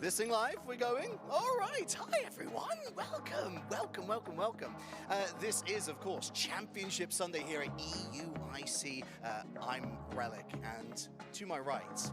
This thing live, we're going? All right, hi everyone, welcome. This is, of course, Championship Sunday here at EUIC. I'm Relic, and to my right,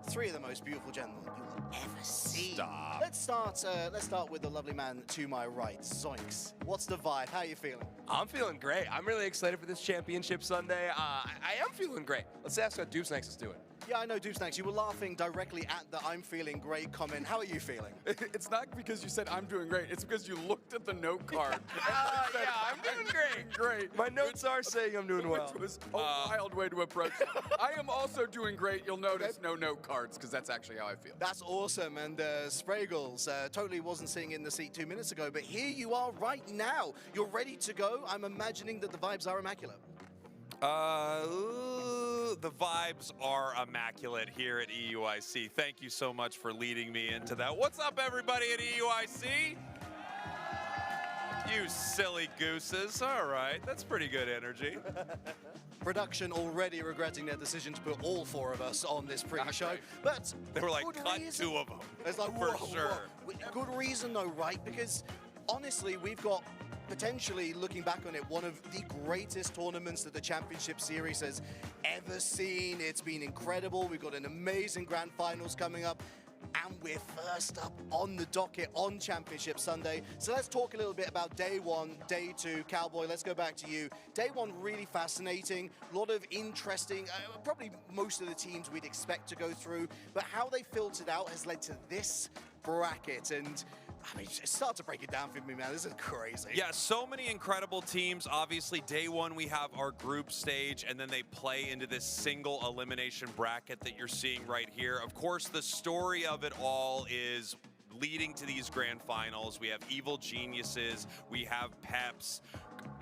three of the most beautiful gentlemen you will ever see. Stop. Let's start with the lovely man to my right, Zoinks. What's the vibe? How are you feeling? I'm feeling great. I'm really excited for this Championship Sunday. I am feeling great. Let's ask how Doobsnakes is doing. Yeah, I know, Doobsnakes, you were laughing directly at the I'm feeling great comment. How are you feeling? It's not because you said I'm doing great. It's because you looked at the note card. Yeah, I'm doing great. Great. My notes are saying I'm doing well. Which was a wild way to approach it. I am also doing great. You'll notice no note cards because that's actually how I feel. That's awesome. And Spraggles totally wasn't sitting in the seat 2 minutes ago, but here you are right now. You're ready to go. I'm imagining that the vibes are immaculate. The vibes are immaculate here at EUIC. Thank you so much for leading me into that. What's up, everybody at EUIC? You silly gooses. All right, that's pretty good energy. Production already regretting their decision to put all four of us on this pre-show, right. but They were like, good cut reason. 2 of them. It's like, for whoa, sure. whoa. Good reason though, right? Because honestly, we've got potentially, looking back on it, one of the greatest tournaments that the Championship Series has ever seen. It's been incredible. We've got an amazing Grand Finals coming up. And we're first up on the docket on Championship Sunday. So let's talk a little bit about day one, day two. Cowboy, let's go back to you. Day one, really fascinating. A lot of interesting, probably most of the teams we'd expect to go through. But how they filtered out has led to this bracket. And I mean, start to break it down for me, man. This is crazy. Yeah, so many incredible teams. Obviously, day one, we have our group stage, and then they play into this single elimination bracket that you're seeing right here. Of course, the story of it all is leading to these grand finals. We have Evil Geniuses, we have Peps.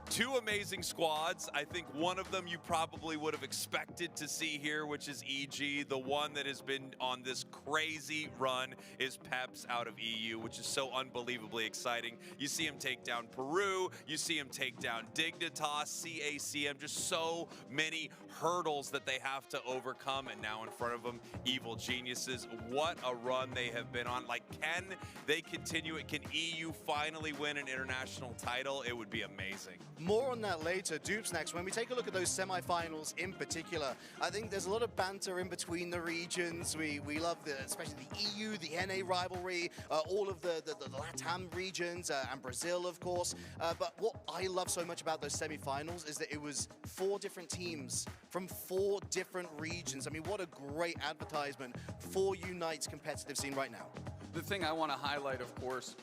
2 amazing squads. I think one of them you probably would have expected to see here, which is EG. The one that has been on this crazy run is Peps out of EU, which is so unbelievably exciting. You see him take down Peru. You see him take down Dignitas, CACM. Just so many hurdles that they have to overcome. And now in front of them, Evil Geniuses. What a run they have been on. Like, can they continue it? Can EU finally win an international title? It would be amazing. More on that later. Doobsnacks, when we take a look at those semifinals in particular, I think there's a lot of banter in between the regions. We love especially the EU, the NA rivalry, all of the LATAM regions, and Brazil, of course. But what I love so much about those semifinals is that it was 4 different teams from 4 different regions. I mean, what a great advertisement for Unite's competitive scene right now. The thing I want to highlight, of course,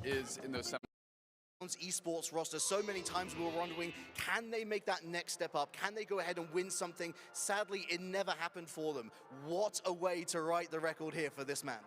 is in those esports roster. So many times we were wondering, can they make that next step up? Can they go ahead and win something? Sadly, it never happened for them. What a way to write the record here for this man.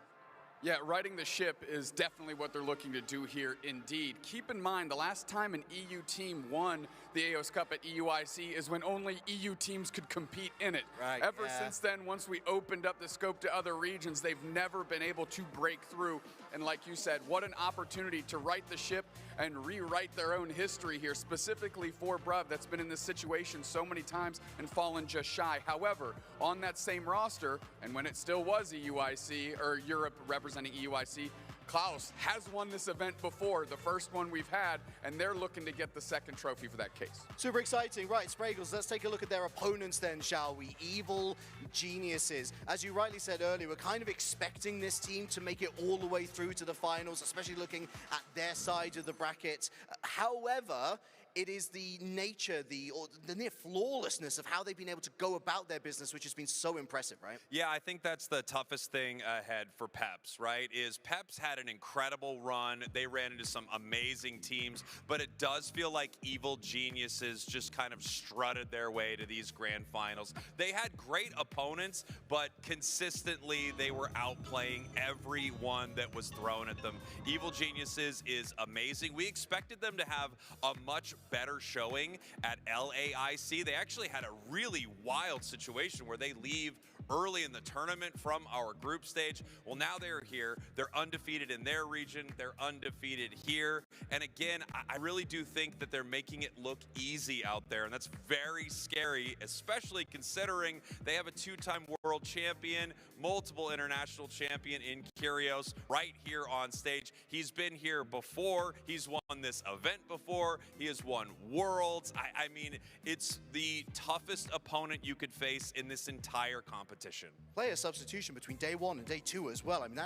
Yeah, riding the ship is definitely what they're looking to do here indeed. Keep in mind, the last time an EU team won the AOS Cup at EUIC is when only EU teams could compete in it. Right, Ever since then, once we opened up the scope to other regions, they've never been able to break through. And like you said, what an opportunity to right the ship and rewrite their own history here, specifically for Bruv that's been in this situation so many times and fallen just shy. However, on that same roster, and when it still was EUIC, or Europe representing EUIC, Klaus has won this event before, the first one we've had, and they're looking to get the second trophy for that case. Super exciting. Right, Spraggles, let's take a look at their opponents then, shall we? Evil Geniuses. As you rightly said earlier, we're kind of expecting this team to make it all the way through to the finals, especially looking at their side of the bracket. However, it is the nature, the near flawlessness of how they've been able to go about their business, which has been so impressive, right? Yeah, I think that's the toughest thing ahead for Peps, right? Is Peps had an incredible run. They ran into some amazing teams, but it does feel like Evil Geniuses just kind of strutted their way to these grand finals. They had great opponents, but consistently they were outplaying everyone that was thrown at them. Evil Geniuses is amazing. We expected them to have a much better showing at LAIC. They actually had a really wild situation where they leave early in the tournament from our group stage. Well, now they're here. They're undefeated in their region. They're undefeated here. And again, I really do think that they're making it look easy out there. And that's very scary, especially considering they have a two-time world champion, multiple international champion in Kyrgios right here on stage. He's been here before. He's won this event before. He has won Worlds. I mean, it's the toughest opponent you could face in this entire competition. Player substitution between day one and day two as well. I mean,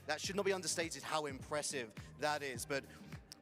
that should not be understated how impressive that is. But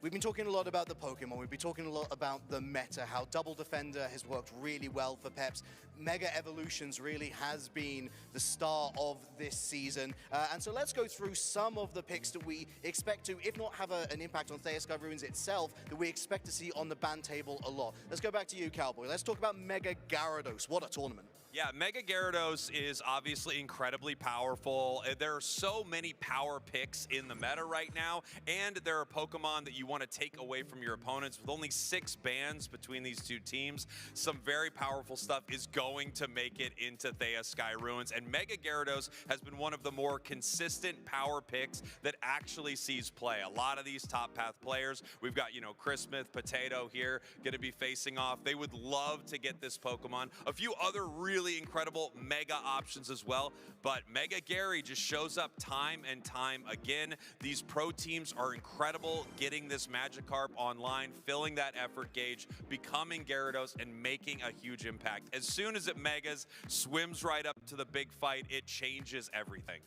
we've been talking a lot about the Pokemon. We've been talking a lot about the meta, how Double Defender has worked really well for Peps. Mega Evolutions really has been the star of this season. And so let's go through some of the picks that we expect to, if not have an impact on Thea Sky Ruins itself, that we expect to see on the ban table a lot. Let's go back to you, Cowboy. Let's talk about Mega Gyarados. What a tournament. Yeah, Mega Gyarados is obviously incredibly powerful. There are so many power picks in the meta right now, and there are Pokemon that you want to take away from your opponents. With only 6 bans between these two teams, some very powerful stuff is going to make it into Thea Sky Ruins, and Mega Gyarados has been one of the more consistent power picks that actually sees play. A lot of these top path players, we've got, Chris Smith, Potato here, going to be facing off. They would love to get this Pokemon. A few other really incredible mega options as well, but Mega Gary just shows up time and time again. These pro teams are incredible getting this Magikarp online, filling that effort gauge, becoming Gyarados, and making a huge impact. As soon as it megas, swims right up to the big fight, it changes everything.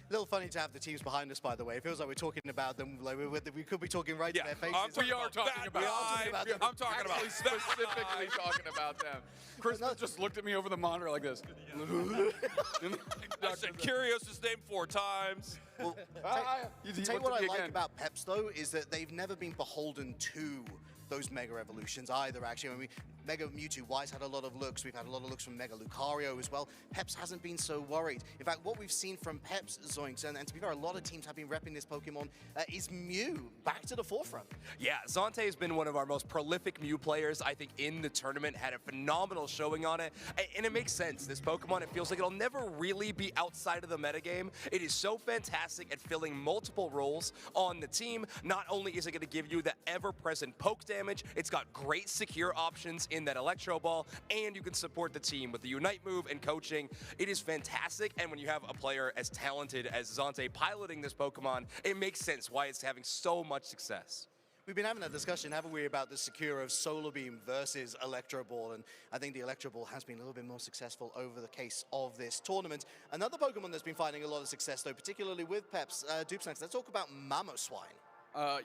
A little funny to have the teams behind us, by the way. It feels like we're talking about them, like we could be talking right to their faces. We are talking about them. I'm talking about specifically talking about them. Chris just looked at me over the monitor like this. I said Kyrgios' name 4 times. Well, tell you what I like about Peps, though, is that they've never been beholden to those Mega Evolutions either, actually. I mean, Mega Mewtwo Wise had a lot of looks. We've had a lot of looks from Mega Lucario as well. Peps hasn't been so worried. In fact, what we've seen from Peps, Zoinks, and to be fair, a lot of teams have been repping this Pokemon, is Mew back to the forefront. Yeah, Zante has been one of our most prolific Mew players, I think, in the tournament. Had a phenomenal showing on it. And it makes sense. This Pokemon, it feels like it'll never really be outside of the metagame. It is so fantastic at filling multiple roles on the team. Not only is it going to give you the ever-present poke damage, it's got great secure options in that Electro Ball, and you can support the team with the Unite move and coaching. It is fantastic, and when you have a player as talented as Zante piloting this Pokemon, it makes sense why it's having so much success. We've been having a discussion, haven't we, about the secure of Solar Beam versus Electro Ball, and I think the Electro Ball has been a little bit more successful over the case of this tournament. Another Pokemon that's been finding a lot of success, though, particularly with Peps, Dupesnax, let's talk about Mamoswine.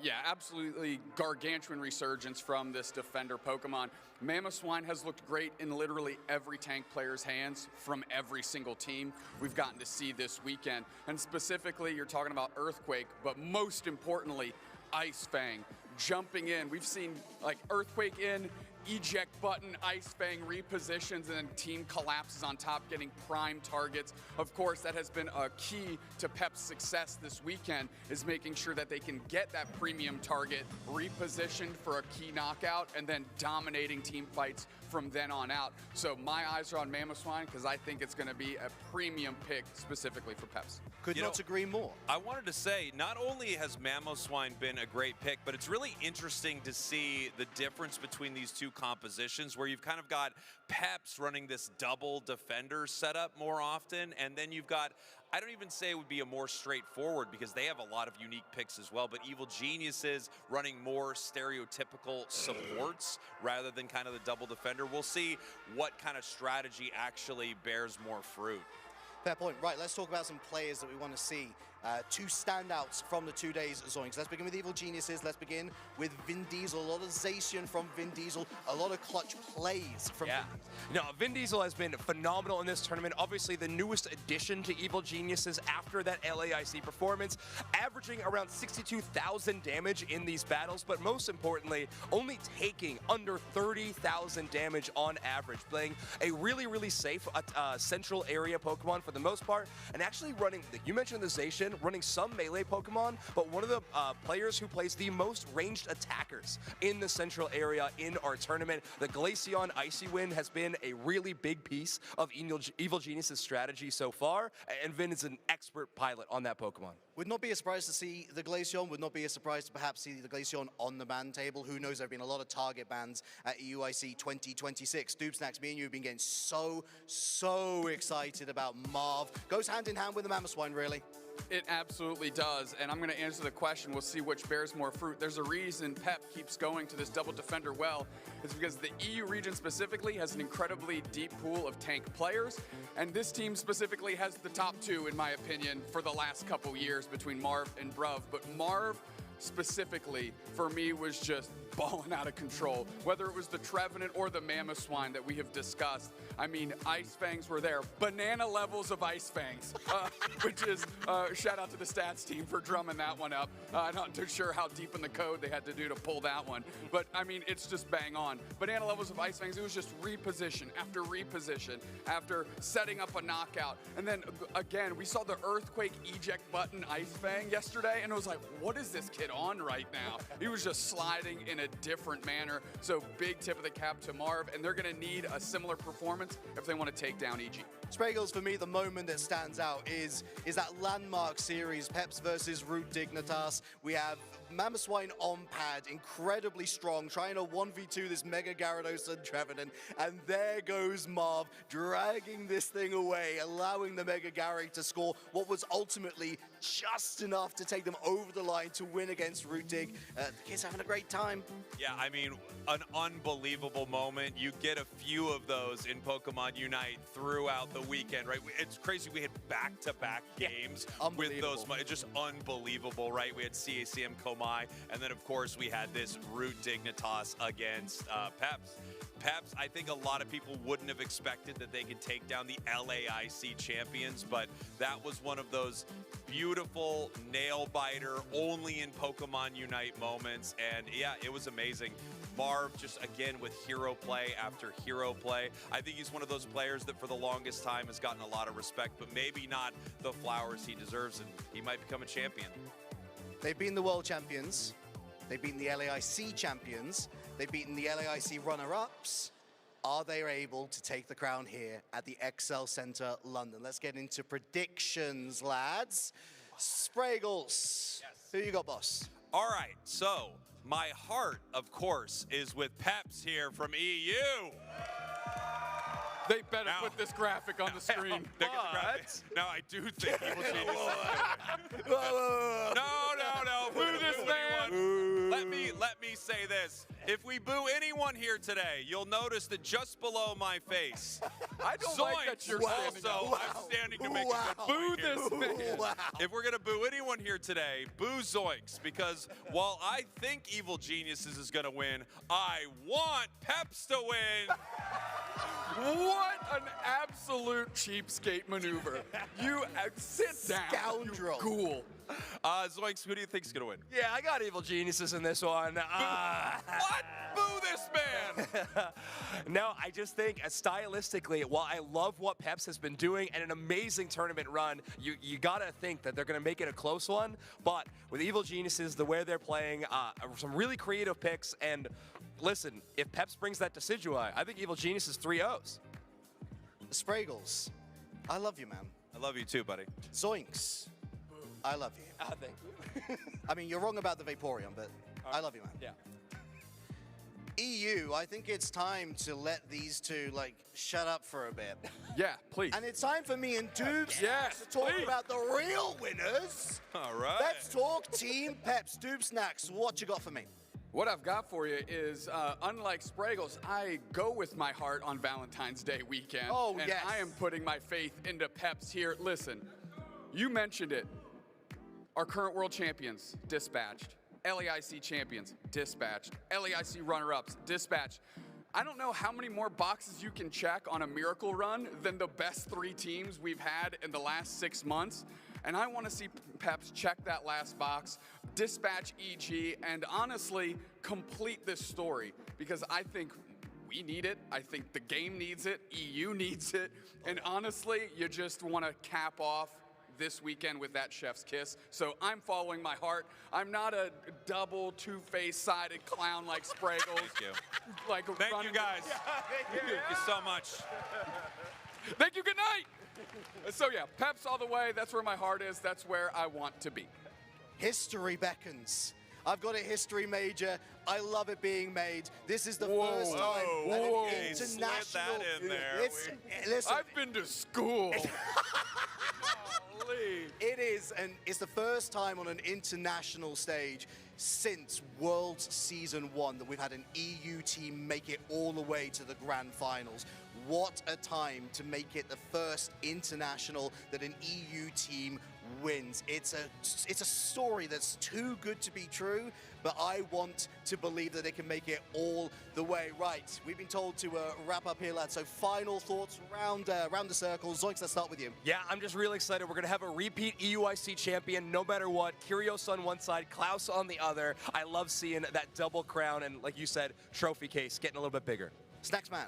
Yeah, absolutely gargantuan resurgence from this defender Pokemon. Mamoswine has looked great in literally every tank player's hands from every single team we've gotten to see this weekend. And specifically, you're talking about Earthquake, but most importantly, Ice Fang jumping in. We've seen like Earthquake in, eject button, Ice Fang repositions, and then team collapses on top, getting prime targets. Of course, that has been a key to Pep's success this weekend, is making sure that they can get that premium target repositioned for a key knockout and then dominating team fights from then on out. So my eyes are on Mamoswine because I think it's going to be a premium pick specifically for Peps. Could not agree more. I wanted to say, not only has Mamoswine been a great pick, but it's really interesting to see the difference between these two compositions, where you've kind of got Peps running this double defender setup more often, and then you've got, I don't even say it would be a more straightforward, because they have a lot of unique picks as well, but Evil Geniuses running more stereotypical supports rather than kind of the double defender. We'll see what kind of strategy actually bears more fruit. Fair point. Right, let's talk about some players that we want to see. 2 standouts from the 2 days, Zoinks. Let's begin with Evil Geniuses. Let's begin with Vin Diesel. A lot of Zacian from Vin Diesel. A lot of clutch plays from Vin Diesel. No, Vin Diesel has been phenomenal in this tournament. Obviously, the newest addition to Evil Geniuses after that LAIC performance, averaging around 62,000 damage in these battles, but most importantly, only taking under 30,000 damage on average, playing a really, really safe central area Pokemon for the most part, and actually running, you mentioned the Zacian, season, running some melee Pokemon, but one of the players who plays the most ranged attackers in the central area in our tournament. The Glaceon Icy Wind has been a really big piece of Evil Genius's strategy so far, and Vin is an expert pilot on that Pokemon. Would not be a surprise to see the Glaceon, would not be a surprise to perhaps see the Glaceon on the ban table. Who knows, there have been a lot of target bans at EUIC 2026. Doobsnacks, me and you have been getting so excited about Marv. Goes hand in hand with the Mamoswine, really. It absolutely does, and I'm going to answer the question. We'll see which bears more fruit. There's a reason Pep keeps going to this double defender well. It's because the EU region specifically has an incredibly deep pool of tank players, and this team specifically has the top two, in my opinion, for the last couple years between Marv and Bruv. But Marv specifically, for me, was just balling out of control. Whether it was the Trevenant or the Mamoswine that we have discussed, I mean, Ice Fangs were there. Banana levels of Ice Fangs, which is, shout out to the stats team for drumming that one up. I'm not too sure how deep in the code they had to do to pull that one. But, I mean, it's just bang on. Banana levels of Ice Fangs, it was just reposition after setting up a knockout. And then, again, we saw the Earthquake eject button Ice Fang yesterday, and it was like, what is this kid on right now? He was just sliding in a different manner. So big tip of the cap to Marv, and they're going to need a similar performance if they want to take down EG. Spraggles, for me, the moment that stands out is that landmark series, Peps versus Root Dignitas. We have Mamoswine on pad, incredibly strong, trying to 1v2 this Mega Gyarados and Trevenant, and there goes Marv, dragging this thing away, allowing the Mega Gyarados to score what was ultimately just enough to take them over the line to win against Root Dig. The kid's having a great time. Yeah, I mean, an unbelievable moment. You get a few of those in Pokemon Unite throughout the weekend, right? It's crazy. We had back-to-back games with those. It's just unbelievable, right? We had CACM Komai, and then, of course, we had this Root Dignitas against Peps. Peps, I think a lot of people wouldn't have expected that they could take down the LAIC champions, but that was one of those beautiful nail-biter, only in Pokemon Unite moments, and yeah, it was amazing. Marv just, again, with hero play after hero play. I think he's one of those players that for the longest time has gotten a lot of respect, but maybe not the flowers he deserves, and he might become a champion. They've been the world champions. They've beaten the LAIC champions. They've beaten the LAIC runner-ups. Are they able to take the crown here at the Excel Centre, London? Let's get into predictions, lads. Spraggles, yes. Who you got, boss? All right, so my heart, of course, is with Peps here from EU. They better put this graphic on the screen. Now, I do think Evil Genius. No. Boo this man. Let me say this. If we boo anyone here today, you'll notice that just below my face, I don't Zoinks like that you're standing up. also, I'm standing to make a good point Boo here. this man. Wow. If we're going to boo anyone here today, boo Zoinks, because while I think Evil Geniuses is going to win, I want Peps to win. What an absolute cheapskate maneuver. You sit down, Scoundrel. you ghoul. Zoinks, who do you think is going to win? Yeah, I got Evil Geniuses in this one. What? Boo this man! No, I just think stylistically, while I love what Peps has been doing and an amazing tournament run, you gotta think that they're gonna make it a close one. But with Evil Geniuses, the way they're playing, some really creative picks, and listen, if Peps brings that Decidueye, I think Evil Geniuses 3-0s. Spraggles, I love you, man. I love you too, buddy. Zoinks, I love you. Thank you. I mean, you're wrong about the Vaporeon, but I love you, man. Yeah. EU, I think it's time to let these two, shut up for a bit. Yeah, please. And it's time for me and Doobs Yes, to talk please. about the real winners. All right. Let's talk Team Peps. Doobs Snacks, what you got for me? What I've got for you is, unlike Spraggles, I go with my heart on Valentine's Day weekend. Oh, and yes. I am putting my faith into Peps here. Listen, you mentioned it. Our current world champions, dispatched. LAIC champions, dispatched. LAIC runner-ups, dispatched. I don't know how many more boxes you can check on a miracle run than the best 3 teams we've had in the last 6 months. And I want to see Peps check that last box, dispatch EG, and honestly complete this story, because I think we need it. I think the game needs it. EU needs it. And honestly, you just want to cap off this weekend with that chef's kiss. So I'm following my heart. I'm not a double two-face-sided clown like Spraggles. Thank you. Like Thank you, guys. Thank you so much. Thank you, good night. So yeah, Peps all the way. That's where my heart is. That's where I want to be. History beckons. I've got a history major. I love it being made. This is the first time whoa. an Slid international. that in there. Listen, I've been to school. Golly. it's the first time on an international stage since Worlds Season 1 that we've had an EU team make it all the way to the grand finals. What a time to make it the first international that an EU team wins. It's a story that's too good to be true, but I want to believe that they can make it all the way. Right, we've been told to wrap up here, lads. So final thoughts around the circle. Zoinks, let's start with you. Yeah, I'm just really excited. We're going to have a repeat EUIC champion no matter what. Kyrgios on one side, Klaus on the other. I love seeing that double crown and, like you said, trophy case getting a little bit bigger. Snacks man.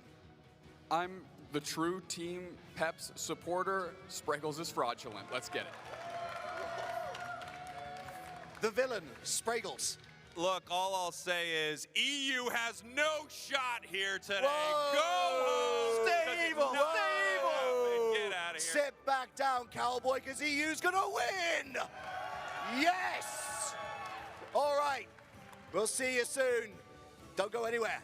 I'm the true Team Peps supporter. Spraggles is fraudulent. Let's get it. The villain, Spraggles. Look, all I'll say is EU has no shot here today. Whoa! Go home! Stay evil! No, Stay evil! Get out of here. Sit back down, cowboy, because EU's going to win! Yes! All right. We'll see you soon. Don't go anywhere.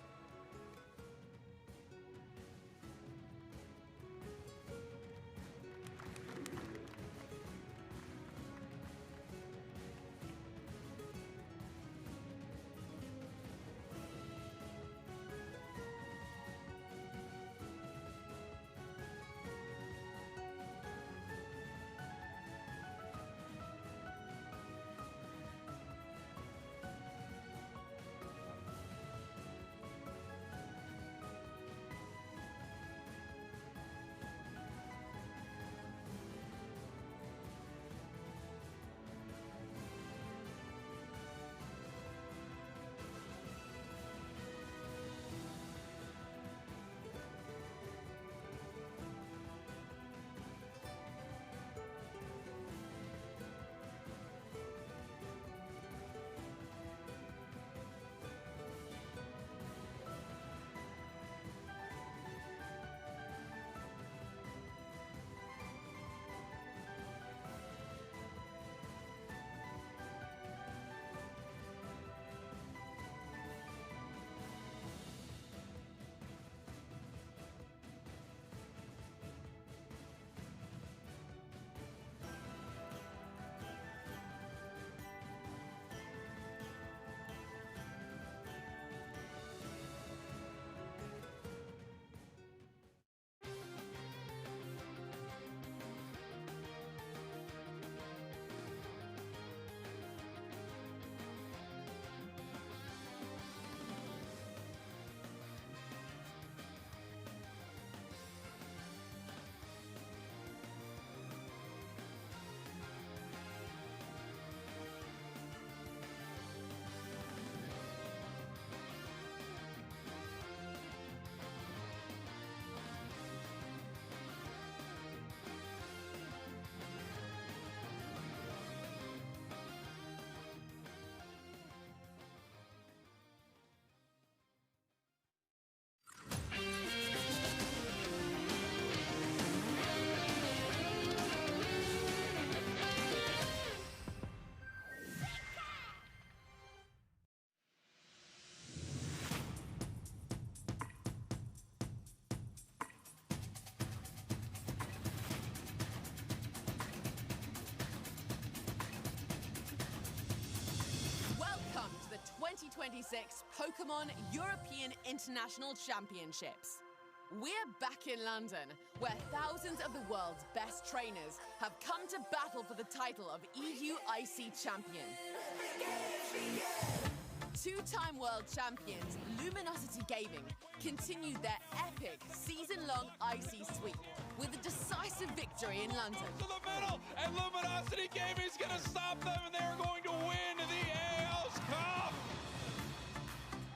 Welcome to the 2026 Pokemon European International Championships. We're back in London, where thousands of the world's best trainers have come to battle for the title of EUIC champion. Two-time world champions Luminosity Gaming continued their epic season-long IC sweep with a decisive victory in London. To the middle, and Luminosity Gaming is going to stop them, and they're going to win the AL's Cup.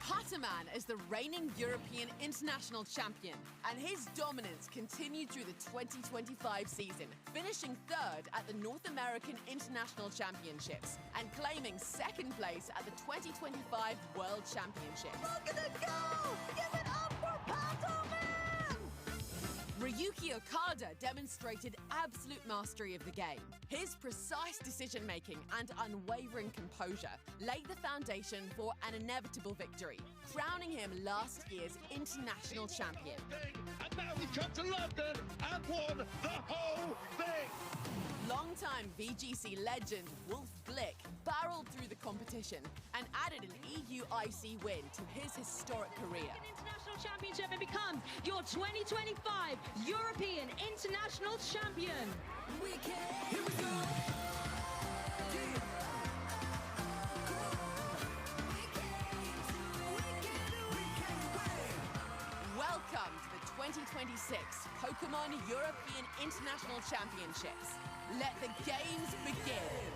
Hut Spider-Man is the reigning European International Champion, and his dominance continued through the 2025 season, finishing third at the North American International Championships and claiming second place at the 2025 World Championships. Look at it go! Give it up for Pato-Man! Ryuki Okada demonstrated absolute mastery of the game. His precise decision-making and unwavering composure laid the foundation for an inevitable victory, crowning him last year's international champion. And now he's come to London and won the whole thing. Longtime VGC legend Wolf Blick barreled through the competition and added an EUIC win to his historic career. International Championship and becomes your 2025 European International Champion. Here we go. Welcome to the 2026 Pokemon European International Championships. Let the games begin.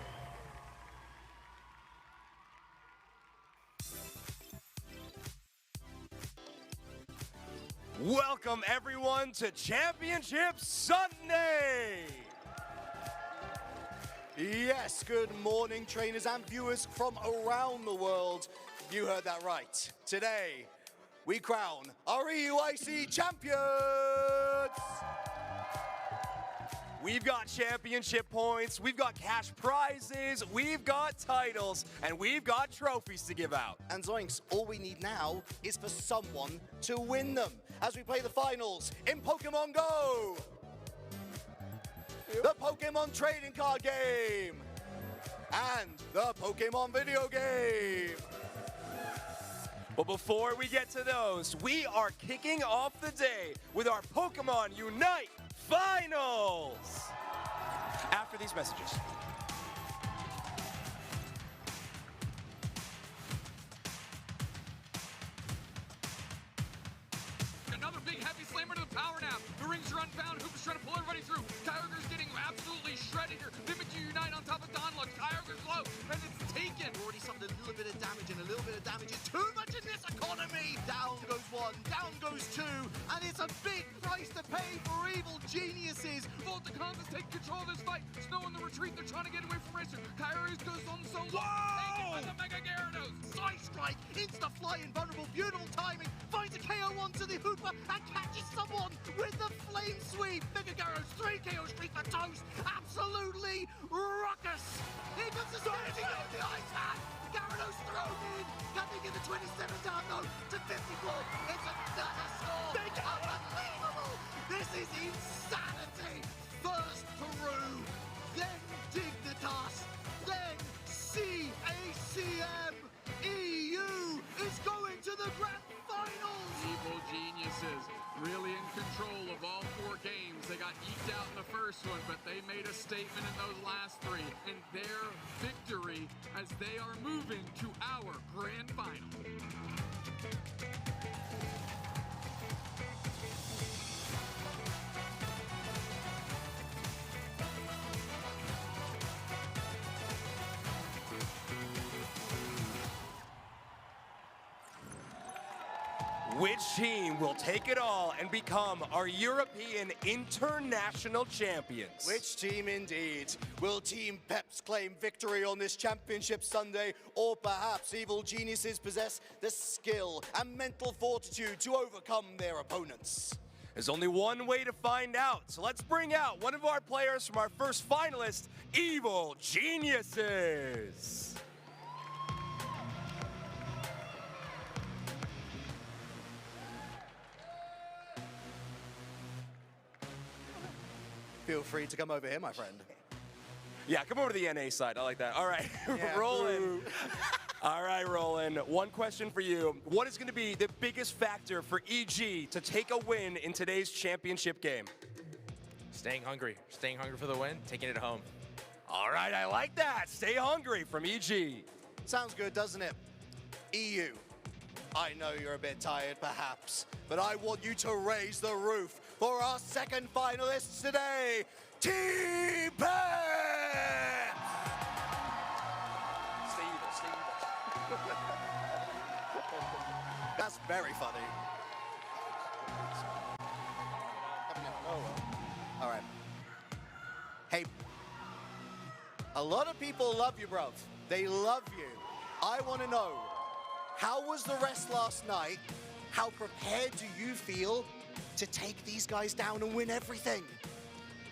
Welcome, everyone, to Championship Sunday! Yes, good morning, trainers and viewers from around the world. You heard that right. Today, we crown our EUIC champions! We've got championship points, we've got cash prizes, we've got titles, and we've got trophies to give out. And Zoinks, all we need now is for someone to win them as we play the finals in Pokemon Go! The Pokemon trading card game! And the Pokemon video game! But before we get to those, we are kicking off the day with our Pokemon Unite Finals! After these messages. Another big heavy slammer to the power nap. The rings are unbound. Hoop is trying to pull everybody through. Kyogre's getting absolutely shredded here. Mimikyu Unite on top of Donlux. Kyogre's low, and it's taken. Already suffered a little bit of damage, and a little bit of damage is too much in this economy. Down goes one, down goes two, and it's a big price to pay for evil geniuses. Volticons is taking control of this fight. Snow in the retreat. They're trying to get away from Racer. Kyogre goes on so long. Taken by the Mega Gyarados. Side strike, insta fly, invulnerable, beautiful timing. Finds a KO onto the Hooper and catches someone with the flame sweep. Mega Gyarados, 3 KO streak for toast. Absolutely ruckus. Here comes the Sanity of the Iceman. Gyarados thrown in. Can they get the 27 down though to 54? It's another score. Unbelievable. This is insanity. First Peru, then Dignitas, then CACM. EU is going to the grand finals. Evil geniuses really in control of all 4 games. They got eked out in the first one, but they made a statement in those last 3. And their victory as they are moving to our grand final. Which team will take it all and become our European International Champions? Which team indeed? Will Team Peps claim victory on this championship Sunday? Or perhaps evil geniuses possess the skill and mental fortitude to overcome their opponents? There's only one way to find out, so let's bring out one of our players from our first finalist, Evil Geniuses. Feel free to come over here, my friend. Yeah, come over to the NA side. I like that. All right, Yeah, Roland. All right, Roland. One question for you. What is going to be the biggest factor for EG to take a win in today's championship game? Staying hungry for the win, taking it home. All right, I like that. Stay hungry from EG. Sounds good, doesn't it? EU. I know you're a bit tired, perhaps, but I want you to raise the roof for our second finalists today, Team Peps! That's very funny. All right. Hey, a lot of people love you, bruv. They love you. I want to know, how was the rest last night? How prepared do you feel to take these guys down and win everything?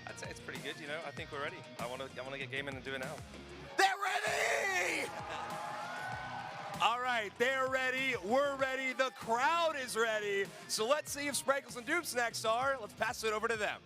I'd say it's pretty good, you know. I think we're ready. I want to get game in and do it now. They're ready! All right, they're ready. We're ready. The crowd is ready. So let's see if Sprinkles and Dupes next are. Let's pass it over to them.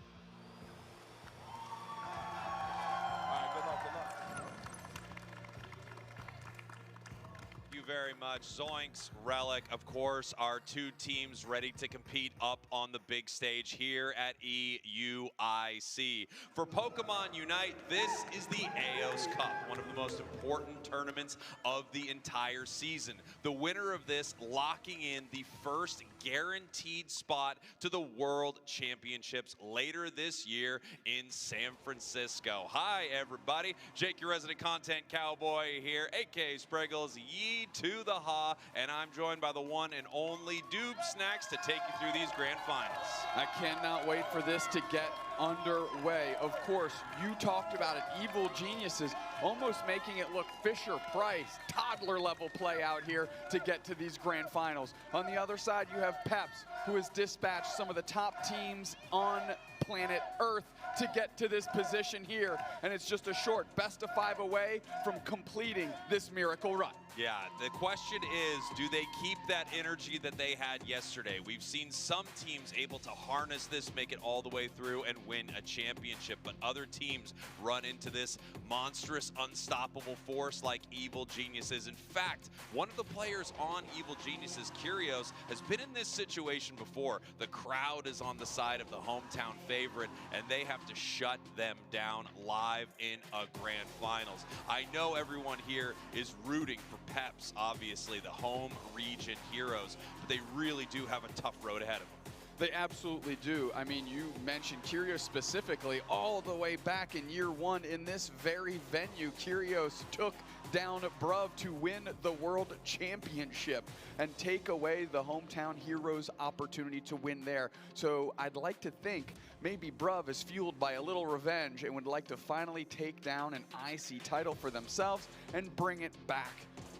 Very much. Zoinks, Relic, of course, our two teams ready to compete up on the big stage here at EUIC. For Pokemon Unite, this is the AOS Cup, one of the most important tournaments of the entire season. The winner of this locking in the first guaranteed spot to the World Championships later this year in San Francisco. Hi, everybody. Jake, your resident content cowboy here, aka Spriggles, ye to the ha, and I'm joined by the one and only Dube Snacks to take you through these grand finals. I cannot wait for this to get underway. Of course, you talked about it. Evil Geniuses almost making it look Fisher-Price, toddler level play out here to get to these grand finals. On the other side, you have Peps, who has dispatched some of the top teams on planet Earth to get to this position here. And it's just a short best of 5 away from completing this miracle run. Yeah, the question is, do they keep that energy that they had yesterday? We've seen some teams able to harness this, make it all the way through, and win a championship, but other teams run into this monstrous, unstoppable force like Evil Geniuses. In fact, one of the players on Evil Geniuses, Curios, has been in this situation before. The crowd is on the side of the hometown favorite, and they have to shut them down live in a grand finals. I know everyone here is rooting for Peps, obviously the home region heroes, but they really do have a tough road ahead of them. They absolutely do. I mean, you mentioned Curios specifically all the way back in year 1 in this very venue. Curios took down Bruv to win the World Championship and take away the hometown heroes' opportunity to win there. So I'd like to think maybe Bruv is fueled by a little revenge and would like to finally take down an IC title for themselves and bring it back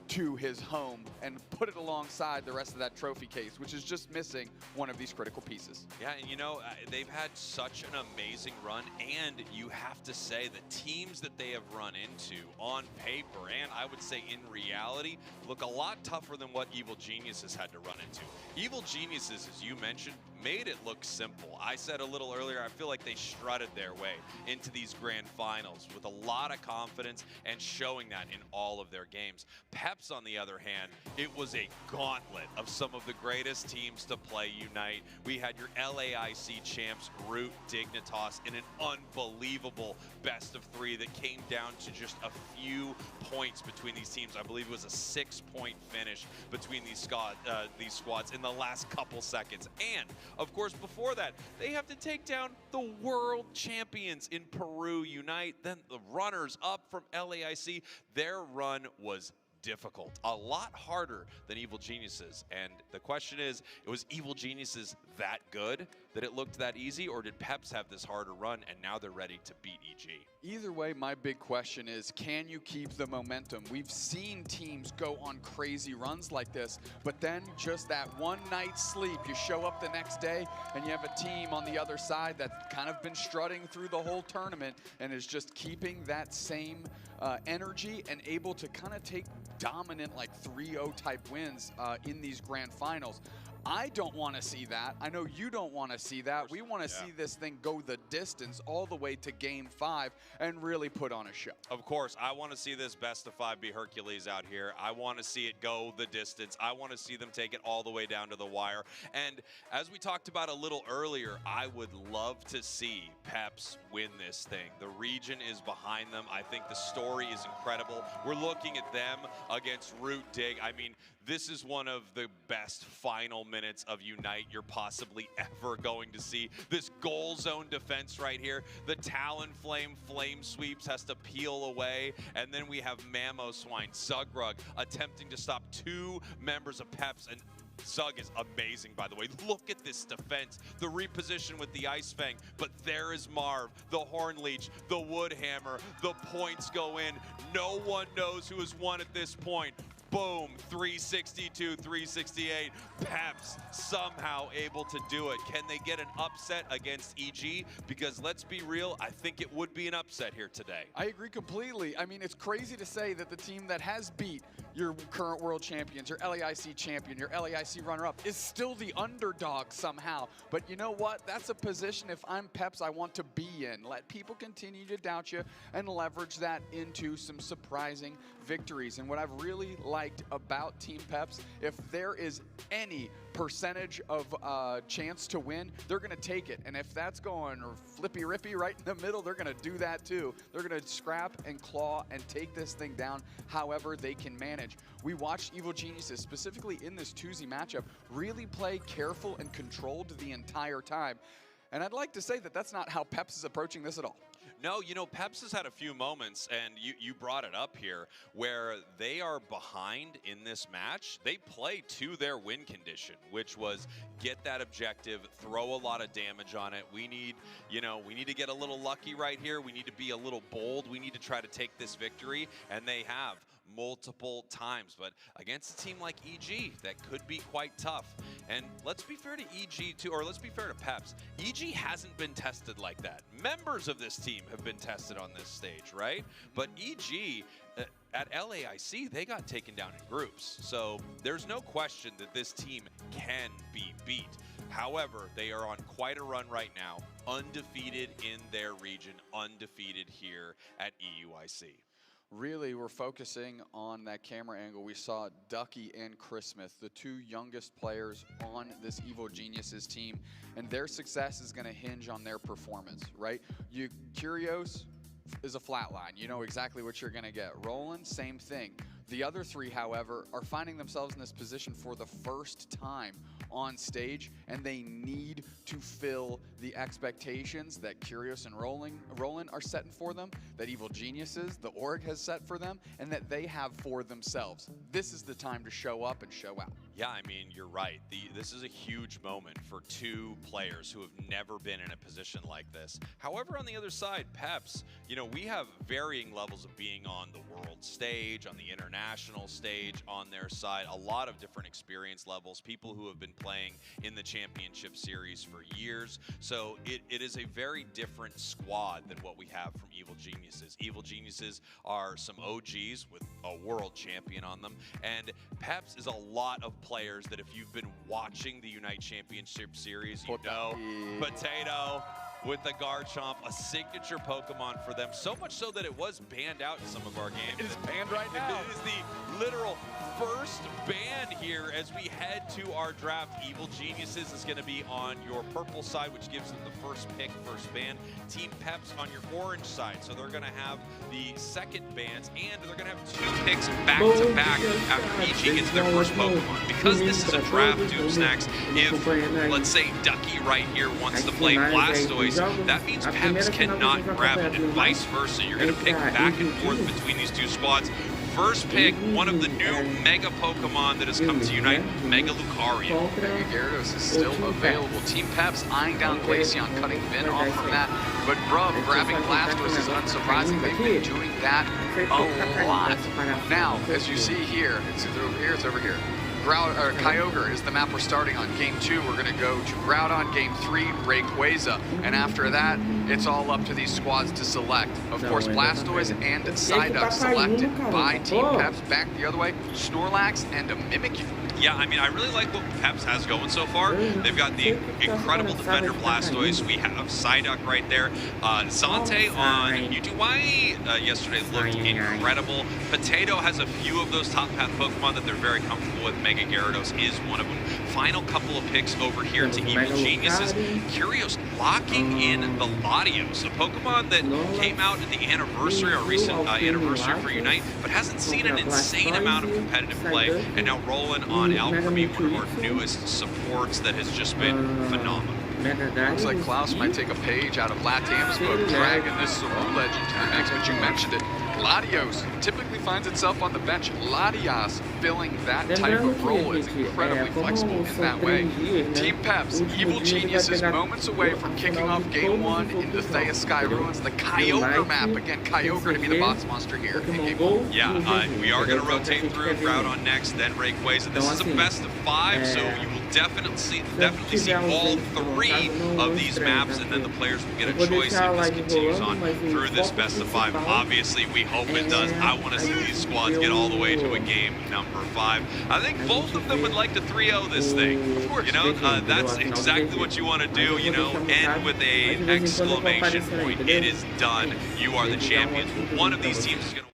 to his home and put it alongside the rest of that trophy case, which is just missing one of these critical pieces. Yeah, and you know, they've had such an amazing run, and you have to say the teams that they have run into on paper, and I would say in reality, look a lot tougher than what Evil Geniuses had to run into. Evil Geniuses, as you mentioned, made it look simple. I said a little earlier, I feel like they strutted their way into these grand finals with a lot of confidence and showing that in all of their games. Peps, on the other hand, it was a gauntlet of some of the greatest teams to play Unite. We had your LAIC champs, Root, Dignitas, in an unbelievable best of 3 that came down to just a few points between these teams. I believe it was a 6-point finish between these squads in the last couple seconds. And of course, before that, they have to take down the world champions in Peru Unite, then the runners up from LAIC. Their run was difficult, a lot harder than Evil Geniuses. And the question is, was Evil Geniuses that good that it looked that easy, or did Peps have this harder run and now they're ready to beat EG? Either way, my big question is, can you keep the momentum? We've seen teams go on crazy runs like this, but then just that one night's sleep, you show up the next day and you have a team on the other side that's kind of been strutting through the whole tournament and is just keeping that same energy and able to kind of take dominant like 3-0 type wins in these grand finals. I don't want to see that. I know you don't want to see that. We want to see this thing go the distance all the way to Game 5 and really put on a show. Of course, I want to see this best of 5 be Hercules out here. I want to see it go the distance. I want to see them take it all the way down to the wire. And as we talked about a little earlier, I would love to see Peps win this thing. The region is behind them. I think the story is incredible. We're looking at them against Root Dig. I mean, this is one of the best final minutes of Unite you're possibly ever going to see. This goal zone defense right here. The Talonflame flame sweeps has to peel away. And then we have Mamoswine, Zugrug attempting to stop 2 members of Peps. And Sug is amazing, by the way. Look at this defense. The reposition with the Ice Fang, but there is Marv, the Horn Leech, the Wood Hammer. The points go in. No one knows who has won at this point. Boom, 362, 368. Peps somehow able to do it. Can they get an upset against EG? Because let's be real, I think it would be an upset here today. I agree completely. I mean, it's crazy to say that the team that has beat your current world champions, your LAIC champion, your LAIC runner-up, is still the underdog somehow. But you know what? That's a position, if I'm Peps, I want to be in. Let people continue to doubt you and leverage that into some surprising victories. And what I've really liked about Team Peps, if there is any percentage of chance to win, they're going to take it. And if that's going flippy-rippy right in the middle, they're going to do that too. They're going to scrap and claw and take this thing down however they can manage. We watched Evil Geniuses, specifically in this 2Z matchup, really play careful and controlled the entire time. And I'd like to say that that's not how Peps is approaching this at all. No, you know, Peps has had a few moments, and you brought it up here, where they are behind in this match. They play to their win condition, which was get that objective, throw a lot of damage on it. We need, you know, we need to get a little lucky right here. We need to be a little bold. We need to try to take this victory, and they have multiple times. But against a team like EG, that could be quite tough. And let's be fair to EG too, or let's be fair to Peps. EG hasn't been tested like that. Members of this team have been tested on this stage, right? But EG, at LAIC, they got taken down in groups. So there's no question that this team can be beat. However, they are on quite a run right now, undefeated in their region, undefeated here at EUIC. Really, we're focusing on that camera angle. We saw Ducky and Chris Smith, the two youngest players on this Evil Geniuses team, and their success is going to hinge on their performance, right? Curios is a flat line. You know exactly what you're going to get. Roland, same thing. The other three, however, are finding themselves in this position for the first time on stage, and they need to fill the expectations that Curios and Roland are setting for them, that Evil Geniuses, the org, has set for them, and that they have for themselves. This is the time to show up and show out. Yeah, I mean, you're right. This is a huge moment for two players who have never been in a position like this. However, on the other side, Peps, you know, we have varying levels of being on the world stage, on the international stage, on their side, a lot of different experience levels, people who have been playing in the championship series for years. So it is a very different squad than what we have from Evil Geniuses. Evil Geniuses are some OGs with a world champion on them, and Peps is a lot of players that if you've been watching the Unite Championship Series, you know, Potato with the Garchomp, a signature Pokemon for them, so much so that it was banned out in some of our games. It is banned right now. It is the literal first ban here as we head to our draft. Evil Geniuses is going to be on your purple side, which gives them the first pick, first ban. Team Peps on your orange side, so they're going to have the second bans, and they're going to have two picks back to back after EG gets their first Pokemon. Because this is a draft, Doomsnacks, if, let's say, Ducky right here wants to play Blastoise, that means Peps cannot grab it, and vice versa. You're going to pick back and forth between these two squads. First pick, one of the new Mega Pokemon that has come to Unite, Mega Lucario. Mega Gyarados is still available. Team Peps eyeing down Glaceon, cutting Vin off from that. But Brub grabbing Blastoise is unsurprising. They've been doing that a lot. Now, as you see here, it's either over here, it's over here. Kyogre is the map we're starting on. Game 2, we're going to go to Groudon. Game 3, Rayquaza. And after that, it's all up to these squads to select. Of course, Blastoise and Psyduck selected by Team Peps. Back the other way, Snorlax and a Mimikyu. Yeah, I mean, I really like what Peps has going so far. They've got the incredible defender Blastoise. We have Psyduck right there. Zante on UTY yesterday looked incredible. Potato has a few of those top path Pokemon that they're very comfortable with. Mega Gyarados is one of them. Final couple of picks over here to Evil Geniuses. Curios locking in the Latios, a Pokemon that came out at the anniversary, or recent anniversary for Unite, but hasn't seen an insane amount of competitive play, and now rolling on Alchemy, one of our newest supports that has just been phenomenal. Looks like Klaus might take a page out of Latam's book, dragging this Saru legend to the mix, but you mentioned it. Latios typically finds itself on the bench. Latias filling that type of role is incredibly flexible in that way. Team Peps, Evil Geniuses, moments away from kicking off Game 1 in the Thea Sky Ruins, the Kyogre map. Again, Kyogre going to be the boss monster here in Game 1. Yeah, we are going to rotate through Groudon next, then Rayquaza. And this is a best of 5, so you will definitely see all 3 of these maps, and then the players will get a choice if this continues on through this best of 5. Obviously, we hope it does. I want to see these squads get all the way to a game number 5. I think both of them would like to 3-0 this thing. Of course, you know, that's exactly what you want to do, you know, end with an exclamation point. It is done. You are the champions. One of these teams is going to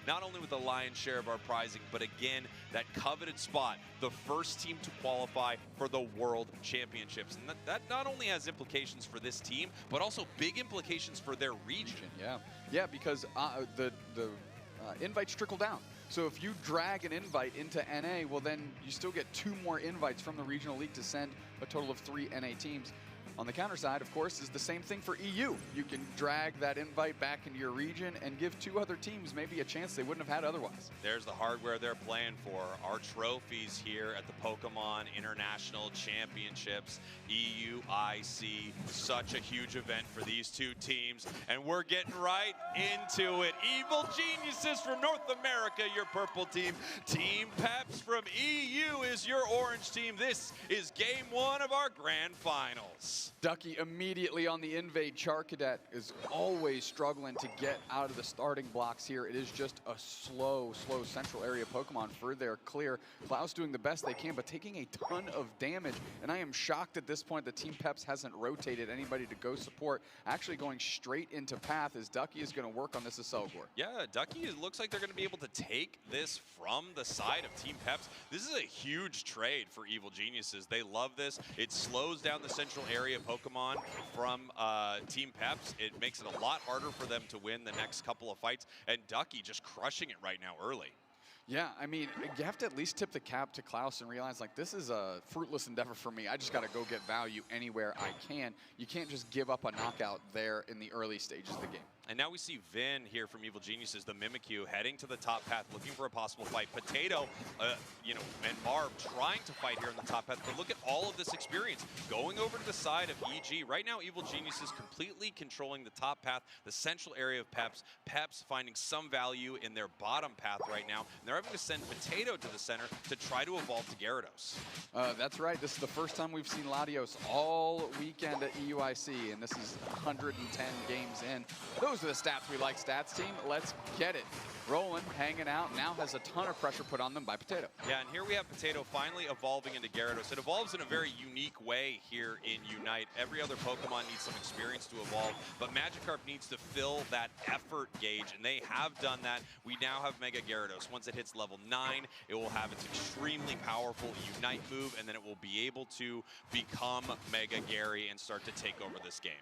not only with the lion's share of our prizing, but again, that coveted spot, the first team to qualify for the World Championships. And that not only has implications for this team, but also big implications for their region. Yeah, because the invites trickle down. So if you drag an invite into NA, well then you still get 2 more invites from the regional league to send a total of 3 NA teams. On the counter side, of course, is the same thing for EU. You can drag that invite back into your region and give 2 other teams maybe a chance they wouldn't have had otherwise. There's the hardware they're playing for. Our trophies here at the Pokemon International Championships, EUIC. Such a huge event for these 2 teams. And we're getting right into it. Evil Geniuses from North America, your purple team. Team Peps from EU is your orange team. This is Game 1 of our grand finals. Ducky immediately on the invade. Charcadet is always struggling to get out of the starting blocks here. It is just a slow central area Pokemon for their clear. Klaus doing the best they can, but taking a ton of damage. And I am shocked at this point that Team Peps hasn't rotated anybody to go support. Actually going straight into path as Ducky is going to work on this Aselgor. Yeah, Ducky, it looks like they're going to be able to take this from the side of Team Peps. This is a huge trade for Evil Geniuses. They love this. It slows down the central area Pokemon from Team Peps. It makes it a lot harder for them to win the next couple of fights, and Ducky just crushing it right now early. Yeah, I mean, you have to at least tip the cap to Klaus and realize, like, this is a fruitless endeavor for me. I just got to go get value anywhere I can. You can't just give up a knockout there in the early stages of the game. And now we see Vin here from Evil Geniuses, the Mimikyu, heading to the top path, looking for a possible fight. Potato, you know, and Barb trying to fight here in the top path. But look at all of this experience going over to the side of EG. Right now, Evil Geniuses completely controlling the top path, the central area of Peps. Peps finding some value in their bottom path right now. And they're having to send Potato to the center to try to evolve to Gyarados. That's right. This is the first time we've seen Latios all weekend at EUIC, and this is 110 games in. Those are the stats we like, stats team. Let's get it. Roland hanging out, now has a ton of pressure put on them by Potato. Yeah, and here we have Potato finally evolving into Gyarados. It evolves in a very unique way here in Unite. Every other Pokemon needs some experience to evolve, but Magikarp needs to fill that effort gauge, and they have done that. We now have Mega Gyarados. Once it hits level 9, it will have its extremely powerful Unite move, and then it will be able to become Mega Gary and start to take over this game.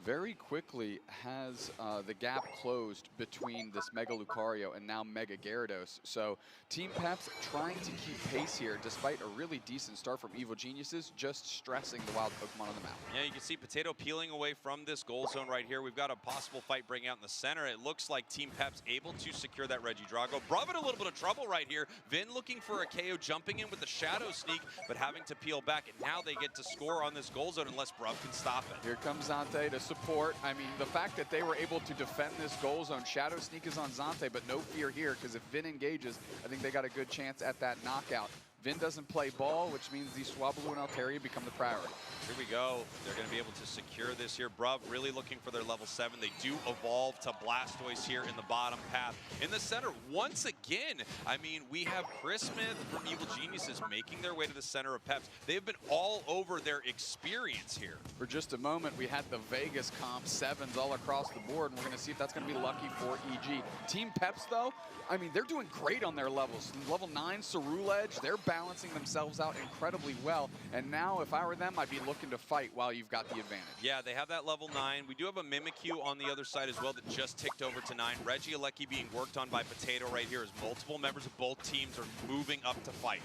Very quickly has the gap closed between this Mega Lucario and now Mega Gyarados. So Team Peps trying to keep pace here despite a really decent start from Evil Geniuses, just stressing the wild Pokemon on the map. Yeah, you can see Potato peeling away from this goal zone right here. We've got a possible fight breaking out in the center. It looks like Team Peps able to secure that Regidrago. Brav in a little bit of trouble right here. Vin looking for a KO, jumping in with the Shadow Sneak, but having to peel back, and now they get to score on this goal zone unless Brav can stop it. Here comes Zante to support. I mean, the fact that they were able to defend this goal zone, Shadow Sneak is on Zante, but no fear here, because if Vin engages, I think they got a good chance at that knockout. Vin doesn't play ball, which means the Swablu and Altaria become the priority. Here we go. They're going to be able to secure this here. Brav really looking for their level 7. They do evolve to Blastoise here in the bottom path. In the center, once again, I mean, we have Chris Smith from Evil Geniuses making their way to the center of Peps. They've been all over their experience here. For just a moment, we had the Vegas comp 7s all across the board, and we're going to see if that's going to be lucky for EG. Team Peps, though, I mean, they're doing great on their levels. Level 9 Ceruledge, they're back balancing themselves out incredibly well. And now, if I were them, I'd be looking to fight while you've got the advantage. Yeah, they have that level 9. We do have a Mimikyu on the other side as well that just ticked over to 9. Regieleki being worked on by Potato right here as multiple members of both teams are moving up to fight.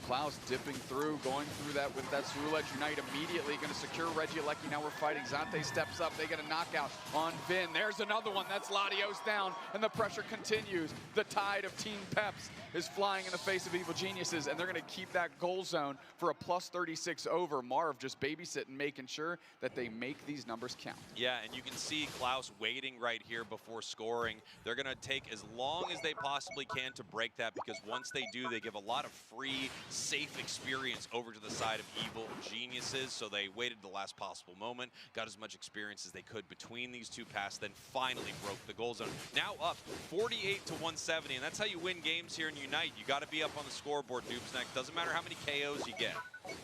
Klaus dipping through, going through that with that Cerule Edge Unite immediately, going to secure Regieleki. Now we're fighting. Zante steps up. They get a knockout on Vin. There's another one. That's Latios down, and the pressure continues. The tide of Team Peps is flying in the face of Evil Geniuses, and they're going to keep that goal zone for a plus 36 over. Marv just babysitting, making sure that they make these numbers count. Yeah, and you can see Klaus waiting right here before scoring. They're going to take as long as they possibly can to break that, because once they do, they give a lot of free, safe experience over to the side of Evil Geniuses. So they waited the last possible moment, got as much experience as they could between these two passes, then finally broke the goal zone. Now up 48 to 170, and that's how you win games here in Unite. You got to be up on the scoreboard, Doopsnack. Doesn't matter how many KOs you get.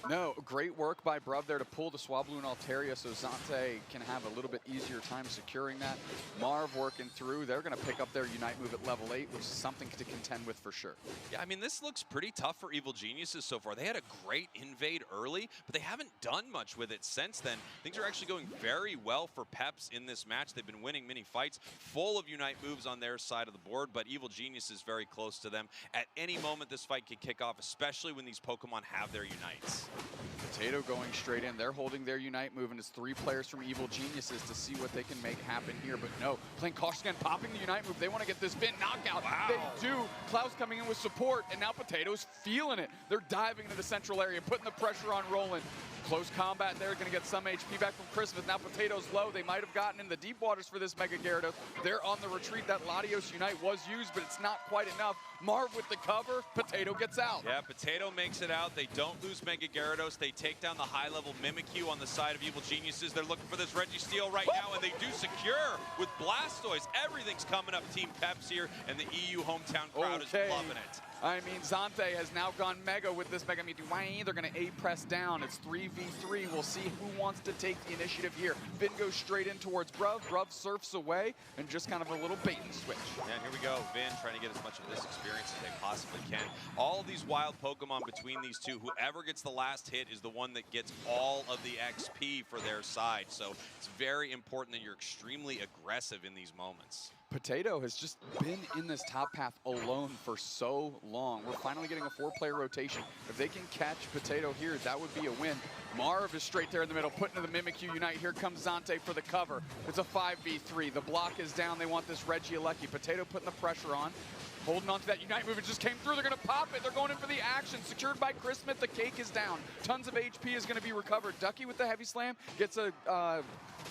No, great work by Bruv there to pull the Swablu and Altaria so Zante can have a little bit easier time securing that. Marv working through. They're going to pick up their Unite move at level 8, which is something to contend with for sure. Yeah, I mean, this looks pretty tough for Evil Geniuses so far. They had a great invade early, but they haven't done much with it since then. Things are actually going very well for Peps in this match. They've been winning many fights, full of Unite moves on their side of the board, but Evil Genius is very close to them. At any moment, this fight could kick off, especially when these Pokemon have their Unites. Potato going straight in. They're holding their Unite move, and it's 3 players from Evil Geniuses to see what they can make happen here. But no, playing cautious again, popping the Unite move. They want to get this Vin knockout. Wow. They do. Klaus coming in with support, and now Potato's feeling it. They're diving into the central area, putting the pressure on Roland. Close combat there, going to get some HP back from Christmas. Now Potato's low. They might have gotten in the deep waters for this Mega Gyarados. They're on the retreat. That Latios Unite was used, but it's not quite enough. Marv with the cover. Potato gets out. Yeah, Potato makes it out. They don't lose Mega Gyarados. They take down the high-level Mimikyu on the side of Evil Geniuses. They're looking for this Registeel right now, and they do secure with Blastoise. Everything's coming up Team Peps here, and the EU hometown crowd is loving it. I mean, Zante has now gone Mega with this Mega Mewtwo. They're going to A-press down. It's 3v3. We'll see who wants to take the initiative here. Vin goes straight in towards Bruv. Bruv surfs away, and just kind of a little bait and switch. Yeah, and here we go. Vin trying to get as much of this experience as they possibly can. All of these wild Pokemon between these two, whoever gets the last hit is the one that gets all of the XP for their side. So it's very important that you're extremely aggressive in these moments. Potato has just been in this top path alone for so long. We're finally getting a 4-player rotation. If they can catch Potato here, that would be a win. Marv is straight there in the middle, putting to the Mimikyu Unite. Here comes Zante for the cover. It's a 5v3. The block is down. They want this Regieleki. Potato putting the pressure on. Holding on to that Unite move. It just came through. They're going to pop it. They're going in for the action. Secured by Chris Smith. The cake is down. Tons of HP is going to be recovered. Ducky with the heavy slam gets a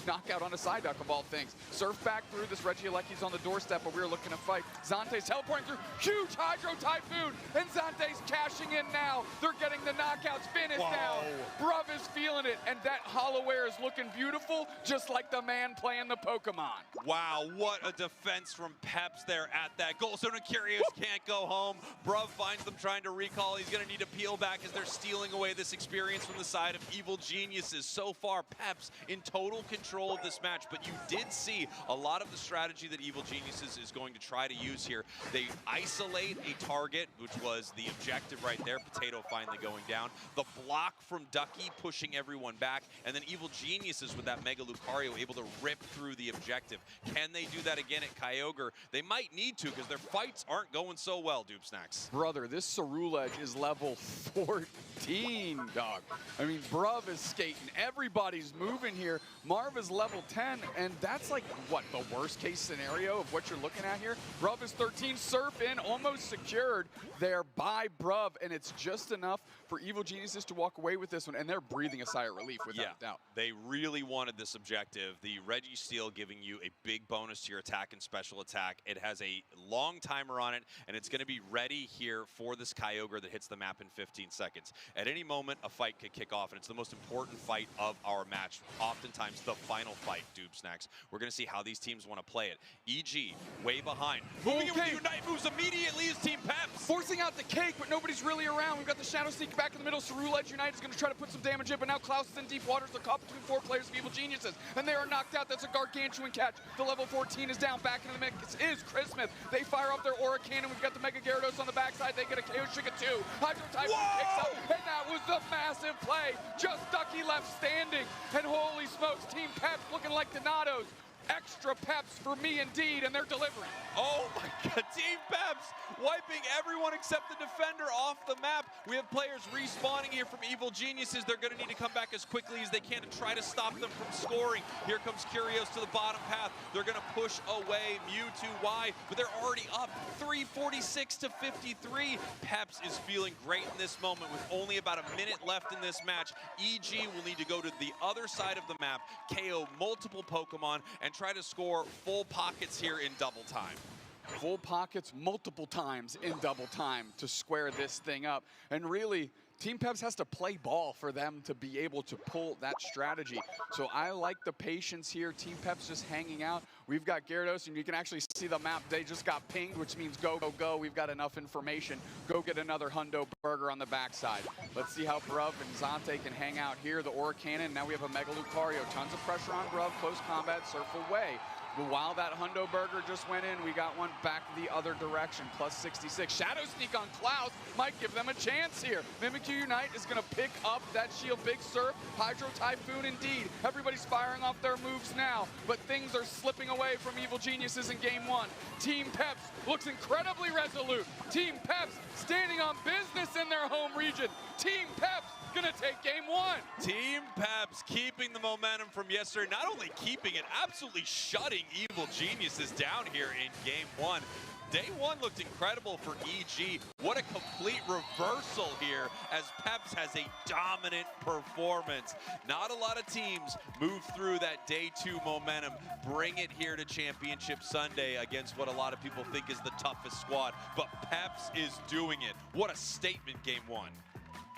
knockout on a side duck of all things. Surf back through. This Regieleki's on the doorstep, but we're looking to fight. Zante's teleporting through. Huge Hydro Typhoon, and Zante's cashing in now. They're getting the knockouts. Finn is down. Bruv is feeling it, and that hollow air is looking beautiful, just like the man playing the Pokemon. Wow, what a defense from Peps there at that goal zone. And Curious can't go home. Bruv finds them trying to recall. He's going to need to peel back as they're stealing away this experience from the side of Evil Geniuses. So far, Peps in total control of this match, but you did see a lot of the strategy that Evil Geniuses is going to try to use here. They isolate a target, which was the objective right there. Potato finally going down. The block from Ducky pushing everyone back, and then Evil Geniuses with that Mega Lucario able to rip through the objective. Can they do that again at Kyogre? They might need to, because their fights aren't going so well, Doopsnacks. Brother, this Cerule Edge is level 14, dog. I mean, Bruv is skating. Everybody's moving here. Marv is level 10, and that's like, what, the worst case scenario of what you're looking at here? Bruv is 13, surf in, almost secured there by Bruv, and it's just enough for Evil Geniuses to walk away with this one, and they're breathing a sigh of relief without a doubt. They really wanted this objective. The Registeel giving you a big bonus to your attack and special attack. It has a long timer on it, and it's going to be ready here for this Kyogre that hits the map in 15 seconds. At any moment, a fight could kick off, and it's the most important fight of our match. Oftentimes, the final fight, Doob Snacks. We're going to see how these teams want to play it. EG, way behind. Moving in with the Unite moves immediately is Team Peps. Forcing out the cake, but nobody's really around. We've got the Shadow Sneak back in the middle. Cerulege Unite is going to try to put some damage in, but now Klaus is in deep waters. They're caught between 4 players of Evil Geniuses, and they are knocked out. That's a gargantuan catch. The level 14 is down. Back into the mix is Chris Smith. They fire up their Aura Cannon. We've got the Mega Gyarados on the backside. They get a KO Shiga 2. Hydro Typhoon kicks up, and that was a massive play. Just Ducky left standing, and holy smokes, Team Peps looking like Donatos. Extra peps for me indeed, and they're delivering. Oh my God, Team Peps wiping everyone except the defender off the map. We have players respawning here from Evil Geniuses. They're going to need to come back as quickly as they can to try to stop them from scoring. Here comes Curios to the bottom path. They're going to push away Mewtwo, but they're already up 346 to 53. Peps is feeling great in this moment with only about a minute left in this match. EG will need to go to the other side of the map, KO multiple Pokemon, and try to score full pockets here in double time. Full pockets multiple times in double time to square this thing up. And really, Team Peps has to play ball for them to be able to pull that strategy. So I like the patience here. Team Peps just hanging out. We've got Gyarados, and you can actually see the map. They just got pinged, which means go, go, go. We've got enough information. Go get another Hundo Burger on the backside. Let's see how Bruv and Zante can hang out here. The Aura Cannon. Now we have a Mega Lucario. Tons of pressure on Bruv. Close combat. Surf away. But while that Hundo Burger just went in, we got one back the other direction, plus 66. Shadow Sneak on Klaus might give them a chance here. Mimikyu Unite is going to pick up that shield. Big Surf, Hydro Typhoon indeed. Everybody's firing off their moves now, but things are slipping away from Evil Geniuses in game 1. Team Peps looks incredibly resolute. Team Peps standing on business in their home region. Team Peps gonna take game 1. Team Peps keeping the momentum from yesterday, not only keeping it, absolutely shutting Evil Geniuses down here in game 1. Day 1 looked incredible for EG. What a complete reversal here as Peps has a dominant performance. Not a lot of teams move through that day 2 momentum, bring it here to Championship Sunday against what a lot of people think is the toughest squad, but Peps is doing it. What a statement game 1.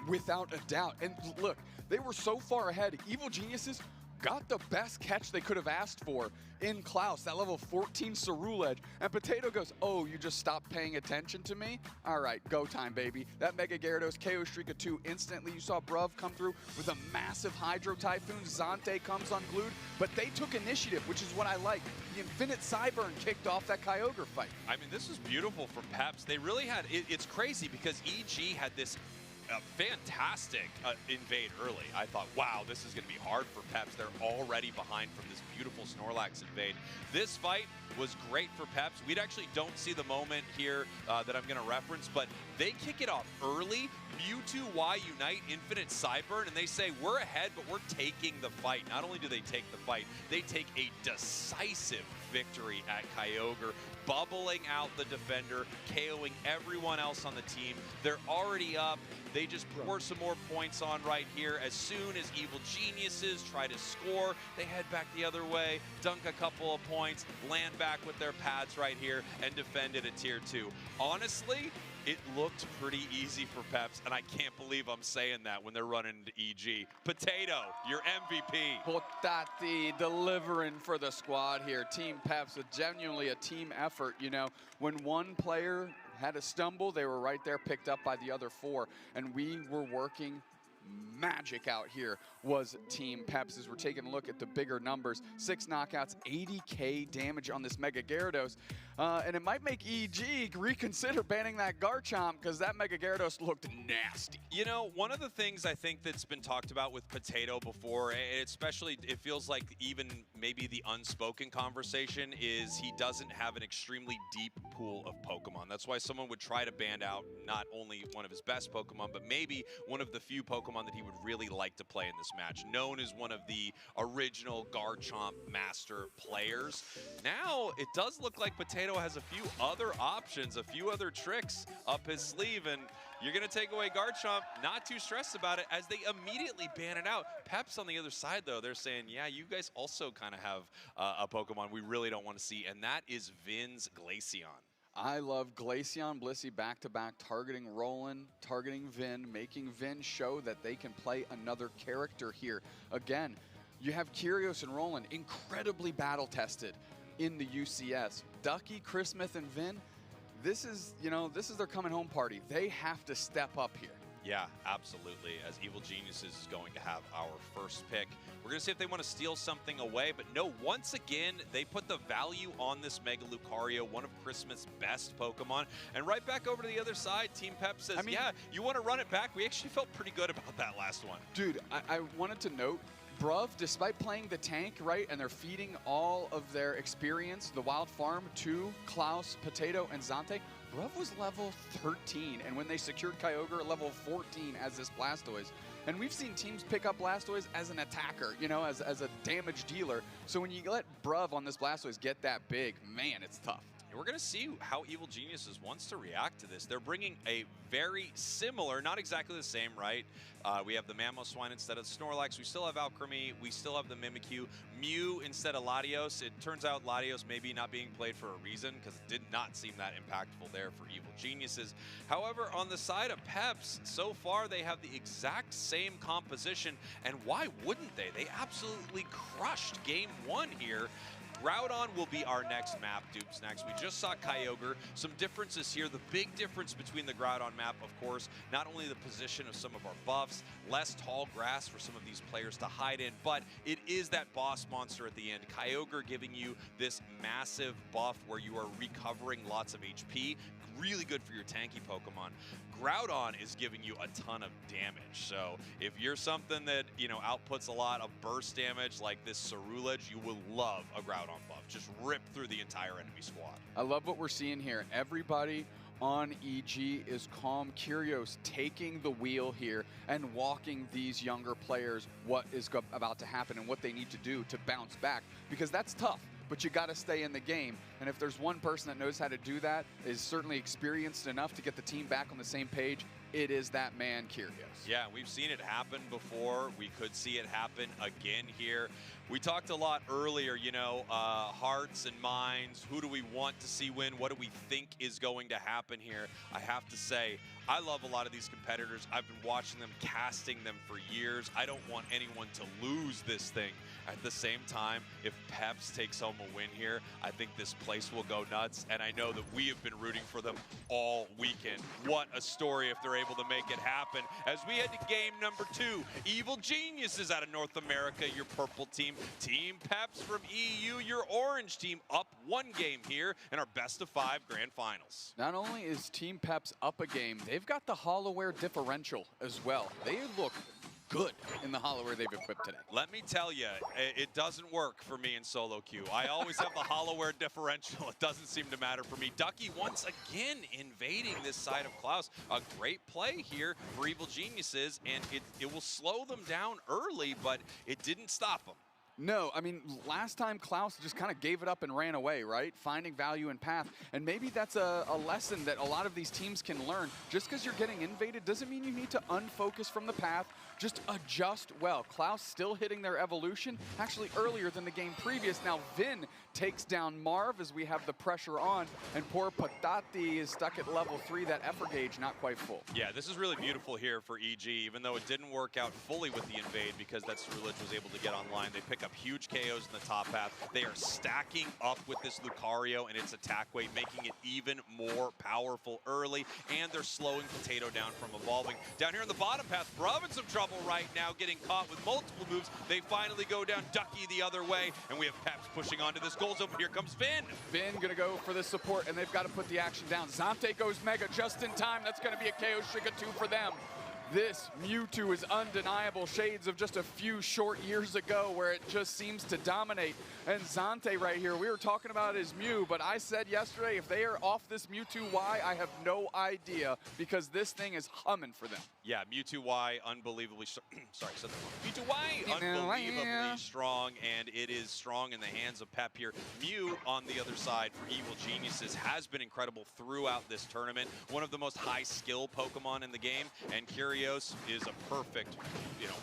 Without a doubt. And look, they were so far ahead. Evil Geniuses got the best catch they could have asked for in Klaus, that level 14 Cerulege. And Potato goes, oh, you just stopped paying attention to me? All right, go time, baby. That Mega Gyarados KO Shrika 2 instantly. You saw Bruv come through with a massive Hydro Typhoon. Zante comes unglued, but they took initiative, which is what I like. The Infinite Cyburn kicked off that Kyogre fight. I mean, this was beautiful for Peps. They really had, it's crazy because EG had this fantastic invade early. I thought, wow, this is going to be hard for Peps. They're already behind from this beautiful Snorlax invade. This fight was great for Peps. We actually don't see the moment here that I'm going to reference, but they kick it off early. Mewtwo Unite, Infinite Cyburn, and they say, we're ahead, but we're taking the fight. Not only do they take the fight, they take a decisive victory at Kyogre, bubbling out the defender, KOing everyone else on the team. They're already up. They just pour some more points on right here. As soon as Evil Geniuses try to score, they head back the other way, dunk a couple of points, land back with their pads right here, and defend it at Tier 2. Honestly, it looked pretty easy for Peps, and I can't believe I'm saying that when they're running into EG. Potato, your MVP. Potati delivering for the squad here. Team Peps, genuinely a team effort. You know, when one player had a stumble, they were right there picked up by the other 4, and we were working magic out here was Team Peps as we're taking a look at the bigger numbers. 6 knockouts, 80k damage on this Mega Gyarados. And it might make EG reconsider banning that Garchomp because that Mega Gyarados looked nasty. You know, one of the things I think that's been talked about with Potato before, especially it feels like even maybe the unspoken conversation, is he doesn't have an extremely deep pool of Pokemon. That's why someone would try to ban out not only one of his best Pokemon, but maybe one of the few Pokemon that he would really like to play in this match, known as one of the original Garchomp master players. Now, it does look like Potato has a few other options, a few other tricks up his sleeve, and you're going to take away Garchomp, not too stressed about it, as they immediately ban it out. Peps on the other side, though, they're saying, yeah, you guys also kind of have a Pokemon we really don't want to see, and that is Vin's Glaceon. I love Glaceon, Blissey back-to-back, targeting Roland, targeting Vin, making Vin show that they can play another character here. Again, You have Kyrgios and Roland, incredibly battle-tested in the UCS. Ducky, Chris Smith, and Vin, this is their coming home party. They have to step up here. Yeah, absolutely. As Evil Geniuses is going to have our first pick. We're going to see if they want to steal something away. But no, once again, they put the value on this Mega Lucario, one of Chris Smith's best Pokemon. And right back over to the other side, Team Pep says, yeah, you want to run it back? We actually felt pretty good about that last one. Dude, I wanted to note, Bruv, despite playing the tank, right, and they're feeding all of their experience, the Wild Farm, to Klaus, Potato, and Zante, Bruv was level 13, and when they secured Kyogre, level 14 as this Blastoise. And we've seen teams pick up Blastoise as an attacker, as a damage dealer. So when you let Bruv on this Blastoise get that big, man, it's tough. And we're going to see how Evil Geniuses wants to react to this. They're bringing a very similar, not exactly the same, right? We have the Mamoswine instead of Snorlax. We still have Alcremie. We still have the Mimikyu. Mew instead of Latios. It turns out Latios maybe not being played for a reason because it did not seem that impactful there for Evil Geniuses. However, on the side of Peps, so far they have the exact same composition. And why wouldn't they? They absolutely crushed Game 1 here. Groudon will be our next map, Dupes next. We just saw Kyogre. Some differences here. The big difference between the Groudon map, of course, not only the position of some of our buffs, less tall grass for some of these players to hide in, but it is that boss monster at the end. Kyogre giving you this massive buff where you are recovering lots of HP. Really good for your tanky Pokemon. Groudon is giving you a ton of damage. So if you're something that, outputs a lot of burst damage like this Cerulege, you will love a Groudon buff. Just rip through the entire enemy squad. I love what we're seeing here. Everybody on EG is calm. Kyrgios taking the wheel here and walking these younger players what is about to happen and what they need to do to bounce back, because that's tough. But you got to stay in the game. And if there's one person that knows how to do that, is certainly experienced enough to get the team back on the same page, it is that man, Kyrgios. Yeah, we've seen it happen before. We could see it happen again here. We talked a lot earlier, hearts and minds. Who do we want to see win? What do we think is going to happen here? I have to say, I love a lot of these competitors. I've been watching them, casting them for years. I don't want anyone to lose this thing. At the same time, if Peps takes home a win here, I think this place will go nuts. And I know that we have been rooting for them all weekend. What a story if they're able to make it happen. As we head to game number 2, Evil Geniuses out of North America, your purple team. Team Peps from EU, your orange team, up 1 game here in our best-of-5 grand finals. Not only is Team Peps up a game, they've got the Hollowware differential as well. They look good in the Hollowware they've equipped today. Let me tell you, it doesn't work for me in solo queue. I always have the Holloware differential. It doesn't seem to matter for me. Ducky once again invading this side of Klaus. A great play here for Evil Geniuses, and it will slow them down early, but it didn't stop them. No, I mean, last time Klaus just kind of gave it up and ran away, right? Finding value in path. And maybe that's a lesson that a lot of these teams can learn. Just because you're getting invaded doesn't mean you need to unfocus from the path. Just adjust well. Klaus still hitting their evolution, actually earlier than the game previous. Now Vin takes down Marv as we have the pressure on, and poor Patati is stuck at level 3. That effort gauge not quite full. Yeah, this is really beautiful here for EG, even though it didn't work out fully with the invade because that Cerulege was able to get online. They pick up huge KOs in the top half. They are stacking up with this Lucario and its attack weight, making it even more powerful early, and they're slowing Potato down from evolving. Down here in the bottom path, Bruv in some trouble right now, getting caught with multiple moves. They finally go down Ducky the other way, and we have Peps pushing onto this goal zone. Here comes Vin. Vin gonna go for the support, and they've got to put the action down. Zante goes Mega just in time. That's gonna be a KO Shiga 2 for them. This Mewtwo is undeniable, shades of just a few short years ago where it just seems to dominate. And Zante right here, we were talking about his Mew, but I said yesterday, if they are off this Mewtwo Y, I have no idea, because this thing is humming for them. Yeah, Mewtwo Y, unbelievably sorry, said that wrong. Mewtwo Y, unbelievably strong, and it is strong in the hands of Pep here. Mew on the other side for Evil Geniuses has been incredible throughout this tournament. One of the most high skill Pokemon in the game, and Kyrgios is a perfect,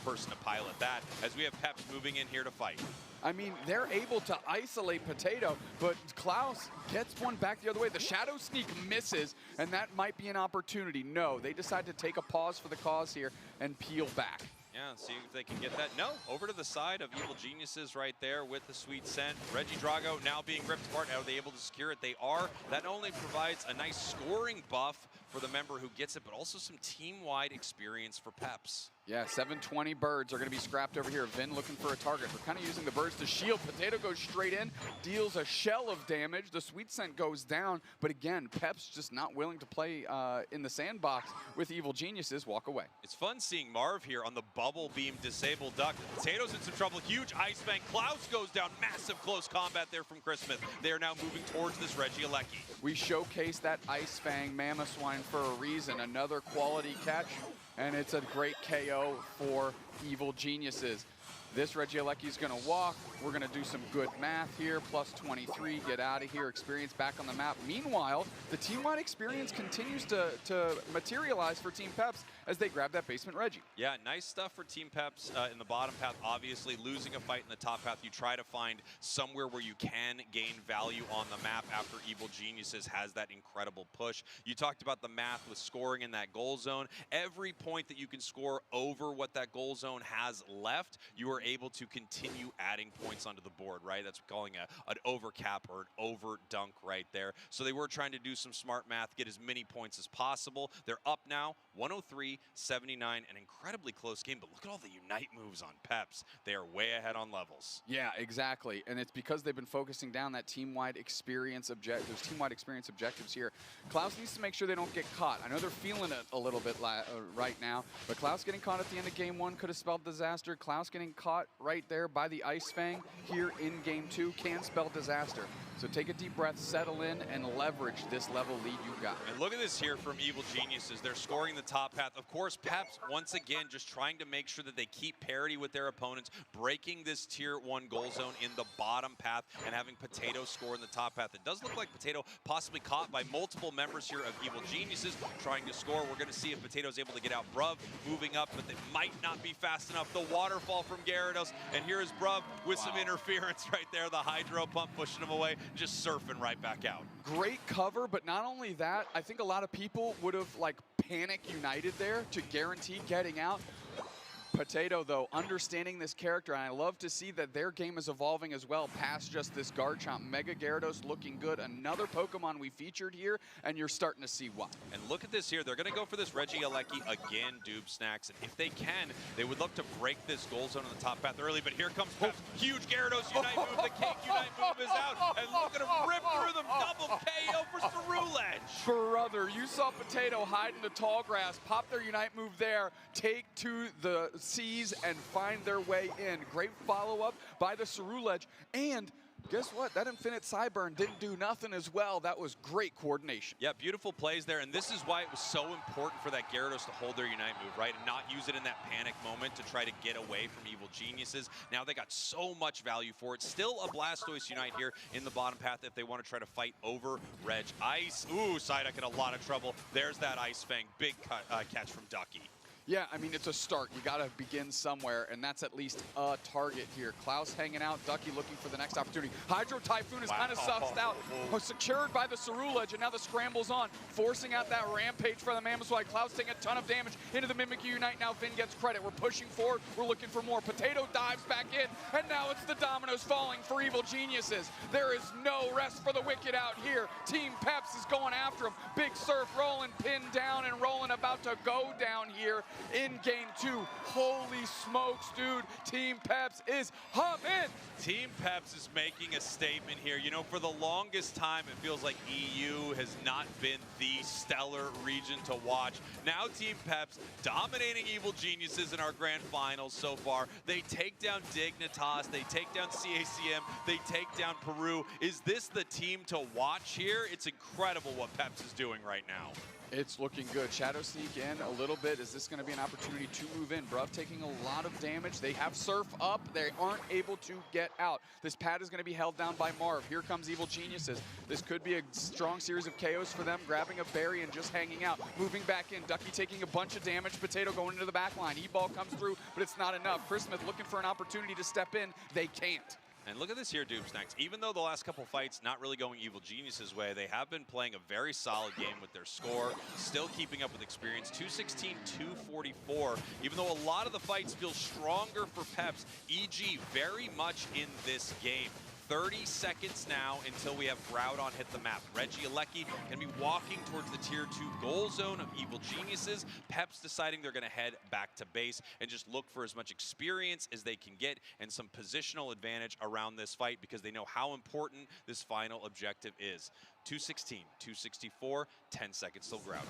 person to pilot that, as we have Peps moving in here to fight. I mean, they're able to isolate Potato, but Klaus gets one back the other way. The Shadow Sneak misses, and that might be an opportunity. No, they decide to take a pause for the cause here and peel back. Yeah, see if they can get that. No, over to the side of Evil Geniuses right there with the sweet scent. Reggie Drago now being ripped apart. Are they able to secure it? They are. That not only provides a nice scoring buff for the member who gets it, but also some team-wide experience for Peps. Yeah, 720 birds are going to be scrapped over here. Vin looking for a target. We're kind of using the birds to shield. Potato goes straight in, deals a shell of damage. The sweet scent goes down, but again, Pep's just not willing to play in the sandbox with Evil Geniuses. Walk away. It's fun seeing Marv here on the bubble beam disabled duck. Potato's in some trouble. Huge ice fang. Klaus goes down. Massive close combat there from Chris Smith. They are now moving towards this Regieleki. We showcased that ice fang mammoth swine for a reason. Another quality catch, and it's a great KO for Evil Geniuses. This Regieleki is going to walk. We're going to do some good math here. Plus 23, get out of here. Experience back on the map. Meanwhile, the team-wide experience continues to materialize for Team Peps as they grab that basement Reggie. Yeah, nice stuff for Team Peps in the bottom path. Obviously, losing a fight in the top path, you try to find somewhere where you can gain value on the map after Evil Geniuses has that incredible push. You talked about the math with scoring in that goal zone. Every point that you can score over what that goal zone has left, you are able to continue adding points onto the board, right? That's calling an over cap or an over dunk right there. So they were trying to do some smart math, get as many points as possible. They're up now, 103-79, an incredibly close game, but look at all the Unite moves on Peps. They are way ahead on levels. Yeah, exactly. And it's because they've been focusing down that team-wide experience objectives, team-wide experience objectives here. Klaus needs to make sure they don't get caught. I know they're feeling it a little bit right now, but Klaus getting caught at the end of game 1 could have spelled disaster. Klaus getting caught right there by the Ice Fang here in game 2 can spell disaster. So take a deep breath, settle in, and leverage this level lead you got. And look at this here from Evil Geniuses. They're scoring the top path. Of course, Peps, once again, just trying to make sure that they keep parity with their opponents, breaking this tier 1 goal zone in the bottom path and having Potato score in the top path. It does look like Potato possibly caught by multiple members here of Evil Geniuses trying to score. We're going to see if Potato's able to get out. Bruv moving up, but they might not be fast enough. The waterfall from Gyarados, and here is Bruv with some interference right there. The hydro pump pushing him away, just surfing right back out. Great cover, but not only that, I think a lot of people would have like panic united there to guarantee getting out. Potato, though, understanding this character, and I love to see that their game is evolving as well past just this Garchomp. Mega Gyarados looking good. Another Pokemon we featured here, and you're starting to see why. And look at this here. They're going to go for this Regieleki again, Doob Snacks. And if they can, they would love to break this goal zone on the top path early. But here comes Peps. Huge Gyarados Unite move. The Cake Unite move is out. And look at him rip through them. Double KO for Cerulege. Brother, you saw Potato hide in the tall grass, pop their Unite move there, take to the seas and find their way in. Great follow-up by the Cerulege, and guess what? That Infinite Cyburn didn't do nothing as well. That was great coordination. Yeah, beautiful plays there, and this is why it was so important for that Gyarados to hold their Unite move, right? And not use it in that panic moment to try to get away from Evil Geniuses. Now they got so much value for it. Still a Blastoise Unite here in the bottom path if they want to try to fight over Reg. Ice. Ooh, Psyduck in a lot of trouble. There's that Ice Fang. Big catch from Ducky. Yeah, I mean, it's a start. You got to begin somewhere, and that's at least a target here. Klaus hanging out, Ducky looking for the next opportunity. Hydro Typhoon is kind of sussed out, secured by the Cerulege, and now the scramble's on, forcing out that Rampage for the Mammoth. Klaus taking a ton of damage into the Mimikyu Unite. Now Vin gets credit. We're pushing forward. We're looking for more. Potato dives back in, and now it's the dominoes falling for Evil Geniuses. There is no rest for the wicked out here. Team Peps is going after him. Big Surf rolling, pinned down, and rolling about to go down here in game 2. Holy smokes, dude. Team Peps is humming. Team Peps is making a statement here. You know, for the longest time, it feels like EU has not been the stellar region to watch. Now Team Peps dominating Evil Geniuses in our grand finals so far. They take down Dignitas, they take down CACM, they take down Peru. Is this the team to watch here? It's incredible what Peps is doing right now. It's looking good. Shadow Sneak in a little bit. Is this going to be an opportunity to move in? Bruv taking a lot of damage. They have Surf up. They aren't able to get out. This pad is going to be held down by Marv. Here comes Evil Geniuses. This could be a strong series of KOs for them. Grabbing a berry and just hanging out. Moving back in. Ducky taking a bunch of damage. Potato going into the back line. E-Ball comes through, but it's not enough. Chris Smith looking for an opportunity to step in. They can't. And look at this here, Doomsnacks. Even though the last couple fights not really going Evil Genius's way, they have been playing a very solid game with their score, still keeping up with experience. 216, 244. Even though a lot of the fights feel stronger for Peps, EG very much in this game. 30 seconds now until we have Groudon hit the map. Regieleki going to be walking towards the tier 2 goal zone of Evil Geniuses. Peps deciding they're going to head back to base and just look for as much experience as they can get and some positional advantage around this fight because they know how important this final objective is. 216, 264, 10 seconds till Groudon.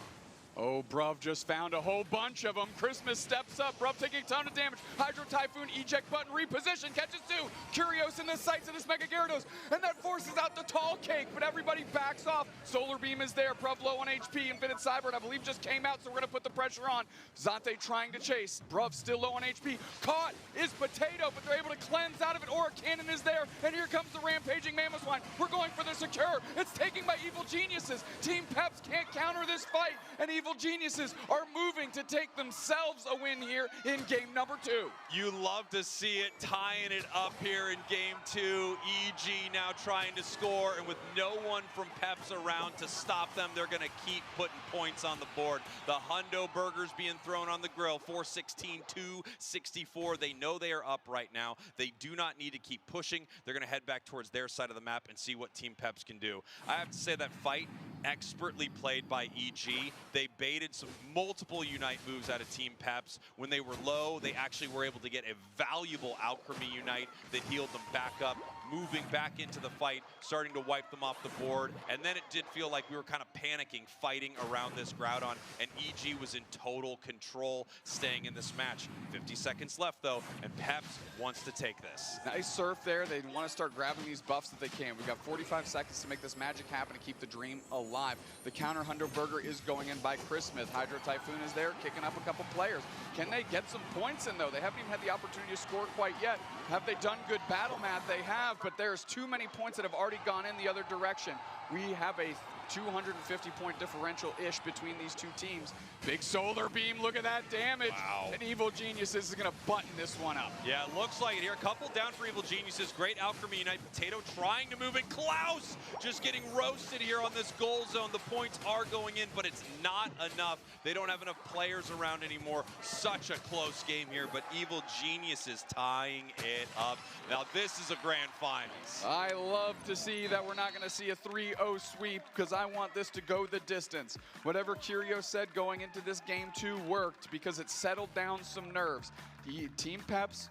Oh, Bruv just found a whole bunch of them. Christmas steps up. Bruv taking a ton of damage. Hydro Typhoon, eject button, reposition, catches 2. Curios in the sights of this Mega Gyarados, and that forces out the tall cake, but everybody backs off. Solar Beam is there. Bruv low on HP. Infinite Cybert, I believe, just came out, so we're going to put the pressure on. Zante trying to chase. Bruv still low on HP. Caught is Potato, but they're able to cleanse out of it. Aura Cannon is there, and here comes the Rampaging Mamoswine. We're going for the secure. It's taken by Evil Geniuses. Team Peps can't counter this fight, and Evil Geniuses are moving to take themselves a win here in game number 2. You love to see it, tying it up here in game 2. EG now trying to score, and with no one from Peps around to stop them, they're going to keep putting points on the board. The Hundo Burgers being thrown on the grill, 416, 264. They know they are up right now. They do not need to keep pushing. They're going to head back towards their side of the map and see what Team Peps can do. I have to say that fight, expertly played by EG. They baited some multiple Unite moves out of Team Peps. When they were low, they actually were able to get a valuable Alchemy Unite that healed them back up, moving back into the fight, starting to wipe them off the board. And then it did feel like we were kind of panicking, fighting around this Groudon, and EG was in total control, staying in this match. 50 seconds left, though, and Peps wants to take this. Nice surf there. They want to start grabbing these buffs that they can. We've got 45 seconds to make this magic happen and keep the dream alive. The counter Hundo Burger is going in by Chris Smith. Hydro Typhoon is there, kicking up a couple players. Can they get some points in, though? They haven't even had the opportunity to score quite yet. Have they done good battle math? They have, but there's too many points that have already gone in the other direction. We have a 250-point differential-ish between these two teams. Big Solar Beam, look at that damage. Wow. And Evil Geniuses is going to button this one up. Yeah, it looks like it here. A couple down for Evil Geniuses. Great Alchemy Unite. Potato trying to move it. Klaus just getting roasted here on this goal zone. The points are going in, but it's not enough. They don't have enough players around anymore. Such a close game here, but Evil Geniuses tying it up. Now, this is a grand finals. I love to see that we're not going to see a 3-0 sweep because I want this to go the distance. Whatever Curio said going into this game 2 worked because it settled down some nerves. The Team Peps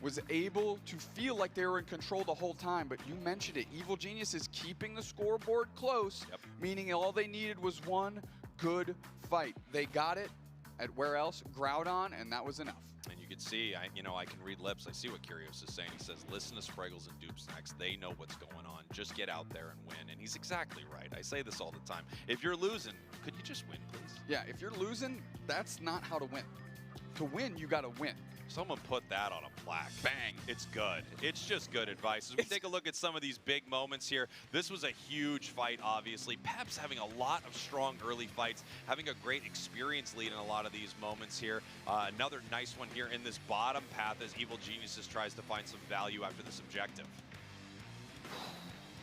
was able to feel like they were in control the whole time, but you mentioned it. Evil Genius is keeping the scoreboard close, meaning all they needed was one good fight. They got it at where else? Groudon, and that was enough. And you can see, I can read lips. I see what Curios is saying. He says, listen to Spriggles and Doomsnacks. They know what's going on. Just get out there and win. And he's exactly right. I say this all the time. If you're losing, could you just win, please? Yeah, if you're losing, that's not how to win. To win, you got to win. Someone put that on a plaque. Bang. It's good. It's just good advice. As we take a look at some of these big moments here, this was a huge fight, obviously. Peps having a lot of strong early fights, having a great experience lead in a lot of these moments here. Another nice one here in this bottom path as Evil Geniuses tries to find some value after this objective.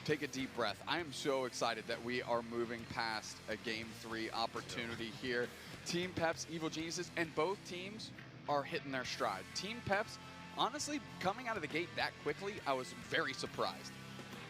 Take a deep breath. I am so excited that we are moving past a Game 3 opportunity here. Team Peps, Evil Geniuses, and both teams are hitting their stride. Team Peps, honestly, coming out of the gate that quickly, I was very surprised.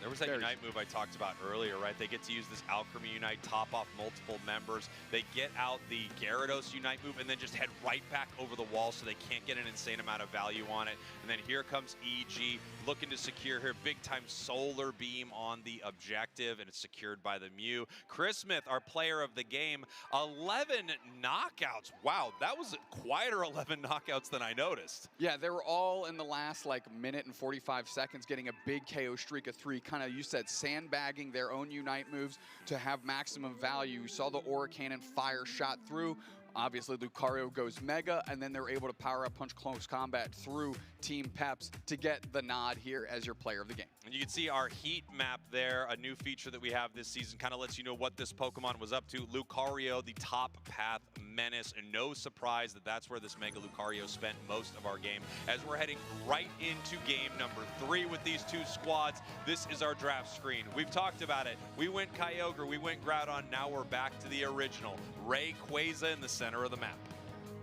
There was that Unite move I talked about earlier, right? They get to use this Alchemy Unite, top off multiple members. They get out the Gyarados Unite move and then just head right back over the wall so they can't get an insane amount of value on it. And then here comes EG looking to secure here. Big time Solar Beam on the objective, and it's secured by the Mew. Chris Smith, our player of the game, 11 knockouts. Wow, that was quieter 11 knockouts than I noticed. Yeah, they were all in the last minute and 45 seconds, getting a big KO streak of 3. Kind of, you said, sandbagging their own Unite moves to have maximum value. You saw the Aura Cannon fire shot through. Obviously, Lucario goes Mega, and then they're able to power up Punch Close Combat through Team Peps to get the nod here as your player of the game. And you can see our heat map there, a new feature that we have this season, kind of lets you know what this Pokemon was up to. Lucario, the top path menace, and no surprise that that's where this Mega Lucario spent most of our game. As we're heading right into game number 3 with these two squads, this is our draft screen. We've talked about it. We went Kyogre, we went Groudon, now we're back to the original. Rayquaza in the center of the map.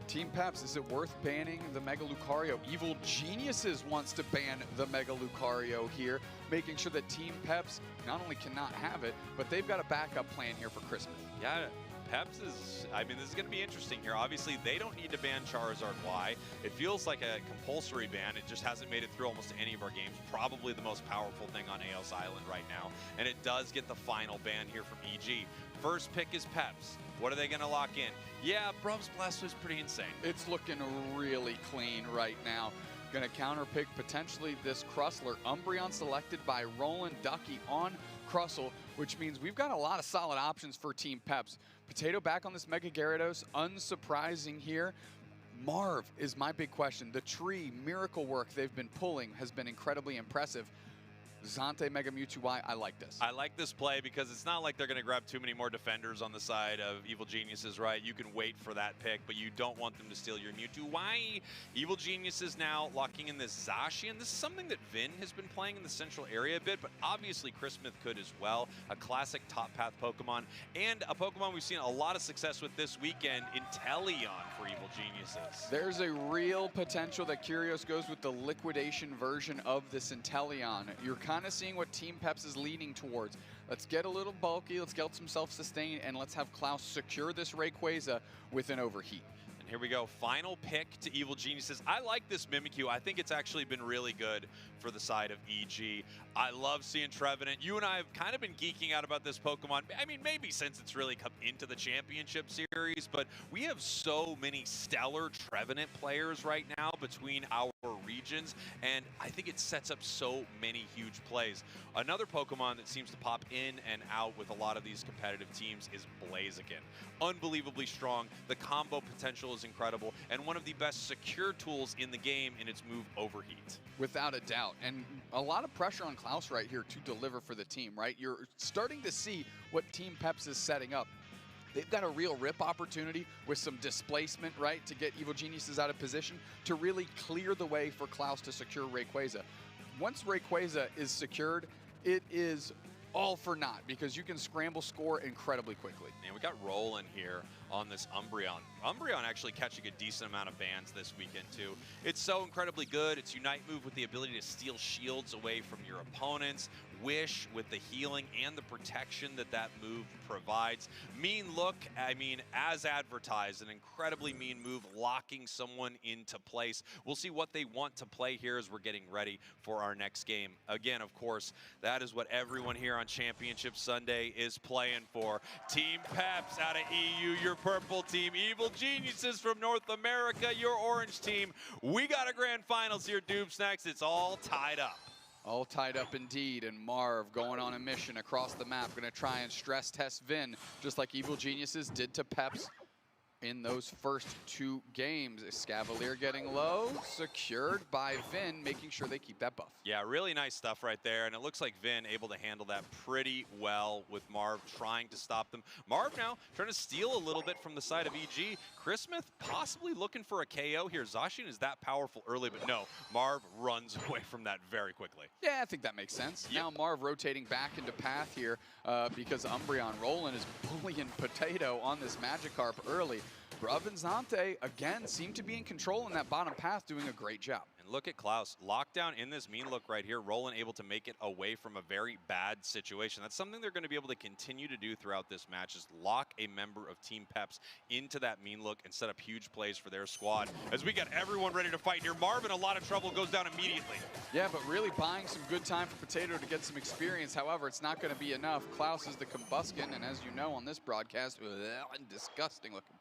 Team Peps, is it worth banning the Mega Lucario? Evil Geniuses wants to ban the Mega Lucario here, making sure that Team Peps not only cannot have it, but they've got a backup plan here for Christmas. Yeah, Peps is, I mean, this is going to be interesting here. Obviously, they don't need to ban Charizard Y. It feels like a compulsory ban. It just hasn't made it through almost any of our games. Probably the most powerful thing on Eos Island right now. And it does get the final ban here from EG. First pick is Peps. What are they going to lock in? Yeah, Brum's Blast was pretty insane. It's looking really clean right now. Going to counterpick potentially this Crustle. Umbreon selected by Roland Ducky on Crustle, which means we've got a lot of solid options for Team Peps. Potato back on this Mega Gyarados, unsurprising here. Marv is my big question. The tree miracle work they've been pulling has been incredibly impressive. Zante Mega Mewtwo Y, I like this. I like this play because it's not like they're going to grab too many more defenders on the side of Evil Geniuses, right? You can wait for that pick, but you don't want them to steal your Mewtwo Y. Evil Geniuses now locking in this Zacian. This is something that Vin has been playing in the central area a bit, but obviously Chris Smith could as well. A classic top path Pokemon, and a Pokemon we've seen a lot of success with this weekend, Inteleon for Evil Geniuses. There's a real potential that Curios goes with the liquidation version of this Inteleon. You're kind of seeing what Team Peps is leaning towards. Let's get a little bulky, let's get some self-sustain, and let's have Klaus secure this Rayquaza with an overheat. And here we go, final pick to Evil Geniuses. I like this Mimikyu. I think it's actually been really good for the side of EG. I love seeing Trevenant. You and I have kind of been geeking out about this Pokemon. I mean, maybe since it's really come into the championship series, but we have so many stellar Trevenant players right now between our regions, and I think it sets up so many huge plays. Another Pokemon that seems to pop in and out with a lot of these competitive teams is Blaziken. Unbelievably strong. The combo potential is incredible, and one of the best secure tools in the game in its move Overheat. Without a doubt, and a lot of pressure on Klaus right here to deliver for the team, right? You're starting to see what Team Peps is setting up. They've got a real rip opportunity with some displacement, right, to get Evil Geniuses out of position to really clear the way for Klaus to secure Rayquaza. Once Rayquaza is secured, it is all for naught because you can scramble score incredibly quickly. And we got Roland here on this Umbreon. Umbreon actually catching a decent amount of bans this weekend too. It's so incredibly good. Its Unite move with the ability to steal shields away from your opponents. Wish with the healing and the protection that that move provides. Mean Look, I mean, as advertised, an incredibly mean move, locking someone into place. We'll see what they want to play here as we're getting ready for our next game. Again, of course, that is what everyone here on Championship Sunday is playing for. Team Peps out of EU, your purple team. Evil Geniuses from North America, your orange team. We got a grand finals here, Doob Snacks. It's all tied up. All tied up indeed, and Marv going on a mission across the map, going to try and stress test Vin, just like Evil Geniuses did to Peps in those first 2 games. Escavalier getting low, secured by Vin, making sure they keep that buff. Yeah, really nice stuff right there, and it looks like Vin able to handle that pretty well with Marv trying to stop them. Marv now trying to steal a little bit from the side of EG. Chris Smith possibly looking for a KO here. Zacian is that powerful early, but no, Marv runs away from that very quickly. Yeah, I think that makes sense. Yep. Now Marv rotating back into path here because Umbreon Roland is bullying Potato on this Magikarp early. Bruv and Zante, again, seem to be in control in that bottom path, doing a great job. And look at Klaus. Lockdown in this Mean Look right here. Roland able to make it away from a very bad situation. That's something they're going to be able to continue to do throughout this match, is lock a member of Team Peps into that Mean Look and set up huge plays for their squad. As we got everyone ready to fight here, Marv in a lot of trouble, goes down immediately. Yeah, but really buying some good time for Potato to get some experience. However, it's not going to be enough. Klaus is the Combuskin, and as you know on this broadcast, disgusting looking.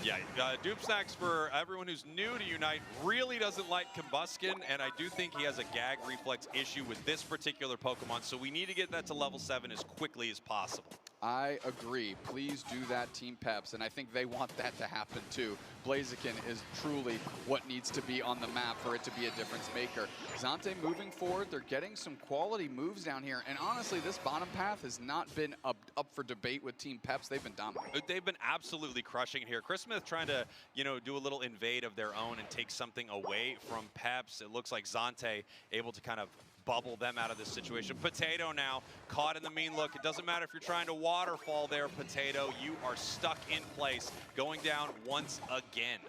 Yeah, Dupe Snacks, for everyone who's new to Unite, really doesn't like Combuskin, and I do think he has a gag reflex issue with this particular Pokemon, so we need to get that to level 7 as quickly as possible. I agree. Please do that, Team Peps, and I think they want that to happen too. Blaziken is truly what needs to be on the map for it to be a difference maker. Zante moving forward, they're getting some quality moves down here, and honestly, this bottom path has not been up for debate with Team Peps. They've been dominant. They've been absolutely crushing it here. Chris Smith trying to, do a little invade of their own and take something away from Peps. It looks like Zante able to kind of bubble them out of this situation. Potato now caught in the mean look. It doesn't matter if you're trying to waterfall there, Potato. You are stuck in place, going down once again.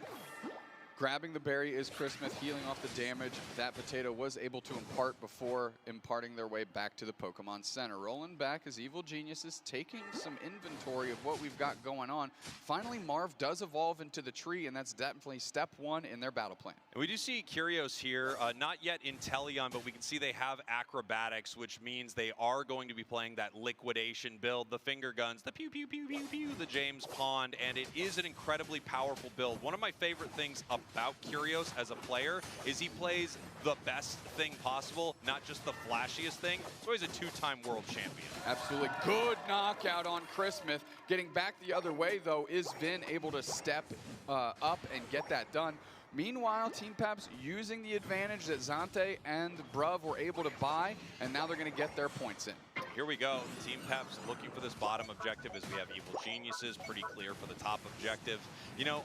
Grabbing the berry is Chris Smith, healing off the damage that Potato was able to impart before imparting their way back to the Pokemon Center. Rolling back as Evil Genius is taking some inventory of what we've got going on. Finally, Marv does evolve into the tree, and that's definitely step one in their battle plan. And we do see Curios here, not yet Inteleon, but we can see they have acrobatics, which means they are going to be playing that liquidation build, the finger guns, the pew, pew, pew, pew, pew, the James Pond, and it is an incredibly powerful build. One of my favorite things about Curios as a player is he plays the best thing possible, not just the flashiest thing. So he's a two-time world champion. Absolutely. Good knockout on Chris Smith. Getting back the other way, though, is Vin able to step up and get that done. Meanwhile, Team Peps using the advantage that Zante and Bruv were able to buy, and now they're going to get their points in. Here we go. Team Peps looking for this bottom objective as we have Evil Geniuses pretty clear for the top objective.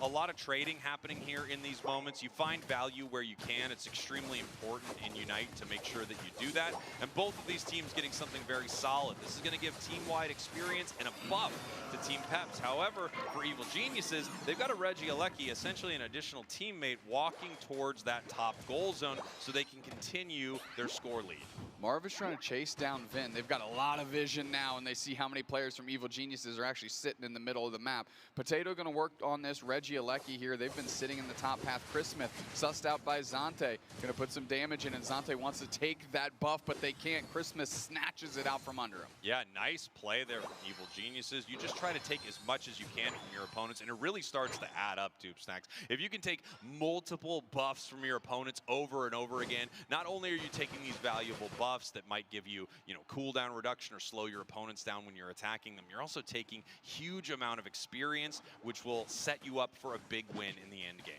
A lot of trading happening here in these moments. You find value where you can. It's extremely important in Unite to make sure that you do that. And both of these teams getting something very solid. This is going to give team-wide experience and a buff to Team Peps. However, for Evil Geniuses, they've got a Regieleki, essentially an additional teammate, walking towards that top goal zone so they can continue their score lead. Marv is trying to chase down Vin. They've got a lot of vision now, and they see how many players from Evil Geniuses are actually sitting in the middle of the map. Potato going to work on this Regieleki here. They've been sitting in the top path. Chris Smith, sussed out by Zante, going to put some damage in, and Zante wants to take that buff, but they can't. Chris Smith snatches it out from under him. Yeah, nice play there from Evil Geniuses. You just try to take as much as you can from your opponents, and it really starts to add up, Tube Snacks. If you can take multiple buffs from your opponents over and over again, not only are you taking these valuable buffs that might give you, cooldown reduction or slow your opponents down when you're attacking them, you're also taking huge amount of experience, which will set you up for a big win in the end game.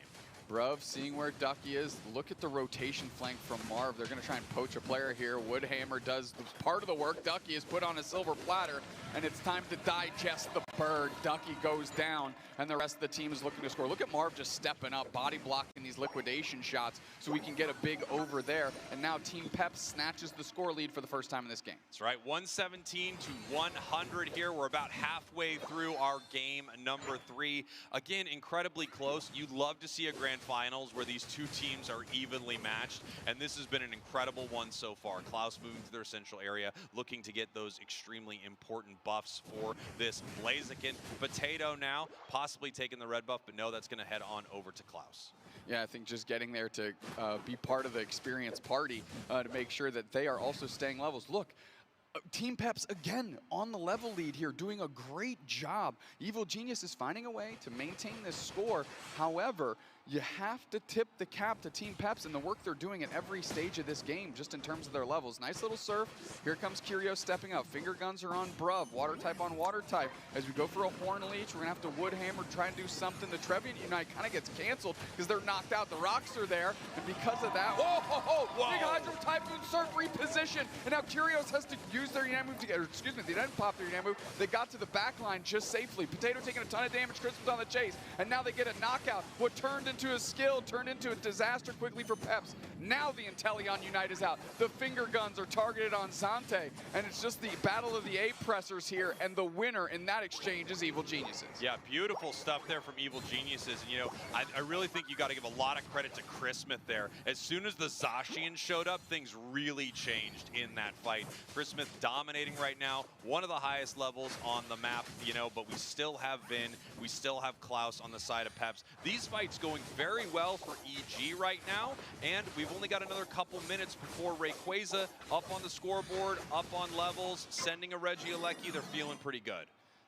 Bruv seeing where Ducky is. Look at the rotation flank from Marv. They're going to try and poach a player here. Woodhammer does part of the work. Ducky is put on a silver platter, and it's time to digest the bird. Ducky goes down, and the rest of the team is looking to score. Look at Marv just stepping up, body blocking these liquidation shots so we can get a big over there. And now Team Peps snatches the score lead for the first time in this game. That's right, 117 to 100 here. We're about halfway through our game number 3. Again, incredibly close. You'd love to see a grand finals where these two teams are evenly matched, and this has been an incredible one so far. Klaus moving to their central area, looking to get those extremely important buffs for this Blaziken. Potato now possibly taking the red buff, but no, that's going to head on over to Klaus. Yeah, I think just getting there to be part of the experience party to make sure that they are also staying levels. Look, Team Peps, again, on the level lead here, doing a great job. Evil Genius is finding a way to maintain this score. However, you have to tip the cap to Team Peps and the work they're doing at every stage of this game, just in terms of their levels. Nice little surf. Here comes Curios stepping up. Finger guns are on Bruv. Water type on water type. As we go for a Horn Leech, we're going to have to Woodhammer, try and do something. The Trevenant Unite kind of gets canceled because they're knocked out. The rocks are there, and because of that, Big Hydro Typhoon Surf reposition. And now Curios has to use their Unite move together. Excuse me, they didn't pop their Unite move. They got to the back line just safely. Potato taking a ton of damage. Chris was on the chase, and now they get a knockout. What turned into a skill turned into a disaster quickly for Peps. Now the Inteleon Unite is out. The finger guns are targeted on Zante, and it's just the battle of the A-pressers here, and the winner in that exchange is Evil Geniuses. Yeah, beautiful stuff there from Evil Geniuses. And, I really think you got to give a lot of credit to Chris Smith there. As soon as the Zacian showed up, things really changed in that fight. Chris Smith dominating right now, one of the highest levels on the map, but we still have Vin, we still have Klaus on the side of Peps. These fights going very well for EG right now, and we've only got another couple minutes before Rayquaza up on the scoreboard, up on levels, sending a Regieleki. They're feeling pretty good.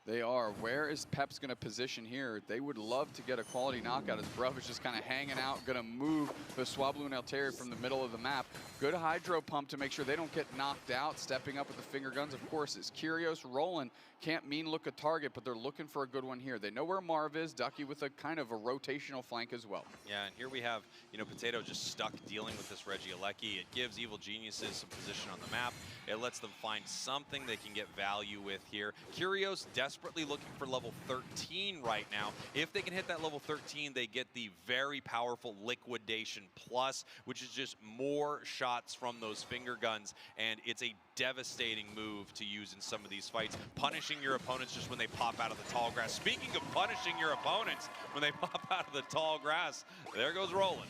They are. Where is Peps going to position here? They would love to get a quality knockout as Bruv is just kind of hanging out, going to move the Swablu Altair from the middle of the map. Good hydro pump to make sure they don't get knocked out. Stepping up with the finger guns, of course, is Kyrgios. Rolling can't mean look a target, but they're looking for a good one here. They know where Marv is. Ducky with a kind of a rotational flank as well. Yeah, and here we have, Potato just stuck dealing with this Regieleki. It gives Evil Geniuses some position on the map. It lets them find something they can get value with here. Kyrgios desperately looking for level 13 right now. If they can hit that level 13, they get the very powerful Liquidation Plus, which is just more shots from those finger guns, and it's a devastating move to use in some of these fights. Punishing your opponents just when they pop out of the tall grass. Speaking of punishing your opponents when they pop out of the tall grass, there goes Roland.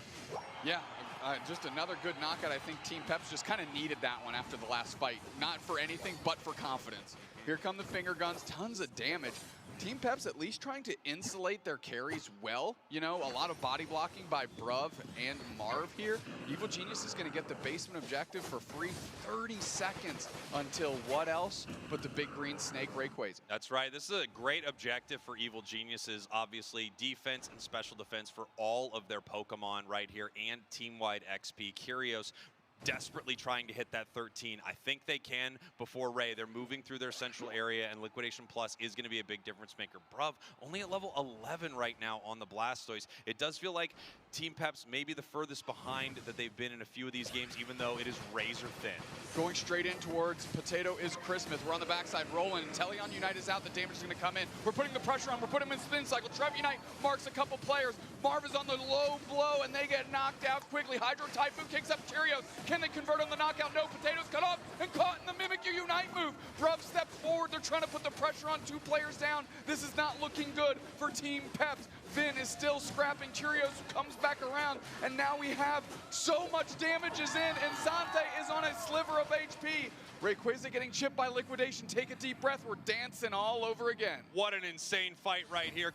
Yeah, just another good knockout. I think Team Peps just kind of needed that one after the last fight. Not for anything, but for confidence. Here come the finger guns, tons of damage. Team Peps at least trying to insulate their carries well. A lot of body blocking by Bruv and Marv here. Evil Genius is going to get the basement objective for free. 30 seconds until what else but the big green snake Rayquaza. That's right. This is a great objective for Evil Geniuses. Obviously, defense and special defense for all of their Pokemon right here and team-wide XP. Kyrgios desperately trying to hit that 13. I think they can before Ray. They're moving through their central area, and Liquidation Plus is going to be a big difference maker. Bruv, only at level 11 right now on the Blastoise. It does feel like Team Peps may be the furthest behind that they've been in a few of these games, even though it is razor thin. Going straight in towards Potato is Christmas. We're on the backside rolling. Teleon Unite is out. The damage is going to come in. We're putting the pressure on. We're putting him in spin cycle. Trev Unite marks a couple players. Marv is on the low blow, and they get knocked out quickly. Hydro Typhoon kicks up Kyrgios. Can they convert on the knockout? No. Potato's cut off and caught in the Mimic Unite move. Bruv steps forward. They're trying to put the pressure on 2 players down. This is not looking good for Team Peps. Vin is still scrapping. Kyrgios comes back around, and now we have so much damage is in, and Zante is on a sliver of HP. Rayquaza getting chipped by Liquidation. Take a deep breath. We're dancing all over again. What an insane fight right here.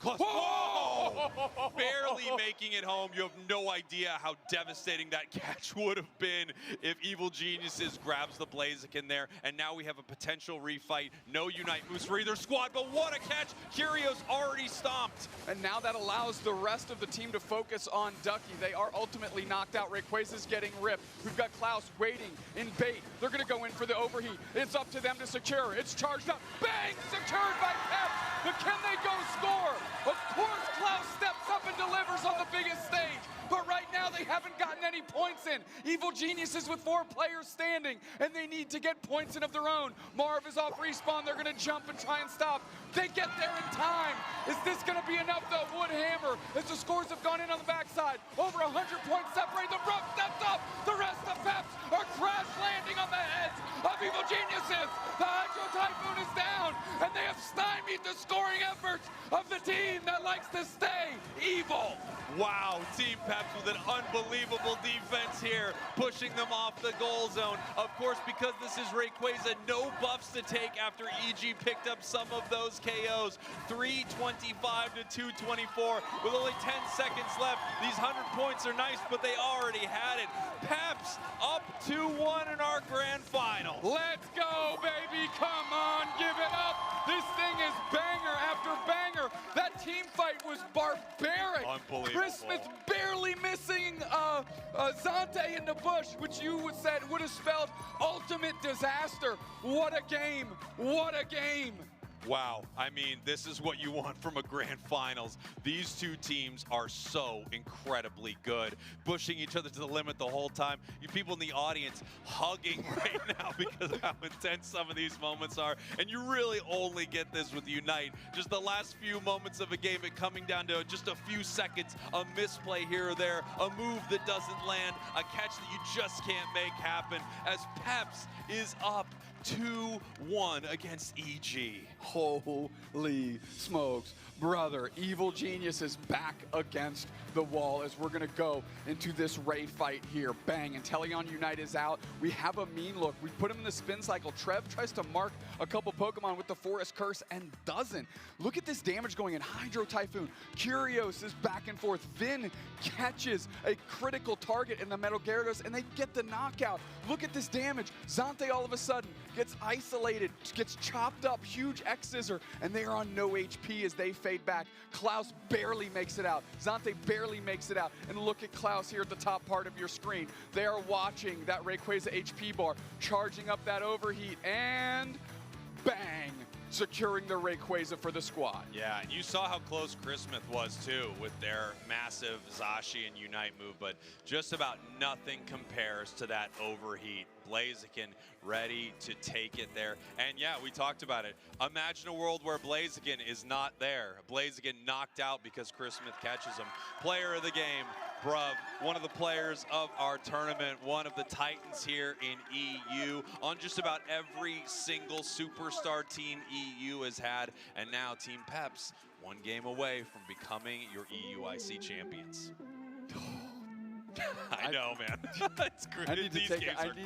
Barely making it home. You have no idea how devastating that catch would have been if Evil Geniuses grabs the Blaziken there. And now we have a potential refight. No Unite moves for either squad, but what a catch. Kyrgios already stomped. And now that allows the rest of the team to focus on Ducky. They are ultimately knocked out. Rayquaza's getting ripped. We've got Klaus waiting in bait. They're going to go in for the overheat. It's up to them to secure. It's charged up. Bang! Secured by Peps. But can they go score? Of course, Klaus steps up and delivers on the biggest stage. But right now, they haven't gotten any points in. Evil Geniuses with 4 players standing, and they need to get points in of their own. Marv is off respawn. They're going to jump and try and stop. They get there in time. Is this going to be enough, though? Woodhammer, as the scores have gone in on the backside. Over 100 points separate. The Bruv steps up. The rest of Peps are crash landing on the heads of Evil Geniuses. The Hydro Typhoon is down, and they have stymied the scoring efforts of the team that likes to stay evil. Wow, Team Peps with an unbelievable defense here, pushing them off the goal zone. Of course, because this is Rayquaza, no buffs to take after EG picked up some of those KOs. 325 to 224 with only 10 seconds left. These 100 points are nice, but they already had it. Peps up 2-1 in our grand final. Let's go, baby. Come on, give it up. This thing is banger after banger. That team fight was barbaric. Unbelievable. Christmas barely missing Zante in the bush, which you said would have spelled ultimate disaster. What a game. What a game. Wow, I mean, this is what you want from a grand finals. These two teams are so incredibly good, pushing each other to the limit the whole time. You people in the audience hugging right now because of how intense some of these moments are. And you really only get this with Unite. Just the last few moments of a game, it coming down to just a few seconds, a misplay here or there, a move that doesn't land, a catch that you just can't make happen, as Peps is up 2-1 against EG. Holy smokes. Brother, Evil Genius is back against the wall as we're going to go into this Ray fight here. Bang, and Teleon Unite is out. We have a mean look. We put him in the spin cycle. Trev tries to mark a couple Pokemon with the Forest Curse and doesn't. Look at this damage going in. Hydro Typhoon. Kyrgios is back and forth. Vin catches a critical target in the Metal Gyarados, and they get the knockout. Look at this damage. Zante all of a sudden gets isolated, gets chopped up, huge X-scissor, and they are on no HP as they fade back. Klaus barely makes it out. Zante barely makes it out. And look at Klaus here at the top part of your screen. They are watching that Rayquaza HP bar, charging up that overheat, and bang! Securing the Rayquaza for the squad. Yeah, and you saw how close Chris Smith was too with their massive Zashi and Unite move, but just about nothing compares to that overheat. Blaziken ready to take it there. And yeah, we talked about it. Imagine a world where Blaziken is not there. Blaziken knocked out because Chris Smith catches him. Player of the game, Bruv, one of the players of our tournament, one of the titans here in EU, on just about every single superstar team EU has had, and now Team Peps, one game away from becoming your EUIC champions. I know, man. It's great. I need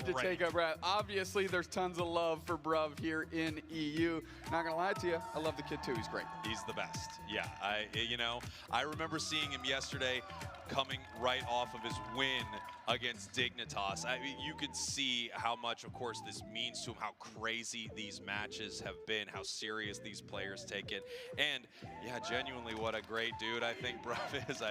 to take a breath. Obviously, there's tons of love for Bruv here in EU. Not gonna lie to you, I love the kid too. He's great. He's the best. Yeah, I remember seeing him yesterday, coming right off of his win against Dignitas. I mean, you could see how much, of course, this means to him, how crazy these matches have been, how serious these players take it. And yeah, genuinely, what a great dude I think Bruv is.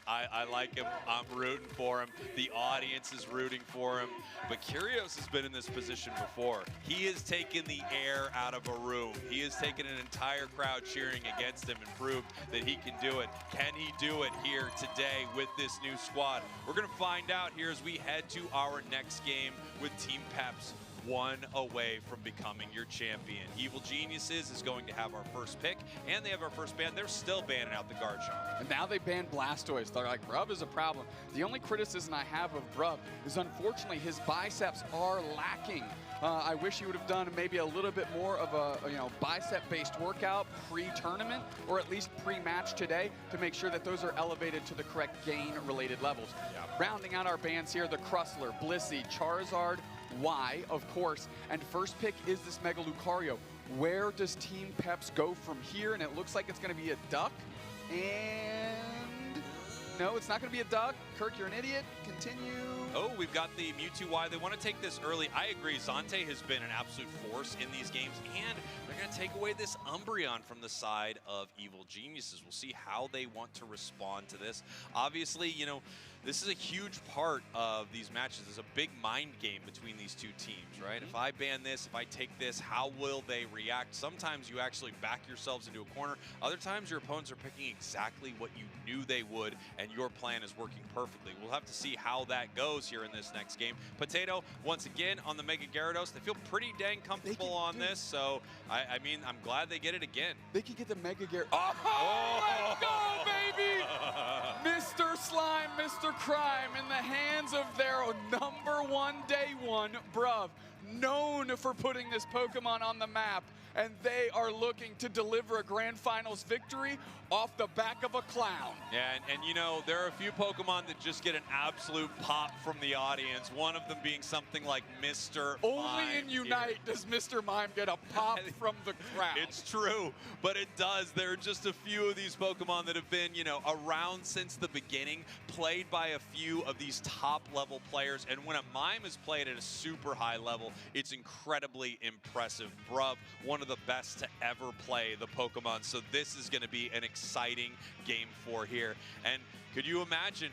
I like him. I'm rooting for him. The audience is rooting for him. But Kyrgios has been in this position before. He has taken the air out of a room. He has taken an entire crowd cheering against him and proved that he can do it. Can he do it here today with this new squad? We're going to find out here as we head to our next game with Team Peps, one away from becoming your champion. Evil Geniuses is going to have our first pick, and they have our first ban. They're still banning out the Garchomp. And now they banned Blastoise. They're like, Bruv is a problem. The only criticism I have of Bruv is unfortunately his biceps are lacking. I wish he would have done maybe a little bit more of a bicep-based workout pre-tournament, or at least pre-match today, to make sure that those are elevated to the correct gain-related levels. Yep. Rounding out our bans here, the Crusler, Blissey, Charizard, Y, of course, and first pick is this Mega Lucario. Where does Team Peps go from here? And it looks like it's going to be a duck, and no, it's not going to be a duck. Kirk, you're an idiot. Continue. Oh, we've got the Mewtwo Y. They want to take this early. I agree. Zante has been an absolute force in these games, and they're going to take away this Umbreon from the side of Evil Geniuses. We'll see how they want to respond to this. Obviously, this is a huge part of these matches. There's a big mind game between these two teams, right? If I ban this, if I take this, how will they react? Sometimes you actually back yourselves into a corner. Other times your opponents are picking exactly what you knew they would, and your plan is working perfectly. We'll have to see how that goes here in this next game. Potato, once again, on the Mega Gyarados. They feel pretty dang comfortable on this, so I mean, I'm glad they get it again. They can get the Mega Gyarados. Oh, let's go, baby! Mr. Slime, Mr. Crime, in the hands of their #1 day one, Bruv, known for putting this Pokemon on the map, and they are looking to deliver a Grand Finals victory off the back of a clown. Yeah, and there are a few Pokemon that just get an absolute pop from the audience, one of them being something like Mr. Only Mime in Unite does Mr. Mime get a pop from the crowd. It's true, but it does. There are just a few of these Pokemon that have been, around since the beginning, played by a few of these top-level players, and when a Mime is played at a super high level, it's incredibly impressive. Bruv, one of the best to ever play the Pokemon, so this is going to be an exciting game 4 here. And could you imagine,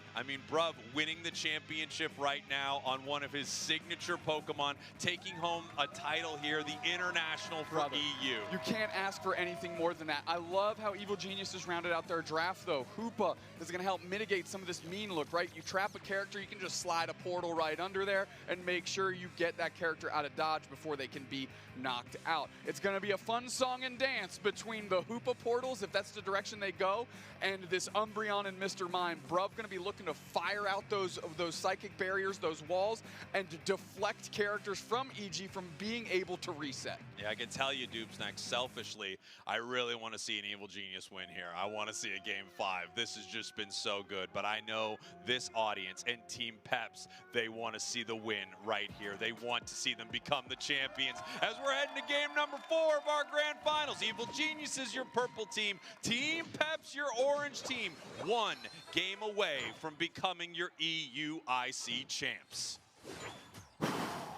Bruv winning the championship right now on one of his signature Pokemon, taking home a title here, the International for EU. You can't ask for anything more than that. I love how Evil Geniuses rounded out their draft, though. Hoopa is going to help mitigate some of this mean look, right? You trap a character, you can just slide a portal right under there and make sure you get that character out of dodge before they can be knocked out. It's going to be a fun song and dance between the Hoopa portals, if that's the direction they go, and this Umbreon and Mr. Mime. Bruv going to be looking to fire out those psychic barriers, those walls, and deflect characters from EG from being able to reset. Yeah, I can tell you, Doobsnack, selfishly, I really want to see an Evil Genius win here. I want to see a Game 5. This has just been so good, but I know this audience and Team Peps, they want to see the win right here. They want to see them become the champions. As we're heading to game number 4 of our Grand Finals, Evil Geniuses, your purple team, Team Peps, your orange team. One game away from becoming your EUIC champs.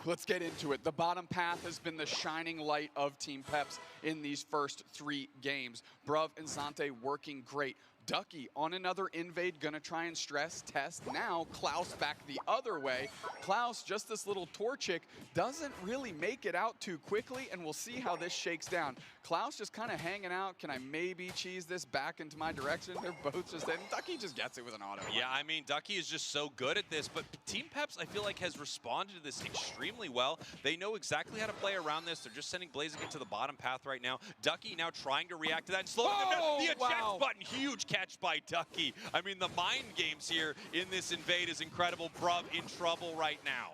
Let's get into it. The bottom path has been the shining light of Team Peps in these first 3 games. Bruv and Zante working great. Ducky on another invade, gonna try and stress test. Now Klaus back the other way. Klaus, just this little Torchic, doesn't really make it out too quickly, and we'll see how this shakes down. Klaus just kind of hanging out. Can I maybe cheese this back into my direction? They're both just in. Ducky just gets it with an auto. Yeah, I mean, Ducky is just so good at this, but Team Peps, I feel like, has responded to this extremely well. They know exactly how to play around this. They're just sending Blazing into the bottom path right now. Ducky now trying to react to that and slowing them down. The eject button, huge catch by Ducky. I mean, the mind games here in this invade is incredible. Bruv in trouble right now.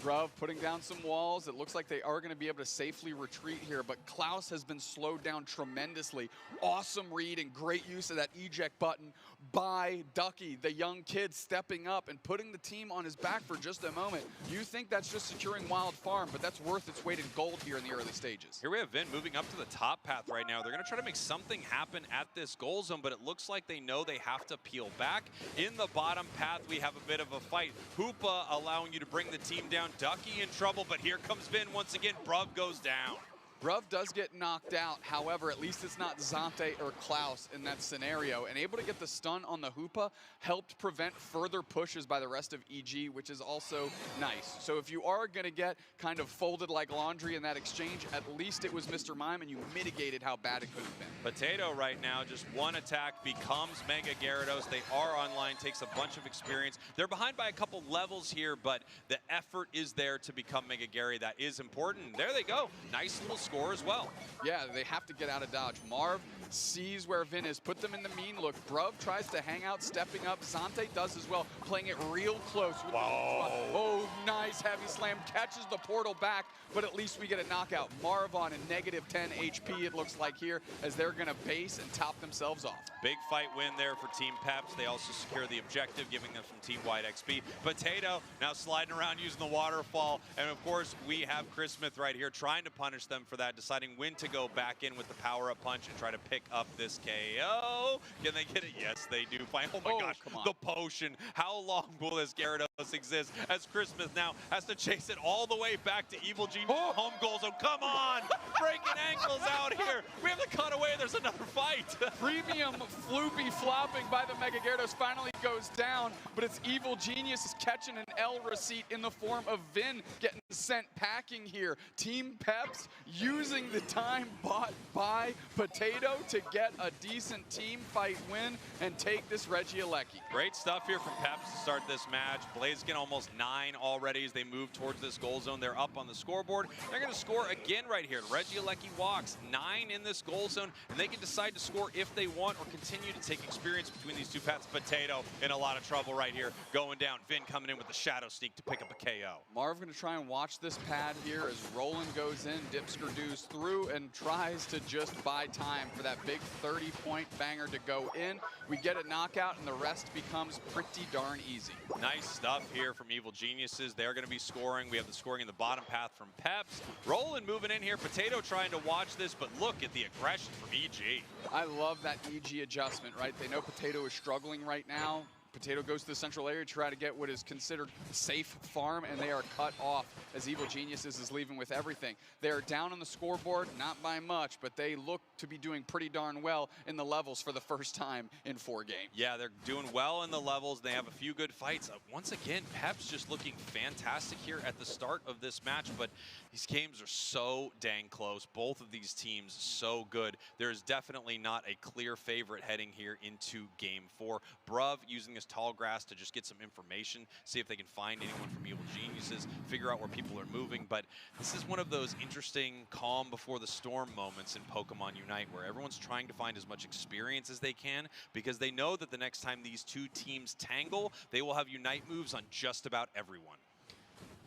Bruv putting down some walls. It looks like they are going to be able to safely retreat here, but Klaus has been slowed down tremendously. Awesome read and great use of that eject button by Ducky, the young kid stepping up and putting the team on his back for just a moment. You think that's just securing Wild Farm, but that's worth its weight in gold here in the early stages. Here we have Vin moving up to the top path right now. They're going to try to make something happen at this goal zone, but it looks like they know they have to peel back. In the bottom path, we have a bit of a fight. Hoopa allowing you to bring the team down. Ducky in trouble, but here comes Vin once again. Bruv goes down. Bruv does get knocked out. However, at least it's not Zante or Klaus in that scenario. And able to get the stun on the Hoopa helped prevent further pushes by the rest of EG, which is also nice. So if you are going to get kind of folded like laundry in that exchange, at least it was Mr. Mime and you mitigated how bad it could have been. Potato right now, just one attack becomes Mega Gyarados. They are online, takes a bunch of experience. They're behind by a couple levels here, but the effort is there to become Mega Gary. That is important. There they go. Nice little score as well. Yeah, they have to get out of dodge. Marv sees where Vin is, put them in the mean look. Bruv tries to hang out, stepping up. Zante does as well, playing it real close. With oh, nice heavy slam, catches the portal back, but at least we get a knockout. Marv on a negative 10 HP, it looks like here, as they're gonna base and top themselves off. Big fight win there for Team Peps. They also secure the objective, giving them some team-wide XP. Potato now sliding around using the waterfall. And of course, we have Chris Smith right here trying to punish them for that, deciding when to go back in with the power-up punch and try to pick up this KO. Can they get it? Yes, they do. Fine. Oh my gosh, the potion. How long will this Gyarados exist as Chris Smith now has to chase it all the way back to Evil Genius home goal zone. Come on! Breaking ankles out here. We have to cut away. There's another fight. Premium floopy flopping by the Mega Gyarados finally goes down, but it's Evil Genius catching an L receipt in the form of Vin getting sent packing here. Team Peps using the time bought by Potato to get a decent team fight win and take this Regieleki. Great stuff here from Peps to start this match. Blaziken almost 9 already as they move towards this goal zone. They're up on the scoreboard. They're going to score again right here. Regieleki walks 9 in this goal zone, and they can decide to score if they want or continue to take experience between these two paths. Potato in a lot of trouble right here, going down. Vin coming in with the Shadow Sneak to pick up a KO. Marv going to try and watch this pad here as Roland goes in, dips Gerdoos through, and tries to just buy time for that big 30-point banger to go in. We get a knockout, and the rest becomes pretty darn easy. Nice stuff here from Evil Geniuses. They're going to be scoring. We have the scoring in the bottom path from Peps. Roland moving in here. Potato trying to watch this, but look at the aggression from EG. I love that EG adjustment, right? They know Potato is struggling right now. Potato goes to the central area to try to get what is considered safe farm, and they are cut off as Evil Geniuses is leaving with everything. They are down on the scoreboard, not by much, but they look to be doing pretty darn well in the levels for the first time in 4 games. Yeah, they're doing well in the levels. They have a few good fights. Once again, Peps just looking fantastic here at the start of this match, but these games are so dang close. Both of these teams so good. There's definitely not a clear favorite heading here into Game 4. Bruv using his tall grass to just get some information, see if they can find anyone from Evil Geniuses, figure out where people are moving. But this is one of those interesting calm before the storm moments in Pokemon Unite where everyone's trying to find as much experience as they can because they know that the next time these two teams tangle, they will have Unite moves on just about everyone.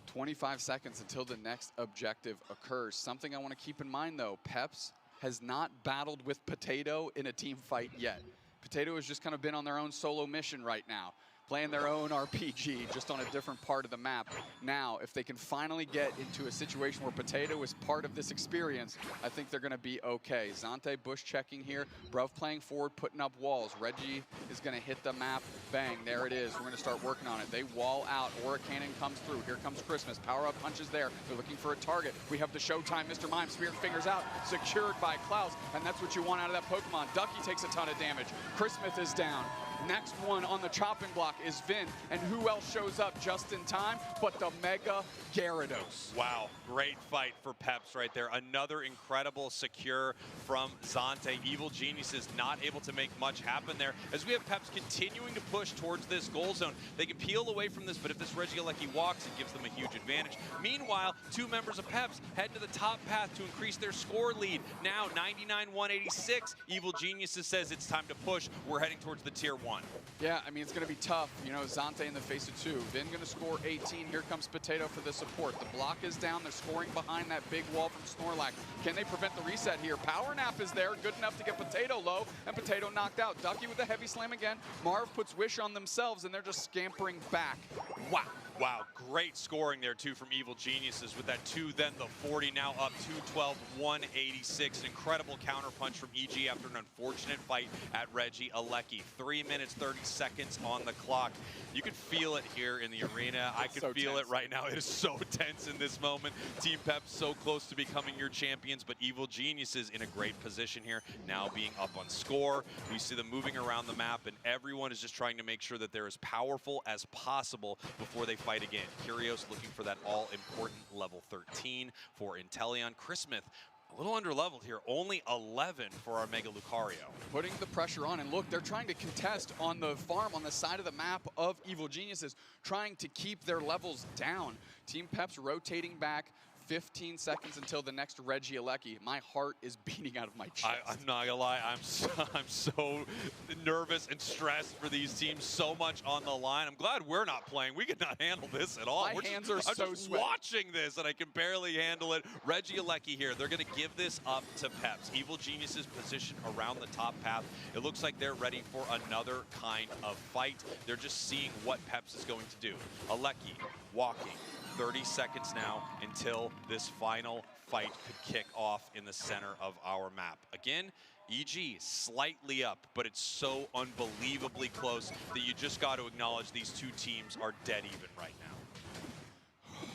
25 seconds until the next objective occurs. Something I want to keep in mind though, Peps has not battled with Potato in a team fight yet. Potato has just kind of been on their own solo mission right now. playing their own RPG, just on a different part of the map. Now, if they can finally get into a situation where Potato is part of this experience, I think they're going to be okay. Zante bush checking here. Bruv playing forward, putting up walls. Reggie is going to hit the map. Bang, there it is. We're going to start working on it. They wall out. Aura Cannon comes through. Here comes Christmas. Power-up punches there. They're looking for a target. We have the Showtime Mr. Mime. Spirit fingers out. Secured by Klaus, and that's what you want out of that Pokemon. Ducky takes a ton of damage. Christmas is down. Next one on the chopping block is Vin, and who else shows up just in time but the Mega Gyarados. Wow, great fight for Peps right there. Another incredible secure from Zante. Evil Geniuses not able to make much happen there. As we have Peps continuing to push towards this goal zone, they can peel away from this, but if this Regieleki walks, it gives them a huge advantage. Meanwhile, two members of Peps head to the top path to increase their score lead. Now 99-186. Evil Geniuses says it's time to push. We're heading towards the tier 1. Yeah, I mean, it's going to be tough. You know, Zante in the face of 2. Vin going to score 18. Here comes Potato for the support. The block is down. They're scoring behind that big wall from Snorlax. Can they prevent the reset here? Power Nap is there, good enough to get Potato low, and Potato knocked out. Ducky with the heavy slam again. Marv puts Wish on themselves, and they're just scampering back. Wow. Wow, great scoring there, too, from Evil Geniuses with that 2, then the 40, now up 212-186. An incredible counterpunch from EG after an unfortunate fight at Regieleki. 3 minutes, 30 seconds on the clock. You can feel it here in the arena. I can feel it right now. It is so tense in this moment. Team Pep so close to becoming your champions, but Evil Geniuses in a great position here, now being up on score. We see them moving around the map, and everyone is just trying to make sure that they're as powerful as possible before they fight again. Curios looking for that all-important level 13 for Inteleon. Chris Smith, a little under-leveled here, only 11 for our Mega Lucario. Putting the pressure on, and look, they're trying to contest on the farm on the side of the map of Evil Geniuses, trying to keep their levels down. Team Pep's rotating back. 15 seconds until the next Regieleki. My heart is beating out of my chest. I'm not gonna lie, I'm so nervous and stressed for these teams. So much on the line. I'm glad we're not playing. We could not handle this at all. My hands are so just sweaty. Watching this, and I can barely handle it. Regieleki here. They're gonna give this up to Peps. Evil Geniuses position around the top path. It looks like they're ready for another kind of fight. They're just seeing what Peps is going to do. Aleki walking. 30 seconds now until this final fight could kick off in the center of our map. Again, EG slightly up, but it's so unbelievably close that you just got to acknowledge these two teams are dead even right now.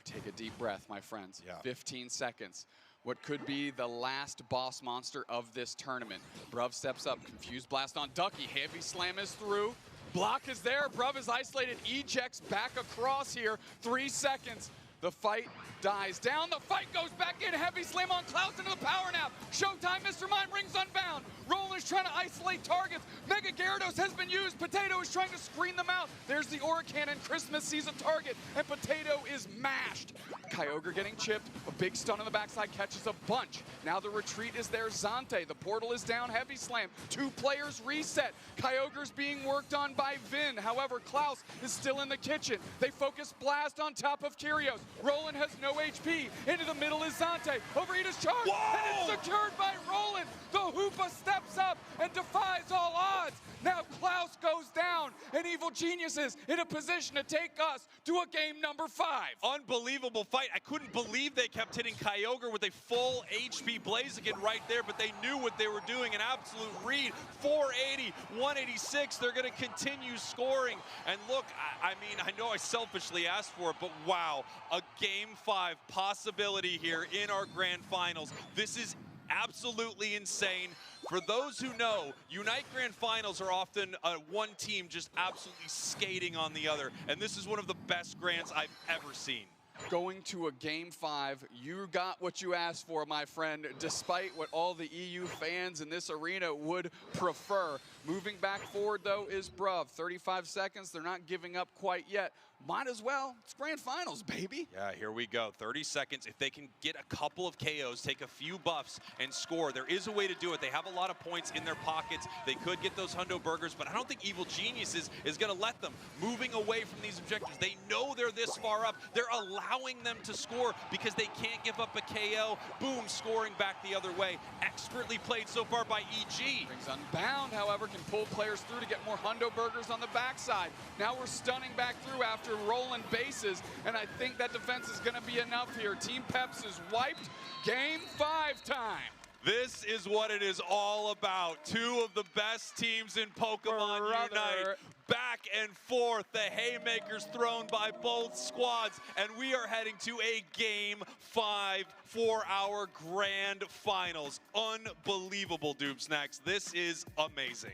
Take a deep breath, my friends. Yeah. 15 seconds. What could be the last boss monster of this tournament. Bruv steps up, confused blast on Ducky. Heavy slam is through. Block is there. Bruv is isolated. Ejects back across here. 3 seconds. The fight dies down. The fight goes back in. Heavy slam on Klaus into the power nap. Showtime. Mr. Mime rings unbound. Roland is trying to isolate targets. Mega Gyarados has been used. Potato is trying to screen them out. There's the Aura Cannon. Christmas sees a target, and Potato is mashed. Kyogre getting chipped. A big stun on the backside catches a bunch. Now the retreat is there. Zante. The portal is down. Heavy slam. 2 players reset. Kyogre's being worked on by Vin. However, Klaus is still in the kitchen. They focus blast on top of Curios. Roland has no HP. Into the middle is Zante. Overheat is charged. Whoa! And it's secured by Roland. The Hoopa steps up and defies all odds. Now Klaus goes down, and Evil Geniuses in a position to take us to a game number 5. Unbelievable fight. I couldn't believe they kept hitting Kyogre with a full HP Blaziken right there, but they knew what they were doing. An absolute read. 480, 186. They're going to continue scoring. And look, I mean, I know I selfishly asked for it, but wow, a game 5 possibility here in our grand finals. This is absolutely insane. For those who know, Unite Grand Finals are often one team just absolutely skating on the other, and this is one of the best grands I've ever seen. Going to a game 5, you got what you asked for, my friend, despite what all the EU fans in this arena would prefer. Moving back forward, though, is Bruv. 35 seconds, they're not giving up quite yet. might as well. It's grand finals, baby. Yeah, here we go. 30 seconds. If they can get a couple of KOs, take a few buffs, and score, there is a way to do it. They have a lot of points in their pockets. They could get those hundo burgers, but I don't think Evil Geniuses is going to let them. Moving away from these objectives, they know they're this far up. They're allowing them to score because they can't give up a KO. Boom, scoring back the other way. Expertly played so far by EG. Things Unbound, however, can pull players through to get more hundo burgers on the backside. Now we're stunning back through after rolling bases, and I think that defense is going to be enough here. Team Peps is wiped. Game 5 time. This is what it is all about. Two of the best teams in Pokemon Unite. Back and forth, the haymakers thrown by both squads, and we are heading to a Game 5 for our grand finals. Unbelievable, Doomsnacks. This is amazing.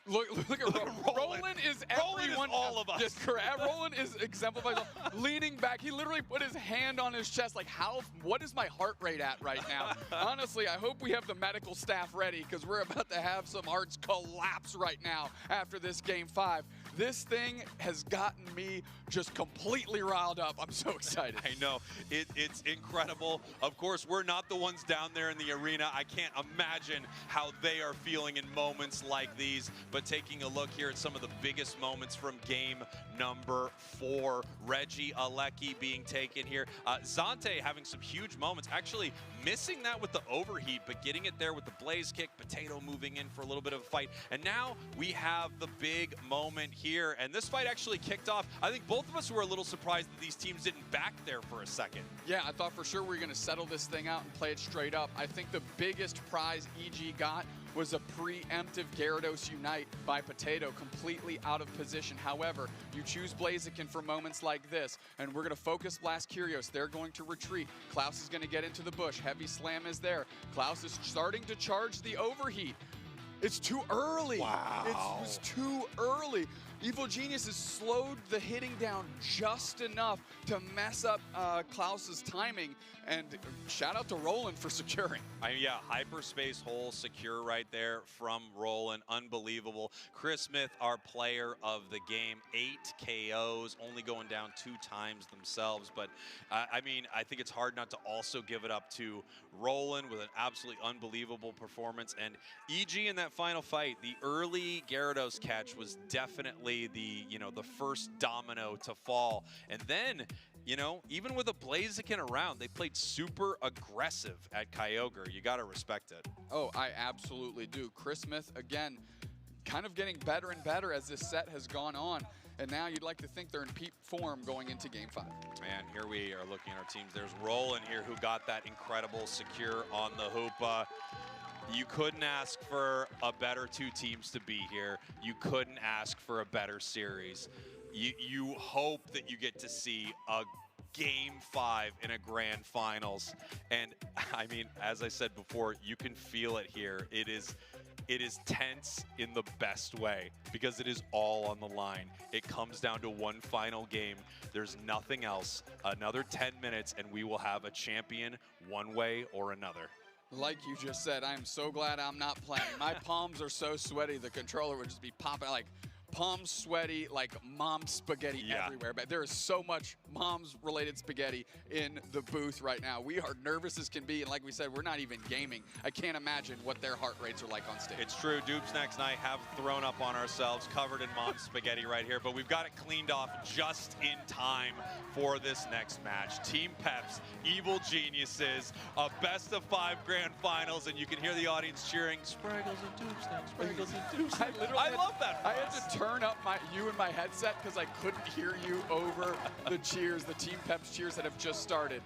Look at Roland is everyone. Roland is all of us. Yes, correct. Roland is exemplified. Leaning back, he literally put his hand on his chest like, what is my heart rate at right now? Honestly, I hope we have the medical staff ready because we're about to have some hearts collapse right now after this Game 5. This thing has gotten me just completely riled up. I'm so excited. I know. It's incredible. Of course, we're not the ones down there in the arena. I can't imagine how they are feeling in moments like these. But taking a look here at some of the biggest moments from game number 4. Reggie Alecki being taken here. Zante having some huge moments. Actually missing that with the overheat, but getting it there with the blaze kick. Potato moving in for a little bit of a fight. And now we have the big moment here. And this fight actually kicked off. I think both of us were a little surprised that these teams didn't back there for a second. Yeah, I thought for sure we were going to settle this thing out and play it straight up. I think the biggest prize EG got was a preemptive Gyarados Unite by Potato, completely out of position. However, you choose Blaziken for moments like this, and we're going to focus Blast Curios. They're going to retreat. Klaus is going to get into the bush. Heavy Slam is there. Klaus is starting to charge the overheat. It's too early. Wow. It was too early. Evil Genius has slowed the hitting down just enough to mess up Klaus's timing. And shout out to Roland for securing. Yeah, hyperspace hole secure right there from Roland. Unbelievable. Chris Smith, our player of the game, 8 KOs, only going down 2 times themselves. But I mean, I think it's hard not to also give it up to Roland with an absolutely unbelievable performance. And EG in that final fight, the early Gyarados catch was definitely the first domino to fall. And then, even with a Blaziken around, they played super aggressive at Kyogre. You got to respect it. Oh, I absolutely do. Chris Smith, again, kind of getting better and better as this set has gone on. And now you'd like to think they're in peak form going into Game 5. Man, here we are looking at our teams. There's Roland here who got that incredible secure on the Hoopa. You couldn't ask for a better 2 teams to be here. You couldn't ask for a better series. You hope that you get to see a Game 5 in a grand finals. And I mean, as I said before, you can feel it here. It is tense in the best way because it is all on the line. It comes down to one final game. There's nothing else. Another 10 minutes and we will have a champion one way or another. Like you just said, I am so glad I'm not playing. My palms are so sweaty, the controller would just be popping like palms sweaty, like mom spaghetti everywhere. But there is so much mom's-related spaghetti in the booth right now. We are nervous as can be, and like we said, we're not even gaming. I can't imagine what their heart rates are like on stage. It's true. Doomsnacks and I have thrown up on ourselves, covered in mom's spaghetti right here, but we've got it cleaned off just in time for this next match. Team Peps, Evil Geniuses, a best-of-5 grand finals, and you can hear the audience cheering, Spraggles and Doomsnacks, Spraggles and Doomsnacks. I love that. I had to turn up you and my headset because I couldn't hear you over the cheers, the Team Peps cheers that have just started.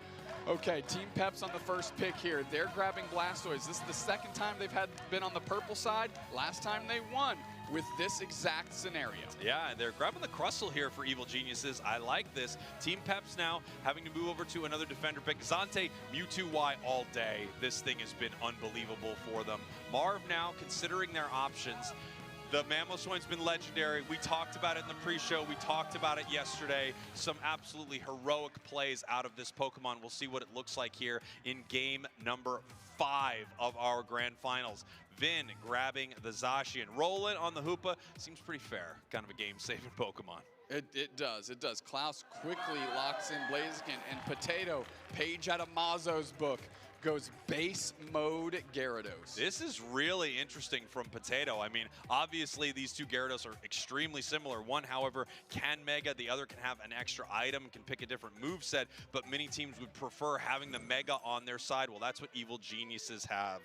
Okay, Team Peps on the first pick here. They're grabbing Blastoise. This is the second time they've been on the purple side. Last time they won with this exact scenario. Yeah, and they're grabbing the Crustle here for Evil Geniuses. I like this. Team Peps now having to move over to another defender pick. Zante, Mewtwo Y all day. This thing has been unbelievable for them. Marv now considering their options. The Mamoswine's been legendary. We talked about it in the pre-show. We talked about it yesterday. Some absolutely heroic plays out of this Pokemon. We'll see what it looks like here in game number 5 of our grand finals. Vin grabbing the Zacian. Roland on the Hoopa seems pretty fair. Kind of a game-saving Pokemon. It does. It does. Klaus quickly locks in Blaziken, and Potato, page out of Mazzo's book, goes base mode Gyarados. This is really interesting from Potato. I mean, obviously these two Gyarados are extremely similar. One, however, can Mega. The other can have an extra item, can pick a different moveset, but many teams would prefer having the Mega on their side. Well, that's what Evil Geniuses have.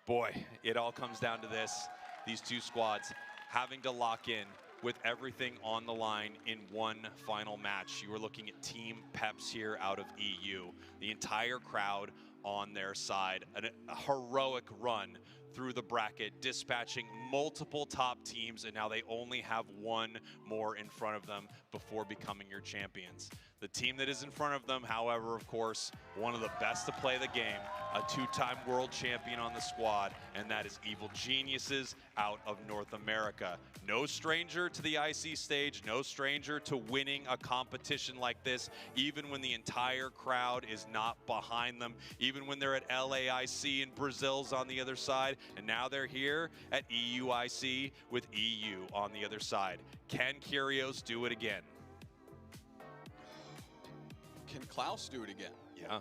Boy, it all comes down to this. These two squads having to lock in with everything on the line in one final match. You are looking at Team Peps here out of EU. The entire crowd on their side. A heroic run through the bracket, dispatching multiple top teams, and now they only have one more in front of them before becoming your champions. The team that is in front of them, however, of course, one of the best to play the game, a two-time world champion on the squad, and that is Evil Geniuses out of North America. No stranger to the IC stage, no stranger to winning a competition like this, even when the entire crowd is not behind them, even when they're at LAIC and Brazil's on the other side, and now they're here at EUIC with EU on the other side. Can Kyrios do it again? Can Klaus do it again? Yeah.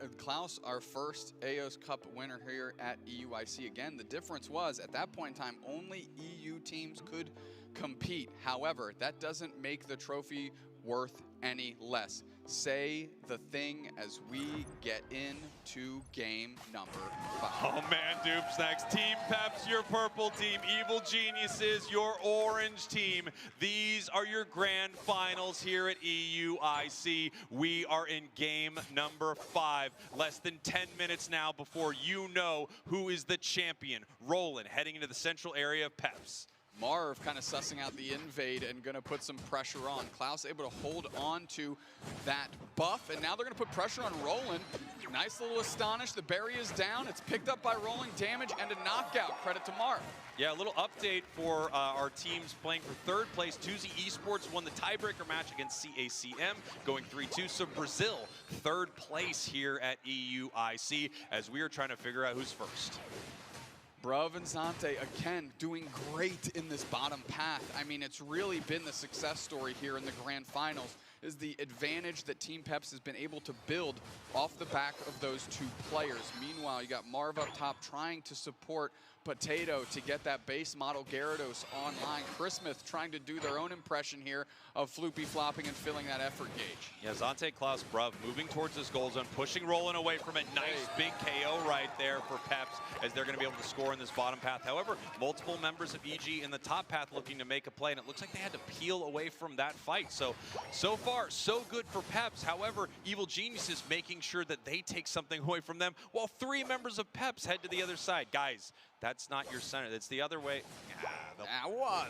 And Klaus, our first AOS Cup winner here at EUIC. Again, the difference was, at that point in time, only EU teams could compete. However, that doesn't make the trophy worth any less. Say the thing as we get into game number 5. Oh man, Dupes next. Team Peps, your purple team. Evil Geniuses, your orange team. These are your grand finals here at EUIC. We are in game number 5. Less than 10 minutes now before you know who is the champion. Roland heading into the central area of Peps. Marv kind of sussing out the invade and going to put some pressure on. Klaus able to hold on to that buff, and now they're going to put pressure on Roland. Nice little Astonish. The berry is down. It's picked up by rolling damage and a knockout. Credit to Marv. Yeah, a little update for our teams playing for third place. Tuesday Esports won the tiebreaker match against CACM, going 3-2. So Brazil, third place here at EUIC, as we are trying to figure out who's first. Bruv and Zante, again, doing great in this bottom path. I mean, it's really been the success story here in the grand finals, is the advantage that Team Peps has been able to build off the back of those two players. Meanwhile, you got Marv up top trying to support Potato to get that base model Gyarados online. Chris Smith trying to do their own impression here of floopy flopping and filling that effort gauge. Yeah, Zante, Klaus, Bruv moving towards this goal zone, pushing Roland away from it. Nice big KO right there for Peps as they're going to be able to score in this bottom path. However, multiple members of EG in the top path looking to make a play, and it looks like they had to peel away from that fight. So far, so good for Peps. However, Evil Genius is making sure that they take something away from them, while 3 members of Peps head to the other side. Guys, that's not your center. That's the other way.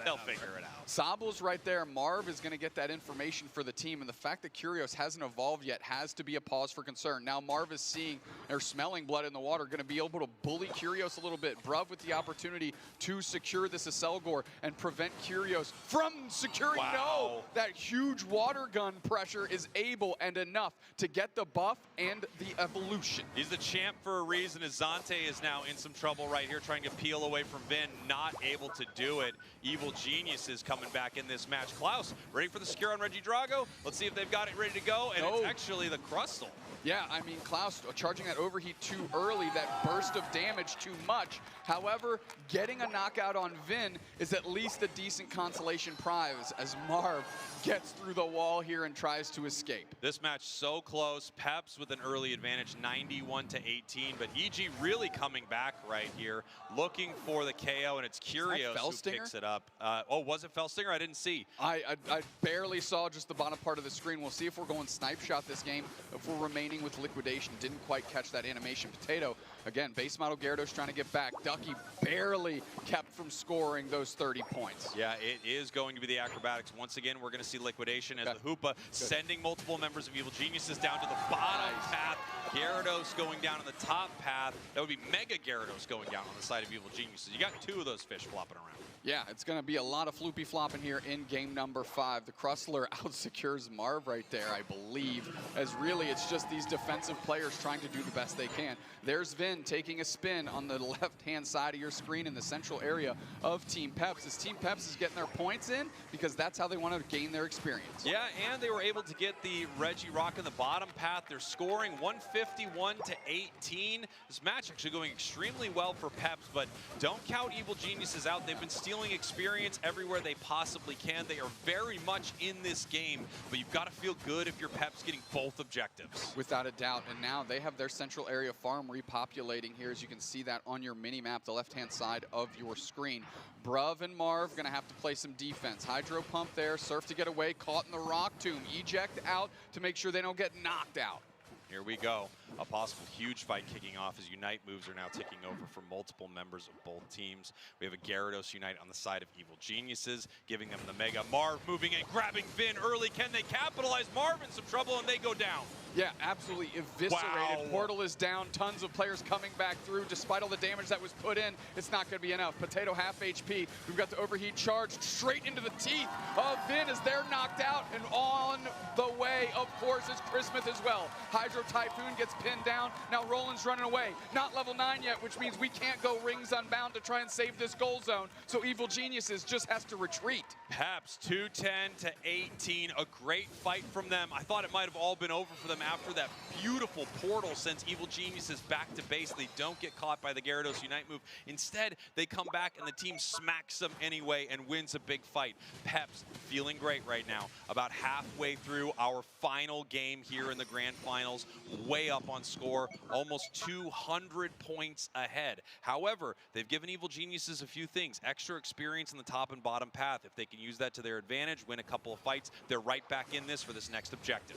They'll figure it out. Sable's right there. Marv is going to get that information for the team, and the fact that Kyrios hasn't evolved yet has to be a pause for concern. Now Marv is seeing or smelling blood in the water, going to be able to bully Kyrios a little bit. Bruv with the opportunity to secure this Aselgor and prevent Kyrios from securing. Wow. No, that huge water gun pressure is able and enough to get the buff and the evolution. He's the champ for a reason, as Zante is now in some trouble right here, trying to peel away from Vin, not able to do it. Evil Genius is coming back in this match. Klaus, ready for the secure on Regidrago? Let's see if they've got it ready to go, and it's actually the Crustle. Yeah, I mean, Klaus charging that overheat too early, that burst of damage too much. However, getting a knockout on Vin is at least a decent consolation prize as Marv gets through the wall here and tries to escape. This match so close. Peps with an early advantage, 91-18, but EG really coming back right here, looking for the KO, and it's Kyrios who picks it up. Oh, was it Felstinger? I didn't see. I barely saw just the bottom part of the screen. We'll see if we're going snipe shot this game, if we're remaining with liquidation. Didn't quite catch that animation. Potato, again, base model Gyarados trying to get back. Ducky barely kept from scoring those 30 points. Yeah, it is going to be the acrobatics. Once again, we're going to see liquidation as the Hoopa sending multiple members of Evil Geniuses down to the bottom path. Gyarados going down on the top path. That would be Mega Gyarados going down on the side of Evil Geniuses. You got 2 of those fish flopping around. Yeah, it's going to be a lot of floopy flopping here in game number 5. The Crustler out-secures Marv right there, I believe, as really it's just these defensive players trying to do the best they can. There's Vin Vin taking a spin on the left-hand side of your screen in the central area of Team Peps. As Team Peps is getting their points in because that's how they want to gain their experience. Yeah, and they were able to get the Reagindo in the bottom path. They're scoring 151 to 18. This match actually going extremely well for Peps, but don't count Evil Geniuses out. They've been stealing experience everywhere they possibly can. They are very much in this game, but you've got to feel good if you're Peps getting both objectives. Without a doubt, and now they have their central area farm repopulating here, as you can see that on your mini-map, the left-hand side of your screen. Bruv and Marv gonna have to play some defense. Hydro pump there, Surf to get away, caught in the rock tomb. Eject out to make sure they don't get knocked out. Here we go. A possible huge fight kicking off as Unite moves are now taking over for multiple members of both teams. We have a Gyarados Unite on the side of Evil Geniuses, giving them the Mega. Marv moving in, grabbing Vin early. Can they capitalize? Marv in some trouble, and they go down. Yeah, absolutely eviscerated. Wow. Portal is down. Tons of players coming back through. Despite all the damage that was put in, it's not going to be enough. Potato half HP. We've got the overheat charge straight into the teeth of Vin as they're knocked out. And on the way, of course, is Christmas as well. Hydro Typhoon gets pinned down. Now Roland's running away. Not level 9 yet, which means we can't go rings unbound to try and save this goal zone. So Evil Geniuses just has to retreat. Peps 210 to 18. A great fight from them. I thought it might have all been over for them after that beautiful portal sends Evil Geniuses back to base. They don't get caught by the Gyarados Unite move. Instead, they come back and the team smacks them anyway and wins a big fight. Peps feeling great right now. About halfway through our final game here in the grand finals. Way up on score, almost 200 points ahead. However, they've given Evil Geniuses a few things. Extra experience in the top and bottom path. If they can use that to their advantage, win a couple of fights, they're right back in this for this next objective.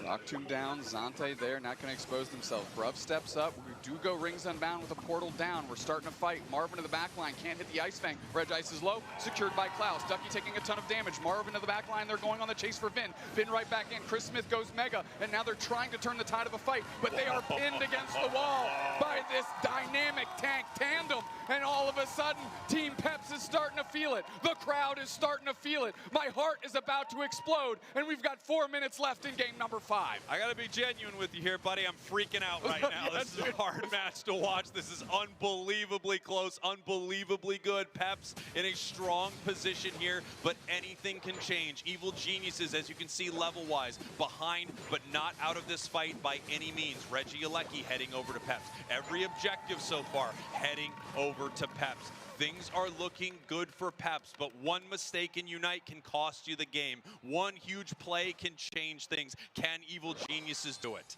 Rock Tomb down, Zante there, not going to expose themselves. Bruv steps up. We do go rings unbound with a portal down. We're starting to fight. Marvin to the back line, can't hit the Ice Fang. Reg Ice is low, secured by Klaus. Ducky taking a ton of damage. Marvin to the back line, they're going on the chase for Vin. Vin right back in. Chris Smith goes Mega, and now they're trying to turn the tide of the fight, but they are pinned against the wall by this dynamic tank tandem. And all of a sudden, Team Peps is starting to feel it. The crowd is starting to feel it. My heart is about to explode, and we've got 4 minutes left in game number 5. I gotta be genuine with you here, buddy. I'm freaking out right now. This is a hard match to watch. This is unbelievably close, unbelievably good. Peps in a strong position here, but anything can change. Evil Geniuses, as you can see level-wise, behind, but not out of this fight by any means. Reagindo heading over to Peps. Every objective so far heading over to Peps. Things are looking good for Peps, but one mistake in Unite can cost you the game. One huge play can change things. Can Evil Geniuses do it?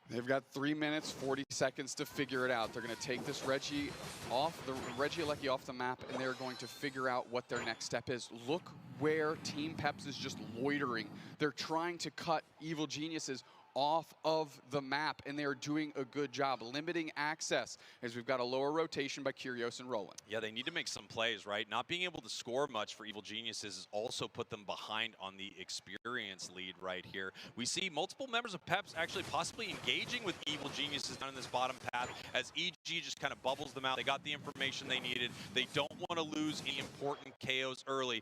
They've got 3 minutes, 40 seconds to figure it out. They're going to take this Reagindo off the map, and they're going to figure out what their next step is. Look where Team Peps is just loitering. They're trying to cut Evil Geniuses off of the map, and they are doing a good job limiting access as we've got a lower rotation by Kyrgios and Roland. Yeah, they need to make some plays, right? Not being able to score much for Evil Geniuses has also put them behind on the experience lead right here. We see multiple members of Peps actually possibly engaging with Evil Geniuses down in this bottom path as EG just kind of bubbles them out. They got the information they needed. They don't want to lose any important KOs early.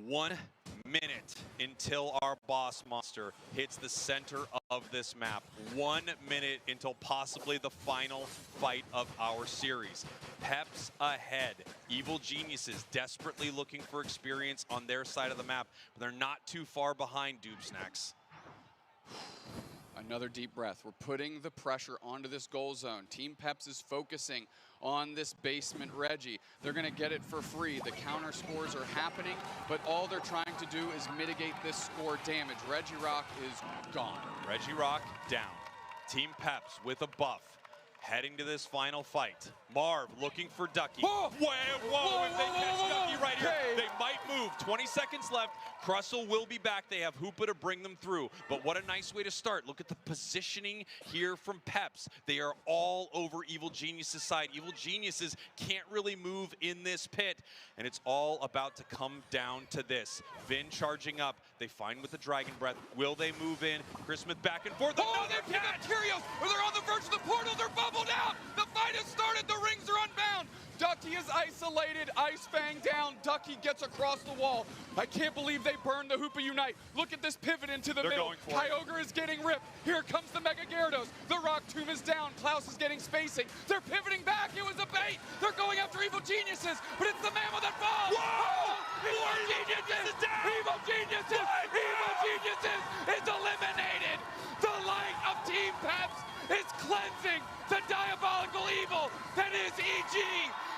1 minute until our boss monster hits the center of this map. 1 minute until possibly the final fight of our series. Peps ahead. Evil Geniuses desperately looking for experience on their side of the map, but they're not too far behind Doob Snacks. Another deep breath. We're putting the pressure onto this goal zone. Team Peps is focusing on this basement Reggie. They're going to get it for free. The counter scores are happening, but all they're trying to do is mitigate this score damage. Regirock is gone. Regirock down. Team Peps with a buff. Heading to this final fight. Marv looking for Ducky. Whoa, if they catch Ducky right here, they might move. 20 seconds left. Crustle will be back. They have Hoopa to bring them through. But what a nice way to start. Look at the positioning here from Peps. They are all over Evil Geniuses' side. Evil Geniuses can't really move in this pit. And it's all about to come down to this. Vin charging up. They find with the Dragon Breath. Will they move in? Chris Smith back and forth. Oh, they pick up Kyrgios. They're on the verge of the portal. They're bubbled out. The fight has started. The rings are unbound. Ducky Ducky is isolated. Ice Fang down. Ducky gets across the wall. I can't believe they burned the Hoopa Unite. Look at this pivot into the middle. Kyogre is getting ripped. Here comes the Mega Gyarados. The Rock Tomb is down. Klaus is getting spacing. They're pivoting back. It was a bait. They're going after Evil Geniuses, but it's the Mammal that falls. Whoa! Evil Geniuses is down. Evil Geniuses. Evil Geniuses is eliminated. The light of Team Peps is cleansing the diabolical evil that is EG.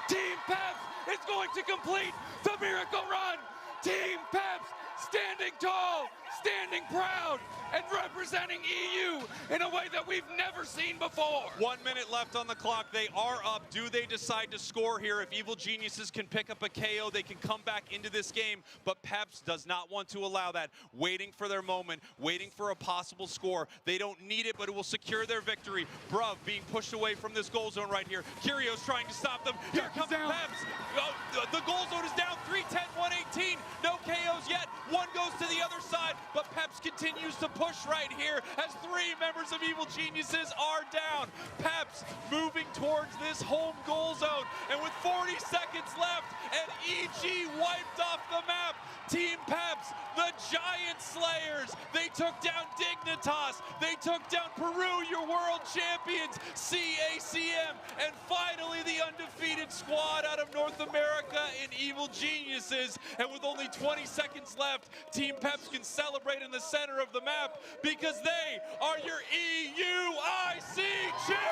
Team Peps is going to complete the miracle run. Team Peps standing tall, standing proud, and representing EU in a way that we've never seen before. 1 minute left on the clock. They are up. Do they decide to score here? If Evil Geniuses can pick up a KO, they can come back into this game, but Peps does not want to allow that. Waiting for their moment, waiting for a possible score. They don't need it, but it will secure their victory. Bruv being pushed away from this goal zone right here. Kyrio's trying to stop them. Here comes Peps. Oh, the goal zone is down. 310, 118. No KOs yet. One goes to the other side, but Peps continues to push right here as 3 members of Evil Geniuses are down. Peps moving towards this home goal zone, and with 40 seconds left and EG wiped off the map, Team Peps, the Giant Slayers, they took down Dignitas, they took down Peru, your world champions, CACM, and finally the undefeated squad out of North America in Evil Geniuses. And with only 20 seconds left, Team Peps can celebrate in the center of the map because they are your EUIC champions!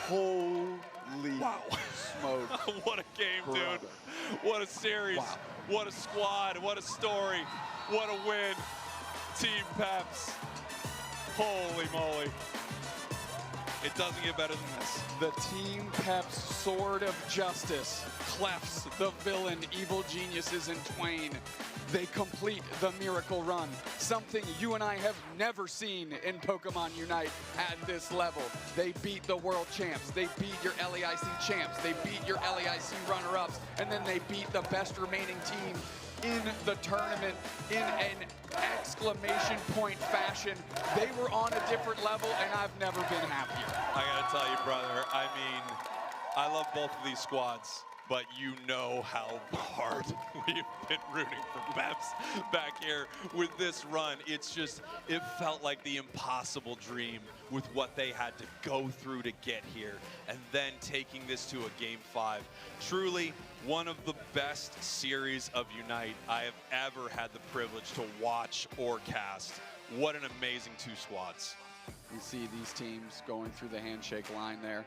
Holy smoke. What a game, dude. What a series. Wow. What a squad. What a story. What a win. Team Peps. Holy moly. It doesn't get better than this. The Team Peps Sword of Justice clefts the villain Evil Geniuses in twain. They complete the miracle run, something you and I have never seen in Pokemon Unite at this level. They beat the world champs, they beat your LEIC champs, they beat your LEIC runner-ups, and then they beat the best remaining team in the tournament in an exclamation point fashion. They were on a different level, and I've never been happier. I gotta tell you, brother, I mean, I love both of these squads, but you know how hard we've been rooting for Peps back here with this run. It's just, it felt like the impossible dream with what they had to go through to get here, and then taking this to a Game 5. Truly one of the best series of Unite I have ever had the privilege to watch or cast. What an amazing 2 squads. You see these teams going through the handshake line there.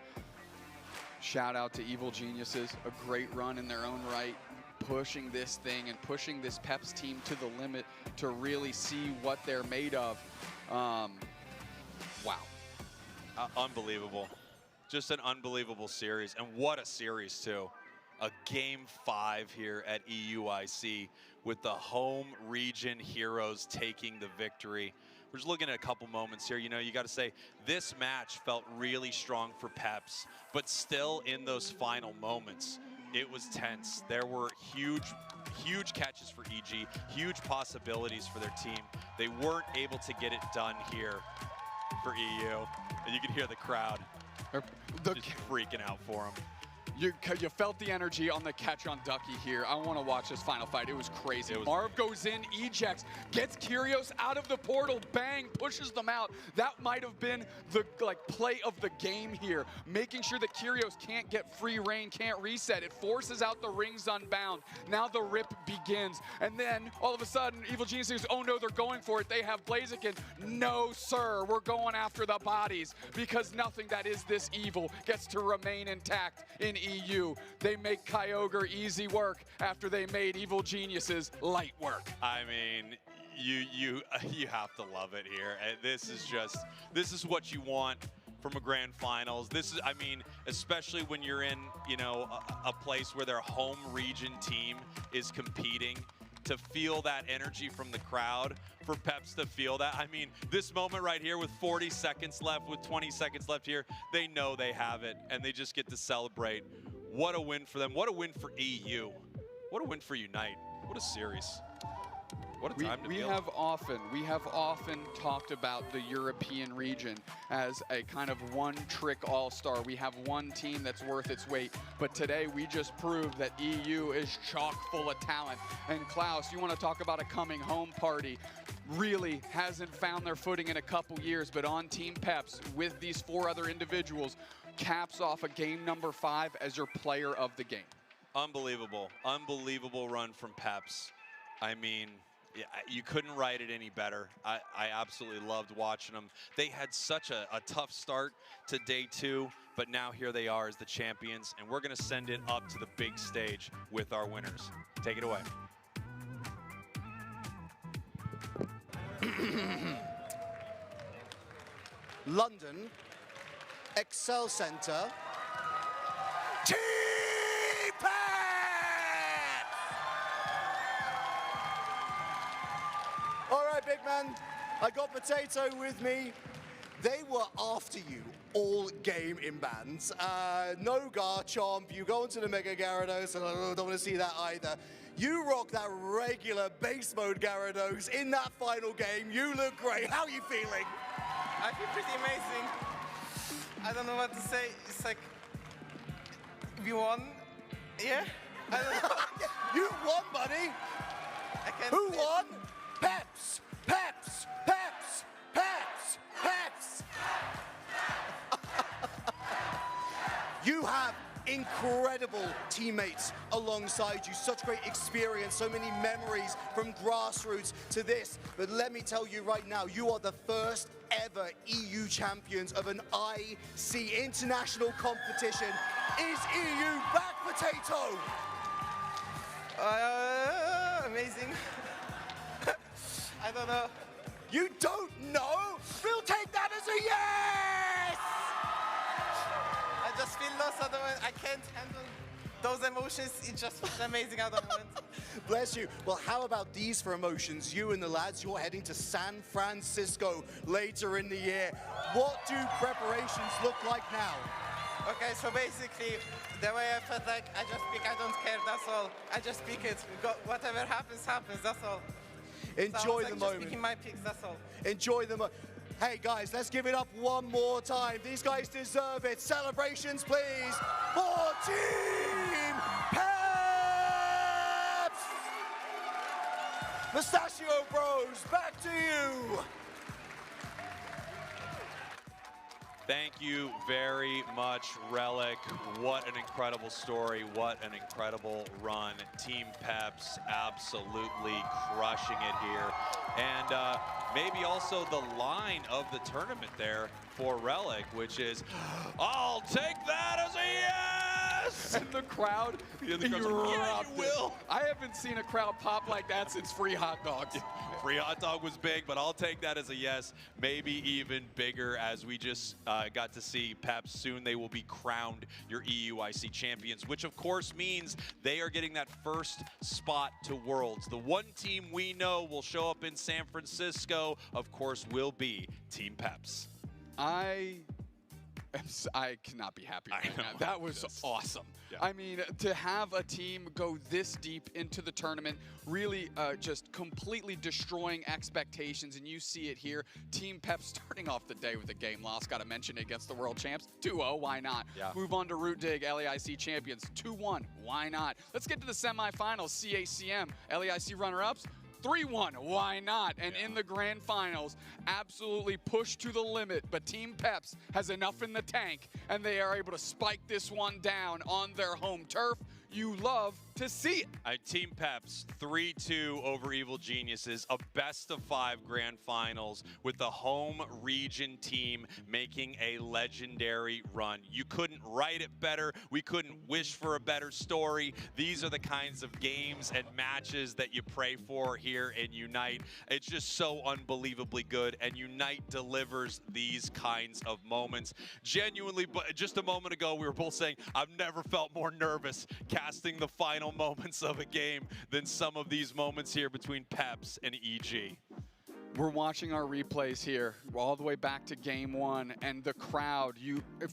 Shout out to Evil Geniuses, a great run in their own right, pushing this thing and pushing this Peps team to the limit to really see what they're made of. Wow. Unbelievable. Just an unbelievable series, and what a series too. A Game 5 here at EUIC with the home region heroes taking the victory. We're just looking at a couple moments here. You know, you got to say this match felt really strong for Peps, but still in those final moments, it was tense. There were huge catches for EG, huge possibilities for their team. They weren't able to get it done here for EU, and you could hear the crowd just freaking out for them. You felt the energy on the catch on Ducky here. I want to watch this final fight. It was crazy. Marv goes in, ejects, gets Kyrios out of the portal, bang, pushes them out. That might have been the play of the game here, making sure that Kyrios can't get free reign, can't reset. It forces out the rings unbound. Now the rip begins. And then all of a sudden, Evil Genius says, oh no, they're going for it. They have Blaziken. No, sir, we're going after the bodies because nothing that is this evil gets to remain intact in EU. They make Kyogre easy work after they made Evil Geniuses light work. I mean, you have to love it here. This is what you want from a grand finals. This is, I mean, especially when you're in, you know, a place where their home region team is competing, to feel that energy from the crowd, for Peps to feel that. I mean, this moment right here with 40 seconds left, with 20 seconds left here, they know they have it, and they just get to celebrate. What a win for them. What a win for EU. What a win for Unite. What a series. What a time to we be have often talked about the European region as a kind of one-trick all-star. We have one team that's worth its weight, but today we just proved that EU is chock full of talent. And Klaus, you want to talk about a coming home party? Really hasn't found their footing in a couple years, but on Team Peps with these 4 other individuals, caps off a game number 5 as your player of the game. Unbelievable. Unbelievable run from Peps. I mean, yeah, you couldn't write it any better. I absolutely loved watching them. They had such a tough start to day 2, but now here they are as the champions, and we're going to send it up to the big stage with our winners. Take it away. London, Excel Centre, Team Peps! All right, big man, I got Potato with me. They were after you all game in bands. No Garchomp, you go into the Mega Gyarados, and I don't want to see that either. You rock that regular base mode Gyarados in that final game. You look great. How are you feeling? I feel pretty amazing. I don't know what to say. It's like, we won. Yeah? I don't know. You won, buddy. I can't Who say won? Peps! Peps! Peps! Peps! Peps! You have incredible teammates alongside you. Such great experience, so many memories from grassroots to this. But let me tell you right now, you are the first ever EU champions of an IC international competition. Is EU back, Potato? Amazing. I don't know. You don't know? We'll take that as a yes! I just feel lost at the moment. I can't handle those emotions. It's just amazing at the moment. Bless you. Well, how about these for emotions? You and the lads, you're heading to San Francisco later in the year. What do preparations look like now? Okay, so basically, the way I felt like I just pick, I don't care, that's all. I just pick it. Whatever happens, happens, that's all. Enjoy so the just moment. picking my picks, that's all. Enjoy the moment. Hey guys, let's give it up one more time. These guys deserve it. Celebrations, please, for Team Peps! Mustachio Bros, back to you. Thank you very much, Relic. What an incredible story. What an incredible run. Team Peps absolutely crushing it here. And maybe also the line of the tournament there for Relic, which is, I'll take that as a yes! And the crowd, Yeah, you will. I haven't seen a crowd pop like that since Free Hot Dogs. Free Hot Dog was big, but I'll take that as a yes. Maybe even bigger, as we just got to see Peps. Soon they will be crowned your EUIC champions, which of course means they are getting that first spot to Worlds. The one team we know will show up in San Francisco, of course, will be Team Peps. I cannot be happy right now. That was awesome. Yeah. I mean, to have a team go this deep into the tournament, really just completely destroying expectations, and you see it here. Team Pep starting off the day with a game loss. Got to mention it against the world champs. 2-0, why not? Yeah. Move on to Root Dig, LAIC champions. 2-1, why not? Let's get to the semifinals. CACM, LAIC runner-ups. 3-1, why not? And in the grand finals, absolutely pushed to the limit, but Team Peps has enough in the tank, and they are able to spike this one down on their home turf. You love to see it. Team Peps 3-2 over Evil Geniuses, a best-of-5 grand finals with the home region team making a legendary run. You couldn't write it better. We couldn't wish for a better story. These are the kinds of games and matches that you pray for here in Unite. It's just so unbelievably good, and Unite delivers these kinds of moments. Genuinely, but just a moment ago, we were both saying, I've never felt more nervous casting the final moments of a game than some of these moments here between Peps and EG. We're watching our replays here, all the way back to game one, and the crowd.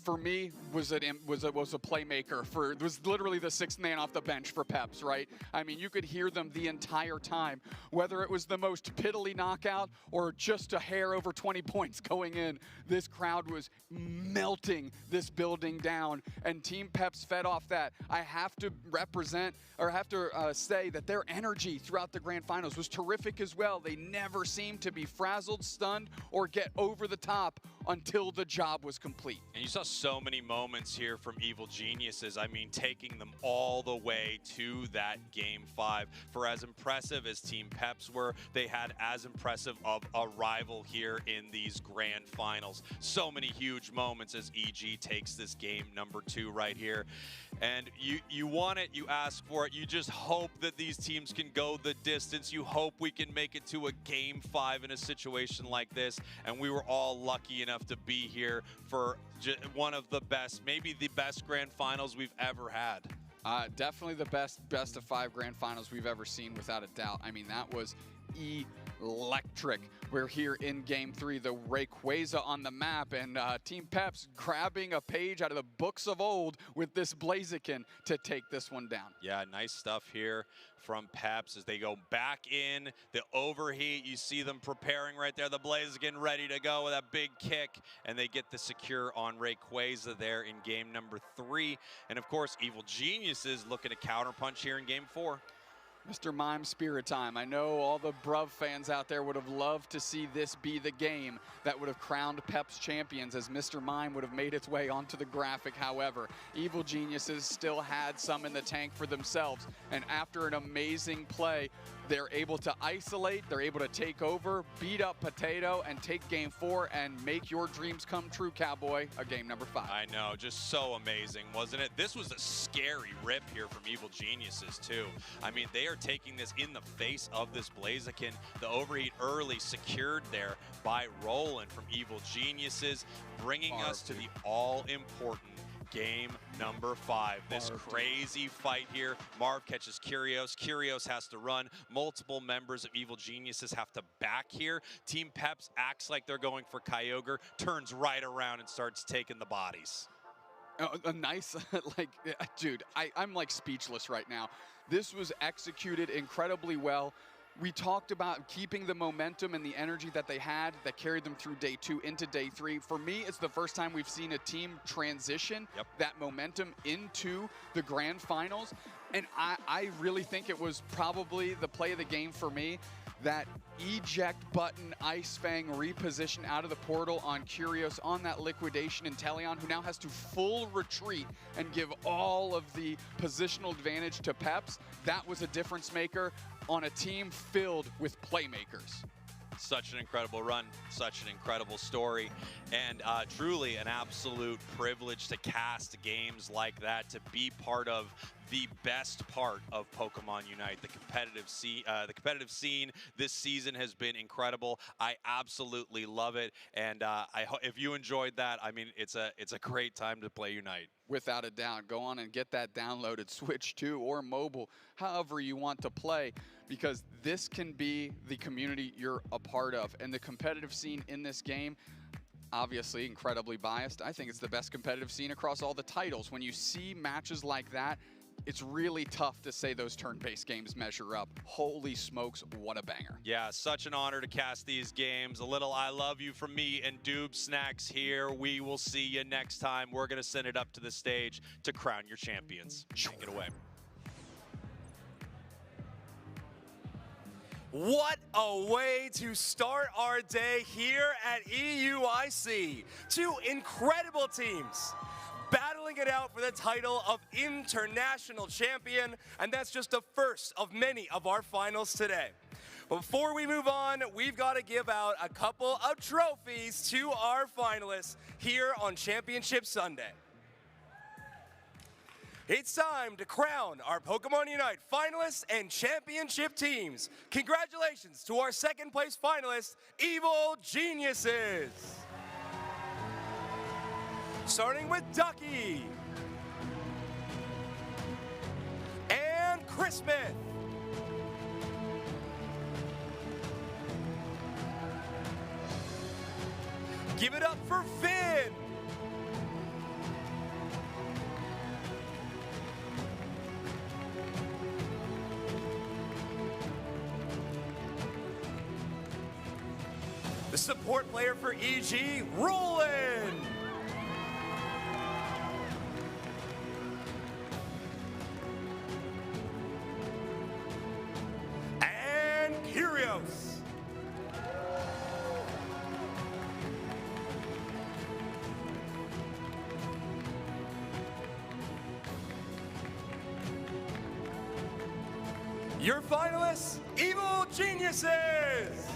For me, was a playmaker. It was literally the sixth man off the bench for Peps, right? I mean, you could hear them the entire time, whether it was the most piddly knockout or just a hair over 20 points going in. This crowd was melting this building down, and Team Peps fed off that. I have to say that their energy throughout the grand finals was terrific as well. They never seemed to be frazzled, stunned, or get over the top until the job was complete. And you saw so many moments here from Evil Geniuses. I mean, taking them all the way to that Game 5. For as impressive as Team Peps were, they had as impressive of a rival here in these grand finals. So many huge moments as EG takes this game number 2 right here. And you want it, you ask for it. You just hope that these teams can go the distance. You hope we can make it to a Game 5 in a situation like this. And we were all lucky enough to be here for one of the best, maybe the best grand finals we've ever had. Definitely the best of 5 grand finals we've ever seen, without a doubt. I mean, that was electric. We're here in Game 3, the Rayquaza on the map, and Team Peps grabbing a page out of the books of old with this Blaziken to take this one down. Yeah, nice stuff here from Peps as they go back in. The overheat, you see them preparing right there. The Blaziken ready to go with a big kick, and they get the secure on Rayquaza there in game number 3. And of course, Evil Geniuses looking to counterpunch here in Game 4. Mr. Mime Spirit Time. I know all the Bruv fans out there would have loved to see this be the game that would have crowned Peps champions, as Mr. Mime would have made its way onto the graphic. However, Evil Geniuses still had some in the tank for themselves, and after an amazing play, they're able to isolate, they're able to take over, beat up Potato, and take Game 4 and make your dreams come true, Cowboy, a game number 5. I know, just so amazing, wasn't it? This was a scary rip here from Evil Geniuses, too. I mean, they are taking this in the face of this Blaziken. The overheat early secured there by Roland from Evil Geniuses, bringing us to the all-important game number 5. This crazy fight here. Marv catches Curios. Curios has to run. Multiple members of Evil Geniuses have to back here. Team Peps acts like they're going for Kyogre, turns right around and starts taking the bodies. A nice, dude, I'm like speechless right now. This was executed incredibly well. We talked about keeping the momentum and the energy that they had that carried them through day 2 into day 3. For me, it's the first time we've seen a team transition that momentum into the grand finals. And I really think it was probably the play of the game for me. That eject button Ice Fang reposition out of the portal on Curios on that liquidation Inteleon, who now has to full retreat and give all of the positional advantage to Peps. That was a difference maker on a team filled with playmakers. Such an incredible run, such an incredible story, and truly an absolute privilege to cast games like that, to be part of the best part of Pokemon Unite. The competitive scene this season has been incredible. I absolutely love it, and if you enjoyed that, I mean, it's a great time to play Unite. Without a doubt, go on and get that downloaded, Switch 2 or mobile, however you want to play, because this can be the community you're a part of. And the competitive scene in this game, obviously incredibly biased, I think it's the best competitive scene across all the titles. When you see matches like that, it's really tough to say those turn-based games measure up. Holy smokes, what a banger. Yeah, such an honor to cast these games. A little I love you from me and Doob Snacks here. We will see you next time. We're going to send it up to the stage to crown your champions. Take it away. What a way to start our day here at EUIC. 2 incredible teams battling it out for the title of International Champion, and that's just the first of many of our finals today. Before we move on, we've got to give out a couple of trophies to our finalists here on Championship Sunday. It's time to crown our Pokemon Unite finalists and championship teams. Congratulations to our second place finalist, Evil Geniuses. Starting with Ducky and Chris Smith. Give it up for Finn. The support player for EG, Roland. And Kyrios. Your finalists, Evil Geniuses.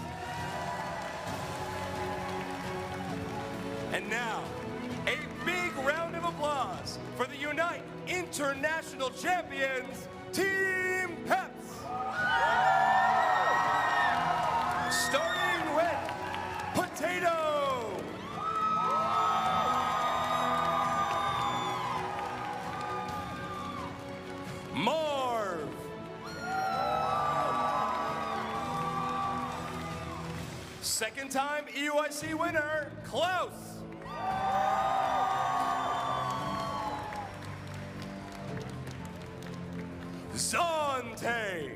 And now, a big round of applause for the Unite International Champions, Team Peps. Starting with Potato. Marv. Second time EUIC winner, Klaus. Zante.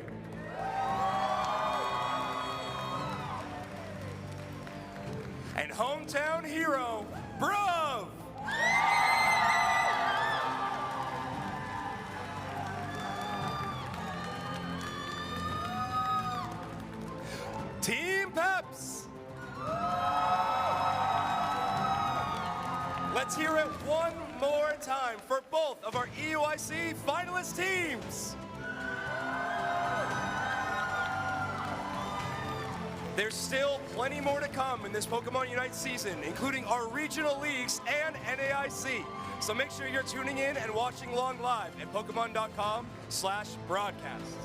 And hometown hero, Bruv. Team Peps. Let's hear it one more time for both of our EUIC finalist teams. There's still plenty more to come in this Pokemon Unite season, including our regional leagues and NAIC. So make sure you're tuning in and watching along live at Pokemon.com/broadcasts.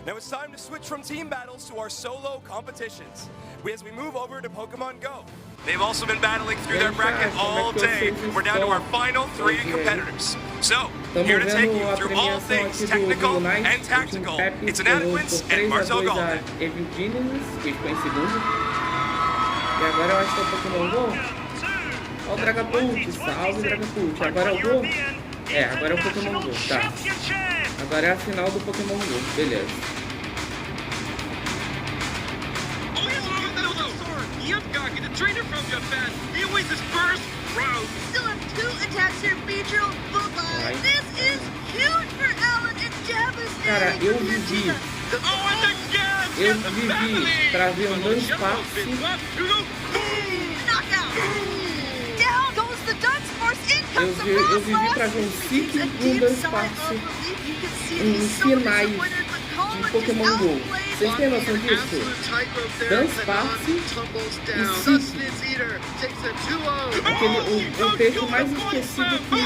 Now it's time to switch from team battles to our solo competitions as we move over to Pokemon Go. They've also been battling through their bracket all day. We're down to our final 3 competitors. So, here to take you through all things technical and tactical, it's Inadequates and Marcel Golden. Reagindo, que ficou em segundo. E agora eu acho que é o Pokémon Go. Olha o Dragapult, salve Dragapult. Agora é o Go? É, agora é o Pokémon Go, tá. Agora é a final do Pokémon Go, beleza. The trainer from Japan, he wins his first round. Still have 2 attacks here, Beedrill. Bye-bye. This is huge for Alan and devastating. Cara, eu vivi pra ver um Dunsparce. Knockout. Down goes the Dunsparce. In comes the Eu vivi pra ver um Seeking com um Dunsparce em finais de Pokémon Go. Vocês têm noção disso? Dunsparce e Seeking. O peixe mais esquecido que tudo.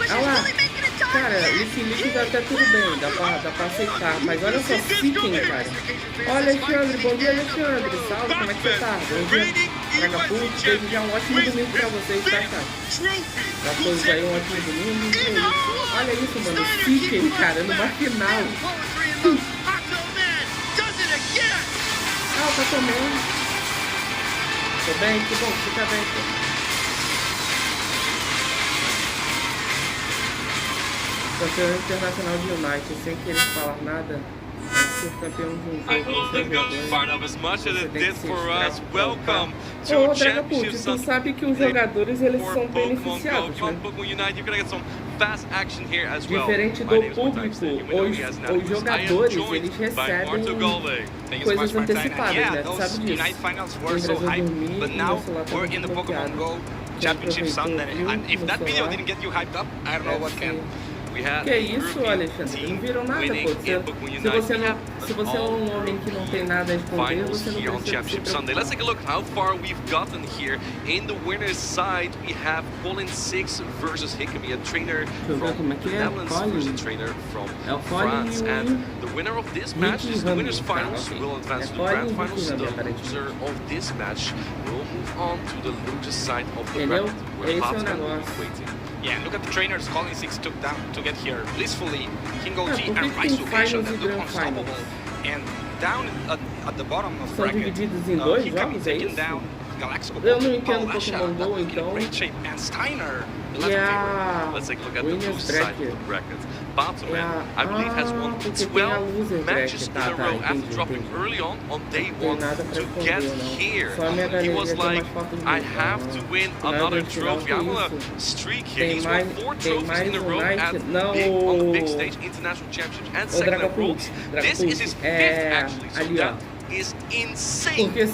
Olha lá, cara, esse Lick dá até tudo bem, dá pra aceitar, mas olha só, Seeking, cara. Olha, Alexandre, bom dia, Alexandre, salve, como é que você tá? Bom dia, Dragapult, desejar um ótimo domingo pra vocês, tá, cara? Pra todos aí, um ótimo domingo. Olha isso, mano, Seeking, cara, numa final. Ah, tá comendo. Tô bem, que bom, você tá bem, pô. Campeão internacional de Unite, sem querer falar nada, mas ser campeão de um jogo sem vergonha. Ô, Dragapult, tu sabe que os jogadores eles são beneficiados, né? Diferente do público, os jogadores eles recebem coisas antecipadas, né? Tu sabe disso. Em Brasil dormir e meu celular tá muito bloqueado. Championship Sunday, and if that video didn't get you hyped up, I don't know what can. Que é isso, Alexandre? Não viram nada, pô. Se você é um homem que não tem nada a esconder, você não precisa se preocupar. Let's take a look how far we've gotten here. In the winner's side, we have Colin 6 versus Hikami, a trainer from the Netherlands versus a trainer from France. And the winner of this match is the winner's finals, will advance to the grand finals. The loser of this match will move on to the loser's side of the bracket, where Bob's going to be waiting. Yeah, and look at the trainers Colin 6 took down to get here blissfully. Kingo G por and que Rise tem Location finals that e look grand unstoppable. finals? And down at the bottom of the São bracket, divididos em dois Hikami jogos, é taking isso? down Galaxico Eu não Bolt, entendo Paul Lasha, Pokémon GO, in então. great shape, and Steiner, 11 E favorite. a Let's take a look at the Winners lose side of bracket. the bracket. Batman, Yeah. I believe, has won porque tem a 12 loser matches bracket. in a Tá, row after entendi, dropping entendi. early on day Tem one nada pra to get esconder, não. here. Só a minha He galeria was tem like, mais fotos I minhas. have to win Nada another de final trophy. que I'm on a isso. streak here. Tem He's mais, won 4 tem trophies mais in a um row night. at Não, on the big stage, international championships and o second at Dragapult. Worlds. This is his 5th actually, so Ali, ó. that is insane. Porque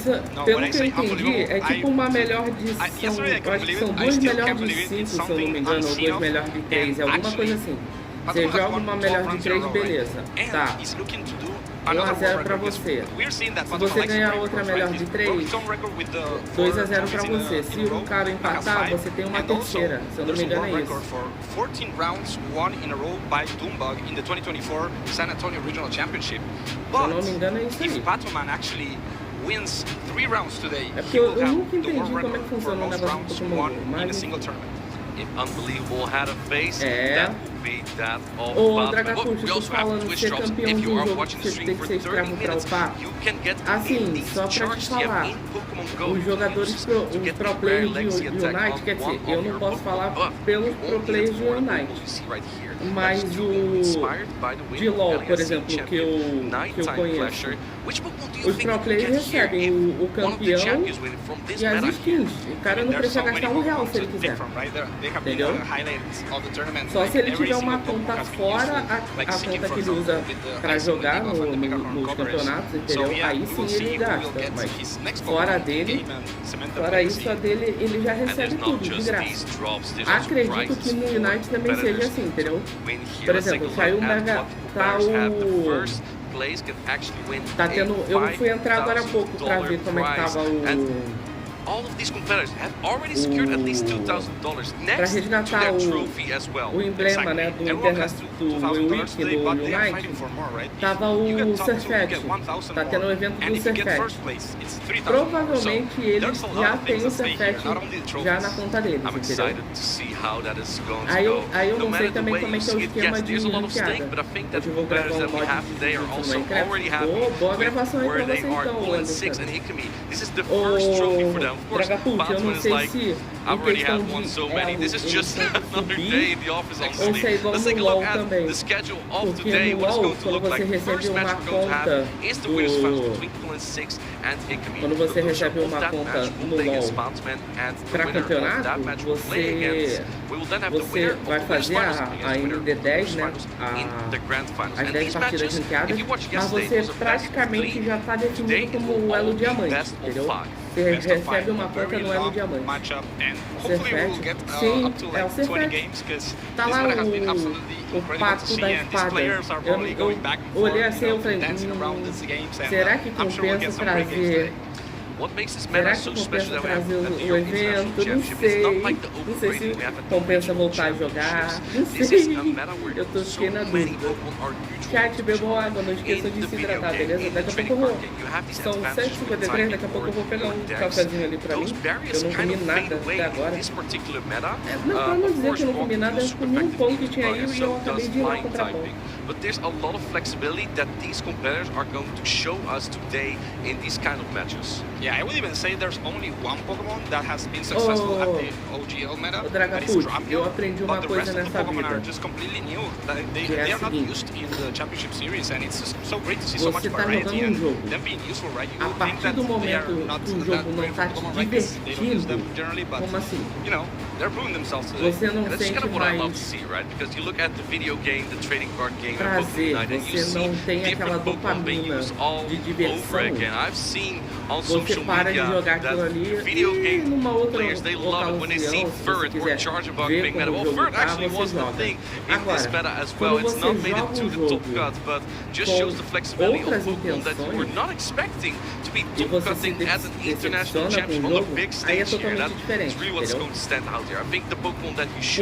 pelo que eu entendi, é tipo uma melhor de são, eu acho que são duas melhores de 5, se eu não me engano, ou duas melhores de 3, é alguma coisa assim. Você joga uma melhor de 3, beleza. Tá. 1-0 pra você. Se você ganhar outra melhor de 3, 2-0 pra você. Se o cara empatar, você tem uma terceira. Se eu não me engano, é isso. 14 rounds won in a row by Doombug in the 2024 San Antonio Regional Championship. Se eu não me engano, é isso aí. If Batman actually wins 3 rounds today, É porque eu nunca entendi como é que funciona o negócio do Pokémon GO, mas... If Unbelievable had a face, É. that would be that of Ô, Batman. Dragapult, eu tô falando, ser campeão de um jogo que você tem que ser escravo pra upar. Assim, só pra te falar, os jogadores, os pro players de Unite, quer dizer, eu não posso falar pelos pro players de Unite, mas o de LoL, por exemplo, que eu conheço, os pro players recebem o campeão e as skins. O cara não precisa gastar R$1 se ele quiser. Entendeu? Só se ele tiver uma conta fora a conta que ele usa pra jogar nos campeonatos, entendeu? Aí sim ele gasta, mas fora isso a dele ele já recebe tudo de graça. Acredito que no Unite também seja assim, entendeu? Por exemplo, saiu o Mega, tá tendo, eu fui entrar agora há pouco pra ver como é que tava all of these competitors have already secured at least $2,000 next to their trophy as well. O emblema, né, do Internacional, do Wiki, do Unite, tava o Surfet, tá tendo o evento do Surfet. Provavelmente ele já tem o Surfet já na conta dele, entendeu? Aí eu não sei também como é que é o esquema de ranqueada. Hoje eu vou gravar um mod de Minecraft. Boa gravação aí pra você então, Anderson. Dragapult, eu não sei se em questão de ou se é igual no LoL também, porque no LoL, quando você recebe uma conta quando você recebe uma conta no LoL para campeonato, você vai fazer a MD10, né, as 10 partidas ranqueadas, mas você praticamente já está definido como o elo diamante, entendeu? Você recebe uma conta no elo diamante. Cefete? Sim, é o Cefete. Tá lá o pacto da espada. Eu olhei assim e eu falei, será que compensa trazer... Será que compensa trazer o evento? Não sei. Não sei se compensa voltar a jogar. Não sei. Eu fiquei na dúvida. Chat, bebam água, não esqueçam de se hidratar, beleza? Daqui a pouco eu vou. São 7h53, daqui a pouco eu vou pegar um cafezinho ali pra mim. Eu não comi nada até agora. Não, pra não dizer que eu não comi nada, eu comi um pão que tinha aí e eu acabei de ir lá comprar pão. But there's a lot of flexibility that these competitors are going to show us today in these kind of matches. Yeah, I would even say there's only one Pokemon that has been successful at the OGL meta. That is eu aprendi uma coisa nessa vida. Are just completely new. They are not used in the championship series, and it's just so great to see so much variety and them being useful, right? You would think that they are not that great for Pokemon like this. They don't use them generally, but you know, they're proving themselves today. And that's kind of what I love to see, right? Because you look at the video game, the trading card game, and você não tem aquela dopamina de diversão. Você para de jogar aquilo ali e numa outra ocasião, se você quiser ver como o jogo tá, você joga. Agora, quando você joga um jogo com outras intenções e você se decepciona com o jogo, aí é totalmente diferente, entendeu?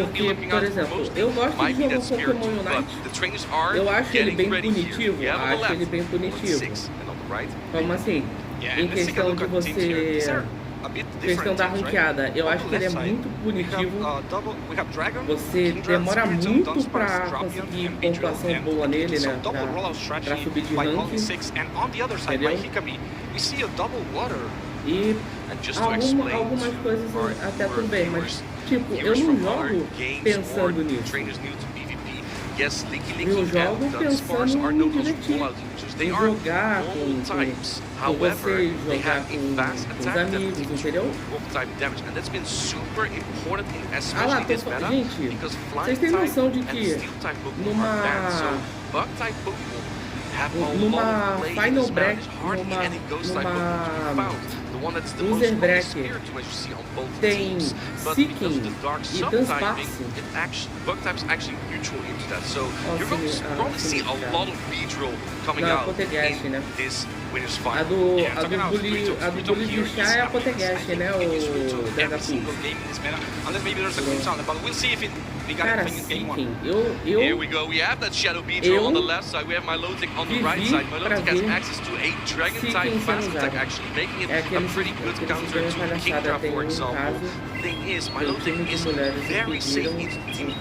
Porque, por exemplo, eu gosto de jogar Pokémon Unite, eu acho ele bem punitivo, como assim? Em questão de você questão da ranqueada, eu acho que ele é muito punitivo. Você demora muito pra conseguir pontuação boa nele, né? Pra subir de ranking. Entendeu? E algumas coisas até tudo bem, mas tipo, eu não jogo pensando nisso. Eu jogo pensando em me divertir, em jogar com vocês, jogar com os amigos, entendeu? Ah lá, gente, vocês têm noção de que numa Final Break, numa Loser Break, tem Seeking e Dance Pass. Não, Apoteguest, né? A do Bully de chá é Apoteguest, né? O Dragapult. Cara, Seeking, eu Here we go. We have that Shadow Beetle on the left side. We have Milotic on the right side. Milotic has access to a Dragon type fast attack, actually making it a pretty good counter to Kingdra, for example. Thing is, Milotic is very safe in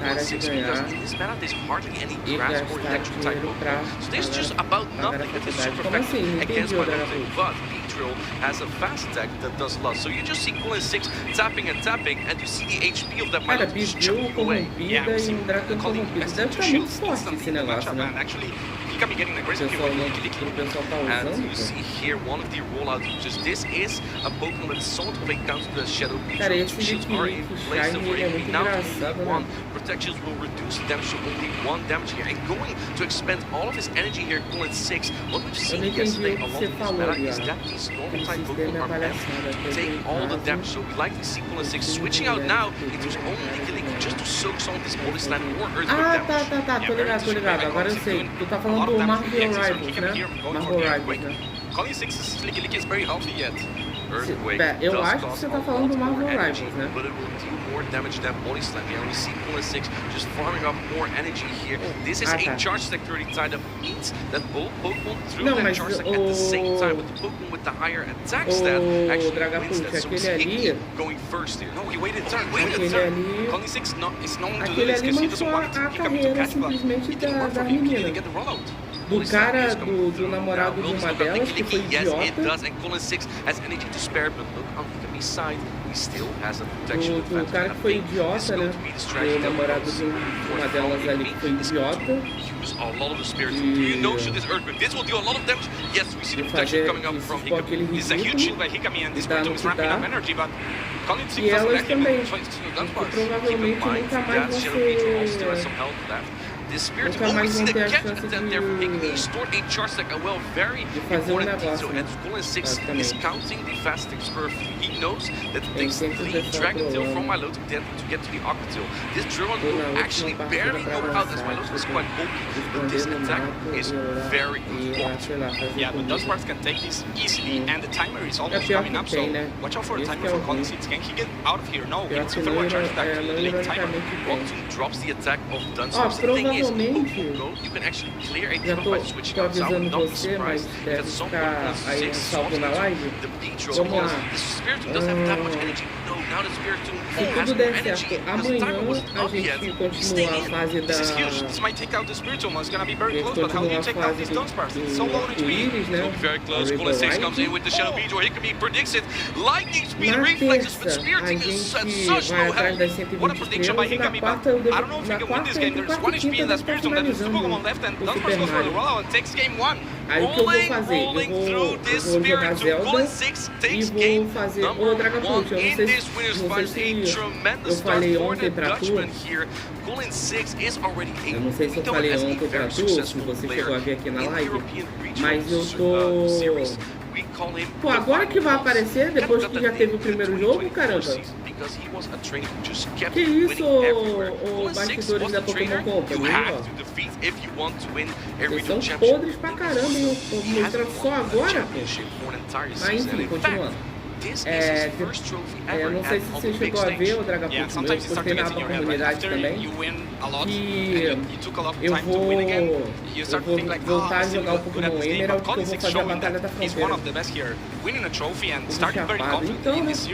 1-6 because in this meta there's hardly any grass or electric type Pokemon. So there's just about nothing that is super effective against Milotic. But Beedrill has a fast attack that does a lot. So you just see Colin 6 tapping, and you see the HP of that Milotic just chugging away. Yeah, we see Colin deve estar muito forte esse negócio, né? And you see here one of the rollout features. This is a Pokemon that's somewhat of a counter to the Shadow Beetle. Two shields are in place for it. Now one protections will reduce damage to only 1 damage here. And going to expend all of his energy here, Colin 6. What we've seen yesterday along this meta is that these normal type Pokemon are meant to take all the damage. So we like to see Colin 6 switching out now into his own Lickilicky just to soak some of his body slam or earthquake damage. Tá, tô ligado. Agora eu sei. Tu tá falando do Marvel Rivals, né? Marvel Rivals, né? Colin 6's Lickilicky is very healthy yet. Eu acho que você tá falando do Marvel Rivals, né? But it will do more damage than body slam. Yeah, we see Colin 6 just farming up more energy here. This is a charge stack 30 type that means that both Pokemon threw that charge stack at the same time, but the Pokemon with the higher attack stat actually wins that. So it's going first here. No, he waited turn. Colin 6 is known to do this because he doesn't want it to come into catch, but it didn't work for him. He didn't get the rollout. Do cara, do namorado de uma delas, que foi idiota. Yes, it does, and Colin 6 has energy to spare, but look on the side, he still has a protection. O cara que foi idiota, né? O namorado de uma delas ali que foi idiota. Use a lot of the spirit. Do you know should this earthquake? This will do a lot of damage. Yes, we see the protection coming up from Hikami. This is a huge shield by Hikami, and this Spiritomb is ramping up energy, but Colin 6 doesn't let him provavelmente nunca mais vão ser... The Spirit only see the catch attempt there from Hikami. He stored a charge stack, a very important detail, and Colin 6 is counting the fast spur. He knows that it takes 3 Dragon Tail from Milotic to get to the Aqua Tail. This Drillon will actually barely go out as Milotic is quite bulky, but this attack is very good. Yeah, but Dunsparce can take this easily, and the timer is almost coming up, so watch out for a timer for Colin 6. Can he get out of here? No, he needs to throw a charge stack to the late timer. Walton drops the attack of Dunsparce. Provavelmente, já tô avisando você, mas deve ficar aí um salvo na live. Vamos lá. Se tudo der certo, amanhã a gente continua a fase da... do Iris, né? Colin 6 comes in with the Shadow Beetle. Hikami predicts it. Lightning speed reflexes, but Spiritomb is at such low health. What a prediction by Hikami, but I don't know if he can win this game. There's 1 HP in that Spiritomb, that is 2 Pokemon left, and Dunsparce goes for the rollout and takes game 1. Aí o que eu vou fazer? Eu vou jogar Zelda e vou fazer o Dragapult. Eu não sei se eu falei ontem pra tu. Eu não sei se eu falei ontem pra tu, se você chegou a ver aqui na live, mas eu tô... Pô, agora que vai aparecer, depois que já teve o primeiro jogo, caramba. Que isso, ô bastidores da Pokémon Company, ó. Eles são podres pra caramba, hein? Tô mostrando só agora, pô. Mas enfim, continuando. this is his first trophy ever não sei se você chegou a ver o Dragapult, eu postei na comunidade também, que eu vou voltar a jogar o Pokémon Emerald, que eu vou fazer a Batalha da Fronteira. Então, mas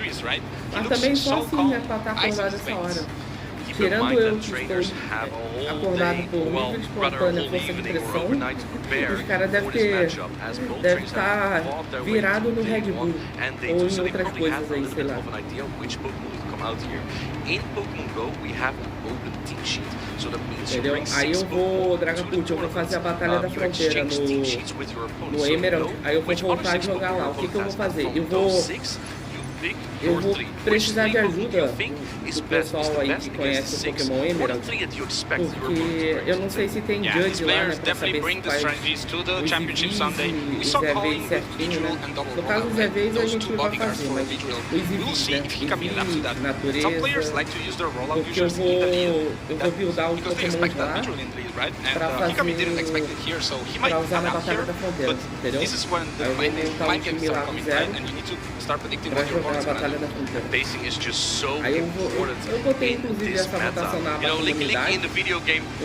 também só assim já tá acordado essa hora. Tirando eu que estou acordado por livre espontânea força de pressão, os caras devem estar virado no Red Bull ou em outras coisas aí, sei lá. Entendeu? Aí eu vou, Dragapult, eu vou fazer a Batalha da Fronteira no Emerald, aí eu vou voltar a jogar lá. O que eu vou fazer? Eu vou precisar de ajuda do pessoal aí que conhece o Pokémon Emerald, porque eu não sei se tem judge lá, né, pra saber se faz os EVs e os EVs certinho, né. No caso dos EVs a gente vai fazer, mas os EVs, né, EV, natureza, porque eu vou buildar os Pokémon lá pra usar na Batalha da Fronteira, entendeu? Aí eu vou montar um time lá do zero pra jogar a Batalha da Fronteira. Aí eu botei inclusive essa votação na comunidade, o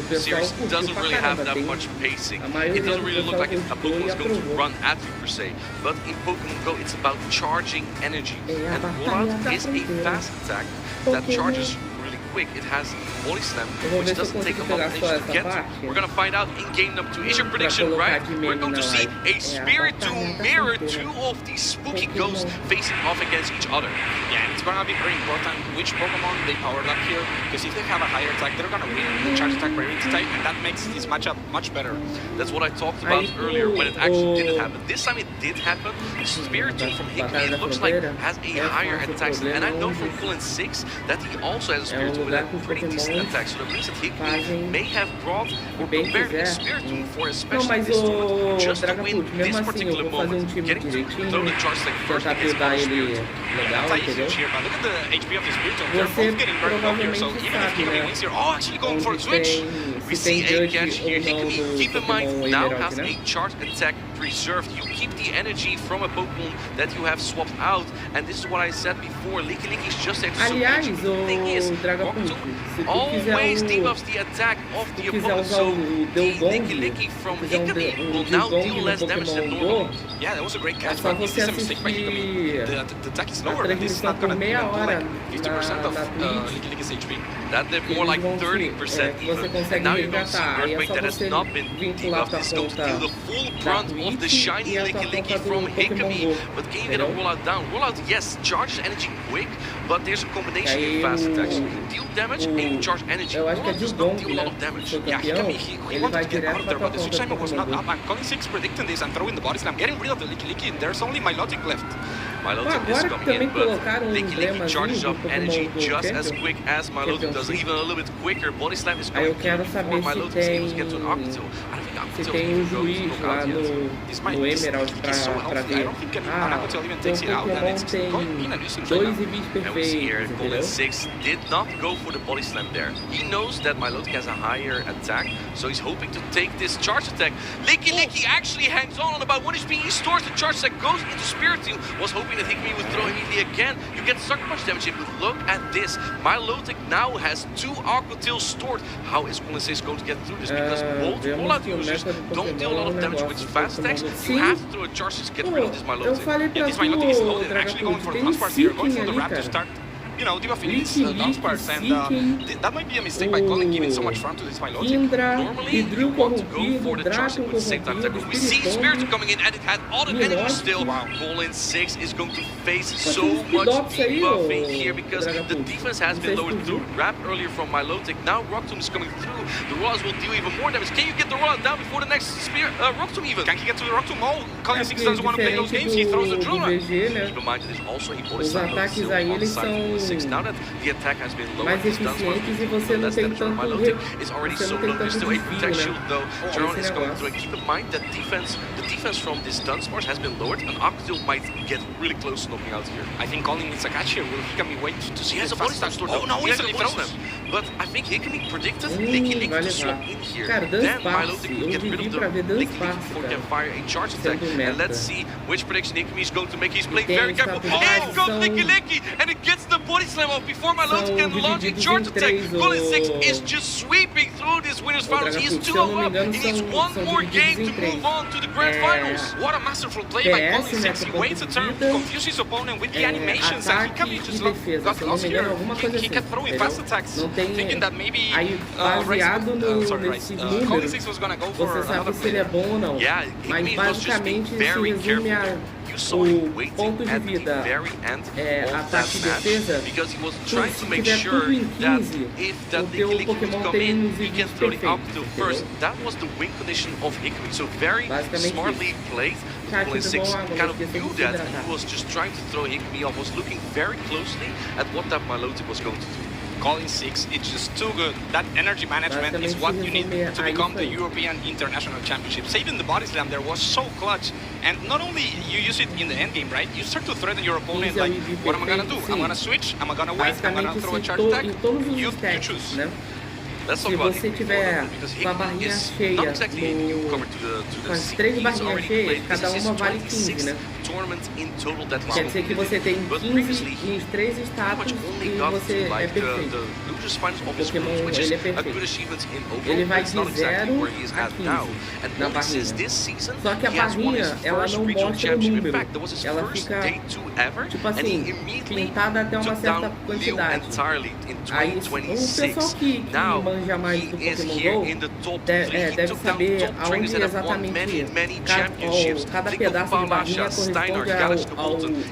pessoal curtiu pra caramba, a maioria do pessoal curtiu e aprovou. É a Batalha da Fronteira. It has Body Slam, which doesn't take a lot of energy to get to. We're gonna find out in game number 2. Is your prediction right? We're going to see a Spiritomb mirror two of these spooky ghosts facing off against each other. Yeah, and it's gonna be very important which Pokemon they powered up here, because if they have a higher attack, they're gonna win the charge attack priority type, and that makes this matchup much better. That's what I talked about earlier when it actually didn't happen. This time it did happen. Spiritomb from Hikami, it looks like, has a higher attack, and I know from Colin 6 that he also has a Spiritomb with a pretty decent attack, so that means that Hikami may have brought or prepared a Spiritomb for a special this tournament, just to win this particular moment. Getting to throw the charge attack first against Colin Spiritomb. That's how you switch here, but look at the HP of the Spiritomb. They're both getting burned up here, so even if Hikami wins here, actually going for a switch. We see a catch here. Hikami, keep in mind, now has a charge attack reserved. You keep the energy from a Pokemon that you have swapped out, and this is what I said before. Licky is just there to support you. The thing is, always debuffs the attack of the opponent, so the Licky from Hikami will now deal less damage than normal. Yeah, that was a great catch, but this is a mistake by Hikami. The attack is lower, and this is not gonna do like 50% of Licky's HP. That did more like 30% even. And now you're going to see Earthquake that has not been debuffed. This is going to deal the full brunt of the shiny Licky from Hikami. But can you get a rollout down? Rollout, yes, charges energy quick, but there's a combination in fast attacks. You can deal damage and you charge energy. Rollout does not deal a lot of damage. Yeah, Hikami, he wanted to get out of there, but the switch timer was not up. I'm calling 6 predicting this and throwing the body slam, getting rid of the Licky. There's only Milotic left. Milotic is coming in, but Licky charges up energy just as quick as Milotic does, even a little bit quicker. Body Slam is coming through before Milotic is able to get to an Octodile. I don't think Octodile can go to knockout yet. No Emerald pra ver. And we see here, Golden 6 did not go for the Body Slam there. He knows that Milotic has a higher attack, so he's hoping to take this charge attack. Licky actually hangs on about 1 HP. He stores the charge attack, goes into Spiritomb, was hoping that Hikami would throw immediately again. You get Sucker Punch damage in, but look at this. Milotic now has 2 Aquatails stored. How is Golden 6 going to get through this? Because both rollout users don't deal a lot of damage with fast attacks. You have to throw a charge to get rid of this Milotic. Yeah, this Milotic is loaded. They're actually going for the Dunsparce here, going for the Wrap to start, you know, debuffing these Dunsparce, and that might be a mistake by Colin giving so much front to this Milotic. Normally, you want to go for the charge at the same time. We see Spiritomb coming in, and it had all the enemies still. Colin 6 is going to face so much debuffing here because the defense has been lowered through Wrap earlier from Milotic. Now Rocktomb is coming through. The Rollouts will deal even more damage. Can you get the Rollout down before the next Rocktomb even? Can he get to the Rocktomb? Oh, Colin 6 doesn't want to play those games. He throws the drill run. Keep in mind that there's also a Body Slam still on side 6. Now that the attack has been lowered, this Dunsparce Milotic is already so low. There's still a Protect Shield though. Drone is coming through. Keep in mind that the defense from this Dunsparce has been lowered. An Octodile might get really close to knocking out here. I think Colin needs a catch here. Will Hikami wait to see? He has a Body Slam stored. Oh no, he has a Body Slam. but I think Hikami predicted Licky to swap in here. Cara, Then Milotic would get rid of the Licky before he can fire a charge attack. And let's see which prediction Hikami is going to make. He's playing very careful. Oh, it goes Licky, and it gets the body slam off before Milotic can launch a charge attack. Colin 6 is just sweeping through this winners finals. He is 2-0 up. He needs one more game to move on to the grand finals. What a masterful play by Colin 6. He waits a turn to confuse his opponent with the animations, and Hikami just got lost here. He kept throwing fast attacks, thinking that maybe Colin 6 was gonna go for another play. Yeah, Hikami was just being very careful. You saw him waiting at the very end of that match because he was trying to make sure that if that Licky would come in, he can throw the Alcatel first. That was the win condition of Hikami. So very smartly played. Colin 6 kind of knew that, and he was just trying to throw Hikami off, was looking very closely at what that Milotic was going to do. Colin 6, it's just too good. That energy management is what you need to become the European International Championship. Saving the body slam there was so clutch. And not only you use it in the end game, right? You start to threaten your opponent like, what am I gonna do? I'm gonna switch, I'm gonna wait, I'm gonna throw a charge attack. You choose. Let's talk about Hikami because Hikami is not exactly a newcomer to the scene. He's already played, this is his 26th tournament in total that he's competed. But previously, he pretty much only got to like the losers finals of his group, which is a good achievement in overall, but it's not exactly where he is at now. And only since this season, he has won his first regional championship. In fact, that was his first day 2 ever, and he immediately took down Liu entirely in 2026. Now, he is here in the top 3. He took down top trainers that have won many championships. Palasha, Steiner,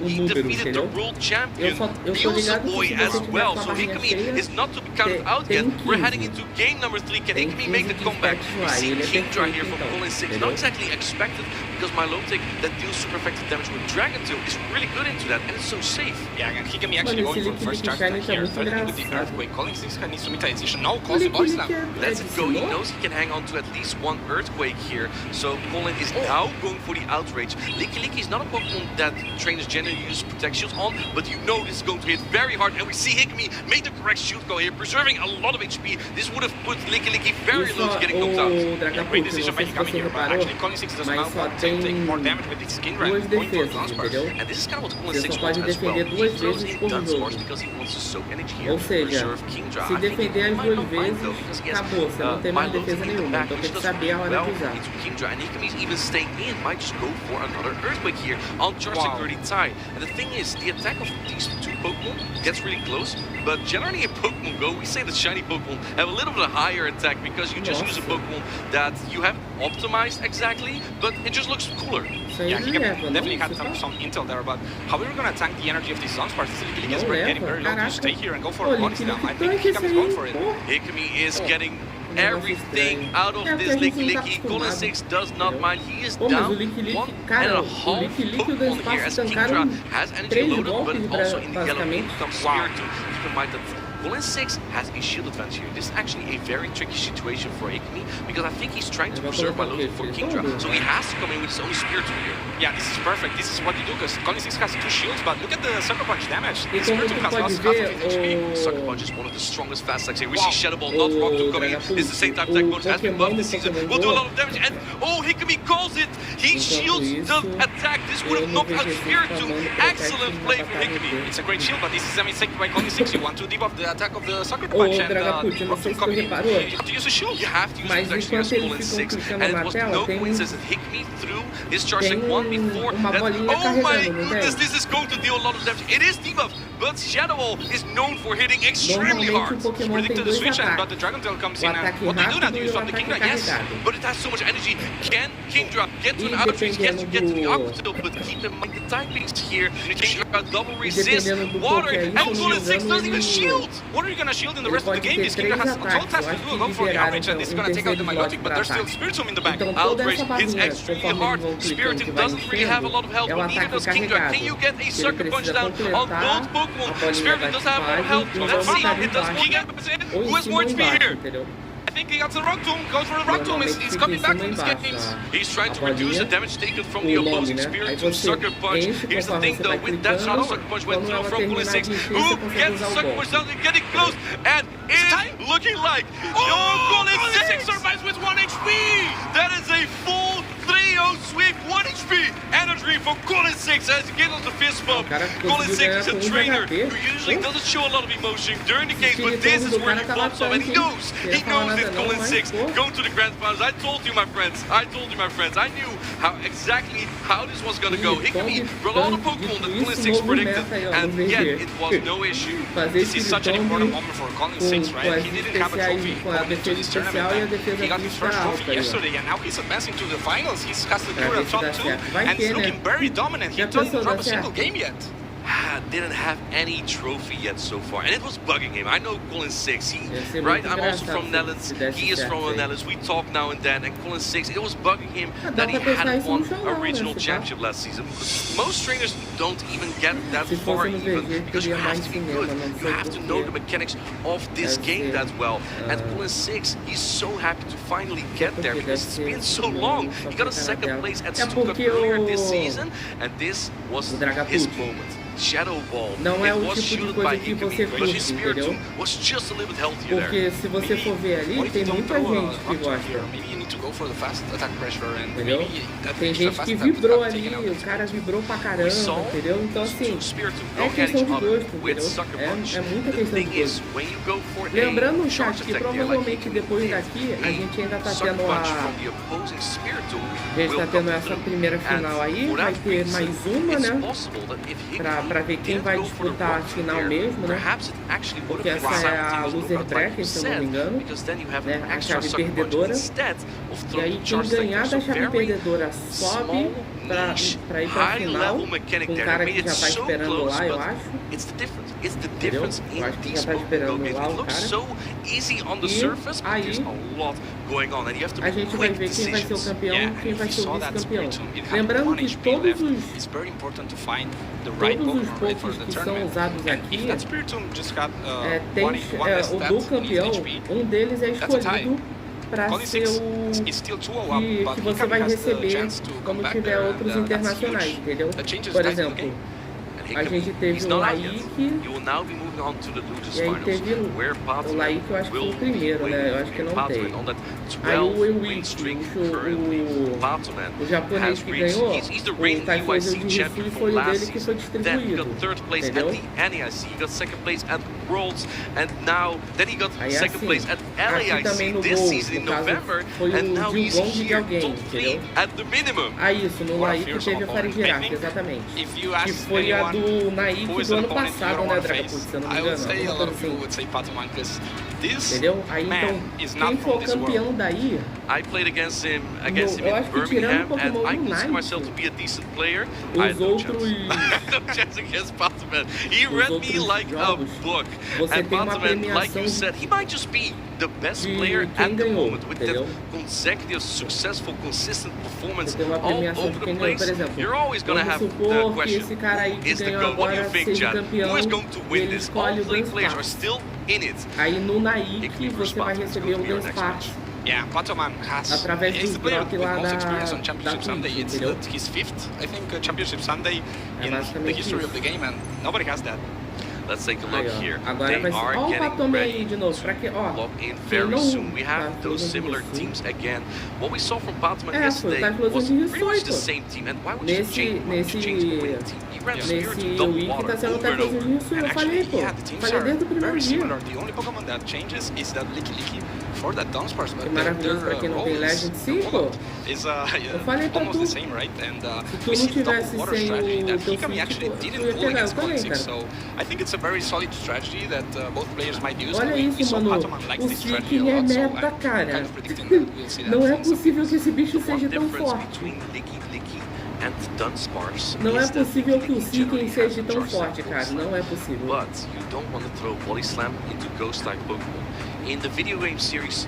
he defeated the world champion, Bielsa Boy, as well. So Hikami is not to be counted out yet. We're heading into game number 3. Can Hikami make the comeback? We see Kingdra here from Colin 6. Not exactly expected, because Milotic that deals super effective damage with Dragon Tail is really good into that, and it's so safe. Yeah, and Hikami actually going for first charge attack here, threatening with the Earthquake. Colin 6 needs to meet that decision. No, calls the body slam. Let's it go. He knows he can hang on to at least one Earthquake here. So Colin is now going for the Outrage. Licky is not a Pokemon that trainers generally use Protect Shields on, but you know this is going to hit very hard. And we see Hikami make the correct shield go here, preserving a lot of HP. This would have put Licky very low to getting knocked out. Yeah, great decision by Hikami here, but actually Colin 6 doesn't now take more damage with the skin rank, going for Dunsparce. And this is kind of what Colin 6 wants as well. He throws in Dunsparce because he wants to soak energy here and preserve Kingdra. Se defender as 2 vezes, acabou, você não tem mais defesa nenhuma, então tem que saber a hora de usar. Kingdra, and Hikami's even staying in, might just go for another Earthquake here on charge security tie. And the thing is, the attack of these 2 Pokemon gets really close, but generally in Pokemon Go, we say the shiny Pokemon have a little bit higher attack because you just use a Pokemon that you have optimized exactly, but it just looks cooler. Yeah, he definitely had some intel there, but how are we going to tank the energy of these Dunsparce? Licky is getting very low to stay here and go for a body slam. I think Hikami is going for it. Hikami is getting everything out of this Licky. Colin 6 does not mind. He is down 1.5 Pokemon here as Kingdra has energy loaded, but also in the yellow moon comes Spirit to keep in mind that Colin 6 has a shield advantage here. This is actually a very tricky situation for Hikami because I think he's trying to preserve Milotic for Kingdra. So he has to come in with his own Spirit here. Yeah, this is perfect. This is what you do because Colin 6 has 2 shields, but look at the Sucker Punch damage. The Spirit has lost half of his HP. Sucker Punch is one of the strongest fast attacks here. We see Shadow Ball, not Rock 2 coming in. This is the same type attack mode has been buffed this season. Will do a lot of damage, and Hikami calls it. He shields the attack. This would have knocked out Spirit 2. Excellent play from Hikami. It's a great shield, but this is a mistake by Colin 6. You want to debuff the attack of the Sucker Punch and Rock 2 coming in. You have to use a shield. You have to use protection against Colin 6, and it was no coincidence that Hikami threw his charge like 1 before. Oh my goodness, this is going to deal a lot of damage. It is debuffed, but Shadow Ball is known for hitting extremely hard. Predicted the switch, but the Dragon Tail comes in. And what do you do now? Do you swap the Kingdra? Yes, but it has so much energy. Can Kingdra get to an out of range? Yes, to get to the Aqua, but keep in mind the typings here. Kingdra double resist, water, and Colin 6 doesn't even shield. What are you going to shield in the rest of the game? This Kingdra has 12 tasks to do. Go for the outrage, and this is going to take out the Milotic, but there's still Spiritomb in the back. Outrage hits extremely hard. Spiritomb doesn't really have a lot of health, but neither does Kingdra. Can you get a Sucker Punch down on both Pokemon? Spiritomb does have a lot of health. Let's see. It does. Who has more HP here? think he got the rock tomb. Goes for the rock tomb. He's coming back in this game. He's trying to reduce the damage taken from the opposing Spirit Tomb Sucker Punch. Here's the thing though, with that Sucker Punch went through from Colin 6, who gets the Sucker Punch down, getting close, and it's looking like Colin 6 survives with 1 HP. That is a full 3-0 sweep, 1 HP energy for Colin 6 as he gets on the fist bump. Colin 6 is a trainer who usually doesn't show a lot of emotion during the games, but this is where he pops up, and he knows it's Colin 6 going to the grand finals. I told you, my friends. I knew exactly how this was going to go. Hikami brought all the Pokemon that Colin 6 predicted, and yet it was no issue. This is such an important moment for Colin 6, right? He didn't have a trophy going into this tournament. He got his first trophy yesterday, and now he's advancing to the finals. He's got the Cura top 2, and he's looking very dominant. He doesn't drop a single game yet. Didn't have any trophy yet so far, and it was bugging him. I know Colin 6, right? I'm also from Netherlands. He is from the Netherlands. We talk now and then, and Colin 6, it was bugging him that he hadn't won a regional championship last season. Most trainers don't even get that far even, because you have to be good. You have to know the mechanics of this game that well. And Colin 6, he's so happy to finally get there because it's been so long. He got a second place at Stuttgart earlier this season, and this was his moment. Shadow Ball. Não é o tipo de coisa que você curte, entendeu? Porque se você for ver ali, tem muita gente que gosta. Entendeu? Tem gente que vibrou ali, o cara vibrou pra caramba, entendeu? Então assim, é questão de gosto, entendeu? É muita questão de gosto. Lembrando o chat que provavelmente depois daqui a gente ainda tá tendo essa primeira final aí, vai ter mais uma, né? Pra ver quem vai disputar a final mesmo, né? Porque essa é a loser bracket, se eu não me engano, né? A chave perdedora. E aí quem ganhar da chave perdedora sobe pra ir pra final, com um cara que já tá esperando lá, eu acho. Entendeu? Eu acho que já tá esperando lá o cara. E aí a gente vai ver quem vai ser o campeão e quem vai ser o vice-campeão. Lembrando que todos os pontos que são usados aqui, o do campeão, um deles é escolhido para ser o que você vai receber quando tiver outros internacionais, entendeu? Por exemplo, a gente teve o Laik, e aí teve o Laik, eu acho que foi o primeiro, né? Eu acho que não teve. Aí o Ewiki, o japonês que ganhou, o Taifuzil de Risui foi o dele que foi distribuído, entendeu? Aí assim, aqui também no gol, no caso, foi o Dilgong de alguém, entendeu? Aí isso, no Laik teve a Farigiraf, exatamente. Que foi a do Naik do ano passado, né, Dragapult, se eu não me engano. Entendeu? Aí então, quem for campeão daí, eu acho que tirando o Pokémon Unite, os outros jogos, você tem uma premiação the best player at the moment with the consecutive, successful, consistent performance all over the place. You're always going to have the question, who is the GOAT? What do you think, Chad? Who is going to win this? All 3 players are still in it. Aí no Naik você vai receber o Dance Pass. Através do drop lá da Twitch, entendeu? His 5th, I think, Championship Sunday in the history of the game, and nobody has that. Let's take a look here. Agora vai ser. Ó o Patome aí de novo. Pra que, ó. Lock in very soon. We have those similar teams again. What we saw from Patome yesterday was pretty much the same team. And why would you change the winning team? He ran Spirit to double water over and over. Eu falei, pô. Falei desde o primeiro dia. The only Pokemon that changes is that Licky for that Dunsparce, but maravilhoso pra quem não tem Legend 5. Eu falei pra tu. Se tu não tivesse sem o teu Switch, tu ia pegar, eu também, cara. I think it's a very solid strategy that both players might use. Olha isso, mano. O Seeking é meta, cara. Não é possível que esse bicho seja tão forte. Não é possível que o Seeking seja tão forte, cara. Não é possível. But you don't want to throw Body Slam into Ghost-type Pokemon. In the video game series,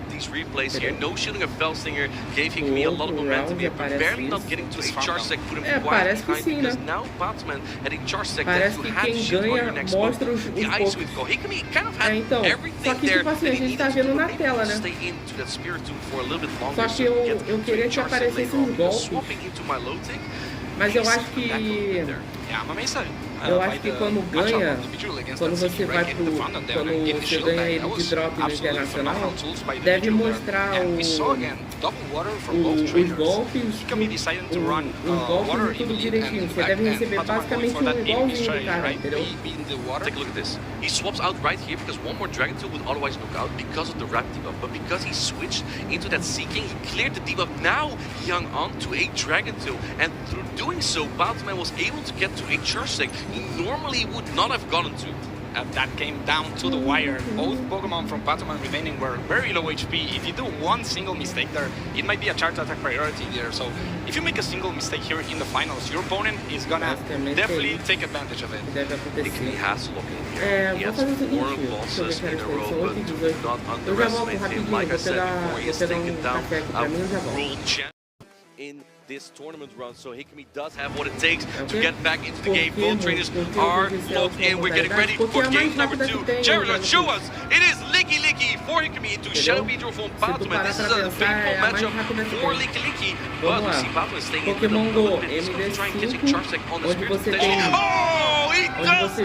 at these replays here. No shielding of Felsinger gave Hikami a lot of momentum here, but barely not getting to a charge sec, put him quite behind, because now Batman had a charge sec that you had to shield on your next move. The ice with Go. Hikami kind of had everything there that he needed to stay into that Spirit Tomb for a little bit longer. Só que eu queria que aparecesse uns golpes. Mas eu acho que... Yeah, mas Eu acho que quando ganha, quando você vai pro, quando você ganha ele de drop no Internacional, deve mostrar os golpes, os golpes e tudo direitinho. Você deve receber basicamente igualzinho do cara, entendeu? Take a look at this. He swaps out right here because one more Dragon Tail would otherwise knock out because of the Wrap debuff. But because he switched into that Seeking, he cleared the debuff. Now he hung on to a Dragon Tail. And through doing so, Battleman was able to get to a Charge Stick he normally would not have gotten to. That came down to the wire. Both Pokemon from Patoman remaining were very low HP. If you do one single mistake there, it might be a charge attack priority there. So if you make a single mistake here in the finals, your opponent is gonna definitely take advantage of it. He has to look in here. He has 4 losses in a row, but do not underestimate him. Like I said before, he's taken down a world champ in this tournament run, so Hikami does have what it takes to get back into the game. Both trainers are locked in. We're getting ready for game number 2. Jared, show us. It is Licky Licky for Hikami into Shadow Beedrill from Batman. This is a favorable matchup for Licky Licky, but we see Batman staying in the middle of it. He's going to try and catch a charge deck on the Spirit potentially. Oh, he does!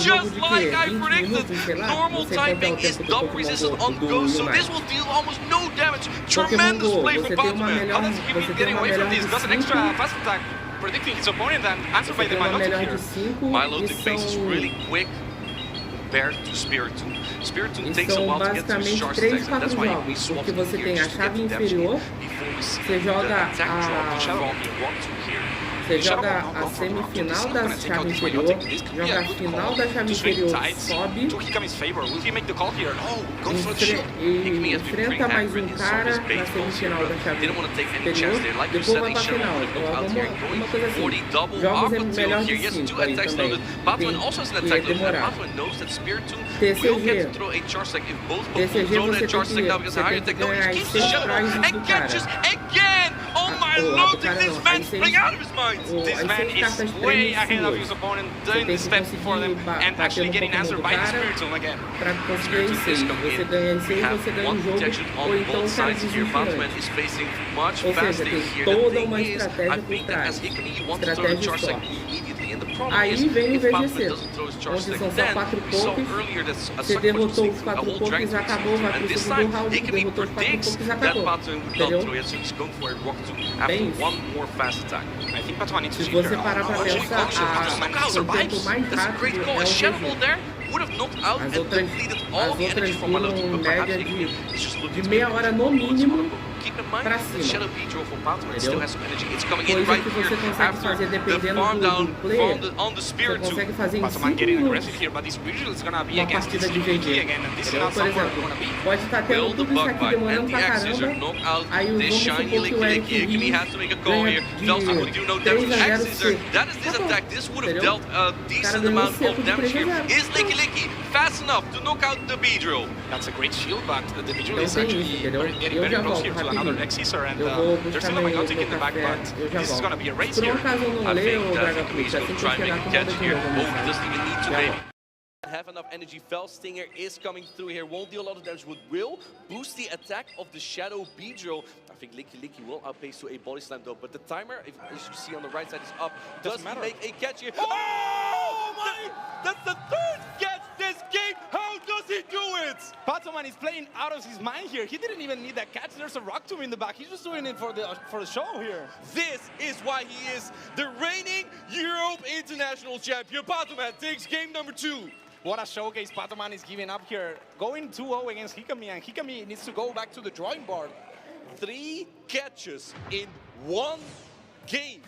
Just like I predicted. Normal typing is double resistant on Ghost, so this will deal almost no damage. Tremendous play from Batman. How does Hikami getting away from this? Does an extra fast attack, predicting his opponent and answered by the Milotic here. Milotic base is really quick compared to Spiritomb. Spiritomb takes a while to get to his charge attacks, and that's why we swapped here just to get to damage before we see the attack drop from the 1-2 here. Você joga a semifinal da chave inferior, joga a final da chave inferior, sobe, e enfrenta mais um cara na semifinal da chave inferior, depois vai pra final. Uma coisa assim. Jogos é melhor de 5 aí também, que ia demorar. TCG você tem que ganhar as 6 prizes do cara. This man's playing out of his mind. This man is way ahead of his opponent, doing the steps before them, and actually getting answered by the Spiritomb again. Spiritomb is coming in. We have one protection on both sides here. Batman is facing much faster here. The thing is, I think that as Hikami, you want to throw the charge deck immediately. And the problem is, if Batman doesn't throw his charge deck, then we saw earlier that a Sucker Punch takes through a whole Dragon Tail. And this time, Hikami predicts that Batman would not throw it, so he's going for a Rock Tomb after one more fast attack. I think Batman needs to Se você parar pra pensar, o tempo mais rápido é o Shadow Ball there would have knocked out and depleted all the energy from Milotic, but perhaps Hikami is just looking de meia hora no mínimo keep in mind pra the cima. Shadow Beedrill from Batman still has some energy. It's coming in right here after the farm down on the Spirit Você consegue fazer em 5 minutos uma partida de GG. Pode estar tendo tudo isso aqui demorando pra caramba. Aí vamos supor que o Eric ganha de 3-0. That is this attack. This would have dealt a decent amount of damage here. Is Licky Licky fast enough to knock out the Beedrill? That's a great shield, but the Beedrill is actually getting very close here to another X-Scissor, and there's still a Milotic in the back, but this is going to be a race here. I think that Hikami is going to try and make a catch here. Oh, he doesn't even need to, baby. Have enough energy. Fell Stinger is coming through here. Won't deal a lot of damage, but will boost the attack of the Shadow Beedrill. I think Licky Licky will outpace to a body slam though, but the timer, as you see on the right side, is up. Does he make a catch here? Oh my! That's the 3rd catch this game. How does he do it? Patoman is playing out of his mind here. He didn't even need that catch. There's a Rock Tomb in the back. He's just doing it for the show here. This is why he is the reigning Europe International Champion. Patoman takes game number 2. What a showcase Patoman is giving up here. Going 2-0 against Hikami, and Hikami needs to go back to the drawing board. 3 catches in 1 game.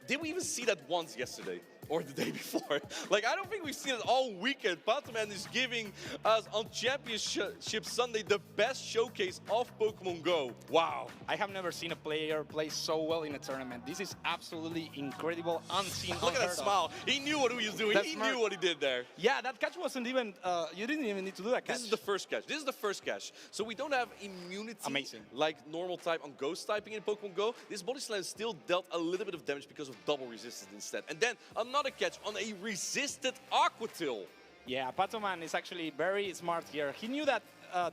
Did we even see that once yesterday? Or the day before? Like, I don't think we've seen it all weekend. Patoman is giving us on Championship Sunday the best showcase of Pokemon Go. Wow. I have never seen a player play so well in a tournament. This is absolutely incredible, unseen. Look at that smile. He knew what he was doing. He knew what he did there. Yeah, that catch wasn't even, you didn't even need to do that catch. This is the first catch. This is the first catch. So we don't have immunity like normal type on Ghost typing in Pokemon Go. This Body Slam still dealt a little bit of damage because of double resistance instead. And then another catch on a resisted Aqua Tail. Yeah, Patoman is actually very smart here. He knew that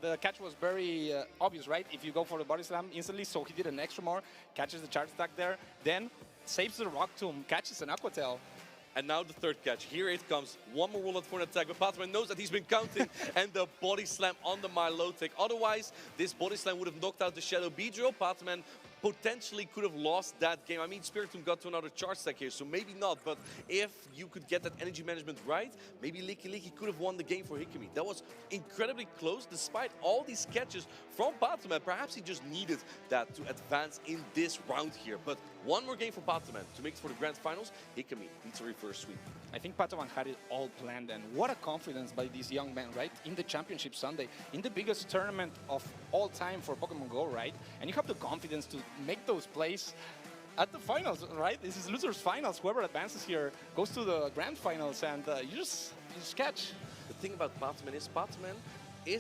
the catch was very obvious, right? If you go for the Body Slam instantly, so he did an extra more, catches the charge attack there, then saves the Rock Tomb, catches an Aqua Tail. And now the third catch. Here it comes. One more roll-out for an attack, but Patman knows that he's been counting, and the body slam on the Milotic. Otherwise, this body slam would have knocked out the Shadow Beedrill. Patman potentially could have lost that game. I mean, Spiritomb got to another charge stack here, so maybe not. But if you could get that energy management right, maybe Licky could have won the game for Hikami. That was incredibly close, despite all these catches from Patman. Perhaps he just needed that to advance in this round here. But one more game for Patman to make it for the grand finals. Hikami needs a reverse sweep. I think Pataman had it all planned, and what a confidence by this young man, right? In the Championship Sunday, in the biggest tournament of all time for Pokemon Go, right? And you have the confidence to make those plays at the finals, right? This is losers finals. Whoever advances here goes to the grand finals, and you just catch. The thing about Patman is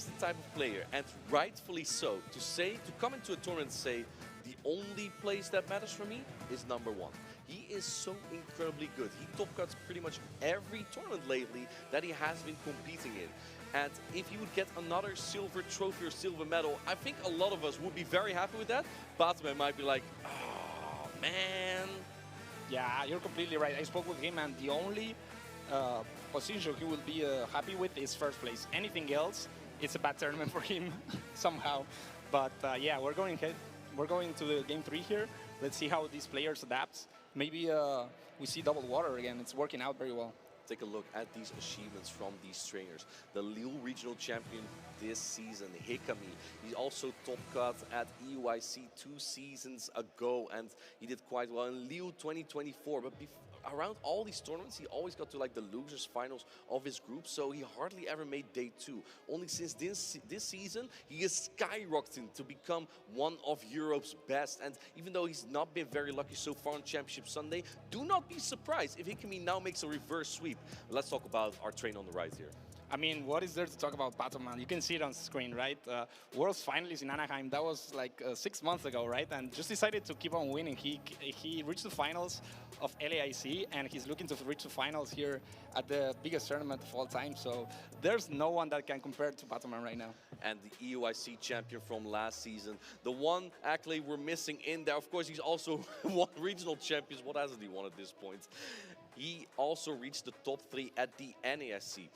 the type of player, and rightfully so, to come into a tournament and say, the only place that matters for me is number one. He is so incredibly good. He top cuts pretty much every tournament lately that he has been competing in. And if he would get another silver trophy or silver medal, I think a lot of us would be very happy with that. Batman might be like, oh, man. Yeah, you're completely right. I spoke with him, and the only position he will be happy with is first place. Anything else, it's a bad tournament for him somehow. But yeah, we're going to the game 3 here. Let's see how these players adapt. Maybe we see double water again. It's working out very well. Take a look at these achievements from these trainers. The Lille regional champion this season, Hikami. He also top cut at EUIC 2 seasons ago, and he did quite well in Lille 2024. But around all these tournaments, he always got to like the losers finals of his group, so he hardly ever made day 2. Only since this season, he is skyrocketing to become one of Europe's best. And even though he's not been very lucky so far on Championship Sunday, do not be surprised if Hikami now makes a reverse sweep. Let's talk about our train on the right here. I mean, what is there to talk about Pataman? You can see it on screen, right? World's finalist in Anaheim, that was like 6 months ago, right? And just decided to keep on winning. He reached the finals of LAIC, and he's looking to reach the finals here at the biggest tournament of all time. So there's no one that can compare to Pataman right now. And the EUIC champion from last season. The one accolade we're missing in there, of course, he's also won regional champions. What hasn't he won at this point? He also reached the top 3 at the NAIC.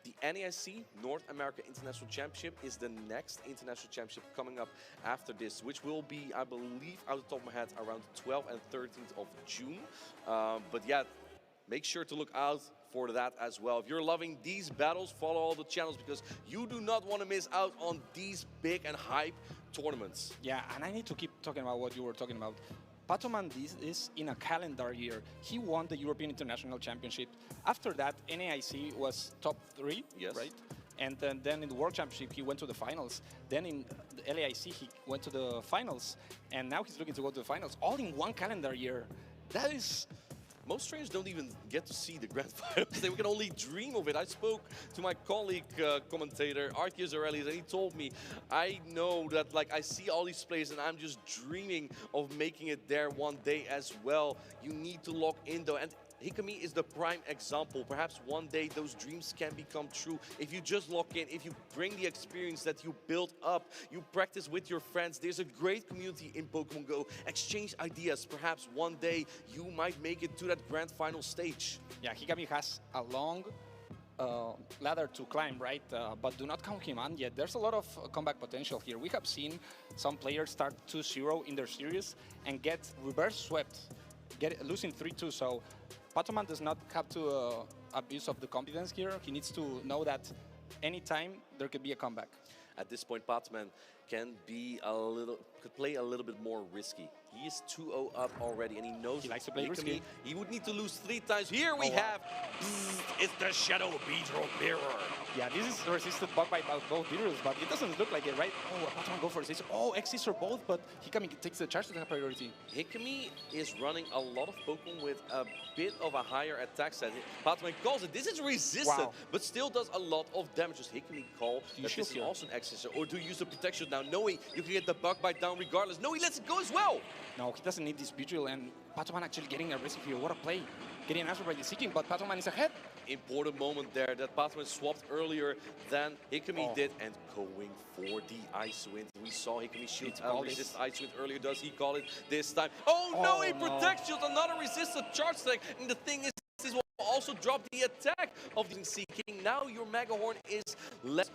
The NAIC, North America International Championship, is the next international championship coming up after this, which will be, I believe, out of the top of my head, around the 12th and 13th of June. But yeah, make sure to look out for that as well. If you're loving these battles, follow all the channels, because you do not want to miss out on these big and hype tournaments. Yeah, and I need to keep talking about what you were talking about. Pataman is in a calendar year. He won the European International Championship. After that, NAIC was top 3, yes, right? And then in the World Championship, he went to the finals. Then in the LAIC, he went to the finals. And now he's looking to go to the finals, all in one calendar year. That is... Most trainers don't even get to see the grand finals. They can only dream of it. I spoke to my colleague commentator, Arceus Aurelius, and he told me, I know that like I see all these players and I'm just dreaming of making it there one day as well. You need to lock in though. And Hikami is the prime example. Perhaps one day those dreams can become true if you just lock in, if you bring the experience that you built up, you practice with your friends. There's a great community in Pokemon Go. Exchange ideas. Perhaps one day you might make it to that grand final stage. Yeah, Hikami has a long ladder to climb, right? But do not count him on yet. There's a lot of comeback potential here. We have seen some players start 2-0 in their series and get reverse swept, losing 3-2. So Pataman does not have to abuse of the confidence here. He needs to know that anytime there could be a comeback. At this point, Pataman could play a little bit more risky. He is 2-0 up already, and he knows he likes to play risky. He would need to lose 3 times. Here we have, it's the Shadow Beedrill Mirror. Yeah, this is resisted bug by both Beedrills, but it doesn't look like it, right? Oh, Pataman go for a Oh, X-Scissor both, but Hikami takes the charge to the priority. Hikami is running a lot of Pokemon with a bit of a higher attack set. Pataman calls it. This is resistant, but still does a lot of damage. Does Hikami call that this is also an X-Scissor, or do you use the protection now, knowing you can get the bug bite down regardless? No, he lets it go as well. No, he doesn't need this Beedrill, and Pataman actually getting a risk here. What a play. Getting an answer by the Seeking, but Pataman is ahead. Important moment there that Pataman swapped earlier than Hikami did, and going for the Ice Wind. We saw Hikami shoot resist Ice Wind earlier. Does he call it this time? Oh no, he protects shield, another resisted charge stack, and the thing is, this will also drop the attack of the Seeking. Now your Mega Horn is less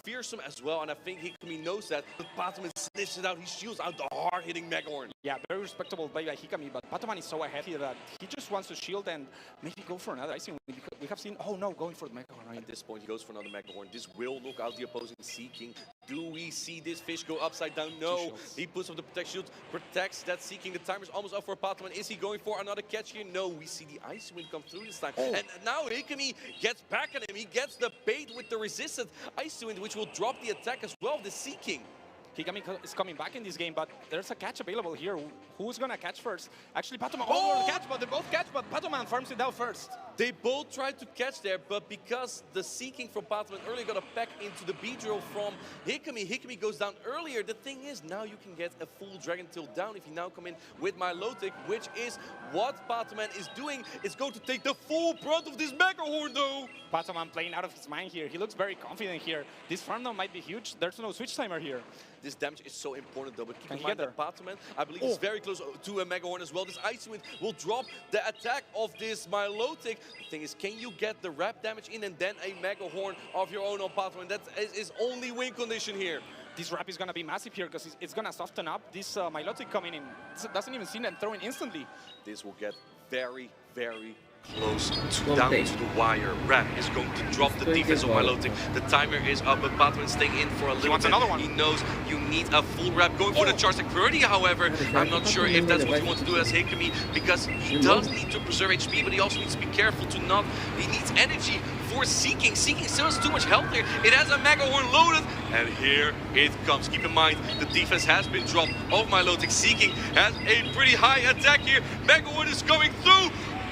fearsome as well, and I think Hikami knows that. But Patoman sniffs it out. He shields out the hard-hitting Mega Horn. Yeah, very respectable play by Hikami, but Patoman is so ahead here that he just wants to shield and maybe go for another icing. We have seen, oh no, going for the Mega Horn. Right? At this point, he goes for another Mega Horn. This will knock out the opposing Seeking. Do we see this fish go upside down? No. He puts up the protect shield, protects that Seeking. The timer's almost up for Patoman. Is he going for another catch here? No. We see the Ice Wind come through this time. And now Hikami gets back at him. He gets the bait with the resisted Ice Wind, which will drop the attack as well of the Seeking. Hikami is coming back in this game, but there's a catch available here. Who's gonna catch first? Actually, Patoman will catch, but they both catch, but Patoman farms it out first. They both tried to catch there, but because the Seeking from Patoman earlier got a peck into the B-drill from Hikami, Hikami goes down earlier. The thing is, now you can get a full Dragon Tail down if you now come in with Milotic, which is what Patoman is doing. It's going to take the full brunt of this Mega Horn, though. Patoman playing out of his mind here. He looks very confident here. This farm down might be huge. There's no switch timer here. This damage is so important, though, but keep in mind that Patoman, I believe, is very close to a Mega Horn as well. This Ice Wind will drop the attack of this Milotic. The thing is, can you get the wrap damage in and then a Mega Horn of your own on Patoman? That is only win condition here. This wrap is going to be massive here because it's going to soften up this Milotic coming in. Doesn't even see them throwing instantly. This will get very, very close down to the wire. Wrap is going to drop the defense of Milotic. The timer is up, but Patoman staying in for a little bit. Another one. He knows you need a full wrap. Going for the charge tech priority, however, I'm not sure if that's what he wants to do as Hikami, because he does need to preserve HP, but he also needs to be careful to not. He needs energy for Seeking. Seeking still has too much health there. It has a Mega Horn loaded, and here it comes. Keep in mind, the defense has been dropped of Milotic. Seeking has a pretty high attack here. Mega Horn is going through.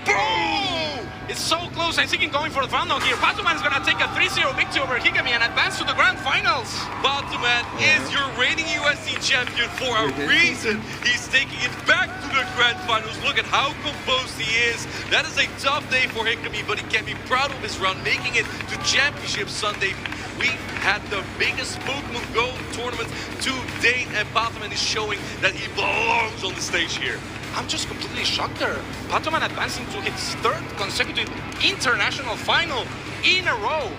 Boom! It's so close. I'm thinking going for the final here. Patoman is going to take a 3-0 victory over Hikami and advance to the grand finals. Patoman is your reigning USC champion for a reason. He's taking it back to the grand finals. Look at how composed he is. That is a tough day for Hikami, but he can be proud of his run, making it to Championship Sunday. We've had the biggest Pokemon Go tournament to date, and Patoman is showing that he belongs on the stage here. I'm just completely shocked there. Patoman advancing to his third consecutive international final in a row.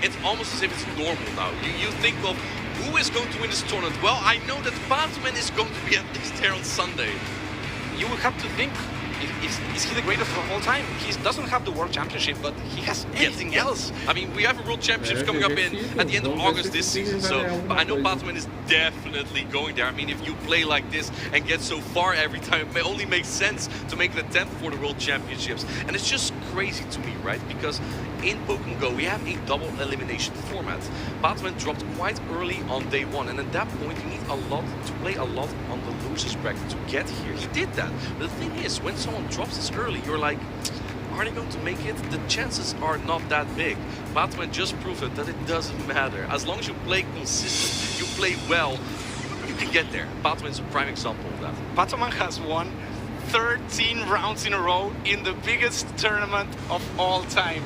It's almost as if it's normal now. You think of who is going to win this tournament. Well, I know that Patoman is going to be at least here on Sunday. You will have to think, is he the greatest of all time? He doesn't have the World Championship, but he has anything else. I mean, we have a World Championships coming up at the end of August this season, so I know Patoman is definitely going there. I mean, if you play like this and get so far every time, it only makes sense to make an attempt for the World Championships. And it's just crazy to me, right? Because in Pokemon Go, we have a double elimination format. Patoman dropped quite early on day one, and at that point, you need a lot to play a lot on the losers bracket to get here. He did that, but the thing is, when someone drops this early, you're like, are they going to make it? The chances are not that big. Patoman just proved it that it doesn't matter. As long as you play consistent, you play well, you can get there. Patoman is a prime example of that. Patoman has won 13 rounds in a row in the biggest tournament of all time.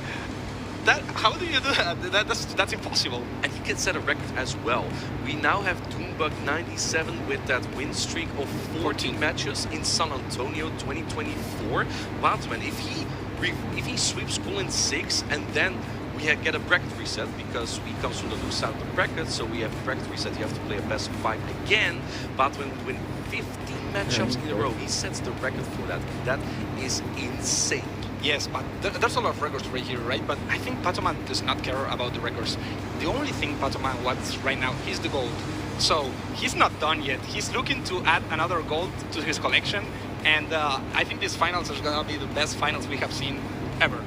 How do you do that? That's impossible. And he can set a record as well. We now have Doombug 97 with that win streak of 14 matches in San Antonio 2024. Patoman, if he sweeps Colin 6 and then we get a bracket reset, because he comes from the loose side of the bracket, so we have a bracket reset, you have to play a best of 5 again. Patoman would win 15 matchups in a row. He sets the record for that. That is insane. Yes, but there's a lot of records right here, right? But I think Patoman does not care about the records. The only thing Patoman wants right now is the gold. So he's not done yet. He's looking to add another gold to his collection. And I think these finals are going to be the best finals we have seen ever.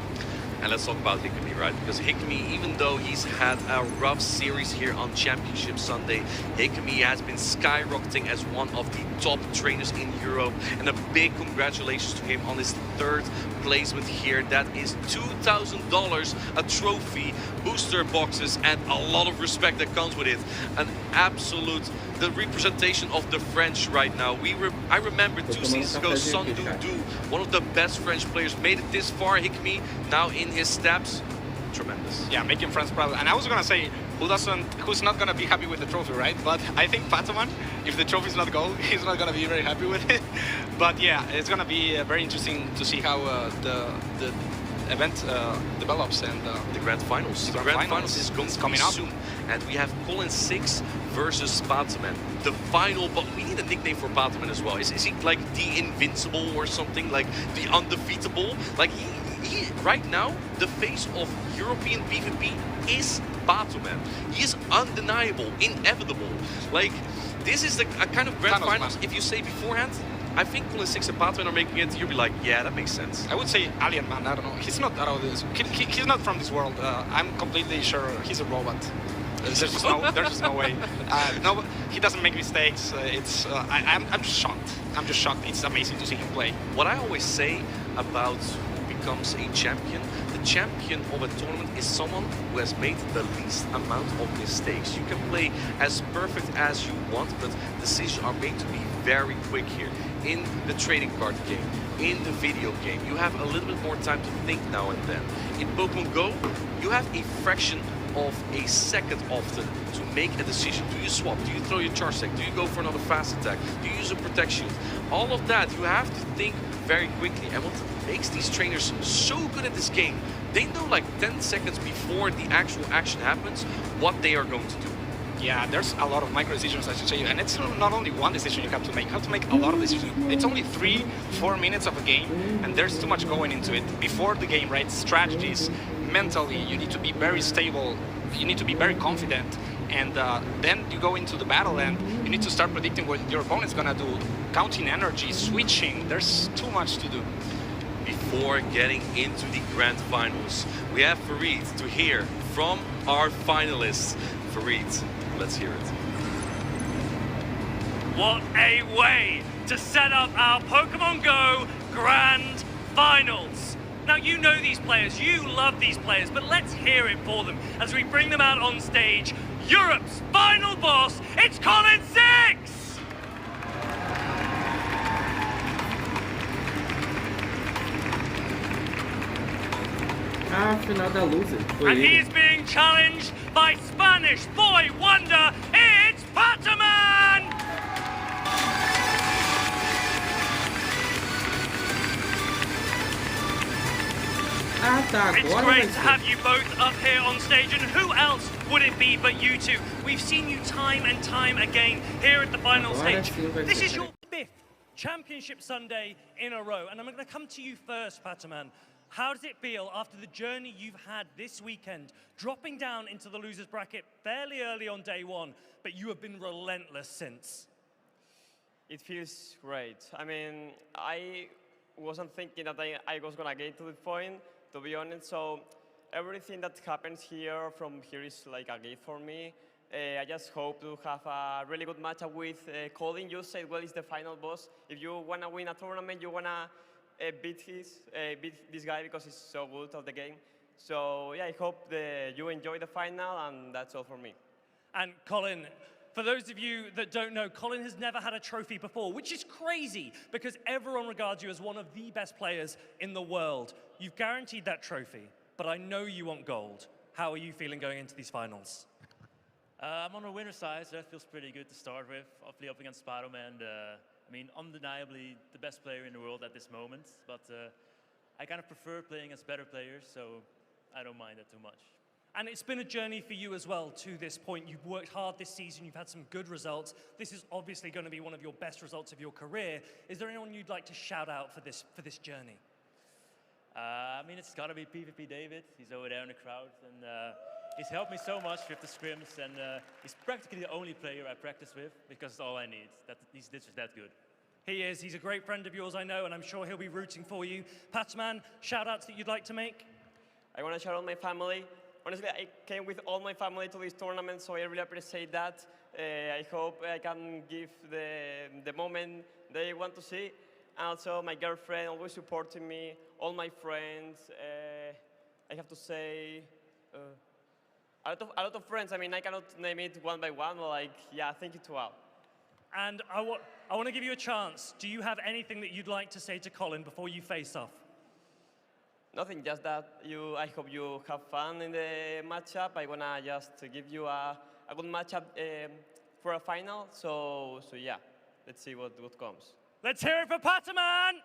And let's talk about Hikami, right? Because Hikami, even though he's had a rough series here on Championship Sunday, Hikami has been skyrocketing as one of the top trainers in Europe. And a big congratulations to him on his third placement here. That is $2,000, a trophy, booster boxes, and a lot of respect that comes with it. An absolute, the representation of the French right now. I remember 2 seasons ago, Sun Du, one of the best French players, made it this far. Hikami now in his steps, tremendous. Yeah, making France proud. And I was gonna say, who's not gonna be happy with the trophy, right? But I think Patoman, if the trophy's not gold, he's not gonna be very happy with it. But yeah, it's gonna be very interesting to see how the event develops and the grand finals. The grand finals is coming up soon, and we have Colin 6 versus Batman. The final, but we need a nickname for Batman as well. Is he like the invincible or something, like the undefeatable? Like he right now, the face of European PvP is Batman. He is undeniable, inevitable. Like this is a kind of grand finals. If you say beforehand, I think Colin 6 and Batman are making it, you'll be like, yeah, that makes sense. I would say Alien Man, I don't know. He's not out of this. He's not from this world. I'm completely sure he's a robot. There's just no way. No, he doesn't make mistakes. I'm just shocked. I'm just shocked. It's amazing to see him play. What I always say about who becomes a champion, the champion of a tournament is someone who has made the least amount of mistakes. You can play as perfect as you want, but decisions are made to be very quick here. In the trading card game, in the video game, you have a little bit more time to think now and then. In Pokemon Go, you have a fraction of a second often to make a decision. Do you swap? Do you throw your charge attack? Do you go for another fast attack? Do you use a protection? All of that, you have to think very quickly. And what makes these trainers so good at this game, they know like 10 seconds before the actual action happens what they are going to do. Yeah, there's a lot of micro decisions, as you say, and it's not only one decision you have to make. You have to make a lot of decisions. It's only 3-4 minutes of a game, and there's too much going into it. Before the game, right? Strategies, mentally, you need to be very stable. You need to be very confident, and then you go into the battle, and you need to start predicting what your opponent's gonna do. Counting energy, switching. There's too much to do. Before getting into the grand finals, we have Farid to hear from our finalists. Farid, let's hear it. What a way to set up our Pokemon Go Grand Finals. Now, you know these players, you love these players, but let's hear it for them as we bring them out on stage. Europe's final boss, it's Colin 6! Final da Loser. And he is being challenged by Spanish boy wonder, it's Batman! It's great to have you both up here on stage, and who else would it be but you two? We've seen you time and time again here at the final stage. This is your 5th Championship Sunday in a row, and I'm going to come to you first, Pataman. How does it feel after the journey you've had this weekend, dropping down into the losers bracket fairly early on day one, but you have been relentless since? It feels great. I mean, I wasn't thinking that I was going to get to the point, to be honest, so everything that happens here from here is like a gift for me. I just hope to have a really good matchup with Colin. You said, well, he's the final boss. If you want to win a tournament, you want to beat this guy because he's so good at the game. So yeah, I hope that you enjoy the final, and that's all for me. And Colin, for those of you that don't know, Colin has never had a trophy before, which is crazy because everyone regards you as one of the best players in the world. You've guaranteed that trophy, but I know you want gold. How are you feeling going into these finals? I'm on the winner's side, so that feels pretty good to start with. Obviously up against Spider-Man, I mean, undeniably the best player in the world at this moment, but I kind of prefer playing against better players, so I don't mind that too much. And it's been a journey for you as well to this point. You've worked hard this season, you've had some good results. This is obviously going to be one of your best results of your career. Is there anyone you'd like to shout out for this journey? I mean, it's got to be PvP David. He's over there in the crowd, and he's helped me so much with the scrims, and he's practically the only player I practice with because it's all I need. He's just that good. He is. He's a great friend of yours, I know, and I'm sure he'll be rooting for you. Patman, shout-outs that you'd like to make? I want to shout out my family. Honestly, I came with all my family to this tournament, so I really appreciate that. I hope I can give the moment they want to see. And also, my girlfriend always supporting me, all my friends. I have to say, a lot of friends. I mean, I cannot name it one by one, but like, yeah, thank you to all. And I want to give you a chance. Do you have anything that you'd like to say to Colin before you face off? Nothing, just that I hope you have fun in the matchup. I want to just give you a good matchup for a final. So yeah, let's see what comes. Let's hear it for Pataman!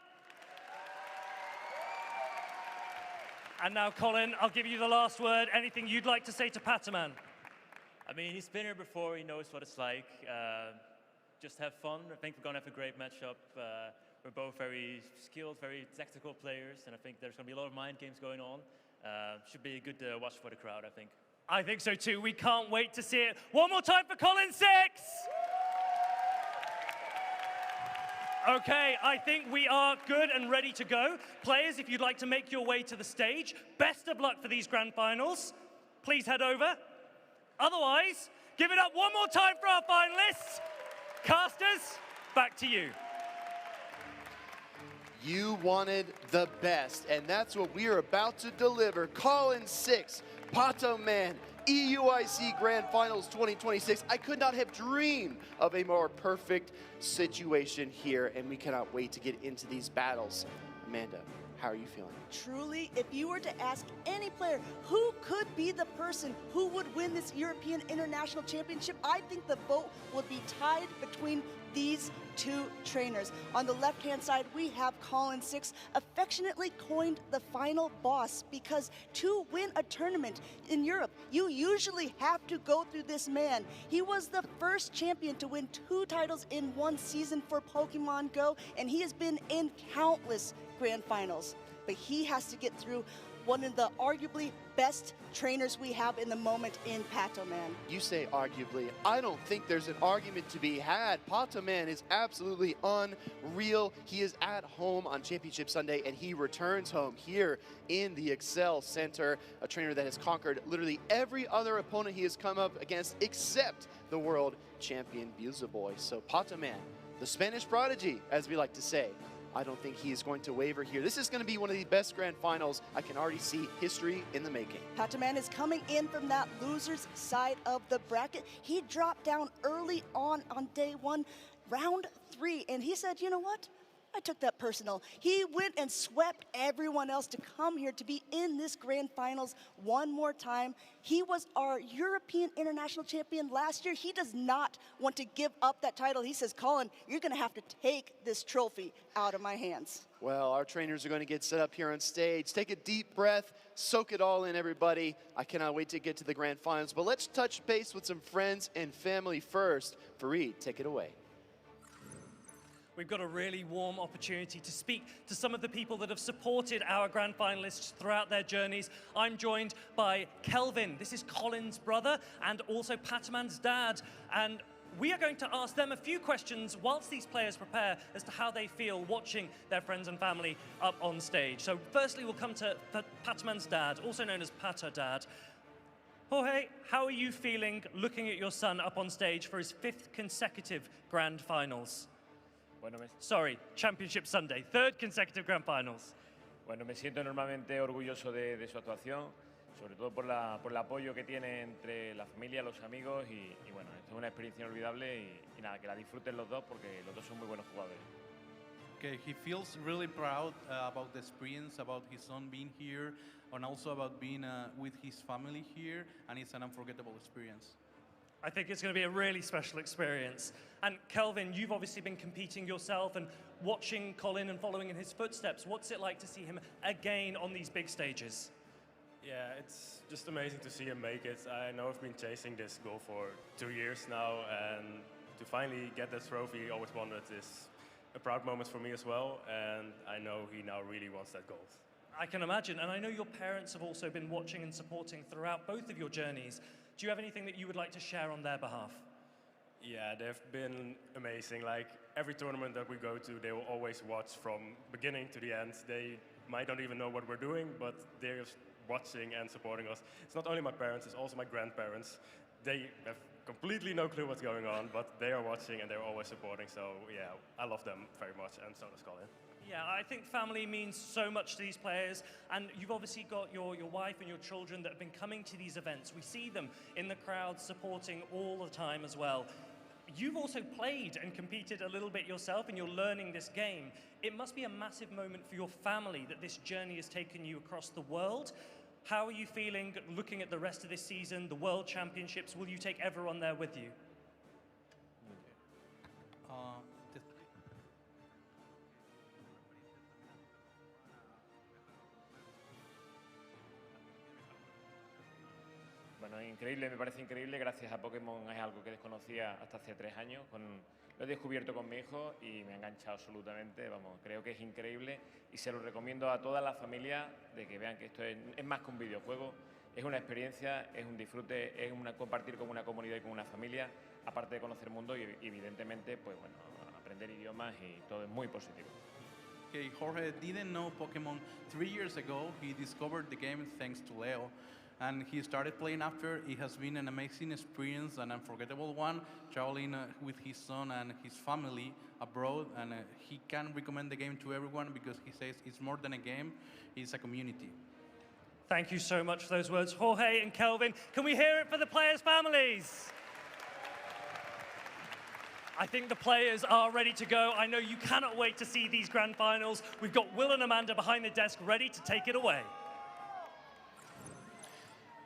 And now, Colin, I'll give you the last word. Anything you'd like to say to Pataman? I mean, he's been here before. He knows what it's like. Just have fun. I think we're going to have a great matchup. We're both very skilled, very tactical players, and I think there's going to be a lot of mind games going on. Should be a good watch for the crowd, I think. I think so too. We can't wait to see it. One more time for Colin 6! Okay, I think we are good and ready to go. Players, if you'd like to make your way to the stage, best of luck for these grand finals. Please head over. Otherwise, give it up one more time for our finalists. Casters, back to you. You wanted the best, and that's what we are about to deliver. Colin 6, Pato Man, EUIC Grand Finals 2026. I could not have dreamed of a more perfect situation here, and we cannot wait to get into these battles. Amanda, how are you feeling? Truly, if you were to ask any player who could be the person who would win this European International Championship, I think the vote would be tied between these two trainers. On the left-hand side, we have Colin 6, affectionately coined the final boss, because to win a tournament in Europe, you usually have to go through this man. He was the first champion to win 2 titles in 1 season for Pokemon Go, and he has been in countless grand finals. But he has to get through one of the arguably best trainers we have in the moment in Pato Man. You say arguably. I don't think there's an argument to be had. Pato Man is absolutely unreal. He is at home on Championship Sunday, and he returns home here in the Excel Center, a trainer that has conquered literally every other opponent he has come up against except the world champion Buzaboy. So Pato Man, the Spanish prodigy, as we like to say, I don't think he is going to waver here. This is going to be one of the best grand finals. I can already see history in the making. Pato Man is coming in from that loser's side of the bracket. He dropped down early on day 1, round 3, and he said, you know what? I took that personal. He went and swept everyone else to come here to be in this grand finals one more time. He was our European International Champion last year. He does not want to give up that title. He says, Colin, you're going to have to take this trophy out of my hands. Well, our trainers are going to get set up here on stage. Take a deep breath, soak it all in, everybody. I cannot wait to get to the grand finals. But let's touch base with some friends and family first. Fareed, take it away. We've got a really warm opportunity to speak to some of the people that have supported our grand finalists throughout their journeys. I'm joined by Kelvin. This is Colin's brother and also Pataman's dad. And we are going to ask them a few questions whilst these players prepare as to how they feel watching their friends and family up on stage. So firstly, we'll come to Pataman's dad, also known as Pato Dad. Jorge, how are you feeling looking at your son up on stage for his 5th consecutive grand finals? Sorry, Championship Sunday, 3rd consecutive Grand Finals. Bueno, me siento enormemente orgulloso de su actuación, sobre todo por el apoyo que tiene entre la familia, los amigos y bueno, esto es una experiencia inolvidable y nada, que la disfruten los dos porque los dos son muy buenos jugadores. Okay, he feels really proud about the experience, about his son being here, and also about being with his family here, and it's an unforgettable experience. I think it's going to be a really special experience. And Kelvin, you've obviously been competing yourself and watching Colin and following in his footsteps. What's it like to see him again on these big stages? Yeah, it's just amazing to see him make it. I know I've been chasing this goal for 2 years now, and to finally get that trophy, always wanted, is a proud moment for me as well, and I know he now really wants that gold. I can imagine, and I know your parents have also been watching and supporting throughout both of your journeys. Do you have anything that you would like to share on their behalf? Yeah, they've been amazing. Like every tournament that we go to, they will always watch from beginning to the end. They might not even know what we're doing, but they're watching and supporting us. It's not only my parents, it's also my grandparents. They have completely no clue what's going on, but they are watching and they're always supporting. So yeah, I love them very much, and so does Colin. Yeah, I think family means so much to these players, and you've obviously got your wife and your children that have been coming to these events. We see them in the crowd supporting all the time as well. You've also played and competed a little bit yourself, and you're learning this game. It must be a massive moment for your family that this journey has taken you across the world. How are you feeling looking at the rest of this season, the World Championships? Will you take everyone there with you? Bueno, increíble, me parece increíble. Gracias a Pokémon es algo que desconocía hasta hace 3 años. Lo he descubierto con mi hijo y me ha enganchado absolutamente. Vamos, creo que es increíble y se lo recomiendo a toda la familia de que vean que esto es más que un videojuego. Es una experiencia, es un disfrute, es compartir con una comunidad y con una familia, aparte de conocer el mundo y evidentemente, pues bueno, aprender idiomas y todo es muy positivo. Okay, Jorge didn't know Pokemon 3 years ago. He discovered the game thanks to Leo. And he started playing after. It has been an amazing experience, an unforgettable one, traveling with his son and his family abroad. And he can recommend the game to everyone because he says it's more than a game, it's a community. Thank you so much for those words, Jorge and Kelvin. Can we hear it for the players' families? I think the players are ready to go. I know you cannot wait to see these grand finals. We've got Will and Amanda behind the desk ready to take it away.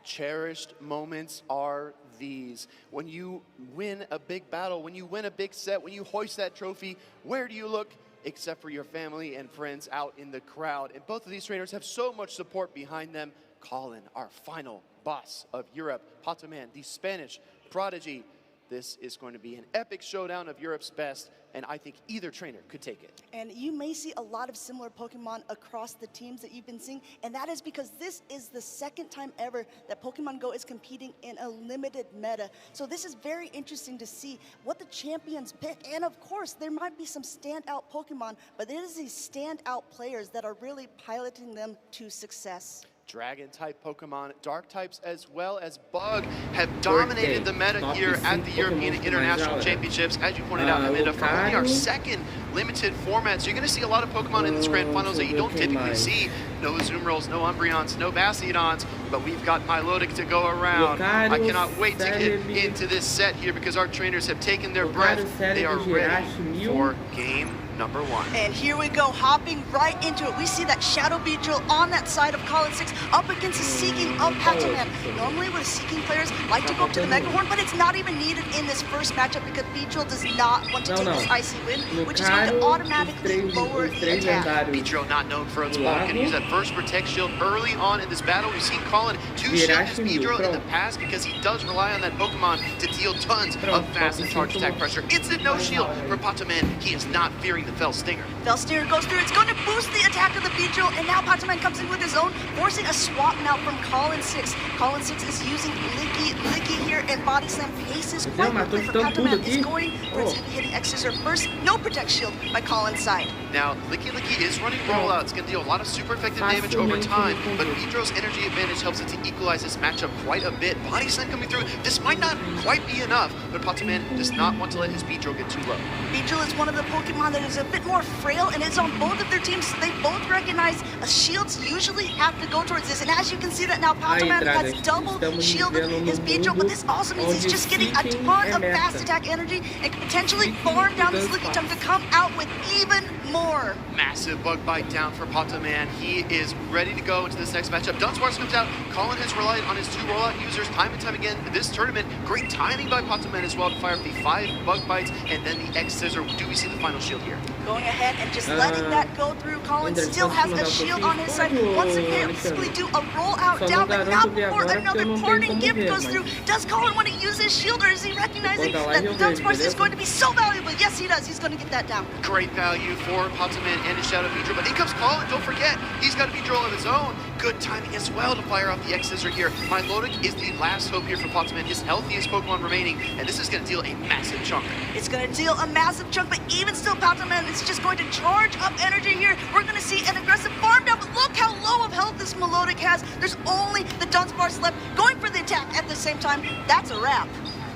Cherished moments are these. When you win a big battle, when you win a big set, when you hoist that trophy, where do you look? Except for your family and friends out in the crowd. And both of these trainers have so much support behind them. Colin, our final boss of Europe, Pataman, the Spanish prodigy. This is going to be an epic showdown of Europe's best, and I think either trainer could take it. And you may see a lot of similar Pokemon across the teams that you've been seeing, and that is because this is the second time ever that Pokemon Go is competing in a limited meta. So this is very interesting to see what the champions pick, and of course, there might be some standout Pokemon, but it is these standout players that are really piloting them to success. Dragon-type Pokemon, dark types as well as Bug have dominated the meta here at the European International Championships. As you pointed out, Amanda, for only our second limited format, so you're going to see a lot of Pokemon in this grand finals that you don't typically see. No Azumarill, no Umbreons, no Bastiodons, but we've got Milotic to go around. I cannot wait to get into this set here because our trainers have taken their breath. They are ready for game number 1. And here we go, hopping right into it. We see that Shadow Beedrill on that side of Colin 6 up against the Seeking of Pataman. Normally with Seeking players like to go up to the Mega Horn, but it's not even needed in this first matchup because Beedrill does not want to take this Icy Wind, which is going to automatically lower the attack. Beedrill not known for its bulk, and use that first Protect Shield early on in this battle. We've seen Colin two-shield his Beedrill in the past because he does rely on that Pokemon to deal tons of fast and charge attack pressure. Instant no shield for Pataman. He is not fearing the Fell Stinger. Fell Stinger goes through, it's going to boost the attack of the Beedrill, and now Pataman comes in with his own, forcing a swap now from Colin 6. Colin 6 is using Licky here, and Body Slam paces quite quickly for Pataman. It's going for its hitting X-Scissor first, no Protect Shield by Colin's side. Now, Licky is running rollout. It's going to deal a lot of super effective damage over time, but Beedrill's energy advantage helps it to equalize this matchup quite a bit. Body Slam coming through, this might not quite be enough, but Pataman does not want to let his Beedrill get too low. Beedrill is one of the Pokemon that is a bit more frail, and it's on both of their teams. They both recognize shields usually have to go towards this, and as you can see that now Pataman has double shielded his Beedrill, but this also means he's just getting a ton of fast attack energy and can potentially farm down this Licky Tongue to come out with even more. Massive Bug Bite down for Pataman. He is ready to go into this next matchup. Dunsparce comes out. Colin has relied on his 2 rollout users time and time again this tournament. Great timing by Pataman as well to fire up the 5 Bug Bites and then the X-Scissor. Do we see the final shield here? Going ahead and just letting that go through. Colin still has a shield on his side. Once again, basically do a roll out down, but not before another parting gift goes through. Does Colin want to use his shield, or is he recognizing that Dunsparce is going to be so valuable? Yes, he does. He's going to get that down. Great value for Pataman and his Shadow Beedrill, but in comes Colin. Don't forget, he's got a Beedrill of his own. Good timing as well to fire off the X-Scissor here. Milotic is the last hope here for Pataman, his healthiest Pokemon remaining, and this is going to deal a massive chunk. It's going to deal a massive chunk, but even still, Pataman is just going to charge up energy here. We're going to see an aggressive farm down, but look how low of health this Milotic has. There's only the Dunsparce left going for the attack at the same time. That's a wrap.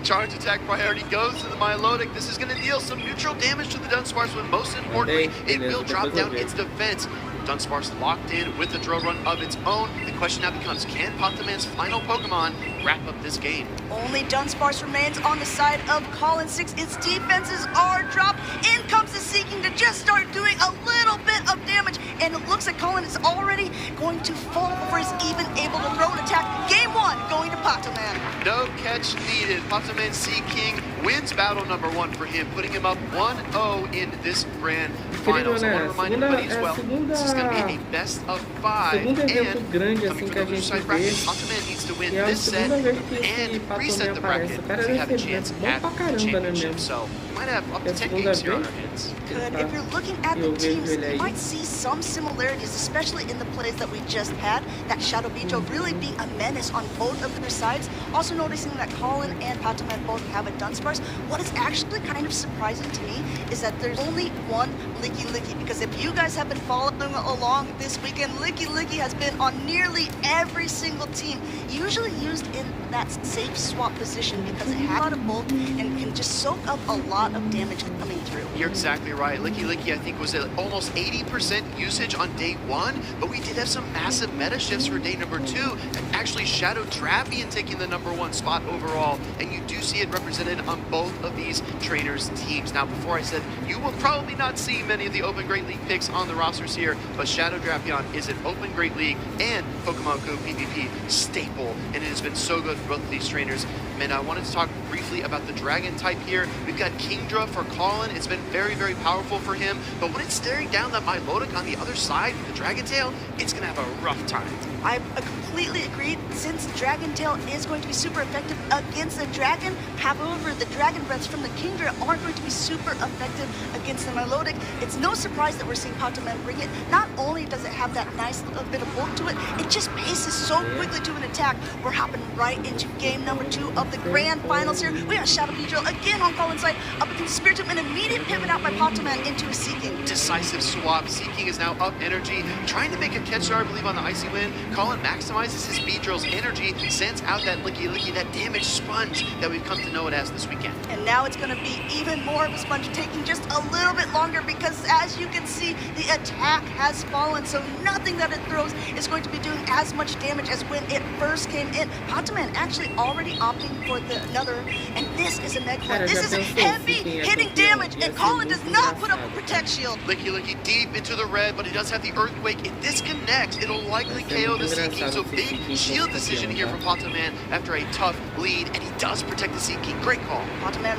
Charge attack priority goes to the Milotic. This is going to deal some neutral damage to the Dunsparce, but most importantly, it will drop down its defense. Dunsparce locked in with a drill run of its own. The question now becomes, can Pataman's final Pokemon wrap up this game? Only Dunsparce remains on the side of Colin 6. Its defenses are dropped. In comes the Seeking to just start doing a little bit of damage, and it looks like Colin is already going to fall before he's even able to throw an attack. Game 1 going to Pataman. No catch needed. Pataman Seeking wins battle number 1 for him, putting him up 1-0 in this grand finals. I want to remind everybody as well, this is going to be a best of 5. And coming from the other side bracket, Pataman needs to win E é a this set segunda vez que esse and Pato reset Man the aparece. bracket O cara to deve have a ser chance bom at pra the caramba, né, championship. mesmo? So we might have up É to a 10 segunda games here on vez our hands. Good. If you're looking at the eu vejo teams, ele you aí. might see some similarities, especially in the plays that we just had. That Shadow Beetle really being a menace on both of their sides. Also noticing that Colin and Patoman both have a Dunsparce. What is actually kind of surprising to me is that there's only one Licky Licky, because if you guys have been following along this weekend, Licky Licky has been on nearly every single team, usually used in that safe swap position because it has a lot of bulk and can just soak up a lot of damage coming through. You're exactly right. Licky Licky, I think, was at almost 80% usage on day 1, but we did have some massive meta shifts for day number 2, and actually Shadow Drapion taking the #1 spot overall, and you do see it represented on both of these trainers' teams. Now, before I said, you will probably not see many of the Open Great League picks on the rosters here, but Shadow Drapion is an Open Great League and Pokemon Go PvP staple, and it has been so good for both of these trainers. And I wanted to talk briefly about the Dragon type here. We've got Kingdra for Colin. It's been very, very powerful for him, but when it's staring down that Milotic on the other side with the Dragon Tail, it's going to have a rough time. I completely agree. Since Dragon Tail is going to be super effective against the Dragon, however, the Dragon Breaths from the Kingdra aren't going to be super effective against the Milotic. It's no surprise that we're seeing Patoman bring it. Not only does it have that nice little bit of bulk to it, it just paces so quickly to an attack. We're hopping right into game number 2 of the grand finals here. We got Shadow Beetle again on Colin's side, up against Spiritomb, an immediate pivot out by Patoman into a Seeking. Decisive swap. Seeking is now up energy, trying to make a catcher, I believe, on the Icy Wind. Colin maximizes his Beedrill's energy, sends out that Licky Licky, that damage sponge that we've come to know it as this weekend. And now it's going to be even more of a sponge, taking just a little bit longer because, as you can see, the attack has fallen, so nothing that it throws is going to be doing as much damage as when it first came in. Patoman actually already opting for another, and this is a Mega. This is heavy hitting damage, and Colin does not put up a Protect Shield. Licky Licky deep into the red, but he does have the Earthquake. If this connects, it'll likely KO the Seeking. So big shield decision here from Patoman after a tough lead, and he does protect the Seeking. Great call. Patoman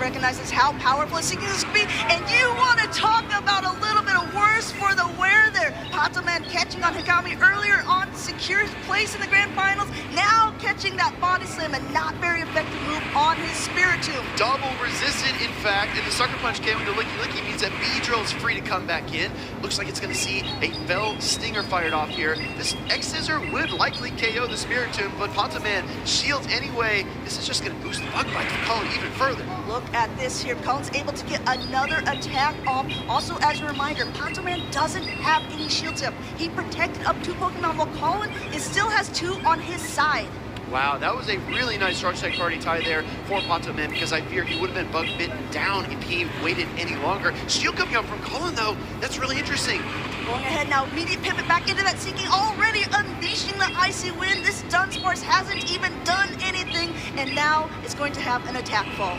recognizes how powerful Seeking is to be, and you want to talk about a little bit of worse for the wear there. Patoman catching on Hikami earlier on, secures place in the grand finals, now catching that body slam, and not very effective move on his Spiritomb. Double resisted, in fact, and the Sucker Punch KO into Licky Licky means that Beedrill is free to come back in. Looks like it's going to see a Fell Stinger fired off here. This X-Scissor would likely KO the Spiritomb, but Patoman shields anyway. This is just going to boost the Bug Bite for Colin even further. Look at this here. Colin's able to get another attack off. Also, as a reminder, Patoman doesn't have any shield tip. He protected up 2 Pokemon, while Colin still has 2 on his side. Wow, that was a really nice charge tech party tie there for Patoman, because I fear he would have been bug bitten down if he waited any longer. Shield coming up from Colin, though. That's really interesting. Going ahead now, immediate pivot back into that Seeking, already unleashing the Icy Wind. This Dunsparce hasn't even done anything, and now it's going to have an attack fall.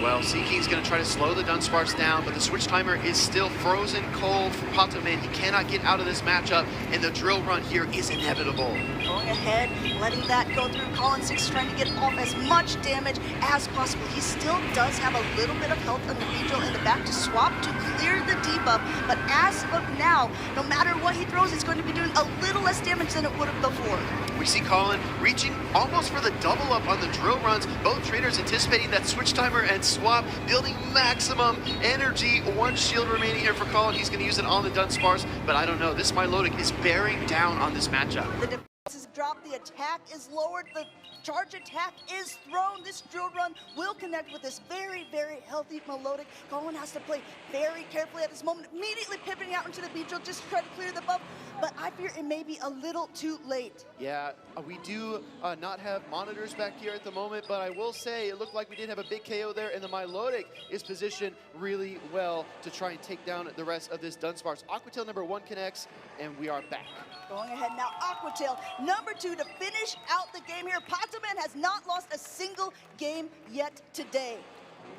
Well, Seeking's going to try to slow the Dunsparce down, but the switch timer is still frozen cold for Patoman. He cannot get out of this matchup, and the drill run here is inevitable. Going ahead, letting that go through. Colin 6 trying to get off as much damage as possible. He still does have a little bit of health on the Beedrill in the back to swap to clear the debuff, but as of now, no matter what he throws, it's going to be doing a little less damage than it would have before. We see Colin reaching almost for the double up on the drill runs. Both trainers anticipating that switch timer and swap, building maximum energy. 1 shield remaining here for Colin. He's going to use it on the Dunsparce, but I don't know. This Milotic is bearing down on this matchup. The defense is dropped, the attack is lowered, the charge attack is thrown. This drill run will connect with this very, very healthy Milotic. Colin has to play very carefully at this moment, immediately pivoting out into the Beedrill just to try to clear the buff, but I fear it may be a little too late. Yeah, we do not have monitors back here at the moment, but I will say it looked like we did have a big KO there, and the Milotic is positioned really well to try and take down the rest of this Dunsparce. Aquatail #1 connects, and we are back. Going ahead now, Aquatail #2 to finish out the game here. Patoman has not lost a single game yet today.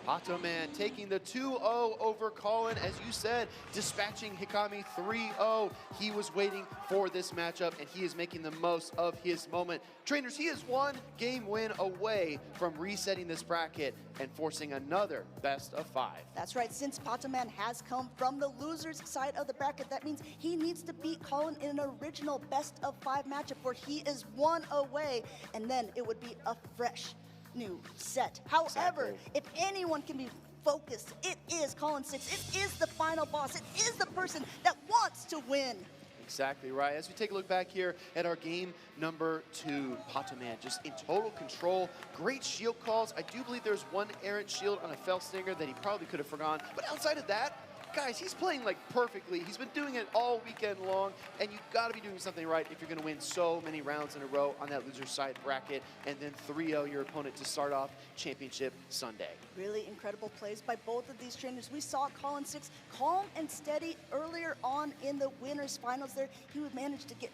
Patoman taking the 2-0 over Colin, as you said, dispatching Hikami 3-0. He was waiting for this matchup, and he is making the most of his moment. Trainers, he is one game win away from resetting this bracket and forcing another best of 5. That's right. Since Patoman has come from the loser's side of the bracket, that means he needs to beat Colin in an original best of 5 matchup where he is 1 away, and then it would be a fresh new set. However, if anyone can be focused, it is Colin 6. It is the final boss. It is the person that wants to win. Exactly right. As we take a look back here at our game number 2, Patoman just in total control. Great shield calls. I do believe there's one errant shield on a Fell Stinger that he probably could have forgone. But outside of that, guys, he's playing like perfectly. He's been doing it all weekend long, and you've got to be doing something right if you're going to win so many rounds in a row on that loser side bracket, and then 3-0 your opponent to start off Championship Sunday. Really incredible plays by both of these trainers. We saw Colin 6 calm and steady earlier on in the winners finals there. He would manage to get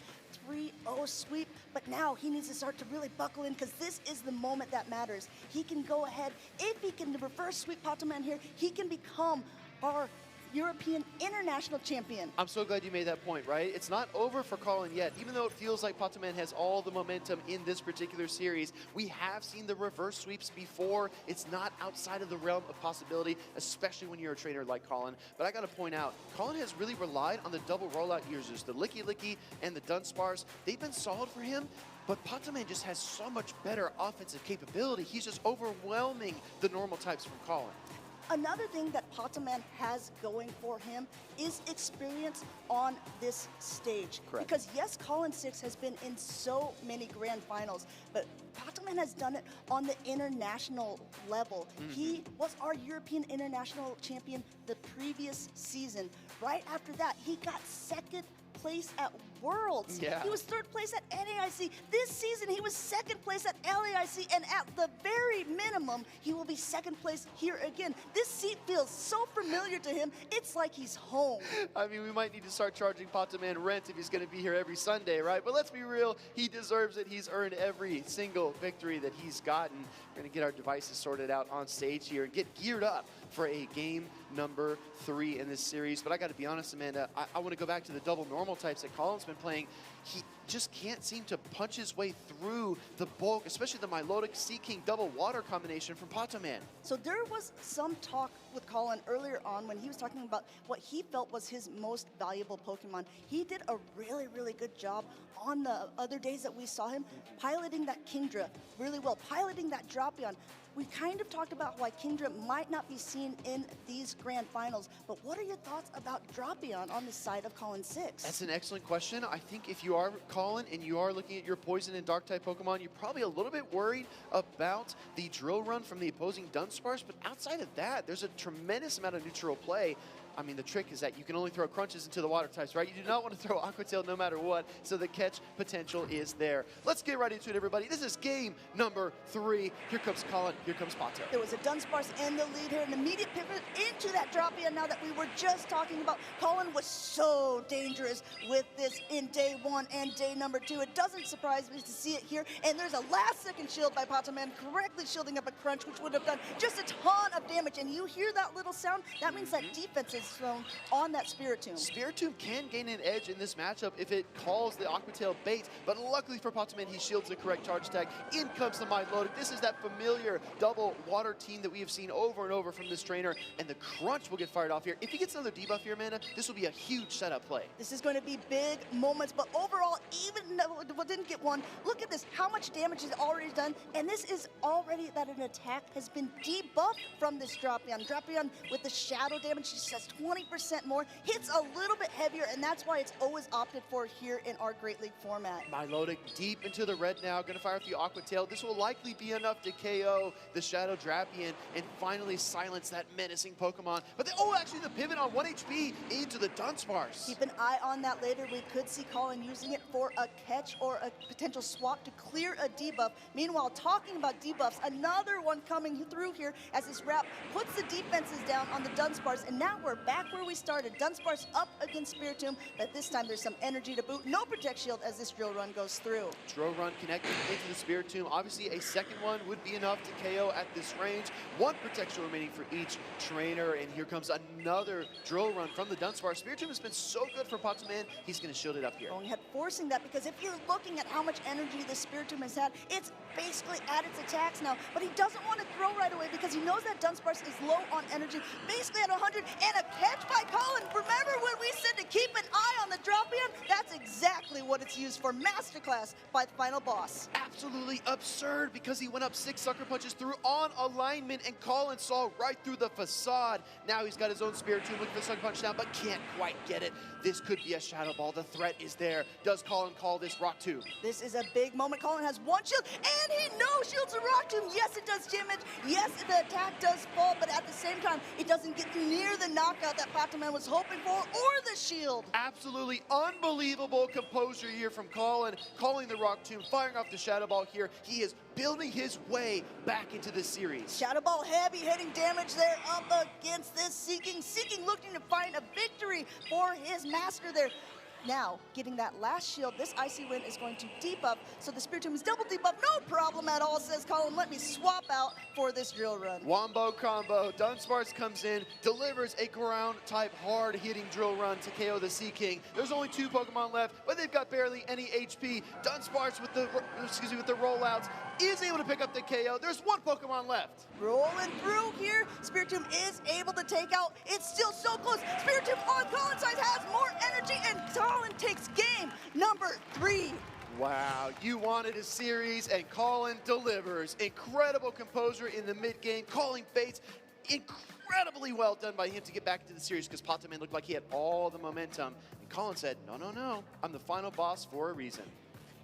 3-0 sweep, but now he needs to start to really buckle in because this is the moment that matters. He can go ahead. If he can reverse sweep Patoman here, he can become our European International Champion. I'm so glad you made that point, right? It's not over for Colin yet. Even though it feels like Patoman has all the momentum in this particular series, we have seen the reverse sweeps before. It's not outside of the realm of possibility, especially when you're a trainer like Colin. But I got to point out, Colin has really relied on the double rollout users, the Licky Licky and the Dunsparce. They've been solid for him. But Patoman just has so much better offensive capability. He's just overwhelming the normal types from Colin. Another thing that Patoman has going for him is experience on this stage. Correct. Because yes, Colin 6 has been in so many grand finals, but Patoman has done it on the international level. He was our European International Champion the previous season. Right after that, he got second place at Worlds. Yeah. He was 3rd place at NAIC. This season, he was 2nd place at LAIC, and at the very minimum, he will be 2nd place here again. This seat feels so familiar to him, it's like he's home. I mean, we might need to start charging Patoman rent if he's going to be here every Sunday, right? But let's be real, he deserves it. He's earned every single victory that he's gotten. We're going to get our devices sorted out on stage here and get geared up for a game number 3 in this series. But I got to be honest, Amanda, I want to go back to the double normal types that Colin's been playing. He just can't seem to punch his way through the bulk, especially the Milotic Sea King double water combination from Patoman. So there was some talk with Colin earlier on when he was talking about what he felt was his most valuable Pokemon. He did a really, really good job on the other days that we saw him piloting that Kingdra really well, piloting that Drapion. We kind of talked about why Kingdra might not be seen in these grand finals, but what are your thoughts about Drapion on the side of Colin 6? That's an excellent question. I think if you are Colin and you are looking at your poison and dark type Pokemon, you're probably a little bit worried about the drill run from the opposing Dunsparce, but outside of that, there's a tremendous amount of neutral play. I mean, the trick is that you can only throw crunches into the water types, right? You do not want to throw Aqua Tail no matter what, so the catch potential is there. Let's get right into it, everybody. This is game number 3. Here comes Colin, here comes Pato. There was a Dunsparce in the lead here, an immediate pivot into that Drapion now that we were just talking about. Colin was so dangerous with this in day 1 and day number 2. It doesn't surprise me to see it here, and there's a last-second shield by Patoman, correctly shielding up a crunch, which would have done just a ton of damage, and you hear that little sound? That means that defense is thrown on that Spiritomb. Spiritomb can gain an edge in this matchup if it calls the Aqua Tail bait, but luckily for Patoman, he shields the correct charge attack. In comes the Milotic. This is that familiar double water team that we have seen over and over from this trainer, and the crunch will get fired off here. If he gets another debuff here, Amanda, this will be a huge setup play. This is going to be big moments, but overall, even though it didn't get one, look at this, how much damage is already done, and this is already that an attack has been debuffed from this Drapion. Drapion with the shadow damage, just has 20% more, hits a little bit heavier, and that's why it's always opted for here in our Great League format. Milotic deep into the red now, gonna fire with the Aqua Tail. This will likely be enough to KO the Shadow Drapion and finally silence that menacing Pokemon. But actually the pivot on 1 HP into the Dunsparce. Keep an eye on that later. We could see Colin using it for a catch or a potential swap to clear a debuff. Meanwhile, talking about debuffs, another one coming through here as this wrap puts the defenses down on the Dunsparce, and now we're back where we started. Dunsparce up against Spiritomb, but this time there's some energy to boot. No Protect Shield as this drill run goes through. Drill run connecting into the Spiritomb. Obviously, a second one would be enough to KO at this range. One Protect Shield remaining for each trainer, and here comes another drill run from the Dunsparce. Spiritomb has been so good for Pataman, he's going to shield it up here. Going ahead, forcing that, because if you're looking at how much energy the Spiritomb has had, it's basically at its attacks now, but he doesn't want to throw right away because he knows that Dunsparce is low on energy, basically at 100, and a catch by Colin. Remember when we said to keep an eye on the drop-in? That's exactly what it's used for. Masterclass by the final boss. Absolutely absurd, because he went up 6 sucker punches through on alignment, and Colin saw right through the facade. Now he's got his own Spiritomb looking for the sucker punch down, but can't quite get it. This could be a Shadow Ball. The threat is there. Does Colin call this Rock 2? This is a big moment. Colin has one shield, and he no-shields a Rock Tomb. Yes, it does damage. Yes, the attack does fall, but at the same time, it doesn't get near the knockout that Pataman was hoping for, or the shield. Absolutely unbelievable composure here from Colin, calling the Rock Tomb, firing off the Shadow Ball here. He is building his way back into this series. Shadow Ball heavy hitting damage there up against this Seeking. Seeking looking to find a victory for his master there. Now, getting that last shield, this Icy Wind is going to debuff, so the Spiritomb is double debuff. No problem at all, says Colin. Let me swap out for this drill run. Wombo combo. Dunsparce comes in, delivers a ground-type hard-hitting drill run to KO the Sea King. There's only 2 Pokemon left, but they've got barely any HP. Dunsparce with the rollouts is able to pick up the KO. There's 1 Pokemon left. Rolling through here. Spiritomb is able to take out. It's still so close. Spiritomb on Colin's side has more energy, and Colin takes game number 3. Wow, you wanted a series, and Colin delivers. Incredible composure in the mid-game, calling fates. Incredibly well done by him to get back into the series, because Pataman looked like he had all the momentum. And Colin said, no, I'm the final boss for a reason.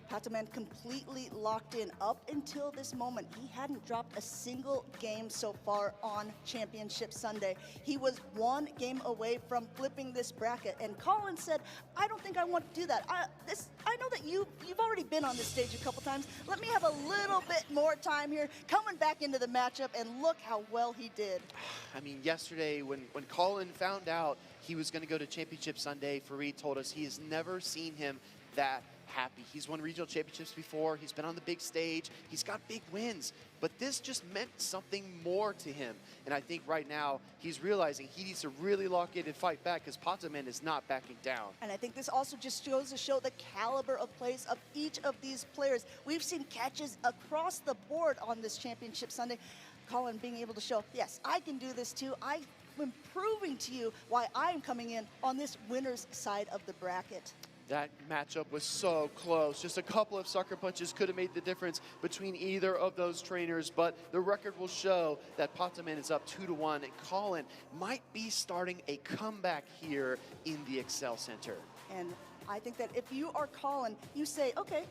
Pataman completely locked in. Up until this moment, he hadn't dropped a single game so far on Championship Sunday. He was 1 game away from flipping this bracket, and Colin said, I don't think I want to do that. I know that you've already been on this stage a couple times. Let me have a little bit more time here, coming back into the matchup, and look how well he did. I mean, yesterday when Colin found out he was going to go to Championship Sunday, Fareed told us he has never seen him that happy. He's won regional championships before. He's been on the big stage. He's got big wins. But this just meant something more to him. And I think right now he's realizing he needs to really lock in and fight back, because Pataman is not backing down. And I think this also just goes to show the caliber of plays of each of these players. We've seen catches across the board on this Championship Sunday. Colin being able to show, yes, I can do this too. I'm proving to you why I'm coming in on this winner's side of the bracket. That matchup was so close. Just a couple of sucker punches could have made the difference between either of those trainers, but the record will show that Pataman is up 2-1, and Colin might be starting a comeback here in the Excel Center. And I think that if you are Colin, you say, okay,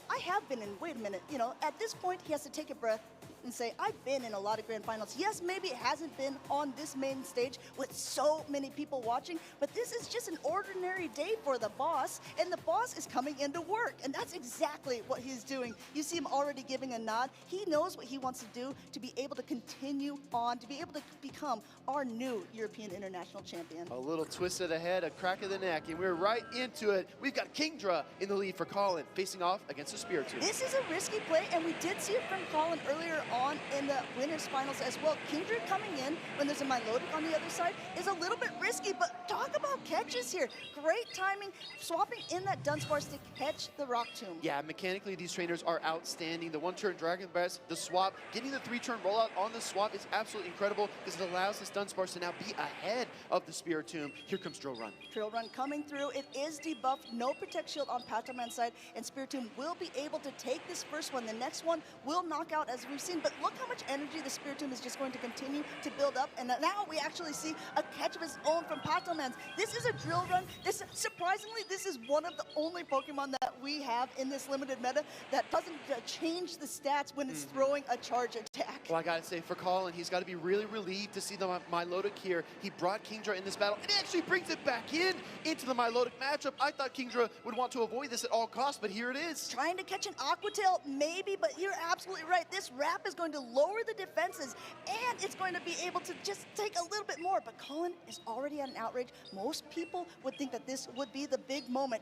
I have been in, wait a minute, you know, at this point he has to take a breath and say, I've been in a lot of grand finals. Yes, maybe it hasn't been on this main stage with so many people watching, but this is just an ordinary day for the boss, and the boss is coming into work, and that's exactly what he's doing. You see him already giving a nod. He knows what he wants to do to be able to continue on, to be able to become our new European International Champion. A little twist of the head, a crack of the neck, and we're right into it. We've got Kingdra in the lead for Colin, facing off against the Spiritomb. This is a risky play, and we did see it from Colin earlier on in the winners finals as well. Kingdra coming in when there's a Milotic on the other side is a little bit risky, but talk about catches here. Great timing, swapping in that Dunsparce to catch the Rock Tomb. Yeah, mechanically these trainers are outstanding. The 1-turn Dragon Breath, the swap, getting the 3-turn rollout on the swap is absolutely incredible, because it allows this Dunsparce to now be ahead of the Spiritomb. Here comes Drill Run. Drill Run coming through. It is debuffed, no Protect Shield on Pataman's side, and Spiritomb will be able to take this first one. The next one will knock out, as we've seen, but look how much energy the Spiritomb is just going to continue to build up, and now we actually see a catch of his own from Pataman's. This is a drill run. Surprisingly, this is one of the only Pokemon that we have in this limited meta that doesn't change the stats when it's throwing a charge attack. Well, I gotta say, for Colin, he's got to be really relieved to see the Milotic here. He brought Kingdra in this battle, and he actually brings it back into the Milotic matchup. I thought Kingdra would want to avoid this at all costs, but here it is. Trying to catch an Aqua Tail, maybe, but you're absolutely right. This Wrap is going to lower the defenses, and it's going to be able to just take a little bit more. But Colin is already at an outrage. Most people would think that this would be the big moment.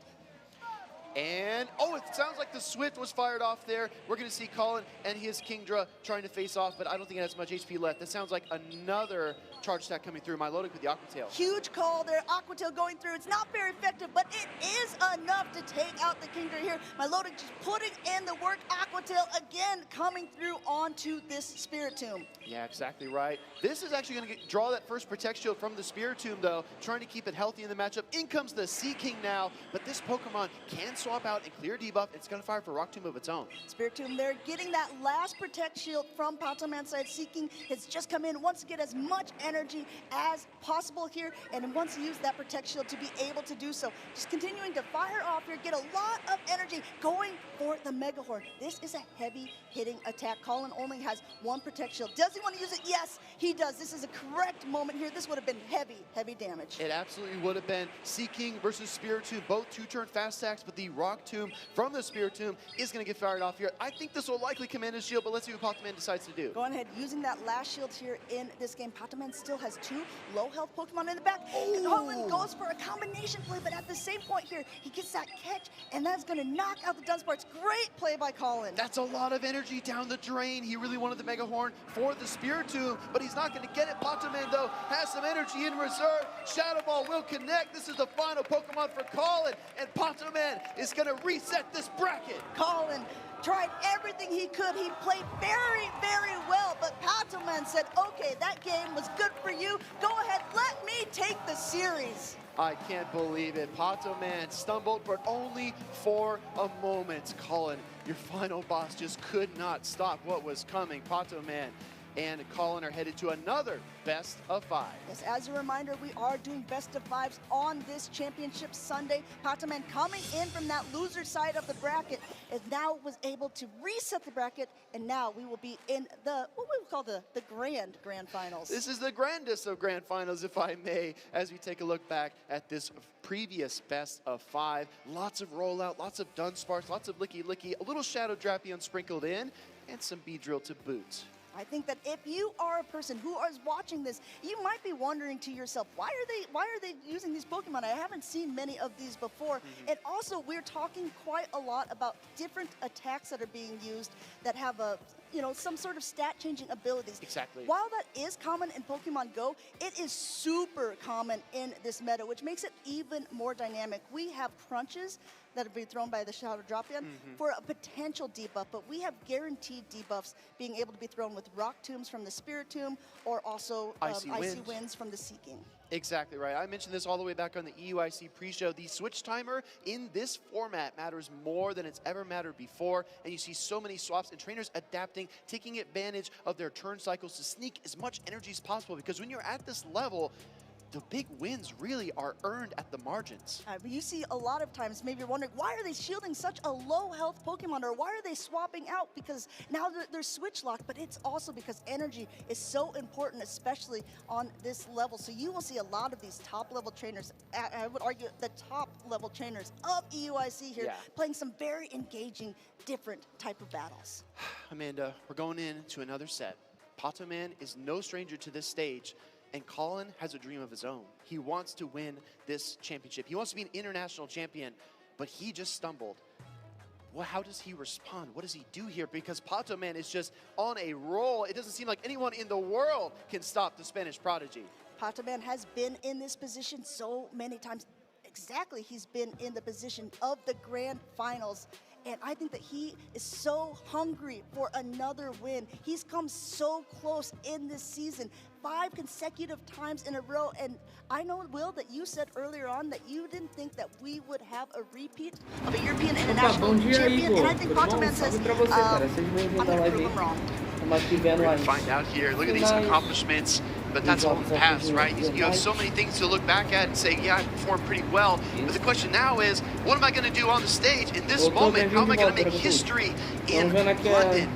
And, oh, it sounds like the Swift was fired off there. We're going to see Colin and his Kingdra trying to face off, but I don't think it has much HP left. That sounds like another charge attack coming through. Milotic with the Aqua Tail. Huge call there. Aqua Tail going through. It's not very effective, but it is enough to take out the Kingdra here. Milotic just putting in the work. Aqua Tail again coming through onto this Spirit Tomb. Yeah, exactly right. This is actually going to draw that first Protect Shield from the Spirit Tomb, though, trying to keep it healthy in the matchup. In comes the Sea King now, but this Pokemon can swap out and clear debuff. It's going to fire for Rock Tomb of its own. Spirit Tomb there, getting that last Protect Shield from Patoman's side. Sea King has just come in, wants to get as much energy as possible here, and wants to use that Protect Shield to be able to do so. Just continuing to fire off here, get a lot of energy, going for the Mega Horn. This is a heavy hitting attack. Colin only has one Protect Shield. Does he want to use it? Yes, he does. This is a correct moment here. This would have been heavy, heavy damage. It absolutely would have been. Sea King versus Spirit Tomb, both two-turn fast attacks, but the Rock Tomb from the Spirit Tomb is going to get fired off here. I think this will likely command his shield, but let's see what Patoman decides to do. Going ahead, using that last shield here in this game. Patoman still has two low health Pokemon in the back. And Colin goes for a combination play, but at the same point here, he gets that catch, and that's going to knock out the Dunsparce. Great play by Colin. That's a lot of energy down the drain. He really wanted the Mega Horn for the Spirit Tomb, but he's not going to get it. Patoman, though, has some energy in reserve. Shadow Ball will connect. This is the final Pokemon for Colin, and Patoman is going to reset this bracket. Colin tried everything he could. He played very, very well, but Patoman said, okay, that game was good for you. Go ahead, let me take the series. I can't believe it. Patoman stumbled, but only for a moment. Colin, your final boss just could not stop what was coming. Patoman and Colin are headed to another best of 5. Yes, as a reminder, we are doing best of 5s on this championship Sunday. Patoman coming in from that loser side of the bracket and now was able to reset the bracket, and now we will be in the, what we would call the grand finals. This is the grandest of grand finals, if I may, as we take a look back at this previous best of 5. Lots of rollout, lots of Dunsparce, lots of Licky Licky, a little Shadow Drapion sprinkled in, and some Beedrill to boot. I think that if you are a person who is watching this, you might be wondering to yourself, why are they using these Pokemon? I haven't seen many of these before. And also, we're talking quite a lot about different attacks that are being used that have a, some sort of stat-changing abilities. Exactly. While that is common in Pokemon Go, it is super common in this meta, which makes it even more dynamic. We have crunches that have been thrown by the Shadow Drop-In for a potential debuff, but we have guaranteed debuffs being able to be thrown with Rock Tombs from the Spirit Tomb, or also Icy Winds from the Sea King. Exactly right. I mentioned this all the way back on the EUIC pre-show. The switch timer in this format matters more than it's ever mattered before, and you see so many swaps and trainers adapting, taking advantage of their turn cycles to sneak as much energy as possible, because when you're at this level, the big wins really are earned at the margins. You see a lot of times, maybe you're wondering, why are they shielding such a low health Pokemon, or why are they swapping out? Because now they're switch locked, but it's also because energy is so important, especially on this level. So you will see a lot of these top level trainers, I would argue the top level trainers of EUIC here, playing some very engaging, different type of battles. Amanda, we're going into another set. Patoman is no stranger to this stage, and Colin has a dream of his own. He wants to win this championship. He wants to be an international champion, but he just stumbled. Well, how does he respond? What does he do here? Because Patoman is just on a roll. It doesn't seem like anyone in the world can stop the Spanish prodigy. Patoman has been in this position so many times. Exactly, he's been in the position of the grand finals. And I think that he is so hungry for another win. He's come so close in this season, 5 consecutive times in a row. And I know, Will, that you said earlier on that you didn't think that we would have a repeat of a European International champion. And I think Patoman says, I'm going to prove him wrong. We're going to find out here. Look at these accomplishments. But that's all in the past, right? You have so many things to look back at and say, yeah, I performed pretty well. But the question now is, what am I going to do on the stage in this moment? How am I going to make history in London?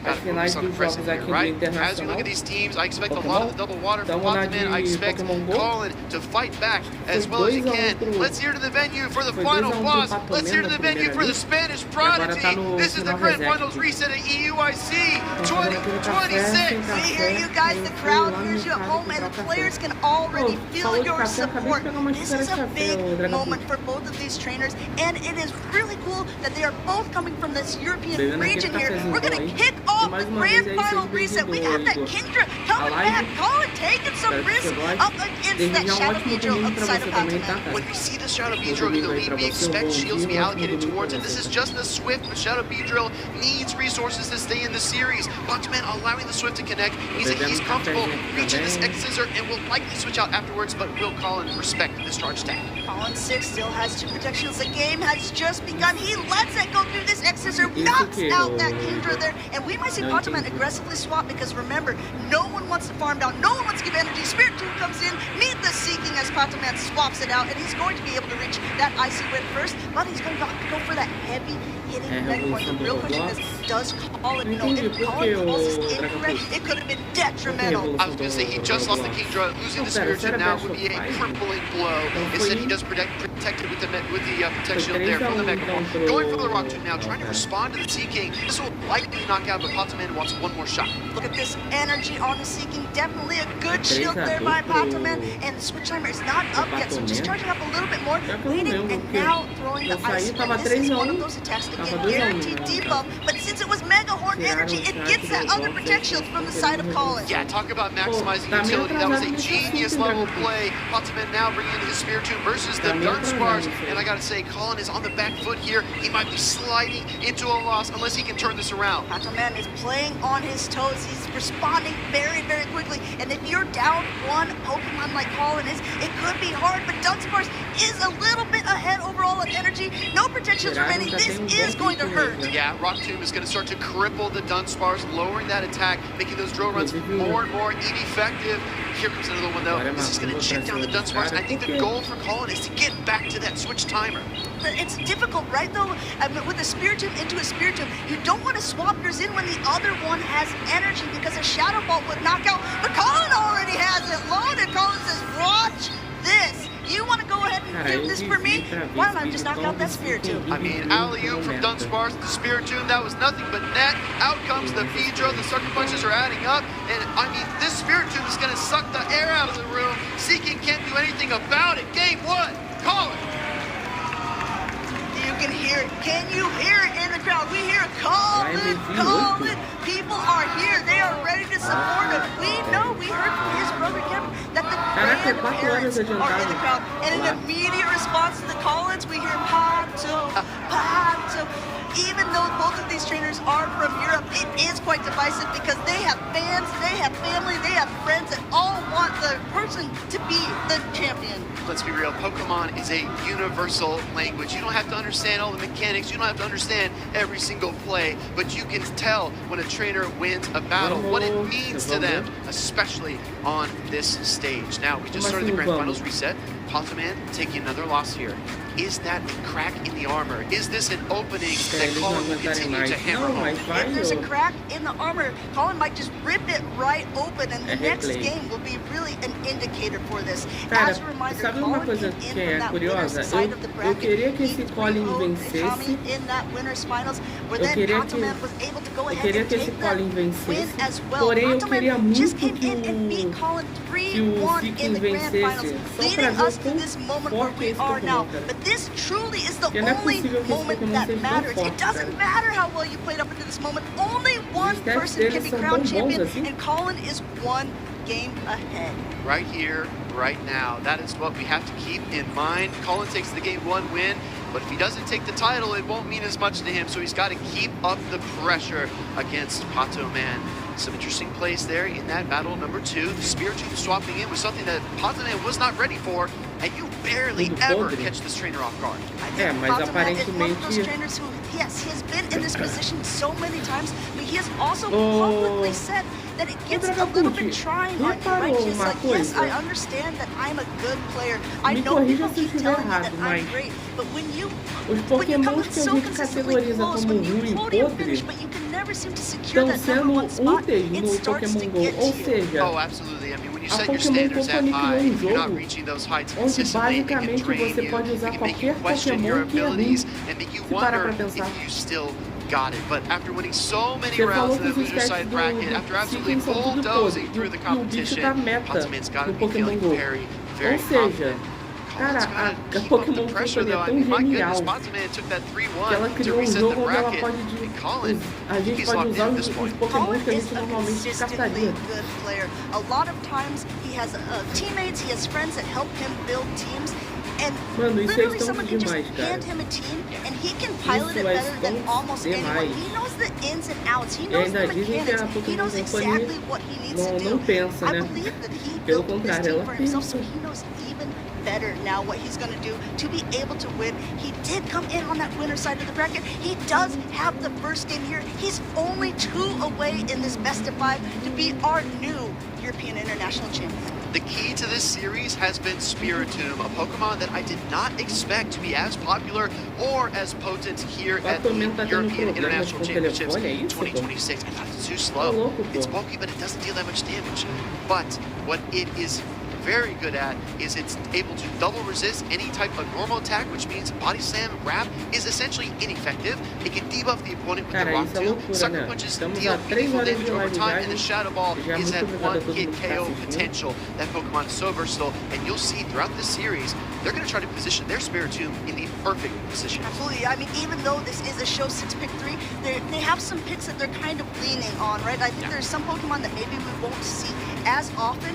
as finais dos jogos aqui do Internacional. As you look at these teams, I expect a lot of the double water from Pataman. I expect Colin to fight back as well as he can. Let's hear to the venue for the final boss. Let's hear to the venue for the Spanish prodigy. This is the Grand Finals reset at EUIC 2026. We hear you guys, the crowd hears you at home, and the players can already feel your support. This is a big moment for both of these trainers, and it is really cool that they are both coming from this European region here. We're going to kick off the Grand Final reset. We have that Kindra coming back. Colin taking some risks up against that Shadow Pedro up the side of Pataman. When we see the Shadow Pedro in the lead, we expect shields to be allocated towards it. This is just a Swift, but Shadow Pedro needs resources to stay in the series. Pataman allowing the Swift to connect means that he's comfortable reaching this X Scissor and will likely switch out afterwards, but will Colin respect this charge tag? Colin 6 still has 2 protections. The game has just begun. He lets it go through this X Scissor, knocks out that Kindra there, and we might see Pataman aggressively swap because remember, no one wants to farm down, no one wants to give energy. Spirit 2 comes in, meet the Seeking as Pataman swaps it out, and he's going to be able to reach that Icy Wind first, but he's going to go for that heavy hitting mega point. The real question is, does Colin know? If Colin calls this incorrect, it could have been detrimental. I was going to say, he just lost the Kindra. Losing the Spirit Gem now would be a crippling blow. Instead, he does protect it with the protection there from the Mega Ball. Going for the Rock Tomb now, trying to respond to the Seeking. This will likely knock out, but Pataman wants one more shot. Look at this energy on the Seeking. Definitely a good shield there by Pataman. And the Switch Timer is not up yet, so just charging up a little bit more. Waiting and now throwing the Ice Wind. This is one of those attacks that can guarantee debuff, but since it was Mega Horn energy, it gets that other protection from the side of Colin. Yeah, talk about maximizing utility. That was a genius level play. Pataman now bringing in his Spirit Tomb versus the Dark Spars. And I gotta say, Colin is on the back foot here. He might be sliding into a loss unless he can turn this around. Pataman is playing on his toes. He's responding very, very quickly. And if you're down one Pokemon like Colin is, it could be hard, but Dunsparce is a little bit ahead overall in energy. No protections remaining. This is going to hurt. Yeah, Rock Tomb is going to start to cripple the Dunsparce, lowering that attack, making those drill runs more and more ineffective. Here comes another one, though. This is going to chip down the Dunsparce. I think the goal for Colin is to get back to that Switch Timer. It's difficult, right, though? With a Spirit Tomb into a Spirit Tomb, you don't want to swap yours in when the other one has energy because a Shadow Ball would knock out. But Colin already has it loaded. Colin says, watch this. You want to go ahead and do this for me? Why don't I just knock out that Spirit Tomb? I mean, alley-oop from Dunsparce to the Spirit Tomb, that was nothing but net. Out comes the Pedro, the Sucker Punches are adding up, and I mean, this Spirit Tomb is going to suck the air out of the room. Seeking can't do anything about it. Game 1, Colin. You can hear it. Can you hear it in the crowd? We hear Colin, Colin. People are here. They are ready to support him. We know, we heard from his brother Kevin, that the grandparents are in the crowd. And in immediate response to the Collins, we hear Pato, Pato. Even though both of these trainers are from Europe, it is quite divisive because they have fans, they have family, they have friends that all want the person to be the champion. Let's be real, Pokemon is a universal language. You don't have to understand all the mechanics, you don't have to understand every single play, but you can tell when a trainer wins a battle, what it means to them, especially on this stage. Now, we just started the Grand Finals reset. Pataman taking another loss here. Is that a crack in the armor? Is this an opening that Colin will continue to hammer home? If there's a crack in the armor, Colin might just rip it right open, and the next game will be really an indicator for this. As a reminder, sabe uma coisa que é curiosa? Eu queria que esse Colin vencesse. Eu queria que esse Colin vencesse. Porém, eu queria muito que o Seeking vencesse. Só pra ver quão forte esse Pokémon, cara. This truly is the only moment that matters. It doesn't matter how well you played up into this moment. Only one person can be crowned champion, and Colin is one game ahead. Right here, right now. That is what we have to keep in mind. Colin takes the game 1 win, but if he doesn't take the title, it won't mean as much to him, so he's got to keep up the pressure against Pataman. Some interesting plays there in that battle number 2. The Spirit Tomb swapping in was something that Pataman was not ready for, and you barely ever catch this trainer off guard. Mas aparentemente... Trainers who, yes, he has been in this position so many times, but he has also publicly said that it gets a little bit trying on you, right? He's like, yes, I understand that I'm a good player. I know people keep telling me that I'm great, but when you come so consistently close, when you hold your finish, but you can never never seem to secure that number one spot, it starts to get to you. Oh, absolutely. I mean, when you set your standards that high, if you're not reaching those heights consistently, it can drain you. It can make you question your abilities and make you wonder if you still got it. But after winning so many rounds in the loser side bracket, after absolutely bulldozing through the competition, Pataman's got to be feeling very, very confident. Cara, a Pokémon Company é tão genial que ela criou um jogo onde ela pode a gente pode usar os Pokémon que a gente normalmente descartaria. A lot of times he has teammates, he has friends that help him build teams. And literally someone can just hand him a team and he can pilot it better than almost anyone. He knows the ins and outs, he knows the mechanics, he knows exactly what he needs to do. I believe that he built this team for himself, so he knows even better now what he's going to do to be able to win. He did come in on that winner side of the bracket. He does have the first game here. He's only 2 away in this best of 5 to be our new European International Champion. The key to this series has been Spiritomb, a Pokemon that I did not expect to be as popular or as potent here at the European International Championships 2026. I thought it was too slow. It's bulky, but it doesn't deal that much damage. But what it is very good at is it's able to double resist any type of normal attack, which means Body Slam Wrap is essentially ineffective. It can debuff the opponent with the Rock Tomb. Sucker Punches deal meaningful damage over time, and the Shadow Ball is at one-hit KO potential. That Pokemon is so versatile, and you'll see throughout this series, they're going to try to position their Spiritomb in the perfect position. Absolutely. I mean, even though this is a show 6 pick 3, they have some picks that they're kind of leaning on, right? I think there's some Pokemon that maybe we won't see as often.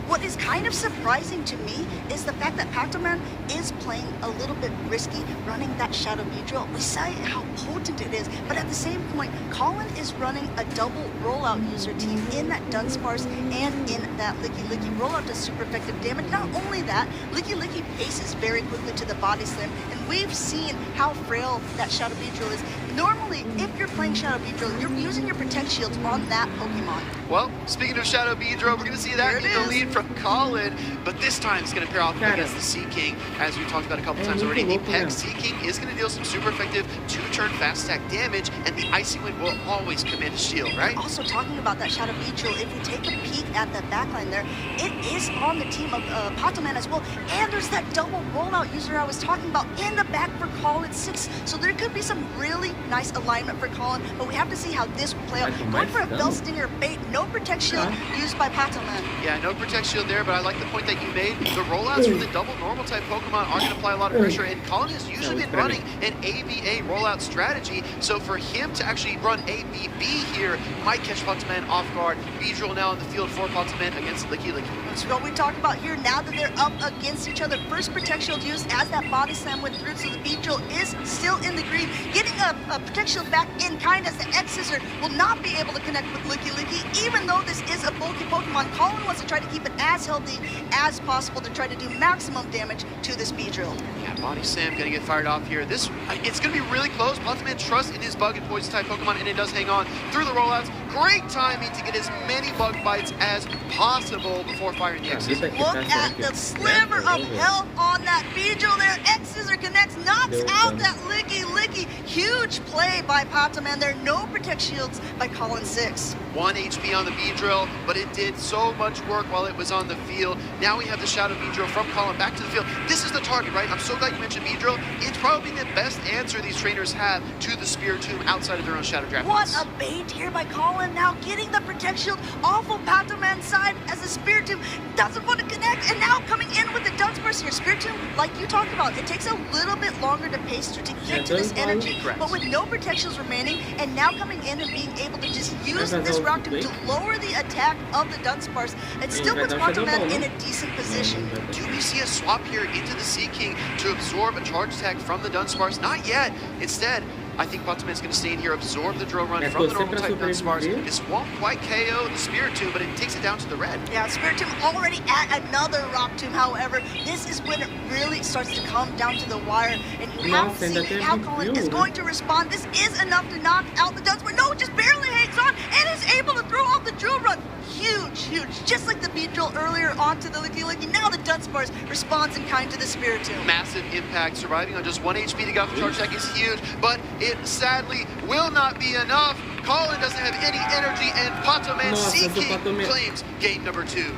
What is kind of surprising to me is the fact that Pactoman is playing a little bit risky, running that Shadow Beedrill. We say how potent it is, but at the same point, Colin is running a double rollout user team in that Dunsparce and in that Licky Licky. Rollout does super effective damage. Not only that, Licky Licky paces very quickly to the Body Slam, and we've seen how frail that Shadow Beedrill is. Normally, if you're playing Shadow Beedrill, you're using your Protect Shields on that Pokemon. Well, speaking of Shadow Beedrill, we're going to see that in the lead from Colin, but this time it's going to pair off against the Sea King. As we talked about a couple times already, the Peg Sea King is going to deal some super effective 2-turn fast attack damage, and the Icy Wind will always command a shield, right? Also talking about that Shadow Beedrill, if we take a peek at the backline there, it is on the team of Patoman as well, and there's that double rollout user I was talking about in the back for Colin 6, so there could be some really nice alignment for Colin, but we have to see how this will play out. Going for a Bell Stinger bait, no Protect Shield used by Patoman. Yeah, no Protect Shield there, but I like the point that you made. The rollouts for the double normal type Pokemon are going to apply a lot of pressure, and Colin has usually been running an ABA rollout strategy, so for him to actually run ABB here might catch Patoman off guard. Beedrill now in the field for Patoman against Licky Licky. That's what we talked about here. Now that they're up against each other, first Protect Shield used as that Body Slam went through, so the Beedrill is still in the green. Getting a Protect Shield back in kind as the X-Scissor will not be able to connect with Licky Licky, even though this is a bulky Pokemon. Colin wants to try to keep it as healthy as possible to try to do maximum damage to this Beedrill. Yeah, Body Slam gonna get fired off here. It's gonna be really close. Patoman trusts in his bug and poison type Pokemon, and it does hang on through the rollouts. Great timing to get as many bug bites as possible before firing the X-Scissor. Look at the sliver of health on that Beedrill there. X-Scissor connects, knocks out that Licky Licky. Huge play by Patoman there. No Protect Shields by Colin 6. 1 HP on the Beedrill, but it did so much work while it was on the field. Now we have the Shadow Beedrill from Colin back to the field. This is the target, right? I'm so glad you mentioned Beedrill. It's probably the best answer these trainers have to the Spiritomb outside of their own Shadow Draft. What a bait here by Colin. Now getting the Protect Shield off of Patoman's side as the Spiritomb doesn't want to connect, and now coming in with the Dunsparce here. Spiritomb, like you talked about, it takes a little bit longer to pace through to get to this energy, but with no Protect Shields remaining, and now coming in and being able to just use this Rock Tomb to lower the attack of the Dunsparce, it still puts Patoman in a decent position. Do we see a swap here into the Sea King to absorb a charge attack from the Dunsparce? Not yet. Instead, I think Patoman's going to stay in here, absorb the drill run from the normal type Dunsparce. This won't quite KO the Spiritomb, but it takes it down to the red. Yeah, Spiritomb already at another Rock Tomb. However, this is when it really starts to come down to the wire, and you have to see how Colin is going to respond. This is enough to knock out the Dunsparce. No, just barely hangs on and is able to throw off the drill run. Huge, huge. Just like the Beedrill earlier onto the Licky Licky, now the Dunsparce responds in kind to the Spiritomb. Massive impact. Surviving on just 1 HP to get off the charge attack is huge, but it sadly will not be enough. Colin doesn't have any energy, and Patoman Seeking claims game number 2.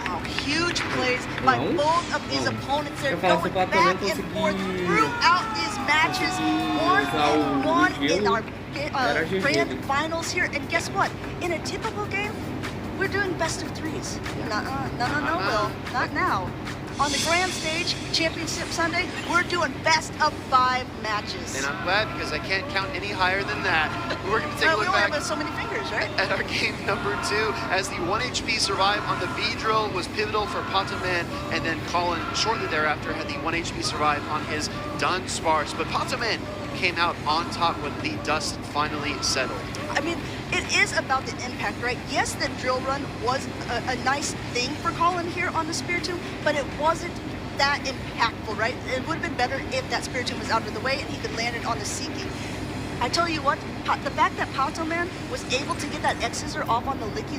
Wow, huge plays by both of these opponents. They're going back and forth throughout these matches. 1-1 in our grand finals here. And guess what? In a typical game, we're doing best of 3s. No, Will. Not now. On the grand stage, Championship Sunday, we're doing best of 5 matches. And I'm glad because I can't count any higher than that. We're going to take a look back have so many fingers, right? at our game number 2 as the 1 HP survive on the B drill was pivotal for Patoman, and then Colin shortly thereafter had the 1 HP survive on his Dunsparce. But Patoman came out on top when the dust finally settled. I mean, it is about the impact, right? Yes, the drill run was a nice thing for Colin here on the Spiritomb, but it wasn't that impactful, right? It would have been better if that Spiritomb was out of the way and he could land it on the Seeking. I tell you what, the fact that Patoman was able to get that X-Scissor off on the Licky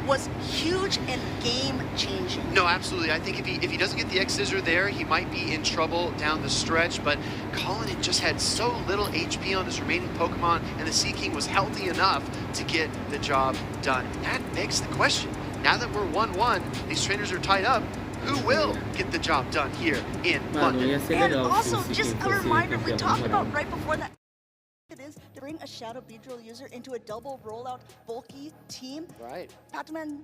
was huge and game-changing. No, absolutely. I think if he doesn't get the X-Scissor there, he might be in trouble down the stretch, but Colin had just had so little HP on his remaining Pokemon, and the Seeking was healthy enough to get the job done. That begs the question. Now that we're 1-1, these trainers are tied up, who will get the job done here in London? And also, just a reminder, we talked about right before that, it is to bring a Shadow Beedrill user into a double rollout bulky team. Right. Patoman,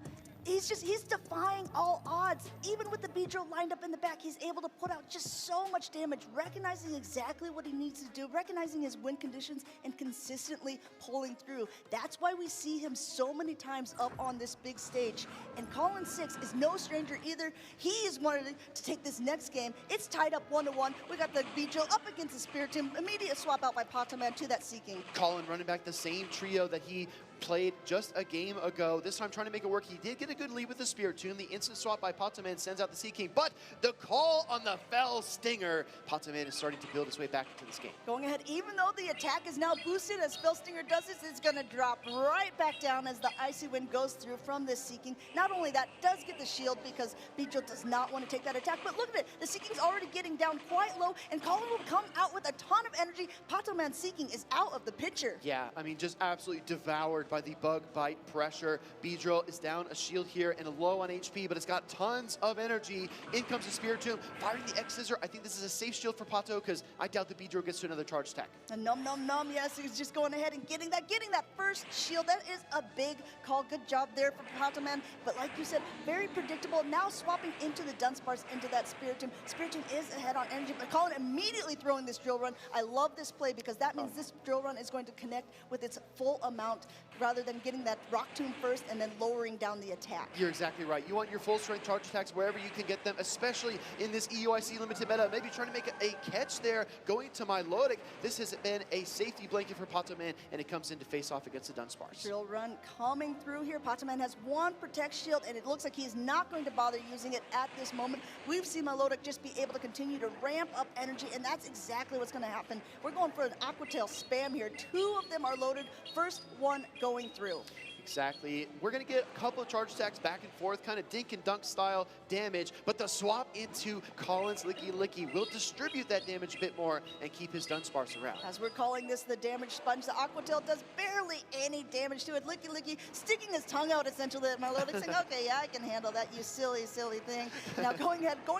he's defying all odds. Even with the Beedrill lined up in the back, he's able to put out just so much damage, recognizing exactly what he needs to do, recognizing his win conditions, and consistently pulling through. That's why we see him so many times up on this big stage. And Colin 6 is no stranger either. He is wanting to take this next game. It's tied up 1-1. We got the Beedrill up against the Spiritomb. Immediate swap out by Patoman to that Seeking. Colin running back the same trio that he played just a game ago. This time trying to make it work. He did get a good lead with the Spiritomb. The instant swap by Patoman sends out the Seeking, but the call on the Fell Stinger. Patoman is starting to build his way back into this game. Going ahead, even though the attack is now boosted as Fell Stinger does this, it's going to drop right back down as the Icy Wind goes through from this Seeking. Not only that, does get the shield because Beedrill does not want to take that attack, but look at it. The Seeking's already getting down quite low, and Colin will come out with a ton of energy. Patoman Seeking is out of the picture. Yeah, I mean, just absolutely devoured by the bug bite pressure. Beedrill is down a shield here and low on HP, but it's got tons of energy. In comes the Spiritomb, firing the X-Scissor. I think this is a safe shield for Pato because I doubt the Beedrill gets to another charge attack. And num, yes, he's just going ahead and getting that first shield. That is a big call. Good job there for Patoman. But like you said, very predictable. Now swapping into the Dunsparce into that Spiritomb. Spiritomb is ahead on energy, but Colin immediately throwing this drill run. I love this play because that means this drill run is going to connect with its full amount rather than getting that Rock Tomb first and then lowering down the attack. You're exactly right. You want your full strength charge attacks wherever you can get them, especially in this EUIC limited meta. Maybe trying to make a catch there, going to Milotic. This has been a safety blanket for Patoman, and it comes in to face off against the Dunsparce. Drill run coming through here. Patoman has one Protect Shield, and it looks like he's not going to bother using it at this moment. We've seen Milotic just be able to continue to ramp up energy, and that's exactly what's going to happen. We're going for an Aqua Tail spam here. 2 of them are loaded. First one going through. Exactly. We're going to get a couple of charge attacks back and forth, kind of dink and dunk style damage, but the swap into Colin's Licky will distribute that damage a bit more and keep his Dunsparce around. As we're calling this the damage sponge, the Aqua Tail does barely any damage to it. Licky sticking his tongue out essentially at Milotic, saying, okay, yeah, I can handle that, you silly thing. Now going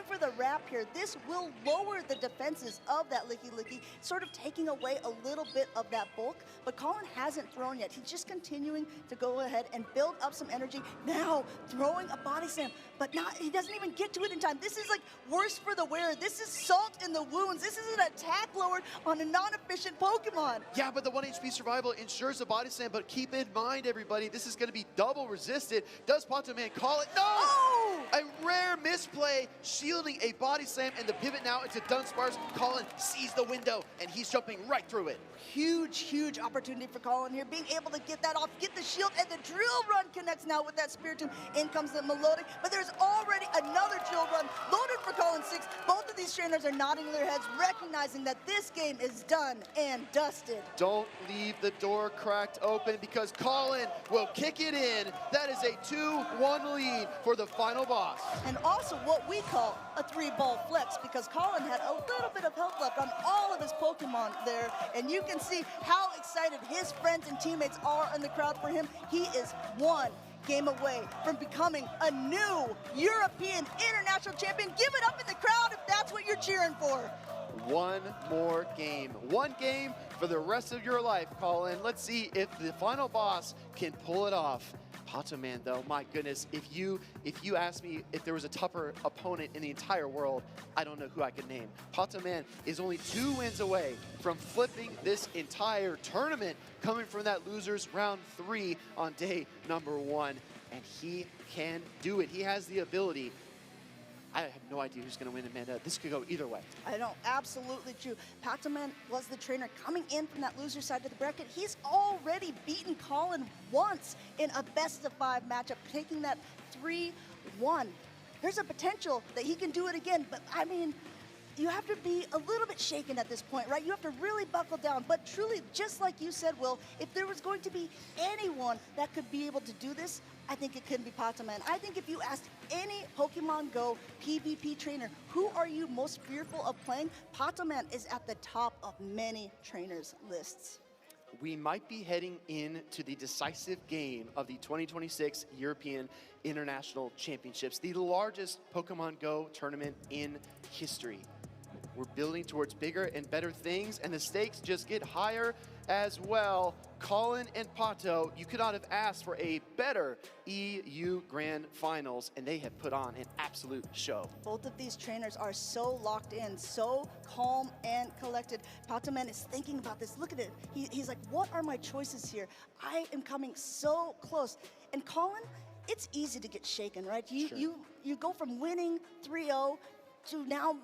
for the wrap here. This will lower the defenses of that Licky, sort of taking away a little bit of that bulk, but Colin hasn't thrown yet. He's just continuing to go ahead and build up some energy. Now throwing a body slam, but he doesn't even get to it in time. This is like worse for the wearer. This is salt in the wounds. This is an attack lowered on a non-efficient Pokemon. Yeah, but the 1 HP survival ensures a body slam, but keep in mind, everybody, this is going to be double resisted. Does Patoman call it? No! Oh! A rare misplay, shielding a body slam, and the pivot now into Dunsparce. Colin sees the window, and he's jumping right through it. Huge opportunity for Colin here, being able to get that off, get the shield, and the drill run connects now with that Spiritomb. In comes the Milotic, but there's already another drill run loaded for Colin 6. Both of these trainers are nodding their heads, recognizing that this game is done and dusted. Don't leave the door cracked open because Colin will kick it in. That is a 2-1 lead for the final boss. boss. And also what we call a 3-ball flex, because Colin had a little bit of health left on all of his Pokemon there, and you can see how excited his friends and teammates are in the crowd for him. He is one game away from becoming a new European International Champion. Give it up in the crowd if that's what you're cheering for. One more game. One game for the rest of your life, Colin. Let's see if the final boss can pull it off. Pato Man, though, my goodness, if you asked me if there was a tougher opponent in the entire world, I don't know who I could name. Pato Man is only 2 wins away from flipping this entire tournament, coming from that losers round 3 on day number 1, and he can do it. He has the ability. I have no idea who's going to win, Amanda. This could go either way. I know, absolutely true. Pato Man was the trainer coming in from that loser side of the bracket. He's already beaten Colin once in a best-of-5 matchup, taking that 3-1. There's a potential that he can do it again, but I mean, you have to be a little bit shaken at this point, right? You have to really buckle down. But truly, just like you said, Will, if there was going to be anyone that could be able to do this, I think it could be Pato Man. I think if you asked any Pokemon Go PvP trainer, who are you most fearful of playing? Pato Man is at the top of many trainers' lists. We might be heading into the decisive game of the 2026 European International Championships, the largest Pokemon Go tournament in history. We're building towards bigger and better things, and the stakes just get higher as well. Colin and Pato, you could not have asked for a better EU Grand Finals, and they have put on an absolute show. Both of these trainers are so locked in, so calm and collected. Pato Man is thinking about this. Look at it. He's like, what are my choices here? I am coming so close. And Colin, it's easy to get shaken, right? You go from winning 3-0 to now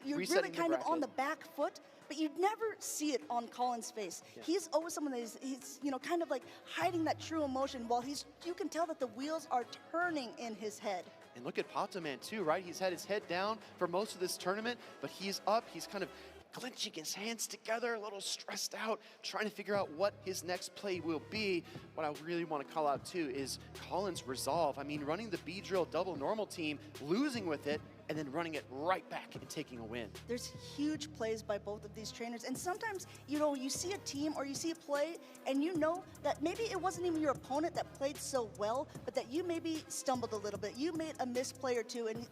you're really kind of on the back foot, but you'd never see it on Colin's face. Yeah. He's always someone that he's kind of like hiding that true emotion while you can tell that the wheels are turning in his head. And look at Pato Man too, right? He's had his head down for most of this tournament, but he's up, he's kind of clenching his hands together, a little stressed out, trying to figure out what his next play will be. What I really want to call out too is Colin's resolve. I mean, running the B-Drill double normal team, losing with it, and then running it right back and taking a win. There's huge plays by both of these trainers, and sometimes, you see a team or you see a play, and you know that maybe it wasn't even your opponent that played so well, but that you maybe stumbled a little bit. You made a misplay or two, and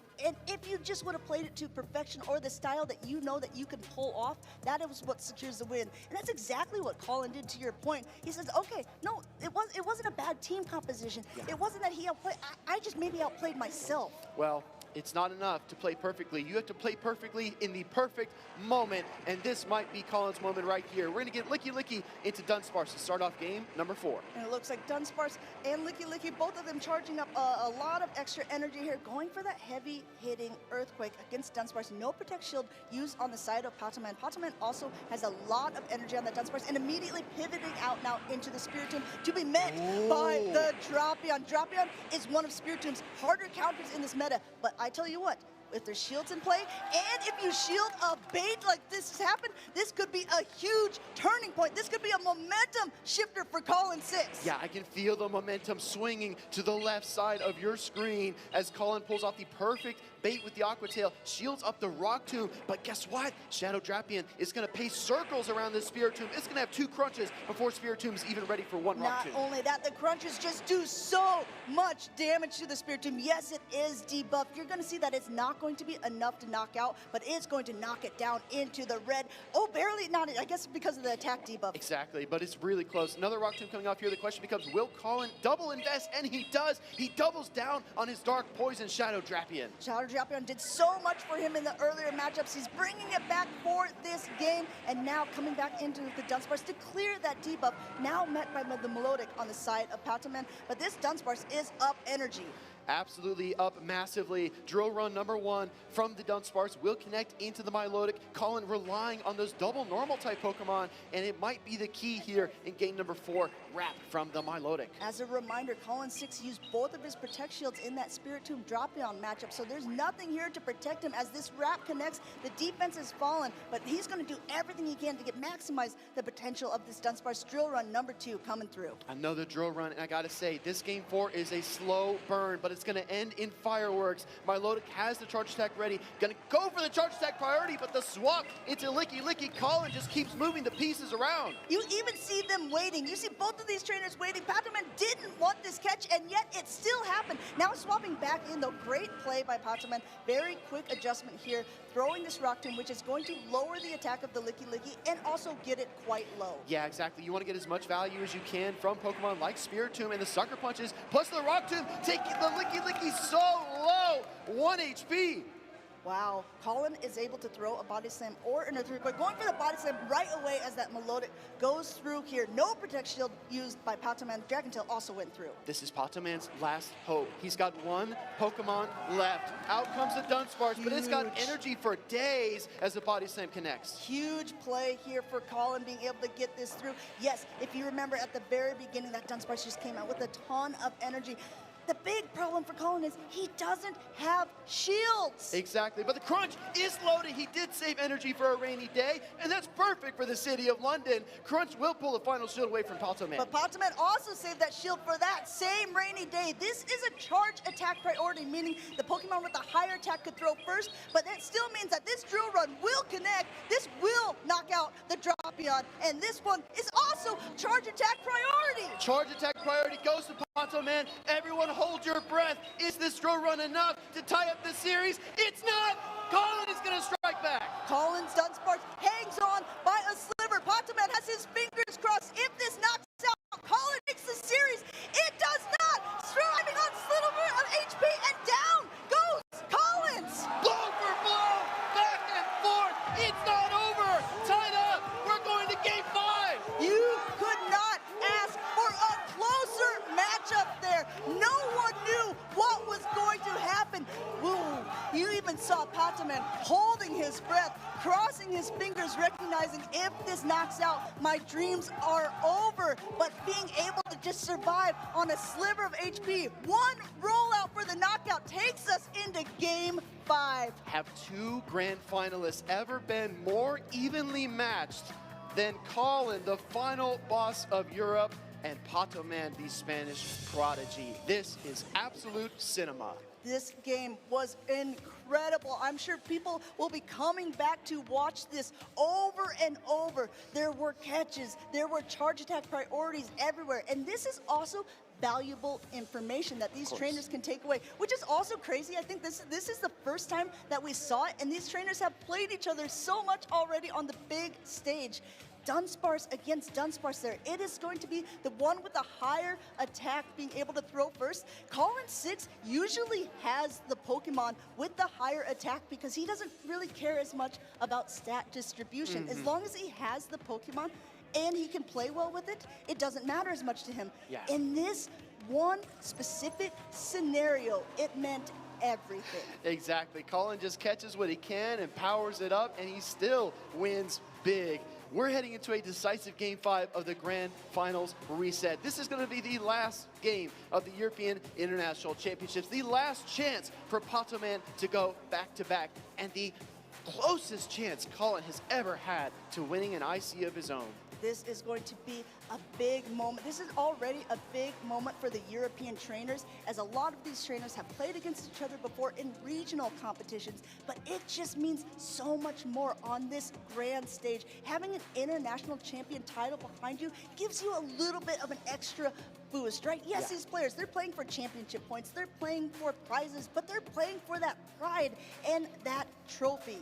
if you just would have played it to perfection or the style that you know that you can pull off, that is what secures the win. And that's exactly what Colin did, to your point. He says, okay, no, it wasn't a bad team composition. Yeah. It wasn't that he outplayed, I just maybe outplayed myself. Well, it's not enough to play perfectly. You have to play perfectly in the perfect moment, and this might be Colin's moment right here. We're gonna get Licky Licky into Dunsparce to start off game number 4. And it looks like Dunsparce and Licky Licky, both of them charging up a lot of extra energy here, going for that heavy hitting Earthquake against Dunsparce. No Protect Shield used on the side of Pato Man. Pato Man also has a lot of energy on that Dunsparce and immediately pivoting out now into the Spiritomb to be met by the Drapion. Drapion is one of Spiritom's harder counters in this meta, but I tell you what, if there's shields in play, and if you shield a bait like this has happened, this could be a huge turning point. This could be a momentum shifter for Colin 6. Yeah, I can feel the momentum swinging to the left side of your screen as Colin pulls off the perfect bait with the Aqua Tail, shields up the Rock Tomb, but guess what? Shadow Drapion is going to pace circles around this Spiritomb. It's going to have 2 crunches before Spiritomb's even ready for 1 Rock Tomb. Not only that, the crunches just do so much damage to the Spiritomb. Yes, it is debuffed. You're going to see that it's not going to be enough to knock out, but it's going to knock it down into the red. Oh, barely, not, I guess because of the attack debuff. Exactly, but it's really close. Another Rock Tomb coming off here. The question becomes, will Colin double invest? And he does. He doubles down on his Dark Poison Shadow Drapion. Shadow Drapion did so much for him in the earlier matchups. He's bringing it back for this game, and now coming back into the Dunsparce to clear that debuff, now met by the Melodic on the side of Pato Man. But this Dunsparce is up energy. Absolutely up massively. Drill run number 1 from the Dunsparce will connect into the Milotic. Colin relying on those double normal type Pokemon, and it might be the key here in game number 4, Wrap from the Milotic. As a reminder, Colin 6 used both of his Protect Shields in that Spiritomb Drapion matchup, so there's nothing here to protect him as this Wrap connects. The defense has fallen, but he's going to do everything he can to maximize the potential of this Dunsparce. Drill run number 2 coming through. Another drill run, and I gotta say, this game 4 is a slow burn, but it's it's going to end in fireworks. Milotic has the charge attack ready. Going to go for the charge attack priority, but the swap into Licky Licky. Colin just keeps moving the pieces around. You even see them waiting. You see both of these trainers waiting. Patoman didn't want this catch, and yet it still happened. Now swapping back in, though. Great play by Patoman. Very quick adjustment here. Throwing this Rock Tomb, which is going to lower the attack of the Licky Licky and also get it quite low. Yeah, exactly. You want to get as much value as you can from Pokemon like Spirit Tomb and the Sucker Punches, plus the Rock Tomb, taking the Licky Licky so low, 1 HP. Wow, Colin is able to throw a body slam or an earthquake, but going for the body slam right away as that Melodic goes through here. No protect shield used by Patoman. Dragon Tail also went through. This is Patoman's last hope. He's got one Pokemon left. Out comes the Dunsparce, but it's got energy for days as the body slam connects. Huge play here for Colin being able to get this through. Yes, if you remember at the very beginning, that Dunsparce just came out with a ton of energy. The big problem for Colin is he doesn't have shields. Exactly, but the crunch is loaded. He did save energy for a rainy day, and that's perfect for the city of London. Crunch will pull the final shield away from Patoman. But Patoman also saved that shield for that same rainy day. This is a charge attack priority, meaning the Pokemon with the higher attack could throw first, but that still means that this drill run will connect. This will knock out the Drapion, and this one is also charge attack priority. Charge attack priority goes to Patoman. Everyone hold your breath. Is this drill run enough to tie up the series? It's not! Colin is going to strike back. Colin's Dunsparce hangs on by a sliver. Patoman has his fingers crossed. If this knocks out, Colin takes the series. It does not! Striving on sliver of HP, and down goes Collins! Blow for blow, back and forth. It's not over. Tied up. We're going to game 5. You could not ask for a closer matchup there. No one knew what was going to happen. Ooh, you even saw Patoman holding his breath, crossing his fingers, recognizing if this knocks out, my dreams are over. But being able to just survive on a sliver of HP, one rollout for the knockout takes us into game 5. Have 2 grand finalists ever been more evenly matched than Colin, the final boss of Europe, and Patoman, the Spanish prodigy? This is absolute cinema. This game was incredible. I'm sure people will be coming back to watch this over and over. There were catches, there were charge attack priorities everywhere, and this is also valuable information that these trainers can take away, which is also crazy. I think this is the first time that we saw it, and these trainers have played each other so much already on the big stage. Dunsparce against Dunsparce there. It is going to be the one with the higher attack being able to throw first. Colin 6 usually has the Pokemon with the higher attack because he doesn't really care as much about stat distribution. As long as he has the Pokemon and he can play well with it, it doesn't matter as much to him. Yeah. In this one specific scenario, it meant everything. Exactly. Colin just catches what he can and powers it up, and he still wins big. We're heading into a decisive Game 5 of the Grand Finals reset. This is going to be the last game of the European International Championships, the last chance for Patoman to go back-to-back, and the closest chance Colin has ever had to winning an IC of his own. This is going to be a big moment. This is already a big moment for the European trainers, as a lot of these trainers have played against each other before in regional competitions, but it just means so much more on this grand stage. Having an international champion title behind you gives you a little bit of an extra boost, right? Yes, these players, they're playing for championship points, they're playing for prizes, but they're playing for that pride and that trophy.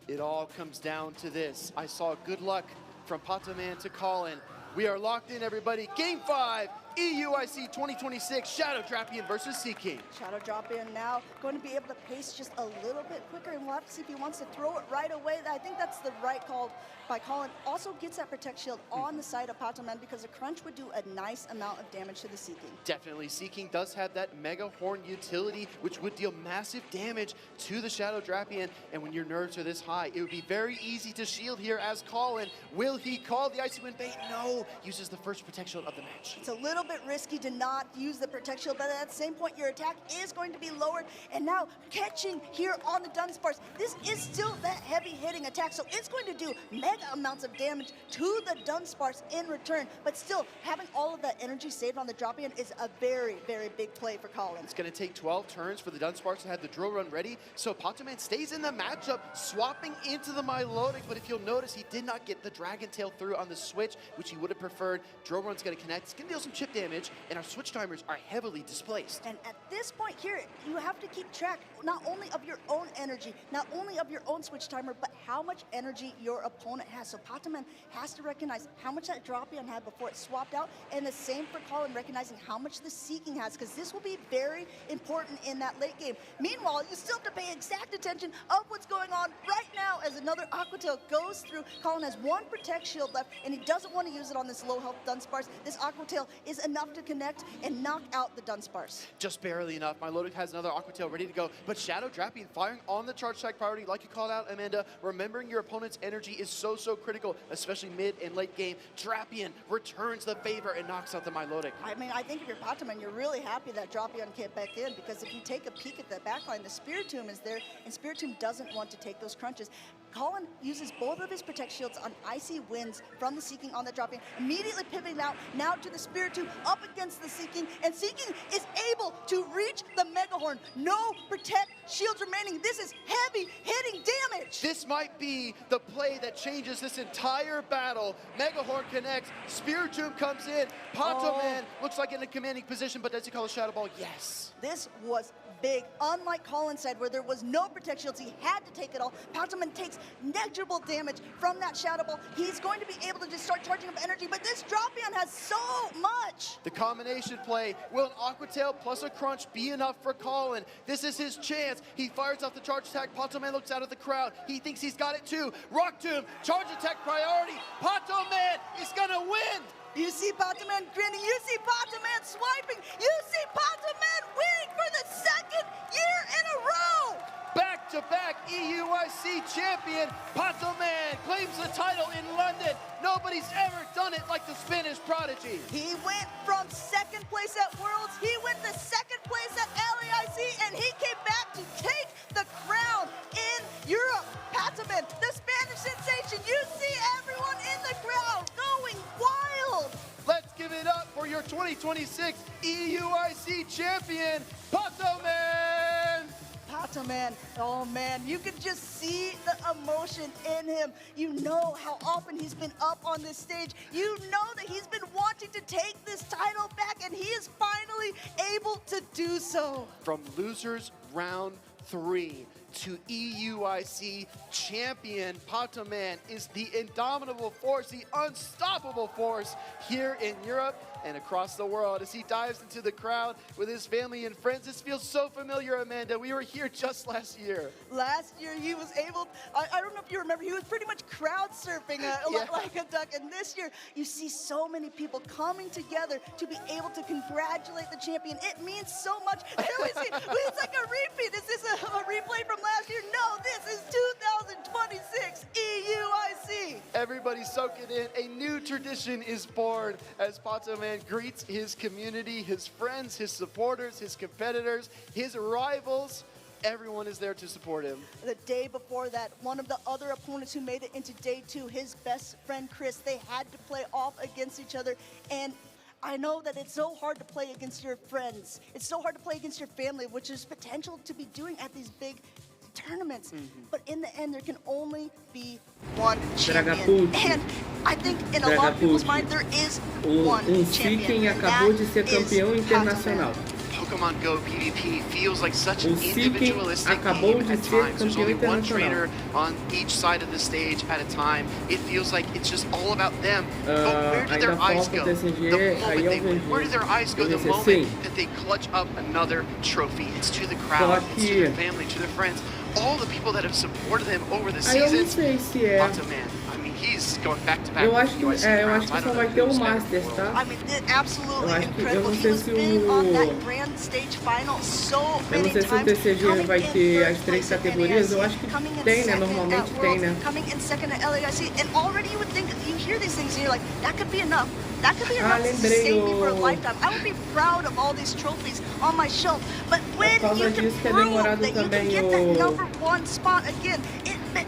It all comes down to this. I saw good luck from Patoman to Colin. We are locked in, everybody. Game 5, EUIC 2026, Shadow Drapion versus Seaking. Shadow Drapion now going to be able to pace just a little bit quicker, and we'll have to see if he wants to throw it right away. I think that's the right call by Colin. Also gets that Protect Shield on the side of Patoman because the Crunch would do a nice amount of damage to the Seaking. Definitely. Seaking does have that Mega Horn utility, which would deal massive damage to the Shadow Drapion, and when your nerves are this high, it would be very easy to shield here as Colin. Will he call the Icy Wind bait? No. Uses the first Protect Shield of the match. It's a little bit risky to not use the Protect Shield, but at the same point, your attack is going to be lowered. And now, catching here on the Dunsparce, this is still that heavy-hitting attack, so it's going to do mega amounts of damage to the Dunsparce in return. But still, having all of that energy saved on the drop-in is a very, very big play for Colin. It's going to take 12 turns for the Dunsparce to have the drill run ready, so Patoman stays in the matchup, swapping into the Milotic, but if you'll notice, he did not get the Dragon Tail through on the switch, which he would have preferred. Drill run's going to connect, it's going to deal some chip damage, and our switch timers are heavily displaced. And at this point here, you have to keep track not only of your own energy, not only of your own switch timer, but how much energy your opponent has. So Patoman has to recognize how much that drop-in had before it swapped out, and the same for Colin, recognizing how much the Seeking has, because this will be very important in that late game. Meanwhile, you still have to pay exact attention of what's going on right now as another Aquatail goes through. Colin has one Protect Shield left, and he doesn't want to use it on this low health Dunsparce. This Aquatail is enough to connect and knock out the Dunsparce. Just barely enough. Milotic has another Aquatail ready to go, but Shadow Drapian firing on the charge tag priority, like you called out, Amanda. Remembering your opponent's energy is so critical, especially mid and late game. Drapian returns the favor and knocks out the Milotic. I mean, I think if you're Patoman, you're really happy that Drapian came back in, because if you take a peek at the backline, the Spiritomb is there, and Spiritomb doesn't want to take those crunches. Colin uses both of his Protect Shields on Icy Winds from the Seeking on the drop-in, immediately pivoting out now to the Spiritomb up against the Seeking, and Seeking is able to reach the Megahorn. No Protect Shields remaining. This is heavy hitting damage. This might be the play that changes this entire battle. Megahorn connects, Spiritomb comes in, Patoman looks like in a commanding position, but does he call a Shadow Ball? Yes. This was big. Unlike Colin said, where there was no Protect Shields, he had to take it all. Patoman takes negligible damage from that Shadow Ball. He's going to be able to just start charging up energy, but this drop-in has so much. The combination play, will an Aquatail plus a Crunch be enough for Colin? This is his chance. He fires off the charge attack. Patoman looks out of the crowd. He thinks he's got it too. Rock Tomb, charge attack priority. Patoman is gonna win. You see Patoman grinning, you see Patoman swiping, you see Patoman winning for the second year in a row! Back-to-back EUIC champion, Patoman claims the title in London. Nobody's ever done it like the Spanish prodigy. He went from second place at Worlds, he went to second place at LAIC, and he came back to take the crown in Europe. Patoman, the Spanish sensation, you see everyone in the crowd going wild. Let's give it up for your 2026 EUIC champion, Patoman! Patoman, oh man, you could just see the emotion in him. You know how often he's been up on this stage. You know that he's been wanting to take this title back, and he is finally able to do so. From losers round 3 to EUIC champion, Patoman is the indomitable force, the unstoppable force here in Europe and across the world. As he dives into the crowd with his family and friends, this feels so familiar, Amanda. We were here just last year. Last year he was able, I don't know if you remember, he was pretty much crowd surfing like a duck. And this year you see so many people coming together to be able to congratulate the champion. It means so much. It's like a repeat. Is this a replay from last year? No, this is 2026 EUIC. Everybody soak it in. A new tradition is born as Patoman greets his community, his friends, his supporters, his competitors, his rivals. Everyone is there to support him. The day before that, one of the other opponents who made it into day 2, his best friend Chris, they had to play off against each other. And I know that it's so hard to play against your friends. It's so hard to play against your family, which is potential to be doing at these big tournaments. But in the end, there can only be one champion. And I think in a lot of people's mind, there is one champion. Acabou de ser campeão internacional. Pokemon Go PvP feels like such an individualistic game at times. There's only one trainer on each side of the stage at a time. It feels like it's just all about them. But where do their eyes go the moment they win? Where do their eyes go the moment that they clutch up another trophy? It's to the crowd, it's to their family, to their friends, all the people that have supported them over the seasons. Patoman, I mean, he's going back-to-back. Eu acho que só vai ter o Masters, tá? I mean, absolutely eu incredible. não He sei was se been on that grand stage final so eu não many sei se o times. TCG vai ter as 3 categorias. Eu acho que tem, né? Normalmente tem, né? Coming in second at LAIC, and already you would think, you hear these things and you're like, that could be enough. That could be enough to sustain me for a lifetime. I would be proud of all these trophies on my shelf. But when you can prove that you can get that #1 spot again,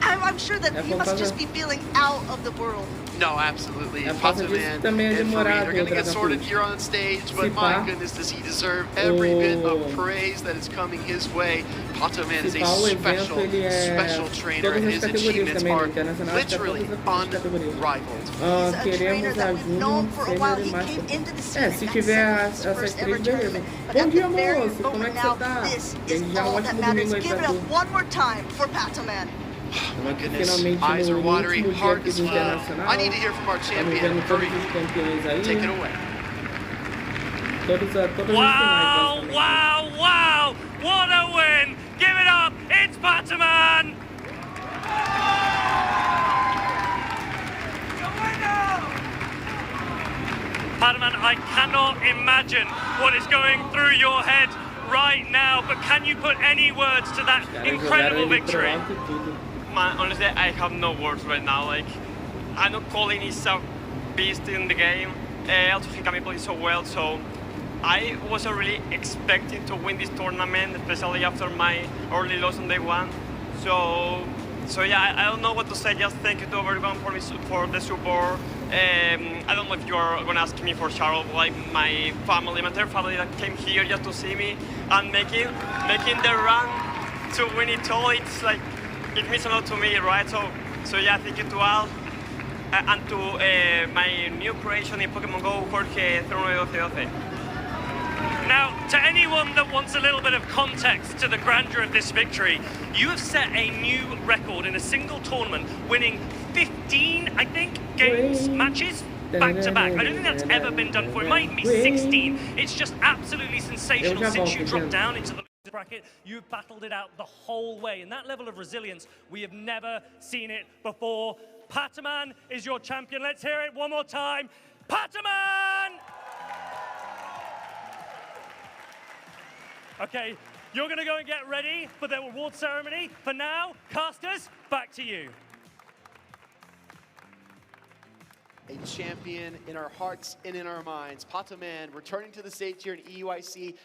I'm sure that he must just be feeling out of the world. No, absolutely. Patoman and Fareed are going to get sorted here on stage, but my goodness, does he deserve every bit of praise that is coming his way. Patoman is a special trainer, and his achievements are literally unrivaled. Queremos a Júnior, Sênior e Master. Se tiver essas 3, beleza. Bom dia, moço. Como é que você tá? Desde já um ótimo domingo aí pra tu. One more time for Patoman. Oh my goodness, eyes are watery, heart is full. I need to hear from our champion. Take it away. Wow, wow, wow! What a win! Give it up, it's Patoman! Patoman, I cannot imagine what is going through your head right now, but can you put any words to that incredible victory? Man, honestly, I have no words right now. Like, I know Colin is a beast in the game. Also, Hikami plays so well, so I wasn't really expecting to win this tournament, especially after my early loss on day 1. So yeah, I don't know what to say. Just thank you to everyone for the support. I don't know if you are gonna ask me for Charles, like my family, my entire family that came here just to see me and making the run to win it all. It's like, it means a lot to me, right? So yeah, thank you to all. And to my new creation in Pokemon Go, Jorge 091212. Now, to anyone that wants a little bit of context to the grandeur of this victory, you have set a new record in a single tournament, winning 15, I think, matches back to back. I don't think that's ever been done before. It might be 16. It's just absolutely sensational since you dropped down into the bracket. You've battled it out the whole way, and that level of resilience, we have never seen it before. Patoman is your champion. Let's hear it one more time. Patoman! Okay, you're going to go and get ready for the award ceremony. For now, casters, back to you. A champion in our hearts and in our minds. Patoman returning to the stage here in EUIC.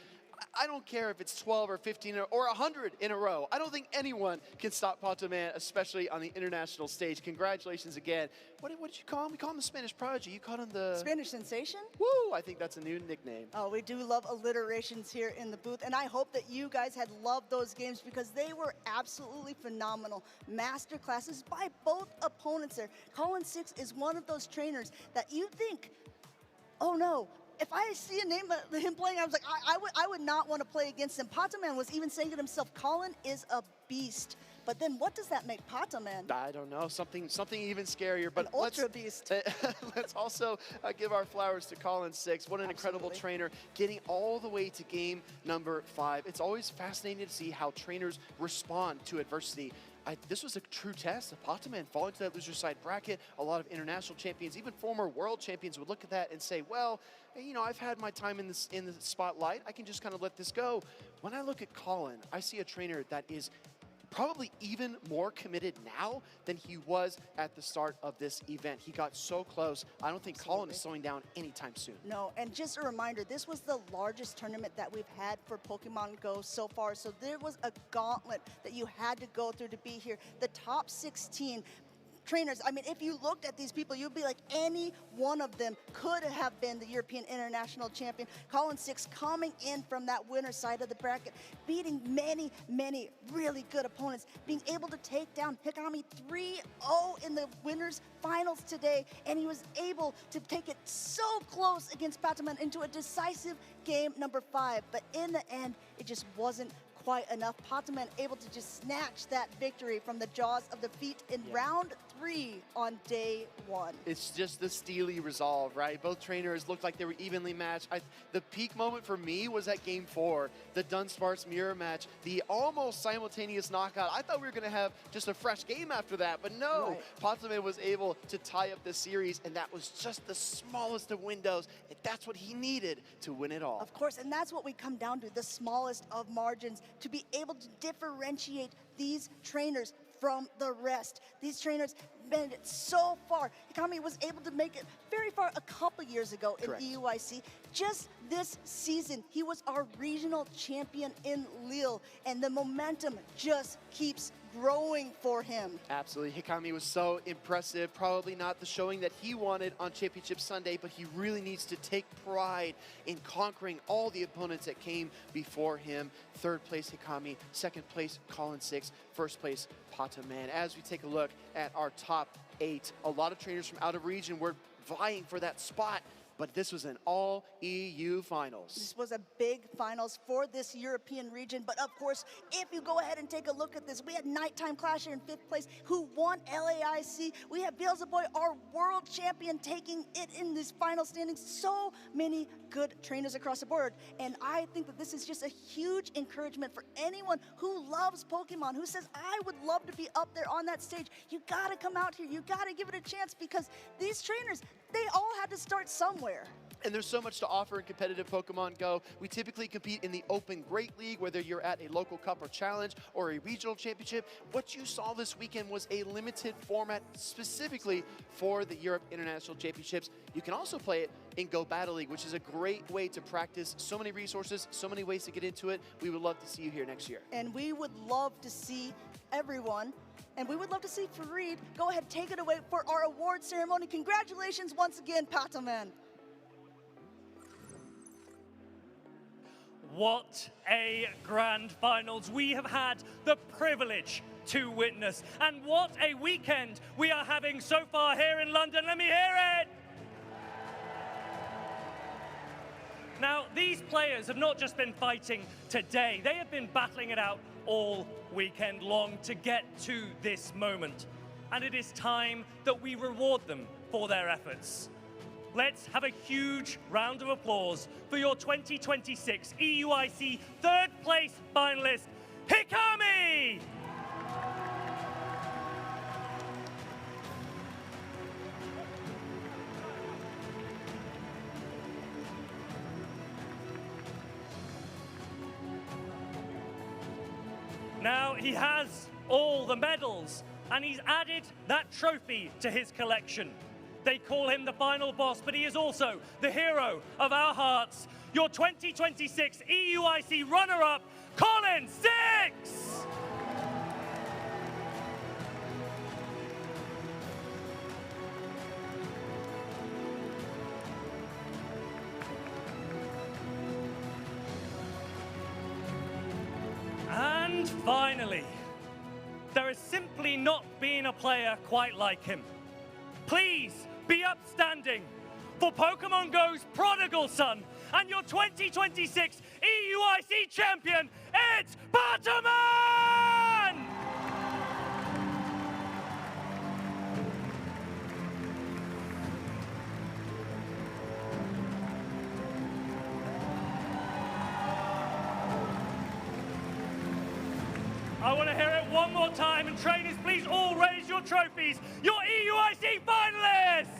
I don't care if it's 12 or 15 or 100 in a row. I don't think anyone can stop Patoman, especially on the international stage. Congratulations again. What did you call him? We call him the Spanish Prodigy. You called him the... Spanish Sensation? Woo! I think that's a new nickname. Oh, we do love alliterations here in the booth, and I hope that you guys had loved those games because they were absolutely phenomenal. Master classes by both opponents there. Colin 6 is one of those trainers that you think, oh no, if I see a name of him playing, I was like, I would not want to play against him. Patoman was even saying it himself, Colin is a beast. But then what does that make Patoman? I don't know, something even scarier. But an ultra beast. Let's also give our flowers to Colin 6. What an incredible trainer, getting all the way to game number 5. It's always fascinating to see how trainers respond to adversity. This was a true test of Patoman falling to that loser side bracket. A lot of international champions, even former world champions would look at that and say, well, you know, I've had my time in the spotlight. I can just kind of let this go. When I look at Colin, I see a trainer that is probably even more committed now than he was at the start of this event. He got so close. I don't think Colin is slowing down anytime soon. No, and just a reminder, this was the largest tournament that we've had for Pokemon Go so far, so there was a gauntlet that you had to go through to be here. The top 16 trainers, I mean, if you looked at these people, you'd be like, any one of them could have been the European International Champion. Colin 6 coming in from that winner's side of the bracket, beating many, many really good opponents, being able to take down Hikami 3-0 in the winners finals today, and he was able to take it so close against Patoman into a decisive game number 5, but in the end, it just wasn't quite enough. Patoman able to just snatch that victory from the jaws of defeat in round 3. on day one. It's just the steely resolve, right? Both trainers looked like they were evenly matched. The peak moment for me was at Game 4, the Dunsparce mirror match, the almost simultaneous knockout. I thought we were going to have just a fresh game after that, but no. Right. Patoman was able to tie up the series, and that was just the smallest of windows, and that's what he needed to win it all. Of course, and that's what we come down to, the smallest of margins, to be able to differentiate these trainers from the rest. These trainers made it so far. Hikami was able to make it very far a couple years ago in EUIC. Just this season, he was our regional champion in Lille, and the momentum just keeps growing for him. Absolutely. Hikami was so impressive. Probably not the showing that he wanted on Championship Sunday, but he really needs to take pride in conquering all the opponents that came before him. Third place, Hikami. Second place, Colin 6. First place, Patoman. As we take a look at our top 8, a lot of trainers from out of region were vying for that spot, but this was an all-EU finals. This was a big finals for this European region, but of course, if you go ahead and take a look at this, we had Nighttime Clasher in 5th place, who won LAIC. We have Beelzeboy, our world champion, taking it in these final standings. So many good trainers across the board, and I think that this is just a huge encouragement for anyone who loves Pokemon, who says, I would love to be up there on that stage. You gotta come out here, you gotta give it a chance, because these trainers, they all had to start somewhere. And there's so much to offer in competitive Pokemon Go. We typically compete in the Open Great League, whether you're at a local cup or challenge or a regional championship. What you saw this weekend was a limited format specifically for the Europe International Championships. You can also play it in Go Battle League, which is a great way to practice. So many resources, so many ways to get into it. We would love to see you here next year. And we would love to see everyone, and we would love to see Fareed go ahead, take it away for our award ceremony. Congratulations once again, Patoman. What a grand finals we have had the privilege to witness. And what a weekend we are having so far here in London. Let me hear it. Now, these players have not just been fighting today. They have been battling it out all weekend long to get to this moment. And it is time that we reward them for their efforts. Let's have a huge round of applause for your 2026 EUIC 3rd place finalist, Hikami! Now he has all the medals, and he's added that trophy to his collection. They call him the final boss, but he is also the hero of our hearts. Your 2026 EUIC runner-up, Colin 6! And finally, there has simply not been a player quite like him. Please be upstanding for Pokemon Go's prodigal son and your 2026 EUIC champion, it's Patoman! I want to hear it one more time, and trainers, please all raise your trophies. Your EUIC finalists!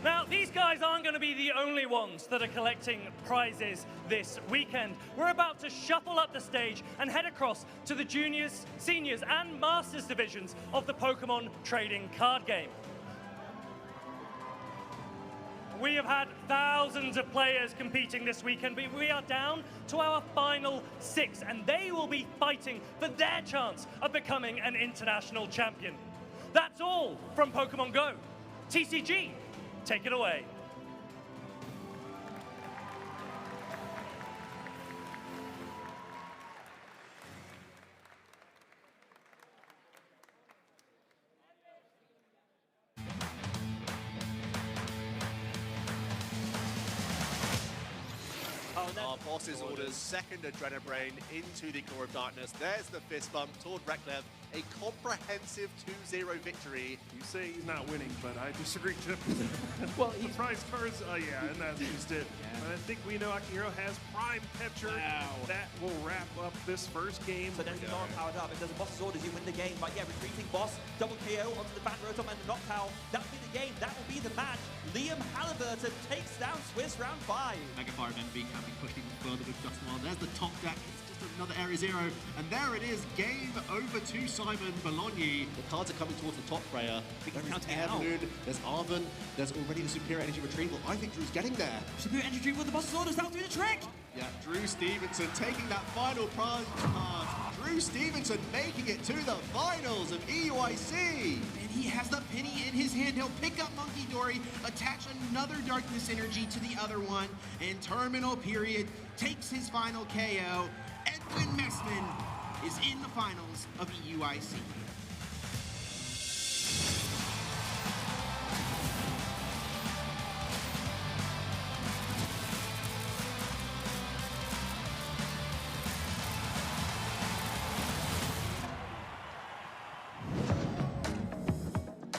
Now, these guys aren't going to be the only ones that are collecting prizes this weekend. We're about to shuffle up the stage and head across to the juniors, seniors, and masters divisions of the Pokemon trading card game. We have had thousands of players competing this weekend, but we are down to our final 6, and they will be fighting for their chance of becoming an international champion. That's all from Pokemon Go. TCG, take it away. Our boss's orders, second Adrenabrain into the Core of Darkness. There's the fist bump toward Reklev. A comprehensive 2-0 victory. You say he's not winning, but I disagree, Chip. Well, the prize cards, yeah, and that's just it. Yeah. But I think we know Akihiro has Prime Catcher. Wow. That will wrap up this first game. So Denton not powered up. If there's a boss's orders, you win the game. But yeah, retreating boss, double KO onto the back rotom and the knockdown. That will be the game. That will be the match. Liam Halliburton takes down Swiss round 5. Mega Fire Envy can be pushed even further with Dust Wild. There's the top deck. It's just another Area 0. And there it is. Game over to Simon Bologna. The cards are coming towards the top, Freya. There is Airballoon, there's Arven, there's already the Superior Energy Retrieval. I think Drew's getting there. Superior Energy Retrieval with the boss's orders. That'll do the trick. Yeah, Drew Stevenson taking that final prize card. Drew Stevenson making it to the finals of EUIC. And he has the penny in his hand. He'll pick up Monkey Dory, attach another Darkness Energy to the other one, and Terminal Period takes his final KO. Edwin Messman is in the finals of EUIC.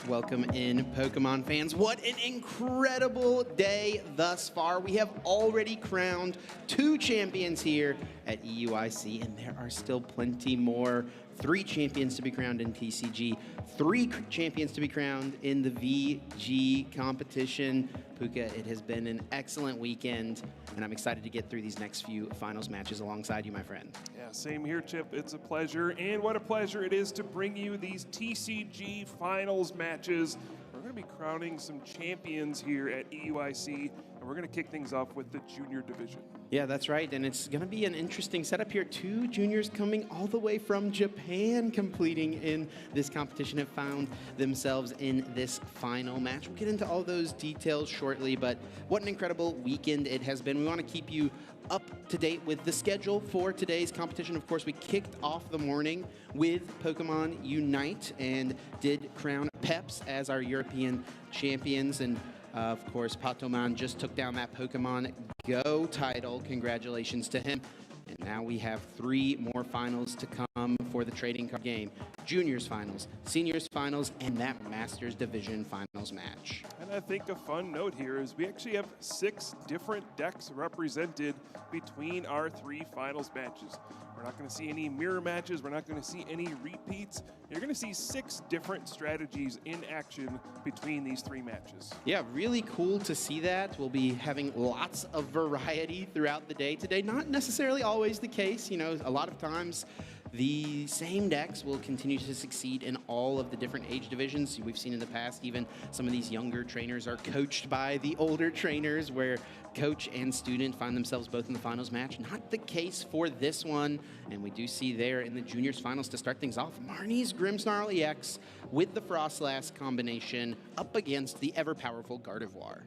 Welcome in, Pokemon fans. What an incredible day thus far. We have already crowned 2 champions here at EUIC, and there are still plenty more. 3 champions to be crowned in TCG, 3 champions to be crowned in the VG competition. Puka, it has been an excellent weekend, and I'm excited to get through these next few finals matches alongside you, my friend. Yeah, same here, Chip. It's a pleasure, and what a pleasure it is to bring you these TCG finals matches. We're going to be crowning some champions here at EUIC, and we're going to kick things off with the junior division. Yeah, that's right, and it's going to be an interesting setup here. 2 juniors coming all the way from Japan completing in this competition have found themselves in this final match. We'll get into all those details shortly, but what an incredible weekend it has been. We want to keep you up to date with the schedule for today's competition. Of course, we kicked off the morning with Pokemon Unite and did crown Peps as our European champions, and of course, Patoman just took down that Pokemon Go title. Congratulations to him. And now we have 3 more finals to come for the trading card game. Juniors finals, seniors finals, and that Masters Division finals match. And I think a fun note here is we actually have 6 different decks represented between our 3 finals matches. We're not going to see any mirror matches. We're not going to see any repeats. You're going to see 6 different strategies in action between these 3 matches. Yeah, really cool to see that. We'll be having lots of variety throughout the day today. Not necessarily always the case. You know, a lot of times the same decks will continue to succeed in all of the different age divisions. We've seen in the past, even some of these younger trainers are coached by the older trainers, where coach and student find themselves both in the finals match. Not the case for this one, and we do see there in the juniors finals to start things off, Marnie's Grimmsnarl EX with the Frostlass combination up against the ever-powerful Gardevoir.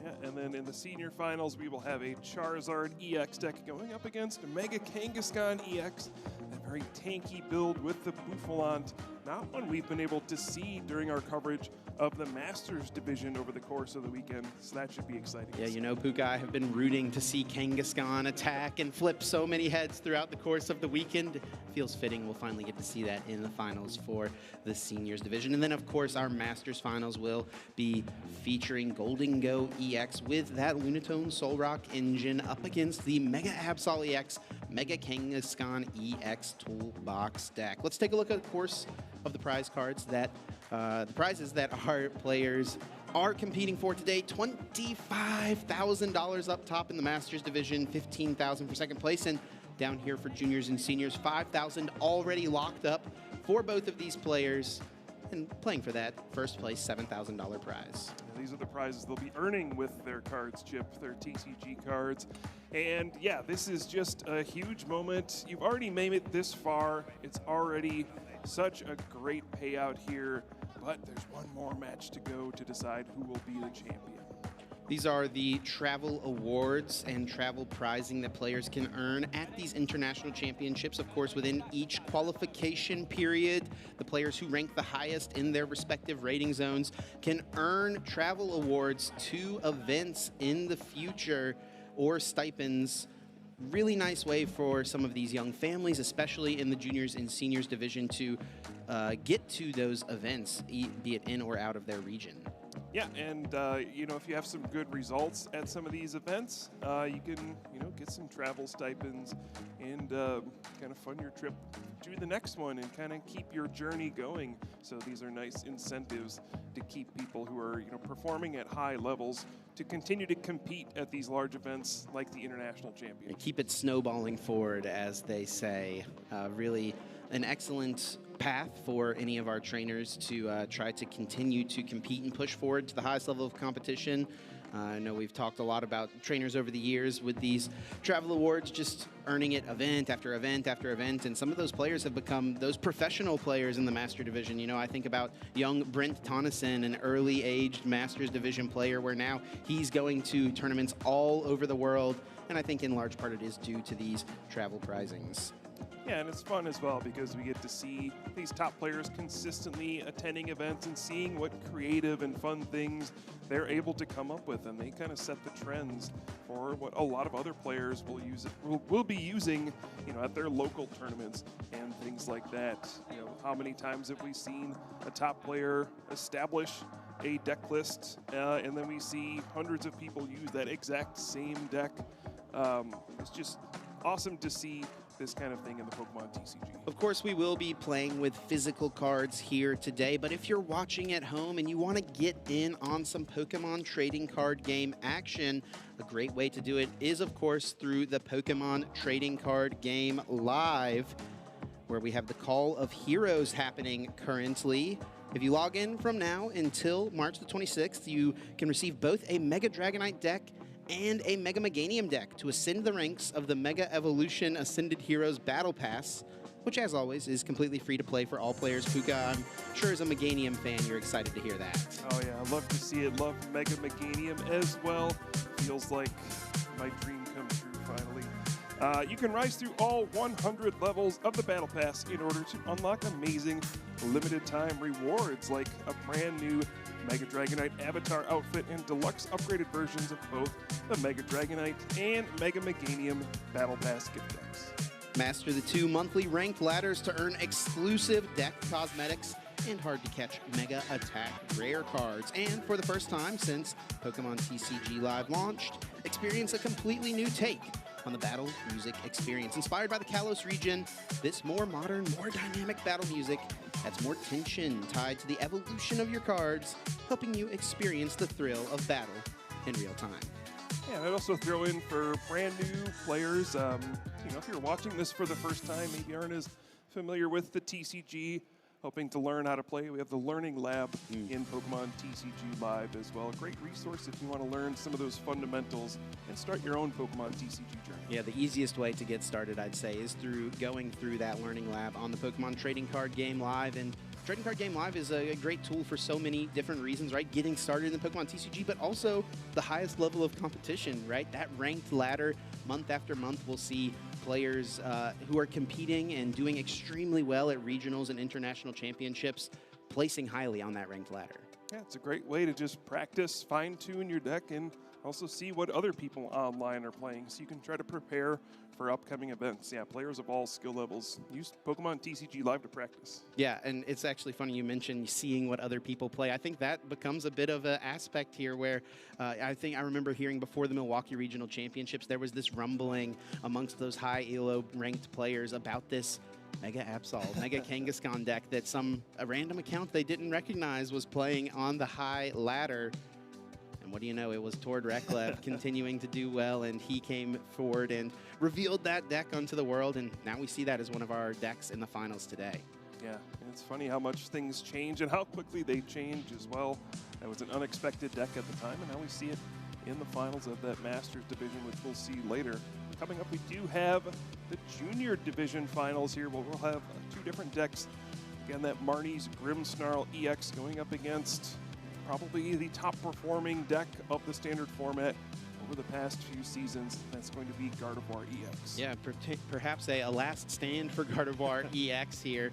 Yeah, and then in the senior finals, we will have a Charizard EX deck going up against a Mega Kangaskhan EX, a very tanky build with the Bouffalant, not one we've been able to see during our coverage of the Masters division over the course of the weekend, so that should be exciting. Yeah, you know, Puka, I have been rooting to see Kangaskhan attack and flip so many heads throughout the course of the weekend. Feels fitting we'll finally get to see that in the finals for the seniors division. And then, of course, our Masters finals will be featuring Golden Go EX with that Lunatone Solrock engine up against the Mega Absol EX, Mega Kangaskhan EX Toolbox deck. Let's take a look at the course of the prize cards that the prizes that our players are competing for today. $25,000 up top in the Masters division, $15,000 for second place, and down here for juniors and seniors, $5,000 already locked up for both of these players. And playing for that first place $7,000 prize. These are the prizes they'll be earning with their cards, Chip, their TCG cards. And yeah, this is just a huge moment. You've already made it this far. It's already such a great payout here, but there's one more match to go to decide who will be the champion. These are the travel awards and travel prizing that players can earn at these international championships. Of course, within each qualification period, the players who rank the highest in their respective rating zones can earn travel awards to events in the future or stipends really nice way for some of these young families, especially in the juniors and seniors division, to get to those events, be it in or out of their region. Yeah, and you know, if you have some good results at some of these events, you can, you know, get some travel stipends and kind of fund your trip to the next one and kind of keep your journey going. So these are nice incentives to keep people who are, you know, performing at high levels to continue to compete at these large events like the International Championship. And keep it snowballing forward, as they say. Really an excellent path for any of our trainers to try to continue to compete and push forward to the highest level of competition. I know we've talked a lot about trainers over the years with these travel awards, just earning it event after event after event, and some of those players have become those professional players in the Master Division. You know, I think about young Brent Tonneson, an early-aged Masters Division player, where now he's going to tournaments all over the world, and I think in large part it is due to these travel prizings. Yeah, and it's fun as well because we get to see these top players consistently attending events and seeing what creative and fun things they're able to come up with, and they kind of set the trends for what a lot of other players will be using, you know, at their local tournaments and things like that. You know, how many times have we seen a top player establish a deck list, and then we see hundreds of people use that exact same deck? It's just awesome to see this kind of thing in the Pokemon TCG. Of course, we will be playing with physical cards here today, but if you're watching at home and you want to get in on some Pokemon trading card game action, a great way to do it is, of course, through the Pokemon Trading Card Game Live, where we have the Call of Heroes happening currently. If you log in from now until March the 26th, you can receive both a Mega Dragonite deck and a Mega Meganium deck to ascend the ranks of the Mega Evolution Ascended Heroes Battle Pass, which, as always, is completely free to play for all players. Puka, I'm sure as a Meganium fan, you're excited to hear that. Oh yeah, I love to see it. Love Mega Meganium as well. Feels like my dream come true finally. You can rise through all 100 levels of the Battle Pass in order to unlock amazing limited time rewards like a brand new Mega Dragonite Avatar outfit and deluxe upgraded versions of both the Mega Dragonite and Mega Meganium Battle Pass gift decks. Master the 2 monthly ranked ladders to earn exclusive deck cosmetics and hard-to-catch Mega Attack rare cards. And for the first time since Pokemon TCG Live launched, experience a completely new take on the battle music experience. Inspired by the Kalos region, this more modern, more dynamic battle music adds more tension tied to the evolution of your cards, helping you experience the thrill of battle in real time. Yeah, I'd also throw in for brand new players, you know, if you're watching this for the first time, maybe aren't as familiar with the TCG, hoping to learn how to play. We have the Learning Lab in Pokemon TCG Live as well. A great resource if you want to learn some of those fundamentals and start your own Pokemon TCG journey. Yeah, the easiest way to get started, I'd say, is through going through that Learning Lab on the Pokemon Trading Card Game Live. And Trading Card Game Live is a great tool for so many different reasons, right? Getting started in the Pokemon TCG, but also the highest level of competition, right? That ranked ladder, month after month, we'll see players who are competing and doing extremely well at regionals and international championships, placing highly on that ranked ladder. Yeah, it's a great way to just practice, fine-tune your deck, and also see what other people online are playing, so you can try to prepare for upcoming events. Yeah, players of all skill levels use Pokemon TCG Live to practice. Yeah, and it's actually funny you mentioned seeing what other people play. I think that becomes a bit of an aspect here where I remember hearing before the Milwaukee Regional Championships, there was this rumbling amongst those high ELO ranked players about this Mega Absol, Mega Kangaskhan deck that a random account they didn't recognize was playing on the high ladder. What do you know, it was Tord Reklev continuing to do well, and he came forward and revealed that deck onto the world, and now we see that as one of our decks in the finals today. Yeah, and it's funny how much things change and how quickly they change as well. That was an unexpected deck at the time, and now we see it in the finals of that Masters division, which we'll see later. Coming up, we do have the Junior Division finals here, where we'll have 2 different decks. Again, that Marnie's Grimmsnarl EX going up against probably the top performing deck of the standard format over the past few seasons. That's going to be Gardevoir EX. Yeah, perhaps a last stand for Gardevoir EX here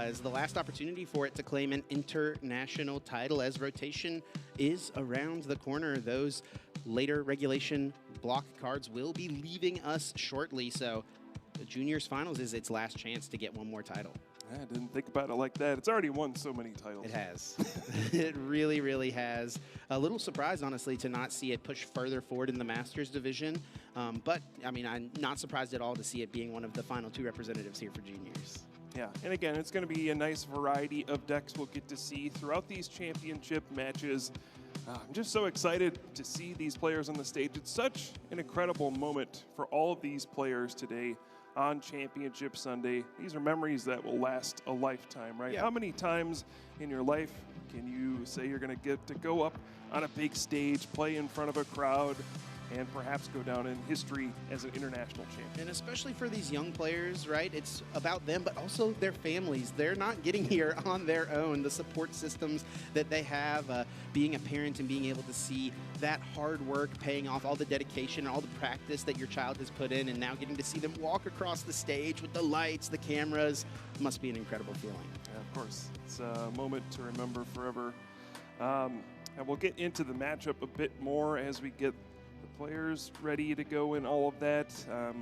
is the last opportunity for it to claim an international title as rotation is around the corner. Those later regulation block cards will be leaving us shortly, so the Juniors Finals is its last chance to get one more title. I didn't think about it like that. It's already won so many titles. It has. It really, really has. A little surprised, honestly, to not see it push further forward in the Masters division. But, I mean, I'm not surprised at all to see it being one of the final 2 representatives here for Juniors. Yeah, and again, it's going to be a nice variety of decks we'll get to see throughout these championship matches. I'm just so excited to see these players on the stage. It's such an incredible moment for all of these players today on Championship Sunday. These are memories that will last a lifetime, right? Yeah. How many times in your life can you say you're going to get to go up on a big stage, play in front of a crowd, and perhaps go down in history as an international champion? And especially for these young players, right? It's about them, but also their families. They're not getting here on their own. The support systems that they have, being a parent and being able to see that hard work paying off, all the dedication, all the practice that your child has put in, and now getting to see them walk across the stage with the lights, the cameras, must be an incredible feeling. Yeah, of course. It's a moment to remember forever. And we'll get into the matchup a bit more as we get players ready to go in all of that. I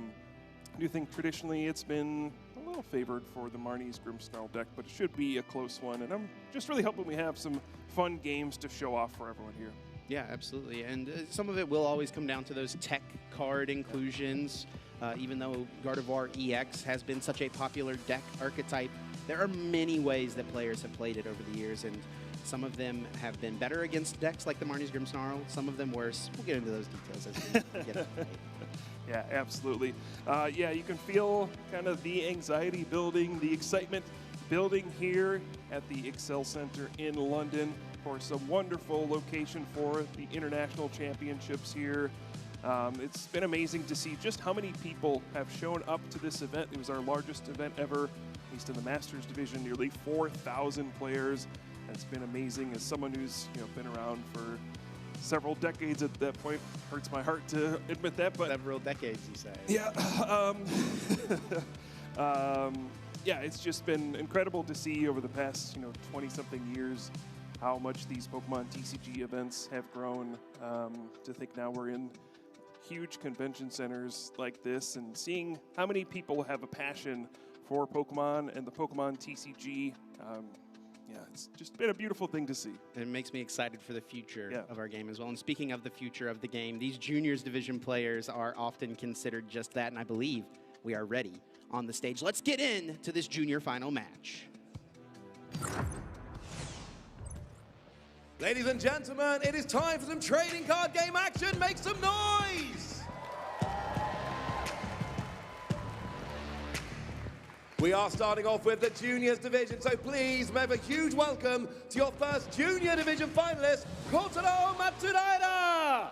do think traditionally it's been a little favored for the Marnie's Grimmsnarl deck, but it should be a close one. And I'm just really hoping we have some fun games to show off for everyone here. Yeah, absolutely. And some of it will always come down to those tech card inclusions. Even though Gardevoir EX has been such a popular deck archetype, there are many ways that players have played it over the years, and some of them have been better against decks like the Marnie's Grimmsnarl, some of them worse. We'll get into those details as we get into it. Yeah, absolutely. Yeah, you can feel kind of the anxiety building, the excitement building here at the Excel Center in London. Of course, a wonderful location for the International Championships here. It's been amazing to see just how many people have shown up to this event. It was our largest event ever, at least in the Masters division, nearly 4,000 players. It's been amazing. As someone who's been around for several decades at that point, hurts my heart to admit that. But several decades, you say? Yeah. Yeah, it's just been incredible to see over the past 20-something years how much these Pokemon TCG events have grown. To think now we're in huge convention centers like this and seeing how many people have a passion for Pokemon and the Pokemon TCG. Yeah, it's just been a beautiful thing to see. And it makes me excited for the future of our game as well. And speaking of the future of the game, these Juniors Division players are often considered just that, and I believe we are ready on the stage. Let's get into this Junior Final match. Ladies and gentlemen, it is time for some trading card game action. Make some noise! We are starting off with the Juniors Division, so please have a huge welcome to your first Junior Division finalist, Kotaro Matsudaira!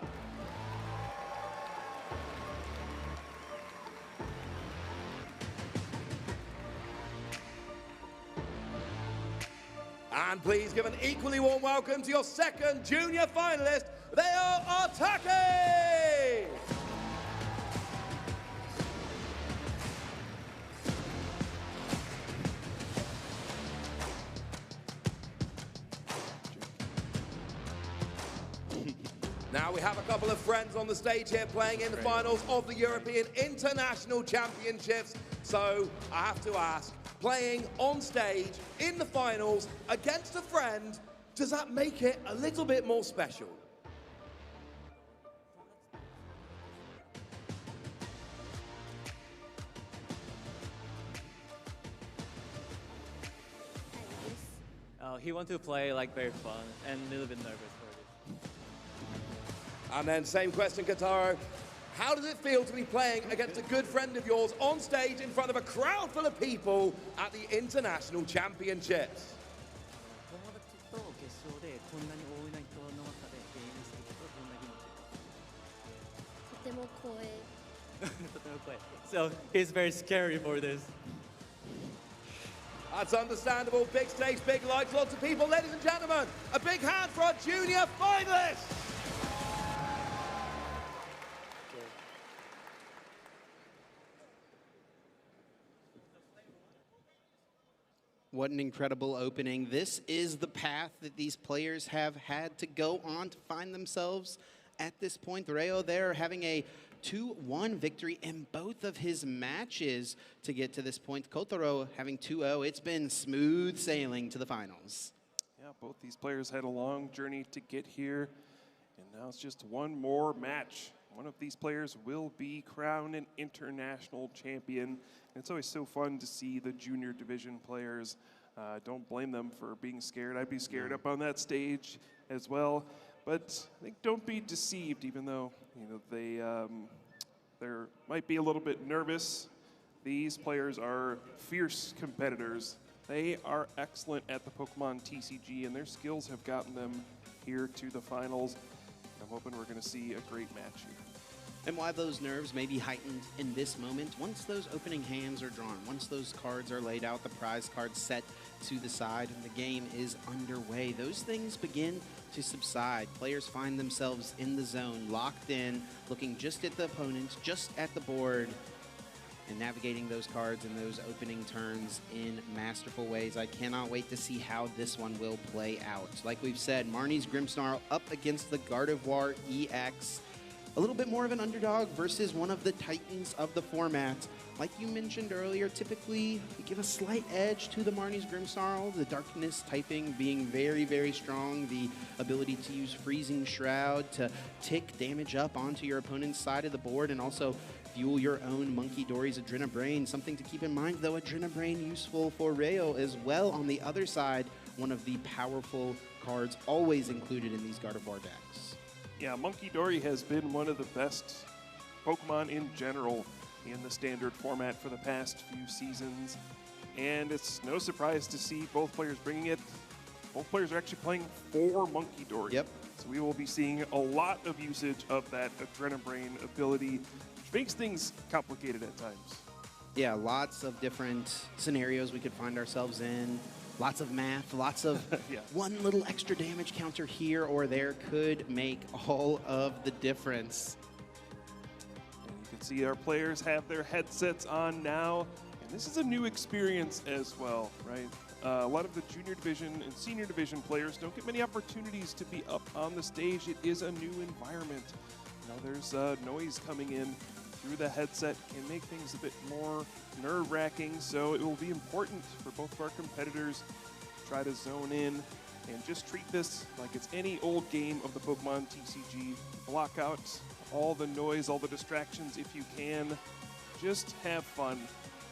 And please give an equally warm welcome to your second Junior finalist, Leo Otake! Now we have a couple of friends on the stage here playing in the finals of the European International Championships. So I have to ask, playing on stage in the finals against a friend, does that make it a little bit more special? He wanted to play like very fun and a little bit nervous for it. And then same question, Kotaro. How does it feel to be playing against a good friend of yours on stage in front of a crowd full of people at the International Championships? So he's very scary for this. That's understandable. Big stage, big lights, lots of people. Ladies and gentlemen, a big hand for our junior finalists. What an incredible opening. This is the path that these players have had to go on to find themselves at this point. Rayo there having a 2-1 victory in both of his matches to get to this point. Kotaro having 2-0. It's been smooth sailing to the finals. Yeah, both these players had a long journey to get here, and now it's just one more match. One of these players will be crowned an international champion. And it's always so fun to see the junior division players. Don't blame them for being scared. I'd be scared up on that stage as well. But I think don't be deceived, even though they might be a little bit nervous. These players are fierce competitors. They are excellent at the Pokemon TCG, and their skills have gotten them here to the finals. I'm hoping we're going to see a great match here. And why those nerves may be heightened in this moment, once those opening hands are drawn, once those cards are laid out, the prize cards set to the side, and the game is underway, those things begin to subside. Players find themselves in the zone, locked in, looking just at the opponent, just at the board, and navigating those cards and those opening turns in masterful ways. I cannot wait to see how this one will play out. Like we've said, Marnie's Grimmsnarl up against the Gardevoir EX. A little bit more of an underdog versus one of the titans of the format. Like you mentioned earlier, typically we give a slight edge to the Marnie's Grimmsnarl, the darkness typing being very, very strong, the ability to use Freezing Shroud to tick damage up onto your opponent's side of the board and also fuel your own Monkey Dory's Adrenabrain. Something to keep in mind, though, Adrenabrain useful for Rayo as well. On the other side, one of the powerful cards always included in these Gardevoir decks. Yeah, Monkey Dory has been one of the best Pokemon in general in the standard format for the past few seasons. And it's no surprise to see both players bringing it. Both players are actually playing for Monkey Dory. Yep. So we will be seeing a lot of usage of that Adrenabrain ability, which makes things complicated at times. Yeah, lots of different scenarios we could find ourselves in. Lots of math, lots of one little extra damage counter here or there could make all of the difference. And you can see our players have their headsets on now, and this is a new experience as well, right? A lot of the junior division and senior division players don't get many opportunities to be up on the stage. It is a new environment. There's noise coming in through the headset, can make things a bit more nerve-wracking, so it will be important for both of our competitors to try to zone in and just treat this like it's any old game of the Pokemon TCG. Block out all the noise, all the distractions if you can. Just have fun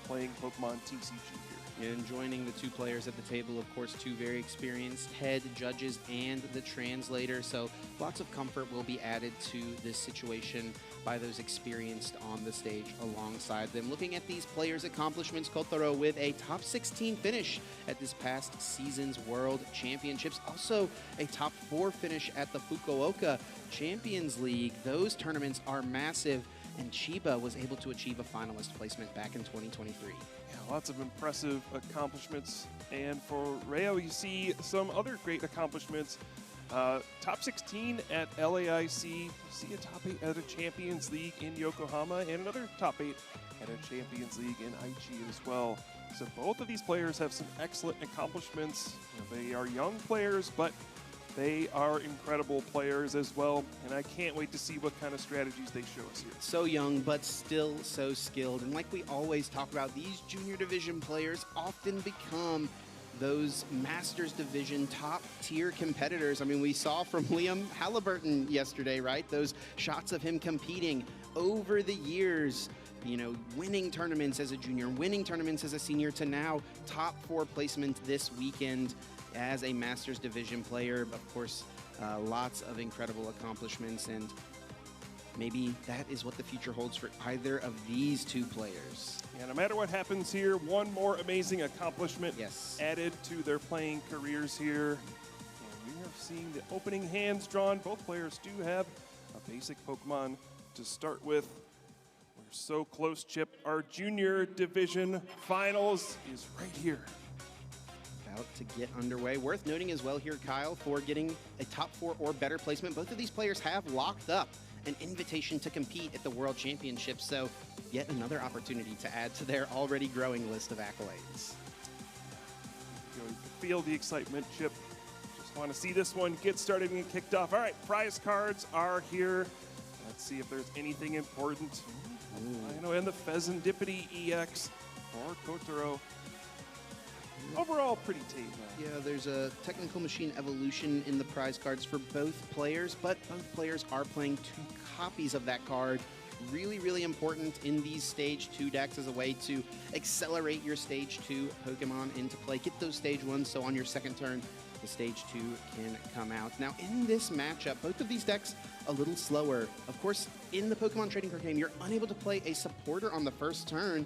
playing Pokemon TCG here. And joining the two players at the table, of course, two very experienced head judges and the translator. So lots of comfort will be added to this situation by those experienced on the stage alongside them. Looking at these players' accomplishments, Kotaro with a top 16 finish at this past season's World Championships. Also a top 4 finish at the Fukuoka Champions League. Those tournaments are massive, and Chiba was able to achieve a finalist placement back in 2023. Lots of impressive accomplishments. And for Rayo, you see some other great accomplishments. Top 16 at LAIC, you see a top 8 at a Champions League in Yokohama, and another top 8 at a Champions League in Aichi as well. So both of these players have some excellent accomplishments. They are young players, but they are incredible players as well, and I can't wait to see what kind of strategies they show us here. So young, but still so skilled. And like we always talk about, these junior division players often become those Masters Division top-tier competitors. I mean, we saw from Liam Halliburton yesterday, right? Those shots of him competing over the years, winning tournaments as a junior, winning tournaments as a senior, to now top 4 placement this weekend as a Masters Division player. Of course, lots of incredible accomplishments, and maybe that is what the future holds for either of these two players. Yeah, no matter what happens here, one more amazing accomplishment added to their playing careers here. And we are seeing the opening hands drawn. Both players do have a basic Pokemon to start with. We're so close, Chip. Our junior division finals is right here. About to get underway. Worth noting as well here, Kyle, for getting a top 4 or better placement, both of these players have locked up an invitation to compete at the World Championships, so yet another opportunity to add to their already growing list of accolades. You can feel the excitement, Chip. Just want to see this one get started and get kicked off. All right, prize cards are here. Let's see if there's anything important. I know, and the Pheasantipity EX for Kotaro. Overall, pretty tame. Yeah, there's a technical machine evolution in the prize cards for both players, but both players are playing 2 copies of that card. Really, really important in these Stage 2 decks as a way to accelerate your Stage 2 Pokemon into play. Get those Stage 1s, so on your second turn, the Stage 2 can come out. Now, in this matchup, both of these decks a little slower. Of course, in the Pokemon trading card game, you're unable to play a supporter on the first turn.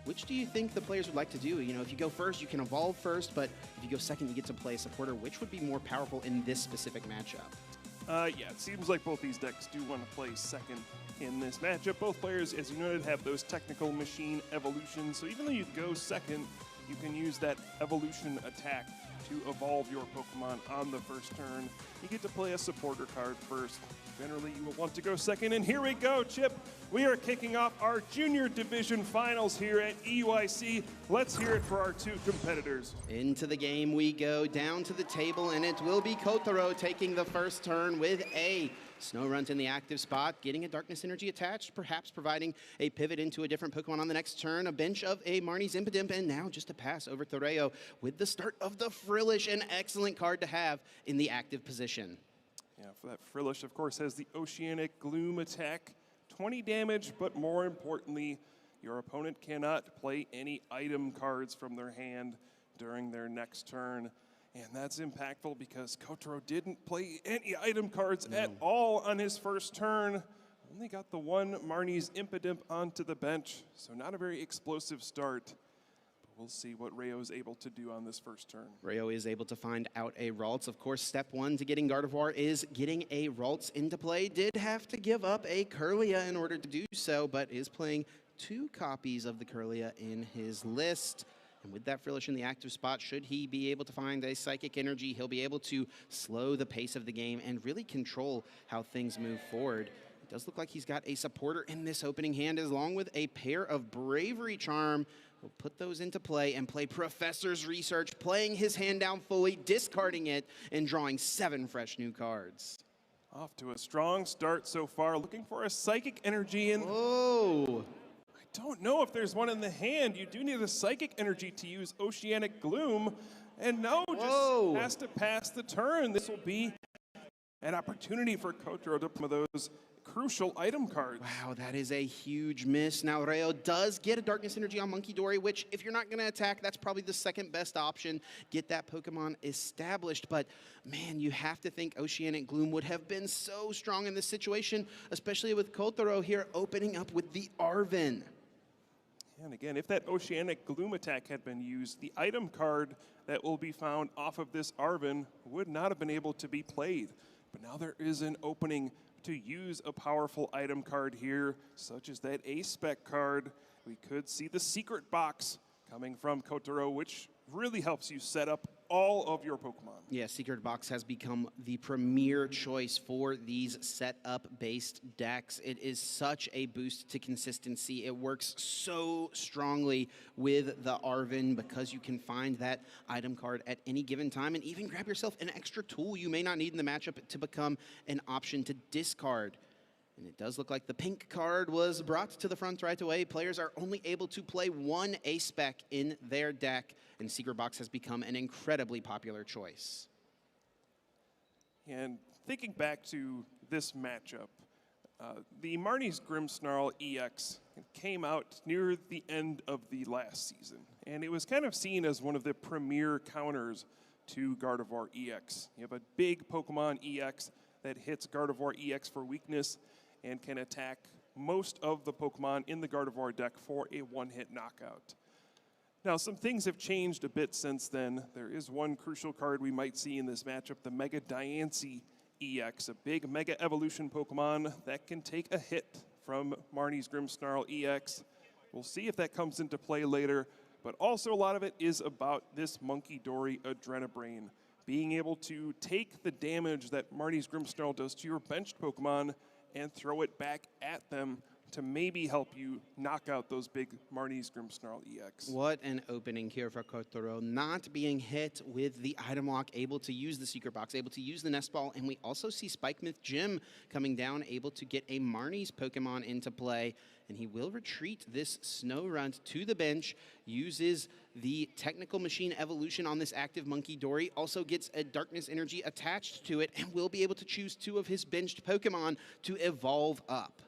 Which do you think the players would like to do? You know, if you go first, you can evolve first, but if you go second, you get to play a supporter. Which would be more powerful in this specific matchup? Yeah, it seems like both these decks do want to play second in this matchup. Both players, as you noted, have those technical machine evolutions. So even though you go second, you can use that evolution attack to evolve your Pokemon on the first turn. You get to play a supporter card first. Generally, you will want to go second. And here we go, Chip. We are kicking off our Junior Division Finals here at EUIC. Let's hear it for our 2 competitors. Into the game we go, down to the table, and it will be Kotaro taking the first turn with a Snorunt in the active spot, getting a Darkness Energy attached, perhaps providing a pivot into a different Pokemon on the next turn, a bench of a Marnie's Impidimp, and now just a pass over Thoreo with the start of the Frillish, an excellent card to have in the active position. Yeah, for that Frillish, of course, has the Oceanic Gloom attack. 20 damage, but more importantly, your opponent cannot play any item cards from their hand during their next turn. And that's impactful because Kotaro didn't play any item cards at all on his first turn. Only got the one Marnie's Impidimp onto the bench, so not a very explosive start. We'll see what Rayo is able to do on this first turn. Rayo is able to find out a Ralts. Of course, step 1 to getting Gardevoir is getting a Ralts into play. Did have to give up a Kirlia in order to do so, but is playing 2 copies of the Kirlia in his list. And with that Frillish in the active spot, should he be able to find a Psychic Energy, he'll be able to slow the pace of the game and really control how things move forward. It does look like he's got a supporter in this opening hand, along with a pair of Bravery Charm. We'll put those into play and play Professor's Research, playing his hand down fully, discarding it, and drawing 7 fresh new cards. Off to a strong start so far, looking for a Psychic Energy. And oh, I don't know if there's one in the hand. You do need a Psychic Energy to use Oceanic Gloom. And no, just has to pass the turn. This will be an opportunity for Kotaro to play those crucial item cards. Wow, that is a huge miss. Now, Rayo does get a Darkness Energy on Monkey Dory, which, if you're not going to attack, that's probably the second best option. Get that Pokemon established. But, man, you have to think Oceanic Gloom would have been so strong in this situation, especially with Kotaro here opening up with the Arven. And again, if that Oceanic Gloom attack had been used, the item card that will be found off of this Arven would not have been able to be played. But now there is an opening to use a powerful item card here, such as that A-Spec card. We could see the Secret Box coming from Kotaro, which really helps you set up all of your Pokemon. Yeah, Secret Box has become the premier choice for these setup-based decks. It is such a boost to consistency. It works so strongly with the Arven because you can find that item card at any given time and even grab yourself an extra tool you may not need in the matchup to become an option to discard. And it does look like the pink card was brought to the front right away. Players are only able to play one A-Spec in their deck, and Secret Box has become an incredibly popular choice. And thinking back to this matchup, the Marnie's Grimmsnarl EX came out near the end of the last season, and it was kind of seen as one of the premier counters to Gardevoir EX. You have a big Pokemon EX that hits Gardevoir EX for weakness and can attack most of the Pokemon in the Gardevoir deck for a one-hit knockout. Now, some things have changed a bit since then. There is one crucial card we might see in this matchup, the Mega Diancie EX, a big Mega Evolution Pokemon that can take a hit from Marnie's Grimmsnarl EX. We'll see if that comes into play later, but also a lot of it is about this Monkey Dory Adrenabrain, being able to take the damage that Marnie's Grimmsnarl does to your benched Pokemon and throw it back at them to maybe help you knock out those big Marnie's Grimmsnarl EX. What an opening here for Kotaro, not being hit with the item lock, able to use the secret box, able to use the nest ball, and we also see Spikemouth Jim coming down, able to get a Marnie's Pokemon into play, and he will retreat this Snow Runt to the bench, uses the Technical Machine Evolution on this active Monkey Dory, also gets a Darkness Energy attached to it, and will be able to choose 2 of his benched Pokemon to evolve up.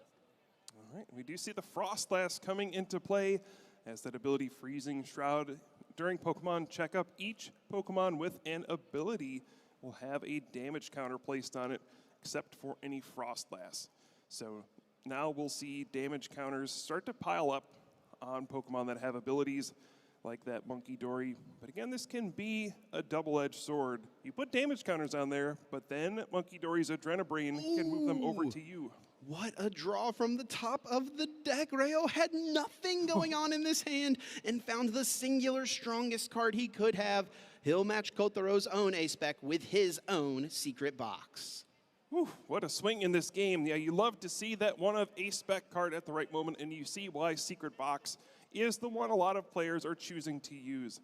All right, we do see the Frostlass coming into play as that ability Freezing Shroud. During Pokemon checkup, each Pokemon with an ability will have a damage counter placed on it, except for any Frostlass. So now we'll see damage counters start to pile up on Pokemon that have abilities like that Monkey Dory. But again, this can be a double-edged sword. You put damage counters on there, but then Monkey Dory's Adrenabrain can move them over to you. What a draw from the top of the deck. Rayo had nothing going on in this hand and found the singular strongest card he could have. He'll match Kotaro's own A-Spec with his own secret box. Whew, what a swing in this game. Yeah, you love to see that one of A-Spec card at the right moment, and you see why Secret Box is the one a lot of players are choosing to use.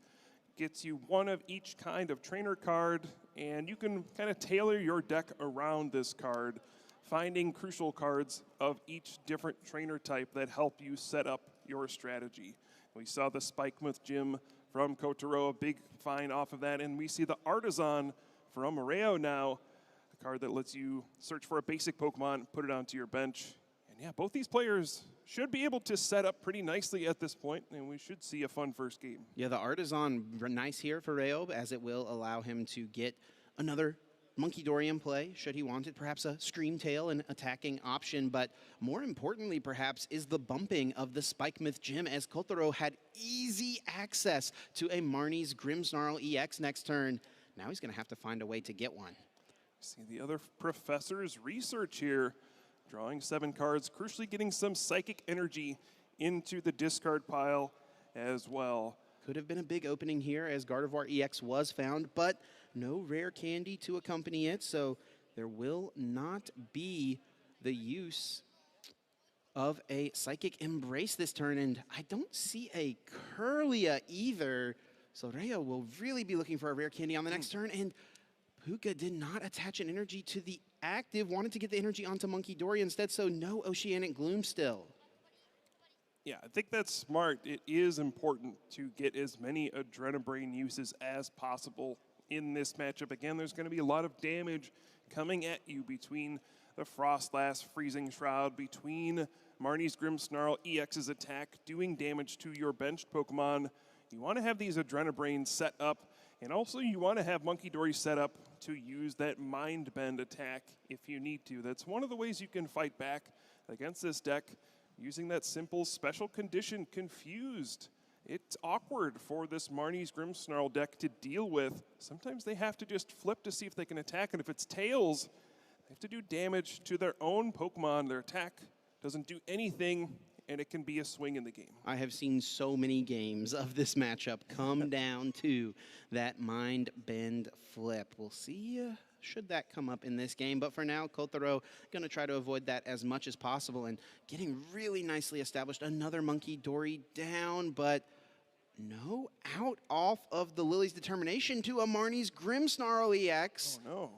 Gets you one of each kind of trainer card, and you can kind of tailor your deck around this card, finding crucial cards of each different trainer type that help you set up your strategy. We saw the Spikemouth Gym from Kotaro, a big find off of that, and we see the Artisan from Rayo now, a card that lets you search for a basic Pokemon, put it onto your bench. And yeah, both these players should be able to set up pretty nicely at this point, and we should see a fun first game. Yeah, the Artisan, nice here for Rayo, as it will allow him to get another Monkey Dory in play, should he want it, perhaps a Scream Tail, an attacking option, but more importantly, perhaps, is the bumping of the Spikemouth Gym, as Kotaro had easy access to a Marnie's Grimmsnarl EX next turn. Now he's going to have to find a way to get one. See the other professor's research here, drawing 7 cards, crucially getting some Psychic Energy into the discard pile as well. Could have been a big opening here, as Gardevoir EX was found, but no rare candy to accompany it, so there will not be the use of a Psychic Embrace this turn, and I don't see a Curlia either, so Rayo will really be looking for a rare candy on the next turn, and Puka did not attach an energy to the active, wanted to get the energy onto Monkey Dory instead, so no Oceanic Gloom still. Yeah, I think that's smart. It is important to get as many Adrenabrain uses as possible in this matchup. Again, there's going to be a lot of damage coming at you between the Frostlass, Freezing Shroud, between Marnie's Grimmsnarl, EX's attack, doing damage to your benched Pokemon. You want to have these Adrenabrains set up, and also you want to have Monkey Dory set up to use that Mind Bend attack if you need to. That's one of the ways you can fight back against this deck, using that simple special condition, Confused. It's awkward for this Marnie's Grimmsnarl deck to deal with. Sometimes they have to just flip to see if they can attack, and if it's Tails, they have to do damage to their own Pokemon. Their attack doesn't do anything, and it can be a swing in the game. I have seen so many games of this matchup come down to that Mind Bend flip. We'll see should that come up in this game, but for now, Kotaro going to try to avoid that as much as possible, and getting really nicely established. Another Monkey Dory down, but no out off of the Lily's Determination to a Marnie's Grimmsnarl EX. Oh no.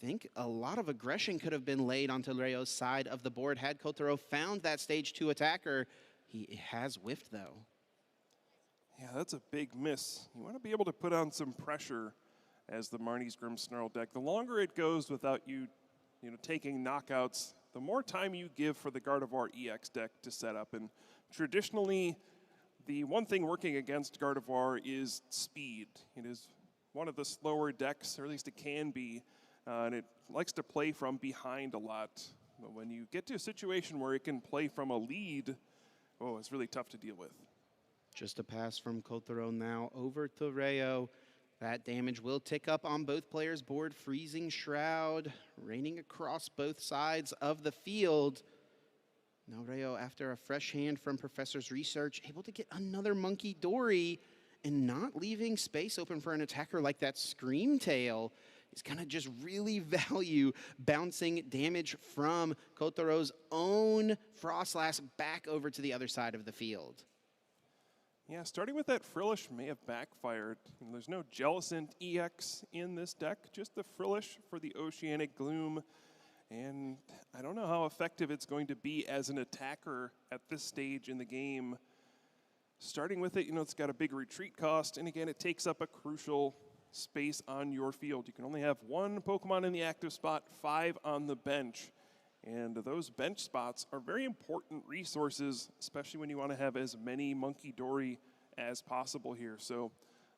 I think a lot of aggression could have been laid onto Rayo's side of the board had Kotaro found that stage 2 attacker. He has whiffed though. Yeah, that's a big miss. You want to be able to put on some pressure as the Marnie's Grimmsnarl deck. The longer it goes without you taking knockouts, the more time you give for the Gardevoir EX deck to set up. And traditionally, the one thing working against Gardevoir is speed. It is one of the slower decks, or at least it can be, and it likes to play from behind a lot. But when you get to a situation where it can play from a lead, oh, it's really tough to deal with. Just a pass from Kotaro now over to Rayo. That damage will tick up on both players' board. Freezing Shroud raining across both sides of the field. Now Rayo, after a fresh hand from Professor's research, able to get another Monkey Dory and not leaving space open for an attacker like that Scream Tail. is going to just really value bouncing damage from Kotaro's own Frostlass back over to the other side of the field. Yeah, starting with that Frillish may have backfired. There's no Jellicent EX in this deck, just the Frillish for the Oceanic Gloom. And I don't know how effective it's going to be as an attacker at this stage in the game. Starting with it, it's got a big retreat cost, and again, it takes up a crucial space on your field. You can only have 1 Pokemon in the active spot, 5 on the bench. And those bench spots are very important resources, especially when you want to have as many Monkey Dory as possible here. So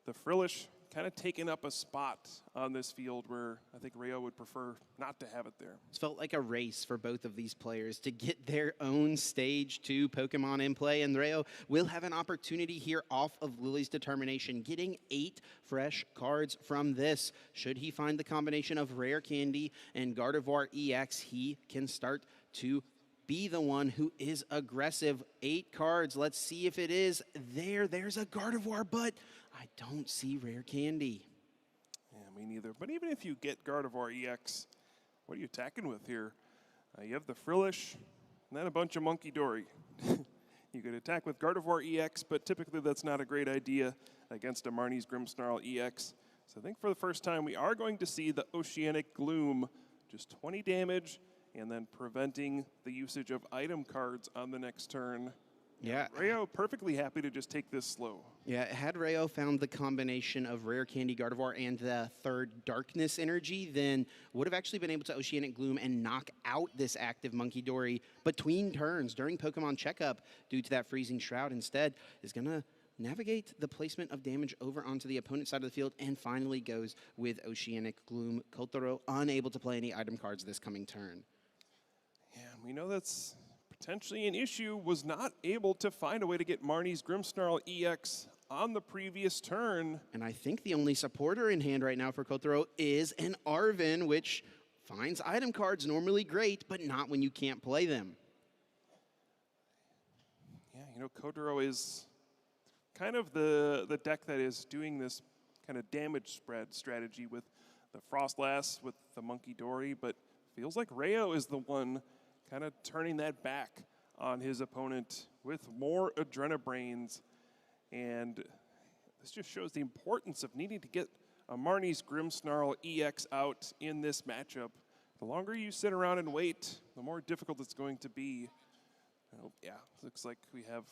the Frillish kind of taking up a spot on this field where I think Rayo would prefer not to have it there. It's felt like a race for both of these players to get their own Stage 2 Pokemon in play, and Rayo will have an opportunity here off of Lily's Determination, getting 8 fresh cards from this. Should he find the combination of Rare Candy and Gardevoir EX, he can start to be the one who is aggressive. 8 cards. Let's see if it is there. There's a Gardevoir, but I don't see Rare Candy. Yeah, me neither. But even if you get Gardevoir EX, what are you attacking with here? You have the Frillish, and then a bunch of Monkey Dory. You could attack with Gardevoir EX, but typically that's not a great idea against a Marnie's Grimmsnarl EX. So I think for the first time we are going to see the Oceanic Gloom, just 20 damage, and then preventing the usage of item cards on the next turn. Yeah. Rayo perfectly happy to just take this slow. Yeah, had Rayo found the combination of Rare Candy, Gardevoir, and the 3rd Darkness Energy, then would have actually been able to Oceanic Gloom and knock out this active Monkey Dory between turns during Pokemon Checkup due to that Freezing Shroud. Instead, is going to navigate the placement of damage over onto the opponent's side of the field and finally goes with Oceanic Gloom. Kotaro unable to play any item cards this coming turn. Yeah, we know that's potentially an issue, was not able to find a way to get Marnie's Grimmsnarl EX on the previous turn. And I think the only supporter in hand right now for Kotaro is an Arven, which finds item cards normally great, but not when you can't play them. Yeah, Kotaro is kind of the deck that is doing this kind of damage spread strategy with the Frostlass, with the Monkey Dory, but feels like Rayo is the one kind of turning that back on his opponent with more Adrenabrains. And this just shows the importance of needing to get a Marnie's Grimmsnarl EX out in this matchup. The longer you sit around and wait, the more difficult it's going to be. Oh, yeah, looks like we have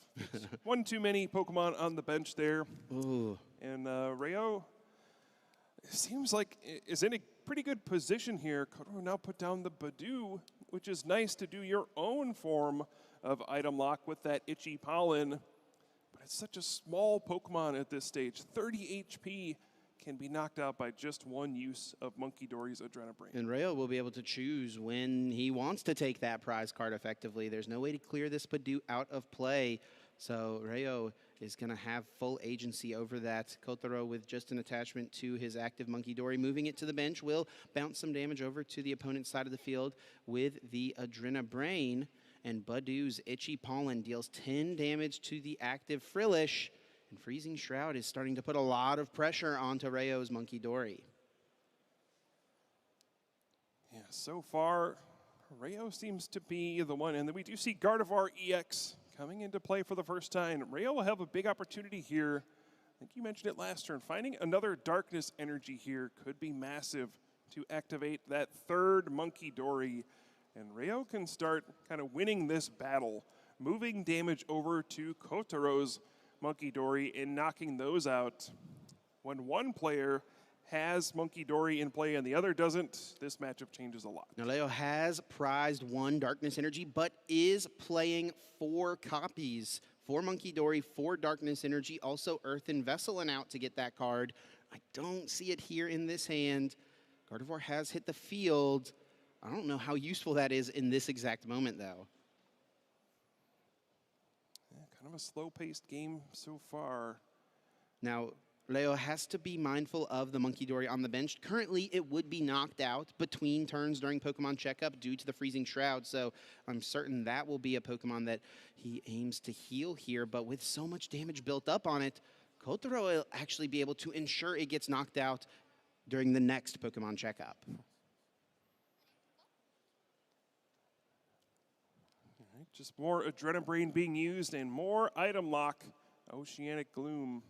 one too many Pokemon on the bench there. Ooh. And Rayo seems like is in a pretty good position here. Kotaro now put down the Badoo, which is nice to do your own form of item lock with that Itchy Pollen. But it's such a small Pokemon at this stage. 30 HP can be knocked out by just one use of Monkey Dory's Adrenabrain. And Rayo will be able to choose when he wants to take that prize card effectively. There's no way to clear this Badoo out of play. So Rayo is going to have full agency over that. Kotaro, with just an attachment to his active Monkey Dory, moving it to the bench, will bounce some damage over to the opponent's side of the field with the Adrenabrain. And Badoo's Itchy Pollen deals 10 damage to the active Frillish. And Freezing Shroud is starting to put a lot of pressure onto Rayo's Monkey Dory. Yeah, so far, Rayo seems to be the one. And then we do see Gardevoir EX coming into play for the first time. Rayo will have a big opportunity here. I think you mentioned it last turn. Finding another Darkness Energy here could be massive to activate that 3rd Monkey Dory. And Rayo can start kind of winning this battle, moving damage over to Kotaro's Monkey Dory and knocking those out. When one player has Monkey Dory in play and the other doesn't, this matchup changes a lot. Now, Rayo has prized 1 Darkness Energy, but is playing 4 copies. 4 Monkey Dory, 4 Darkness Energy, also Earthen Vessel and out to get that card. I don't see it here in this hand. Gardevoir has hit the field. I don't know how useful that is in this exact moment, though. Yeah, kind of a slow-paced game so far. Now, Rayo has to be mindful of the Monkey Dory on the bench. Currently, it would be knocked out between turns during Pokemon Checkup due to the Freezing Shroud, so I'm certain that will be a Pokemon that he aims to heal here, but with so much damage built up on it, Kotaro will actually be able to ensure it gets knocked out during the next Pokemon checkup. All right, just more Adrenabrain being used and more item lock. Oceanic Gloom.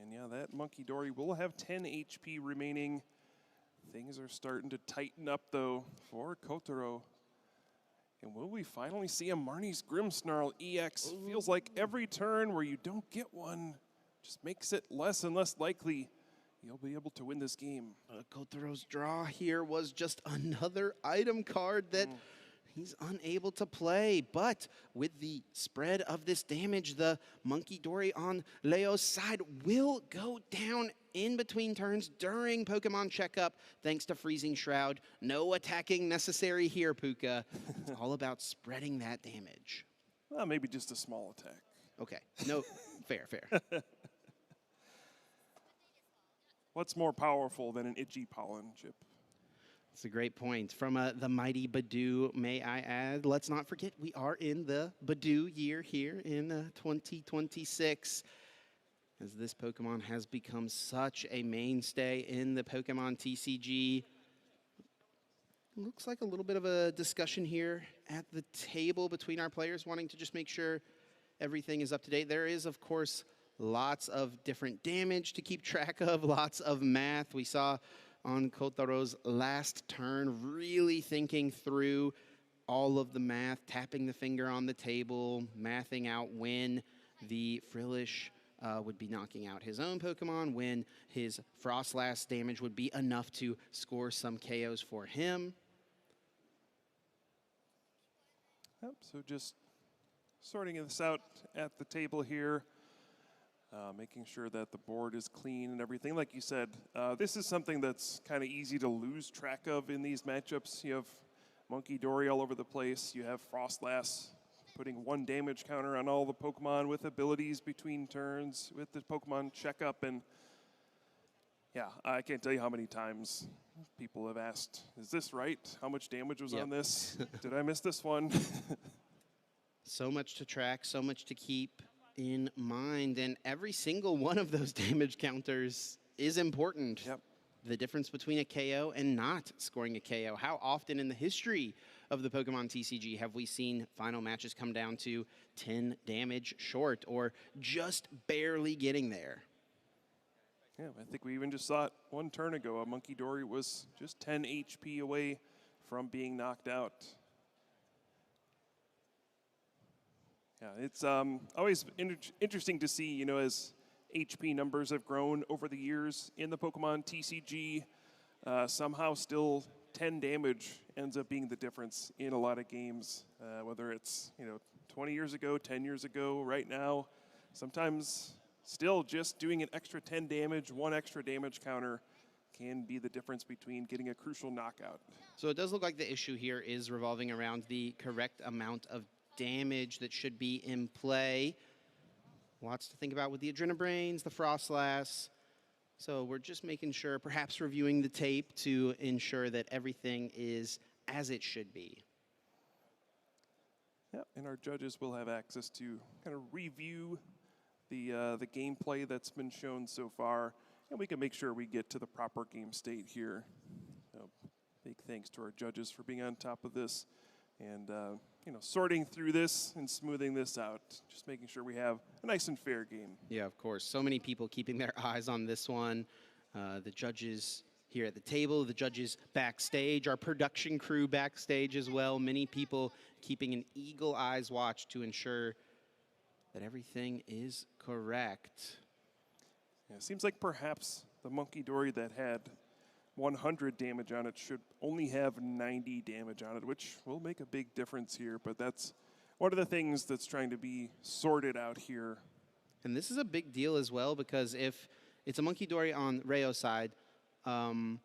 And yeah, that Monkey Dory will have 10 HP remaining. Things are starting to tighten up, though, for Kotaro. And will we finally see a Marnie's Grimmsnarl EX? Ooh. Feels like every turn where you don't get one just makes it less and less likely you'll be able to win this game. Kotaro's draw here was just another item card that he's unable to play. But with the spread of this damage, the Monkey Dory on Leo's side will go down in between turns during Pokemon Checkup, thanks to Freezing Shroud. No attacking necessary here, Puka. It's all about spreading that damage. Well, maybe just a small attack. Okay, no, fair. What's more powerful than an itchy pollen chip? That's a great point. From the mighty Badoo, may I add. Let's not forget, we are in the Badoo year here in 2026. As this Pokemon has become such a mainstay in the Pokemon TCG. Looks like a little bit of a discussion here at the table between our players, wanting to just make sure everything is up to date. There is, of course, lots of different damage to keep track of, lots of math. We saw on Kotaro's last turn, really thinking through all of the math, tapping the finger on the table, mathing out when the Frillish would be knocking out his own Pokemon, when his Frostlass damage would be enough to score some KOs for him. Yep, so just sorting this out at the table here. Making sure that the board is clean and everything. Like you said, this is something that's kind of easy to lose track of in these matchups. You have Monkey Dory all over the place. You have Frostlass putting 1 damage counter on all the Pokemon with abilities between turns with the Pokemon checkup. And yeah, I can't tell you how many times people have asked, is this right? How much damage was on this? Did I miss this one? So much to track, so much to keep in mind, and every single one of those damage counters is important. Yep. The difference between a KO and not scoring a KO. How often in the history of the Pokemon TCG have we seen final matches come down to 10 damage short or just barely getting there? Yeah, I think we even just saw it 1 turn ago. A Monkey Dory was just 10 HP away from being knocked out. Yeah, it's always interesting to see, you know, as HP numbers have grown over the years in the Pokemon TCG, somehow still 10 damage ends up being the difference in a lot of games, whether it's, 20 years ago, 10 years ago, right now. Sometimes still just doing an extra 10 damage, 1 extra damage counter can be the difference between getting a crucial knockout. So it does look like the issue here is revolving around the correct amount of damage that should be in play. Lots to think about with the Adrenabrains, the Frostlass. So we're just making sure, perhaps reviewing the tape to ensure that everything is as it should be. Yeah, and our judges will have access to kind of review the gameplay that's been shown so far, and we can make sure we get to the proper game state here. So big thanks to our judges for being on top of this and sorting through this and smoothing this out, just making sure we have a nice and fair game. Yeah, of course. So many people keeping their eyes on this one. The judges here at the table, the judges backstage, our production crew backstage as well. Many people keeping an eagle eyes watch to ensure that everything is correct. Yeah, it seems like perhaps the Monkey Dory that had 100 damage on it should only have 90 damage on it, which will make a big difference here, but that's one of the things that's trying to be sorted out here. And this is a big deal as well, because if it's a Monkey Dory on Reo's side, Kotaro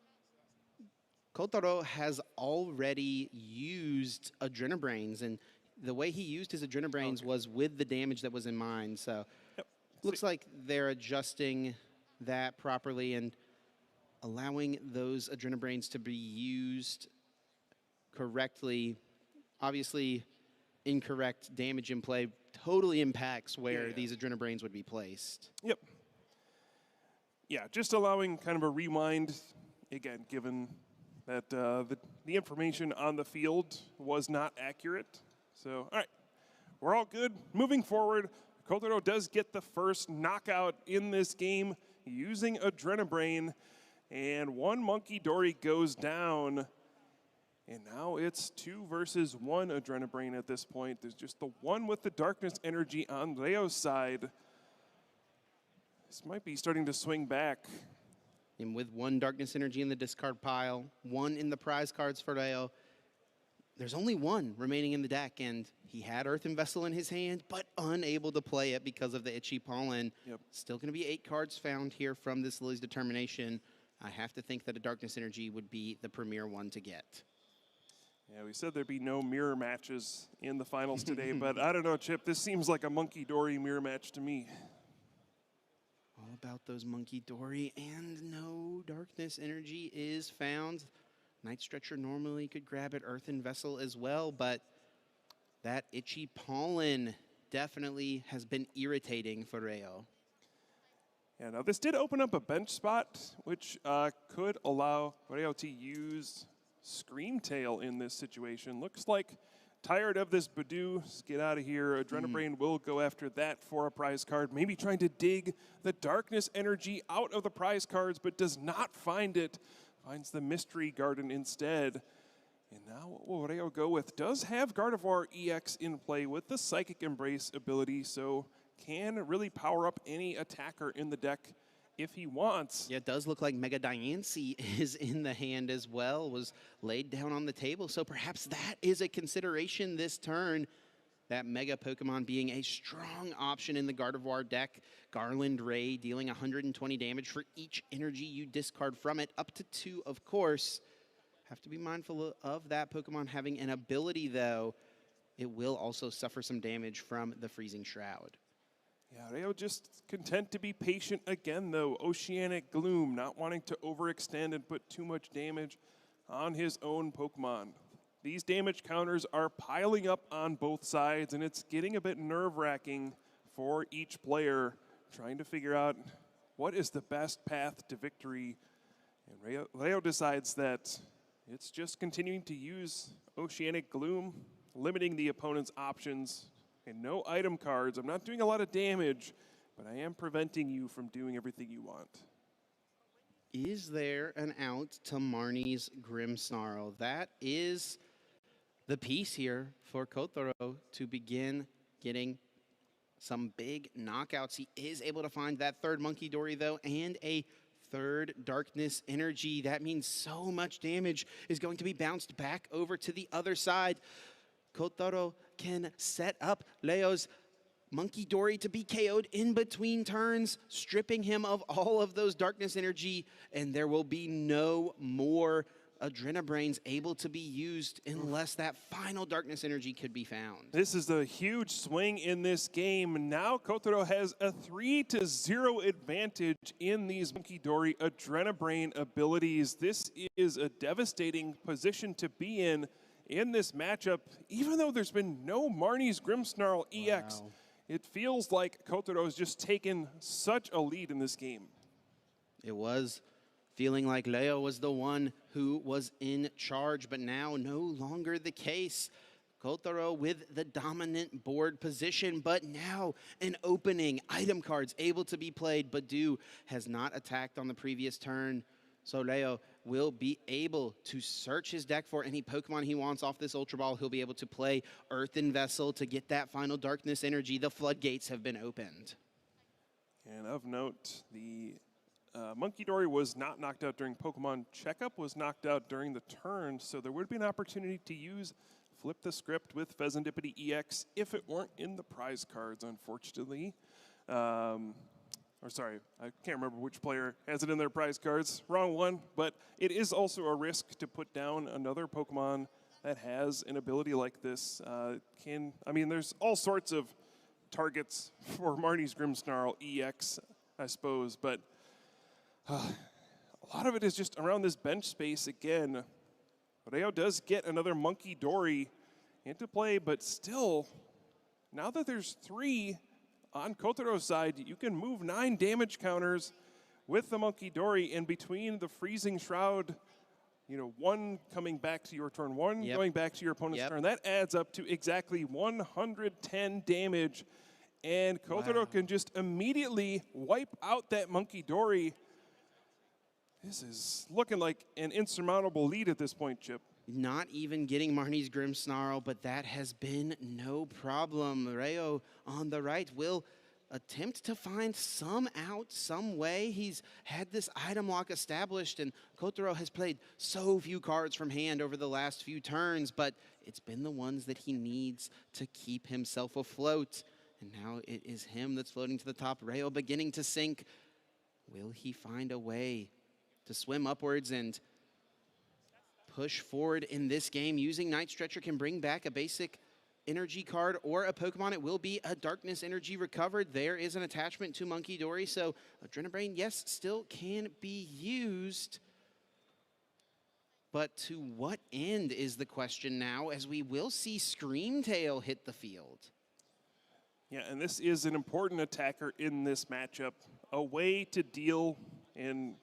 has already used Adrenabrains, and the way he used his Adrenabrains was with the damage that was in mind, so looks like they're adjusting that properly and allowing those Adrenabrains to be used correctly. Obviously, incorrect damage in play totally impacts where these Adrenabrains would be placed. Yep. yeah, just allowing kind of a rewind, again, given that the information on the field was not accurate. So, all right, we're all good. Moving forward, Kotaro does get the first knockout in this game using Adrenabrain, and one Monkey Dory goes down. And now it's 2 versus 1 Adrenabrain at this point. There's just the one with the darkness energy on Leo's side. This might be starting to swing back. And with 1 darkness energy in the discard pile, 1 in the prize cards for Leo, there's only 1 remaining in the deck, and he had Earthen Vessel in his hand, but unable to play it because of the Itchy Pollen. Yep. Still going to be 8 cards found here from this Lily's Determination. I have to think that a darkness energy would be the premier one to get. Yeah, we said there'd be no mirror matches in the finals today, but I don't know, Chip. This seems like a Monkey Dory mirror match to me. All about those Monkey Dory, and no darkness energy is found. Night Stretcher normally could grab it, Earthen Vessel as well, but that Itchy Pollen definitely has been irritating for Rayo. Yeah, now this did open up a bench spot, which could allow Rayo to use Screamtail in this situation. Looks like tired of this Badoo, get out of here. Adrenabrain will go after that for a prize card, maybe trying to dig the darkness energy out of the prize cards, but does not find it. Finds the Mystery Garden instead. And now what will Rayo go with? Does have Gardevoir EX in play with the Psychic Embrace ability, so can really power up any attacker in the deck if he wants. Yeah, it does look like Mega Diancie is in the hand as well, was laid down on the table, so perhaps that is a consideration this turn. That Mega Pokemon being a strong option in the Gardevoir deck. Garland Ray dealing 120 damage for each energy you discard from it, up to 2, of course. Have to be mindful of that Pokemon having an ability, though. It will also suffer some damage from the Freezing Shroud. Yeah, Rayo just content to be patient again, though. Oceanic Gloom, not wanting to overextend and put too much damage on his own Pokemon. These damage counters are piling up on both sides, and it's getting a bit nerve-wracking for each player, trying to figure out what is the best path to victory. And Rayo decides that it's just continuing to use Oceanic Gloom, limiting the opponent's options, and no item cards. I'm not doing a lot of damage, but I am preventing you from doing everything you want. Is there an out to Marnie's Grimmsnarl? That is the piece here for Kotaro to begin getting some big knockouts. He is able to find that 3rd Monkey Dory, though, and a 3rd Darkness Energy. That means so much damage is going to be bounced back over to the other side. Kotaro can set up Leo's Monkey Dory to be KO'd in between turns, stripping him of all of those darkness energy, and there will be no more Adrenabrains able to be used unless that final darkness energy could be found. This is a huge swing in this game. Now Kotaro has a 3-0 advantage in these Monkey Dory Adrenabrain abilities. This is a devastating position to be in this matchup. Even though there's been no Marnie's Grimmsnarl EX, it feels like Kotaro has just taken such a lead in this game. It was feeling like Leo was the one who was in charge, but now no longer the case. Kotaro with the dominant board position, but now an opening. Item cards able to be played. Badoo has not attacked on the previous turn, so Leo will be able to search his deck for any Pokemon he wants off this Ultra Ball. He'll be able to play Earthen Vessel to get that final darkness energy. The floodgates have been opened. And of note, the Monkey Dory was not knocked out during Pokemon Checkup, was knocked out during the turn, so there would be an opportunity to use Flip the Script with Pheasantipity EX if it weren't in the prize cards, unfortunately. Or sorry, I can't remember which player has it in their prize cards. Wrong one, but it is also a risk to put down another Pokemon that has an ability like this. There's all sorts of targets for Marnie's Grimmsnarl EX, I suppose, but a lot of it is just around this bench space again. Rayo does get another Monkey Dory into play, but still, now that there's 3 on Kotaro's side, you can move 9 damage counters with the Monkey Dory, and between the Freezing Shroud, you know, one coming back to your turn, one going back to your opponent's turn, that adds up to exactly 110 damage. And Kotaro can just immediately wipe out that Monkey Dory. This is looking like an insurmountable lead at this point, Chip. Not even getting Marnie's Grimmsnarl, but that has been no problem. Reo on the right will attempt to find some out, some way. He's had this item lock established, and Kotaro has played so few cards from hand over the last few turns, but it's been the ones that he needs to keep himself afloat. And now it is him that's floating to the top. Reo beginning to sink. Will he find a way to swim upwards and push forward in this game? Using Night Stretcher can bring back a basic energy card or a Pokemon. It will be a Darkness Energy recovered. There is an attachment to Monkey Dory, so Adrenabrain, yes, still can be used. But to what end is the question now, as we will see Screamtail hit the field. Yeah, and this is an important attacker in this matchup. A way to deal and,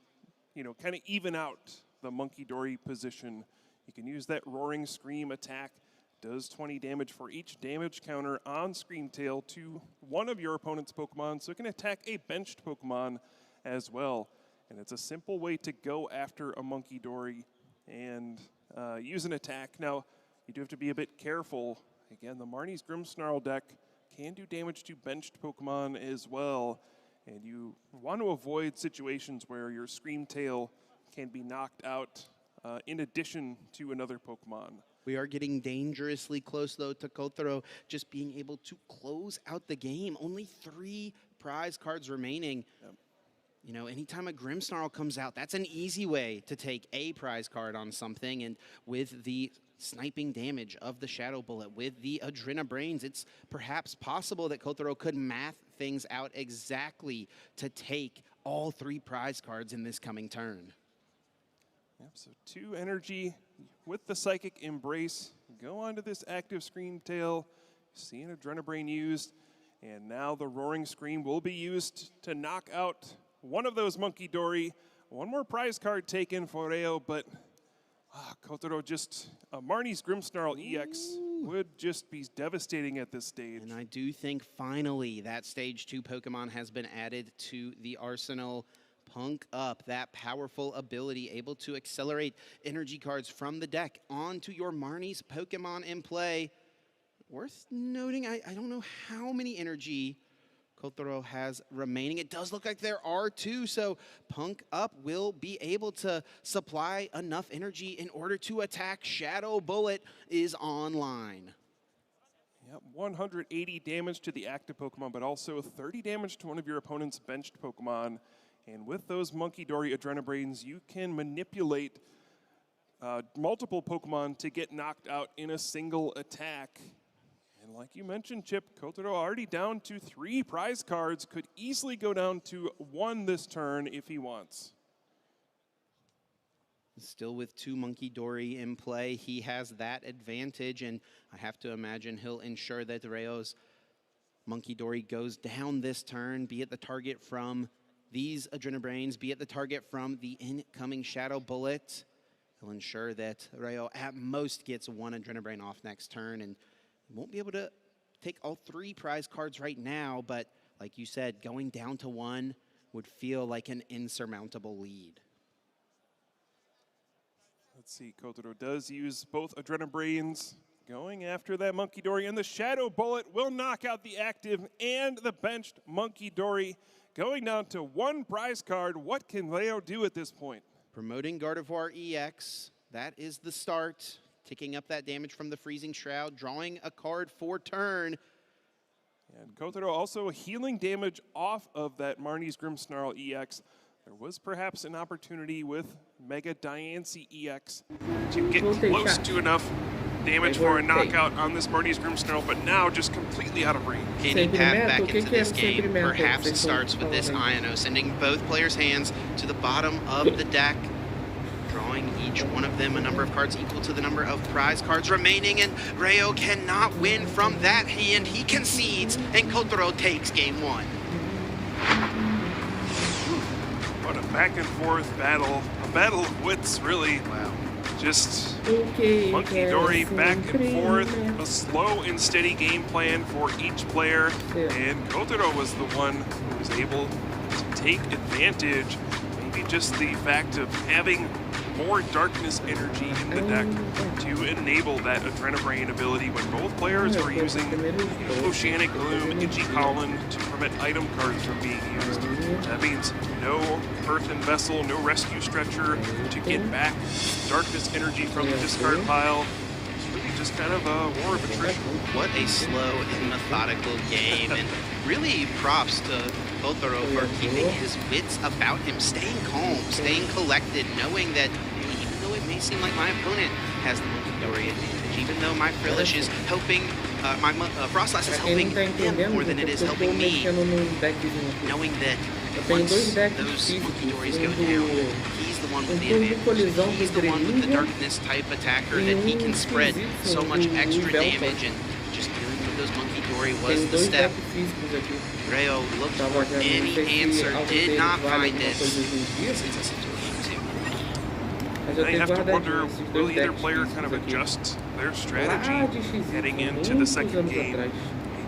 you know, kind of even out the Monkey Dory position. You can use that Roaring Scream attack. Does 20 damage for each damage counter on Screamtail to one of your opponent's Pokemon, so it can attack a benched Pokemon as well. And it's a simple way to go after a Monkey Dory and use an attack. Now, you do have to be a bit careful. Again, the Marnie's Grimmsnarl deck can do damage to benched Pokemon as well. And you want to avoid situations where your Screamtail can be knocked out in addition to another Pokemon. We are getting dangerously close, though, to Kotaro just being able to close out the game. Only 3 prize cards remaining. Yep. You know, anytime a Grimmsnarl comes out, that's an easy way to take a prize card on something. And with the sniping damage of the Shadow Bullet, with the Adrenabrains, it's perhaps possible that Kotaro could math things out exactly to take all 3 prize cards in this coming turn. Yep, so 2 energy with the Psychic Embrace. Go onto this active Screamtail, see an Adrenabrain used, and now the Roaring Scream will be used to knock out one of those Monkey Dory. One more prize card taken for Reo, but Kotaro just, Marnie's Grimmsnarl EX would just be devastating at this stage. And I do think finally that Stage 2 Pokemon has been added to the arsenal. Punk Up, that powerful ability, able to accelerate energy cards from the deck onto your Marnie's Pokemon in play. Worth noting, I don't know how many energy Kotaro has remaining. It does look like there are 2, so Punk Up will be able to supply enough energy in order to attack. Shadow Bullet is online. Yep, 180 damage to the active Pokemon, but also 30 damage to one of your opponent's benched Pokemon. And with those Monkey Dory Adrenabrains, you can manipulate multiple Pokemon to get knocked out in a single attack. And like you mentioned, Chip, Kotaro already down to 3 prize cards, could easily go down to 1 this turn if he wants. Still with 2 Monkey Dory in play, he has that advantage, and I have to imagine he'll ensure that Reo's Monkey Dory goes down this turn, be it the target from these Adrenabrains, be it the target from the incoming Shadow Bullet. He'll ensure that Reo at most gets 1 Adrenabrain off next turn, and won't be able to take all 3 prize cards right now, but like you said, going down to 1 would feel like an insurmountable lead. Let's see, Kotaro does use both Adrenabrains, going after that Monkey Dory, and the Shadow Bullet will knock out the active and the benched Monkey Dory. Going down to 1 prize card, what can Reo do at this point? Promoting Gardevoir EX, that is the start. Ticking up that damage from the Freezing Shroud, drawing a card for turn. And Kotaro also healing damage off of that Marnie's Grimmsnarl EX. There was perhaps an opportunity with Mega Diancie EX to get close to enough damage for a knockout on this Marnie's Grimmsnarl, but now just completely out of range. Any path back into this game perhaps starts with this Iono, sending both players' hands to the bottom of the deck, drawing each one of them a number of cards equal to the number of prize cards remaining, and Reo cannot win from that hand. He concedes, and Kotaro takes game 1. What a back and forth battle. A battle of wits, really. Wow. Just Monkey Dory back and forth. A slow and steady game plan for each player. And Kotaro was the one who was able to take advantage. Maybe just the fact of having more darkness energy in the deck to enable that Adrenabrain ability when both players were using Oceanic Gloom, Itchy Pollen to prevent item cards from being used. That means no Earthen Vessel, no Rescue Stretcher to get back darkness energy from the discard pile. It's really just kind of a war of attrition. What a slow and methodical game, and really props to Kotaro for keeping his wits about him, staying calm, staying collected, knowing that even though it may seem like my opponent has the Monkey Dory advantage, even though my Frillish is helping, my Frostlass is helping him more than it is helping me, knowing that once those Monkey Dories go down, he's the one with the advantage. He's the one with the darkness type attacker that he can spread so much extra damage, and just dealing with those Monkey Dory was the step. Rayo looked for any answer, did not find it. Now you have to wonder, will either player kind of adjust their strategy heading into the second game?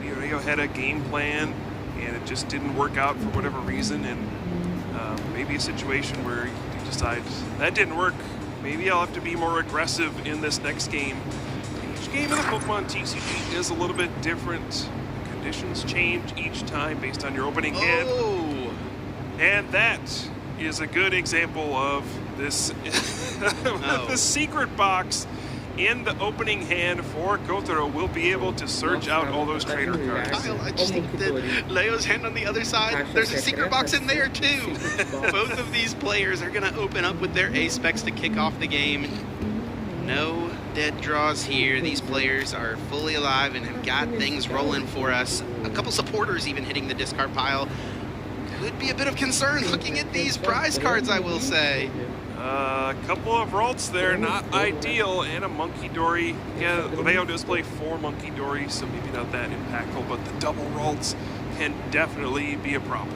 Maybe Rayo had a game plan and it just didn't work out for whatever reason, and maybe a situation where you decide, that didn't work, maybe I'll have to be more aggressive in this next game. Each game in the Pokemon TCG is a little bit different. Conditions change each time based on your opening hand. And that is a good example of this the secret box in the opening hand for Kotaro will be able to search out all those trader cards. I just think that Leo's hand on the other side, there's a secret box in there too. Both of these players are going to open up with their A-Specs to kick off the game. No dead draws here. These players are fully alive and have got things rolling for us. A couple supporters even hitting the discard pile. Could be a bit of concern looking at these prize cards, I will say. A couple of Ralts there, not ideal, and a Monkey Dory. Yeah, Leo does play 4 Monkey Dories, so maybe not that impactful, but the double Ralts can definitely be a problem.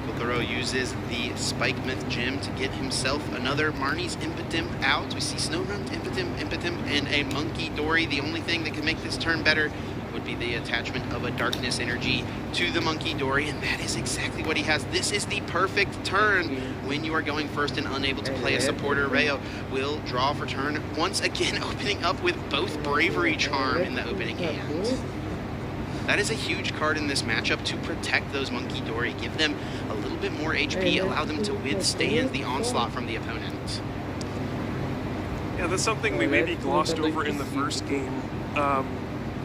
Kotaro uses the Spike Myth Gym to get himself another Marnie's Impotent out. We see Snowrun, Impotent, and a Monkey Dory. The only thing that can make this turn better would be the attachment of a Darkness Energy to the Monkey Dory, and that is exactly what he has. This is the perfect turn when you are going first and unable to play a supporter. Rayo will draw for turn, once again opening up with both Bravery Charm in the opening hand. That is a huge card in this matchup to protect those Monkey Dory, give them a little bit more HP, allow them to withstand the onslaught from the opponent. Yeah, that's something we maybe glossed over in the first game.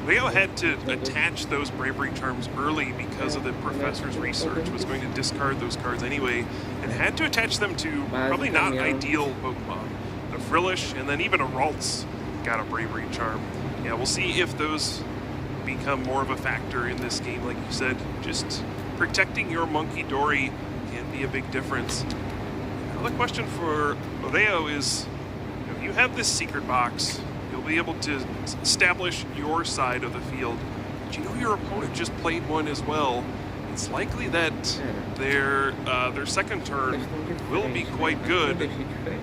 Leo had to attach those Bravery Charms early because of the professor's research, was going to discard those cards anyway, and had to attach them to probably not ideal Pokemon. The Frillish, and then even a Ralts got a Bravery Charm. Yeah, we'll see if those become more of a factor in this game. Like you said, just protecting your Monkey Dory can be a big difference. Now the question for Leo is, you have this secret box, you'll be able to establish your side of the field, but you know your opponent just played one as well. It's likely that their second turn will be quite good.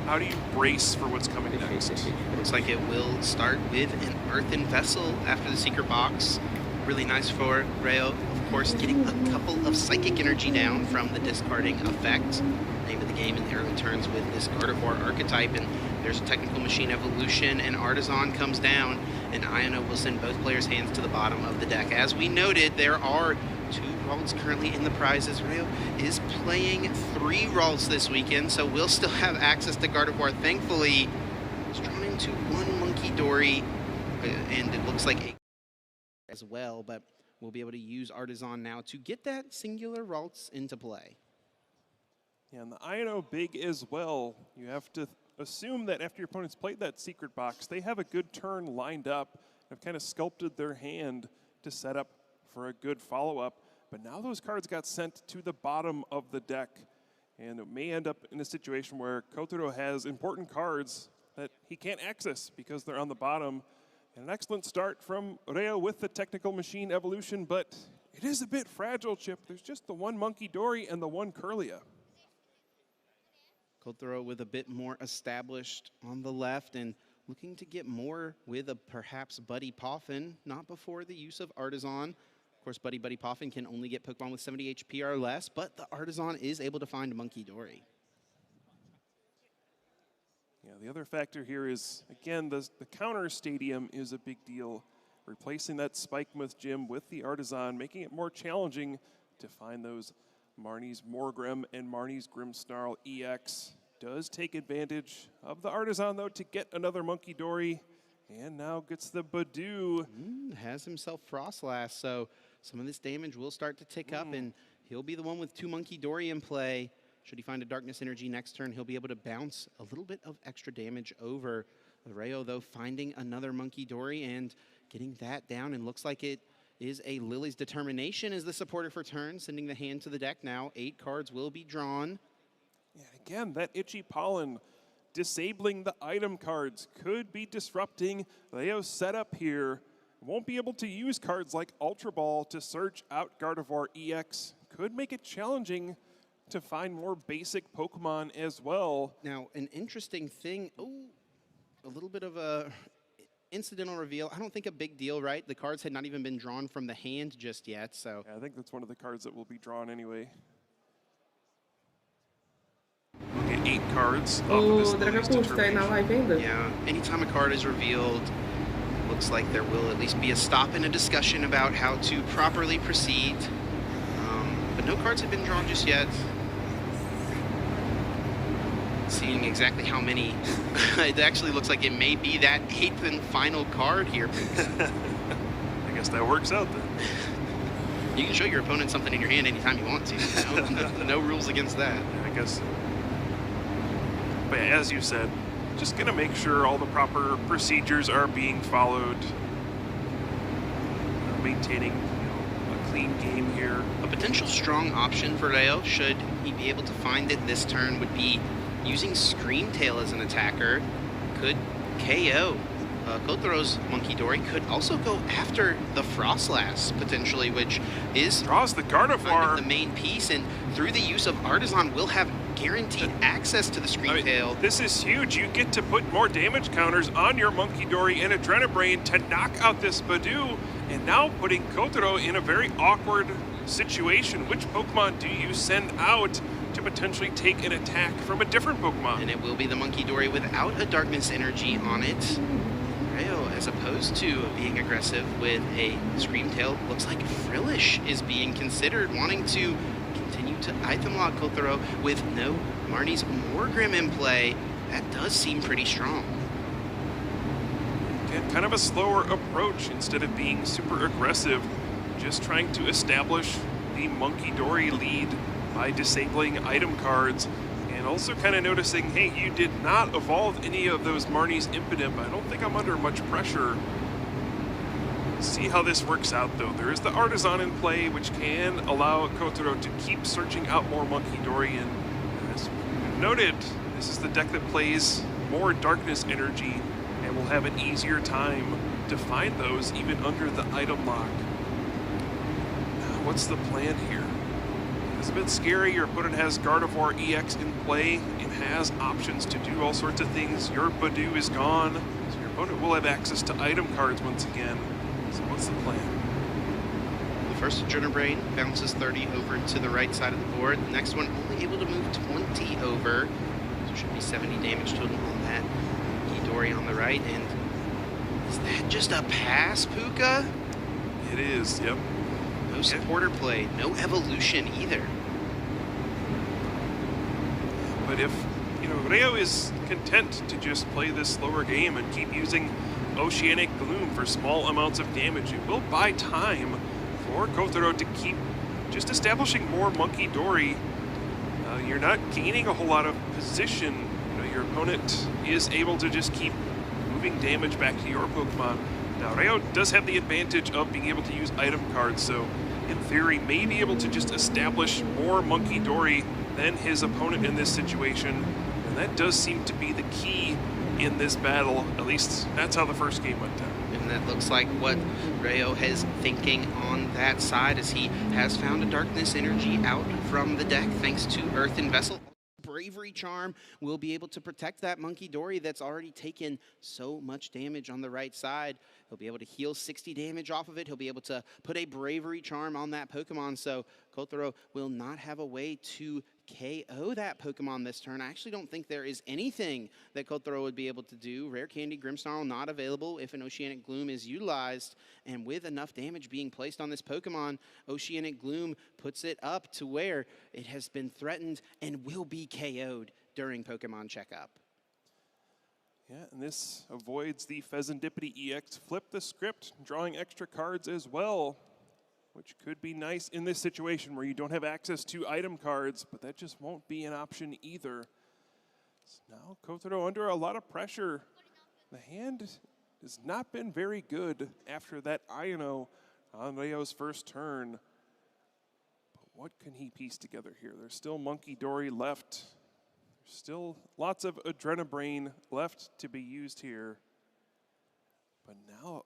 How do you brace for what's coming next? Looks like it will start with an Earthen Vessel after the secret box. Really nice for Rayo. Of course, getting a couple of Psychic Energy down from the discarding effect. Name of the game in the early turns with this Gardevoir archetype, and there's a Technical Machine Evolution, and Artisan comes down, and Iono will send both players' hands to the bottom of the deck. As we noted, there are 2 Ralts currently in the prizes. Rayo is playing 3 Ralts this weekend, so we'll still have access to Gardevoir. Thankfully, it's drawn into 1 Monkey Dory, and it looks like a as well, but we'll be able to use Artisan now to get that singular Ralts into play. Yeah, and the Iono big as well. You have to assume that after your opponent's played that secret box, they have a good turn lined up, have kind of sculpted their hand to set up for a good follow-up. But now those cards got sent to the bottom of the deck, and it may end up in a situation where Kotaro has important cards that he can't access because they're on the bottom. And an excellent start from Rayo with the Technical Machine Evolution, but it is a bit fragile, Chip. There's just the 1 Monkey Dory and the 1 Kirlia. Kotaro with a bit more established on the left and looking to get more with a perhaps Buddy Poffin, not before the use of Artisan. Of course, Buddy Poffin can only get Pokemon with 70 HP or less, but the Artisan is able to find Monkey Dory. Yeah, the other factor here is, again, the counter stadium is a big deal. Replacing that Spikemuth gym with the Artisan, making it more challenging to find those Marnie's Morgrim and Marnie's Grimmsnarl EX. Does take advantage of the Artisan, though, to get another Monkey Dory, and now gets the Badoo. Has himself Frostlass, so some of this damage will start to tick up, and he'll be the one with 2 Monkey Dory in play. Should he find a Darkness Energy next turn, he'll be able to bounce a little bit of extra damage over. Rayo, though, finding another Monkey Dory and getting that down, and looks like it is a Lily's Determination as the supporter for turn, sending the hand to the deck now. 8 cards will be drawn. Yeah, again, that Itchy Pollen disabling the item cards could be disrupting Leo's setup here. Won't be able to use cards like Ultra Ball to search out Gardevoir EX. Could make it challenging to find more basic Pokemon as well. Now, an interesting thing, a little bit of a incidental reveal. I don't think a big deal, right? The cards had not even been drawn from the hand just yet, so. Yeah, I think that's one of the cards that will be drawn anyway. 8 cards. Dragapult tá aí na live ainda? Yeah, anytime a card is revealed, looks like there will at least be a stop and a discussion about how to properly proceed. But no cards have been drawn just yet. Seeing exactly how many, it actually looks like it may be that 8th and final card here. I guess that works out then. You can show your opponent something in your hand anytime you want to. No rules against that. I guess. But as you said, just going to make sure all the proper procedures are being followed. Maintaining a clean game here. A potential strong option for Leo, should he be able to find it this turn, would be using Screamtail as an attacker. Could KO Kotaro's Monkey Dory. Could also go after the Frostlass, potentially, which is draws the Gardevoir, the main piece, and through the use of Artisan, will have guaranteed access to the Screamtail. I mean, this is huge. You get to put more damage counters on your Monkey Dory and Adrenabrain to knock out this Badoo, and now putting Kotaro in a very awkward situation. Which Pokemon do you send out to potentially take an attack from a different Pokemon? And it will be the Monkey Dory without a Darkness Energy on it. Rayo, as opposed to being aggressive with a Screamtail, looks like Frillish is being considered, wanting to continue to item lock Kotaro with no Marnie's Morgrim in play. That does seem pretty strong. Again, kind of a slower approach instead of being super aggressive, just trying to establish the Monkey Dory lead by disabling item cards, and also kind of noticing, hey, you did not evolve any of those Marnie's Impidimp. I don't think I'm under much pressure. See how this works out, though. There is the Artisan in play, which can allow Kotaro to keep searching out more Monkey Dory, and as noted, this is the deck that plays more Darkness Energy and will have an easier time to find those even under the item lock. Now, what's the plan here? It's a bit scary. Your opponent has Gardevoir EX in play and has options to do all sorts of things. Your Badoo is gone, so your opponent will have access to item cards once again. So what's the plan? The first Adrenabrain bounces 30 over to the right side of the board. The next one only able to move 20 over. So should be 70 damage total on that Dory on the right. And is that just a pass, Puka? It is, yep. No supporter play, no evolution either. But if, Rayo is content to just play this slower game and keep using Oceanic Gloom for small amounts of damage, it will buy time for Kotaro to keep just establishing more Monkey Dory. You're not gaining a whole lot of position. Your opponent is able to just keep moving damage back to your Pokemon. Now, Rayo does have the advantage of being able to use item cards, so in theory may be able to just establish more Monkey Dory than his opponent in this situation, and that does seem to be the key in this battle. At least that's how the first game went down. And that looks like what Rayo is thinking on that side, as he has found a Darkness Energy out from the deck thanks to Earth and Vessel. Bravery Charm will be able to protect that Monkey Dory that's already taken so much damage on the right side. He'll be able to heal 60 damage off of it. He'll be able to put a Bravery Charm on that Pokemon, so Kotaro will not have a way to KO that Pokemon this turn. I actually don't think there is anything that Kotaro would be able to do. Rare Candy, Grimmsnarl not available if an Oceanic Gloom is utilized, and with enough damage being placed on this Pokemon, Oceanic Gloom puts it up to where it has been threatened and will be KO'd during Pokemon Checkup. Yeah, and this avoids the Pheasantipity EX. Flip the script, drawing extra cards as well, which could be nice in this situation where you don't have access to item cards, but that just won't be an option either. So now Kotaro under a lot of pressure. The hand has not been very good after that Iono on Leo's first turn. But what can he piece together here? There's still Monkey Dory left. There's still lots of Adrenabrain left to be used here. But now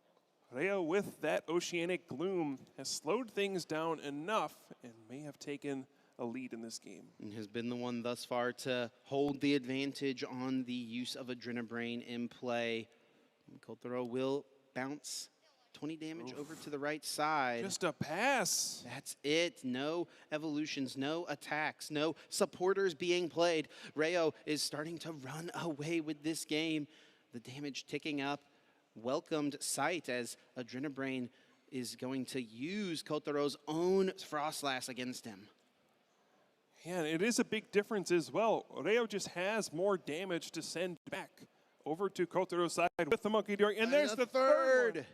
Reo, with that Oceanic Gloom, has slowed things down enough and may have taken a lead in this game. And has been the one thus far to hold the advantage on the use of Adrenabrain in play. Kotaro will bounce 20 damage over to the right side. Just a pass. That's it. No evolutions, no attacks, no supporters being played. Reo is starting to run away with this game. The damage ticking up. Welcomed sight as Adrenabrain is going to use Kotaro's own Frostlass against him. Yeah, it is a big difference as well. Reo just has more damage to send back over to Kotaro's side with the Monkey Dory. And there's the third.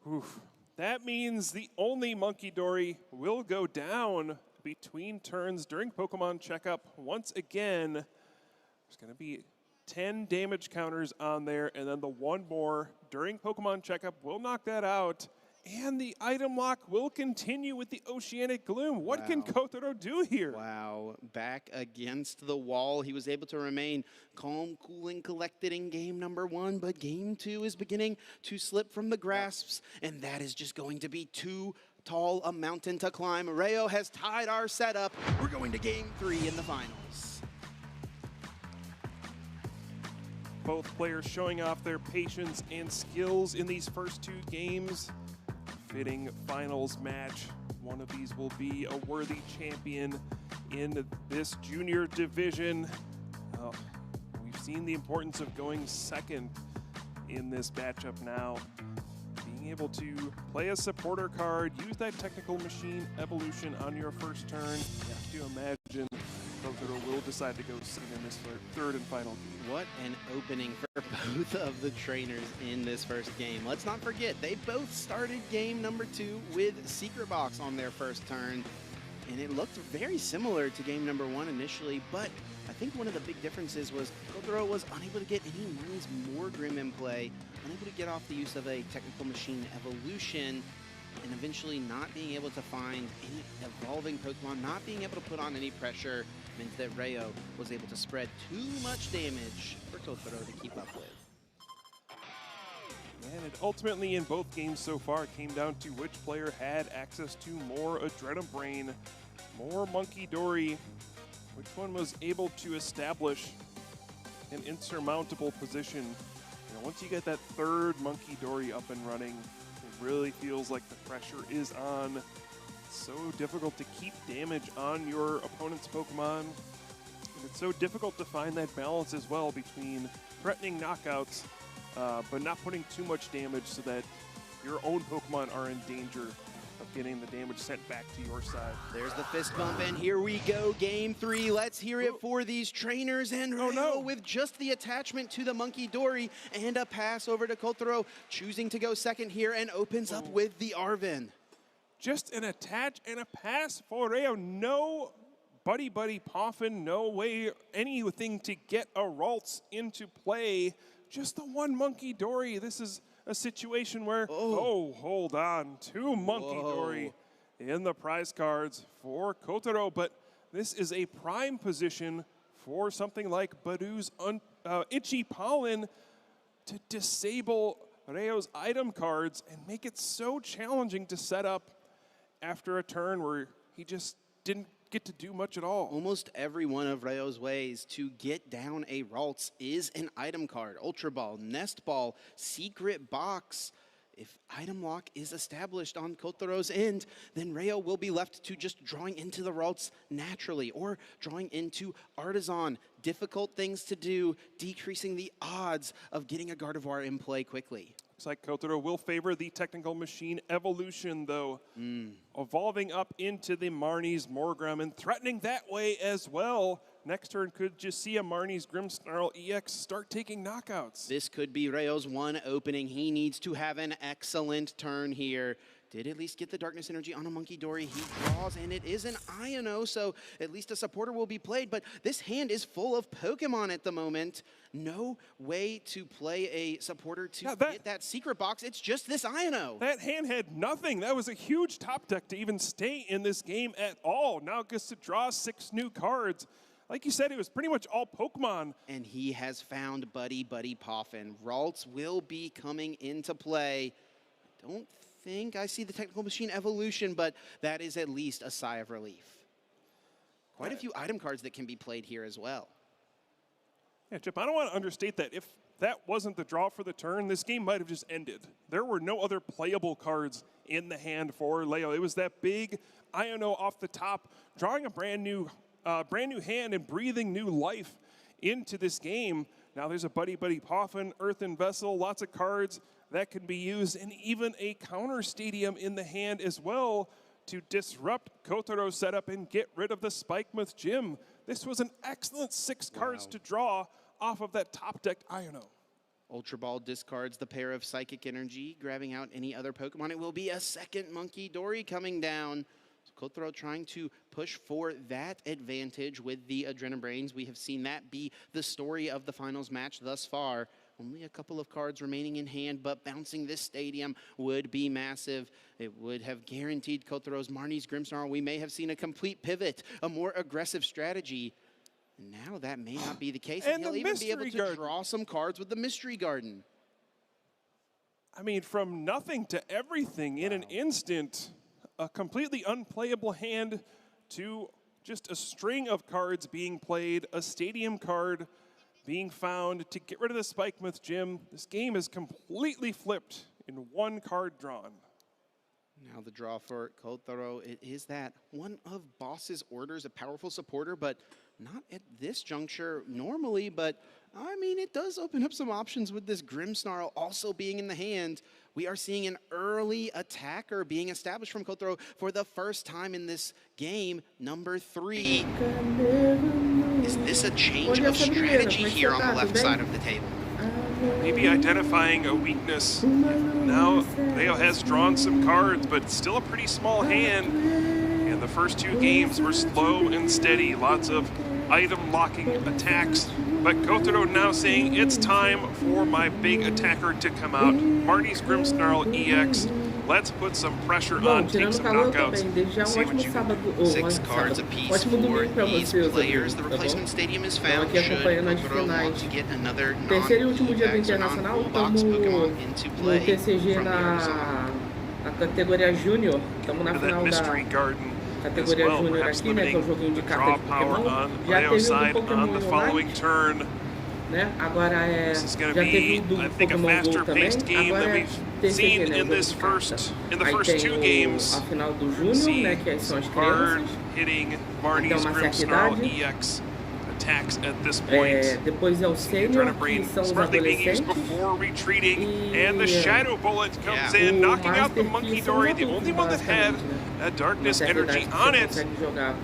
Oof. That means the only Monkey Dory will go down between turns during Pokemon Checkup. Once again, there's going to be 10 damage counters on there, and then the one more during Pokemon Checkup will knock that out. And the item lock will continue with the Oceanic Gloom. What can Kotaro do here? Wow, back against the wall. He was able to remain calm, cool, and collected in game number 1, but game 2 is beginning to slip from the grasps, and that is just going to be too tall a mountain to climb. Reo has tied our setup. We're going to game 3 in the finals. Both players showing off their patience and skills in these first 2 games. Fitting finals match. One of these will be a worthy champion in this junior division. We've seen the importance of going second in this matchup now. Being able to play a supporter card, use that technical machine evolution on your first turn. You have to imagine Kotaro will decide to go second in this third and final game. What an opening for both of the trainers in this first game. Let's not forget, they both started game number 2 with Secret Box on their first turn. And it looked very similar to game number 1 initially, but I think one of the big differences was Kotaro was unable to get any Mines Morgrim in play, unable to get off the use of a technical machine evolution, and eventually not being able to find any evolving Pokemon, not being able to put on any pressure, meant that Reo was able to spread too much damage for Kotaro to keep up with. And it ultimately in both games so far came down to which player had access to more Adrenabrain, more Monkey Dory, which one was able to establish an insurmountable position. You know, once you get that third Monkey Dory up and running, it really feels like the pressure is on. It's so difficult to keep damage on your opponent's Pokemon. And it's so difficult to find that balance as well between threatening knockouts but not putting too much damage so that your own Pokemon are in danger of getting the damage sent back to your side. There's the fist bump, and here we go, game 3. Let's hear it for these trainers, and Reo with just the attachment to the Monkey Dory and a pass over to Kotaro, choosing to go second here and opens up with the Arven. Just an attach and a pass for Reo. No buddy Poffin, no way anything to get a Ralts into play. Just the one Monkey Dory. This is a situation where, hold on, 2 Monkey Dory in the prize cards for Kotaro, but this is a prime position for something like Badu's Itchy Pollen to disable Reo's item cards and make it so challenging to set up after a turn where he just didn't get to do much at all. Almost every one of Rayo's ways to get down a Ralts is an item card. Ultra Ball, Nest Ball, Secret Box. If item lock is established on Kotaro's end, then Rayo will be left to just drawing into the Ralts naturally or drawing into Artisan. Difficult things to do, decreasing the odds of getting a Gardevoir in play quickly. Looks like Kotaro will favor the technical machine evolution, though. Evolving up into the Marnie's Morgrem and threatening that way as well. Next turn could just see a Marnie's Grimmsnarl EX start taking knockouts. This could be Rayo's one opening. He needs to have an excellent turn here. Did at least get the Darkness Energy on a Monkey Dory. He draws, and it is an Iono, so at least a supporter will be played. But this hand is full of Pokemon at the moment. No way to play a supporter to get that secret box. It's just this Iono. That hand had nothing. That was a huge top deck to even stay in this game at all. Now it gets to draw 6 new cards. Like you said, it was pretty much all Pokemon. And he has found Buddy Poffin. Ralts will be coming into play. Don't think I see the technical machine evolution, but that is at least a sigh of relief. Quite a few item cards that can be played here as well. Yeah, Chip, I don't want to understate that. If that wasn't the draw for the turn, this game might have just ended. There were no other playable cards in the hand for Leo. It was that big Iono off the top, drawing a brand new hand and breathing new life into this game. Now there's a Buddy Poffin, Earthen Vessel, lots of cards that can be used, and even a counter stadium in the hand as well to disrupt Kotaro's setup and get rid of the Spikemuth Gym. This was an excellent 6 cards to draw off of that top decked Iono. Ultra Ball discards the pair of Psychic Energy, grabbing out any other Pokemon. It will be a second Monkey Dory coming down. So Kotaro trying to push for that advantage with the Adrenabrains. We have seen that be the story of the finals match thus far. Only a couple of cards remaining in hand, but bouncing this stadium would be massive. It would have guaranteed Kotaro's Marnie's Grimmsnarl. We may have seen a complete pivot, a more aggressive strategy. Now that may not be the case, and he'll even be able to draw some cards with the Mystery Garden. I mean, from nothing to everything in an instant. A completely unplayable hand to just a string of cards being played, a stadium card being found to get rid of the Spikemuth Gym. This game is completely flipped in 1 card drawn. Now the draw for Kotaro, it is that one of Boss's orders, a powerful supporter, but not at this juncture normally, but I mean, it does open up some options with this Grimmsnarl also being in the hand. We are seeing an early attacker being established from Kotaro for the first time in this game, number 3. Is this a change of strategy here on the left side of the table? Maybe identifying a weakness. Now Leo has drawn some cards, but still a pretty small hand. And the first 2 games were slow and steady, lots of item locking attacks. But Kotaro now saying it's time for my big attacker to come out. Marnie's Grimmsnarl EX. Let's put some pressure on, take some knockouts, see what you can do. 6 cards apiece for these players. The replacement stadium is found. Should Kotaro want to get another non-Ultimax or non-Box Pokemon into play from the Arizona. A categoria Júnior, estamos na final da categoria Júnior aqui, né, que é o joguinho de carta de Pokémon. Já teve um Pokémon Unite, né? Agora já teve do Pokémon Go também. Agora é TCG, né, o jogo de carta. Aí tem a final do Júnior, né, que são as crianças. Até uma certa idade. Depois é o Sênior, que são os adolescentes. And the Shadow Bullet comes in, knocking out the Monkey Dory, the only one that had a Darkness Energy on it,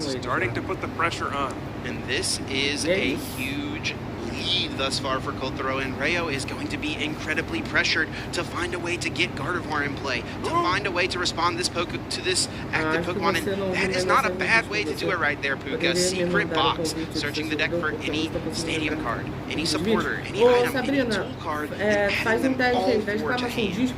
starting to put the pressure on. And this is a huge lead thus far for Kotaro, and Rayo is going to be incredibly pressured to find a way to get Gardevoir in play, to find a way to respond to this active Pokemon, and that is not a bad way to do it right there, Puka. Secret Box, searching the deck for any stadium card, any supporter, any item, any tool card, and adding them all four to hand.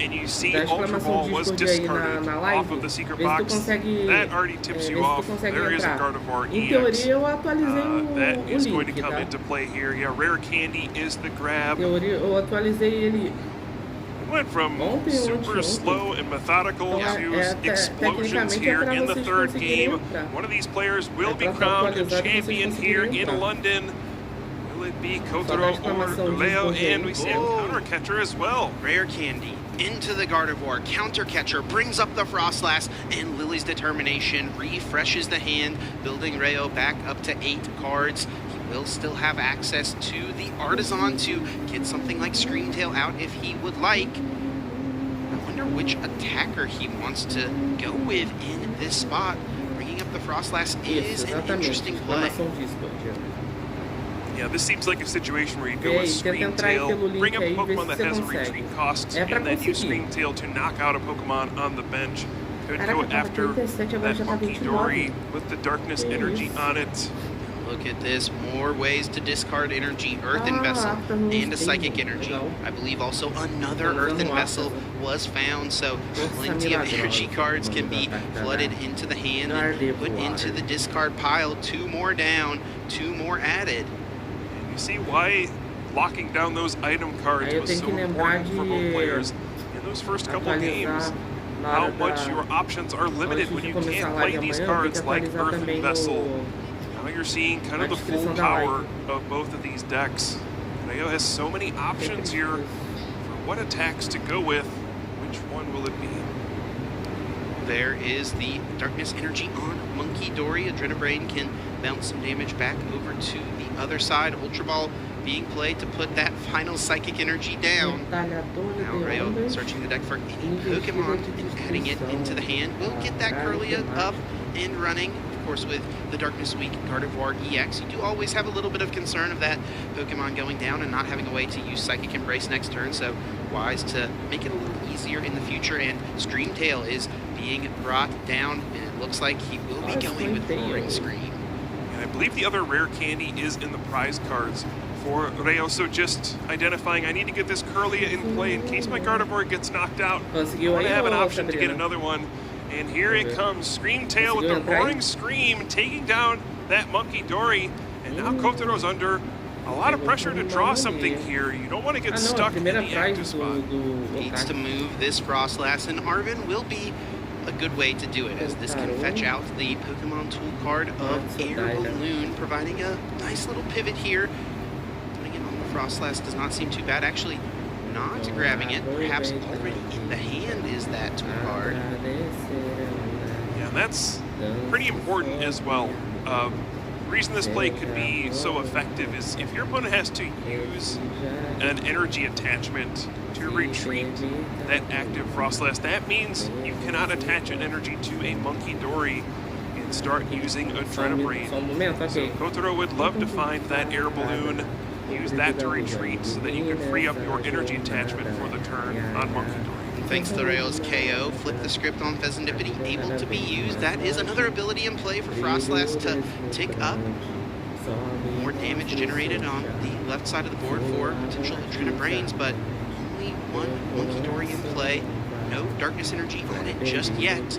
And you see Ultra Ball was discarded off of the secret box. That already tips you off. There is a Gardevoir EX. That is going to come into play here. Yeah, Rare Candy is the grab. Eu atualizei ele Went from super slow and methodical to explosions here in the third game. One of these players will be crowned a champion here in London. Will it be Kotaro or Leo? And we see a counter catcher as well. Rare Candy into the Gardevoir. Counter catcher brings up the Frostlass, and Lily's determination refreshes the hand, building Rayo back up to 8 cards. Will still have access to the Artisan to get something like Screamtail out if he would like. I wonder which attacker he wants to go with in this spot. Bringing up the Frostlass is an interesting play. Yeah, this seems like a situation where you go with Screamtail, bring up a Pokemon that has a retreat cost, and then use Screamtail to knock out a Pokemon on the bench. Could go after that Monkey Dory with the Darkness Energy on it. Look at this, more ways to discard energy. Earthen Vessel and a Psychic Energy. I believe also another Earthen Vessel was found, so plenty of energy cards can be flooded into the hand and put into the discard pile. 2 more down, 2 more added. And you see why locking down those item cards was so important for both players in those first couple games. How much your options are limited when you can't play these cards like Earthen Vessel. Now you're seeing kind of the full power of both of these decks. Rayo has so many options here for what attacks to go with. Which one will it be? There is the Darkness Energy on Monkey Dory. Adrenabrain can bounce some damage back over to the other side. Ultra Ball being played to put that final Psychic Energy down. Now Rayo searching the deck for any Pokemon and adding it into the hand. We'll get that Curlia up and running. Of course, with the Darkness Weak Gardevoir EX, you do always have a little bit of concern of that Pokemon going down and not having a way to use Psychic Embrace next turn, so wise to make it a little easier in the future. And Screamtail is being brought down, and it looks like he will be going with Roaring Scream. And I believe the other rare candy is in the prize cards for Rayo, so just identifying I need to get this Curlia in play in case my Gardevoir gets knocked out. I want to have an option to get another one. And here it comes, Screamtail with the Roaring Scream, taking down that Monkey Dory. And now Kotaro's under a lot of pressure to draw something here. You don't want to get stuck in the active spot. Needs to move this Frostlass, and Arven will be a good way to do it, as this can fetch out the Pokemon tool card of Air Balloon, providing a nice little pivot here. Putting it on the Frostlass does not seem too bad. Actually, not grabbing it, perhaps already in the hand is that tool card. Yeah, that's pretty important as well. The reason this play could be so effective is if your opponent has to use an energy attachment to retreat that active Frostlass, that means you cannot attach an energy to a Monkey Dory and start using Adrenabrain. So Kotaro would love to find that Air Balloon, use that to retreat so that you can free up your energy attachment for the turn on Monkey Dory. Thanks to Rayo's KO, flip the script on Pheasantipity, able to be used. That is another ability in play for Frostlass to tick up. More damage generated on the left side of the board for potential Adrenabrains, but only 1 Monkey Dory in play. No Darkness Energy on it just yet.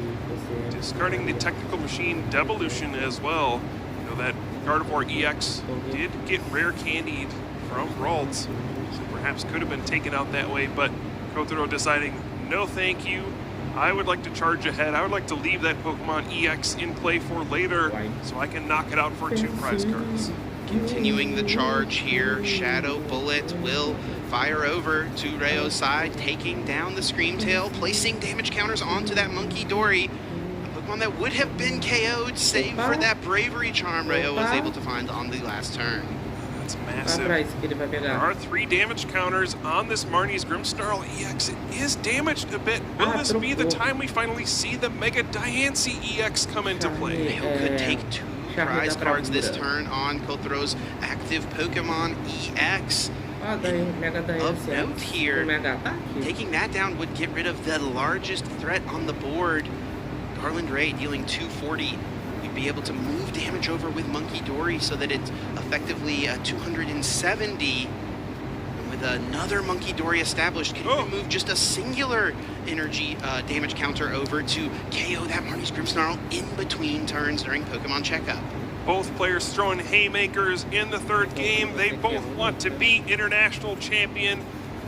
Discarding the Technical Machine Devolution as well. You know that Gardevoir EX did get rare candied from Ralts, so perhaps could have been taken out that way, but Kotaro deciding, no thank you, I would like to charge ahead. I would like to leave that Pokemon EX in play for later so I can knock it out for 2 prize cards. Continuing the charge here, Shadow Bullet will fire over to Rayo's side, taking down the Screamtail, placing damage counters onto that Monkey Dory. A Pokemon that would have been KO'd, save for that Bravery Charm Rayo was able to find on the last turn. That's massive. There are 3 damage counters on this Marnie's Grimmsnarl EX. It is damaged a bit. Will this be the time we finally see the Mega Diancie EX come into play? Rayo could take 2 prize cards this turn on Kotaro's active Pokemon EX. Of note here, taking that down would get rid of the largest threat on the board. Garland Ray dealing 240. Be able to move damage over with Monkey Dory so that it's effectively 270. And with another Monkey Dory established, can you move just a singular energy damage counter over to KO that Marnie's Grimmsnarl in between turns during Pokemon Checkup. Both players throwing haymakers in the third game. They both want to be international champion.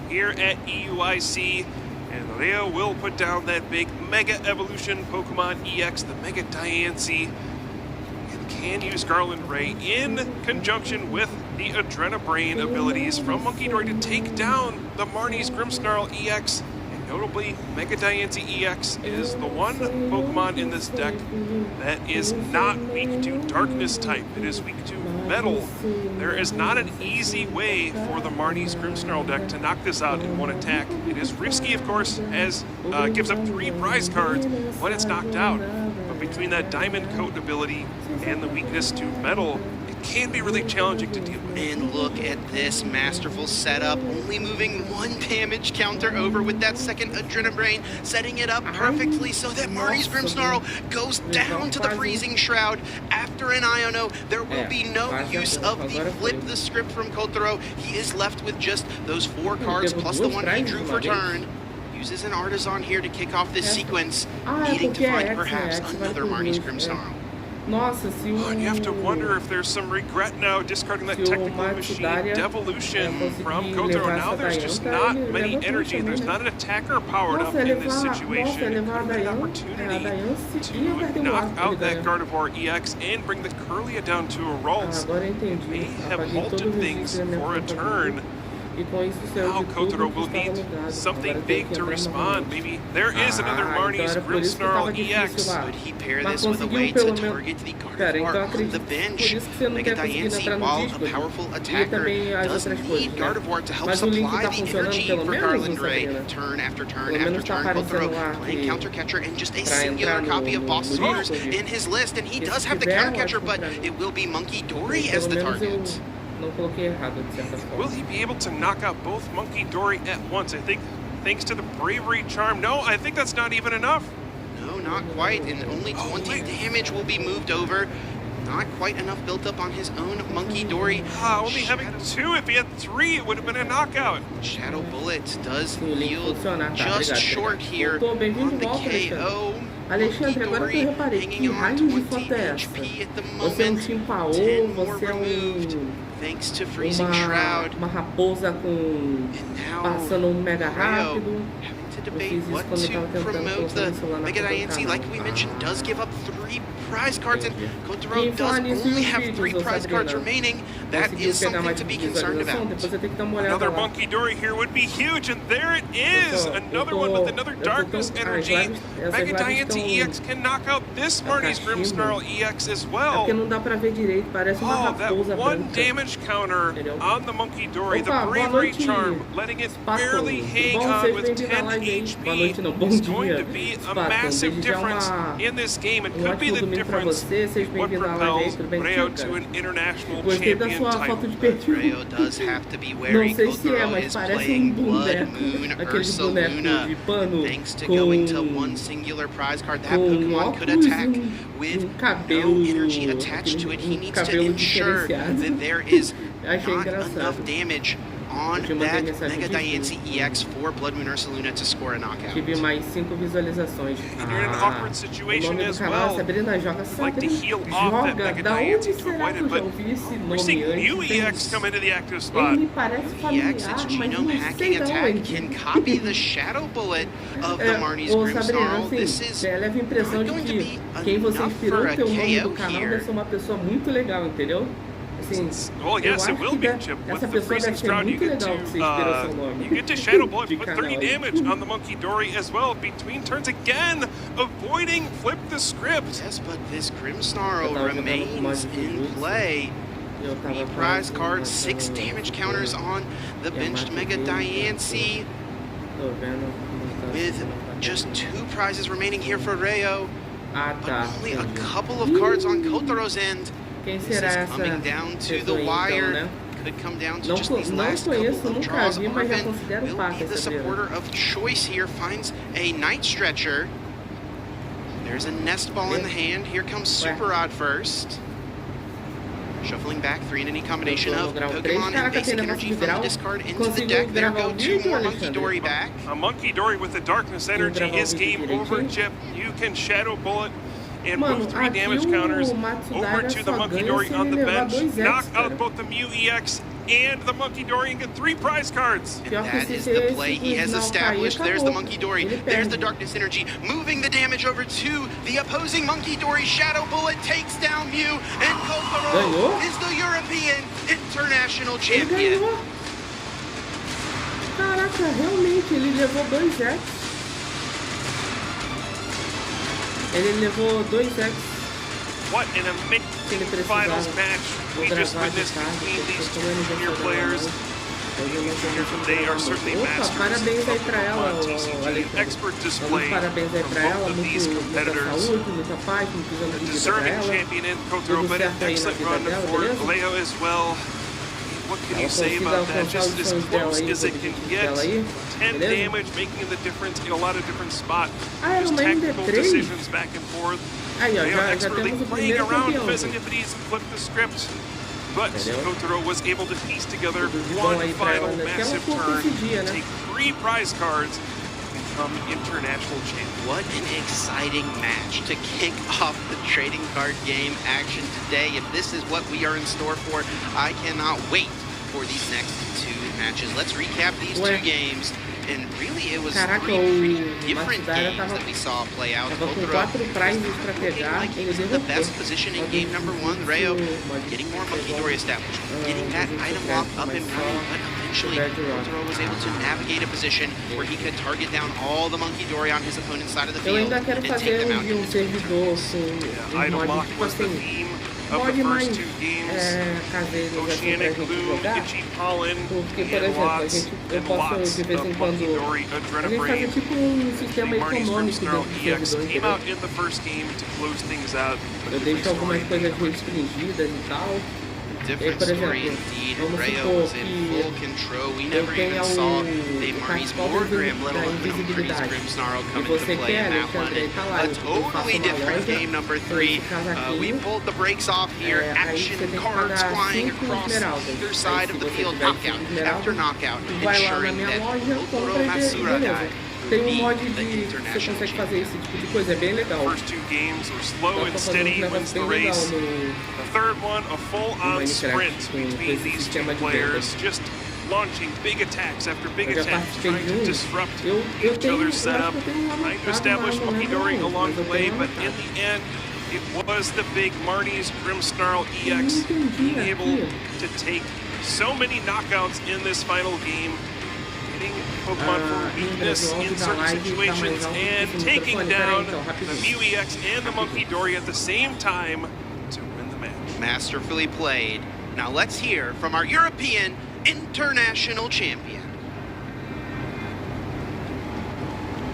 here at EUIC. And Leo will put down that big Mega Evolution Pokemon EX, the Mega Diancie. And can use Garland Ray in conjunction with the Adrenabrain abilities from Monkey Dory to take down the Marnie's Grimmsnarl EX. Notably, Mega Diancie EX is the one Pokemon in this deck that is not weak to Darkness type. It is weak to Metal. There is not an easy way for the Marnie's Grimmsnarl deck to knock this out in one attack. It is risky, of course, as gives up 3 prize cards when it's knocked out. But between that Diamond Coat ability and the weakness to Metal, can be really challenging to deal with. And look at this masterful setup, only moving 1 damage counter over with that second Adrenabrain, setting it up perfectly so that Marnie's Grimmsnarl goes down to the Freezing Shroud. After an Iono, there will be no use of the flip the script from Kotaro. He is left with just those 4 cards plus the one he drew for turn. Uses an Artisan here to kick off this sequence, needing to find perhaps another Marnie's Grimmsnarl. And you have to wonder if there's some regret now discarding that technical machine devolution from Kotaro. Now there's just not many energy. There's not an attacker powered up in this situation. It could be an opportunity to knock out that Gardevoir EX and bring the Curlia down to a Ralts. It may have halted things for a turn. Now Kotaro will need something big to respond. Maybe there is another Marnie's Grimmsnarl EX. Could he pair this with a way to target the Gardevoir on the bench? Mega Diancie, while a powerful attacker, does need Gardevoir to help supply the energy for Garland Ray. Turn after turn after turn, Kotaro playing Counter Catcher and just a singular copy of Boss Sweeters in his list. And he does have the Counter Catcher, but it will be Monkey Dory as the target. Will he be able to knock out both Monkey Dory at once? I think thanks to the Bravery Charm. No, I think that's not even enough. No, not quite, and only 20 damage will be moved over. Not quite enough built up on his own Monkey Dory. Only having 2. If he had 3, it would have been a knockout. Shadow Bullet does yield just short here on the KO. Alexandre, agora que eu reparei, que raio de foto é essa? Você é um Timpaô, você é uma raposa passando mega rápido. Debate what to promote. The Mega Diancie, like we mentioned, does give up 3 prize cards, and Kotaro does only have 3 prize cards remaining. That is something to be concerned about. Another Monkey Dory here would be huge, and there it is! Another one with another Darkness energy. Mega Diancie EX can knock out this Marnie's Grimmsnarl EX as well. That 1 damage counter on the Monkey Dory, the Bravery Charm, letting it barely hang on with 10 HP is going to be a massive difference in this game. It could be the difference what propels Reo to an international champion title. Reo does have to be wary. Kotaro is playing Blood Moon Ursaluna. Thanks to going to 1 singular prize card, that Pokemon could attack with no energy attached to it. He needs to ensure that there is not enough damage on that Mega Diancie EX for Blood Moon Ursaluna to score a knockout. Tive mais 5 visualizações. And you're in an awkward situation as well. Sabrina joga, like to heal off that Mega Diancie to avoid it, but we're seeing new EX come into the active spot. EX, its genome hacking attack, can copy the Shadow Bullet of the Marnie's Grimmsnarl. This is not going to be enough for a KO here. Well, yes, it will be, Chip. With the Freezing Shroud, you get to Shadow Bullet, put 30 damage on the Monkey Dory as well. Between turns again, avoiding Flip the Script. Yes, but this Grimmsnarl remains in play. 3 prize cards, 6 damage counters on the benched Mega Diancie. With just 2 prizes remaining here for Reo, but only a couple of cards on Kotaro's end. This is coming down to the wire. Could come down to just these last couple of draws. Marvin will be the supporter of choice here. Finds a Night Stretcher. There's a Nest Ball in the hand. Here comes Super Odd first. Shuffling back 3 in any combination of Pokemon and basic energy from the discard into the deck. There go 2 more Monkey Dory back. A Monkey Dory with the Darkness energy is game over, Chip. You can Shadow Bullet and move 3 damage counters over to the Monkey Dory on the bench, knock out both the Mew EX and the Monkey Dory and get 3 prize cards. And that is the play he has established. There's the Monkey Dory. There's the Darkness Energy. Moving the damage over to the opposing Monkey Dory. Shadow Bullet takes down Mew. And Kotaro is the European International Champion. Caraca, realmente, ele levou 2 X. Ele levou 2 X. What an amazing finals match we just witnessed between these 2 junior players. They are certainly masters of the Pokemon TCG, expert display from both of these competitors. The deserving champion in Kotaro, but an excellent run for Leo as well. What can you say about that? Just as close as it can get. 10 damage, making the difference in a lot of different spots. Just tactical decisions back and forth. They are expertly playing around Fezanipides, flip the script. But Kotaro was able to piece together one final massive turn, take 3 prize cards, and become international champion. What an exciting match to kick off the trading card game action today. If this is what we are in store for, I cannot wait for these next 2 matches. Let's recap these 2 games. And really, it was 3 pretty different games that we saw play out. Kotaro like he was in the best position in game number 1. Rayo getting more Monkey Dory established, getting that item lock up and running, but eventually Kotaro was able to navigate a position where he could target down all the Monkey Dory on his opponent's side of the field and take them out. Item lock was the theme of the first 2 games. Oceanic Loom, Itchy Pollen, and lots and lots of Monkey Dory Adrenabrain. Marnie's Grimsnarl EX came out in the first game to close things out. Different story indeed. Rayo was in full control. We never even saw Marnie's Morgrim, let alone Marnie's Grimsnarl come into play in that one. A totally different game number 3. We pulled the brakes off here. Action cards flying across either side of the field. Knockout after knockout, ensuring that Kotaro Matsuradai tem mod de você consegue fazer esse tipo de coisa, é bem legal. First 2 games were slow and steady wins the race. The third one, a full-on sprint between these 2 players, just launching big attacks after big attacks, trying to disrupt each other's setup, trying to establish Monkey Dory along the way, but in the end, it was the big Marnie's Grimsnarl EX being able to take so many knockouts in this final game, hitting Pokemon for weakness in certain situations, and taking down the Mew EX and the Monkey Dory at the same time to win the match. Masterfully played. Now let's hear from our European International Champion.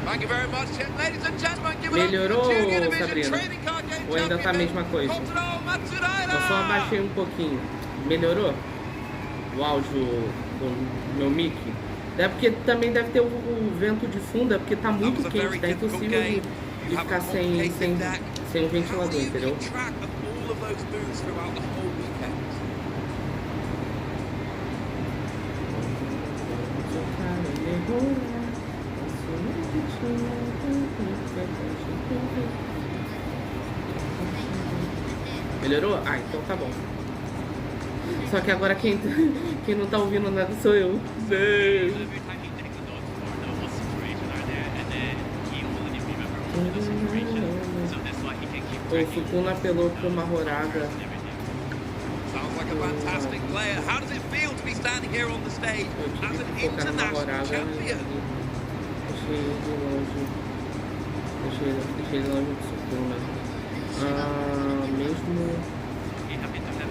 Thank you very much, ladies and gentlemen. Give it up Melhorou, for the Junior Division Sabrina? Trading Card Game Ou ainda tá a mesma coisa? Eu só abaixei um pouquinho. Melhorou o áudio do meu mic? É porque também deve ter o vento de fundo, é porque tá muito quente, tá impossível de ficar sem o ventilador, entendeu? Melhorou? Ah, então tá bom. Só que agora quem não tá ouvindo nada sou eu. O Sukuna apelou pra uma rodada. Sounds like a fantastic player. How does it feel to be standing here on the stage as an international champion? Deixei ele longe do Sukuna. Mesmo...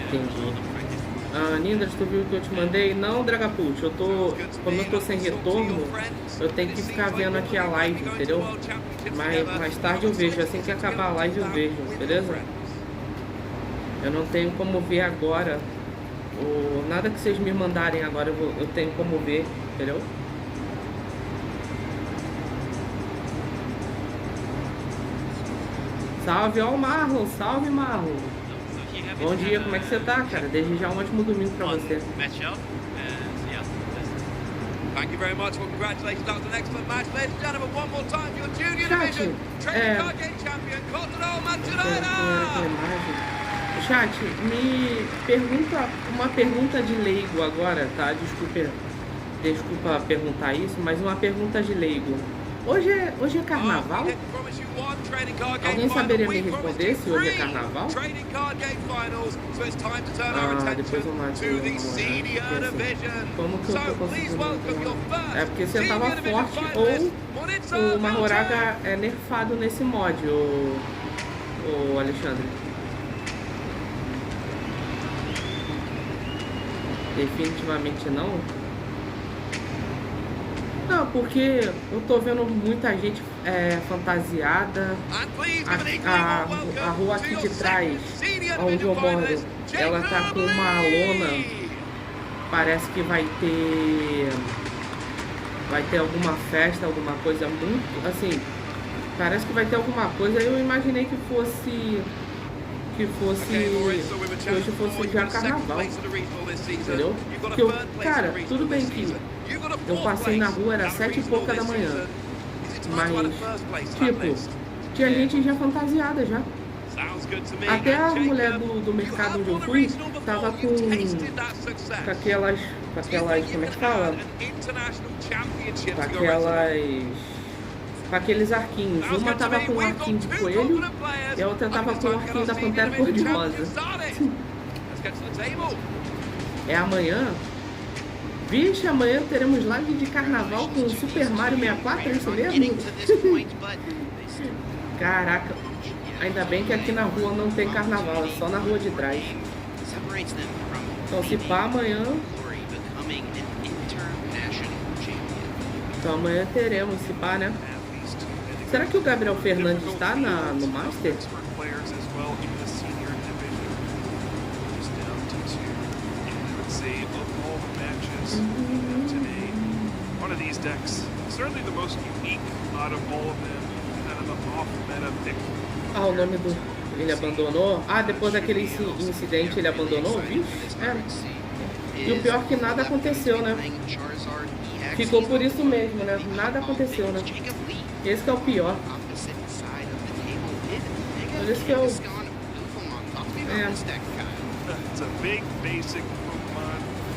Entendi. Nindras, tu viu o que eu te mandei? Não, Dragapult, como eu tô sem retorno, eu tenho que ficar vendo aqui a live, entendeu? Mas mais tarde eu vejo, assim que acabar a live eu vejo, beleza? Eu não tenho como ver agora, nada que vocês me mandarem agora eu tenho como ver, entendeu? Salve, ó o Marlon, salve Marlon! Bom dia, como é que você tá, cara? Desde já um ótimo domingo pra você. Thank you very much. Well, congratulations. That was an excellent match. Ladies and gentlemen, one more time, your junior division trading card game champion, Continental Matsudaira. Chat, me pergunta uma pergunta de leigo agora, tá? Desculpa perguntar isso, mas uma pergunta de leigo. Hoje é carnaval? Alguém saberia me responder se hoje é carnaval? Depois eu mato. Como que eu tô conseguindo? É porque você tava forte ou o Mahoraga é nerfado nesse mod, o Alexandre. Definitivamente não. Não, porque eu tô vendo muita gente fantasiada. A rua aqui de trás, onde eu moro, ela tá com uma lona. Parece que vai ter alguma festa, alguma coisa muito, assim, parece que vai ter alguma coisa. Eu imaginei que hoje fosse já carnaval, entendeu? Porque cara, tudo bem que eu passei na rua, era 7 e pouca da manhã, mas, tipo, tinha gente já fantasiada já. Até a mulher do mercado onde eu fui tava com aquelas, como é que fala? Com aqueles arquinhos. Uma tava com um arquinho de coelho e a outra tava com o arquinho da pantera cor-de-rosa. É amanhã? Vixe, amanhã teremos live de carnaval com o Super Mario 64, é isso mesmo? Caraca, ainda bem que aqui na rua não tem carnaval, é só na rua de trás. Então se pá amanhã... Então amanhã teremos, se pá, né? Será que o Gabriel Fernandes está no Master? One of these decks, certainly the most unique out of all of them, kind of an off-meta pick. Ah, o nome do... Ele abandonou? Ah, depois daquele incidente ele abandonou? Vixe, E o pior que nada aconteceu, né? Ficou por isso mesmo, né? Nada aconteceu, né? Esse que é o pior. Por isso que eu...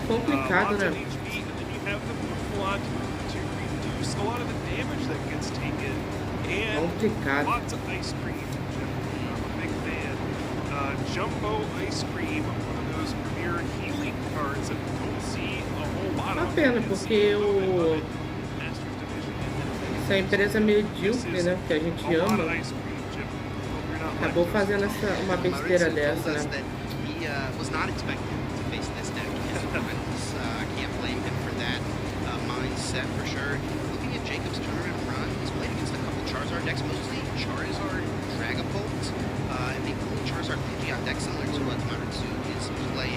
Complicado, né? Complicado. Jumbo Ice Cream, one of those premier healing cards that we don't see a whole lot of. Uma pena, porque essa empresa medíocre, né, que a gente ama, acabou fazendo uma besteira dessa, né?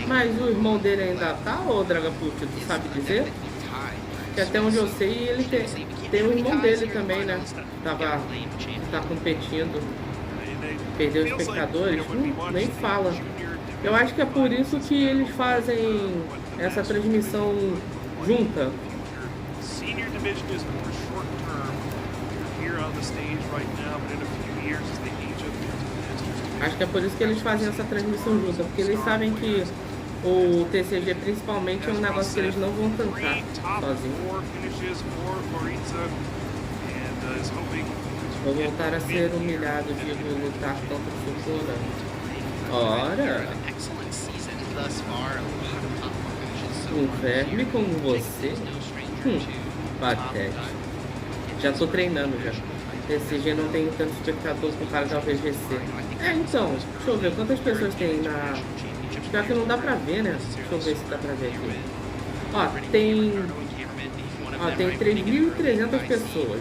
Mas o irmão dele ainda tá, ô Dragapult, tu sabe dizer? Que até onde eu sei, ele tem o irmão dele também, né? Tá competindo. Perdeu os espectadores? Nem fala. Eu acho que é por isso que eles fazem essa transmissão junta. Acho que é por isso que eles fazem essa transmissão junta, porque eles sabem que o TCG principalmente é um negócio que eles não vão tancar sozinhos. Vou voltar a ser humilhado de lutar contra o Futura. Ora! Um verme como você? Patético. Já tô treinando já. TCG não tem tanto espectador comparado ao VGC. Então, deixa eu ver quantas pessoas tem na... Pior que não dá pra ver, né? Deixa eu ver se dá pra ver aqui. Tem 3.300 pessoas.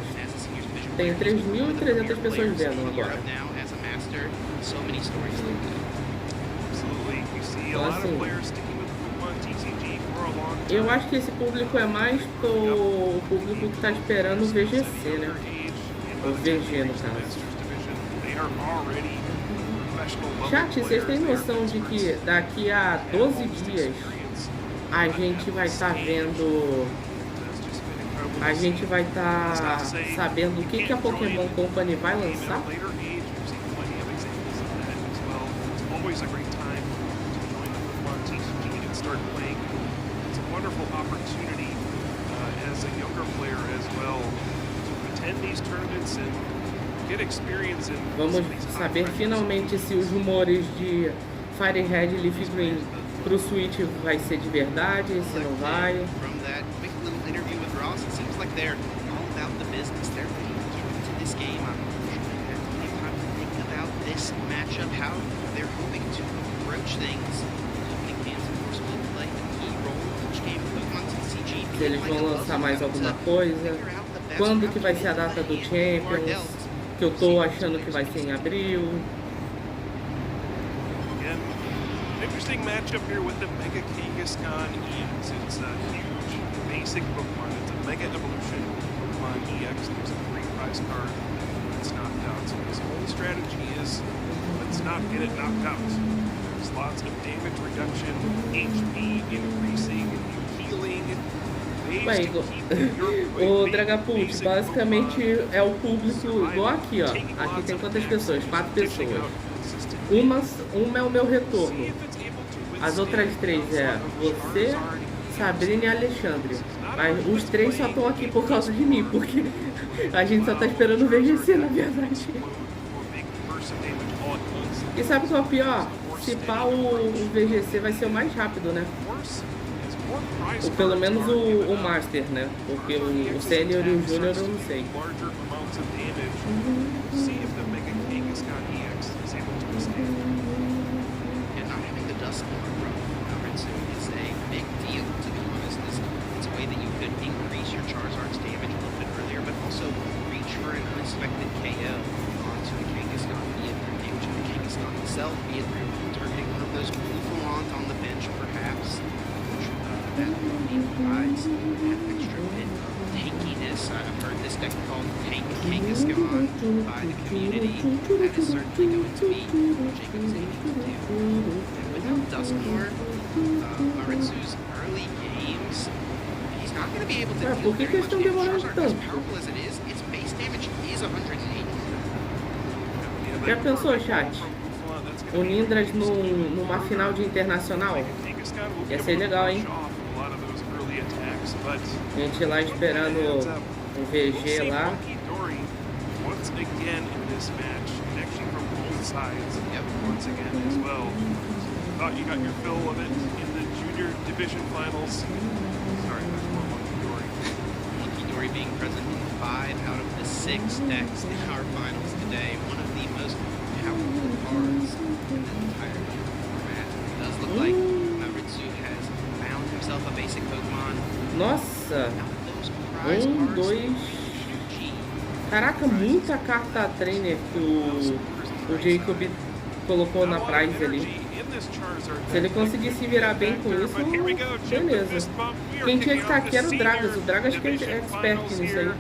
Tem 3.300 pessoas vendo agora. Então, assim, eu acho que esse público é mais o público que tá esperando o VGC, né? O VG, no caso. Chat, vocês têm noção de que daqui a 12 dias a gente vai estar vendo a gente vai estar sabendo o que a Pokémon Company vai lançar. Always a great time to join the Pokemon TCG and start playing. It's a wonderful opportunity as a younger player as well to attend these tournaments and get experience in. Vamos saber finalmente se os rumores de Fire Red e Leaf Green pro Switch vai ser de verdade, se não vai. From that quick little interview with Ross, it seems like they're all about the business. They're ready to get into this game. I'm sure they have plenty of time to think about this matchup, how they're hoping to approach things. Opening hands, of course, will play a key role in each game of Pokemon TCG. Se eles vão lançar mais alguma coisa, quando que vai ser a data do Champions, que eu tô achando que vai ser em abril. Interesting matchup here with the Mega Kangaskhan EX. It's a huge basic Pokemon. It's a Mega Evolution Pokemon EX. There's a free prize card when it's knocked out. So his whole strategy is let's not get it knocked out. There's lots of damage reduction, HP increasing, healing. Bem, o Dragapult basicamente é o público igual aqui, ó. Aqui tem quantas pessoas? 4 pessoas. Uma é o meu retorno. As outras 3 é você, Sabrina e Alexandre. Mas os 3 só estão aqui por causa de mim, porque a gente só tá esperando o VGC, na verdade. E sabe qual é o pior? Se pá, o VGC vai ser o mais rápido, né? Ou pelo menos o Master, né? Porque o Senior e o Junior eu não sei. Be it through targeting one of those Bufalons on the bench, perhaps. That provides an extra bit of tankiness. I've heard this deck called Tank Kangaskhan by the community. That is certainly going to be Jacob's aiming to do. And without Duskmore, Maritsu's early games, he's not going to be able to deal very much damage. Charizard, as powerful as it is, its base damage is 180. Já pensou, chat? O Nindras numa final de Internacional? Ia ser legal, hein? A gente lá esperando o VG lá. Once again in this match, connection from both sides. Once again as well. Thought you got your fill of it in the junior division finals. Sorry, there's more Monkey Dory. Monkey Dory being present in 5 out of the 6 decks in our finals today. One of the most powerful cards in the entire format. It does look like Maritsu has found himself a basic Pokemon. Nossa! 1, 2... Caraca, muita carta trainer que o Jacob colocou na prize ali. Se ele conseguir se virar bem com isso, beleza. Quem tinha que estar aqui era o Dragas. O Dragas que é expert nisso aí.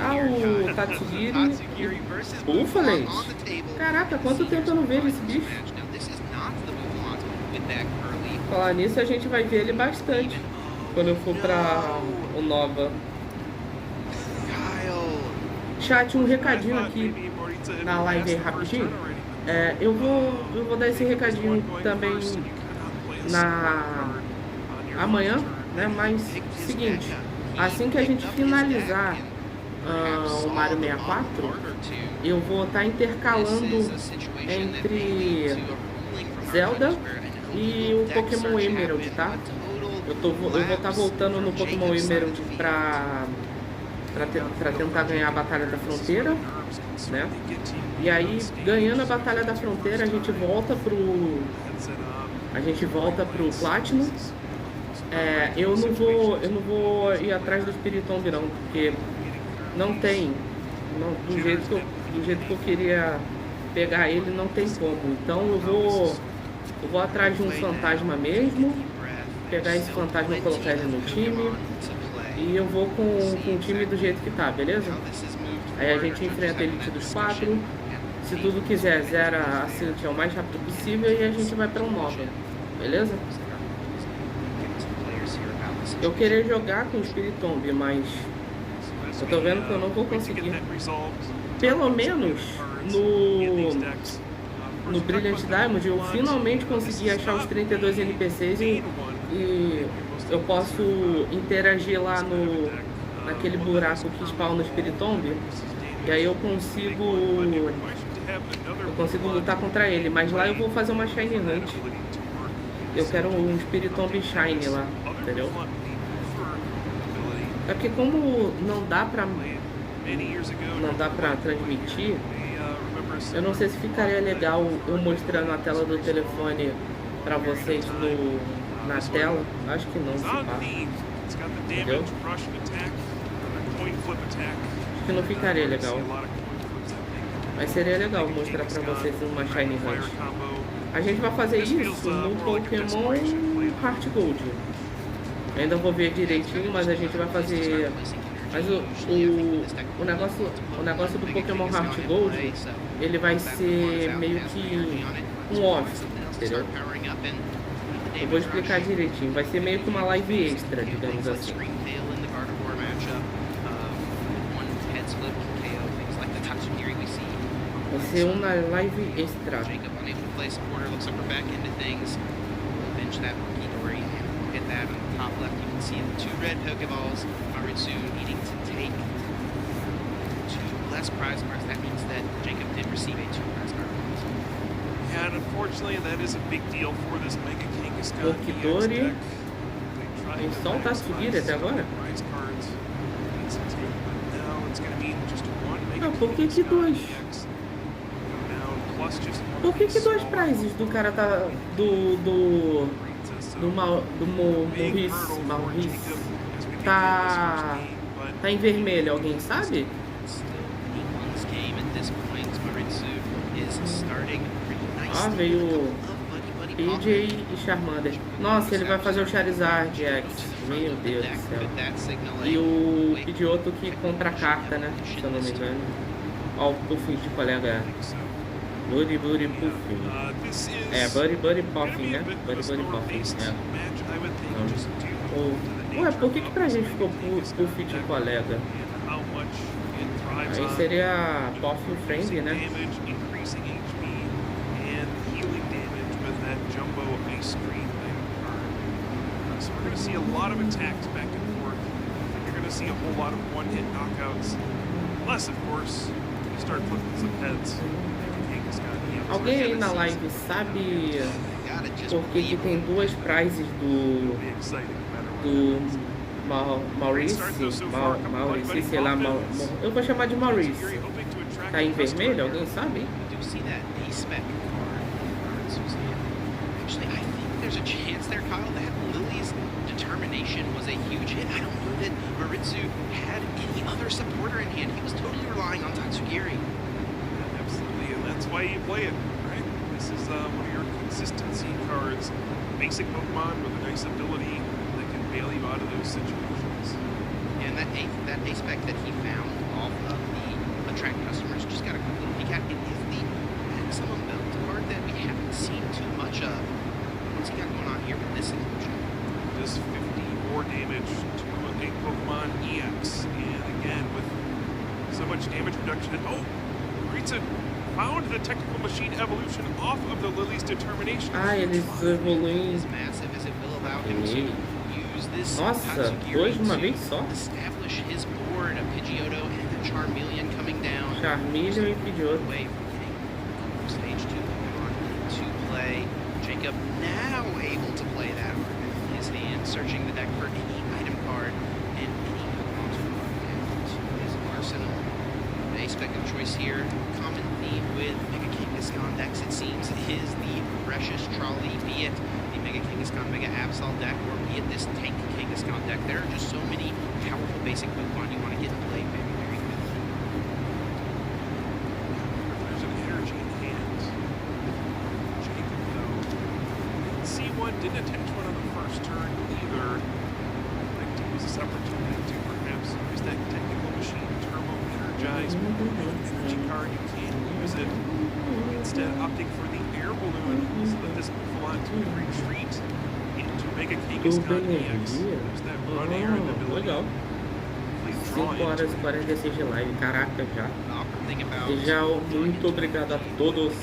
Ah, o Tatsugiri. Bufalens. Caraca, quanto tempo eu não vejo esse bicho? Falar nisso, a gente vai ver ele bastante quando eu for pra o Nova. Chat, um recadinho aqui na live aí, rapidinho. Eu vou dar esse recadinho também amanhã, né? Mas, seguinte, assim que a gente finalizar o Mario 64, eu vou estar intercalando entre Zelda e o Pokémon Emerald, tá? Eu vou estar voltando no Pokémon Emerald pra tentar ganhar a Batalha da Fronteira, né? E aí, ganhando a Batalha da Fronteira, a gente volta pro Platinum. Eu não vou ir atrás do Spiritomb não, porque não tem, do jeito que eu queria pegar ele, não tem como. Então eu vou atrás de um fantasma mesmo, pegar esse fantasma e colocar ele no time. E eu vou com o time do jeito que tá, beleza? Aí a gente enfrenta a Elite dos 4. Se tudo quiser, zera a Cintia o mais rápido possível e a gente vai pra um Nova. Beleza? Eu queria jogar com o Spiritomb, mas eu tô vendo que eu não vou conseguir. Pelo menos no Brilliant Diamond eu finalmente consegui achar os 32 NPCs e eu posso interagir lá naquele buraco que spawna o Spiritomb. E aí eu consigo lutar contra ele, mas lá eu vou fazer uma Shiny Hunt. Eu quero um Spiritomb Shiny lá, entendeu? É porque como não dá pra transmitir, eu não sei se ficaria legal eu mostrando a tela do telefone pra vocês na tela. Acho que não, se pá. Entendeu? Acho que não ficaria legal. Mas seria legal mostrar pra vocês uma Shiny Hunt. A gente vai fazer isso no Pokémon Heart Gold. Ainda vou ver direitinho, mas a gente vai fazer... Mas o negócio do Pokémon Heart Gold, ele vai ser meio que um off, entendeu? Eu vou explicar direitinho. Vai ser meio que uma live extra, digamos assim. Vai ser uma live extra. At that on the top left, you can see the 2 red Pokeballs. Maritsu needing to take 2 less prize cards. That means that Jacob did receive a 2 prize card. Yeah, and unfortunately, that is a big deal for this Mega Kangaskhan Pokidori. Tem só um Tatsugiri até agora? Não, por que que 2? Por que que 2 prizes do cara tá... do Maurice tá em vermelho, alguém sabe? Ah, veio PJ e Charmander. Nossa, ele vai fazer o Charizard X. Meu Deus do céu. E o Pidgeotto que compra a carta, né? Se eu não me engano. Ó, o Puffin de colega. Buddy Puffin. É, Buddy Puffin, né? Buddy Puffin, é. Ué, por que pra gente ficou Puffin de colega? Aí seria Puffin Friend, né? So we're going to see a lot of attacks back and forth. You're going to see a whole lot of one-hit knockouts. Unless, of course, you start flipping some heads. Alguém aí na live sabe por que tem 2 prizes do Maurice, sei lá, eu vou chamar de Maurice. Tá em vermelho? Alguém sabe? There's a chance there, Kyle, that Lily's determination was a huge hit. I don't know that Maritsu had any other supporter in hand. He was totally relying on Tatsugiri. Absolutely, and that's why you play it, right? This is one of your consistency cards. Basic Pokemon with a nice ability that can bail you out of those situations. And that A-Spec that he found off of the Attract Customers just got a quick little peek at. It is the maximum belt card that we haven't seen too much of. What's he got going on here with this inclusion? Does 50 more damage to a Pokemon EX. And again, with so much damage reduction. Oh! Maritsu found the technical machine evolution off of the Lily's determination. Ah, eles evoluem. Massive as it will allow him to use this. Nossa, 2 de uma vez só? Establish his board of Pidgeotto and the Charmeleon coming down. Charmeleon e Pidgeotto. Stage 2 Pokemon to play. Jacob now able to play that in his hand, searching the deck for any item card and any Pokemon to add to his arsenal. A spec of choice here, common theme with Mega Kangaskhan decks, it seems, is the Precious Trolley, be it the Mega Kangaskhan Mega Absol deck, or be it this Tank Kangaskhan deck. There are just so many powerful basic Pokemon you want to get to play very, very quickly. There's an energy in hand. Jacob, though, C1 didn't attach one on the first turn either. I'd like to use this opportunity to perhaps use that technical machine turbo energize. With an energy card, you can use it. Instead, opting for the air balloon so that this Buffalon can retreat into Mega Kangaskhan EX. There's that run air and the ability. Legal. 5 horas e 46 de live, caraca, já. Seja muito obrigado a todos.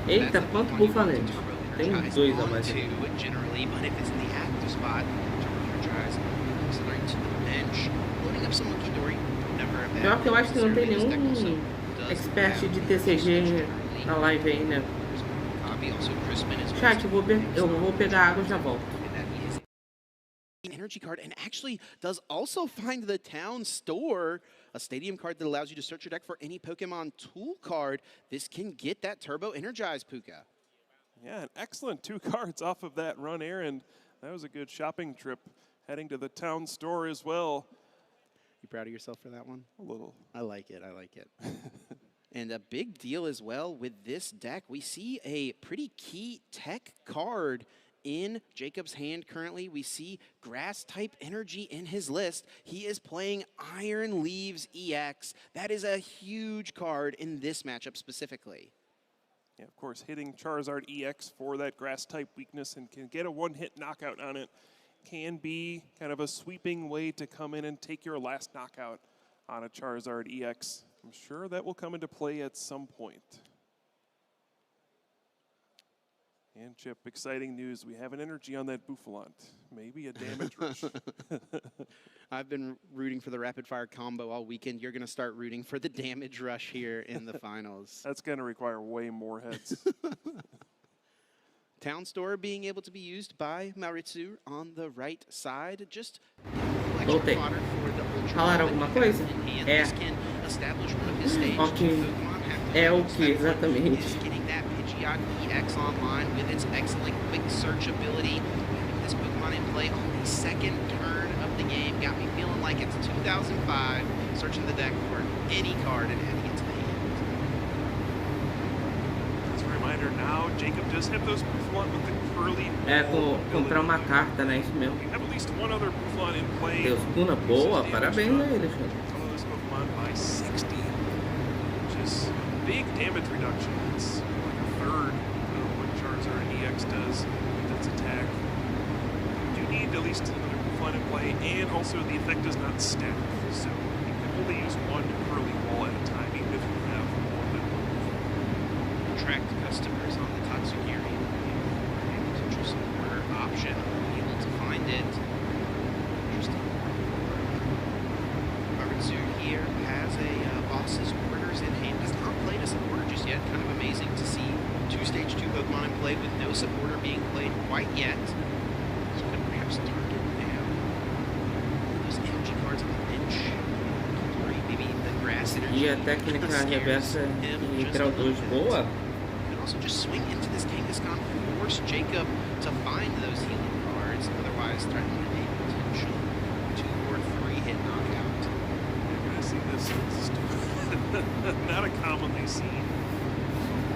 Eita, quanto Buffalante? Tem 2 a mais aqui. Pior que eu acho que não tem nenhum expert de TCG na live aí, né? Chat, eu vou pegar água e já volto. Energy card, and actually does also find the town store, a stadium card that allows you to search your deck for any Pokemon tool card. This can get that turbo energized, Puka. Yeah, an excellent 2 cards off of that run air, and that was a good shopping trip heading to the town store as well. You proud of yourself for that one? A little. I like it. I like it. And a big deal as well with this deck. We see a pretty key tech card in Jacob's hand currently. We see grass type energy in his list. He is playing Iron Leaves EX. That is a huge card in this matchup specifically. Yeah, of course, hitting Charizard EX for that grass type weakness and can get a 1-hit knockout on it can be kind of a sweeping way to come in and take your last knockout on a Charizard EX. I'm sure that will come into play at some point. And Chip, exciting news. We have an energy on that Buffalont. Maybe a damage rush. I've been rooting for the rapid fire combo all weekend. You're going to start rooting for the damage rush here in the finals. That's going to require way more heads. Town store being able to be used by Mauritsu on the right side. Just voltei. Falaram alguma coisa? É. Ok. É o que exatamente? EX online with its excellent quick search ability. This Pokemon in play on the second turn of the game got me feeling like it's 2005, searching the deck for any card and adding it to the hand. As a reminder now, Jacob does have those Buffalon with the curly. É, comprar uma carta, né? Isso mesmo. We have at least one other Buffalon in play. Deus, Cuna, boa, parabéns a ele, gente. Some of those Pokemon by 60, which is big damage reduction. It's third of what Charizard EX does with its attack. You do need at least another Buffalon in play, and also the effect does not stack, so you can only use one curly wall at a time, even if you have more than one. Attract customers on the Tatsugiri. Interesting order option. Able to find it. Interesting. Mauritsu here has a boss's orders in hand. Has not played a supporter just yet. Kind of amazing to see 2 stage 2 Pokemon in play with no supporter being played quite yet. So could perhaps target now those energy cards on the bench. Or maybe the grass energy. E a técnica reversa e Traudos boa. Could also just swing into this Kangaskhan, force Jacob to find those healing cards, otherwise threatening a potential 2 or 3 hit knockout. You're going to see this. Not a commonly seen.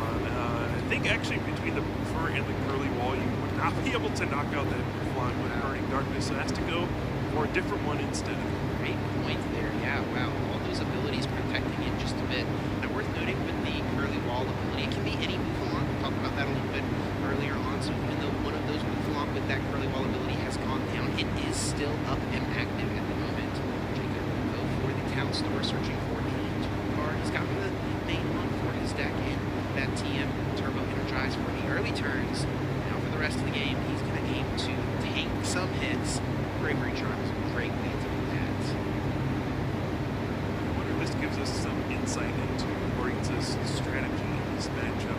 I think actually between the Buffer and the curly wall, you would not be able to knock out that Buffalon with Burning Darkness, so it has to go for a different one instead. Great point there. Yeah, wow. All those abilities protecting it just a bit. Now, worth noting with the curly wall ability, it can be any Buffalon. We'll talk about that a little bit earlier on. So even though one of those Buffalon with that curly wall ability has gone down, it is still up and active at the moment. Jacob will go for the town store, searching for a tool card. He's gotten the main one for his deck, and that TM turbo energized for the early turns. Now for the rest of the game, he's going to aim to tank some hits. Bravery Charm is a great way to do that. I wonder if this gives us some insight into Moritza's strategy in this matchup.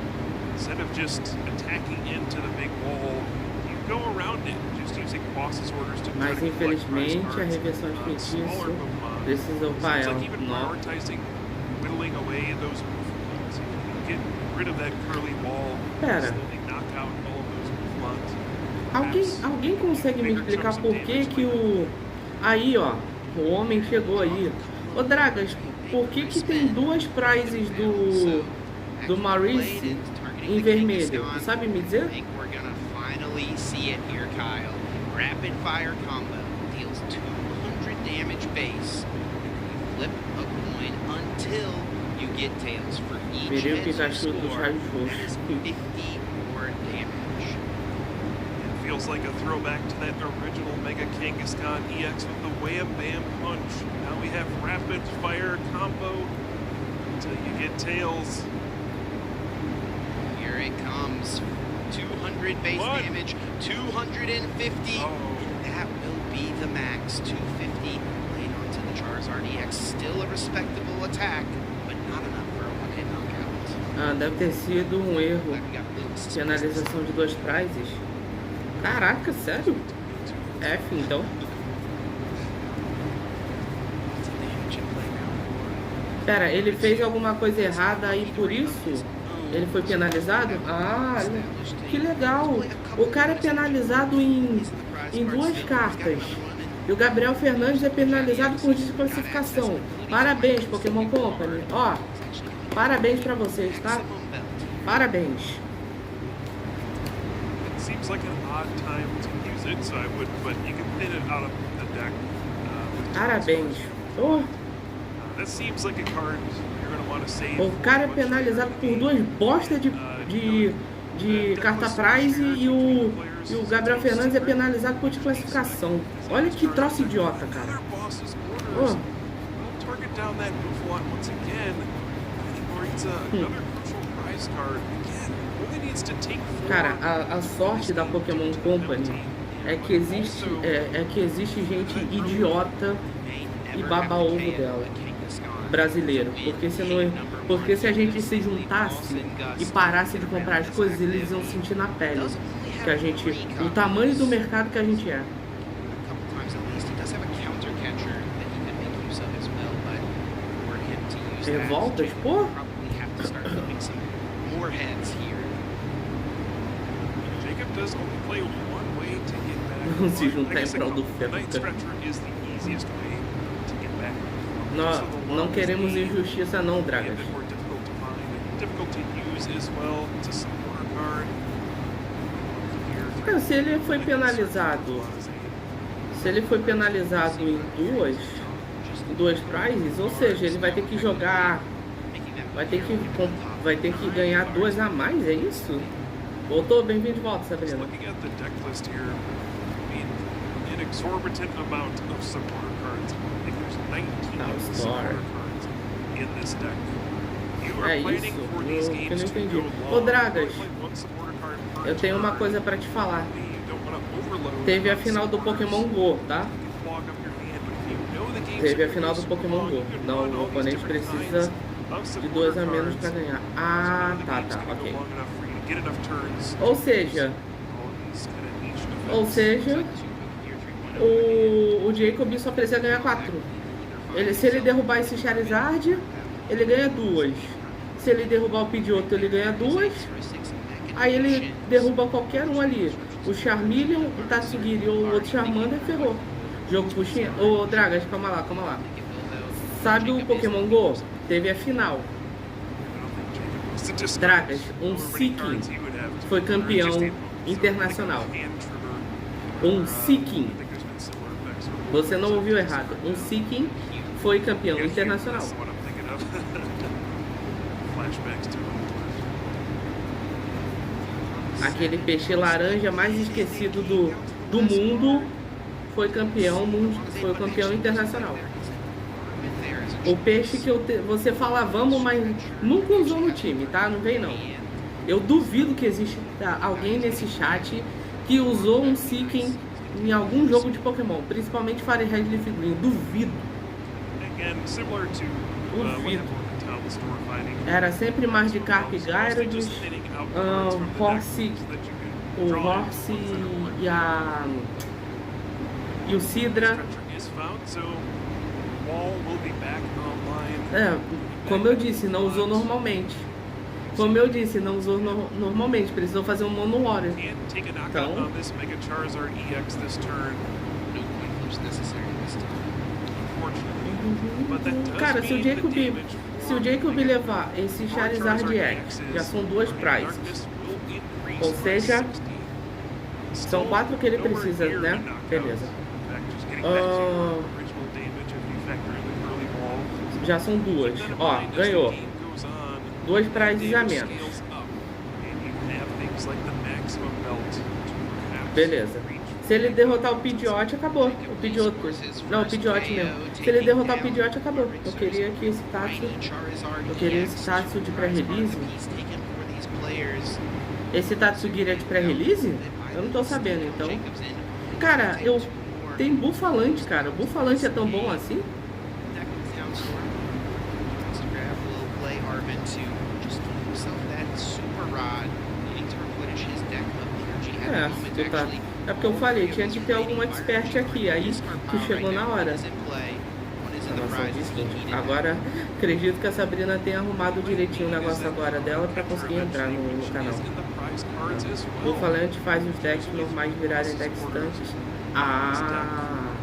Instead of just attacking into the big wall, you go around it, just using boss's orders to Mas infelizmente a reversão de feitiço precisa upar ela. Like even prioritizing whittling away those Buffalons. You can get rid of that curly wall. Pera. Slowly knock out all of those Buffalons. Alguém consegue me explicar por que que o... Aí, ó, o homem chegou aí. Ô, Dragas, por que que tem 2 prizes do Maurice em vermelho? Sabe me dizer? Finally see it here, Kyle. Rapid fire combo deals 200 damage base. You flip a coin until you get tails for each Virei o hit you Pikachu dos score. raios That is roxos. 50 more damage. It feels like a throwback to that original Mega Kangaskhan EX with the Wham Bam Punch. Now we have rapid fire combo until you get tails. Here it comes. 200 base damage, 250. Oh. And that will be the max. 250 laid onto the Charizard EX. Still a respectable attack, but not enough for a one-hit knockout. Ah, deve ter sido um erro. Penalização de 2 prizes. Caraca, sério? F, então. Pera, ele fez alguma coisa errada e por isso ele foi penalizado? Ah, que legal. O cara é penalizado em 2 cartas. E o Gabriel Fernandes é penalizado por desclassificação. Parabéns, Pokémon Company. Ó, parabéns pra vocês, tá? Parabéns. It seems like an odd time to use it, so I would, but you can thin it out of the deck. Parabéns. Oh. That seems like a card you're going to want to save. O cara é penalizado por 2 bostas de carta prize e o Gabriel Fernandes é penalizado por desclassificação. Olha que troço idiota, cara. Oh. Target down that Buffalot once again. And he brings another crucial prize card. Again, only needs to take 4. Cara, a sorte da Pokémon Company é que existe gente idiota e baba-ovo dela. Brasileiro, porque se a gente se juntasse e parasse de comprar as coisas, eles iam sentir na pele que a gente, o tamanho do mercado que a gente é. Revoltas, pô? Não se juntar em prol do ferro. Não queremos injustiça não, Dragas. Cara, se ele foi penalizado em duas prizes, ou seja, ele vai ter que jogar, vai ter que ganhar 2 a mais, é isso? Voltou? Bem-vindo de volta, Sabrina. Exorbitant amount of supporter cards. I think there's 19 supporter cards in this deck. You are planning for these games to go long. Ô Dragas, eu tenho uma coisa pra te falar. Teve a final do Pokémon GO, tá? Teve a final do Pokémon GO. Não, o oponente precisa de 2 a menos pra ganhar. Ah, tá, ok. Ou seja, o Jacob só precisa ganhar 4. Se ele derrubar esse Charizard, ele ganha 2. Se ele derrubar o Pidgeotto, ele ganha 2. Aí ele derruba qualquer um ali. O Charmeleon, o Tatsugiri ou o outro Charmander, ferrou. Jogo puxinha. Ô Dragas, calma lá. Sabe o Pokémon GO? Teve a final. Dragas, um Seeking foi campeão internacional. Um Seeking. Você não ouviu errado. Um Seeking foi campeão internacional. Aquele peixe laranja mais esquecido do mundo foi campeão internacional. O peixe que você fala vamos, mas nunca usou no time, tá? Não vem não. Eu duvido que existe alguém nesse chat que usou um Seeking em algum jogo de Pokémon, principalmente Fire Red Leaf Green. Duvido. Era sempre Magikarp e Gyarados, o Horse e o Sidra. Como eu disse, não usou normalmente. Precisou fazer um Mono Warrior. Então, cara, se o Jacob levar esse Charizard X, já são 2 prizes. Ou seja, são 4 que ele precisa, né? Beleza. Já são 2. Ó, ganhou. 2 prizes a menos. Beleza. Se ele derrotar o Pidgeot, acabou. O Pidgeot. Não, o Pidgeot mesmo. Se ele derrotar o Pidgeot, acabou. Eu queria que esse Tatsu. Eu queria esse Tatsu de pré-release. Esse Tatsugiri é de pré-release? Eu não tô sabendo, então. Cara, eu. Tem Bufalante, cara. Bufalante é tão bom assim? É, tu tá. É porque eu falei, tinha que ter algum expert aqui, aí que chegou na hora. Agora, acredito que a Sabrina tenha arrumado direitinho o negócio agora dela pra conseguir entrar no canal. O falante faz os decks normais virarem decks tanques. Ah!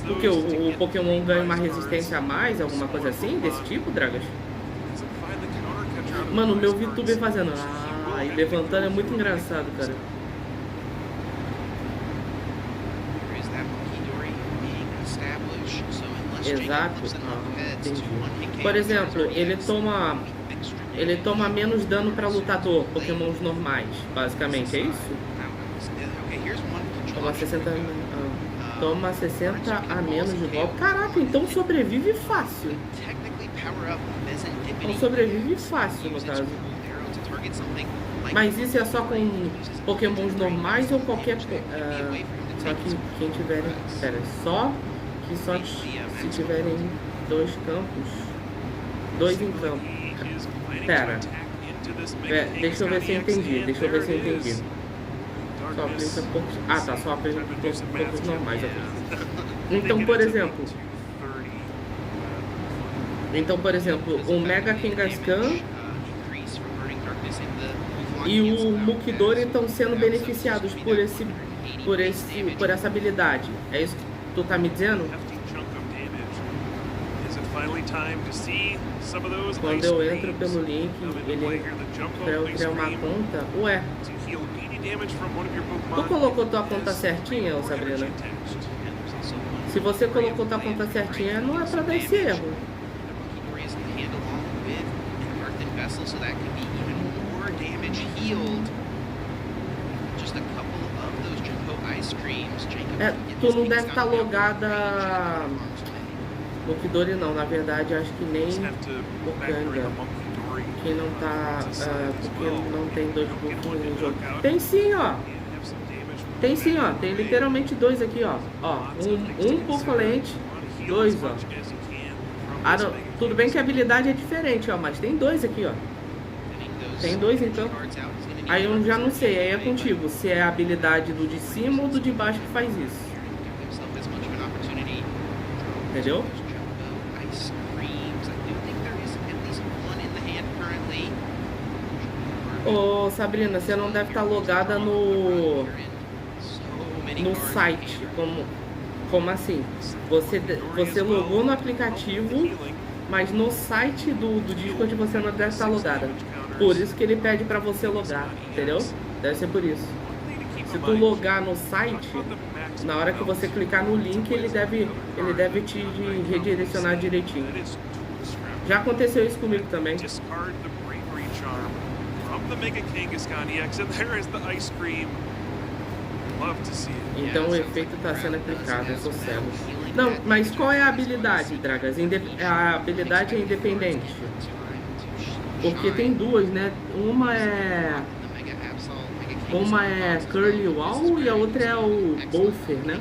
Porque o Pokémon ganha uma resistência a mais, alguma coisa assim, desse tipo, Dragas? Mano, o meu VTuber fazendo e levantando é muito engraçado, cara. Exato. Entendi. Por exemplo, ele toma menos dano para lutador, Pokémons normais, basicamente, é isso? Toma 60 a menos de golpe. Caraca, então sobrevive fácil. Então sobrevive fácil, no caso. Mas isso é só com Pokémons normais ou qualquer... só que quem tiver... Pera, só se tiverem 2 campos. 2 em campo. Pera. Deixa eu ver se eu entendi. Só aplica poucos. Ah, tá. Só aplica poucos normais. Então, por exemplo, o Mega Kangaskhan e o Mukidori estão sendo beneficiados por essa habilidade. É isso que tu tá me dizendo? Quando eu entro pelo link, pra eu criar uma conta, ué. Tu colocou tua conta certinha, Sabrina? Se você colocou tua conta certinha, não é pra dar esse erro. Tu não deve estar logada no Kidori não, na verdade acho que nem o Kanga. Quem não tá. Porque não tem 2 buffs no jogo. Tem sim, ó. Tem literalmente 2 aqui, ó. Um Bufalante, 2, ó. Ah, não, tudo bem que a habilidade é diferente, ó, mas tem 2 aqui, ó. Tem 2 então. Aí eu já não sei, aí é contigo, se é a habilidade do de cima ou do de baixo que faz isso. Entendeu? Ô Sabrina, você não deve estar logada no site, como assim? Você logou no aplicativo, mas no site do Discord você não deve estar logada. Por isso que ele pede pra você logar, entendeu? Deve ser por isso. Se tu logar no site, na hora que você clicar no link, ele deve te redirecionar direitinho. Já aconteceu isso comigo também. Então o efeito está sendo aplicado, eu sou cego. Não, mas qual é a habilidade, Dragas? A habilidade é independente. Porque tem 2, né? Uma é Curly Wall e a outra é o Buffer, né?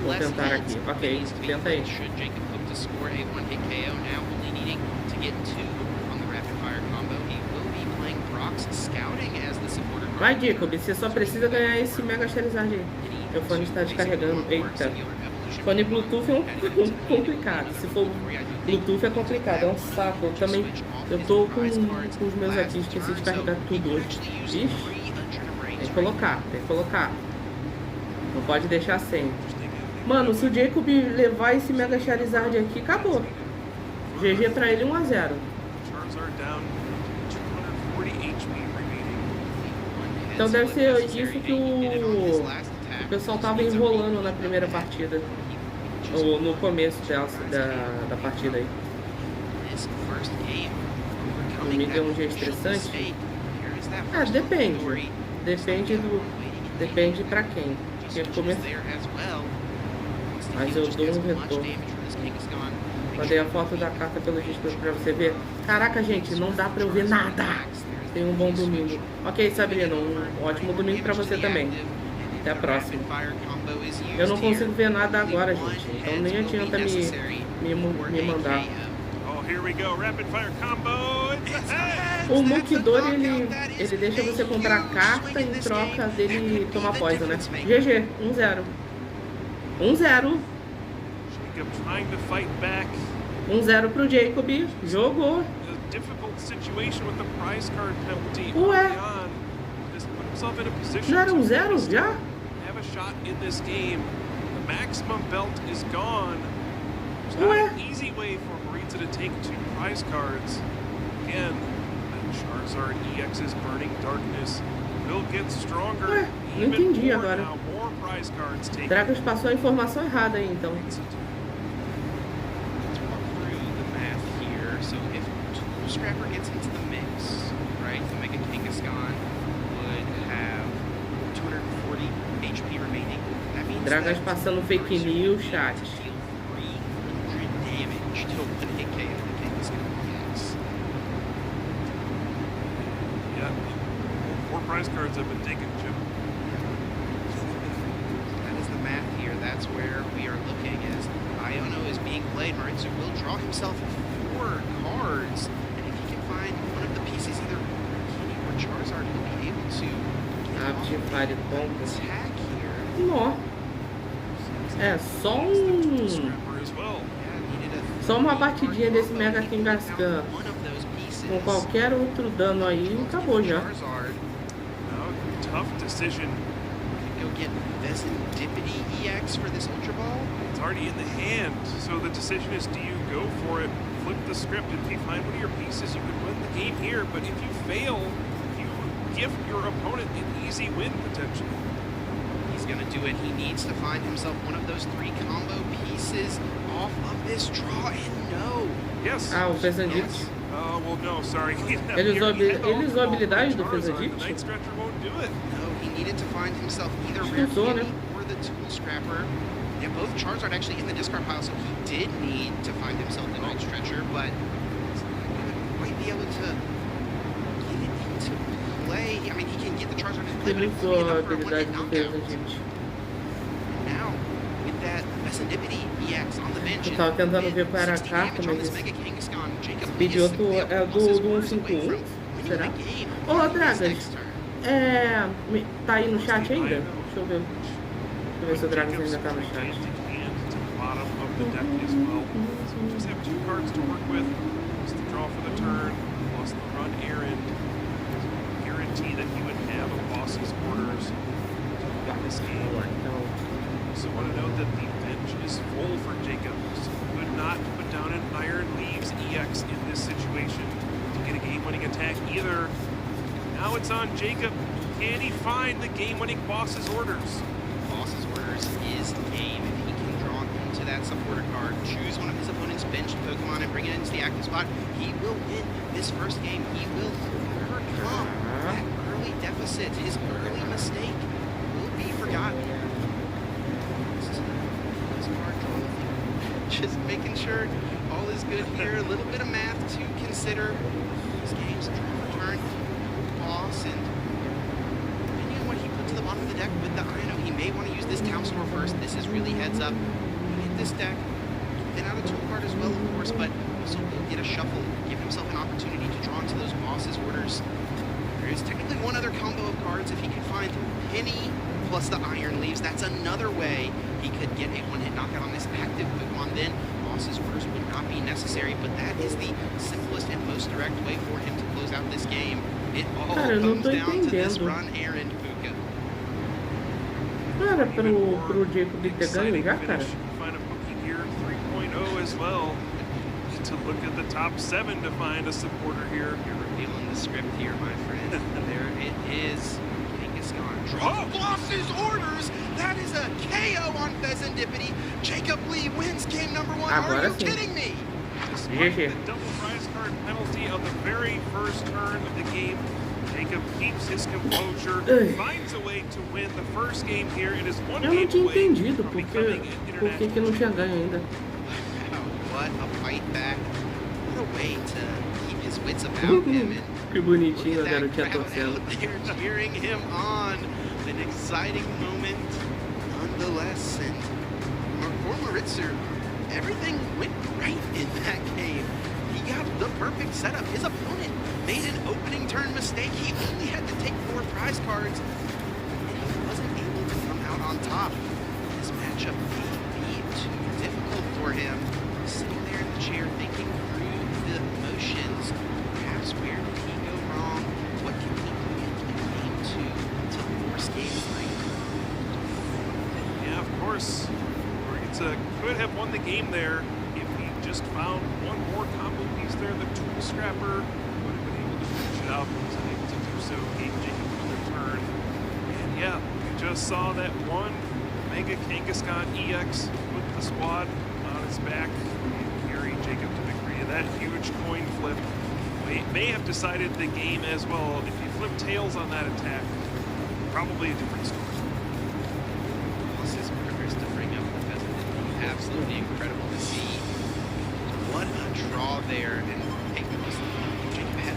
Vou tentar aqui. Ok, tenta aí. Vai, Jacob, você só precisa ganhar esse Mega Charizard aí. Meu fone está descarregando. Eita. Fone Bluetooth é complicado. Se for Bluetooth é complicado, é um saco. Eu tô com os meus aqui, esqueci de carregar tudo hoje. Ixi. Tem que colocar. Não pode deixar sem. Mano, se o Jacob levar esse Mega Charizard aqui, acabou. GG pra ele 1-0. Então deve ser isso que o pessoal tava enrolando na primeira partida. Ou no começo da partida aí. O mid é um dia estressante? Ah, depende. Depende pra quem. Porque começo... Mas eu dou um retorno. Mandei a foto da carta pelo disco pra você ver. Caraca, gente, não dá pra eu ver nada. Tenha um bom domingo. Ok, Sabrina, um ótimo domingo pra você também. Até a próxima. Eu não consigo ver nada agora, gente. Então nem adianta me mandar. O Mukidori, ele deixa você comprar a carta em troca dele tomar poison, né? GG, 1-0. 1-0. 1-0 pro Jacob. Jogou. Ué. Não era 1-0 já? Ué. To take 2 prize cards. Again, that Charizard EX's Burning Darkness will get stronger. Não entendi agora. More prize cards taken. Dragos passou a informação errada aí, então. Let's walk through the math here. So if Tool Scrapper gets into the mix, right, the Mega Kangaskhan would have 240 HP remaining. That means Dragos passando fake news, chat. Prize cards have been taken, Jim. That is the math here. That's where we are looking as Iono is being played. Maritsu will draw himself 4 cards, and if he can find one of the pieces, either Kini or Charizard, he'll be able to attack here. Não. É só uma batidinha desse Mega Kangaskhan com qualquer outro dano aí, acabou já. Tough decision. Go get Vesindipity EX for this Ultra Ball. It's already in the hand, so the decision is: do you go for it, flip the script? If you find one of your pieces, you can win the game here. But if you fail, you gift your opponent an easy win potentially. He's gonna do it. He needs to find himself one of those 3 combo pieces off of this draw, and no. Yes. Ah, o Vesindipity. Well, no, sorry. Ele usou a habilidade do Vesindipity? No, he needed to find himself either Rare Candy or the Tool Scrapper. Yeah, both Charizard actually in the discard pile, so he did need to find himself the Night Stretcher, but he's not going to quite be able to get it into play. I mean, he can get the Charizard into play, but it won't be enough for a one-hit knockout. Now, with that Vesindipity EX on the bench, eu tava tentando ver qual era a carta, mas pediu outro, é do 151, será? Ô, Dragas, tá aí no chat ainda? Deixa eu ver se o Dragas ainda tá no chat. Just have 2 cards to work with. Just the draw for the turn, plus the run errand. Guarantee that you would have a boss's orders in this game. Also want to note that the bench is full for Jacob. So could not put down an Iron Leaves EX in this situation to get a game-winning attack either. Now it's on Jacob. Can he find the game-winning boss's orders? Boss's orders is game. If he can draw into that supporter card, choose one of his opponent's benched Pokemon and bring it into the active spot, he will win this first game. He will overcome that early deficit. His early mistake will be forgotten. This card draw. Just making sure all is good here. A little bit of math to consider. These games, draw, return, boss, and depending on what he put to the bottom of the deck with the Ino, he may want to use this Counselor first. This is really heads up. Hit this deck, then out a tool card as well, of course, but also will get a shuffle, give himself an opportunity to draw into those boss's orders. There is technically one other combo of cards. If he could find Penny plus the Iron Leaves, that's another way he could get a one-hit knockout on this active Pokemon. Then boss's orders would not be necessary, but that is the simplest and most direct way for him to close out this game. It all comes down to this run errand, Puka. Cara, pro Jacob ter ganho já, cara. Find a Puka here 3.0 as well. To look at the top 7 to find a supporter here. You're revealing the script here, my friend. There it is. Kangaskhan draws boss's orders. That is a KO on Pheasantipity. Jacob Lee wins game number 1. Are you kidding me? Despite the double prize card penalty of the very first turn of the game, Jacob keeps his composure, finds a way to win the first game here. It is one Eu não game tinha away entendido from por becoming que não tinha ganho ainda. What a fight back. What a way to keep his wits about him. And que bonitinho a that garotinha crowd torcendo. out there cheering him on. An exciting moment nonetheless. And for Maritzer, everything went right in that game. He got the perfect setup. His opponent made an opening turn mistake. He only had to take 4 prize cards, and he wasn't able to come out on top. This matchup may be too difficult for him. Sitting there in the chair thinking through the emotions. Perhaps where did he go wrong? What can he do in game 2 to force game 3? Yeah, of course. Moritza could have won the game there if he just found one more combo piece there. The tool scrapper would have been able to finish it out, but was unable to do so. Gave Jacob another turn. And yeah, we just saw that one Mega Kangaskhan EX with the squad on his back and carry Jacob to victory. That huge coin flip may have decided the game as well. If you flip tails on that attack, probably a different story. Absolutely incredible to see. What a draw there. And hey, Jacob had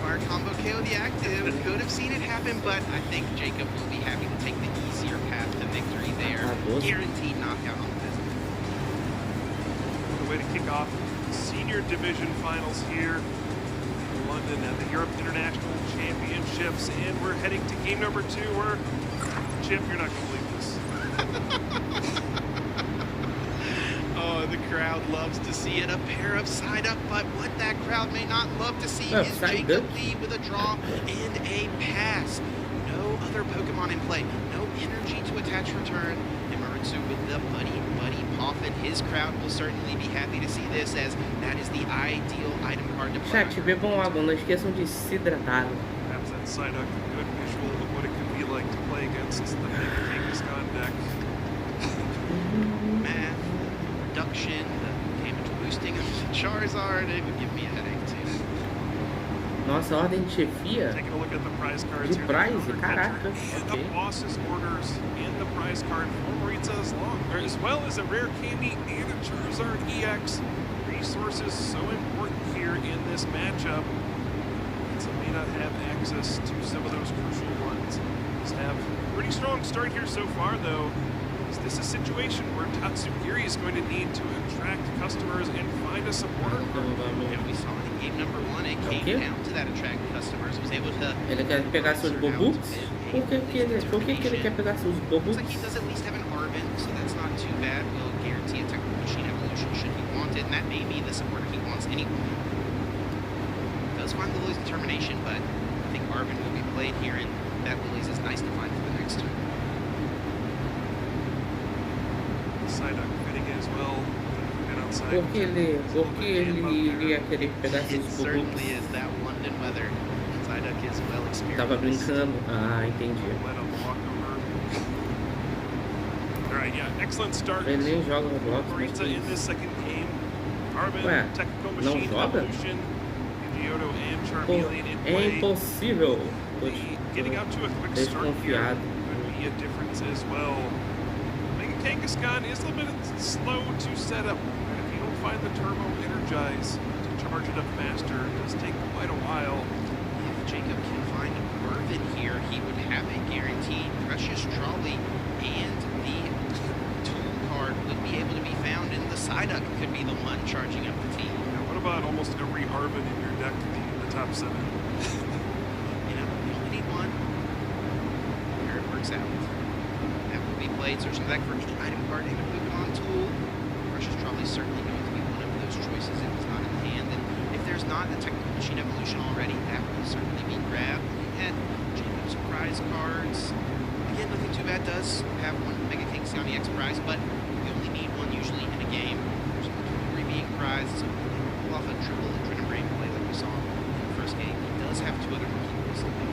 fire combo KO the active. Could have seen it happen, but I think Jacob will be happy to take the easier path to victory there. Guaranteed knockout on Pheasant. What a way to kick off senior division finals here in London at the Europe International Championships. And we're heading to game number 2 where, Chip, you're not going to believe this. Oh, the crowd loves to see it. A pair of side up, but what that crowd may not love to see is Jacob Lee with a draw and a pass. No other Pokemon in play. No energy to attach return. And Maritzu with the buddy poppin'. His crowd will certainly be happy to see this, as that is the ideal item card to play. Chat, bebam água, não esqueçam de se hidratar. Perhaps that side up a good visual of what it could be like to play against the Mega Kangaskhan deck. Math, reduction, the damage boosting of Charizard, it would give me a headache too. Nossa, ordem de chefia? Taking a look at the prize cards De here. prize? Caraca. And Okay. the boss's orders and the prize card for Maritza as well as a rare candy and a Charizard EX. Resources so important here in this matchup. Some may not have access to some of those crucial ones. Just have a pretty strong start here so far, though. Is this a situation where Tatsugiri is going to need to attract customers and find a supporter? Yeah, we saw it in game number 1. It came down to that attract customers. Was able to. Ele quer pegar seus Bobuks? Por que ele quer pegar seus Looks like Bobuks? he does at least have an Arvin, so that's not too bad. Will guarantee a technical machine evolution should he want it, and that may be the supporter he wants anyway. Does find Lily's determination, but I think Arvin will be played here, and that Lily's is nice to find for the next turn. Psyduck fitting as well. Good outside. Por que ele ia querer pegar seus It Bobuks? certainly is that London weather. Psyduck is well experienced. Tava brincando. Ah, entendi. Let him walk over. All right, yeah, excellent start. Ele nem joga Roblox. Maritza in this second game. Arvin, Ué, technical não machine joga? evolution. Yodo and Pô, Charmeleon in é play. impossível. Getting out to a quick start here Desconfiado. could be a difference as well. Mega Kangaskhan is a little bit slow to set up. And if you don't find the Turbo Energize to charge it up faster, it does take quite a while. If Jacob can find Irvin here, he would have a guaranteed Precious Trolley, and the tool card would be able to be found in the Psyduck. Could be the one charging up the team. Now, what about almost every Arvin in your deck being in the top 7? You know, you only need one. Here it works out. That will be played. Searching the deck for any item card and a Pokemon tool. Precious Trolley is certainly going to be one of those choices if it's not in hand. And if there's not a technical machine evolution already, that will certainly be grabbed. And Jacob's prize cards. Again, nothing too bad. Does have one Mega Kangaskhan EX prize, but we only need one usually in a game. There's three being prized, so pull off a triple Adrenaline Brain play like we saw in the first game. He does have two other rookie boys to pick.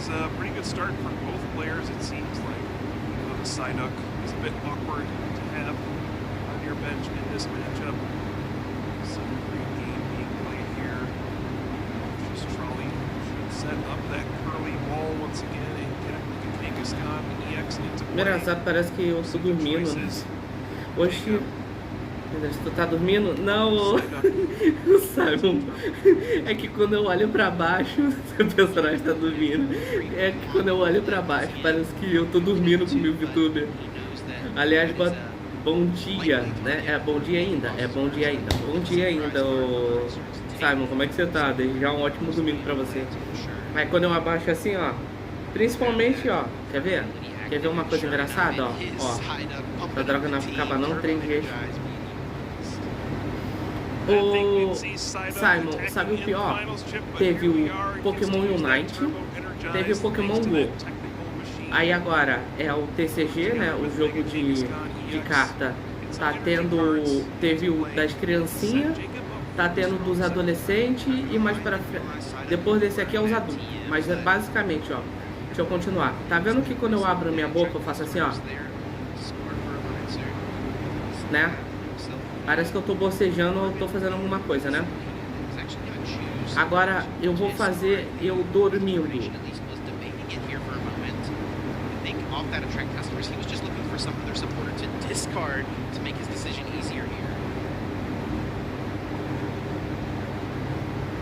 is a pretty good start for both players, it seems like. The Psyduck is a bit awkward to have on your bench in this matchup. Some great game being played here. Just Trolley should set up that curly wall once again and get a Kangaskhan EX into play. Engraçado, parece que eu tô dormindo. Oxi. Tu tá dormindo? Não, o Simon. É que quando eu olho pra baixo, seu personagem tá dormindo. É que quando eu olho pra baixo, parece que eu tô dormindo com o meu VTuber. Aliás, bom dia, né? É bom dia ainda? É bom dia ainda. Bom dia ainda, ô Simon. Como é que você tá? Desde já um ótimo domingo pra você. Aí quando eu abaixo assim, ó. Principalmente, ó. Quer ver? Quer ver uma coisa engraçada? Ó. Essa droga não ficava não 3 dias. O Simon, sabe o pior? Teve o Pokémon Unite, teve o Pokémon Go. Aí agora é o TCG, né? O jogo de carta. Tá tendo. Teve o das criancinhas, tá tendo dos adolescentes e mais pra frente. Depois desse aqui é os adultos. Mas é basicamente, ó. Deixa eu continuar. Tá vendo que quando eu abro minha boca eu faço assim, ó? Né? Parece que eu tô bocejando ou tô fazendo alguma coisa, né? Agora eu vou fazer eu dormindo.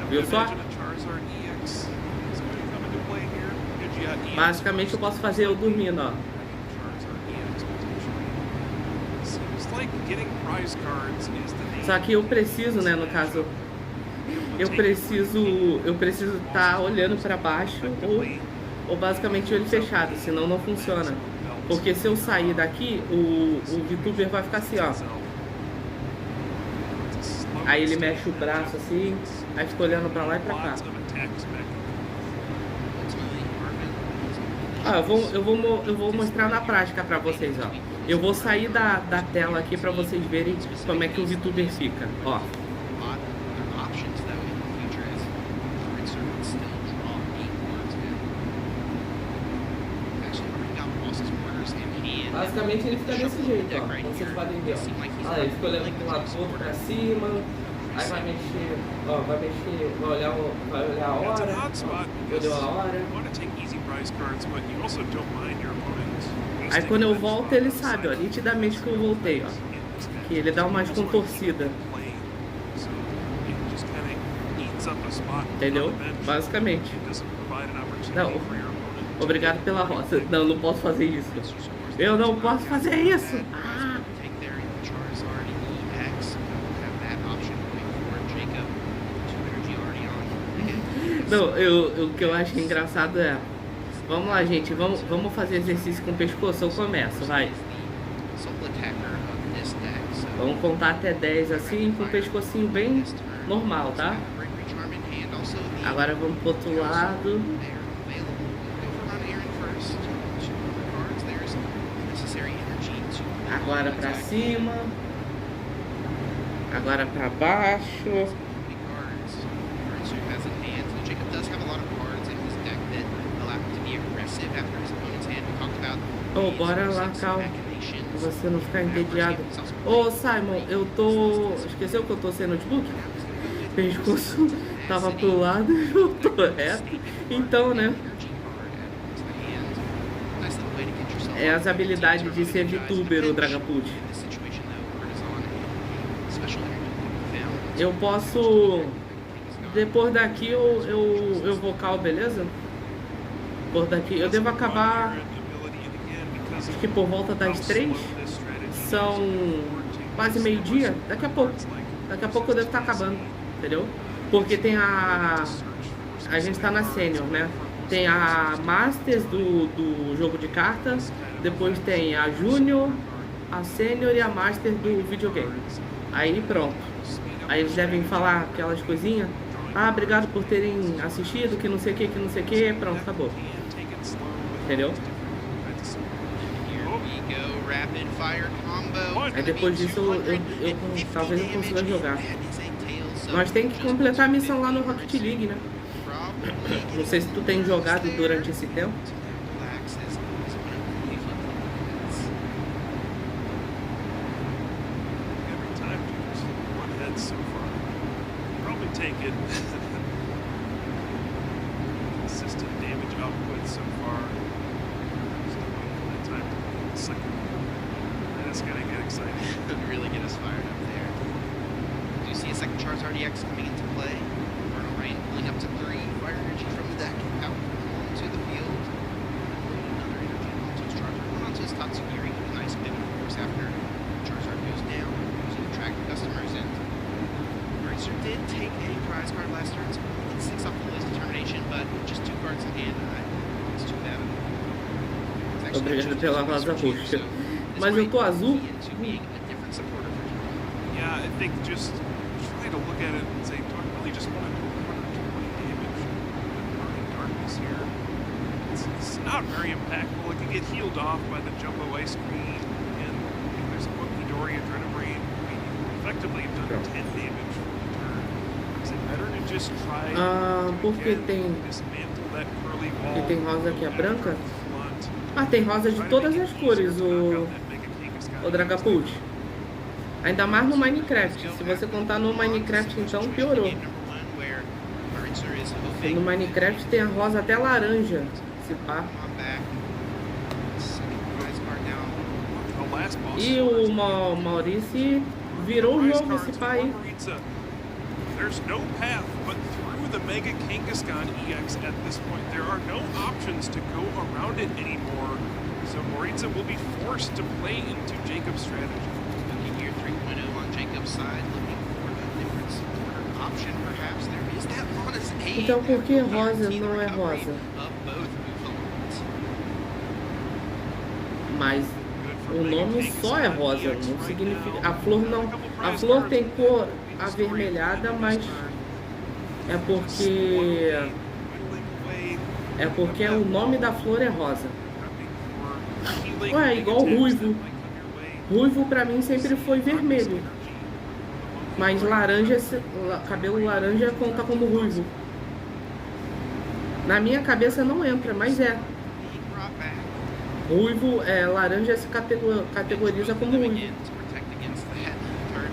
Viu só? Basicamente eu posso fazer eu dormindo, ó. Só que eu preciso, né, no caso, eu preciso estar olhando para baixo ou basicamente olho fechado, senão não funciona. Porque se eu sair daqui, o VTuber vai ficar assim, ó. Aí ele mexe o braço assim, aí fica olhando para lá e para cá. Ah, eu vou mostrar na prática para vocês, ó. Eu vou sair da tela aqui para vocês verem como é que o VTuber fica, ó. Basicamente ele fica desse jeito, ó. Vocês podem ver, ó. Olha, ele fica olhando pro lado todo pra cima. Aí vai mexer, ó, vai olhar a hora. Deu a hora. Aí quando eu volto ele sabe, ó, nitidamente que eu voltei, ó. Que ele dá umas contorcidas. Entendeu? Basicamente. Não. Obrigado pela roça. Não, não posso fazer isso. Eu não posso fazer isso. Ah. Não, o que eu acho engraçado é... Vamos lá, gente. Vamos fazer exercício com o pescoço. Eu começo, vai. Vamos contar até 10 assim, com o pescocinho bem normal, tá? Agora vamos pro outro lado. Agora pra cima. Agora pra baixo. Oh, bora lá, calma. Pra você não ficar entediado. Ô, Simon, eu tô... Esqueceu que eu tô sem notebook? O pescoço tava pro lado e eu tô reto. Então, né? É as habilidades de ser VTuber, o Dragapult. Eu posso... Depois daqui eu vou cal, beleza? Depois daqui eu devo acabar... Acho que por volta das 3. São quase meio-dia. Daqui a pouco eu devo estar acabando, entendeu? Porque tem a gente tá na Sênior, né? Tem a Masters do jogo de cartas. Depois tem a Júnior, a Sênior e a Master do videogame. Aí pronto. Aí eles devem falar aquelas coisinhas. Ah, obrigado por terem assistido, que não sei o que, Pronto, acabou. Entendeu? Aí depois disso talvez eu consiga jogar. Nós tem que completar a missão lá no Rocket League, né? Não sei se tu tem jogado durante esse tempo. Take it. Consistent damage output so far. Still waiting for that time to second. That's gonna get exciting. Really get us fired up there. Do you see a second Charizard EX coming into play? Vernal Rain pulling up to 3 fire energy from the deck out onto the field. Another energy onto his Charizard. Going onto his Tatsugiri. A nice pivot, of course, after Charizard goes down. Using attract customers and Racer did take a prize card last turn, so 6 off the list determination, but just 2 cards in hand. It's too bad. Obrigado pela rosa roxa. Mas eu tô azul. Yeah, I think just try to look at it and say, do I really just want to do 120 damage with Burning Darkness here? It's not very impactful. It can get healed off by the Jumbo Ice Queen, and if there's a Monkey Dory Adrenaline Rain, I mean, you effectively have done 10 damage. Porque tem rosa que é branca? Ah, tem rosa de todas as cores, o Dragapult. Ainda mais no Minecraft. Se você contar no Minecraft, então piorou. No Minecraft tem a rosa até laranja, se pá. E o Maurício virou o jogo, esse pá aí. There's no path but through the Mega Kangaskhan EX at this point. There are no options to go around it anymore. So Moritza will be forced to play into Jacob's strategy. Looking here 3.0 on Jacob's side, looking for a different supporter option perhaps. There is that Mona's A. Então por que rosa não é rosa? Mas o nome só é rosa, não significa... A flor não... A flor tem cor avermelhada, mas é porque o nome da flor é rosa. Ué, igual ruivo. Ruivo pra mim sempre foi vermelho. Mas laranja, cabelo laranja conta como ruivo. Na minha cabeça não entra, mas é. Ruivo, laranja se categoriza como ruivo.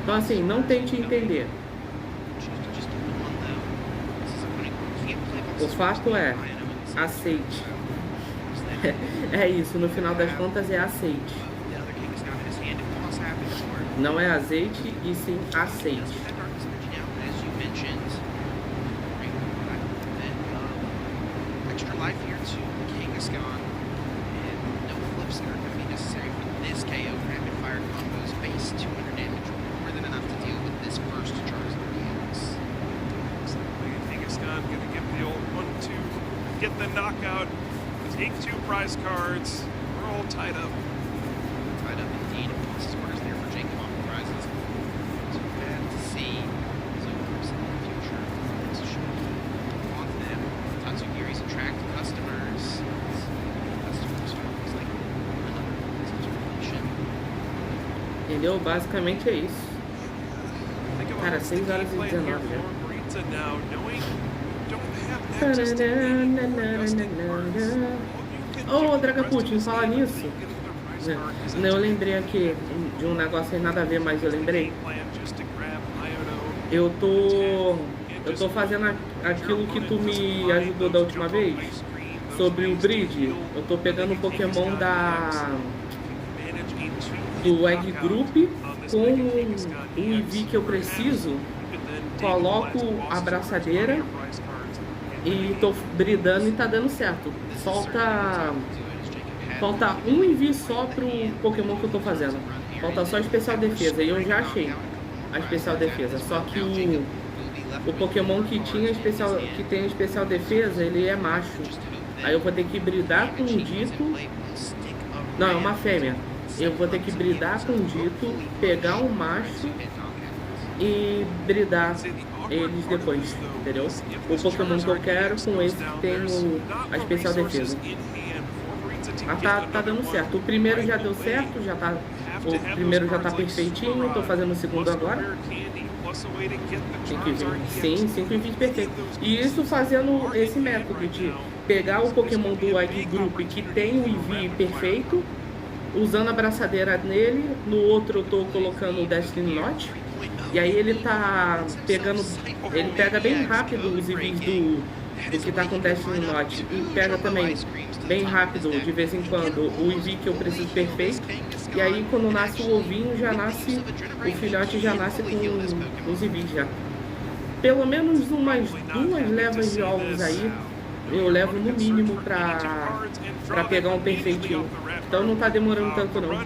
Então assim, não tente entender. O fato é, aceite. É isso, no final das contas é aceite. Não é azeite, e sim aceite. Get the knockout, take 2 prize cards, we're all tied up. Tied up indeed. This orders there for Jacob off the prizes. Too bad to see. So in the future, this should on to them. Tatsugiri's attract customers. Customers looks like another situation. Entendeu? Basicamente é isso. Cara, 6h19 já. Ô, Dragapult, me fala nisso. Eu lembrei aqui de um negócio sem nada a ver, mas eu lembrei. Eu tô fazendo aquilo que tu me ajudou da última vez, sobre o Bridge. Eu tô pegando o Pokémon do Egg Group com o IV que eu preciso, coloco a abraçadeira e tô bridando e tá dando certo. Falta um envio só pro Pokémon que eu tô fazendo. Falta só a especial defesa. E eu já achei a especial defesa. Só que o Pokémon que tem a especial defesa, ele é macho. Aí eu vou ter que bridar com um dito. Não, é uma fêmea. Eu vou ter que bridar com um dito, pegar um macho e bridar eles depois, entendeu? O Pokémon que eu quero com esse que tem a especial defesa. Tá dando certo. O primeiro já deu certo, o primeiro já tá perfeitinho, tô fazendo o segundo agora. Sim, 5 e 20 perfeito. E isso fazendo esse método de pegar o Pokémon do ID Group que tem o EV perfeito, usando a abraçadeira nele, no outro eu tô colocando o Destiny Knot, e aí ele tá pegando, ele pega bem rápido os EVs do que tá com o Destiny Knot, e pega também bem rápido, de vez em quando, o EV que eu preciso perfeito, e aí quando nasce o ovinho, já nasce, o filhote já nasce com os EVs já. Pelo menos umas 2 levas de ovos aí, eu levo no mínimo pra pegar um perfeitinho. Então não tá demorando tanto não.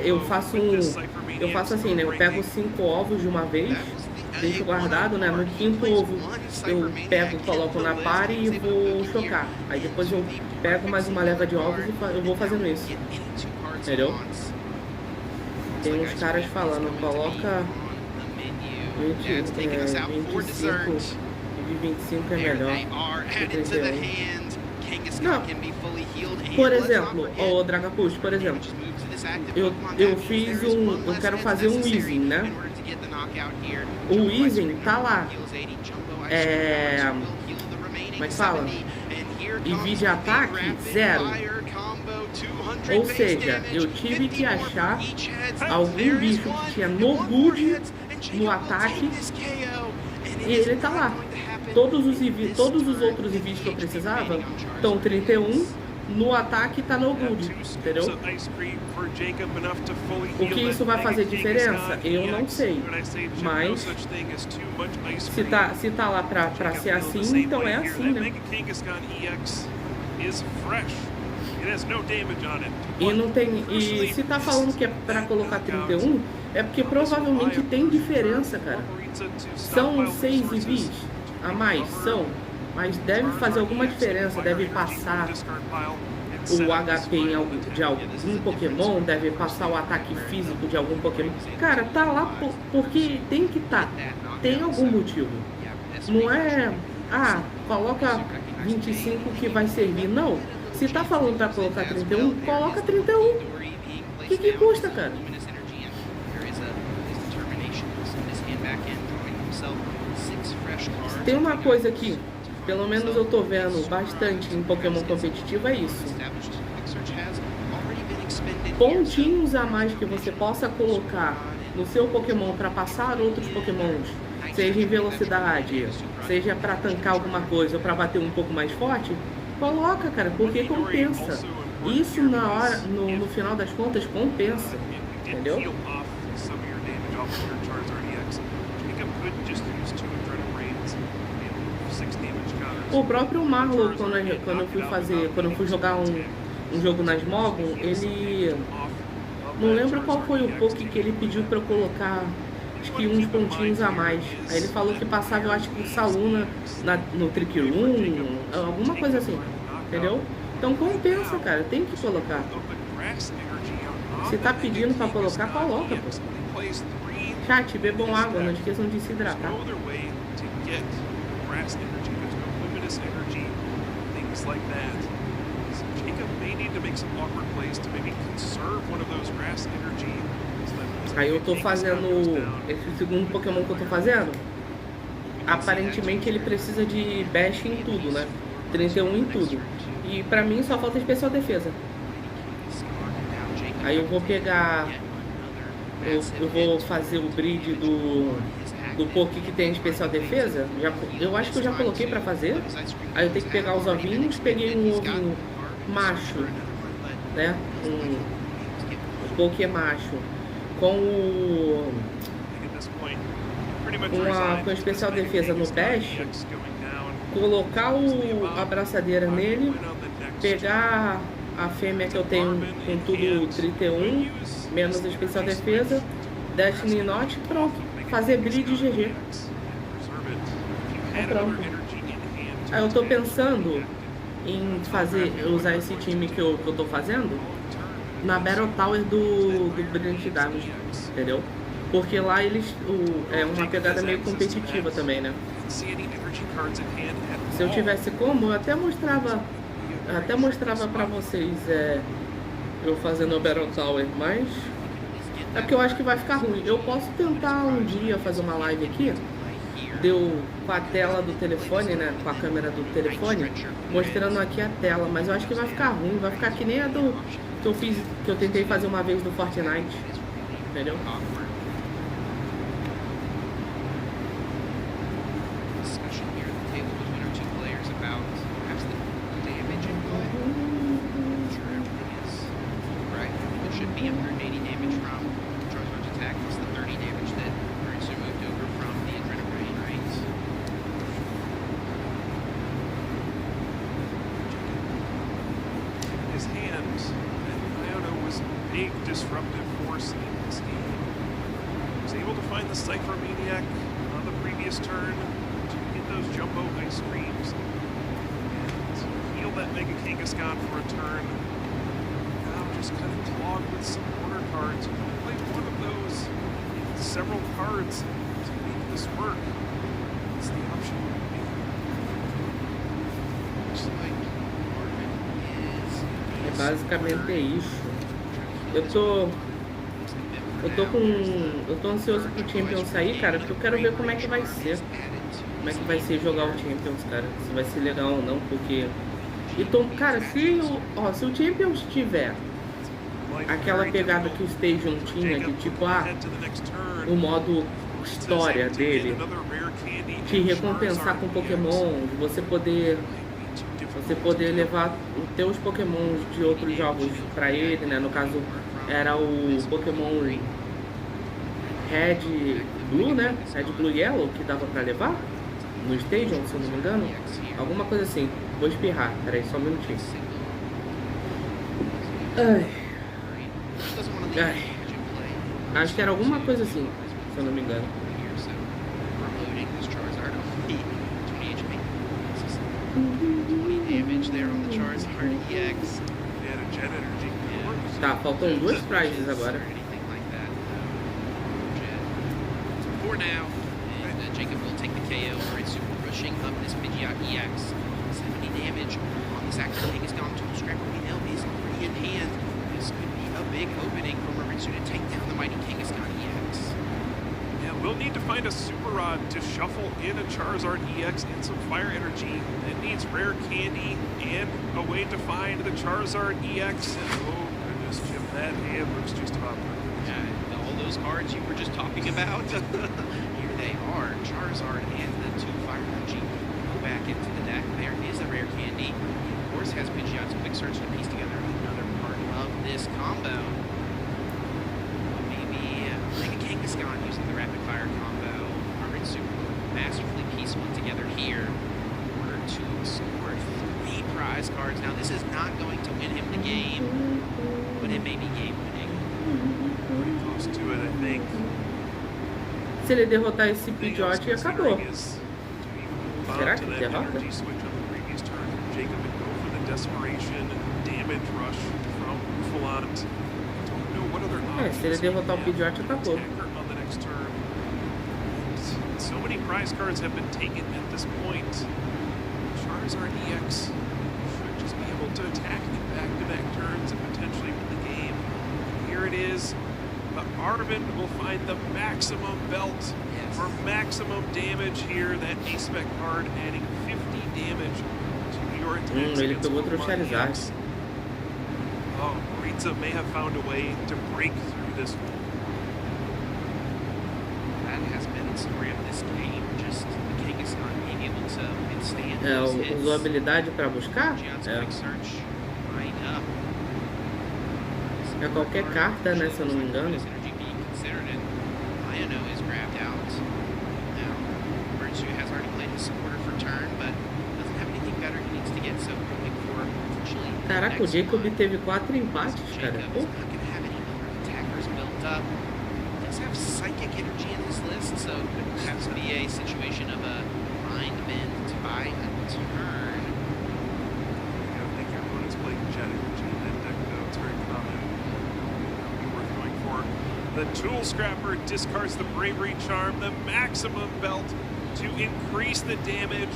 Eu faço assim, né? Eu pego 5 ovos de uma vez, deixo guardado, né? No 5º ovo eu pego, coloco na pare e vou chocar. Aí depois eu pego mais uma leva de ovos e eu vou fazendo isso. Entendeu? Tem uns caras falando, coloca 25 e 25 é melhor que 31. Não. Por exemplo, o Dragapush, por exemplo, eu fiz eu quero fazer um Weezing, né? O Weezing tá lá. Como é que fala? EV de ataque, 0. Ou seja, eu tive que achar algum bicho que tinha no good no ataque e ele tá lá. Todos os outros EVs que eu precisava estão 31, no ataque tá no good, entendeu? O que isso vai fazer diferença? Eu não sei, mas se tá lá pra ser assim, então é assim, né? E não tem, e se tá falando que é pra colocar 31, é porque provavelmente tem diferença, cara. São 6 EVs a mais, mas deve fazer alguma diferença, deve passar o HP de algum Pokémon, deve passar o ataque físico de algum Pokémon. Cara, tá lá porque tem que tá, tem algum motivo. Não é, coloca 25 que vai servir, não. Se tá falando pra colocar 31, coloca 31. O que custa, cara? Tem uma coisa que, pelo menos eu tô vendo bastante em Pokémon competitivo, é isso. Pontinhos a mais que você possa colocar no seu Pokémon para passar outros Pokémons, seja em velocidade, seja para tancar alguma coisa ou para bater um pouco mais forte, coloca, cara, porque compensa. Isso na hora, no final das contas, compensa, entendeu? O próprio Marlow, quando eu fui jogar um jogo na Smogon, ele... Não lembro qual foi o poke que ele pediu pra eu colocar, acho que uns pontinhos a mais. Aí ele falou que passava, eu acho que o Saluna no Trick Room, alguma coisa assim, entendeu? Então compensa, cara, tem que colocar. Se tá pedindo pra colocar, coloca, pô. Chat, bebam água, não esqueçam de se hidratar. Energy, things like that. So Jacob may need to make some awkward plays to maybe conserve one of those grass energy. Aí eu tô fazendo esse segundo Pokémon que eu tô fazendo. Aparentemente ele precisa de bash em tudo, né? 31 em tudo. E pra mim só falta especial defesa. Aí eu vou pegar, eu vou fazer o breed do Poké que tem especial defesa, eu acho que eu já coloquei pra fazer. Aí eu tenho que pegar os ovinhos, peguei um ovinho macho, né? Um Poké macho com com especial defesa no dash, colocar a abraçadeira nele, pegar a fêmea que eu tenho com tudo 31, menos a especial defesa, Destiny Knot, pronto. Fazer breed GG. Pronto. Aí eu tô pensando em usar esse time que eu tô fazendo na Battle Tower do Brilliant Diamond, entendeu? Porque lá é uma pegada meio competitiva também, né? Se eu tivesse como, eu até mostrava pra vocês eu fazendo o Battle Tower, mas É porque eu acho que vai ficar ruim. Eu posso tentar um dia fazer uma live aqui, deu com a tela do telefone, né? Com a câmera do telefone, mostrando aqui a tela, mas eu acho que vai ficar ruim, vai ficar que nem a do que eu tentei fazer uma vez do Fortnite. Entendeu? Disruptive force in this game. Was able to find the Cypher Maniac on the previous turn to get those jumbo ice creams and heal that Mega Kangaskhan for a turn. Now just kind of clogged with some corner cards. You can play one of those in several cards to make this work. That's the option. Looks like Marvin is. É basicamente isso. Eu tô ansioso pro Champions sair, cara, porque eu quero ver como é que vai ser. Como é que vai ser jogar o Champions, cara. Se vai ser legal ou não, porque... Então, cara, se o Champions tiver aquela pegada que o Stadium tinha, de tipo, o modo história dele, te recompensar com Pokémon, de você poder levar os teus Pokémons de outros jogos pra ele, né? No caso, era o Pokémon Red Blue, né? Red Blue Yellow que dava pra levar no Stadium, se eu não me engano. Alguma coisa assim. Vou espirrar. Peraí, só um minutinho. Acho que era alguma coisa assim, se eu não me engano. Tá, faltam duas prizes agora. For now, and Jacob will take the KO. Alright, super rushing up this Pidgeot EX. 70 damage on this active Kangaskhan. Tool Scrapper Nail is already in hand. This could be a big opening for Maritsu to take down the mighty Kangaskhan EX. Yeah, we'll need to find a Super Rod to shuffle in a Charizard EX and some Fire Energy. It needs Rare Candy and a way to find the Charizard EX. And oh goodness, Jim, that hand looks just about perfect. Yeah, all those cards you were just talking about, here they are. Charizard and the 2 Fire Energy go back into the deck. There is a Rare Candy. Of course, has Pidgeot's Quick Search to piece together another part of this combo. Maybe Mega Kangaskhan using the Rapid Fire combo. Maritsu masterfully piece one together here in order to score 3 prize cards. Now, this is not going to win him the game, but it may be game winning. Pretty close to it, I think. Se ele derrotar esse Pidgeot, acabou. Será que derrota? Jacob would go for the desperation damage rush from Buffalont. Don't know what other options. Se ele derrotar o Pidgeot, acabou. On the next turn. So many prize cards have been taken at this point. Charizard EX should just be able to attack in back-to-back turns and potentially win the game. Here it is. But Arvin will find the maximum belt for maximum damage here. That A-Spec card adding 50 damage to your attacks. Ele pegou outro Charizard. Oh, Maritza may have found a way to break through this one. That has been the story of this game. Just the Kangaskhan being able to withstand usou habilidade pra buscar? É qualquer carta, né, se eu não me engano. Caraca, o Jacob teve 4 empates, cara. Pô. Does have psychic energy in this list, so it could perhaps be a situation of a mind bend to buy a turn. I think your opponent's playing jet energy in that deck, though. It's very common. That would be worth going for. The Tool Scrapper discards the Bravery Charm, the maximum belt to increase the damage,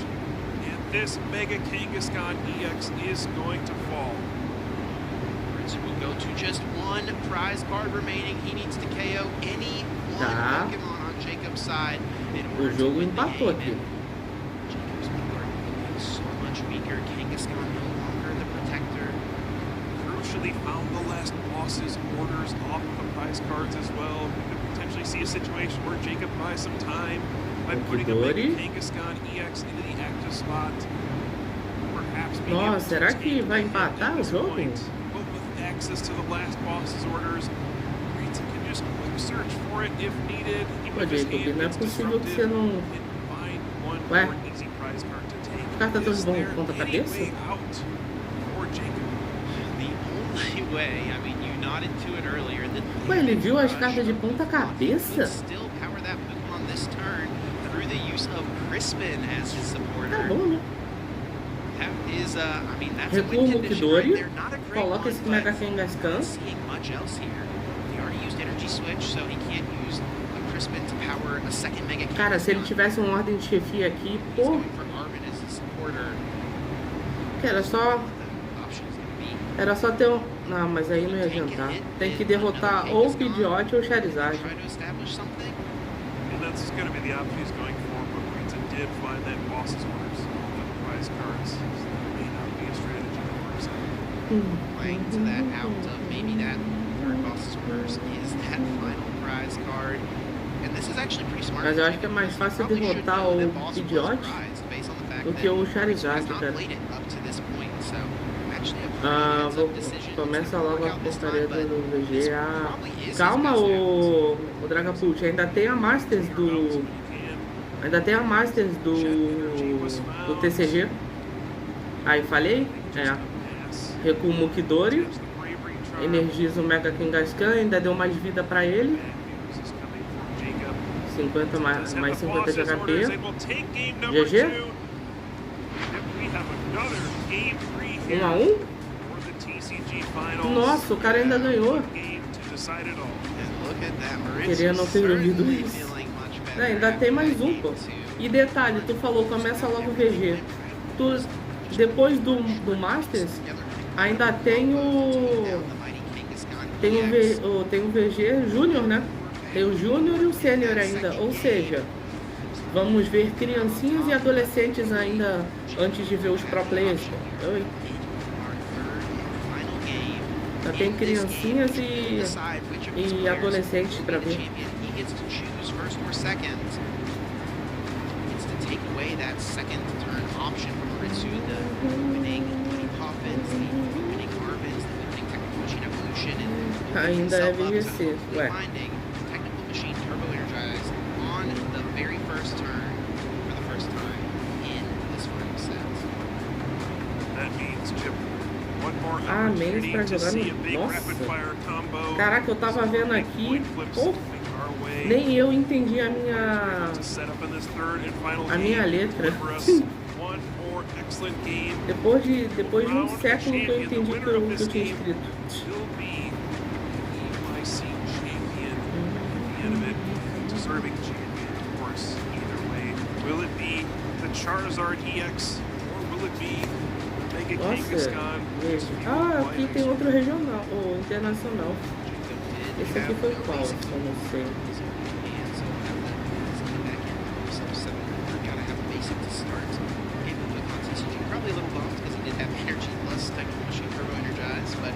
and this Mega Kangaskhan EX is going to fall. cards will go to just one prize card remaining. He needs to KO any one Pokemon on Jacob's side. O jogo empatou aqui. Jacob's board looking so much weaker. Kangaskhan no longer the protector. Crucially found the last boss's orders off of the prize cards as well. Could potentially see a situation where Jacob buys some time by putting a Mega Kangaskhan EX into the active spot. Perhaps being able to será que vai empatar o jogo? But with access to the last boss's orders, Rita can just quick search for it if needed. Pô, Jacob, não é possível que você não... Ué? Carta dos bons ponta cabeça? Ué, ele viu as cartas de ponta cabeça? Tá bom, né? Recua o Mukidori, coloca esse Mega Kangaskhan. Cara, se ele tivesse uma ordem de chefia aqui, pô. Era só ter um... Não, mas aí não ia adiantar. Tem que derrotar ou o Pidgeot ou o Charizard. That's going to be the option he's going for, but Rita did find that boss's orders on the prize cards. So there may not be a strategy that works out. Playing to that out of maybe that third boss's orders is that final prize card. And this is actually pretty smart. Mas eu acho que é mais fácil derrotar o Pidgeot do que o Charizard, cara. Começa logo a porcaria do VG. Calma, o Dragapult, ainda tem a Masters do... do TCG. Aí falei? Recua o Mukidori. Energiza o Mega Kangaskhan, ainda deu mais vida pra ele. 50 mais 50 de HP. GG. 1-1. Nossa, o cara ainda ganhou. Queria não ter ouvido isso. Ainda tem mais um, pô. E detalhe, tu falou, começa logo o VG. Depois do Masters, ainda tem o... Tem o VG Júnior, né? Tem o Júnior e o Sênior ainda. Ou seja, vamos ver criancinhas e adolescentes ainda antes de ver os pro players. Oi. Já tem criancinhas e adolescentes pra ver. Ainda é VGC, ué. Ah, menos pra jogar no... Nossa! Caraca, eu tava vendo aqui... Oh, nem eu entendi a minha letra. depois de um século que eu entendi o que eu tinha escrito. Charizard EX, or will it be Mega Kangaskhan? Ah, aqui tem outro regional, o Internacional. Esse aqui foi qual? Eu não sei. Probably a little bummed because he did have energy plus technical machine turbo energized, but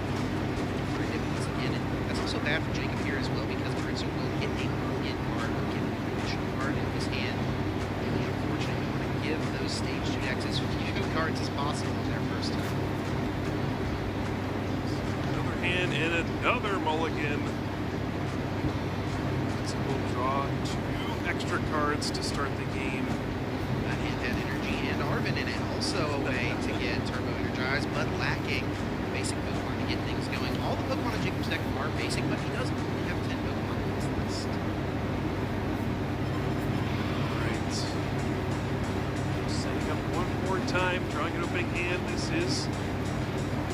that's also bad for Jacob here as well because Britzer will get a million card or get a mission card in his hand. Give those stage 2 decks as few cards as possible in their first turn. Another hand and another mulligan. So we'll draw 2 extra cards to start the game. That hand had energy and Arvin in it. Also a way to get turbo energized, but lacking basic Pokemon to get things going. All the Pokemon in Jacob's deck are basic, but he does only have 10 Pokemon on his list. Time, drawing an opening hand. This is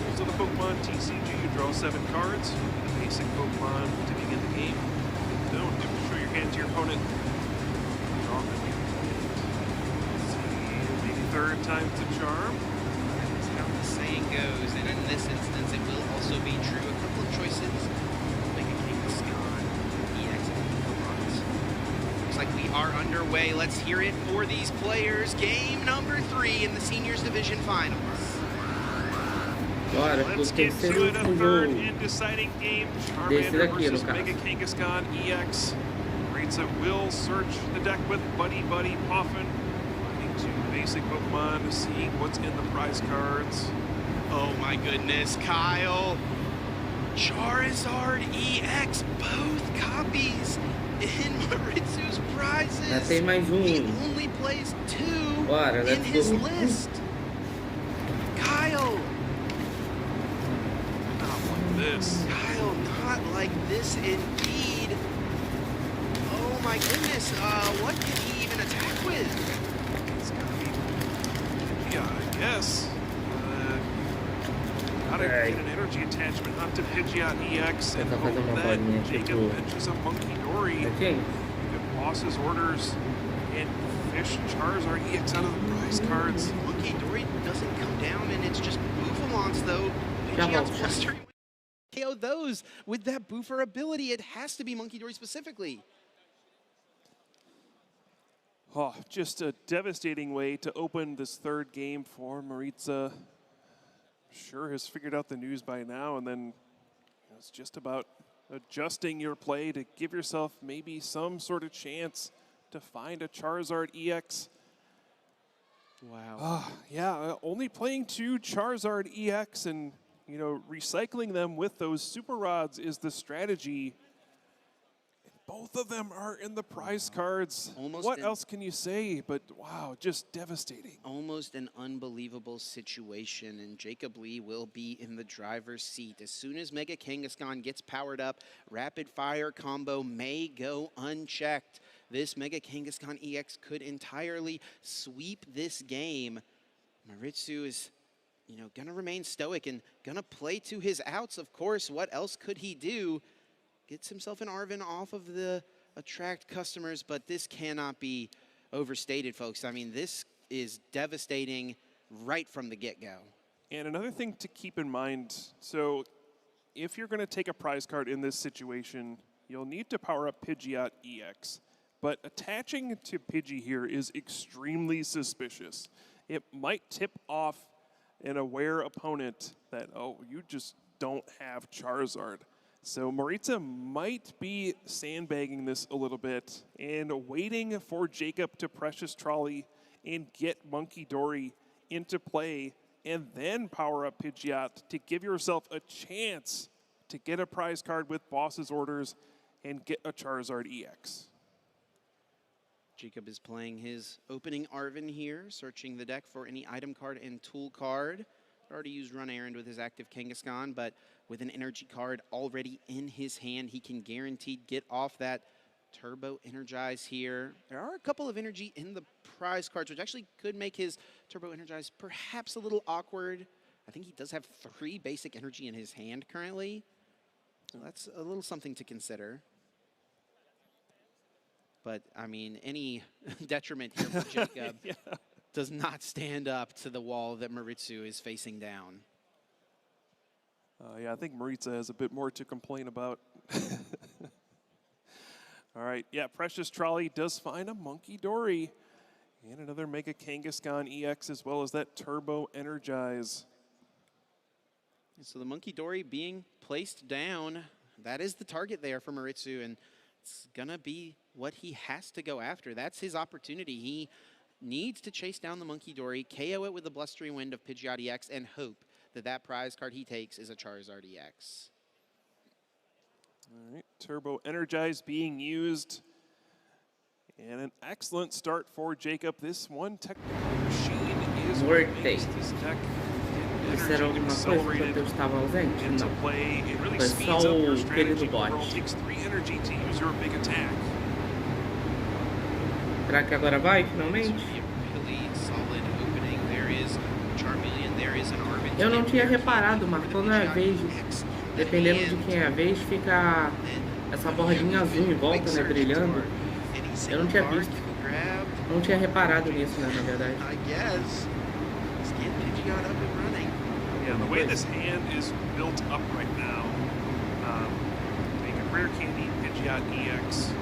rules of the Pokemon TCG. You draw 7 cards. The basic Pokemon to begin the game. Don't show your hand to your opponent. Draw them. Maybe third time to charm. It's down to saying goes, and in this instance, it will also be true. A couple of choices. Mega Kangaskhan, EX, and Pokemon. Looks like we are underway. Let's hear it for these players. Game number 3 in the Seniors Division Finals. Let's get to it, a third and deciding game. Charmander versus Mega Kangaskhan EX. Maritza will search the deck with Buddy Poffin. Finding 2 basic Pokemon, seeing what's in the prize cards. Oh my goodness, Kyle. Charizard EX, both copies in Maritsu's prizes. Já tem mais He only plays 2 in his list. Kyle. This. Kyle, not like this indeed. Oh my goodness, what can he even attack with? It's gotta be, yeah, I guess. Gotta get an energy attachment onto Pidgeot EX, and then Jacob mentions a Monkey Dory. Get Boss's orders and fish Charizard EX out of the prize cards. Monkey Dory doesn't come down, and it's just Bouffalance though. Pidgeot's blustering. KO those with that Boofer ability. It has to be Monkey Dory specifically. Oh, just a devastating way to open this third game for Maritza. Sure has figured out the news by now, and then it's just about adjusting your play to give yourself maybe some sort of chance to find a Charizard EX. Wow. Yeah, only playing 2 Charizard EX and recycling them with those super rods is the strategy. Both of them are in the prize cards. What else can you say? But wow, just devastating. Almost an unbelievable situation, and Jacob Lee will be in the driver's seat. As soon as Mega Kangaskhan gets powered up, rapid fire combo may go unchecked. This Mega Kangaskhan EX could entirely sweep this game. Maritsu is gonna remain stoic and gonna play to his outs, of course. What else could he do? Gets himself an Arven off of the attract customers, but this cannot be overstated, folks. I mean, this is devastating right from the get-go. And another thing to keep in mind, so if you're gonna take a prize card in this situation, you'll need to power up Pidgeot EX. But attaching to Pidgey here is extremely suspicious. It might tip off an aware opponent that, oh, you just don't have Charizard. So Maritza might be sandbagging this a little bit and waiting for Jacob to Precious Trolley and get Monkey Dory into play and then power up Pidgeot to give yourself a chance to get a prize card with Boss's orders and get a Charizard EX. Jacob is playing his opening Arven here, searching the deck for any item card and tool card. Already used Run Errand with his active Kangaskhan, but with an energy card already in his hand, he can guaranteed get off that Turbo Energize here. There are a couple of energy in the prize cards, which actually could make his Turbo Energize perhaps a little awkward. I think he does have 3 basic energy in his hand currently. So that's a little something to consider. But, I mean, any detriment here for Jacob does not stand up to the wall that Maritsu is facing down. Yeah, I think Maritza has a bit more to complain about. All right, yeah, Precious Trolley does find a Monkey Dory and another Mega Kangaskhan EX as well as that Turbo Energize. So the Monkey Dory being placed down, that is the target there for Maritsu, and it's gonna be what he has to go after. That's his opportunity. He needs to chase down the Monkey Dory, KO it with the Blustering Wind of Pidgeot EX, and hope that that prize card he takes is a Charizard EX. All right, Turbo Energize being used. And an excellent start for Jacob. This one technical machine is what makes this deck Isso era alguma coisa que eu estava ausente? Não. Foi só o querido bot. Será que agora vai, finalmente? Eu não tinha reparado, mas quando é a vez, dependendo de quem é a vez, fica essa bordinha azul em volta, né, brilhando. Eu não tinha visto. Não tinha reparado nisso, né, na verdade. Yeah, the way this hand is built up right now, make a Rare Candy, Pidgeot, EX,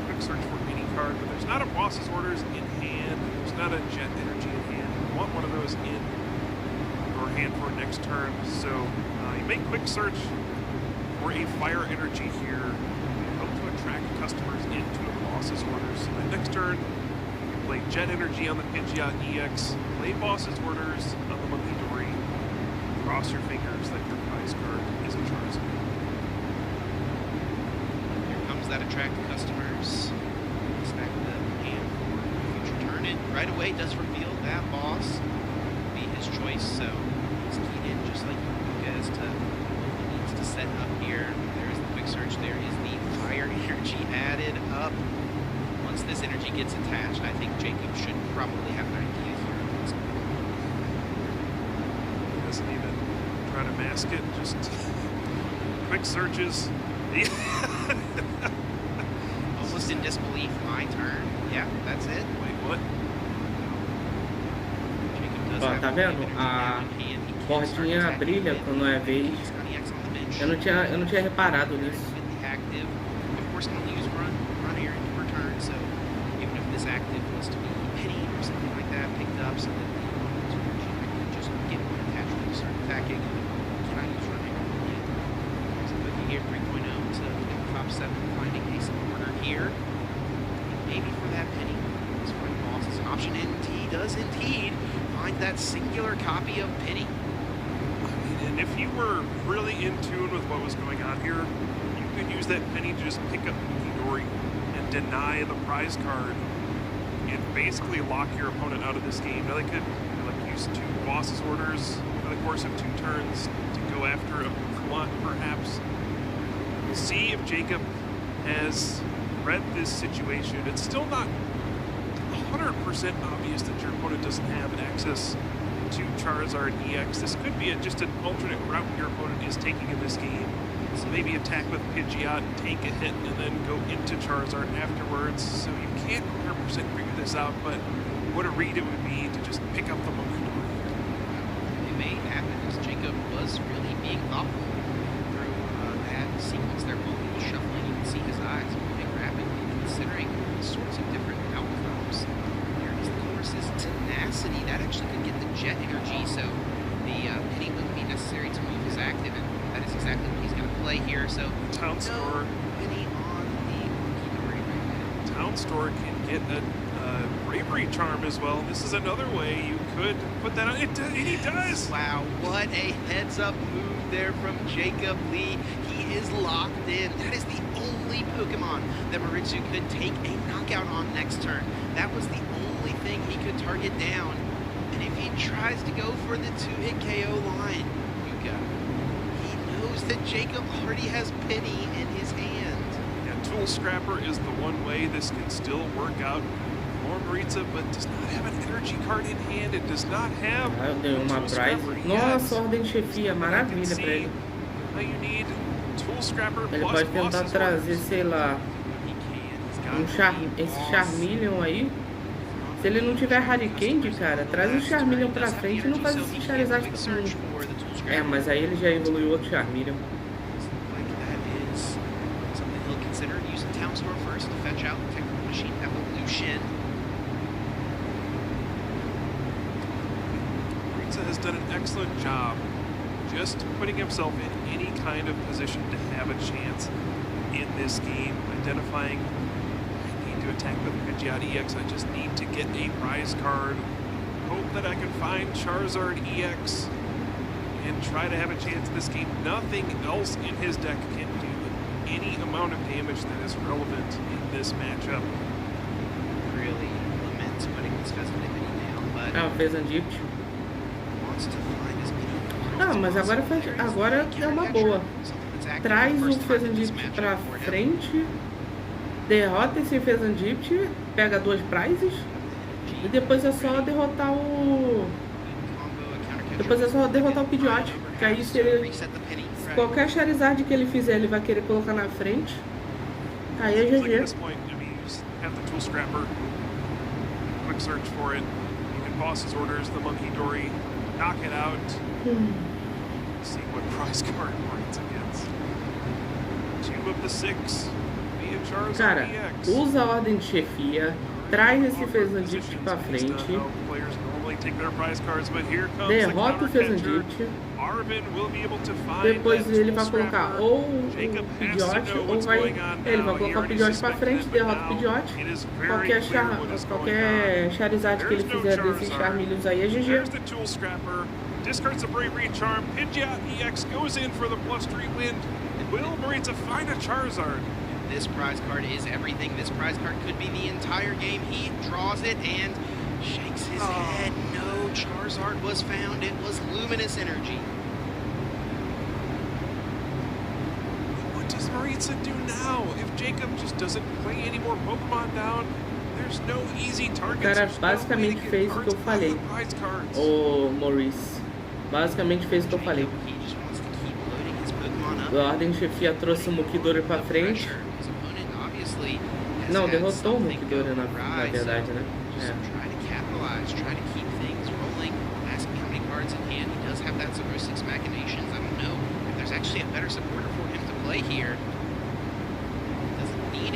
quick search for any card, but there's not a boss's orders in hand, there's not a Jet Energy in hand. You want one of those in your hand for next turn, so you make quick search for a Fire Energy here, help to attract customers into a boss's orders. So that next turn, you play Jet Energy on the Pidgeot EX, play boss's orders on the Monkey Dory, cross your fingers that your prize card is a Charizard. Here comes that attract customers. Stack the hand for future turn, and right away does reveal that boss will be his choice. So he's keyed in just like Luca as to what he needs to set up here. There's the quick search. There is the Fire Energy added up. Once this energy gets attached, I think Jacob should probably have an idea here. He doesn't even try to mask it, just quick searches. Almost in disbelief, my turn. Yeah, that's it. Wait, what? Ó, tá vendo? A bordinha brilha quando é vez. Eu não tinha reparado nisso. Of course, can use run errand per turn, so even if this active was to be penny or something like that picked up, so that the could just get one attachment to start attacking. Can I use run errand? Yeah. So looking here 3.0 to top 7, finding a supporter here. Maybe for that penny. This one boss is an option, and he does indeed find that singular copy of Penny. And if you were really in tune with what was going on here, you could use that penny to just pick up Midori and deny the prize card and basically lock your opponent out of this game. Now they could use 2 boss's orders over the course of 2 turns to go after a Buffalon, perhaps. We'll see if Jacob has read this situation. It's still not 100% obvious that your opponent doesn't have access to Charizard EX. This could be just an alternate route your opponent is taking in this game. So maybe attack with Pidgeot, take a hit, and then go into Charizard afterwards. So you can't 100% figure this out, but what a read it would be to just pick up the Monkey Dory here. It may happen as Jacob was really being thoughtful through that sequence there while he was shuffling. You can see his eyes moving rapidly, considering all sorts of different outcomes. Here is the course's tenacity. That actually could get the Jet Energy, so the penny wouldn't be necessary to move his active, and that is exactly what he's going to play here. So Town Store. Penny on the Monkey Dory right now. Town Store can get a Bravery Charm as well. This is another way you could put that on. And he does! Wow, what a heads-up move there from Jacob Lee. He is locked in. That is the only Pokemon that Maritsu could take a knockout on next turn. That was the only thing he could target down. And if he tries to go for the 2-hit KO line, Luca, he knows that Jacob already has Penny in his hand. Yeah, Tool Scrapper is the one way this can still work out for Maritza, but does not have an energy card in hand. It does not have deu uma prize. Nossa, ordem de chefia, maravilha pra ele. You need Tool Scrapper Ele pode tentar trazer, sei lá, esse Charmeleon aí. Se ele não tiver Hurricane, cara, traz o Charmeleon pra frente e não faz esse Charizard com... É, mas aí ele já evoluiu outro Charmeleon. Maritza has done an excellent job just putting himself in any kind of position to have a chance in this game, identifying to attack with Pidgeot EX. I just need to get a prize card. Hope that I can find Charizard EX and try to have a chance in this game. Nothing else in his deck can do any amount of damage that is relevant in this matchup. Really laments putting this Festivity down, but o Fezandip. Wants to find as many. Não, mas agora é uma boa. Traz o Fezandip pra frente. Derrota esse Fezandip, pega 2 prizes e depois é só derrotar o... Pidgeot, que aí se qualquer Charizard que ele fizer ele vai querer colocar na frente, aí é GG. Quick search for it. You can boss his orders, the Monkey Dory, knock it out. see what prize card Marines against. 2 of the 6 via Charizard Cara, EX. usa a ordem de chefia, traz esse Fezandip pra frente, derrota o Fezandip, depois ele vai colocar ou o Pidgeot ou ele vai colocar o Pidgeot pra frente, derrota o Pidgeot, qualquer Charizard que ele fizer desses Charmeleons aí é GG. Discards a Bravery Charm. Pidgeot EX goes in for the +3 win. Will Marines find a Charizard? This prize card is everything. This prize card could be the entire game. He draws it and shakes his head. No Charizard was found. It was Luminous Energy. What does Maritza do now? If Jacob just doesn't play any more Pokemon down, there's no easy targets. O cara basicamente fez o que eu falei. O Maurice basicamente fez o que eu falei. A ordem de chefia trouxe o Mukidori pra frente. Não, derrotou o Mukidori na verdade, né?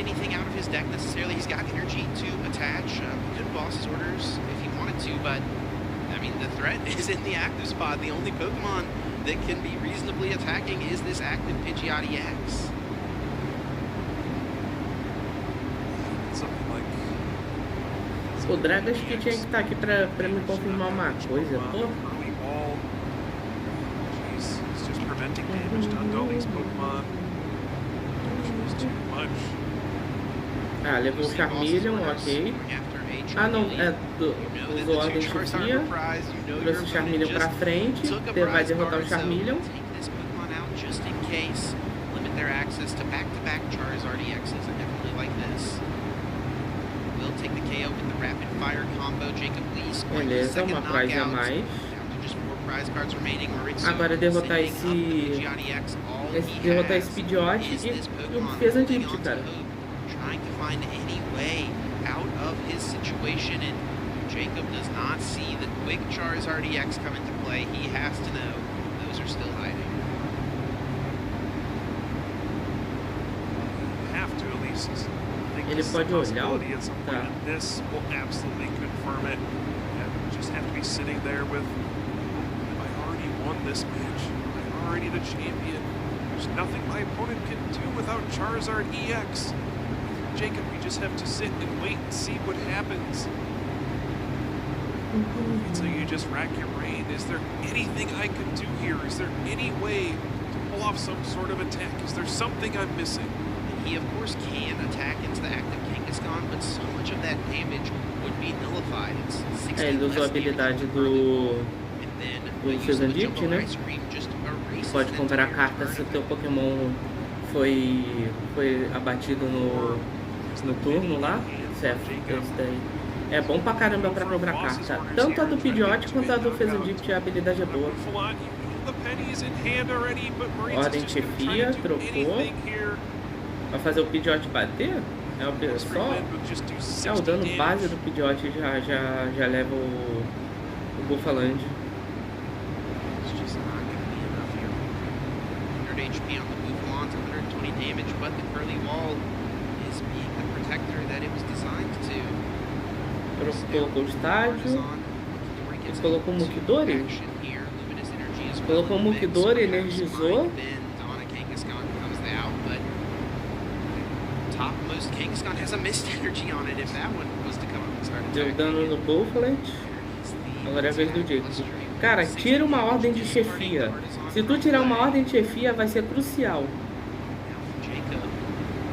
Anything out of his deck necessarily. He's got energy to attach. Good boss's orders if he wanted to, but I mean the threat is in the active spot. The only Pokemon that can be reasonably attacking is this active Pidgeot EX. O Dragas que tinha que estar aqui pra me confirmar uma coisa, pô. It's just preventing damage done to all these Pokemon. Too much. Ah, levou o Charmeleon, ok. Ah não, usou a ordem de chefia, trouxe o Charmeleon pra frente, vai derrotar o Charmeleon. Beleza, uma prize a mais. Agora derrotar esse Pidgeot e o Fezandip, cara. Trying to find any way out of his situation, and Jacob does not see the quick Charizard EX come into play. He has to know those are still hiding. Have to at least think Ele pode olhar. Tá. This will absolutely confirm it. And just have to be sitting there with, I already won this match. I'm already the champion. There's nothing my opponent can do without Charizard EX. Jacob, you just have to sit and wait and see what happens. So you just rack your brain. Is there anything I can do here? Is there any way to pull off some sort of attack? Is there something I'm missing? He, of course, can attack into the active Kangaskhan, but so much of that damage would be nullified. Ele usou a habilidade do Fezandip, né? Pode comprar a carta se o teu Pokémon foi abatido no turno lá. Certo, esse daí. É bom pra caramba pra comprar carta. Tanto a do Pidgeot quanto a do Fezandip, a habilidade é boa. Ordem de chefia, trocou. Vai fazer o Pidgeot bater? É o só? É o dano base do Pidgeot já leva o Bufaland. HP on the Buffalon, 120 damage, but the curly wall is being the protector that it was designed to. Colocou o estádio, colocou o Mukidori, colocou o Mukidori, energizou. Topmost Kangaskhan has a mist energy on it if that one was to come up and start attacking. Deu dano no Buffalo. Agora é a vez do Jacob. Cara, tira uma ordem de chefia. Se tu tirar uma ordem de chefia, vai ser crucial.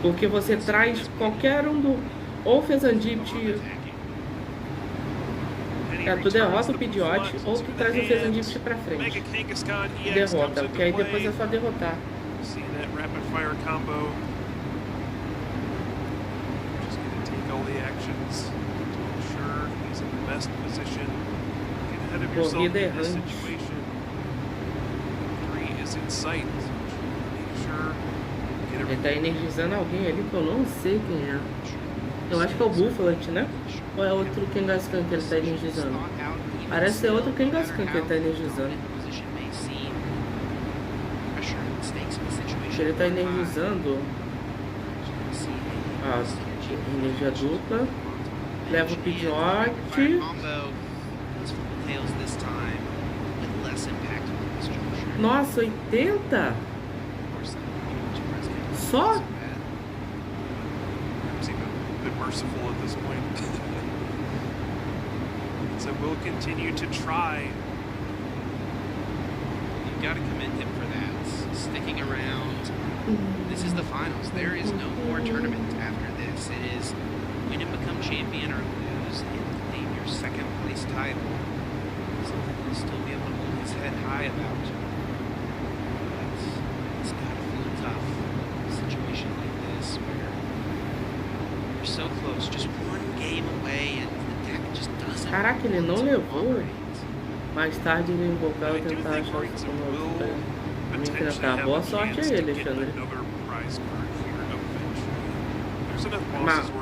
Porque você traz qualquer um do... Ou Fezandip... tu derrota o Pidgeot, ou tu traz o Fezandip pra frente. Derrota, porque aí depois é só derrotar. Corrida errante. Ele tá energizando alguém ali que eu não sei quem é. Eu acho que é o Buffalo, né? Ou é outro Kangaskhan que ele tá energizando? Parece ser outro Kangaskhan que ele tá energizando. Ele tá energizando. Ah, energia dupla. Leva o Pidgeot. Nossa, 80? Só? Merciful at this point. So we'll continue to try. You've got to commend him for that. Sticking around. This is the finals. There is no more tournament after this. It is win and become champion or lose and claim your second place title. Something he'll still be able to hold his head high about. But it's got to feel tough. A situation like this where you're so close, just one game away, and the deck just doesn't. Caraca, ele não levou. Mais tarde ele invocar e tentar achar o segundo. Enfrentar. Boa sorte aí, Alexandre.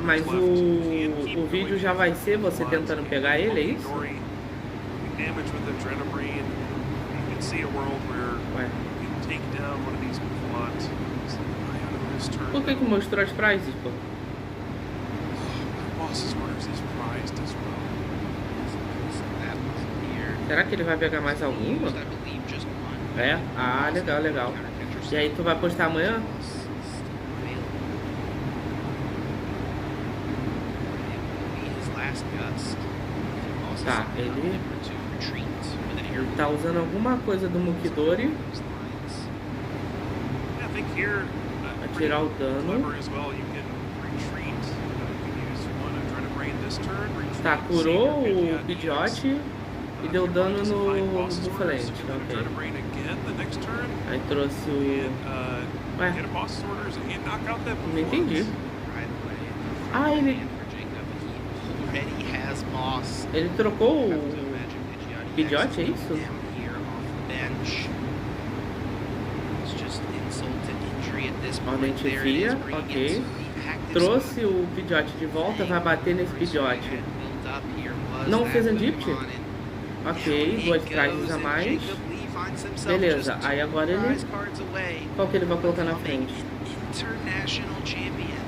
Mas o vídeo já vai ser você tentando pegar ele, é isso? Por que mostrou as prizes, pô? Será que ele vai pegar mais alguma? É? Ah, legal, legal. E aí tu vai postar amanhã? Tá, ele tá usando alguma coisa do Mukidori pra tirar o dano. Tá, curou o Pidgeot e deu dano no Buffalente. Ok. Aí trouxe o... Ué? Não entendi. Ah, ele trocou o Pidgeot, é isso? Ordem Chefia, ok. Trouxe o Pidgeot de volta, vai bater nesse Pidgeot. Não fez Andipt? Ok, 2 prizes a mais. Beleza, aí agora ele... Qual que ele vai colocar na frente? International champion.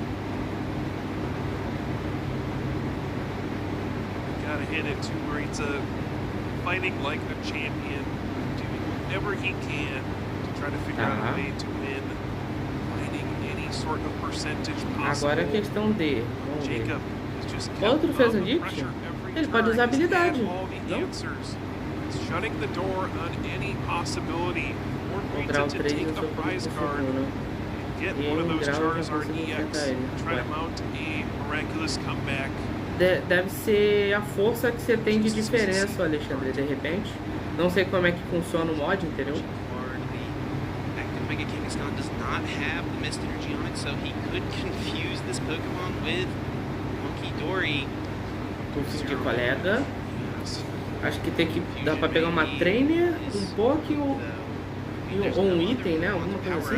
Gotta hit it to where he's fighting like a champion, doing whatever he can to try to figure out a way to win, finding any sort of percentage possible. Agora a questão de... Vamos ver. Outro fez um Dipt? Ele pode usar habilidade, não? Shutting the door on any possibility or Pizza to take a prize card and get one of those Charizard EX, try to mount a miraculous comeback. Deve ser a força que você tem de diferença, Alexandre, de repente. Não sei como é que funciona o mod, entendeu? Mega Kangaskhan does not have the Mist Energy on it, so he could confuse this Pokemon with Mukidori. Confundir colega. Acho que tem que dar pra pegar uma trainer, um Poké ou um item, né? Alguma coisa assim.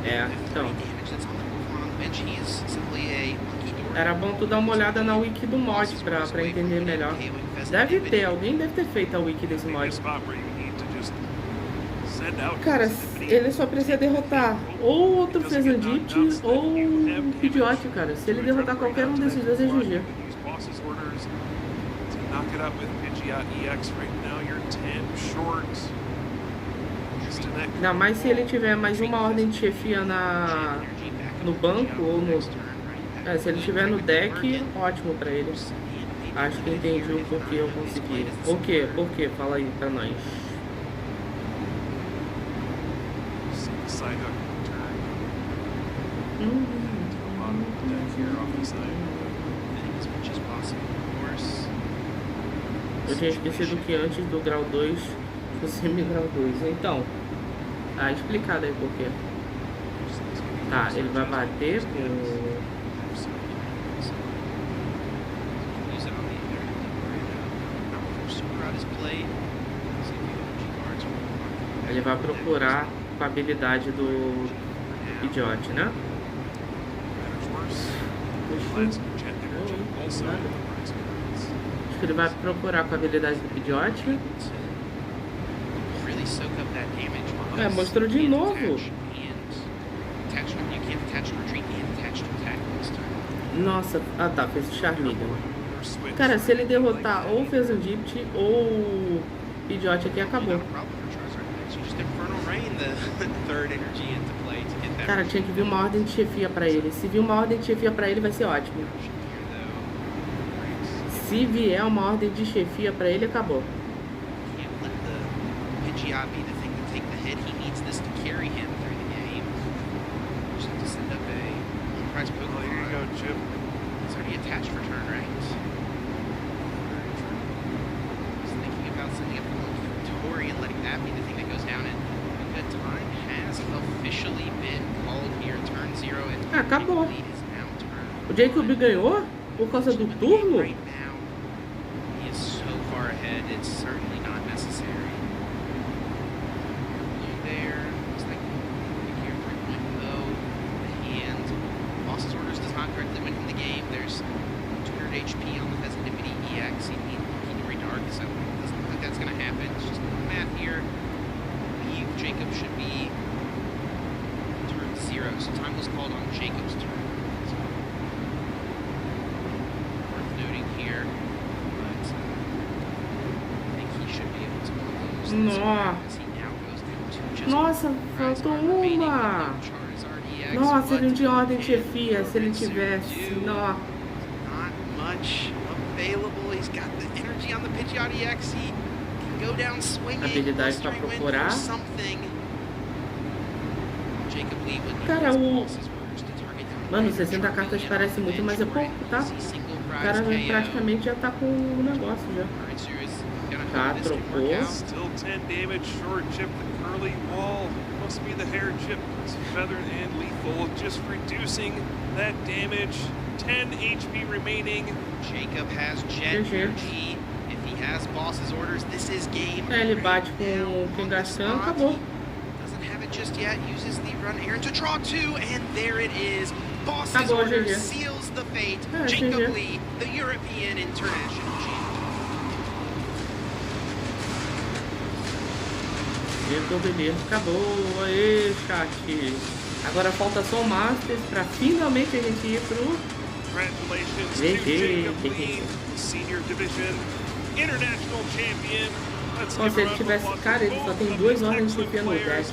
É, então. Era bom tu dar uma olhada na wiki do mod pra entender melhor. Deve ter, alguém deve ter feito a wiki desse mod. Cara, ele só precisa derrotar ou outro Fezandite ou um Pidgeot, cara. Se ele derrotar qualquer um desses dois, é GG. Ainda mais se ele tiver mais uma ordem de chefia no banco ou no... se ele tiver no deck, ótimo pra ele. Acho que entendi o porquê eu consegui. O quê? Por quê? Fala aí pra nós. Eu tinha esquecido que antes do grau 2 fosse grau 2. Então, tá explicado aí por quê. Tá, ele vai bater com... Ele vai procurar com a habilidade do Pidgeot, né? Acho que ele vai procurar com a habilidade do Pidgeot. É, mostrou de novo. Nossa, ah tá, fez o Charmeleon. Cara, se ele derrotar ou fez o Gypt ou o Pidgeot aqui, acabou. Cara, tinha que vir uma ordem de chefia pra ele. Se vir uma ordem de chefia pra ele, vai ser ótimo. Se vier uma ordem de chefia pra ele, acabou. Ah, acabou. O Jacob ganhou por causa do turno? Nossa, faltou uma. Nossa, ele não tinha ordem de chefia. Se ele tivesse, não. Habilidade pra procurar. Cara, mano, 60 cartas parece muito, mas é pouco, tá? O cara praticamente já tá com o negócio já. Tá, trocou. Still 10 damage, short chip, the curly wall. Must be the hair chip. It's feathered and lethal, just reducing that damage. 10 HP remaining. Jacob has jet energy. If he has boss's orders, this is game. É, ele bate com o Kangaskhan, acabou. Doesn't have it just yet. Uses the run Aaron to draw 2, and there it is. Boss's Acabou, orders GG. seals the fate. É, Jacob GG. Lee, the European International champion. Acabou, aê, chat. Agora falta só o Masters pra finalmente a gente ir pro GG. Senior Division International Champion. Ó, se ele tivesse, cara, ele só tem 2 ordens de chefia no deck.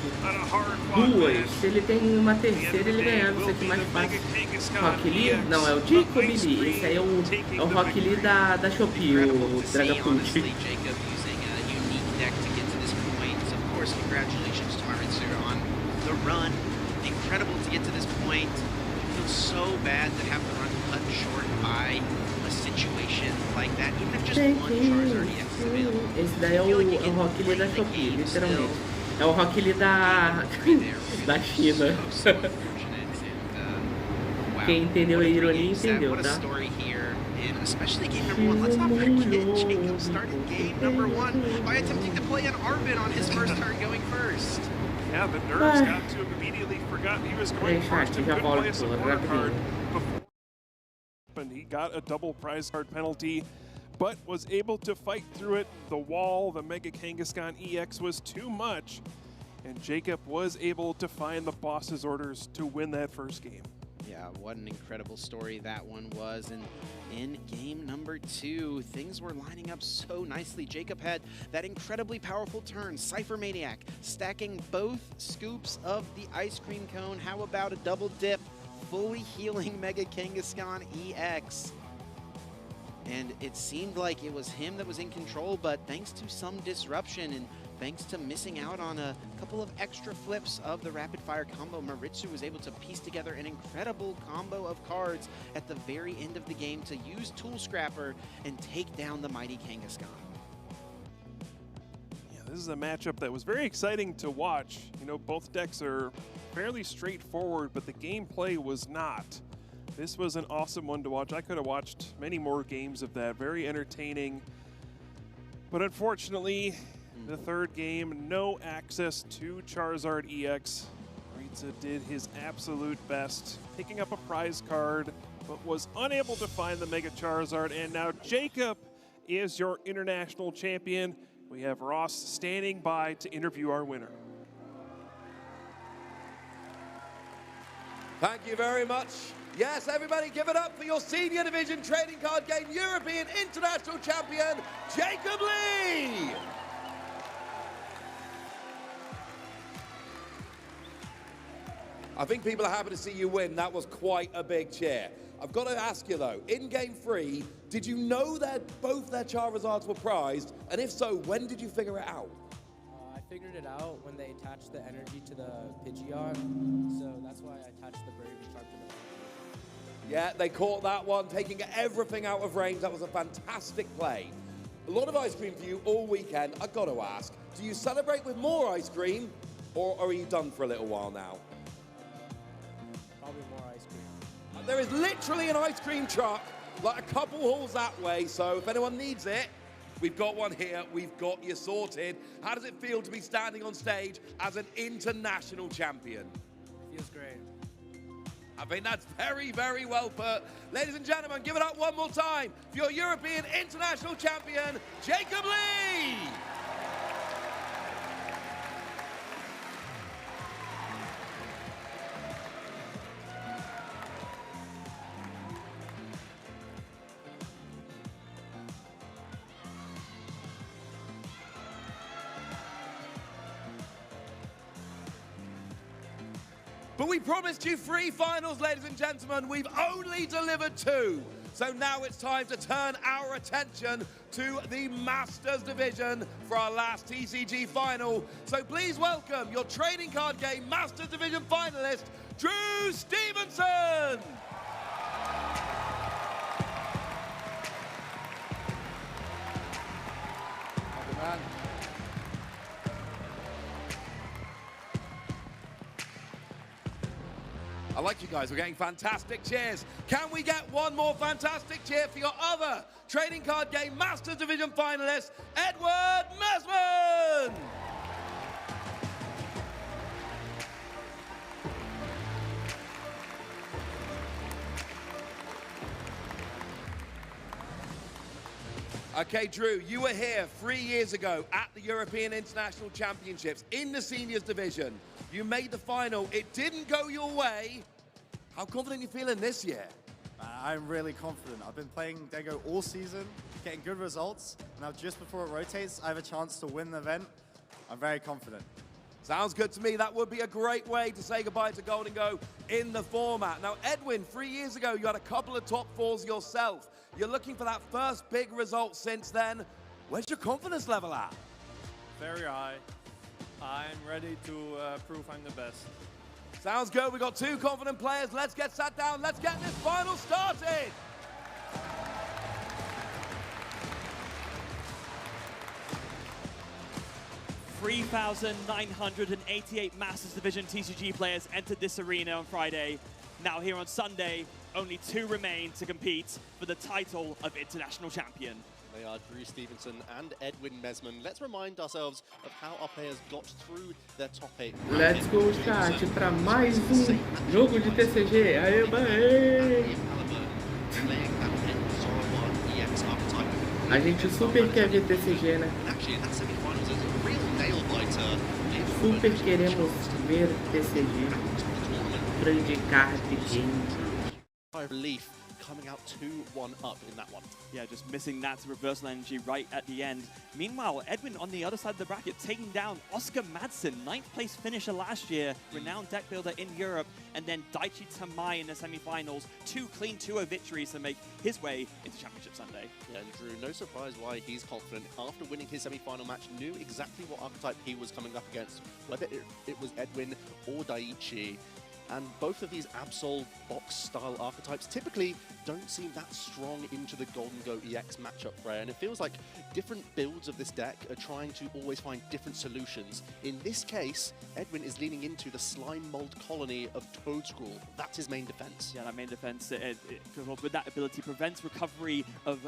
2. Se ele tem uma terceira, ele ganhava isso aqui mais fácil. Rock Lee? Não, é o Jacob Lee. Esse aí é o Rock Lee da Shopee, o Dragapult. Congratulations to Maritsu on the run. Incredible to get to this point. It feels so bad to have the run cut short by a situation like that. Even if just one Charizard EX is available. Esse daí é o Rock Lee da Shopee, literalmente. É o Rock Lee da China. Quem entendeu a ironia entendeu, tá? Especially game number 1. Let's not forget, Jacob started game number 1 by attempting to play an Arbin on his first turn going first. Yeah, the nerves got to him immediately, forgot he was going first and couldn't play a supporter card before. And he got a double prize card penalty, but was able to fight through it. The wall, the Mega Kangaskhan EX was too much, and Jacob was able to find the boss's orders to win that first game. Yeah, what an incredible story that one was. And in game number 2, things were lining up so nicely. Jacob had that incredibly powerful turn, Cypher Maniac, stacking both scoops of the ice cream cone. How about a double dip, fully healing Mega Kangaskhan EX? And it seemed like it was him that was in control, but thanks to some disruption and thanks to missing out on a couple of extra flips of the rapid fire combo, Maritsu was able to piece together an incredible combo of cards at the very end of the game to use Tool Scrapper and take down the mighty Kangaskhan. Yeah, this is a matchup that was very exciting to watch. You know, both decks are fairly straightforward, but the gameplay was not. This was an awesome one to watch. I could have watched many more games of that. Very entertaining. But unfortunately, the third game, no access to Charizard EX. Ritza did his absolute best, picking up a prize card, but was unable to find the Mega Charizard. And now Jacob is your international champion. We have Ross standing by to interview our winner. Thank you very much. Yes, everybody give it up for your Senior Division Trading Card Game European International Champion, Jacob Lee! I think people are happy to see you win. That was quite a big cheer. I've got to ask you though, in Game 3, did you know that both their Charizards were prized? And if so, when did you figure it out? I figured it out when they attached the energy to the Pidgeot, so that's why I attached the Brave Recharge to the... Yeah, they caught that one, taking everything out of range. That was a fantastic play. A lot of ice cream for you all weekend. I've got to ask, do you celebrate with more ice cream, or are you done for a little while now? Probably more ice cream. There is literally an ice cream truck, like a couple halls that way, so if anyone needs it, we've got one here, we've got you sorted. How does it feel to be standing on stage as an international champion? It feels great. I think that's very, very well put. Ladies and gentlemen, give it up one more time for your European International Champion, Jacob Lee! But we promised you 3 finals, ladies and gentlemen. We've only delivered 2. So now it's time to turn our attention to the Masters Division for our last TCG final. So please welcome your trading card game Masters Division finalist, Drew Stevenson. Good man. I like you guys, we're getting fantastic cheers. Can we get one more fantastic cheer for your other trading card game Masters Division finalist, Edward Mesman? Okay, Drew, you were here 3 years ago at the European International Championships in the seniors division. You made the final. It didn't go your way. How confident are you feeling this year? I'm really confident. I've been playing Dego all season, getting good results. Now, just before it rotates, I have a chance to win the event. I'm very confident. Sounds good to me. That would be a great way to say goodbye to Golden Go in the format. Now, Edwin, 3 years ago, you had a couple of top 4s yourself. You're looking for that first big result since then. Where's your confidence level at? Very high. I'm ready to prove I'm the best. Sounds good. We've got 2 confident players. Let's get sat down. Let's get this final started. $3,988 Masters Division TCG players entered this arena on Friday. Now here on Sunday, only 2 remain to compete for the title of International Champion. They are Drew Stevenson and Edwin Mesman. Let's remind ourselves of how our players got through their top 8. Let's go, chat, para mais jogo de TCG. Aê, baê! A gente super quer ver TCG, né? Super queremos ver TCG. Grande card game. Relief coming out 2-1 up in that one. Yeah, just missing that reversal energy right at the end. Meanwhile, Edwin on the other side of the bracket taking down Oscar Madsen, 9th place finisher last year, renowned deck builder in Europe, and then Daichi Tamai in the semi-finals. 2 clean 2-0 victories to make his way into Championship Sunday. Yeah, and Drew, no surprise why he's confident. After winning his semi-final match, knew exactly what archetype he was coming up against, whether it was Edwin or Daichi. And both of these Absol box-style archetypes typically don't seem that strong into the Golden Go EX matchup, Freya. And it feels like different builds of this deck are trying to always find different solutions. In this case, Edwin is leaning into the Slime Mold colony of Toadscroll. That's his main defense. Yeah, that main defense, with that ability, prevents recovery of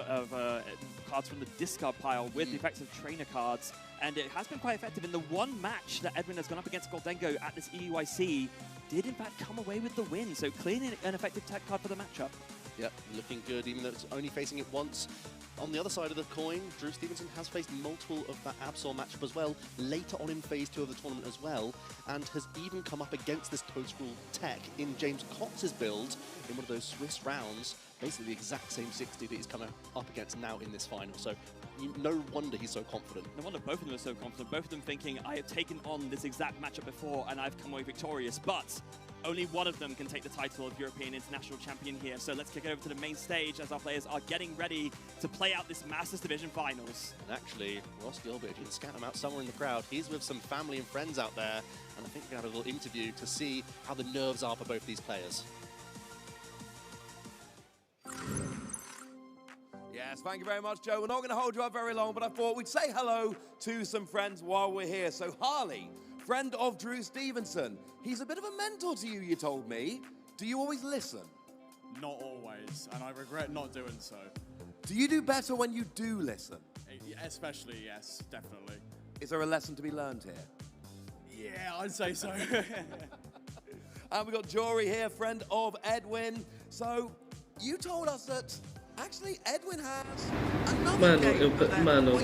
cards from the discard pile with the effects of trainer cards. And it has been quite effective in the one match that Edwin has gone up against Goldengo at this EUIC. Did in fact come away with the win, so clearly an effective tech card for the matchup. Yep, looking good, even though it's only facing it once. On the other side of the coin, Drew Stevenson has faced multiple of that Absol matchup as well, later on in Phase 2 of the tournament as well, and has even come up against this Toadstool tech in James Cox's build in one of those Swiss rounds, basically the exact same 60 that he's coming up against now in this final. So no wonder he's so confident. No wonder both of them are so confident, both of them thinking, I have taken on this exact matchup before and I've come away victorious, but only one of them can take the title of European International Champion here. So let's kick it over to the main stage as our players are getting ready to play out this Masters Division Finals. And actually, Ross Gilbert, if you can scout him out somewhere in the crowd, he's with some family and friends out there, and I think we're going to have a little interview to see how the nerves are for both these players. Yes, thank you very much, Joe. We're not going to hold you up very long, but I thought we'd say hello to some friends while we're here. So Harley, friend of Drew Stevenson. He's a bit of a mentor to you, you told me. Do you always listen? Not always, and I regret not doing so. Do you do better when you do listen? Especially, yes, definitely. Is there a lesson to be learned here? Yeah, I'd say so. And we've got Jory here, friend of Edwin. So, you told us that actually Edwin has another Mano,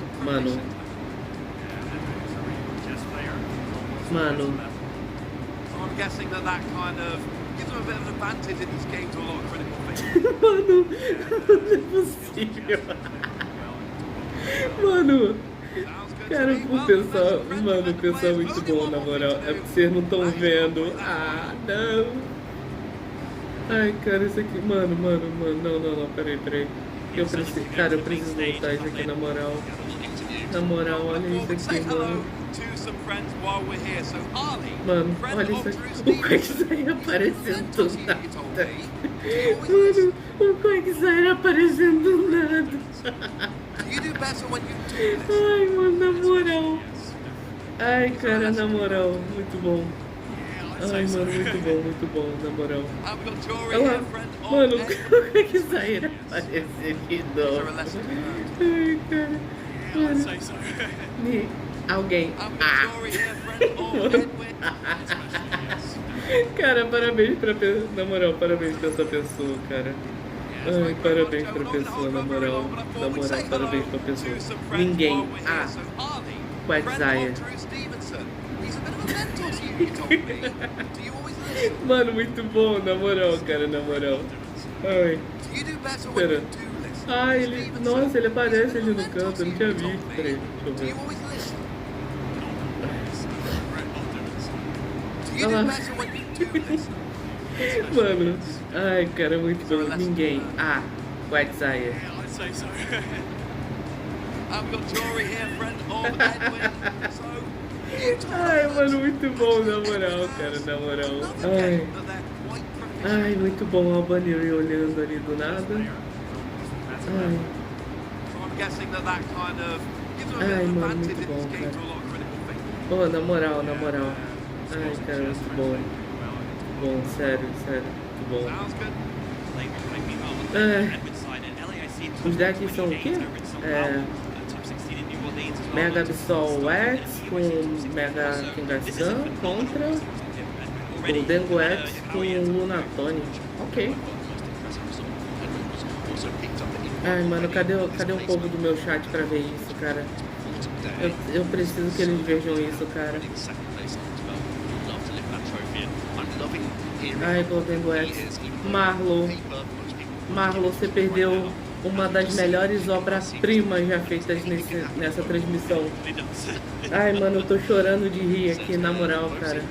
So I'm guessing that kind of gives him a bit of an advantage in this game to a lot of critical things. Mano, não é possível. Mano, cara, o pessoal é muito bom, na moral. É porque vocês não estão vendo. Ah, não. Ai, cara, isso aqui, mano, não, peraí. Eu preciso voltar isso aqui, na moral. Na moral, olha isso aqui, mano. Mano, olha isso aqui. O Quagsire aparecendo do nada. Mano, o Quagsire aparecendo do nada. Ai, mano, na moral. Ai, cara, na moral, muito bom. Ai, mano, muito bom, na moral. Olha lá, mano, o Quagsire aparecendo de novo. Ai, cara. Mano, alguém. Cara, parabéns na moral, parabéns pra essa pessoa, cara. Ai, parabéns pra pessoa, na moral, parabéns pra pessoa. Ninguém. Quagsire. Mano, muito bom, na moral, cara, na moral. Ai. Pera. Ah, ele... Nossa, ele aparece ali no canto, eu não tinha visto. Peraí, deixa eu ver. Olha lá. Mano, ai, cara, muito bom. Ninguém. Quagsire. Ai, mano, muito bom, na moral, cara, na moral. Ai, muito bom a Banner olhando ali do nada. Ai, mano, muito bom, cara. Oh, na moral. Ai, cara, muito bom. Muito bom, sério, muito bom. Os decks são o quê? Mega Absol X com Mega Kangaskhan contra Golden X com Lunatone. Ok. Ai, mano, cadê o povo do meu chat pra ver isso, cara? Eu preciso que eles vejam isso, cara. Ai, Golden X. Marlo, você perdeu uma das melhores obras-primas já feitas nessa transmissão. Ai, mano, eu tô chorando de rir aqui, na moral, cara.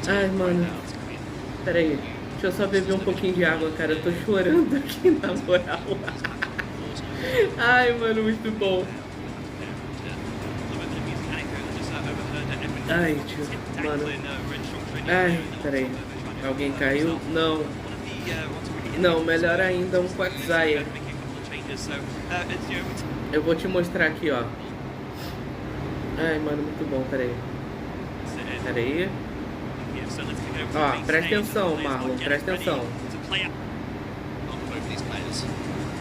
Ai, mano. Pera aí. Deixa eu só beber um pouquinho de água, cara. Eu tô chorando aqui, na moral. Ai, mano, muito bom. Ai, tio. Mano. Ai, peraí. Alguém caiu? Não. Não, melhor ainda, um Quagsire. Eu vou te mostrar aqui, ó. Ai, mano, muito bom, peraí. Peraí. Ó, presta atenção, Marlon, presta atenção.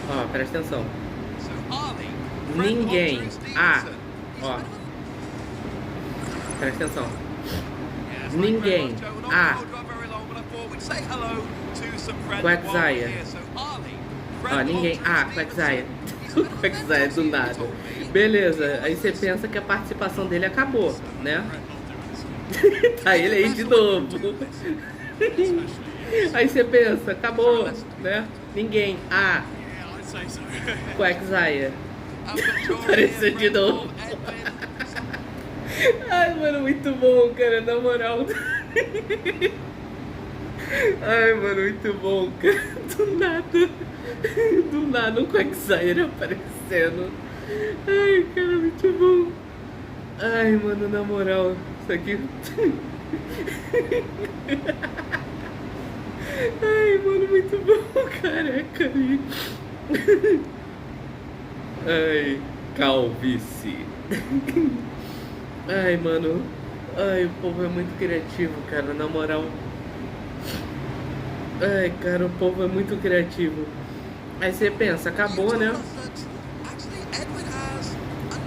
Ó, presta atenção. Ninguém. Ó. Presta atenção. Ninguém. Quackzaya. Ó, ninguém. Ah, Quackzaya. Quackzaya do nada. Beleza, aí você pensa que a participação dele acabou, né? Tá ele aí de novo. Aí você pensa, acabou, né? Ninguém. Ah, Quackzaya. Apareceu de novo. Ai, mano, muito bom, cara, na moral. Ai, mano, muito bom, cara. Do nada, um Quackzaya aparecendo. Ai, cara, muito bom. Ai, mano, na moral, isso aqui. Ai, mano, muito bom, caraca. Ai, calvície. Ai, mano. Ai, o povo é muito criativo, cara, na moral. Ai, cara, o povo é muito criativo. Aí você pensa, acabou, né?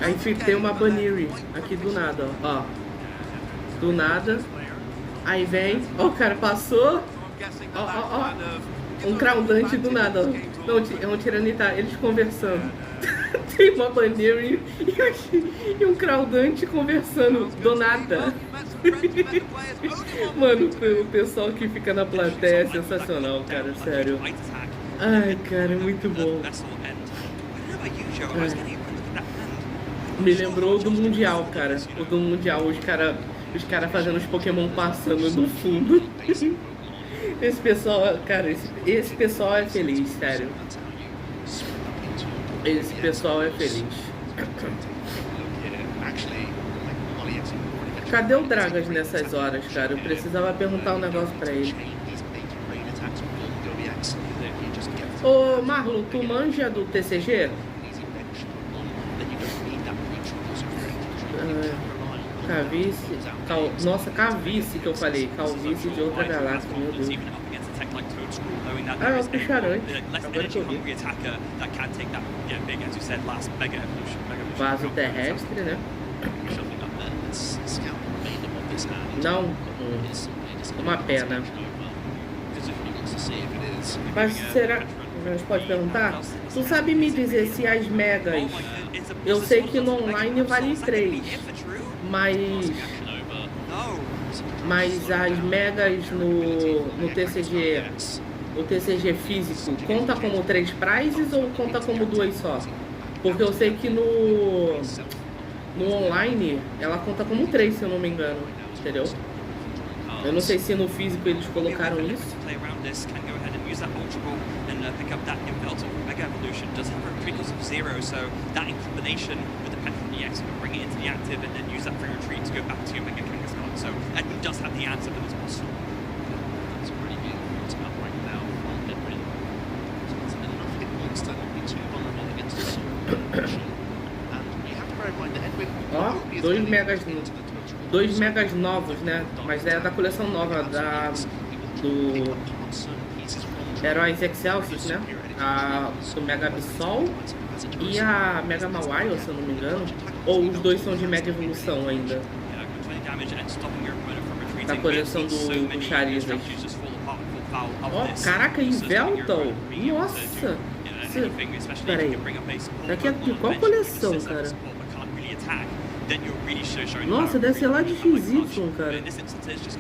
Aí tem uma Baniri aqui do nada, ó. Do nada. Aí vem, ó, o cara passou. Ó. Um Crowdante do nada, ó. Não, é um Tiranitar, eles conversando. Tem uma Baniri e um Crowdante conversando do nada. Mano, o pessoal que fica na plateia é sensacional, cara, sério. Ai, cara, muito bom. Ai. Me lembrou do Mundial, cara. O do Mundial, os cara fazendo os Pokémon passando no fundo. Esse pessoal, cara, esse pessoal é feliz, sério. Esse pessoal é feliz. Cadê o Dragas nessas horas, cara? Eu precisava perguntar um negócio pra ele. Ô, Marlon, tu manja do TCG? Cavice. Nossa, Cavice que eu falei. Calvície de outra galáxia, meu Deus. Ah, é o Picharante. Agora que eu vi. Vaso terrestre, né? Não. Uma pena. Mas será... A gente pode perguntar? Tu sabe me dizer se as megas... Eu sei que no online vale 3. Mas as megas no TCG... O TCG físico conta como 3 prizes ou conta como 2 só? Porque eu sei que no online ela conta como 3, se eu não me engano. Entendeu? Eu não sei se no físico eles colocaram isso. Pick up that Inveltal from Mega Evolution does have a trickles of 0, so that in combination with the pet from the EX, you can bring it into the active and then use that free retreat to go back to your Mega Kangaskhan. So Edwin does have the answer for this boss. That's pretty beautiful to up right now from Edwin. So it's enough hit points to not be too vulnerable against the solution. And you have to bear in mind that Edwin. Ó, dois megas novos, né? Mas é da coleção nova do Heróis Excelsius, né? O Mega Absol e a Mega Mawile, se eu não me engano. Ou os dois são de Mega Evolução ainda. Da coleção do Charizard. Ó, caraca, Inveltal! Nossa! Peraí. Daqui a qual coleção, cara? Nossa, deve ser lá de XY, cara.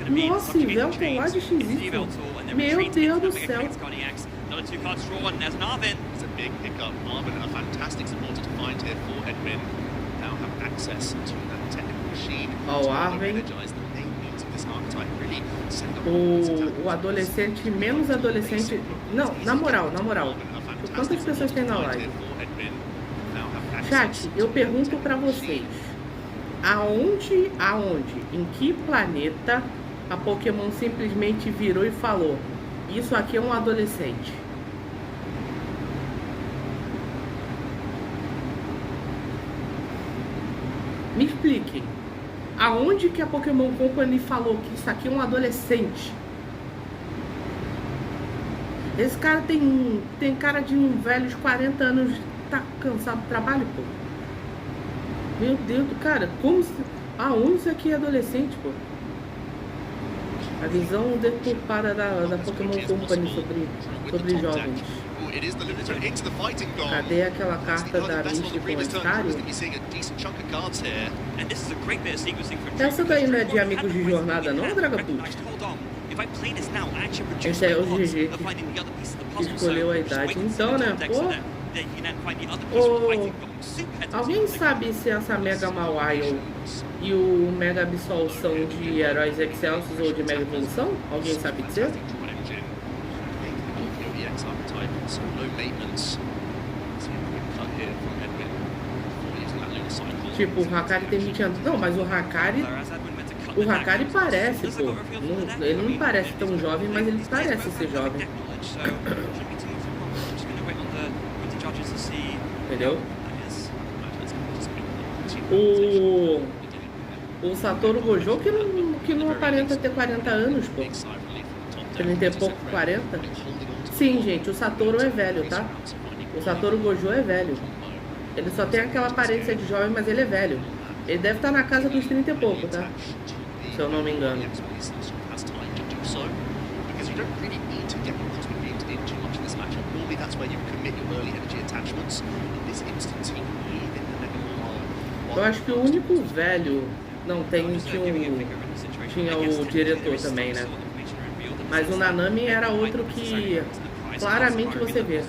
Nossa, Inveltal lá de XY. Meu Deus do céu. Ó, o Arven. O adolescente menos adolescente. Não, na moral. Quantas pessoas tem na live? Chat, eu pergunto pra vocês. Aonde, em que planeta a Pokémon simplesmente virou e falou: isso aqui é um adolescente? Me expliquem. Aonde que a Pokémon Company falou que isso aqui é um adolescente? Esse cara tem cara de um velho de 40 anos, tá cansado do trabalho, pô. Meu Deus, cara, como se... Aonde isso aqui é adolescente, pô? A visão deturpada da Pokémon Company sobre jovens. Cadê aquela carta da Misty com o Estário? Essa daí não é de amigos de jornada não, Dragapult? Esse é o GG que escolheu a idade. Então, né, alguém sabe se essa Mega Mawile e o Mega Absolução de Heróis Excelsos ou de Mega Evolução? Alguém sabe dizer? Tipo, o Hakari tem 20 anos. Não, mas o Hakari parece, pô. Ele não parece tão jovem, mas ele parece ser jovem. Entendeu? O Satoru Gojo que não aparenta ter 40 anos, pô. 30 e pouco, 40. Sim, gente, o Satoru é velho, tá? O Satoru Gojo é velho. Ele só tem aquela aparência de jovem, mas ele é velho. Ele deve estar na casa dos 30 e pouco, tá? Se eu não me engano. Eu acho que o único velho... Não, tinha o diretor também, né? Mas o Nanami era outro que claramente você vê.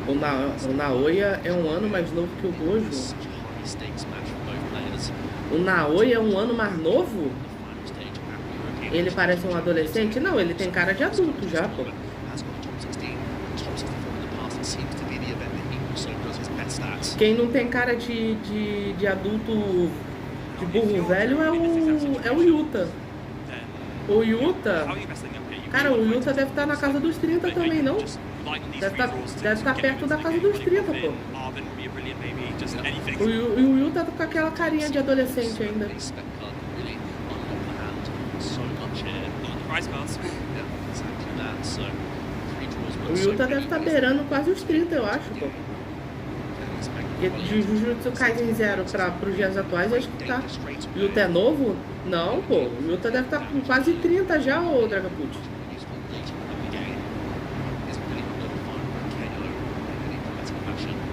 O Naoya é um ano mais novo que o Gojo. O Naoya é um ano mais novo? Ele parece um adolescente? Não, ele tem cara de adulto já, pô. Quem não tem cara de adulto, de burro velho é o Yuta. O Yuta... Cara, o Yuta deve estar na casa dos 30 também, não? Deve estar perto da casa dos 30, pô. O Yuta tá com aquela carinha de adolescente ainda. O Yuta deve estar beirando quase os 30, eu acho, pô. De Jujutsu Kaisen 0 para os dias atuais, acho que tá. O Yuta é novo? Não, pô. O Yuta deve estar com quase 30 já, ô Dragapult.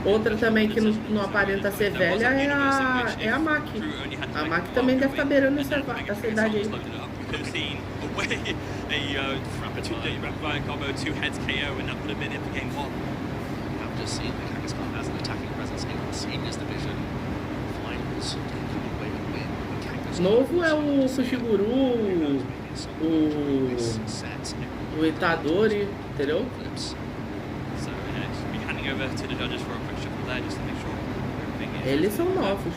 Outra também que não aparenta ser velha é a Maki. A Maki também deve estar beirando essa idade aí. Novo é o Fushiguro, o Itadori, entendeu? Eles são novos.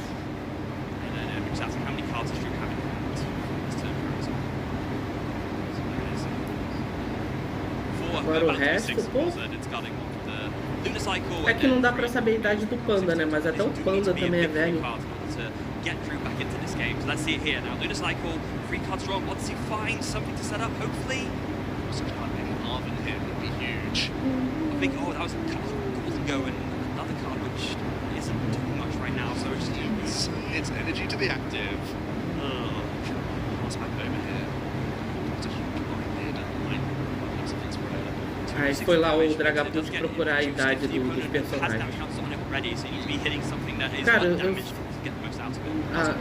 Agora o resto, pô. É que não dá pra saber a idade do Panda, né? Mas até o Panda também é velho. Get through back into this game. So let's see it here now. Lunacycle, 3 cards wrong. Odyssey finds something to set up, hopefully. Such a maybe Marvin here would be huge. I think, that was a couple of calls ago, and another card which isn't doing much right now. So it's energy to the active. What's happened over here? It's a huge line here down the line. Aí foi lá o Dragapult procurar a idade dos personagens. Cara,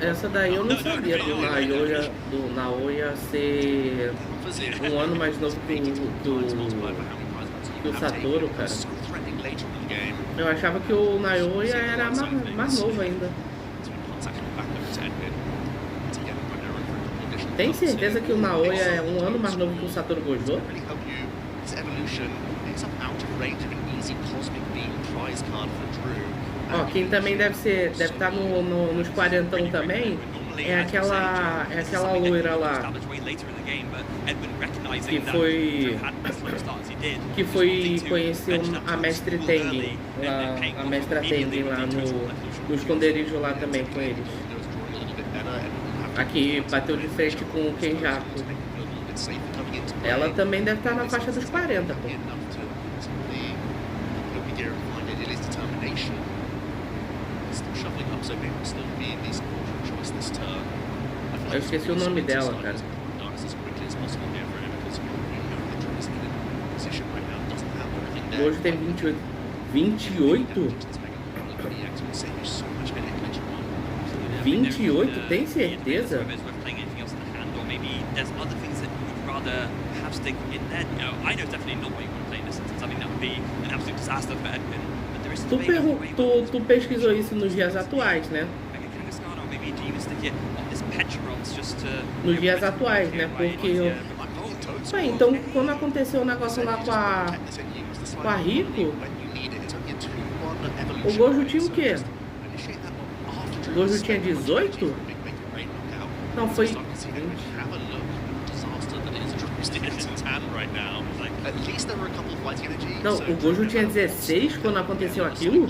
essa daí eu não sabia do Naoya ser um ano mais novo que o Satoru, cara. Eu achava que o Naoya era mais novo ainda. Tem certeza que o Naoya é um ano mais novo que o Satoru Gojo? Ó, quem também deve estar nos 40 também é aquela loira lá que foi conhecer a Mestre Tengen, a Mestra Tengen lá no esconderijo lá também com eles. Aqui bateu de frente com o Kenjaku. Ela também deve estar na faixa dos 40, pô. shuffling up, so maybe will still be the score choice this turn. Eu esqueci o nome dela, cara. Darkness as quickly as possible here for him, because we know Hedron is in a position right now, doesn't have everything there. Hoje tem 28. 28? 28? Tem certeza? There's other things that you would rather have stick in there. You know, I know definitely not what you want to play in this instance. I mean, that would be an absolute disaster for Edwin. But there is Tu pesquisou isso nos dias atuais, né? Nos dias atuais, né? Porque eu... Bem, então quando aconteceu o negócio lá com a Rico, o Gojo tinha o quê? O Gojo tinha 18? Não, foi... Não, o Gojo tinha 16 quando aconteceu aquilo?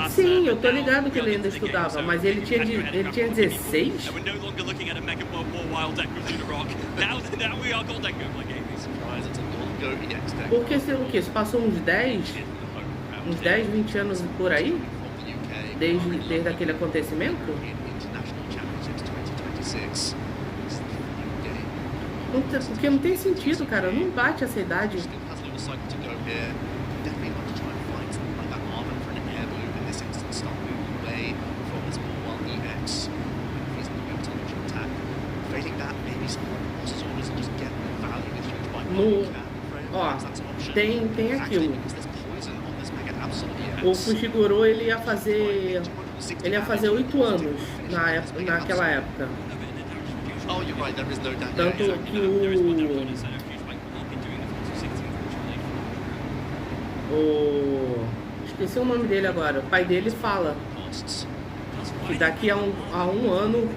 Sim, eu tô ligado que ele ainda estudava, mas ele tinha 16? Porque se o que? Se passou uns 10, 20 anos por aí? Desde aquele acontecimento? Porque não tem sentido, cara. Não bate essa idade. Ó, tem aquilo. O Fushiguro ele ia fazer 8 anos naquela época. Tanto que esqueci o nome dele agora. O pai dele fala que daqui a um ano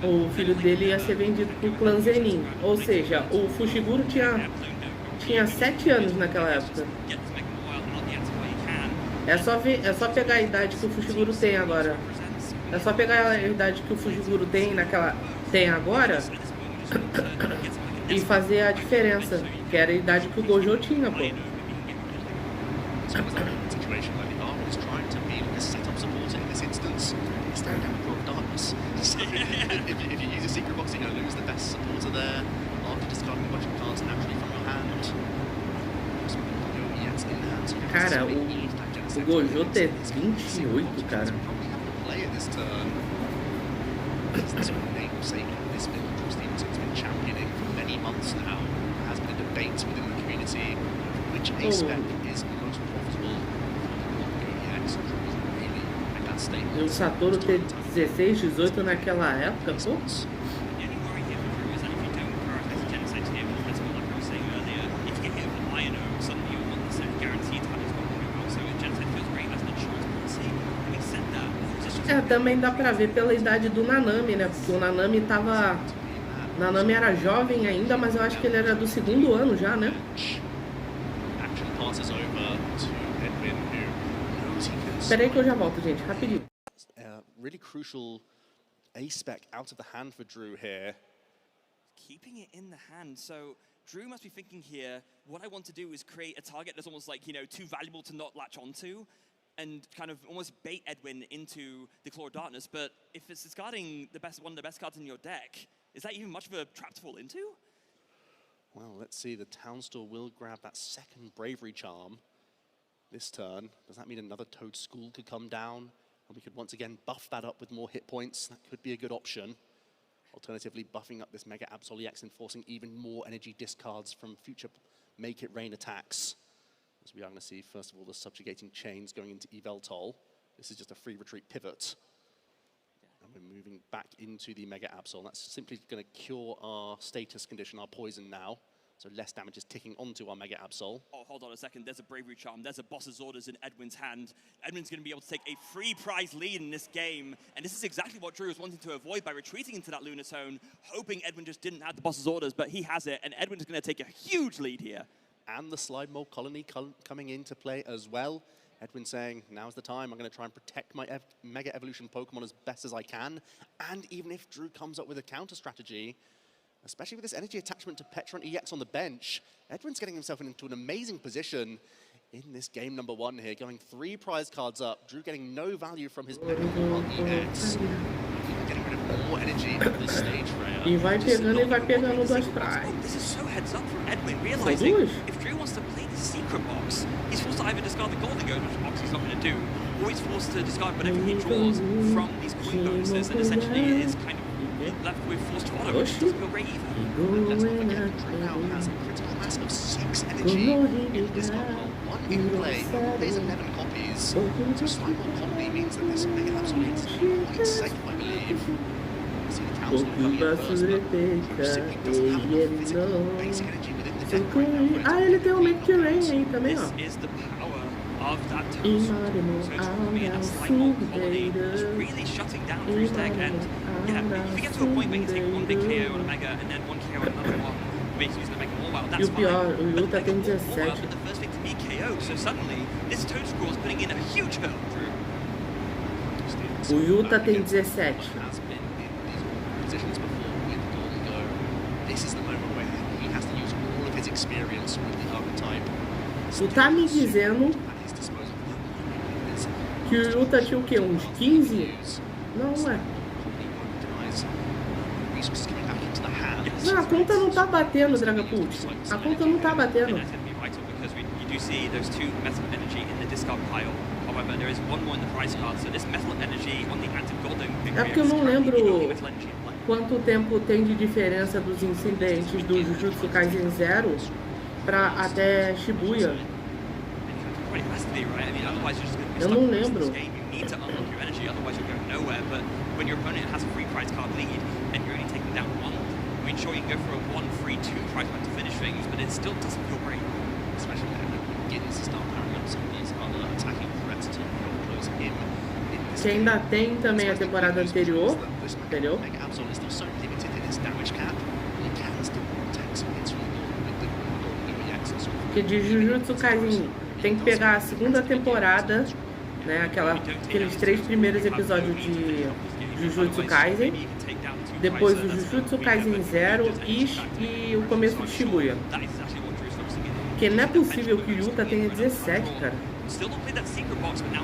o filho dele ia ser vendido pro clã Zenin. Ou seja, o Fushiguro tinha 7 anos naquela época. É só pegar a idade que o Fushiguro tem agora. É só pegar a idade que o Fushiguro tem agora e fazer a diferença, que era a idade que o Gojo tinha, pô. Cara, o Gojo ter 28, cara. O Satoru ter 16, 18 naquela época, pô. Também dá pra ver pela idade do Nanami, né? Porque o Nanami era jovem ainda, mas eu acho que ele era do 2º ano já, né? Espera aí que eu já volto, gente, rapidinho. Really crucial A-spec out of the hand for Drew here. Keeping it in the hand, so Drew must be thinking here, what I want to do is create a target that's almost like, too valuable to not latch onto, and kind of almost bait Edwin into the Claw of Darkness, but if it's discarding one of the best cards in your deck, is that even much of a trap to fall into? Well, let's see, the Town Store will grab that second Bravery Charm this turn. Does that mean another Toad School could come down? And we could once again buff that up with more hit points. That could be a good option. Alternatively, buffing up this Mega Absol EX and forcing even more energy discards from future Make It Rain attacks. As we are going to see, first of all, the Subjugating Chains going into Yveltal. This is just a free retreat pivot. And we're moving back into the Mega Absol. That's simply going to cure our status condition, our poison now. So less damage is ticking onto our Mega Absol. Oh, hold on a second. There's a Bravery Charm. There's a Boss's Orders in Edwin's hand. Edwin's going to be able to take a free prize lead in this game. And this is exactly what Drew was wanting to avoid by retreating into that Lunatone, hoping Edwin just didn't have the Boss's Orders, but he has it. And Edwin is going to take a huge lead here. And the Slide Mold Colony coming into play as well. Edwin saying, now's the time. I'm going to try and protect my Mega Evolution Pokemon as best as I can. And even if Drew comes up with a counter strategy, especially with this energy attachment to Petra and EX on the bench. Edwin's getting himself into an amazing position in this game number 1 here, going 3 prize cards up. Drew getting no value from his Petra on EX. Getting rid of more energy at this stage, Freya. E vai pegando duas prizes. This is so heads up from Edwin, realizing if Drew wants to play the secret box, he's forced to either discard the golden goat, which box he's not going to do, or he's forced to discard whatever he draws from these coin bonuses, and essentially is kind of left with forced to auto, which doesn't feel great either. Let's not forget, Drew now has a critical mass of 6 energy in this combo. 1 in play, plays 11 copies. So slight more comedy means that this Mega Absol is quite safe, I believe. See the council coming in first, but simply doesn't have enough physical basic energy within the deck right now. Ah, ele tem o Make It Rain aí também, ó. This is the power of that toast. So it's being a slight more quality, just really shutting down Drew's deck, and yeah, if you get to a point where you take 1 big KO on a Mega and then 1 KO on another one, basically using the Mega more well, that's fine. O Yuta tem 17. The first thing to be KO, so suddenly this toast score is putting in a huge hurdle through. O Yuta tem 17. This is the moment where he has to use all of his experience with the archetype. Tu tá me dizendo que o Yuta tinha o quê? Uns 15? Não, é. Não, a conta não tá batendo, Dragapult. A conta não tá batendo. You do see those 2 metal energy in the discard pile. However, there is 1 more in the prize card, so this metal energy on the active golden. É porque eu não lembro quanto tempo tem de diferença dos incidentes do Jujutsu Kaisen 0 pra até Shibuya. Eu não lembro. When your opponent has a free prize card lead and you're only taking down 1, I mean, sure, you can go for a 1, 3, 2 prize card to finish things, but it still doesn't feel great. Especially when it begins to start powering up some of these other attacking threats to help close him in this Que ainda tem também a temporada anterior, entendeu? Mega Absol is still so limited in its damage cap, and it can still protect some hits from the golden EX and sort of. Que de Jujutsu Kaisen tem que pegar a segunda temporada, né? Aqueles 3 primeiros episódios de Jujutsu Kaisen, depois o Jujutsu Kaisen 0 e o começo de Shibuya. Porque não é possível que o Yuta tenha 17, cara.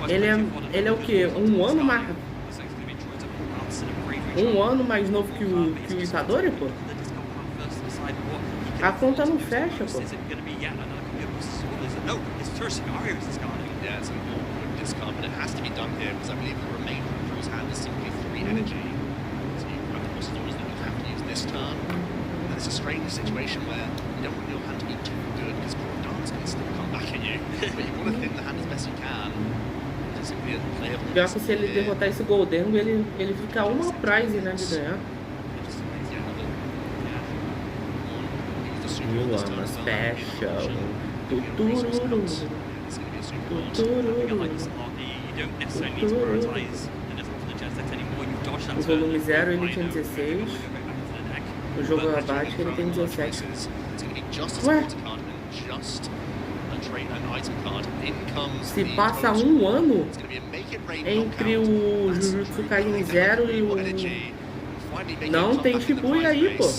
Ele é o quê? Um ano mais novo que o Itadori, pô? A conta não fecha, pô. Yeah, it's an awkward discard, but it has to be done here because I believe the remainder of Drew's hand is simply 3 energy. So you grab the possibilities that you have to use this turn. And it's a strange situation where you don't want your hand to be too good because Dance can still come back at you. But you want to thin the hand as best you can. It's simply a playable. Pior que se ele derrotar esse Golden, ele fica uma prize, né, de ganhar. You are my special. Tutururu. O volume 0 ele tem 16. O jogo abaixo ele tem 17. Ué? Se passa um ano entre o Jujutsu Kaisen 0 e o... Não tem Shibuya aí, pô.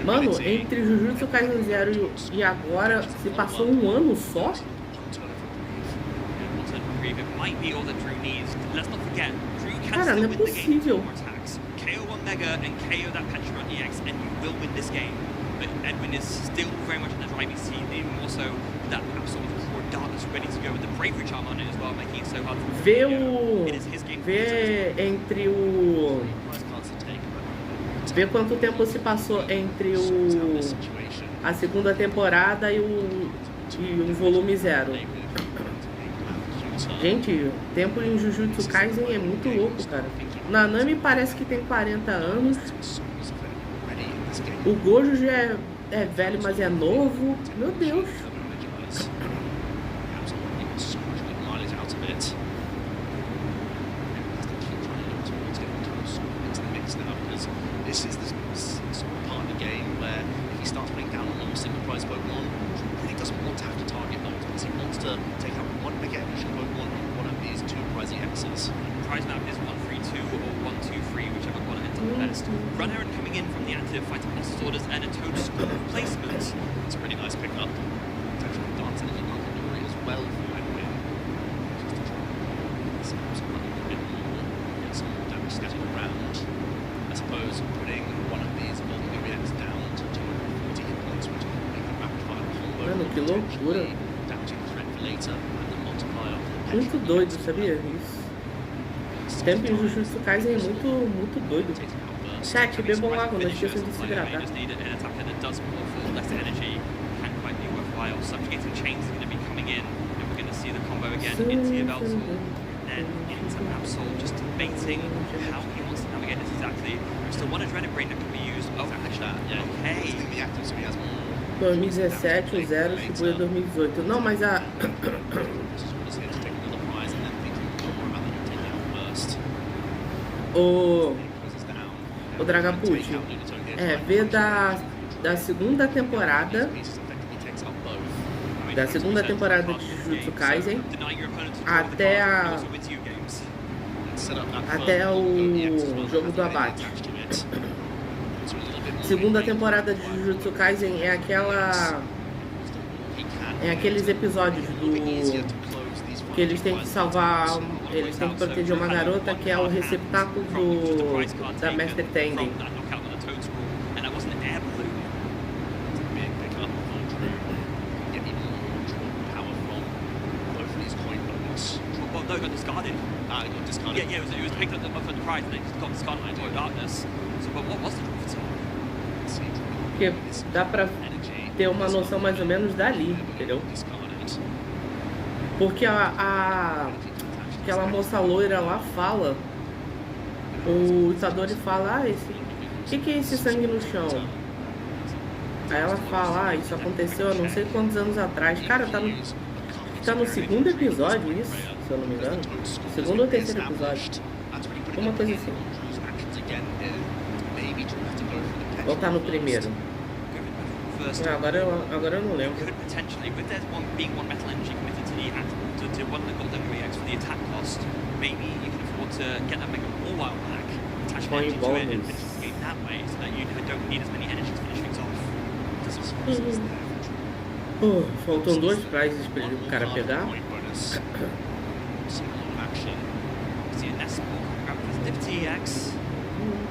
Mano, entre Jujutsu Kaisen 0 e agora, se passou um ano só? Cara, não é possível. KO one Mega and KO that Petra on EX and you will win this game. But Edwin is still very much in the driving seat, even more so that absolute core darkness ready to go with the bravery charm on it as well, making it so hard to Vê entre o... Vê quanto tempo se passou entre a segunda temporada e o volume 0. Gente, o tempo em Jujutsu Kaisen é muito louco, cara. Nanami parece que tem 40 anos. O Gojo já é velho, mas é novo. Meu Deus. This is the sort of part of the game where if he starts putting down on a single prize Pokemon, he really doesn't want to have to target multiples. He wants to take out one Mega Evolution Pokemon on one of these 2 prize EXs. Prize map is 1-3-2 or 1-2-3, whichever one enters the best. effective fighting boss orders and a toad score replacement. It's a pretty nice pickup. Potential dance energy Monkey as well for Edwin. Just to try and some a bit more, get some more damage scattered around. I suppose putting one of these Monkey down to 240 hit points, which will make a rapid fire combo. Mano, que loucura. Damaging the threat for later and the multiplier. Muito doido, sabia? Isso. Tempo em Jujutsu Kaisen é muito doido. Chat, bebam água, não esqueçam de se hidratar. Subjugating chains are going to be coming in, and we're going to see the combo again into Yveltal, then into Absol, just debating how he wants to navigate this exactly. There's still one Adrenaline Brain that can be used. Oh, actually, okay. 2017, o Zero distribui 2018. Não, mas a... o Dragapult, vê da segunda temporada de Jujutsu Kaisen até o jogo do abate. Segunda temporada de Jujutsu Kaisen é aqueles episódios que eles têm que salvar, eles têm que proteger uma garota que é o receptáculo da Master Tending. No, it got discarded. It got discarded. Yeah, it was picked up for the prize and it got discarded by Darkness. So, but what was the draw for Tom? Porque dá pra ter uma noção mais ou menos dali, entendeu? Porque aquela moça loira lá fala, o Itadori fala, o que é esse sangue no chão? Aí ela fala, isso aconteceu há não sei quantos anos atrás. Cara, tá no segundo episódio isso, se eu não me engano. Segundo ou terceiro episódio. Uma coisa assim. Ou tá no primeiro? Agora eu não lembro. Potentially, with there being one metal energy committed to one of the gold WEX for the attack cost, maybe you can afford to get that mega more while back, attach an energy to it and finish the game that way, so that you don't need as many energy to finish things off. Faltam dois prizes para o cara pegar.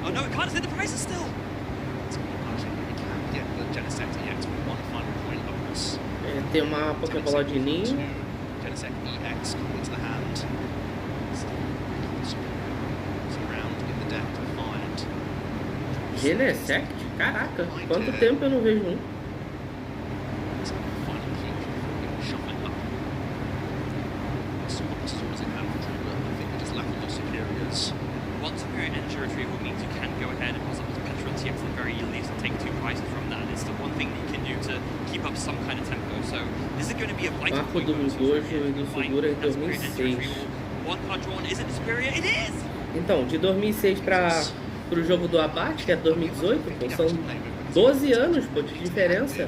Oh no, it can't hit the prizes still. Tem uma Pokébola de ninho. Genesect? Caraca, quanto tempo eu não vejo um? One superior energy retrieval means you can go ahead and also Petrol TX at the very least and take 2 prizes from that. It's the one thing that you can do to keep up some kind of tempo. So this is going to be a vital point. Do Gojo e do Sugura em 2006. One card drawn, is it superior? It is! Então, de 2006 para o jogo do abate, que é 2018, pô, são 12 anos, pô, de diferença.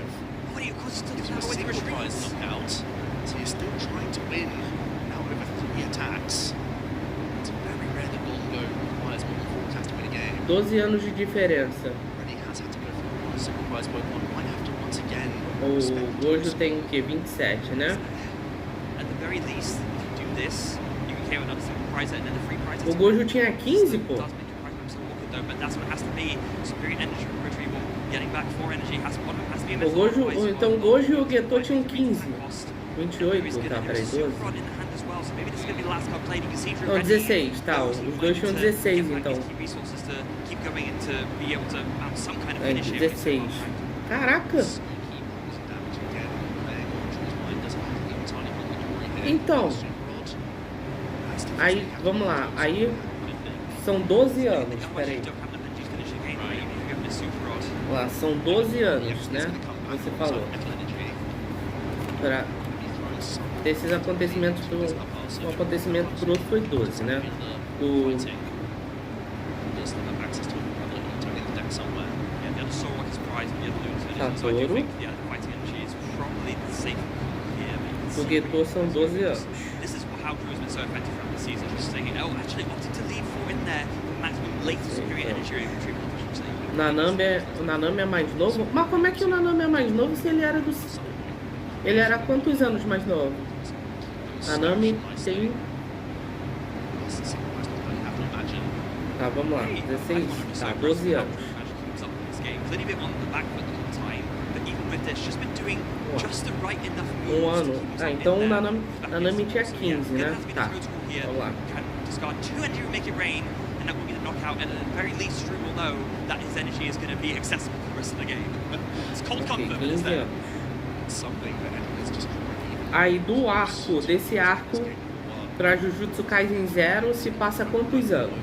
So you're still trying to win now over 3 attacks. It's very rare that Golden Go requires more than 4 attacks to win a game. 12 anos de diferença. Already has had to go for a single prize Pokemon. Might have to once again. O Gojo tem o quê? 27, né? At the very least, if you do this, you can carry another single prize and then the free prize. O Gojo tinha 15, pô. But that's what has to be superior energy retrieval. Getting back 4 energy has to be a O Gojo, então o Gojo e o Geto tinham 15. 28, tá, peraí, 12. Não, 16, tá, os dois tinham 16, então. É, 16. Caraca! Então, aí, vamos lá, aí são 12 anos, peraí. Lá, são 12 anos, né? Você falou. Pra esses acontecimentos, o acontecimento pro outro foi 12, né? O Satoru. O Geto são 12 anos. This is how Drew's been so effective throughout the season, just saying, actually opted to leave 4 in there, maximum latest superior energy retrieval efficiency. O Nanami é mais novo? Mas como é que o Nanami é mais novo se ele era do... Ele era quantos anos mais novo? Nanami tem... Tá, vamos lá. 16? Tá, 12 anos. Um ano. Ah, então o Nanami tinha 15, né? Tá, vamos lá. And that will be the knockout, and at the very least, Drew will know that his energy is going to be accessible for the rest of the game. It's cold comfort, but it's there. Something that is just... Aí do arco, desse arco pra Jujutsu Kaisen 0 se passa quantos anos?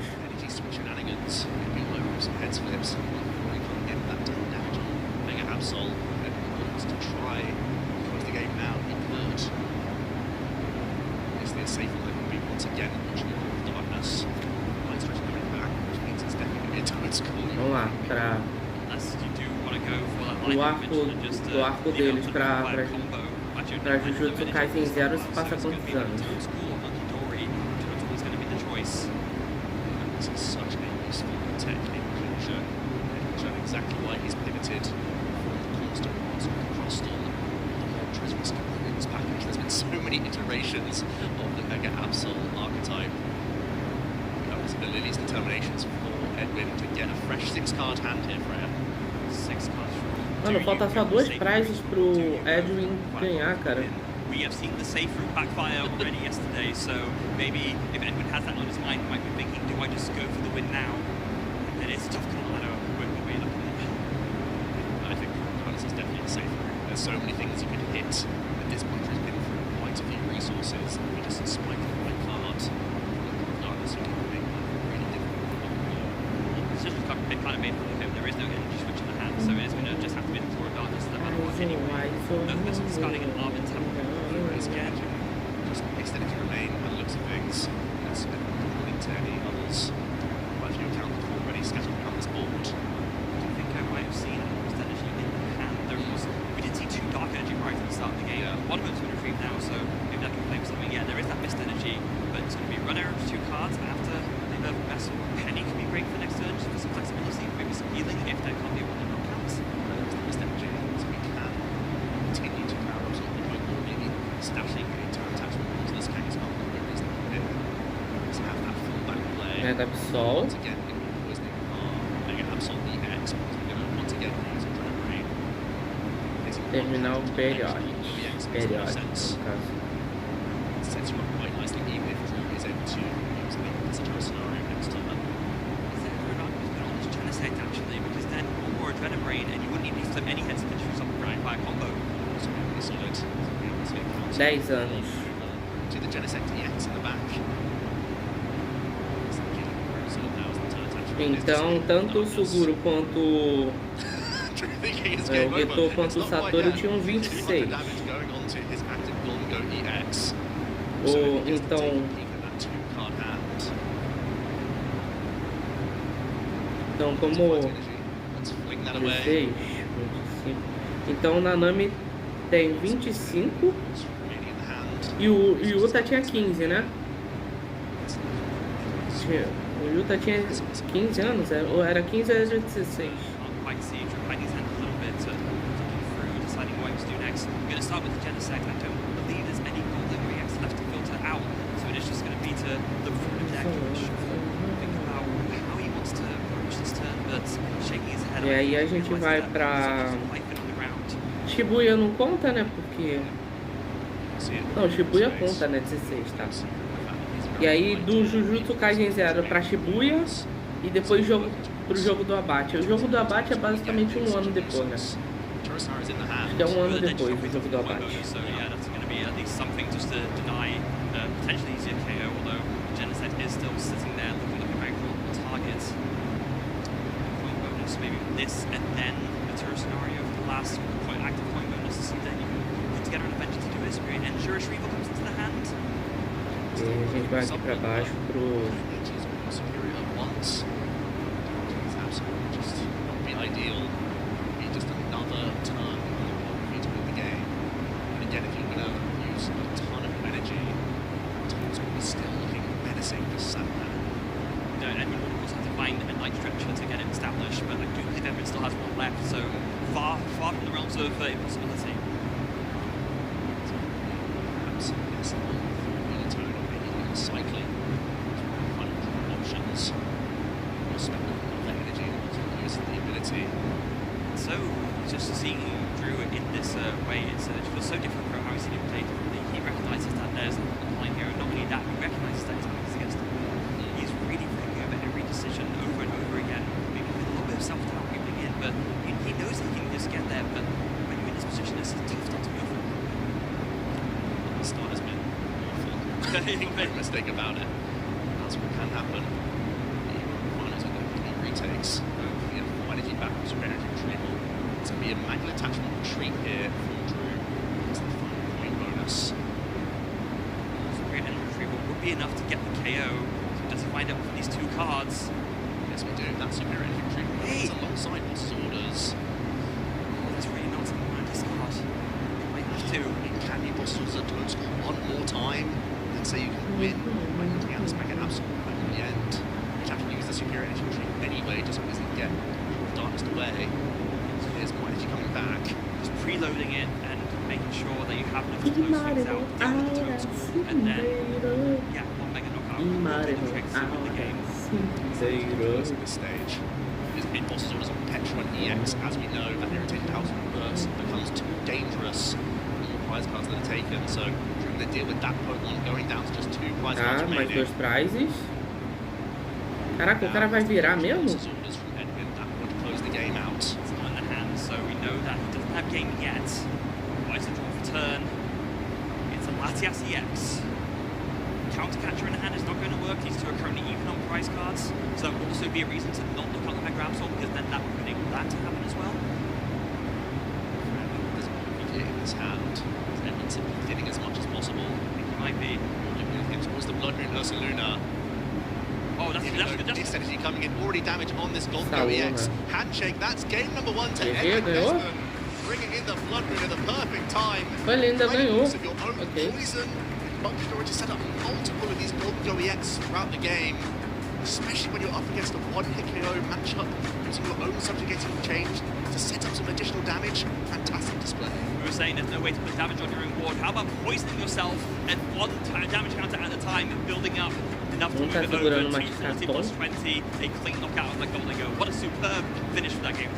Vamos lá, pra... O arco deles pra Jujutsu Kaisen 0 se passa quantos anos? Exactly why he's pivoted from the constant across all the Ultra's risk abilities package. There's been so many iterations of the Mega Absol archetype. That was the Lily's determinations for Edwin to get a fresh 6-card hand here, Freya. 6 cards. Mano, falta só 2 prizes pro Edwin ganhar, cara. We have seen the safe route backfire already yesterday, so maybe if Edwin has that on his mind, he might be thinking, do I just go for the win now? And it's a tough call, I know. I think Carlos is definitely safe. There's so many things you could hit, but this bunch has been through quite a few resources. If he doesn't spike the right card, regardless, you can make life really difficult. It's just kind of made for him. There is no energy switch in the hand, so it is going to just have to be the Core of Darkness no matter what anyway. No person discarding an Arm in Temple. Scared. Just extend it to remain by the looks of things. That's into any others. Quite a few accounted for already scattered around this board. I think I might have seen Mist Energy in the hand. We did see 2 Dark Energy right at the start of the game. One of them's been retrieved now, so maybe that can claim something. Yeah, there is that Mist Energy, but it's going to be run arrow to 2 cards after the Vessel. Penny can be great for next turn just for some flexibility, maybe some healing if there can't be one of the knockouts. Mist Energy, so we can continue to power up something like maybe stashing a turn attachment onto this Kangaskhan for no reason to have that full back play. Mega Absol. Once again, Mega Absol EX, we're going to once again use a Dread Brain. Terminar o periódico. Periódico, no caso. Sets you up quite nicely, even if Drew is able to use the International scenario next turn. Genesect actually, because then one more Adrenaline Brain and you wouldn't even flip any heads to finish something right by a combo. So really solid. 10 anos. To the Genesect EX in the back. Então, tanto o Suguru quanto o Geto quanto o Satoru tinham 26. Então, como 16, 25. Então o Nanami tem 25 e o Yuta tinha 15, né? O Yuta tinha 15 anos, ou era 15 ou era 16? Start with the Genesect. I don't believe there's any golden reacts left to filter out, so it is just going to be to look for an deck, which think about how he wants to approach this turn, but shaking his head. E aí a gente vai pra Shibuya não conta, né? Porque não, Shibuya conta, né? 16, tá? E aí do Jujutsu Kaisen 0 pra Shibuya e depois pro jogo do abate. O jogo do abate é basicamente um ano depois, né? Acho que é um ano depois do jogo do abate. So yeah, that's going to be at least something just to deny potentially easier KO, although Genesect is still sitting there looking like a very vulnerable target. Point bonus, maybe this and then a turret scenario for the last active point bonus to see that you can put together an adventure to do this. And Shurish Reaver comes into the hand. E a gente vai aqui pra baixo pro ideal. Be just another turn for you to win the game. And again, if you're going to use a ton of energy, Tom's going to be still looking menacing for Sandman. And we will of course have to find a night stretcher to get it established, but I do believe so different from how he's seen him play differently. He recognises that there's a line here, and not only that, he recognises that he's against the wall. He's really thinking over every decision over and over again, maybe with a little bit of self-doubt creeping in, but he knows he can just get there, but when you're in this position, it's a tough start to go for. The start has been awful. Make no mistake about it. That's what can happen. Finals are going to be retakes. We have 4 energy back to energy retrieval. It's going to be a manual attachment retreat here from Drew. It's the final point bonus. Great energy retrieval would be enough to get the KO. So does he find out for these 2 cards? Yes, we do. That's superior energy retrieval. Hey! It's alongside boss's orders. That's really not something I want to discard. Might have to. Can you boss orders one more time? Let's say you can win by putting out this mega absolute at the end. You have to use the superior energy retrieval anyway, just so it doesn't get darkness away. So here's more energy coming back. Just preloading it and making sure that you have enough to close things out, deal with the total, and then, yeah, one mega knockout will do the tricks to win the game. At this stage. His mid boss orders on Petra and EX, as we know, that irritated house reverse becomes too dangerous. More prize cards that are taken, so trying to deal with that Pokemon going down to just 2 prize cards remaining. Mais 2 prizes. Caraca, o cara vai virar mesmo? Close the game out. It's not in the hand, so we know that he doesn't have game yet. Why's the draw for turn? It's a Latias EX. Countercatcher in the hand is not going to work. These 2 are currently even on prize cards, so that would also be a reason to not look out the Mega Absol, because then that would enable that to happen as well. There's a PG in his hand. Edmund's getting as much as possible. I think he might be. Towards the Blood Rune Ursaluna. Oh, that's good. This energy coming in, already damage on this Golden Go EX. Handshake, that's game number 1 to Edmund Desmond. Bringing in the Blood Rune at the perfect time. Ele ainda ganhou. Okay. Poison. Monkey already set up multiple of these Golden Go EX throughout the game, especially when you're up against a 1-hit KO matchup, using your own subjugating change to set up some additional damage. Fantastic display. We were saying there's no way to put damage on your own board. How about poisoning yourself at 1 damage counter at a time and building up enough to move it over 240 plus 20, a clean knockout of the Golden Go. What a superb finish for that game.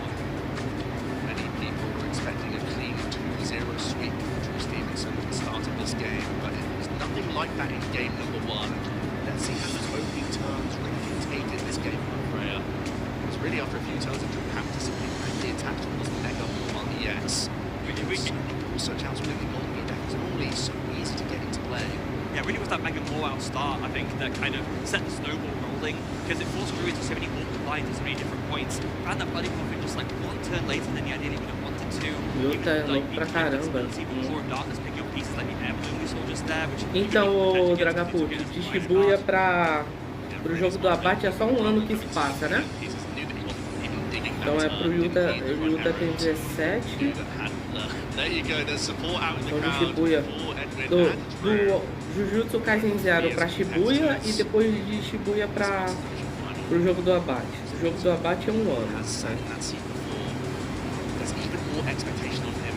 Many people were expecting a clean 2-0 sweep for Drew Stevenson at the start of this game, but it was nothing like that in game number 1. Let's see how those opening turns really dictated this game for Freya. It was really after a few turns that Drew had discipline and the attack towards Mega on EX. Also chance with the Golden Go deck was normally so easy to get into play. Yeah, really was that mega blowout start, I think, that kind of set the snowball rolling, because it forced Drew into so many awkward lines at so many different points. Found that Buddy Coffin just like 1 turn later than he ideally would have wanted to. Luta é louco pra caramba. Então, o Dragapult, de Shibuya pro jogo do abate é só 1 ano que se passa, né? Então é pro Yuta tem 17. Então de Shibuya. Do Jujutsu Kaisen Zero pra Shibuya e depois de Shibuya pro jogo do abate. O jogo do abate é 1 ano. Né? Expectation of him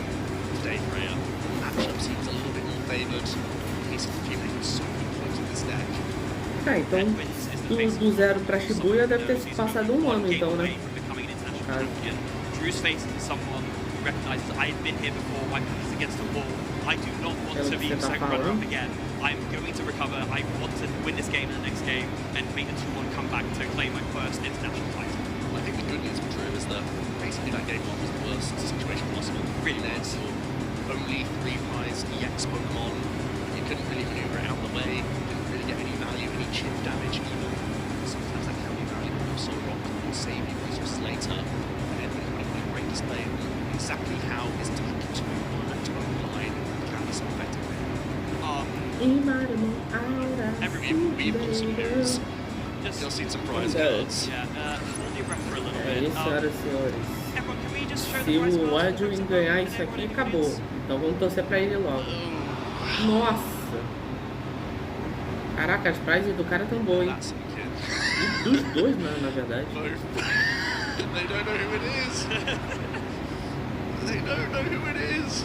today, Freya. Matchup seems a little bit more favoured. He's accumulating so many points with this deck. Ah, então do Zero pra Shibuya deve ter se passado 1 ano, então, né? Drew's facing someone who recognizes I've been here before, my back is against the wall. I do not want to be second runner-up again. I'm going to recover. I want to win this game and the next game and make the 2-1 comeback to claim my first international title. Well, I think the good news for Drew is that basically that game 1 was the worst situation possible. Really was. Only 3 prize EX Pokemon. You couldn't really maneuver it out of the way. Didn't really get any value, any chip damage even. Sometimes that can be valuable. So Rock will save you resources later. And Edwin had a great display of exactly how his type 2 worked online can be so effective. We've got some news. You'll see some prize cards. Yeah, hold your breath for a little bit. Isso, senhoras e senhores. Se o Edwin ganhar isso aqui, acabou. Então vamos torcer pra ele logo. Nossa! Caraca, as prizes do cara tão boas, hein? E dos dois, na verdade. They don't know who it is. They don't know who it is.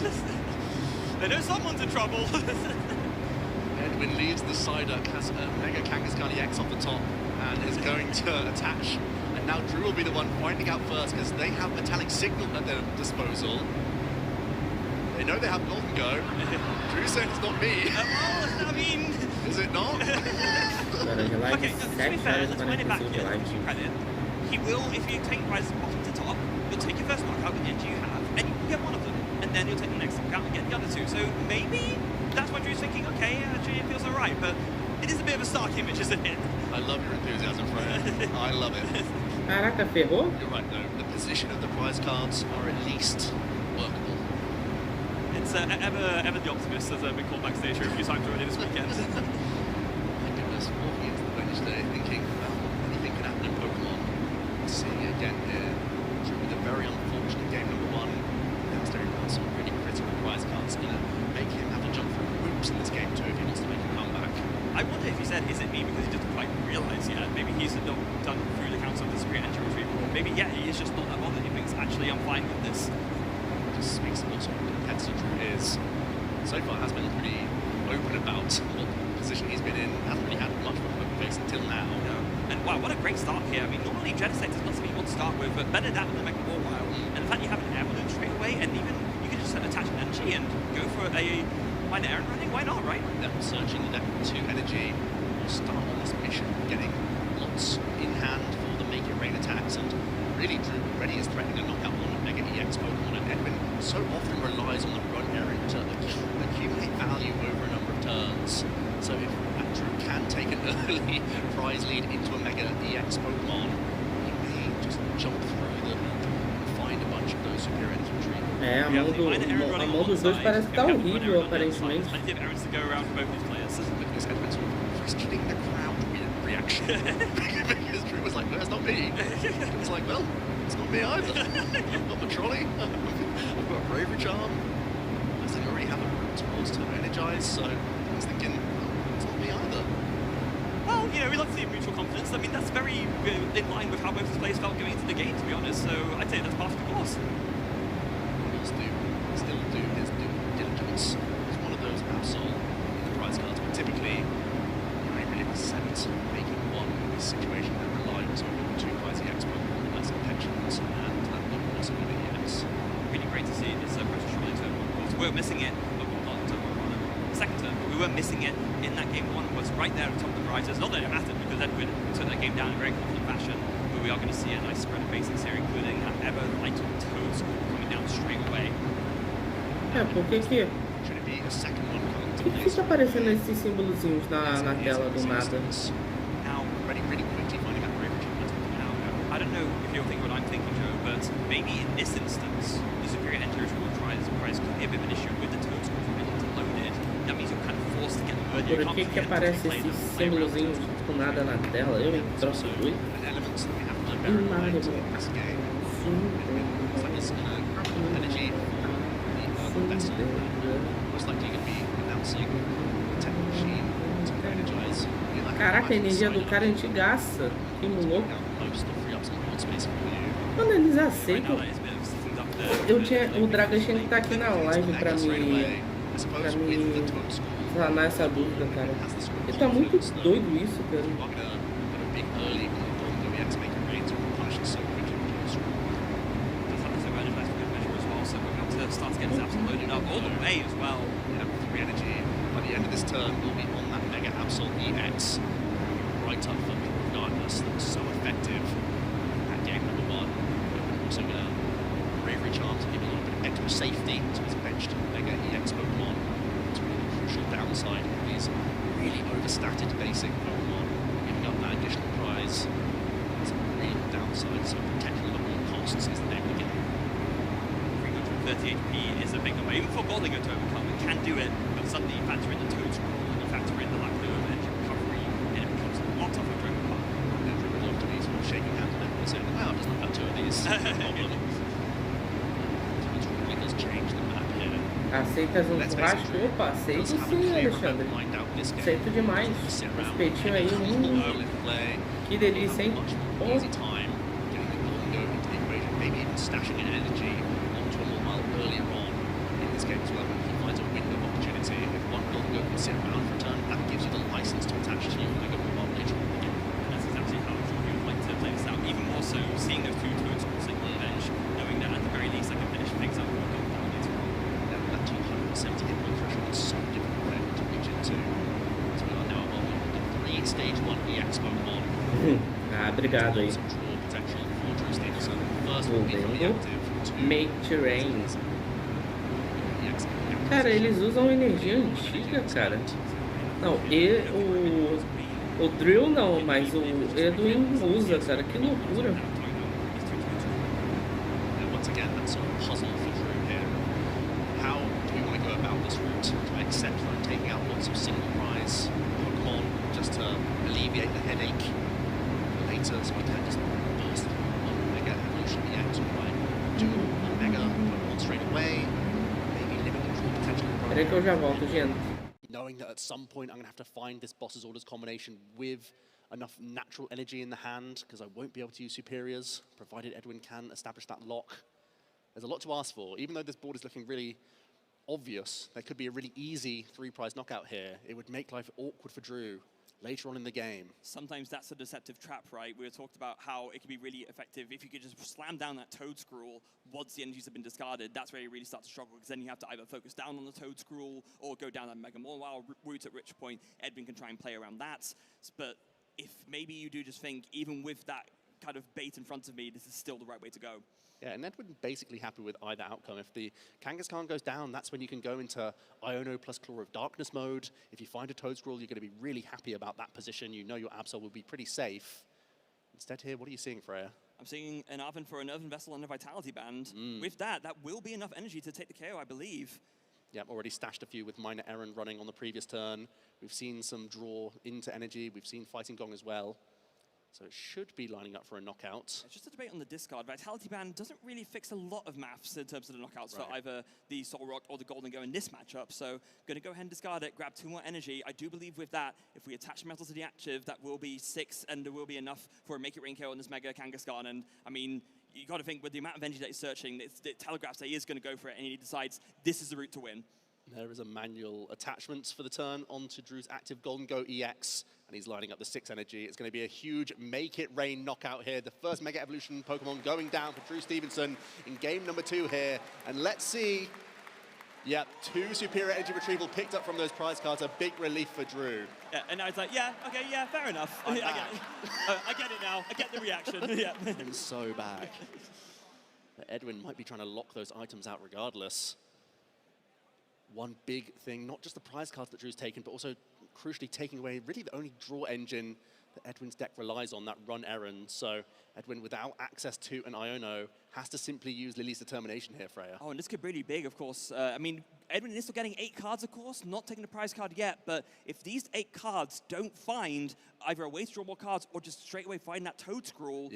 They know someone's in trouble. Edwin leaves the Psyduck, has a Mega Kangaskhan EX off the top, and is going to attach. And now Drew will be the one finding out first, because they have Metallic Signal at their disposal. They know they have Golden Go. Drew's saying it's not me. I mean... Is it not? Cara, de live, 7 horas e 45 de live, gente. He will, if you take prizes bottom to top, you'll take your first knockout with the energy you have, and you get one of them. And then you'll take the next knockout and get the other two. So maybe that's what Drew's thinking, okay, actually it feels alright, but it is a bit of a stark image, isn't it? I love your enthusiasm, Freya. I love it. Caraca, ferrou? You're right, though. The position of the prize cards are at least workable. It's ever the optimist, as I've been called backstage here a few times already this weekend. My goodness, walking into the bench today thinking, well, anything can happen in Pokemon. Seeing it again here, Drew with a very unfortunate game number 1. Now staring down some really critical prize cards. Going to make him have to jump through hoops in this game too if he wants to make a comeback. I wonder if he said, is it me, because he doesn't quite realise yet. Maybe he's not done through the counts of the superior entry retrieval. Or maybe, yeah, he is just not that bothered. He thinks, actually, I'm fine with this. Just speaks about sort of competitor Drew is. So far has been pretty open about what position he's been in. Hasn't really had much of a poker face until now. No. And wow, what a great start here. I mean, normally Genesect is not something you want to start with, but better that than the Mega Ball While. And the fact you have an air balloon straight away, and even you can just attach an energy and go for a minor errand running. Why not, right? Level searching the deck with 2 energy. We'll start on this mission getting lots in hand for the Make It Rain attacks, and really Drew already is threatening a knockout on Mega EX Pokemon, and Edwin so often relies on the run area to accumulate value over a number of turns. So if Drew can take an early prize lead into a Mega EX Pokemon, he may just jump through them and find a bunch of those superior infantry. É, a mão dos dois parece que tá horrível, aparentemente. Plenty of errands to go around for both these players. Because Edwin's sort of questioning the crowd reaction. Because Drew was like, no, it's not me. He was like, well, it's not me either. I've got the trolley, I've got a bravery charm. I think I already have a route towards Turbo Energize, so I was thinking, it's not me either. Well, you know, we love to see mutual confidence. I mean, that's very in line with how both these players felt going into the game, to be honest. So I'd say that's part of the course. Still do his due diligence as one of those Absol in the prize cards, but typically, you know, he really resents making one in this situation that relies on 2 prize EX Pokemon, that's Pensions and that one possibly EX. Really great to see this pressure surely turn 1. Of course, we were missing it, but not turn 1, second turn, but we were missing it in that game 1, was right there at the top of the prizes. Not that it mattered, because Edwin took that game down in a very confident fashion, but we are going to see a nice spread of basics here, including that ever light Toad score coming down straight away. É, por que fica aparecendo esses símbolozinhos na tela do nada? I don't know if you're thinking what I'm thinking, Joe, but maybe in this instance, the superior enters will try this prize could be a bit of an issue with the Toad score being loaded. That means you're kind of forced to get them early. Por que aparece esses símbolozinhos do nada na tela? Eu me troço doido. Caraca, a energia do cara é antigaça. Que louco. Quando eles aceitam. O Dragon tinha que estar aqui na live pra me sanar essa dúvida, cara. Porque tá muito doido isso, cara. Starts getting Absol loaded up all the way as well. Yeah, 3 energy. By the end of this turn, we'll be on that Mega Absol EX. Right up for Regardless. That was so effective at game number 1. We're also going to Bravery Charm to give a little bit of extra safety to his benched Mega EX Pokemon. It's a really crucial downside of these really overstated basic Pokemon. Giving up that additional prize. It's a real downside, so protecting them at all costs is the name of the game. 30 HP is a big number. Even for Goldigo to overcome, it can do it, but suddenly you factor in the Toad Scroll and you factor in the lack of energy recovery, and it becomes a lot tougher to overcome. And everyone looked at me sort of shaking hands with him and saying, wow, just look at 2 of these. No problem. It really does change the map here. Aceitas um churrasco? Opa, aceito sim, Alexandre. Aceito demais. Esse peitinho aí, que delícia, hein? Easy time getting the Golden Go into the equation, maybe even stashing an energy onto a Mobile earlier on in this game as well when he finds a window of opportunity. If one Golden Go can sit around for a turn, that gives you the license to attach to your Mega Mobile later on in the game. That's exactly how he would like to play this out. Even more so, seeing those 2 Toad Scrolls sitting on the bench, knowing that at the very least I can finish things up and go down later on. That 2 70 hit point threshold is so difficult to reach into. So we are now on the 3 stage 1 EX Pokemon. Obrigado aí. Draw potential for Drew Stevenson. First will be reactive to Make terrain. Cara, eles usam energia antiga, cara. Não, o Drill não, mas o Edwin usa, cara. Que loucura. Once again, that sort of puzzle for Drew here. How do we want to go about this route? Do I accept that I'm taking out lots of single prize Pokemon just to alleviate the headache later, so I can just burst one Mega Evolution EX, or I do a Mega Pokemon straight away, maybe limit the draw potential. Peraí que eu já volto, gente. Knowing that at some point I'm going to have to find this boss's orders combination with enough natural energy in the hand, because I won't be able to use superiors, provided Edwin can establish that lock. There's a lot to ask for. Even though this board is looking really obvious, there could be a really easy 3-prize knockout here. It would make life awkward for Drew later on in the game. Sometimes that's a deceptive trap, right? We were talked about how it could be really effective if you could just slam down that Toad Scroll once the energies have been discarded. That's where you really start to struggle, because then you have to either focus down on the Toad Scroll or go down that Mega Mawile route, at which point Edwin can try and play around that. But if maybe you do just think, even with that kind of bait in front of me, this is still the right way to go. Yeah, and Edwin basically happy with either outcome. If the Kangaskhan goes down, that's when you can go into Iono plus Claw of Darkness mode. If you find a Toad Scroll, you're going to be really happy about that position. You know your Absol will be pretty safe. Instead here, what are you seeing, Freya? I'm seeing an Arven for a Nerve Vessel and a Vitality Band. With that will be enough energy to take the KO, I believe. Yeah, already stashed a few with Minor Errand running on the previous turn. We've seen some draw into energy. We've seen Fighting Gong as well. So it should be lining up for a knockout. It's just a debate on the discard. Vitality Band doesn't really fix a lot of maths in terms of the knockouts for either the Soul Rock or the Golden Go in this matchup. So going to go ahead and discard it, grab 2 more energy. I do believe with that, if we attach metal to the active, that will be 6, and there will be enough for a Make It Rain KO on this Mega Kangaskhan. And I mean, you got to think with the amount of energy that he's searching, it telegraphs that he is going to go for it, and he decides this is the route to win. There is a manual attachment for the turn onto Drew's active Golden Go EX, and he's lining up the 6 energy. It's going to be a huge Make It Rain knockout here. The first Mega Evolution Pokemon going down for Drew Stevenson in game number 2 here. And let's see. Yep, 2 superior energy retrieval picked up from those prize cards. A big relief for Drew. Yeah, and I was like, yeah, okay, yeah, fair enough. I get it. I get it now. I get the reaction. Yeah. I'm so back. But Edwin might be trying to lock those items out regardless. One big thing, not just the prize cards that Drew's taken, but also crucially taking away really the only draw engine that Edwin's deck relies on, that Run Errand. So Edwin, without access to an Iono, has to simply use Lily's Determination here, Freya. Oh, and this could be really big, of course. I mean, Edwin is still getting 8 cards, of course, not taking the prize card yet, but if these 8 cards don't find either a way to draw more cards or just straight away find that Toad Scroll,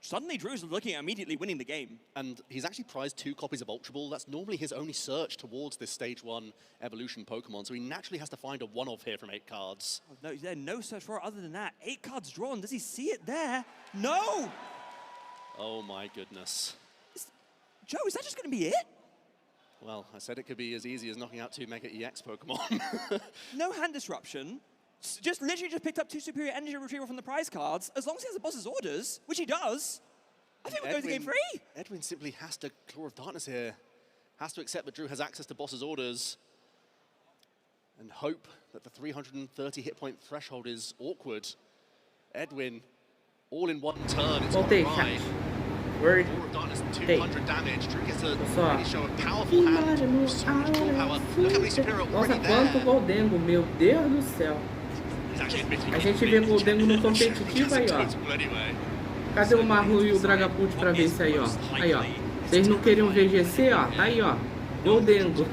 suddenly Drew's looking at immediately winning the game. And he's actually prized 2 copies of Ultra Ball. That's normally his only search towards this Stage 1 evolution Pokemon, so he naturally has to find a one-off here from 8 cards. Oh, no, there's no search for it other than that. 8 cards drawn. Does he see it there? No! Oh my goodness. Joe, is that just going to be it? Well, I said it could be as easy as knocking out 2 Mega EX Pokemon. No hand disruption. Just literally just picked up 2 superior energy retrieval from the prize cards. As long as he has the boss's orders, which he does, I think we're going to game 3. Edwin simply has to Claw of Darkness here. Has to accept that Drew has access to boss's orders and hope that the 330 hit point threshold is awkward. Edwin, all in one turn. It's Voltei, right. Word. Claw of Darkness, 200 damage. Drew gets to really show a powerful hand. So much draw power. Look how many superior already Nossa, there. quanto Goldengo, meu Deus do céu. A gente vê Goldengo no competitivo aí, ó. Cadê o Marlu e o Dragapult pra ver isso aí, ó? Aí, ó. Vocês não queriam ver GC, ó? Tá aí, ó. Goldengo.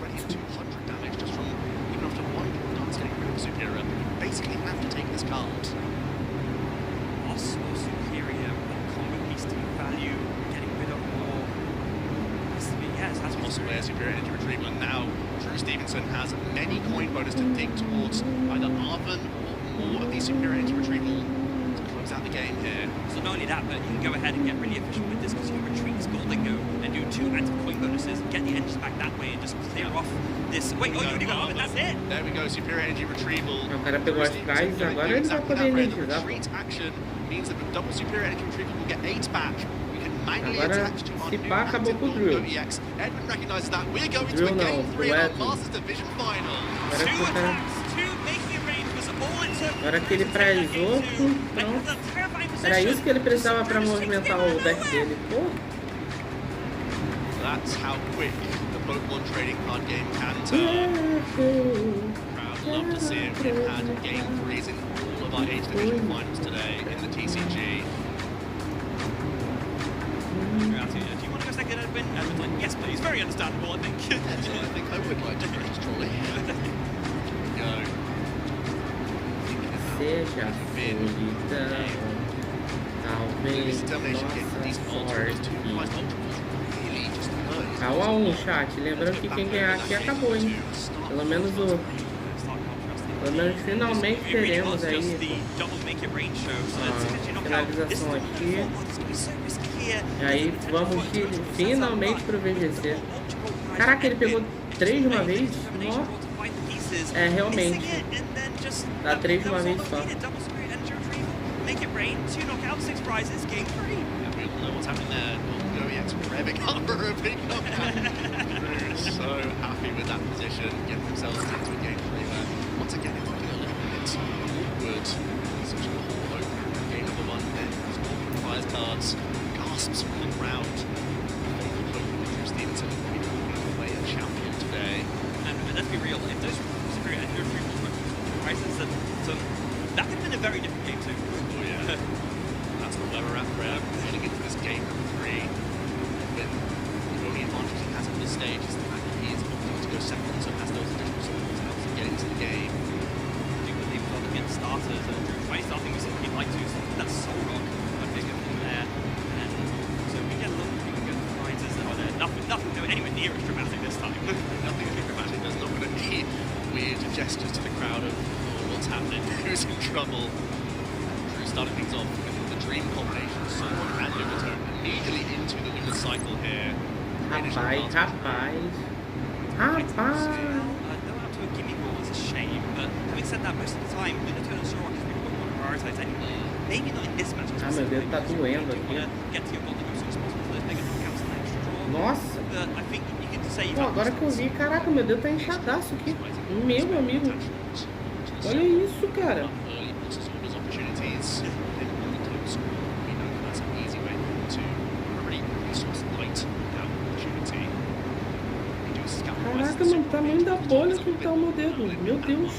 Basically have to take this card. Also superior combo piece to value, getting rid of more. Yes, that's possibly a superior energy retrieval. And now Drew Stevenson has many coin bonus to dig towards either Arven or more of the superior energy retrieval to close out the game here. So not only that, but you can go ahead and get really efficient with this because you can retreat this Golden Go and do 2 active coin bonuses, get the energies back that way and just clear off this. Wait, oh, you already got Arven, that's it! There we go, superior energy retrieval. O cara pegou as prizes, agora ele vai poder energizar. Retreat action means that with double superior energy retrieval we'll get 8 back. We can manually Agora, attached to our se new pá, acabou active pro build Drill. EX. Edwin recognizes that. We're going Drill to a não, game pro 3 in our Edwin. Masters Division final. Agora que o cara... Agora que ele prazou, pronto. Era isso que ele precisava para movimentar o deck dele. Pô. That's how quick the Pokemon trading card game can turn. Proud, love to see it. We've had game 3s in all of our 8th division finals today in the TCG. Do you want to go second, Edwin? Edwin's like, yes, please. Very understandable, I think. I think I would like to press trolley. Go. Seja solidão, talvez nossa sorte. Pau a 1, chat. Lembrando que quem ganhar aqui acabou, hein? Pelo menos finalmente teremos aí a finalização aqui. E aí vamos finalmente pro VGC. Caraca, ele pegou 3 de uma vez? Nossa. É, realmente. Dá 3 de uma vez só. Make it rain, 2 knockouts, 6 prizes, game 3. We all know what's happening there. Go revving up for a big knockout. So happy with that position, getting themselves into a game 3 where, once again, it's looking a little bit awkward. Such a cool opener in game number 1, then prize cards, gasps from the crowd. Drew Stevenson walking away a champion today. And let's be real, if those prizes, that could have been a very different game too. Oh yeah. That's where we're at, Rev. Heading into this game 3. With the only advantage he has on this stage is the fact that he is opting to go second, so has those additional supports out to get into the game. I do believe we're looking at starters, and by starting we said he'd like to, so that's so rock, a big thing there. And so we get a little bit of good prizes that are there. Nothing anywhere near as dramatic this time. Nothing as dramatic. There's not going to be weird gestures to the crowd of what's happening, who's in trouble. Drew started things off with the dream combination, Sword and Lumitone immediately into the Lunar cycle here. Rapaz. No out to a gimme ball is a shame, but having said that, most of the time, Lumitone and Sword is what we want to prioritize anyway. Maybe not in this match. Ah, meu dedo tá doendo aqui. Get to your goal as soon as possible for those bigger knockouts and extra draw. Nossa. But I think you can say. Pô, agora que eu vi, caraca, meu dedo tá inchadaço aqui. Meu amigo. Olha isso, cara. Caraca, mano, o tamanho da bolha que tá o meu dedo. Meu Deus.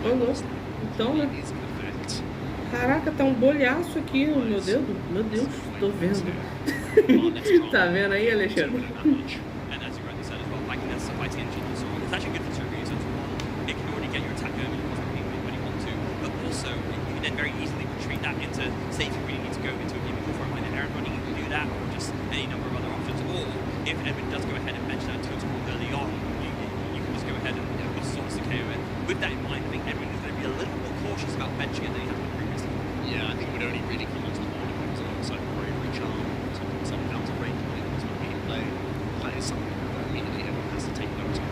Ô, louco. Então, né? Caraca, tá um bolhaço aqui no meu dedo. Meu Deus, tô vendo. Tá vendo aí, Alexandre? It's actually good for two reasons. One, it can already get your attack going when you want to, but also you can then very easily retreat that into, say if you really need to go into a gimme ball for a minor errand running, you can do that, or just any number of other options. Or if Edwin does go ahead and bench that total early on, you can just go ahead and put Swords to KO it. With that in mind, I think Edwin is going to be a little more cautious about benching it than he has been previously. Yeah, I think it would only really come onto the board if it was alongside Bravery Charm, some counter range when it comes to gameplay. That is something that immediately everyone has to take note of.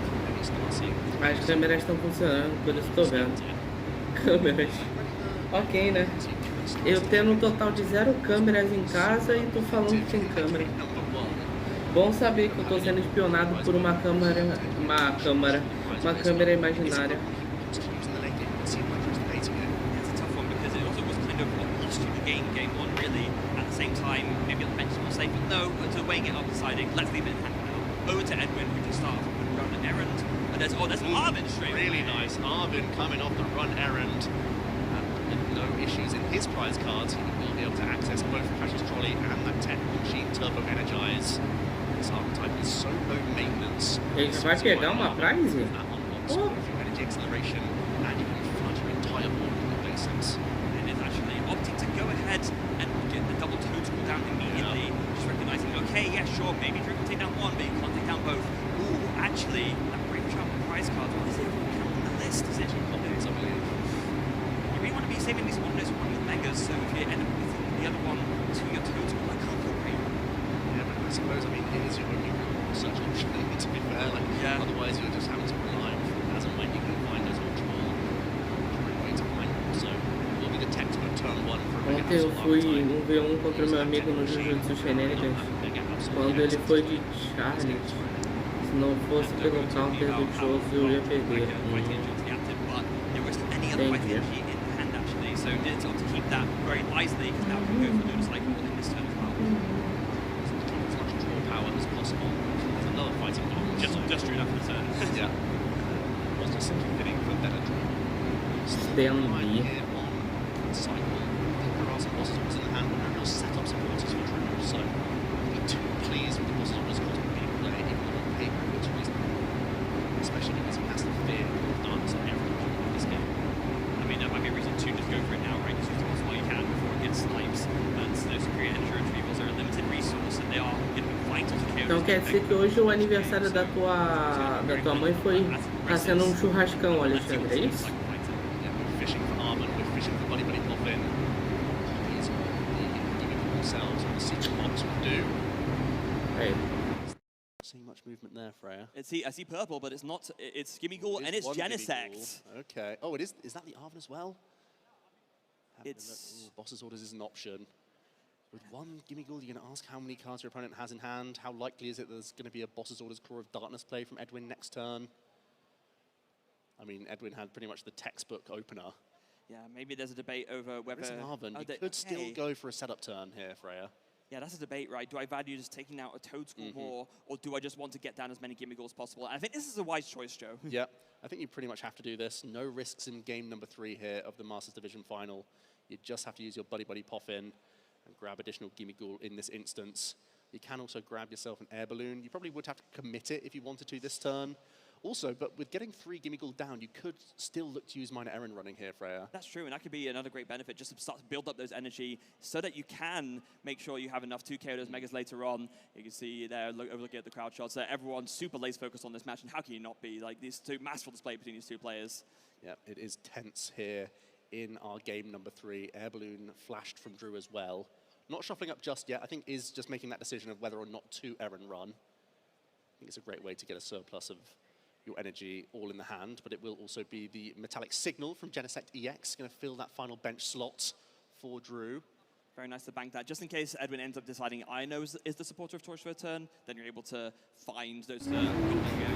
As câmeras estão funcionando, por isso estou vendo. Câmeras. Ok, né? Eu tendo um total de 0 câmeras em casa e tu falando que tem câmera. Bom saber que eu estou sendo espionado por uma câmera imaginária. Over to Edwin, who just started off with run an errand. And there's Arvin straight really away. Nice. Arvin coming off the run errand. With no issues in his prize cards. He will be able to access both Precious Trolley and that Technical Machine Turbo Energize. This archetype is so low maintenance. Ele vai pegar uma prize? Oh. Energy acceleration, and you can flood your entire board with the basics. And it's actually opting to go ahead and get the double total down immediately. Yeah. Just recognizing, okay, yeah, sure, maybe Drew can take down one, but you can't take down both. Ooh, actually, that Brave Trump prize card, what is it on the list? Is it Combos, I believe? You really want to be saving these one of those megas, so if you end up with the other one to your total, that can't feel great. Yeah, but I suppose, I mean, it is your only search option, to be fair. Like, yeah. Otherwise, you're just having to rely on as and when you can find those ultra ball. So, it will be the textbook turn 1 for a Ontem eu fui 1v1 contra o meu amigo no Jujutsu Shenanigans. Quando ele foi de Charlie, se não fosse pelo counter do Chose, eu ia perder. Entendi. So it's got to keep that very wisely because now we can go for Lunar Cycle in this turn as well. As much draw power as possible. There's another fighting block. Just drew enough for the turn. Yeah. Was just simply fitting for better draw. Then here on cycle. There are some bosses orders in the hand, but there are real setup supporters for Drew. So I'm not too pleased with the bosses orders because being played, even though on paper it looks reasonable. Especially because he has the fear of dance on everything in this game. I mean, that might be a reason to just go for it now, right? Just use the boss while you can before it gets snipes. And those superior energy retrievals are a limited resource and they are going to be vital to KO. Então quer dizer que hoje o aniversário da tua mãe tá sendo um churrascão, Alexandre, é isso? Fishing for armor, we're fishing for buddy pop-in. Copies of the gimmick themselves, what the secret box would do. Hey. Not seeing much movement there, Freya. I see purple, but it's not. It's Gimmighoul and it's Genesect. Okay. Oh, it is. Is that the Arven as well? It's boss's orders is an option. With one Gimmighoul, you're going to ask how many cards your opponent has in hand. How likely is it there's going to be a boss's orders Core of Darkness play from Edwin next turn? I mean, Edwin had pretty much the textbook opener. Yeah, maybe there's a debate over whether... There is an Arven. You could still go for a setup turn here, Freya. Yeah, that's a debate, right? Do I value just taking out a Toad School more, or do I just want to get down as many Gimmighoul as possible? And I think this is a wise choice, Joe. Yeah, I think you pretty much have to do this. No risks in game number 3 here of the Masters Division final. You just have to use your buddy pop in and grab additional Gimmighoul in this instance. You can also grab yourself an air balloon. You probably would have to commit it if you wanted to this turn. Also, but with getting 3 Gimmighoul down, you could still look to use Minor Errand running here, Freya. That's true, and that could be another great benefit, just to start to build up those energy so that you can make sure you have enough to KO those Megas later on. You can see there, looking at the crowd shots, everyone's super laser focused on this match, and how can you not be? Like, these two masterful display between these two players. Yeah, it is tense here in our game number 3. Air balloon flashed from Drew as well. Not shuffling up just yet. I think is just making that decision of whether or not to Errand run. I think it's a great way to get a surplus of your energy all in the hand, but it will also be the metallic signal from Genesect EX, going to fill that final bench slot for Drew. Very nice to bank that. Just in case Edwin ends up deciding Ino is the supporter of Torch for a turn, then you're able to find those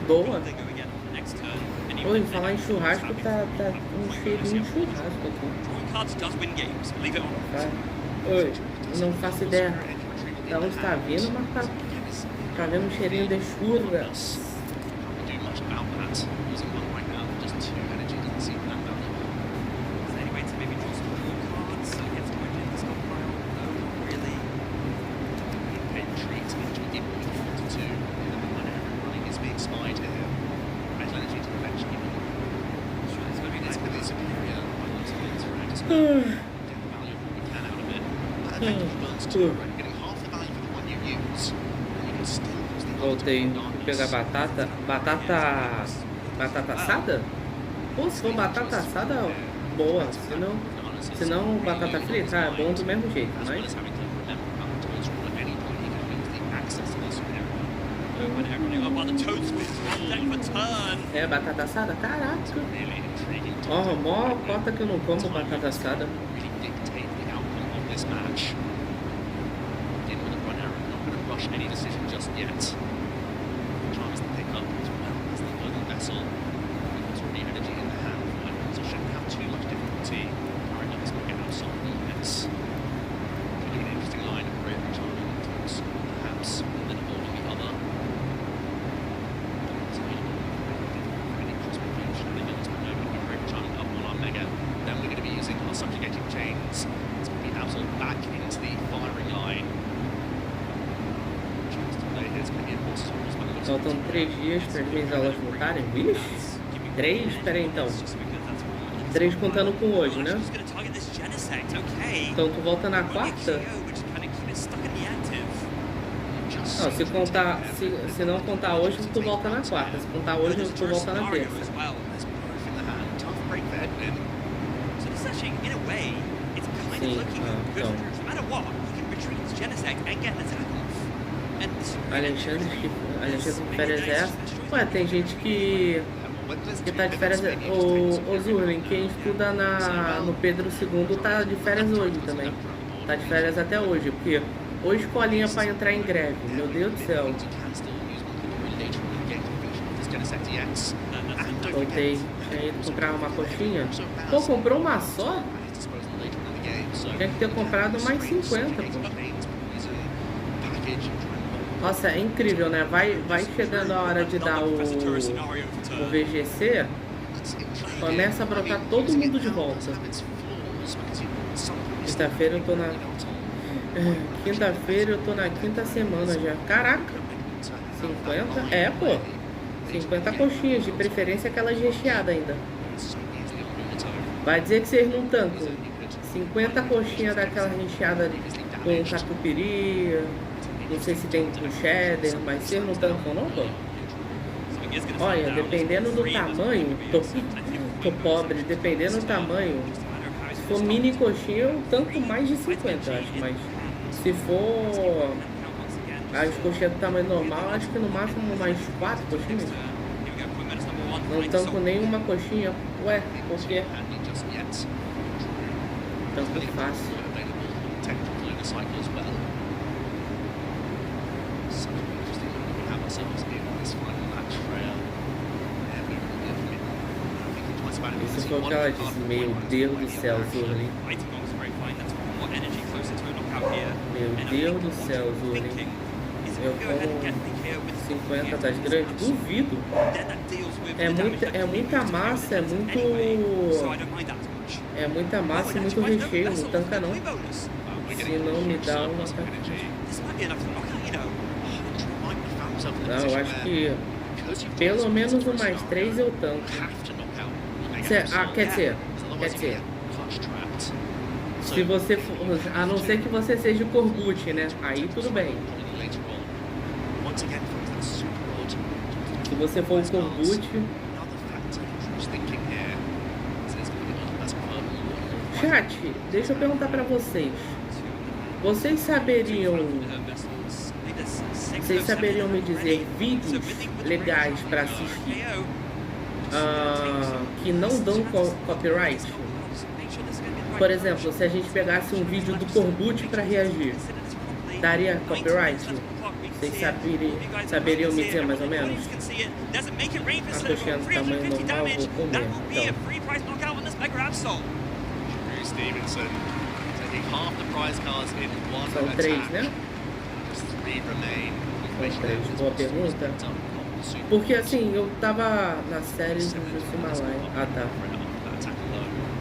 Boa. They go again on the next turn. Oi, falar em churrasco, tá cheirinho de churrasco aqui. Drawing cards does win games, believe it or not. Oi, não faço ideia da onde tá vindo, mas tá vendo um cheirinho de churras. About that. Using one right now, just 2 energy doesn't seem that valuable. Is there any way to maybe draw some more cards so get some in the stockpile? No, not really. A retreat into a game we wanted to. When Errand running is being spied here. Metal energy to the bench. Sure, it's going to be superior. I want to win this round. Just get the value of what we can out of it. That effectively burns 2 already, getting half the value for the one you use. And you can still use the Voltei pegar batata assada? Pô, se for batata assada, boa. Se não batata frita, é bom do mesmo jeito, mas... É, batata assada? Caraca! Ó, mó cota que eu não como batata assada. Any decision just yet. Tries to pick up as well as the golden vessel. It's already energy in the hand for Edwin, so shouldn't have too much difficulty. Alright, now he's going to get outside the units. Could be an interesting line of great charming attacks, perhaps, and then holding the other. It's really crossbow range shenanigans, but no, we're going to be great charming up on our Mega. Then we're going to be using our subjugating chains. It's going to be absolute back into the firing line. Faltam 3 dias para as minhas aulas voltarem. Vixe! 3? Espera aí então. 3 contando com hoje, né? Então tu volta na quarta? Não, se não contar hoje, tu volta na quarta. Se contar hoje, tu volta na terça. Sim, então. Alexandre de férias é essa? Ué, tem gente que tá de férias. O Zurlin, quem estuda no Pedro II tá de férias hoje também. Tá de férias até hoje, porque hoje escolinha pra entrar em greve. Meu Deus do céu. Voltei. Tinha ido comprar uma coxinha. Pô, comprou uma só? Tinha que ter comprado mais 50, pô. Nossa, é incrível, né? Vai chegando a hora de dar o VGC, começa a brotar todo mundo de volta. Quinta-feira eu tô na... Quinta-feira eu tô na quinta semana já. Caraca! 50? É, pô. 50 coxinhas, de preferência aquelas recheadas ainda. Vai dizer que vocês não tancam. 50 coxinhas daquela recheada com catupiry, não sei se tem com cheddar, mas vocês não tancam não, pô? Olha, dependendo do tamanho, tô pobre, dependendo do tamanho, se for mini coxinha eu tanco mais de 50, acho, mas se for as coxinhas do tamanho normal, acho que no máximo mais 4 coxinhas. Não tanco nenhuma coxinha. Ué, por quê? Tanco fácil. Isso foi o que ela disse. Meu Deus do céu, Zurli. Meu Deus do céu, Zurli. Eu como 50 das grandes? Duvido. É muita massa, é muita massa e muito recheio. Não tanca não. Se não me dá uma... Não, eu acho que pelo menos o mais 3 eu tanco. Quer dizer, se você for, a não ser que você seja o Corbucci, né? Aí tudo bem. Se você for o Corbucci... Chat, deixa eu perguntar pra vocês. Vocês saberiam me dizer vídeos legais pra assistir que não dão copyright? Por exemplo, se a gente pegasse um vídeo do Corbucci pra reagir, daria copyright? Vocês saberiam me dizer mais ou menos? A coxinha do tamanho normal, vou comer. Então. São 3, né? São 3. Boa pergunta. Porque assim, eu tava na série do Himalaia. Ah, tá.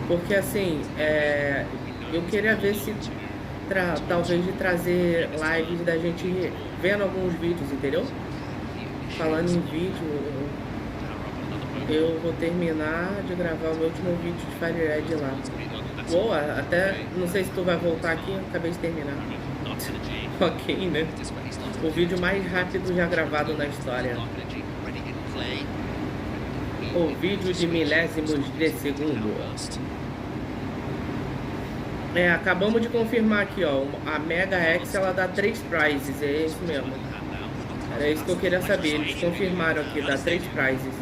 Porque assim, eu queria ver se talvez de trazer lives da gente vendo alguns vídeos, entendeu? Falando em vídeo, eu vou terminar de gravar o meu último vídeo de Fire Red lá. Boa, até não sei se tu vai voltar aqui, eu acabei de terminar. Ok, né? O vídeo mais rápido já gravado na história. O vídeo de milésimos de segundo. Acabamos de confirmar aqui, ó. A Mega X ela dá 3 prizes, é isso mesmo. Era isso que eu queria saber. Eles confirmaram aqui, dá 3 prizes.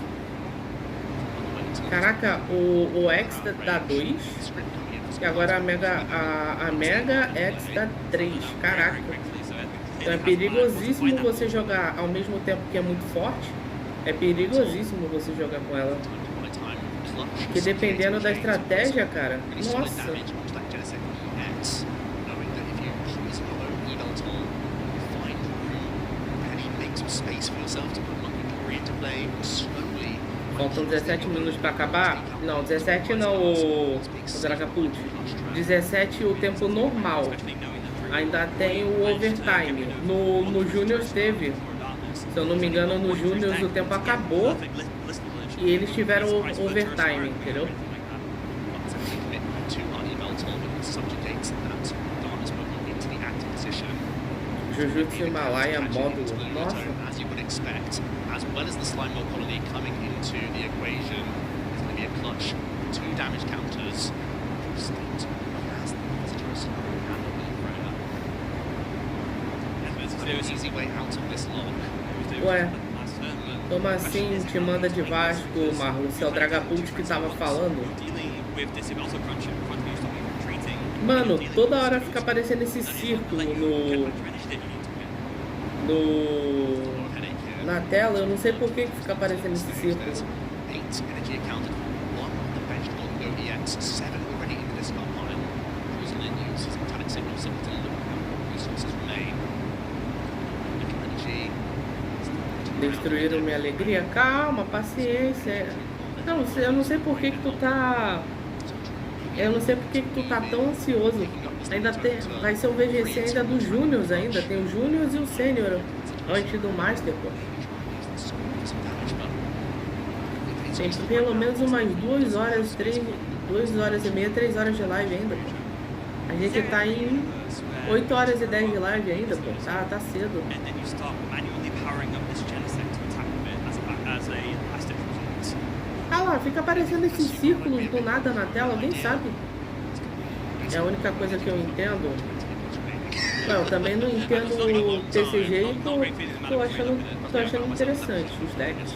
Caraca, o X dá 2. E agora a Mega X dá 3. Caraca. Então é perigosíssimo você jogar ao mesmo tempo que é muito forte. É perigosíssimo você jogar com ela. Porque dependendo da estratégia, cara. Nossa. Faltam 17 minutos pra acabar? Não, 17 não, o Dragapult. 17 o tempo normal. Ainda tem o overtime. No Juniors teve. Se eu não me engano, no Juniors o tempo acabou e eles tiveram overtime, entendeu? Jujutsu Himalaia módulo. Nossa. As well as the slime mold colony coming into the equation, it's going to be a clutch, 2 damage counters. Easy way out of this lock. Ué, como assim te manda de Vasco, Marlon? Se é o Dragapult que tava falando? Mano, toda hora fica aparecendo esse círculo na tela. Eu não sei por que fica aparecendo esse círculo. Destruíram minha alegria? Calma, paciência. Não, eu não sei por que tu tá... Eu não sei por que tu tá tão ansioso. Ainda tem... Vai ser o VGC ainda dos Júniors ainda. Tem o Júniors e o Sênior antes do Master, pô. Tem pelo menos umas 2 horas, 2 horas e meia, 3 horas de live ainda, pô. A gente tá em 8 horas e 10 de live ainda, pô. Tá cedo. Ah lá, fica aparecendo esses círculos do nada na tela, alguém sabe? É a única coisa que eu entendo. Não, eu também não entendo o TCG e tô achando interessante os decks.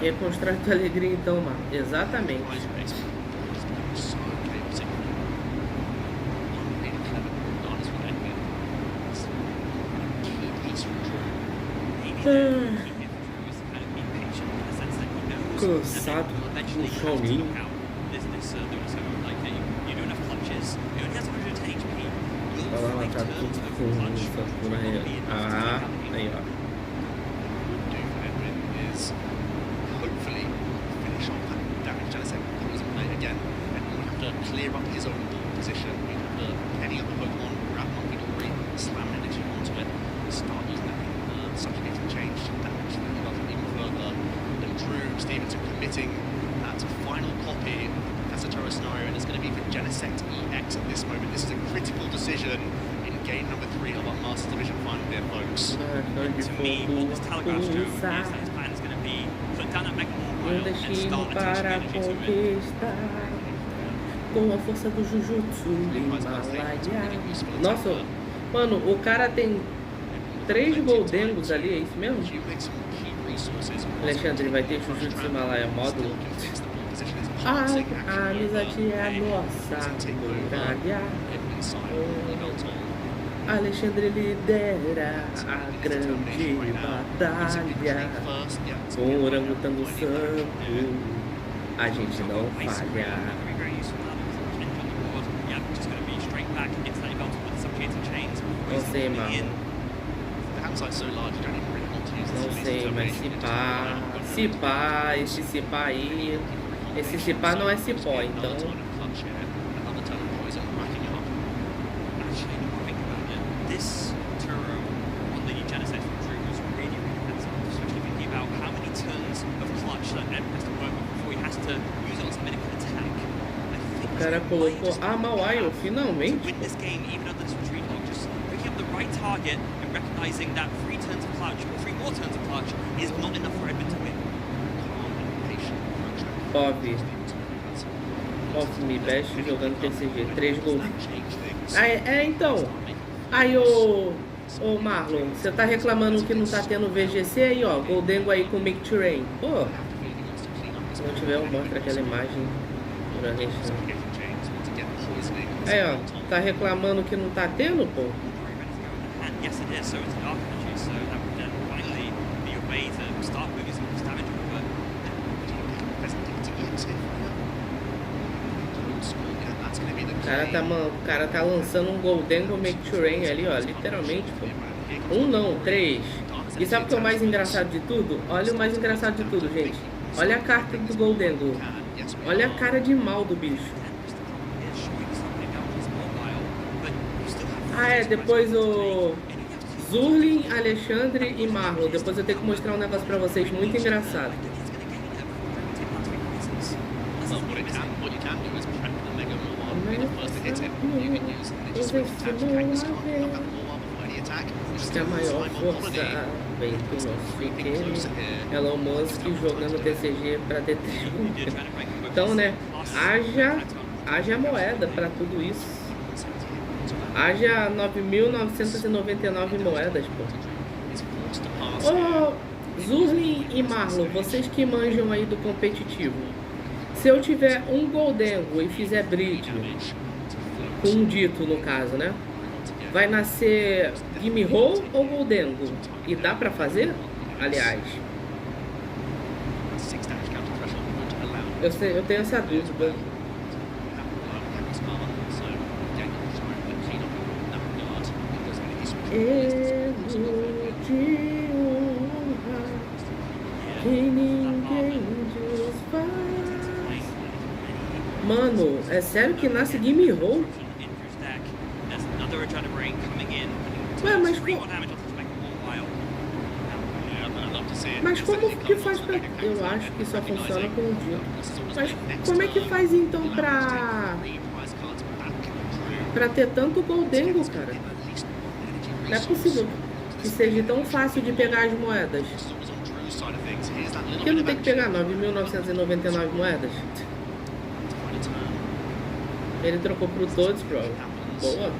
Reconstrói tua alegria então, mano. Exatamente. Cansado, um soninho. Vai lá matar tudo com essa por aí. Ah, aí ó. Clear up his own position. We have the heading up the Pokemon, grab Monkey Dory, slam energy onto it, start using that subjugating change to damage that level even further. And Drew Stevenson committing that final copy of the Professor Toro scenario, and it's going to be for Genesect EX at this moment. This is a critical decision in game number 3 of our Masters Division final here, folks. To me, what this telegraphs to is that his plan is going to be put down that Mega Mobile and start attaching energy to it. Com a força do Jujutsu Himalaia. Nossa, mano, o cara tem 3 Goldengos ali, é isso mesmo? Alexandre, vai ter Jujutsu Himalaia módulo? Ah, a amizade é a nossa muralha. Alexandre lidera a grande batalha. Com o orangotango santo, a gente não falha. Não sei, mano. Não sei, mas se pá, esse pá aí. Esse pá não é cipó, então. This Turo on the Genesect from Drew was really handsome, especially thinking about how many turns of clutch that Ed has to work with before he has to use it on some medical attack. O cara colocou a Mawile, finalmente. To win this game, even under this retreat log, just picking up the right target and recognizing that 3 turns of clutch, or 3 more turns of clutch, is not enough for Edmund to win. Off me best jogando TCG, 3 gols. Então. Aí, ô Marlon, você tá reclamando que não tá tendo VGC aí, ó. Goldengo aí com Make Terrain. Pô, se não tiver, eu mostro aquela imagem. Aí, ó, tá reclamando que não tá tendo, pô? Yes, it is. So it's dark energy. So that would then finally be a way to start moving some of this damage over. O cara tá lançando um Goldengo Make Terrain ali, ó, literalmente, pô. 1 não, 3. E sabe o que é o mais engraçado de tudo? Olha o mais engraçado de tudo, gente. Olha a carta do Goldengo. Olha a cara de mal do bicho. Ah, é, depois o Zurlin, Alexandre e Marlon. Depois eu tenho que mostrar um negócio pra vocês muito engraçado. Que a maior força vem do nosso querido Elon Musk jogando TCG pra ter tempo. Então, né, haja moeda pra tudo isso. Haja 9.999 moedas, pô. Ô, Zurlin e Marlon, vocês que manjam aí do competitivo. Se eu tiver um Goldengo e fizer bridge, com um dito no caso, né? Vai nascer Gimme Roll ou Goldengo? E dá pra fazer? Aliás. Eu tenho essa dúvida. Ego de honra que ninguém desfaz. Mano, é sério que nasce Gimme Roll? Ué, mas como que faz pra... Eu acho que só funciona com o dito. Mas como é que faz então pra ter tanto Goldengo, cara? Não é possível que seja tão fácil de pegar as moedas. Por que não tem que pegar 9.999 moedas? Ele trocou pro todos, bro. Boa.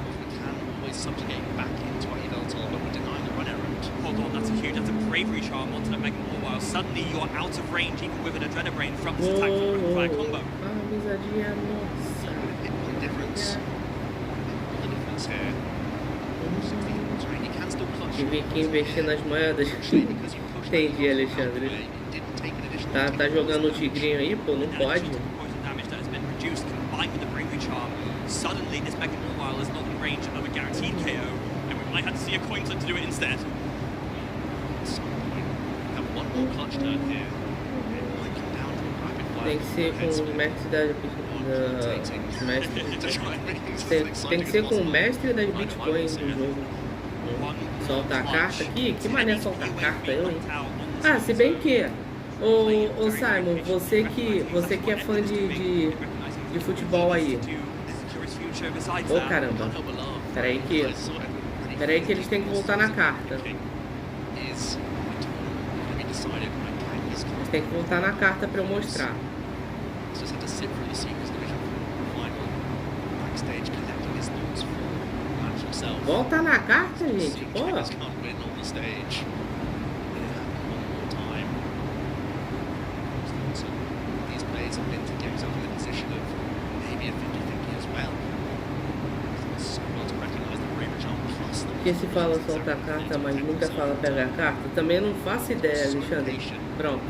Hold on, that's huge. That's a bravery charm onto the Mega Ball while suddenly you're out of range even with an Adrenabrain from this attack from the fire combo. Amizadinha nossa. The difference here. Tive que investir nas moedas. Entendi, Alexandre. Tá jogando o tigrinho aí, pô, não pode. Suddenly this Mega Ball is not in range of a guaranteed KO, and we might have to see a coin flip to do it instead. Tem que ser com o mestre tem que ser com o mestre das bitcoins do jogo. Soltar a carta aqui? Que maneira soltar a carta eu, hein? Ah, se bem que ô Simon, você que é fã de futebol aí. Ô caramba. Peraí que eles têm que voltar na carta. Eles têm que voltar na carta pra eu mostrar. Volta na carta, gente. Pô. Porque se fala soltar a carta, mas nunca fala pegar a carta, também não faço ideia, Alexandre. Pronto.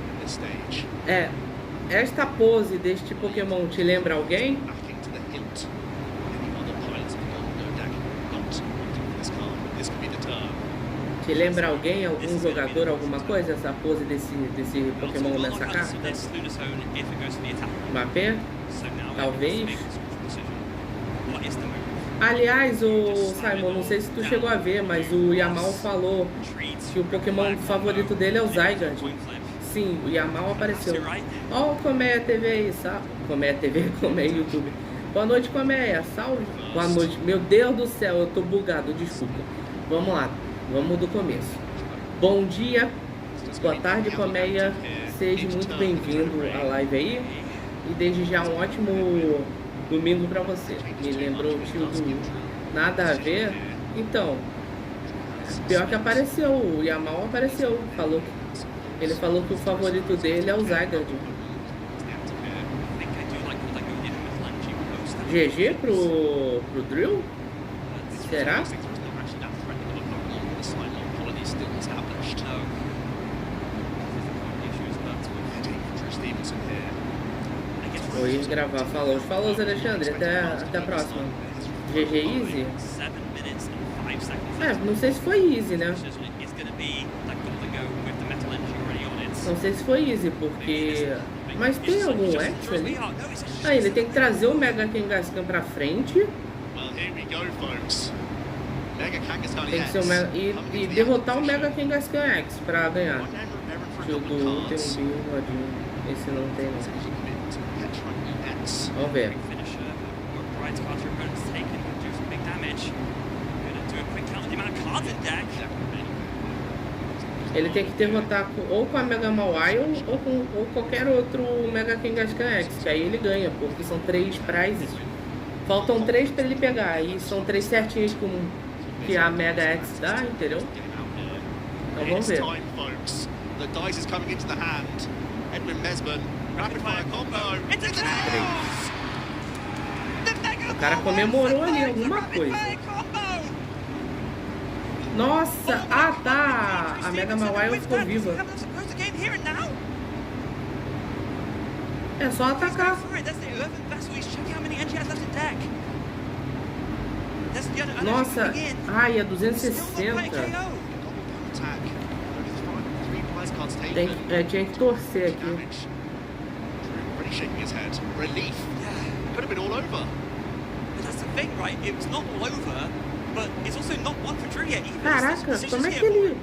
Esta pose deste Pokémon te lembra alguém? Te lembra alguém, algum jogador, alguma coisa? Essa pose desse Pokémon nessa carta? Mapê? Talvez? Aliás, o Simon, não sei se tu chegou a ver, mas o Yamal falou que o Pokémon favorito dele é o Zygarde. Sim, o Yamal apareceu. Ó, o Colmeia TV aí, sabe? Colmeia TV, Colmeia YouTube. Boa noite, Colmeia, salve. Boa noite. Meu Deus do céu, eu tô bugado, desculpa. Vamos lá, vamos do começo. Bom dia, boa tarde, Colmeia. Seja muito bem-vindo à live aí. E desde já um ótimo domingo pra você. Me lembrou o tio do nada a ver. Então, pior que apareceu, o Yamal apareceu, ele falou que o favorito dele é o Zygarde. GG pro Drill? Será? Vou ir gravar. Falou, Alexandre. Até a próxima. GG Easy? Não sei se foi Easy, né? Não sei se foi Easy, porque... Mas tem algum X ali? Ah, ele tem que trazer o Mega Kangaskhan pra frente. Tem que ser o Mega... E derrotar o Mega Kangaskhan X pra ganhar. Tio do tem um bio rodinho. Esse não tem, não. Vamos ver. Ele tem que derrotar ou com a Mega Mawile ou com qualquer outro Mega Kangaskhan X, que aí ele ganha, porque são 3 prizes. Faltam 3 pra ele pegar. E são 3 certinhos que a Mega X dá, entendeu? Então vamos ver. The dice is coming into the hand. Edwin Mesman, rapid fire combo. O cara comemorou ali alguma coisa. Nossa, ah tá. A Mega Mawile ficou viva. É só atacar. Nossa, ai, é 260. Tinha que torcer aqui. Really shaking his head. Relief. Could have been all over. But that's the thing, right? It was not all over, but it's also not one for Drew yet either. Caraca, como é que ele...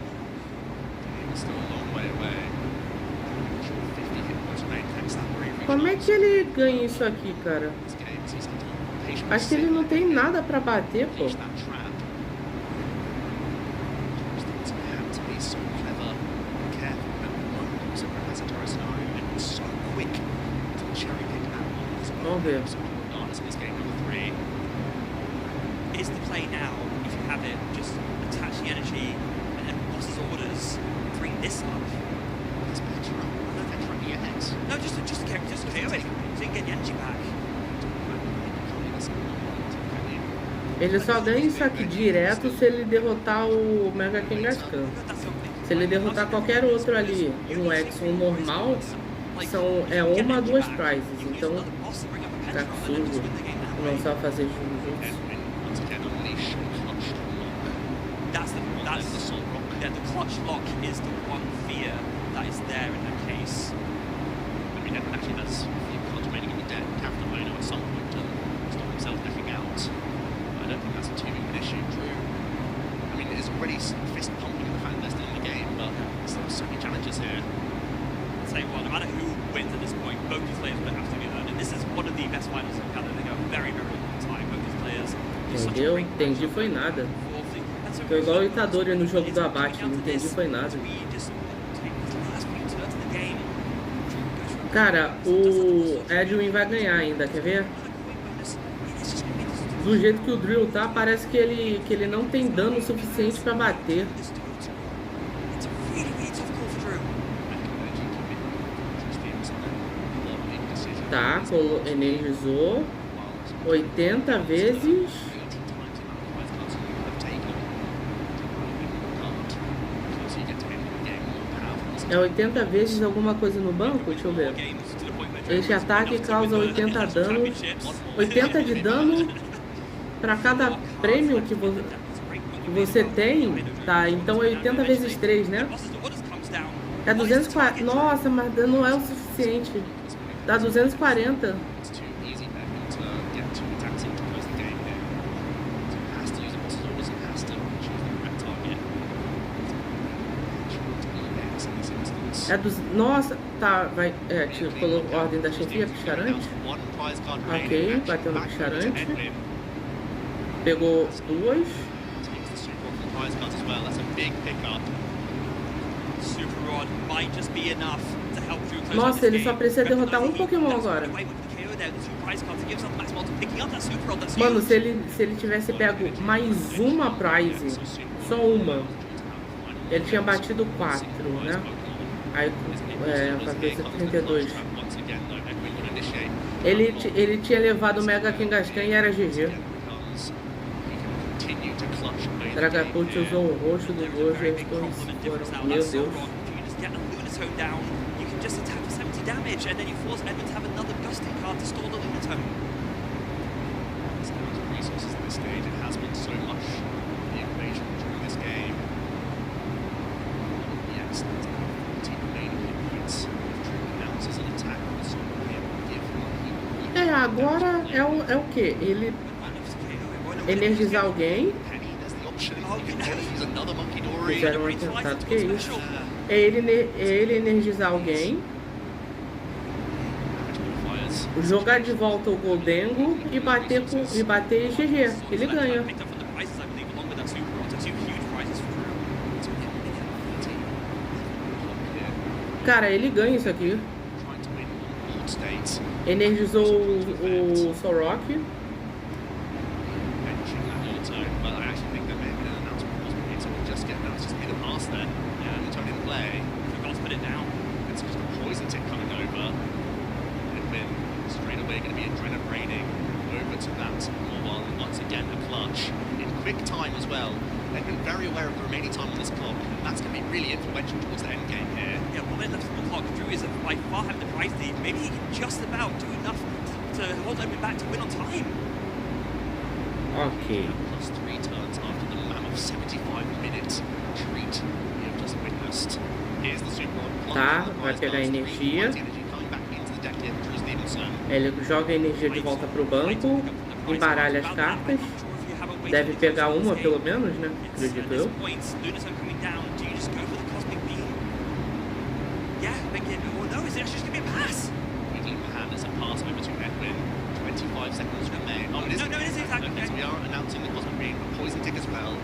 Como é que ele ganha isso aqui, cara? Acho que ele não tem nada pra bater, pô. Vamos ver. Is the play now, if you have it, just attach the energy and then boss's orders, bring this up. No, just KO it, so you can get the energy back. Ele só ganha isso aqui direto se ele derrotar o Mega Kangaskhan. Se ele derrotar qualquer outro ali, um X ou um normal, é uma ou duas prizes. Então, tá absurdo. Não só fazer juntos. The clutch lock is the one fear that is there in that case. I mean, Edwin actually has a few cards remaining in the deck. Have to own at some point to stop himself decking out. I don't think that's too big an issue. Drew, I mean, is already fist pumping the fact they're still in the game, but there's so many challenges here. I'll tell you what, no matter who wins at this point, both these players would have to get earned. And this is one of the best finals I've had. They go a very, very long time. Both these players. Entendeu? Entendi foi nada. Foi igual o Itadori no jogo do abate, não entendi foi nada. Cara, o Edwin vai ganhar ainda, quer ver? Do jeito que o Drill tá, parece que ele não tem dano suficiente pra bater. Tá, energizou 80 vezes. É 80 vezes alguma coisa no banco? Deixa eu ver. Este ataque causa 80 danos. 80 de dano para cada prêmio que você tem. Tá, então é 80 vezes 3, né? É 240. Nossa, mas não é o suficiente. Dá 240. Nossa, tá, vai. Colocou ordem da chefia, Picharante. Ok, bateu no Picharante. Pegou 2. Nossa, ele só precisa derrotar um Pokémon agora. Mano, se ele tivesse pego mais uma prize, só uma, ele tinha batido 4, né? Aí, 32. Ele tinha levado o Mega Kangaskhan e era GG. Dragapult usou o roxo do Gojo e eles foram. Meu Deus. Agora é o que? Ele energizar alguém. Fizeram um atentado, que é isso? É ele energizar alguém. Jogar de volta o Goldengo e bater GG. Ele ganha. Cara, ele ganha isso aqui. Energizou o Sorok. But I actually think there may have been an announcement that wasn't made, so we'll just get announced just made a pass there. Yeah, and Tony in play. Forgot to put it down. It's just a poison tick coming over. Edwin straight away going to be adrenaline raining over to that mobile, and once again the clutch in quick time as well. They've been very aware of the remaining time on this clock. That's going to be really influential towards the end game here. Yeah, 1 minute left on the clock. Drew is by far having the prize lead. Maybe he can just about do enough to hold Edwin back to win on time. Ok. Plus 3 turns after the mammoth 75-minute treat we have just witnessed. Here's the super on. Tá, vai pegar energia. Ele joga a energia de volta pro banco, embaralha as cartas. Deve pegar uma pelo menos, né? Acredito eu. Pass over to Edwin. 25 seconds remain. Oh, it is. No, it is exactly. So we are announcing the Cosmic Beam, a poison tick as well.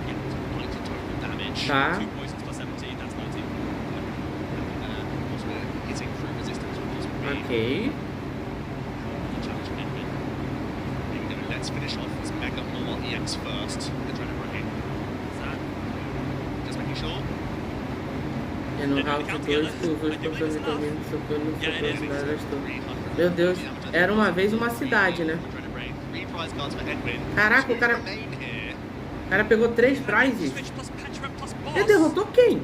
Yeah, 90 total damage. Tá. 2 poisons plus 17, that's 90. And also we're hitting through resistance with Cosmic Beam. Ok. Challenge from Edwin. Here we go. Let's finish off this Mega Normal EX first. Adrenaline Rain. Just making sure. É no round 2 que os dois propositalmente socorro Meu Deus, era uma vez uma cidade, né? Caraca, o cara pegou 3 prizes. Ele derrotou quem?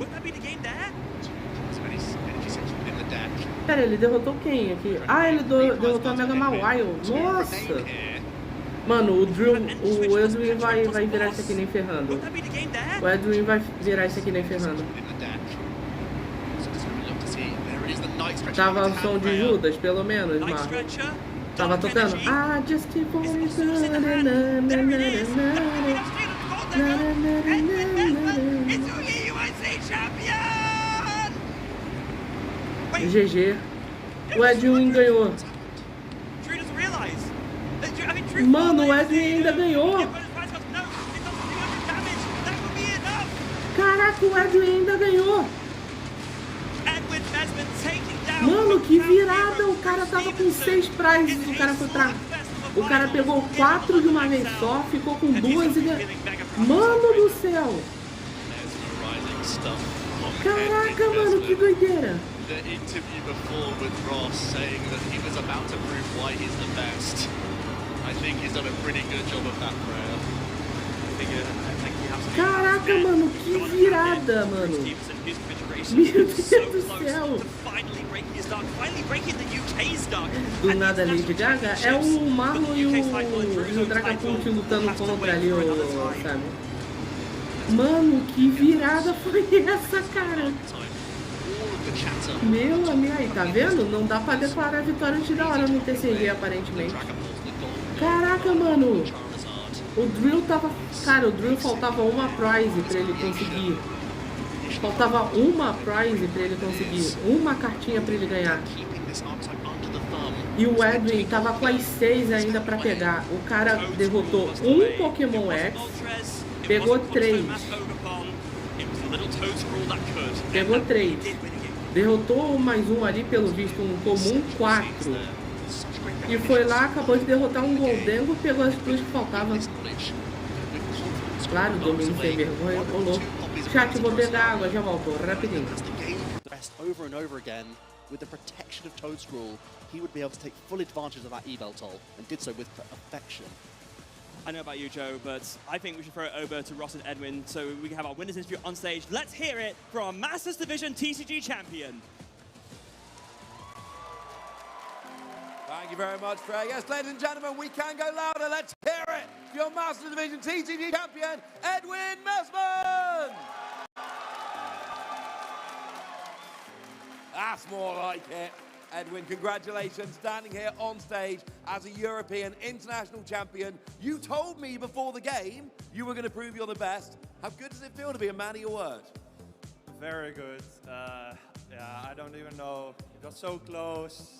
Pera, ele derrotou quem aqui? Ah, ele derrotou a Mega Mawile. Nossa! Mano, o Edwin vai virar isso aqui nem ferrando. O Edwin vai virar isso aqui nem ferrando. Tava o som de Judas, pelo menos, mano. Tava tocando. Ah, just keep on GG. O Edwin ganhou. Mano, o Edwin ainda ganhou. Caraca, o Edwin ainda ganhou. Mano, que virada! O cara tava com 6 prizes, o cara foi pra... O cara pegou 4 de uma vez só, ficou com 2 e... Mano do céu! Caraca, mano, que doideira! The interview before with Ross saying that he was about to prove why he's the best. I think he's done a pretty good job of that, Freya. Caraca, mano, que virada, mano! Meu Deus do céu! Do nada, Lady Gaga é o Marlon e o Dragapult lutando contra ali, sabe? Mano, que virada foi essa, cara? Meu amigo, aí, tá vendo? Não dá pra declarar a vitória antes da hora no TCG, aparentemente. Caraca, mano! O Drill tava... Cara, o Drill faltava uma prize pra ele conseguir. Faltava uma prize pra ele conseguir. Uma cartinha pra ele ganhar. E o Edwin tava com as 6 ainda pra pegar. O cara derrotou um Pokémon X. Pegou 3. Pegou 3. Derrotou mais um ali, pelo visto, um comum 4. E foi lá, acabou de derrotar um Goldengo, pegou as 2 que faltavam. Claro, domínio sem vergonha, ô louco. Chat, vou pegar água, já volto, rapidinho. Over and over again, with the protection of Toadscroll, he would be able to take full advantage of that eVTOL, and did so with perfection. I know about you, Joe, but I think we should throw it over to Ross and Edwin so we can have our winners interview on stage. Let's hear it from our Masters Division TCG champion. Thank you very much, Freya. Yes, ladies and gentlemen, we can go louder. Let's hear it for your Masters Division TCG champion, Edwin Messman! That's more like it. Edwin, congratulations, standing here on stage as a European International champion. You told me before the game you were going to prove you're the best. How good does it feel to be a man of your word? Very good. Yeah, I don't even know. It was so close,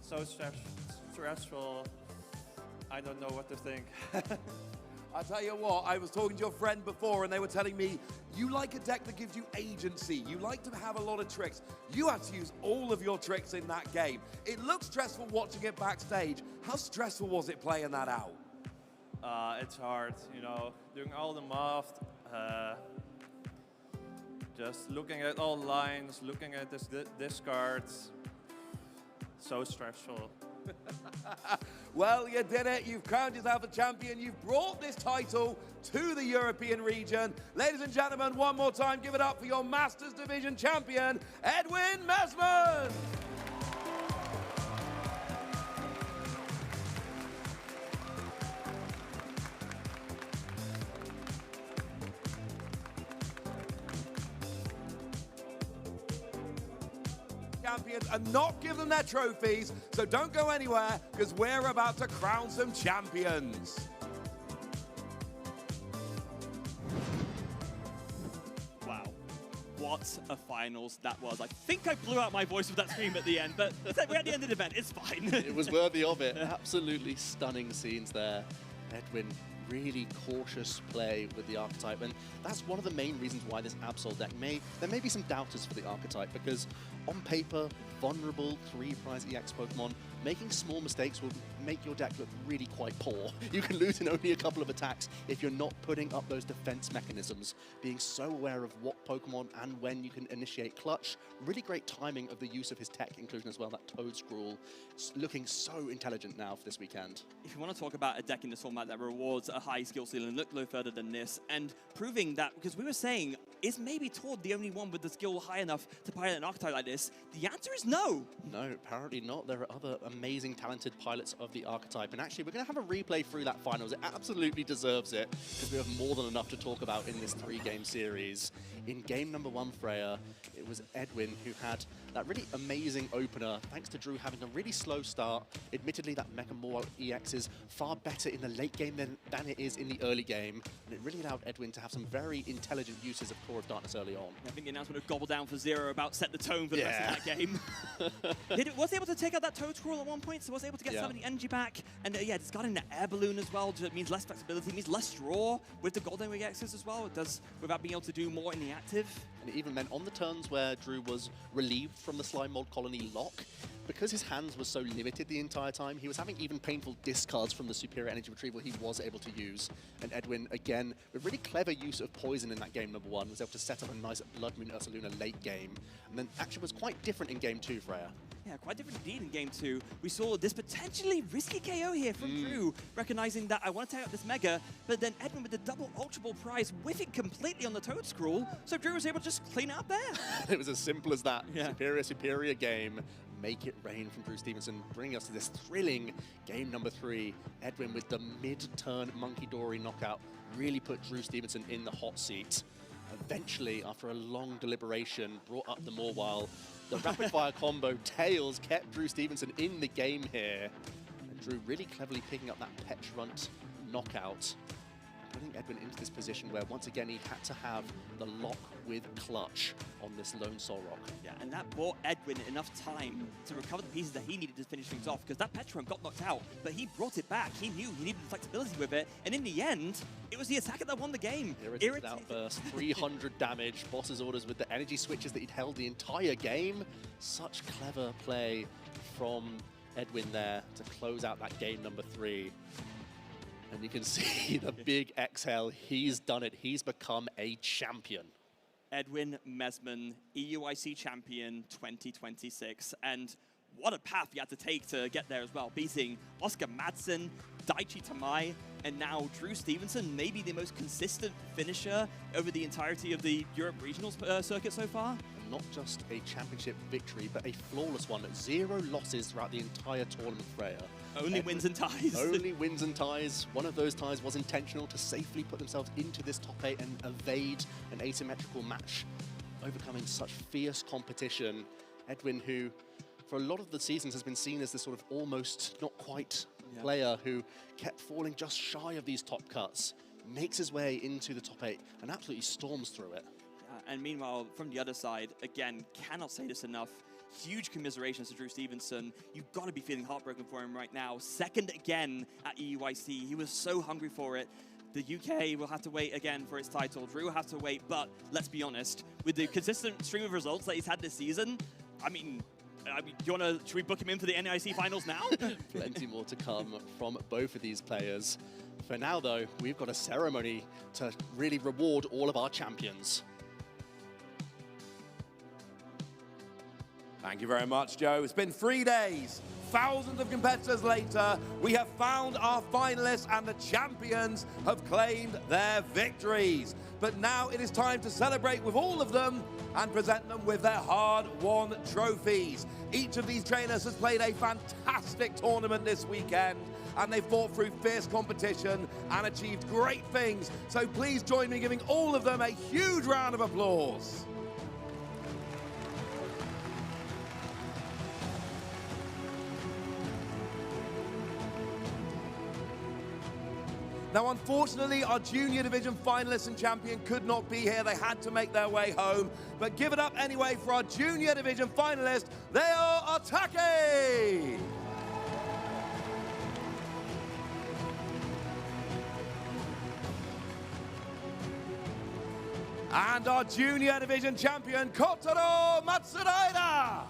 so stressful. I don't know what to think. I'll tell you what, I was talking to your friend before and they were telling me you like a deck that gives you agency. You like to have a lot of tricks. You had to use all of your tricks in that game. It looked stressful watching it backstage. How stressful was it playing that out? It's hard, you know, doing all the math, just looking at all lines, looking at this discards, so stressful. Well, you did it. You've crowned yourself a champion. You've brought this title to the European region. Ladies and gentlemen, one more time, give it up for your Masters Division champion, Edwin Mesman. Champions and not give them their trophies, so don't go anywhere because we're about to crown some champions. Wow, what a finals that was. I think I blew out my voice with that scream at the end, but we're at the end of the event, it's fine. It was worthy of it. Absolutely stunning scenes there. Edwin, really cautious play with the archetype, and that's one of the main reasons why this Absol deck there may be some doubters for the archetype, because on paper, vulnerable 3-prize EX Pokemon, making small mistakes will make your deck look really quite poor. You can lose in only a couple of attacks if you're not putting up those defense mechanisms. Being so aware of what Pokemon and when you can initiate clutch. Really great timing of the use of his tech inclusion as well, that Toad Scroll. Looking so intelligent now for this weekend. If you want to talk about a deck in this format that rewards a high skill ceiling, look no further than this, and proving that, because we were saying, is maybe Toad the only one with the skill high enough to pilot an archetype like this? The answer is no. No, apparently not. There are other amazing, talented pilots of the archetype, and actually we're going to have a replay through that finals. It absolutely deserves it, because we have more than enough to talk about in this 3-game series. In game number 1, Freya, it was Edwin who had that really amazing opener, thanks to Drew having a really slow start. Admittedly, that Mecha Mall EX is far better in the late game than it is in the early game, and it really allowed Edwin to have some very intelligent uses of Core of Darkness early on. I think the announcement of Gobble Down for 0 about set the tone for the rest of that game. Was able to take out that Toad Scroll at one point, so was able to get some of the energy back, and discarding the Air Balloon as well, just means less flexibility, means less draw with the Golden Wing EXs as well. It does without being able to do more in the active. And it even meant on the turns where Drew was relieved from the Slime Mold Colony lock, because his hands were so limited the entire time, he was having even painful discards from the superior energy retrieval he was able to use. And Edwin, again, with really clever use of poison in that game number 1, was able to set up a nice Blood Moon Ursaluna late game. And then action was quite different in game 2, Freya. Yeah, quite different indeed in game 2. We saw this potentially risky KO here from Drew, recognizing that I want to take out this Mega, but then Edwin with the double Ultra Ball prize, whiffing completely on the Toad Scroll, so Drew was able to just clean it up there. It was as simple as that. Yeah. Superior game. Make it rain from Drew Stevenson, bringing us to this thrilling game number 3. Edwin with the mid-turn Monkey Dory knockout really put Drew Stevenson in the hot seat. Eventually, after a long deliberation, brought up the Mawile. The rapid-fire combo Tails kept Drew Stevenson in the game here. And Drew really cleverly picking up that Petrunt knockout, putting Edwin into this position where, once again, he had to have the lock with clutch on this lone Solrock. Yeah, and that bought Edwin enough time to recover the pieces that he needed to finish things off, because that Petrunt got knocked out, but he brought it back. He knew he needed the flexibility with it, and in the end, it was the attacker that won the game. Irritated outburst, 300 damage, Boss's orders with the energy switches that he'd held the entire game. Such clever play from Edwin there to close out that game number 3. And you can see the big exhale. He's done it. He's become a champion. Edwin Mesman, EUIC champion 2026. And what a path he had to take to get there as well. Beating Oscar Madsen, Daichi Tamai, and now Drew Stevenson, maybe the most consistent finisher over the entirety of the Europe Regionals circuit so far. And not just a championship victory, but a flawless one. 0 losses throughout the entire tournament, Freya. Only wins and ties. Only wins and ties. One of those ties was intentional to safely put themselves into this top 8 and evade an asymmetrical match, overcoming such fierce competition. Edwin, who for a lot of the seasons has been seen as this sort of almost not quite player who kept falling just shy of these top cuts, makes his way into the top 8 and absolutely storms through it. And meanwhile, from the other side, again, cannot say this enough, huge commiserations to Drew Stevenson. You've got to be feeling heartbroken for him right now. Second again at EUIC. He was so hungry for it. The UK will have to wait again for its title. Drew will have to wait, but let's be honest, with the consistent stream of results that he's had this season, I mean, Should we book him in for the NIC finals now? Plenty more to come from both of these players. For now, though, we've got a ceremony to really reward all of our champions. Thank you very much, Joe. It's been 3 days. Thousands of competitors later, we have found our finalists and the champions have claimed their victories. But now it is time to celebrate with all of them and present them with their hard-won trophies. Each of these trainers has played a fantastic tournament this weekend, and they fought through fierce competition and achieved great things. So please join me in giving all of them a huge round of applause. Now, unfortunately, our junior division finalists and champion could not be here. They had to make their way home. But give it up anyway for our junior division finalists. They are Atake! And our junior division champion, Kotaro Matsudaira!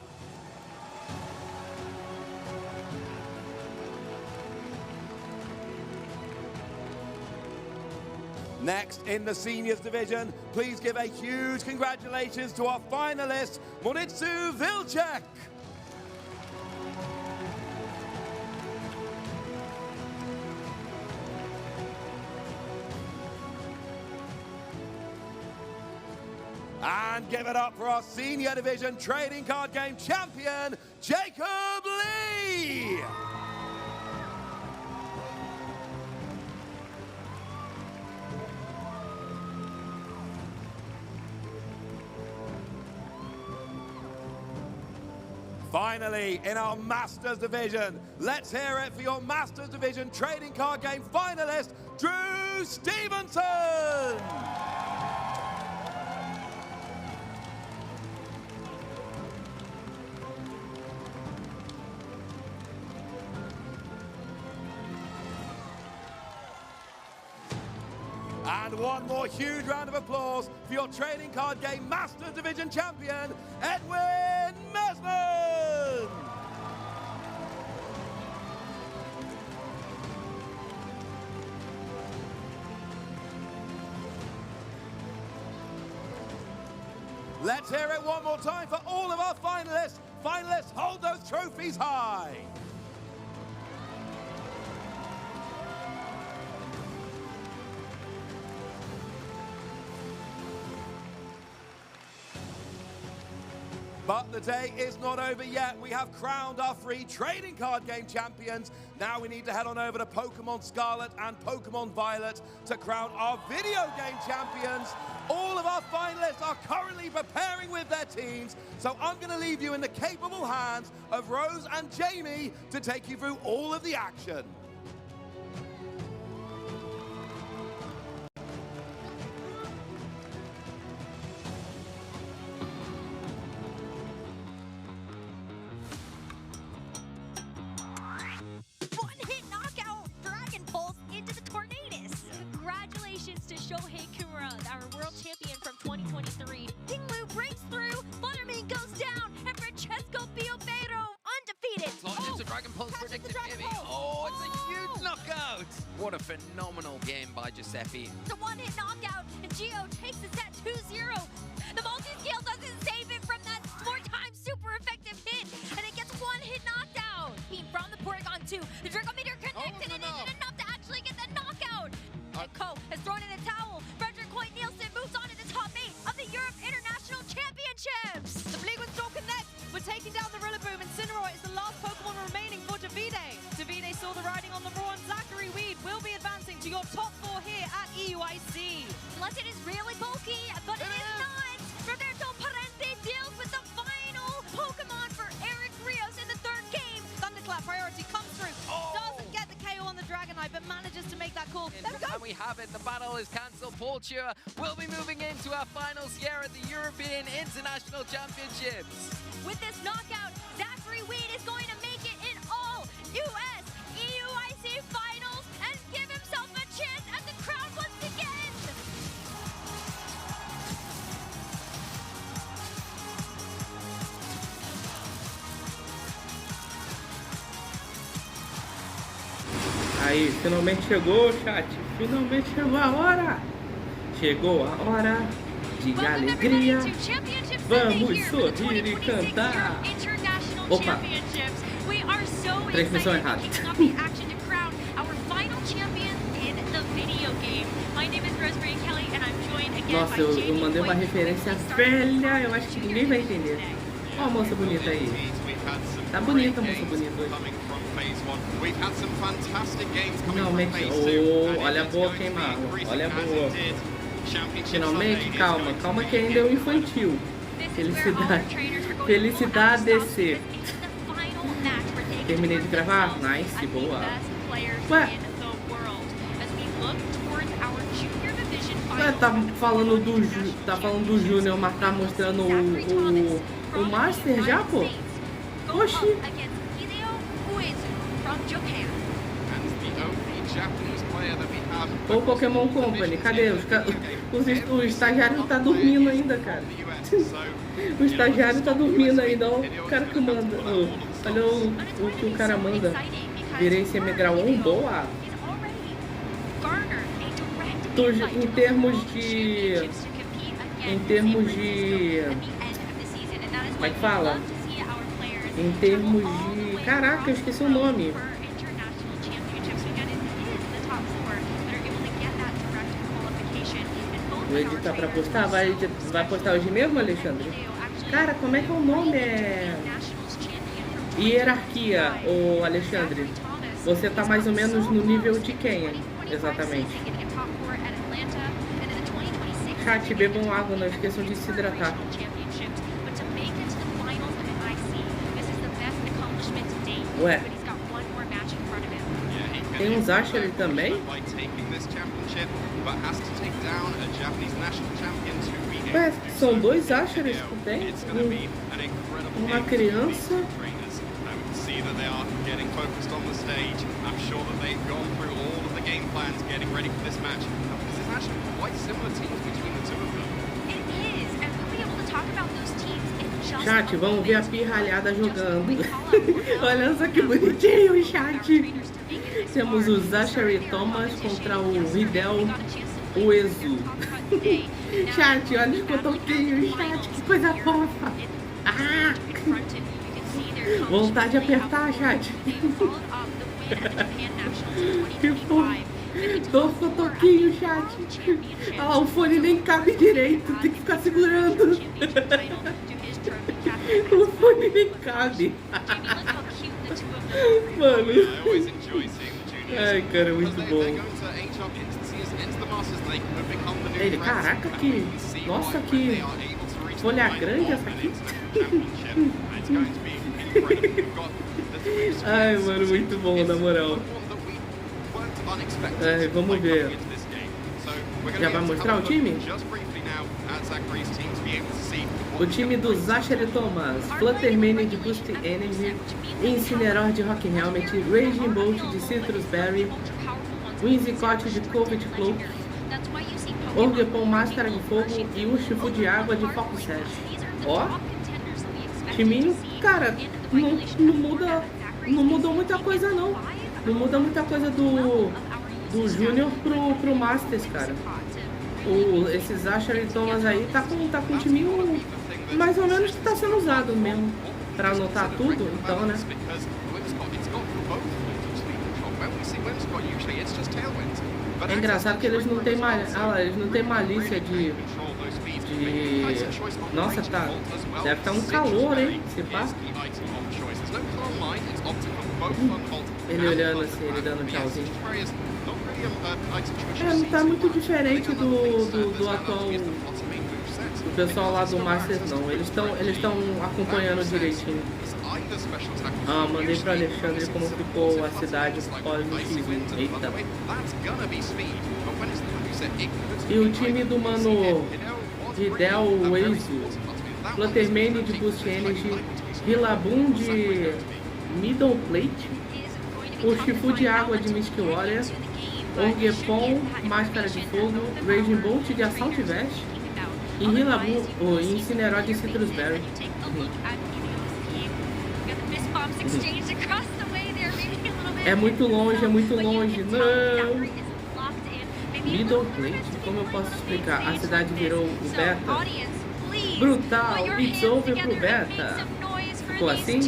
Next, in the seniors division, please give a huge congratulations to our finalist, Moritsu Vilcek. And give it up for our senior division trading card game champion, Jacob Lee. Finally, in our Masters Division, let's hear it for your Masters Division trading card game finalist, Drew Stevenson! And one more huge round of applause for your trading card game Masters Division champion, Edwin Mesman! Let's hear it one more time for all of our finalists. Finalists, hold those trophies high. But the day is not over yet. We have crowned our 3 trading card game champions. Now we need to head on over to Pokemon Scarlet and Pokemon Violet to crown our video game champions. All of our finalists are currently preparing with their teams, so I'm going to leave you in the capable hands of Rose and Jamie to take you through all of the action. What a phenomenal game by Giuseppe. It's a one-hit knockout, and Gio takes the set 2-0. The multi-scale doesn't save it from that 4-time super effective hit, and it gets one-hit knocked out. Beam from the Porygon 2. The Draco Meteor connected, and it isn't enough to actually get the knockout. And Ko has thrown in a towel. Frederick Hoyt Nielsen moves on to the top 8 of the Europe International Championships. The Bleak still connect. We're taking down the Rillaboom, and Cineroy is the last Pokemon remaining for Davide. Davide saw the riding on the Raw, and Zachary Weed will be advancing to your top 4 here at EUIC. Unless it is really bulky, but it is not. Roberto Parente deals with the final Pokemon for Eric Rios in the 3rd game. Thunderclap priority comes through. Doesn't get the KO on the Dragonite, but manages to make that call. Let's go. And we have it. The battle is cancelled. Polchia will be moving into our finals here at the European International Championships. With this knockout, Zachary Weed is going to make it in all US EUIC finals and give himself a chance at the crown once again. Aí, finalmente chegou, chat. Finalmente chegou a hora. Chegou a hora de alegria. Vamos sorrir e cantar. Opa. Transmissão errada. Nossa, eu mandei uma referência velha. Eu acho que ninguém vai entender. Ó a moça bonita aí. Tá bonita a moça bonita hoje. Finalmente, olha a boa queimada. Olha a boa. Finalmente, calma que ainda é o infantil. Felicidade DC. Terminei de gravar? Nice, boa. Ué, tá falando do Júnior, mas tá mostrando o Master já, pô? Oxi. Ô Pokémon Company, cadê? O estagiário tá dormindo ainda, cara. O estagiário tá dormindo ainda, olha o cara que manda. Olha o que o cara manda. Virei semi-grau 1, boa. Em termos de... Como é que fala? Em termos de... Caraca, eu esqueci o nome. Vou editar pra postar? Vai postar hoje mesmo, Alexandre? Cara, como é que é o nome? Hierarquia, ô Alexandre. Você tá mais ou menos no nível de quem, exatamente? Chat, bebam água, não esqueçam de se hidratar. Ué. Tem uns Asher ali também? Ué, são dois Ashers que tem? Uma criança. Chat, vamos ver a pirralhada jogando. Olha só que bonitinho o chat. Temos o Zachary Thomas contra o Ridel Uezu. Chat, olha os cotoquinhos, chat, que coisa fofa. Ah! Vontade de apertar, chat. Que fofo. Dois cotoquinhos, chat. Ah lá, o fone nem cabe direito, tem que ficar segurando. O fone nem cabe. Mano. Ai, cara, muito bom. Ele, caraca, que... Nossa, que... Folha grande essa aqui. Ai, mano, muito bom, na moral. Ai, vamos ver. Já vai mostrar o time? O time do Zachary Thomas, Fluttermane de Boost Energy, Incineroar de Rock Helmet, Raging Bolt de Citrus Berry, Whimsicott de Covid Cloak, Orgepon Máscara de Fogo e Urshifu de Água de Foco 7. Ó, timinho, cara, não mudou muita coisa não. Não muda muita coisa do Júnior pro Masters, cara. Esses Zachary Thomas aí tá com um timinho mais ou menos que tá sendo usado mesmo. Pra anotar tudo, então, né? É engraçado que eles não têm malícia de... Nossa, tá... Deve estar um calor, hein? Se pá. Ele olhando assim, ele dando tchauzinho. Não tá muito diferente do atual... O pessoal lá do Masters não, eles estão acompanhando direitinho. Ah, mandei pro Alexandre como ficou a cidade pós o X1. Eita. E o time do mano Ridel Uezu, Fluttermane de Boost Energy, Rillaboom de Middle Plate, Urshifu de Água de Mystic Warrior, Orgepon Máscara de Fogo, Raging Bolt de Assault Vest e Rillaboom, o Incineroar de Citrus Berry. É muito longe, não. Middle Plate? Como eu posso explicar? A cidade virou o beta? Brutal, it's over pro beta. Ficou assim?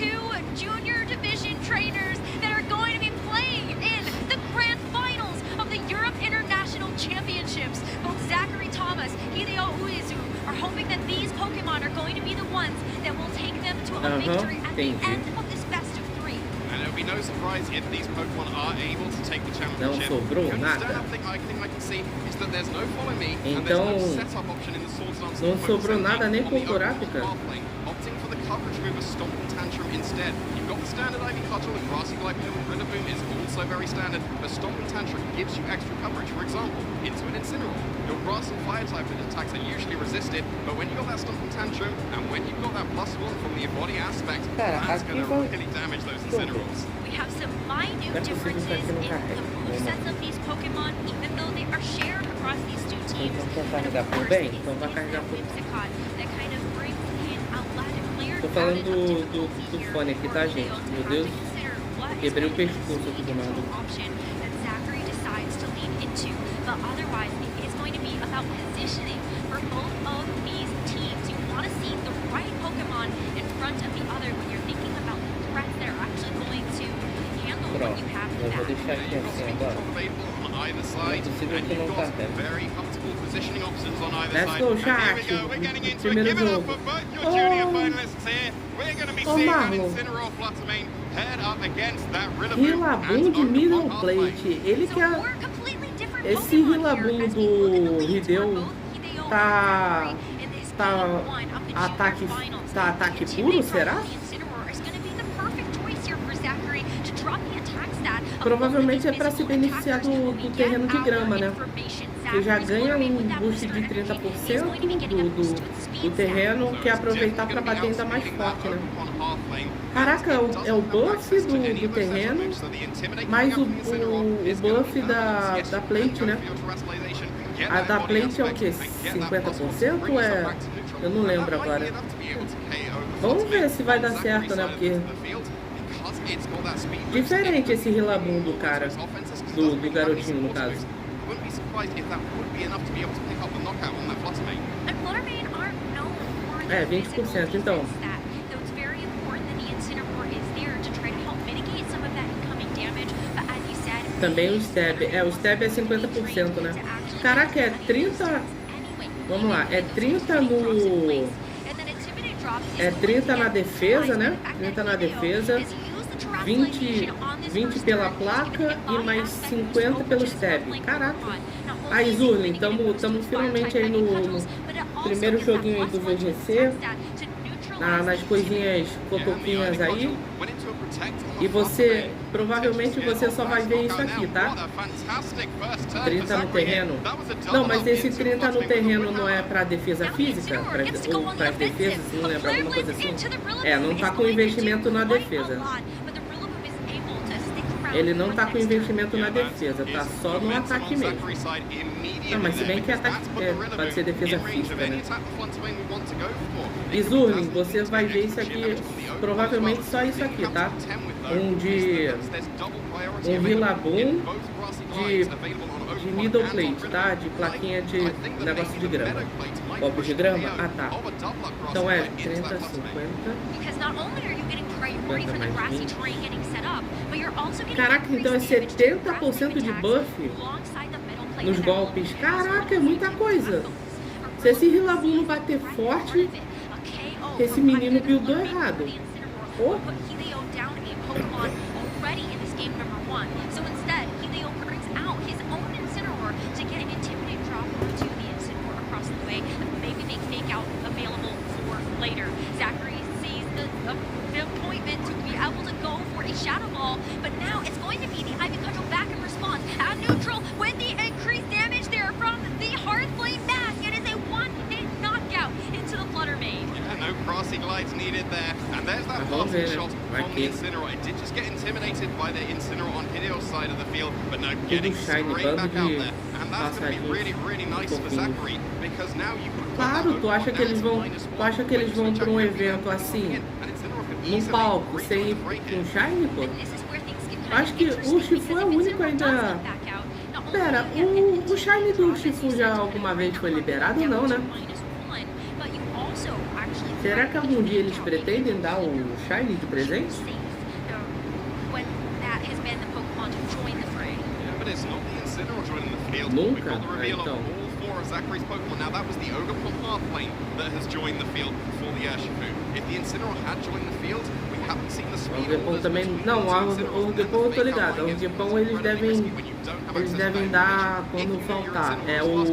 Junior division trainers that are going to be playing in the grand finals of the Europe International Championships. Both Zachary Thomas, Hideo Uezu are hoping that these Pokemon are going to be the ones that will take them to a victory at the end of this best of 3. And it'll be no surprise if these Pokemon are able to take the championship. Não sobrou the nada. thing I can see is that there's no follow me and Então, there's no setup option in the Sword Dance. não sobrou nada nem pro Kurapika. Opting for the coverage move of Stomp and Tantrum instead. You've got the standard Ivy Cudgel and Grassy Glide Pill. Rillaboom is also very standard, but Stomp and Tantrum gives you extra coverage. For example, into an Incineroar. Your Grass and Fire type attacks are usually resisted, but when you've got that Stomp and Tantrum, and when you've got that +1 from the body aspect, that's going to really damage those Incineroars. We have some minute differences in the movesets of these Pokemon, even though they are shared across these two teams. Então vai carregar por bem? Então vai carregar por... That kind of brings in a lot of clear. Tô falando do fone aqui, tá, gente? Meu Deus. Quebrei o pescoço aqui do nada. Option that Zachary decides to lean into, but otherwise it is going to be about positioning for both of these teams. You want to see the right Pokemon in front of the other when you're thinking about the threats that are actually going to handle what you have in the back. On either side, and you've got very comfortable positioning options on either Let's side. go, And here we go, we're getting into it. Give it up for both your junior finalists here. We're going to be seeing an Incineroar Fluttermane paired up against that Rillaboom. Rillaboom de Middle Plate. Ele que é... Esse Rillaboom do Hideo tá ataque puro, será? Provavelmente é para se beneficiar do terreno de grama, né? Você já ganha um boost de 30% do terreno, que é aproveitar para bater ainda mais forte, né? Caraca, é o buff do terreno, mais o buff da plate, né? A da plate é o que? 50% ou é... Eu não lembro agora. Vamos ver se vai dar certo, né? Porque... Diferente esse Rillaboom do cara, do garotinho no caso. É, 20%, então. Também o stab. O stab é 50%, né? Caraca, é 30... Vamos lá, é 30 no... É 30 na defesa, né? 30 na defesa. 20 pela placa e mais 50 pelo stab. Caraca. Aí, Zurlin, estamos finalmente aí no primeiro joguinho aí do VGC. Nas coisinhas cotoquinhas aí. E você, provavelmente você só vai ver isso aqui, tá? 30 no terreno. Não, mas esse 30 no terreno não é pra defesa física? Ou pra defesa, se não lembra, alguma coisa assim? É, não tá com investimento na defesa. Ele não tá com investimento na defesa, tá só no ataque mesmo. Não, mas se bem que ataque pode ser defesa física, né? E Zurlin, você vai ver isso aqui, provavelmente só isso aqui, tá? Um Rillaboom de Middle Plate, tá? De plaquinha de negócio de grama. Copo de grama? Ah, tá. Então é 30, 50. 50 mais 20. Caraca, então é 70% de buff nos golpes. Caraca, é muita coisa. Se esse Rillaboom não bater forte, esse menino buildou errado. Oh. Shadow Ball, but now it's going to be the Ivy Cudgel back in response. At neutral with the increased damage there from the Hearth Flame Mask. It is a one-hit knockout into the Fluttermane. Yeah, no Grassy Glides needed there. And there's that blasting shot from the Incineroar. It did just get intimidated by the Incineroar on Hideo's side of the field, but no, getting straight back out there. And that's going to be really, really nice for Zachary, because now you can... Claro, tu acha que eles vão para evento assim, num palco, sem ir com Shine, pô? Acho que o Shifu é o único ainda... Pera, o Shine do Shifu já alguma vez foi liberado ou não, né? Será que algum dia eles pretendem dar o Shine de presente? Nunca? Então. Zachary's Pokemon. Now that was the Ogerpon Halflane that has joined the field for the Urshifu. If the Incineroar had joined the field, we haven't seen the speed. O Urgepon também... Não, o Urgepon eu tô ligado. O Urgepon eles devem dar quando faltar. É os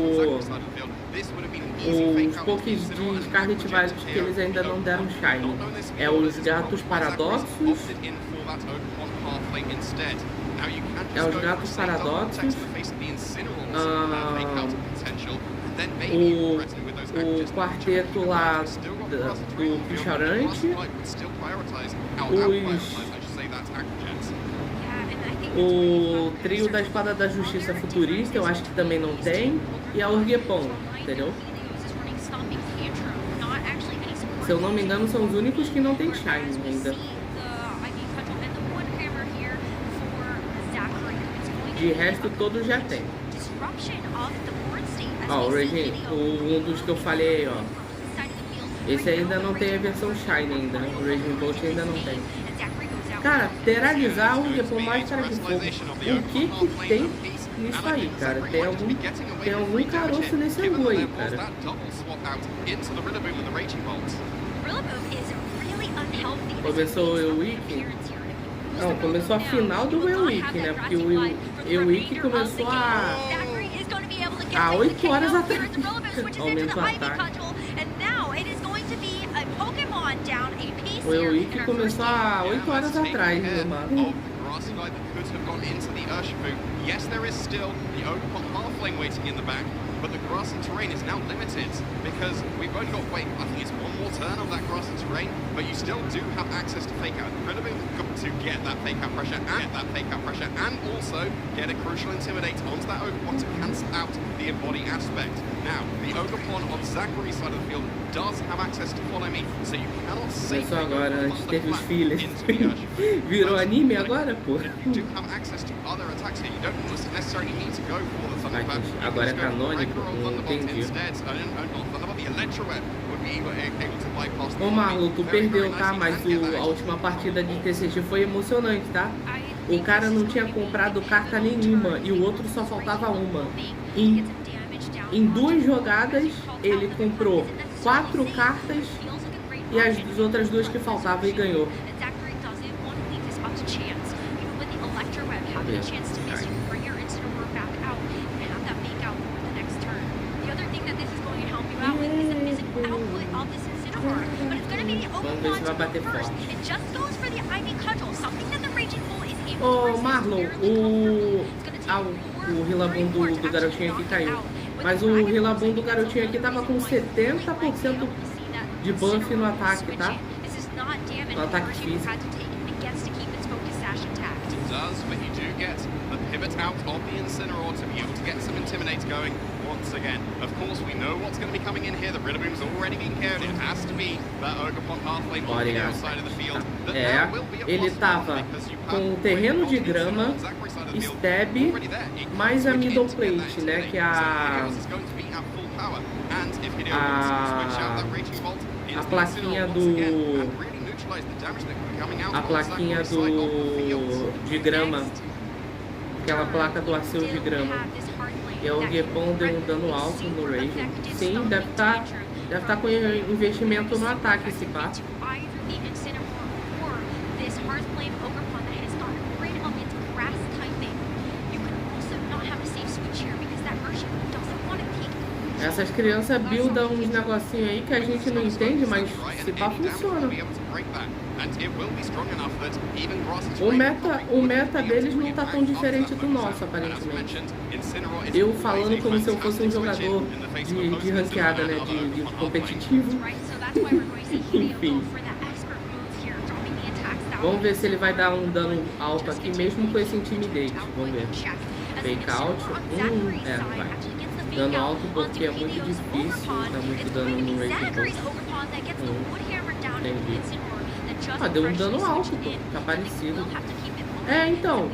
Pokés de Scarlet Violet que eles ainda não deram Shine. É os Gatos Paradoxos. É os Gatos Paradoxos. O quarteto lá do Picharante. O trio da Espada da Justiça Futurista, eu acho que também não tem. E a Urgepon, entendeu? Se eu não me engano, são os únicos que não tem Shine ainda. De resto, todos já tem. Ó, o Reagindo, um dos que eu falei, ó. Esse ainda não tem a versão Shine ainda. O Reagindo Bolt ainda não tem. Cara, teralizar o Urgepon Máscara de Fogo. O que tem nisso aí, cara? Tem algum caroço nesse angu aí, cara. Começou o Ewick? Não, começou a final do Ewick, né? Porque o Ewick começou há 8 horas atrás. Aumentou o ataque. O Ewick começou há 8 horas atrás, meu mano. Yes, there is still the Ogerpon Halflane waiting in the back, but the grass and terrain is now limited because we've only got, I think it's one more turn of that grass and terrain, but you still do have access to fake out. Rillaboom got to get that fake out pressure and also get a crucial intimidate onto that Ogerpon to cancel out the embody aspect. Now, the Ogerpon on Zachary's side of the field does have access to follow me, so you cannot safely go agora, antes teve os fillers. Virou anime agora, pô. You do have access to other attacks here. You don't necessarily need to go for the Thunderclap. Agora é canônico, não entendi. Ô Marlon, tu perdeu, tá? Mas a última partida de TCG foi emocionante, tá? O cara não tinha comprado carta nenhuma e o outro só faltava uma. Em 2 jogadas, ele comprou 4 cartas e as outras 2 que faltavam e ganhou. Vamos ver se vai bater forte. Ô Marlon, o Rillaboom do garotinho aqui caiu. Mas o Rillaboom do garotinho aqui tava com 70% de buff no ataque, tá? No ataque físico. Does, but you do get the pivot out of the Incineroar to be able to get some Intimidate going once again. Of course, we know what's going to be coming in here. The Rillaboom's already been carried. It has to be that Ogerpon Halflane on the outside of the field. Ele tava com terreno de grama, stab, mais a middle plate, né? Que a plaquinha de grama, aquela placa do acil de grama. E o Urgepon deu um dano alto no Rage. Sim, deve estar com investimento no ataque esse pá. Essas crianças buildam uns negocinhos aí que a gente não entende, mas se pá funciona. O meta deles não tá tão diferente do nosso, aparentemente. Eu falando como se eu fosse um jogador de ranqueada, né? De competitivo. Enfim. Vamos ver se ele vai dar um dano alto aqui, mesmo com esse Intimidate. Vamos ver. Fake out. Vai. Dano alto porque é muito difícil. Dá muito dano no Reagindo. Entendi. Deu um dano alto, pô. Tá parecido. É, então.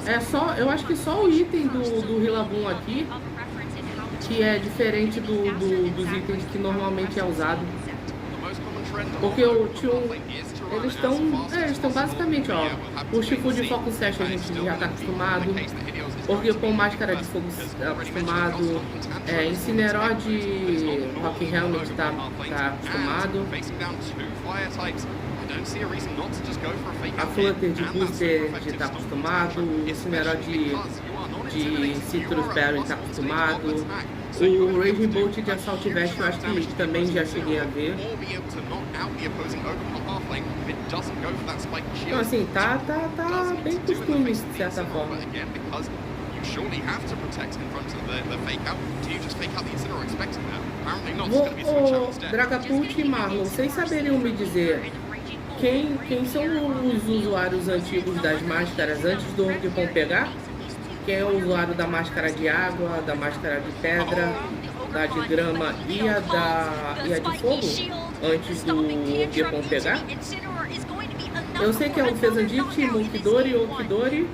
É só, eu acho que só o item do Rillaboom aqui, que é diferente dos itens que normalmente é usado. Porque o Tune, eles estão basicamente, ó, o Shifu de Foco 7 a gente já tá acostumado, porque com máscara de fogo acostumado, Incineró de Rock Helmet tá acostumado. A Flutter de Booster de tá acostumado, o Incineró de Citrus Berry tá acostumado. O Raging Bolt de Assault Vest eu acho que também já cheguei a ver. Então assim, tá bem costume de certa forma. Dragapult e Marlon, vocês saberiam me dizer quem são os usuários antigos das máscaras antes do Orgpon pegar? Quem é o usuário da máscara de água, da máscara de pedra, da de grama e a de fogo antes do Orgpon pegar? Eu sei que é o Fezandite, Mukidori, Okidori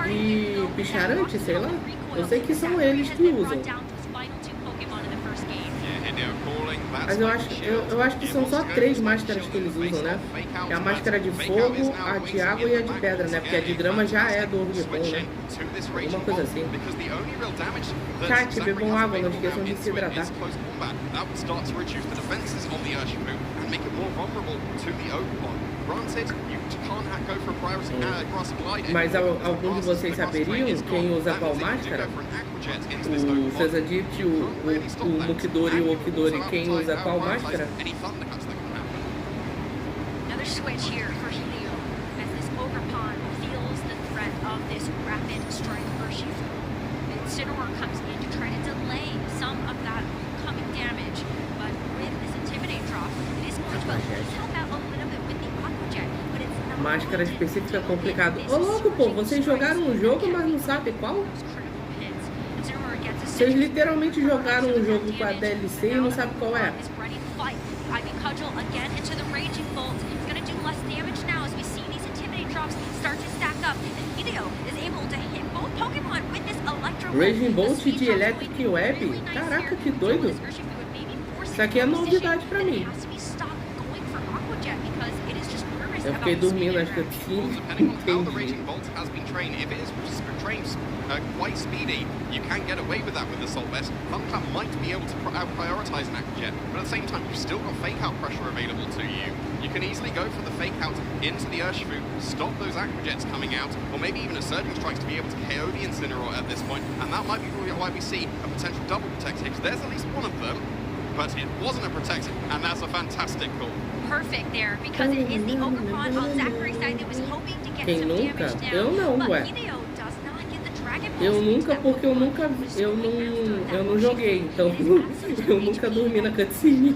e Picharante, sei lá. Eu sei que são eles que usam. Mas eu acho que são só 3 máscaras que eles usam, né? É a máscara de fogo, a de água e a de pedra, né? Porque a de grama já é do Orgpon, né? Alguma coisa assim. Chat, bebam água, não esqueçam de se hidratar. Mas algum de vocês saberiam quem usa qual máscara? O Fezandite, o Mukidori e o Okidori, quem usa qual máscara? Another switch here for Helio as this Ogrepon feels the threat of this rapid strike Urshifu. Incineroar comes in to try to delay some of that coming damage, but with this Intimidate drop, it is going to at least help out a little bit with the Aqua Jet, but it's not... Máscara específica é complicado. Ô louco, pô, vocês jogaram um jogo, mas não sabem qual? Vocês literalmente jogaram um jogo com a DLC e não sabem qual é. Ivy Cudgel again into the Raging Bolt. It's going to do less damage now as we see these Intimidate drops start to stack up. And Hideo is able to hit both Pokemon with this Electro Raging Bolt de Electric Web? Caraca, que doido. Isso aqui é novidade pra mim. Eu fiquei dormindo, acho que eu tinha entendi. Quite speedy, you can get away with that with the Assault Vest. Thunderclap might be able to prioritize an Aqua Jet, but at the same time, you've still got Fake Out pressure available to you. You can easily go for the Fake Out into the Urshifu, stop those Aqua Jets coming out, or maybe even a Surging Strikes to be able to KO the Incineroar at this point, and that might be why we see a potential double Protect hit. There's at least one of them, but it wasn't a Protect, and that's a fantastic call. Perfect there, because it is the Ogrepon on Zachary's side that was hoping to get some damage down. Eu não, ué. Eu nunca, porque eu não joguei, então eu nunca dormi na cutscene.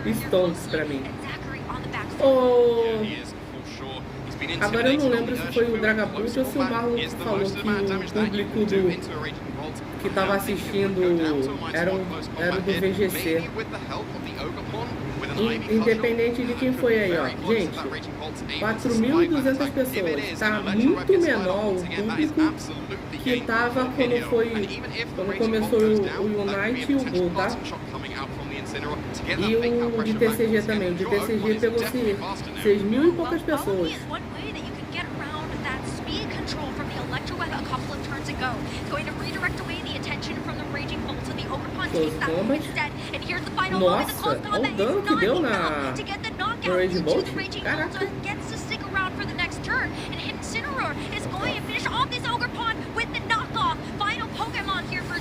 Stonks pra mim. Agora eu não lembro se foi o Dragapult ou se o Marlon que falou que o público que tava assistindo era do VGC. Independente de quem foi aí, ó. Gente, 4.200 pessoas. Tá muito menor o público que tava quando começou o Unite e o Bull, tá? E o de TCG também. O de TCG pegou 6.000 e poucas pessoas. Nossa, olha o dano que deu no Raging Bolt. Caraca.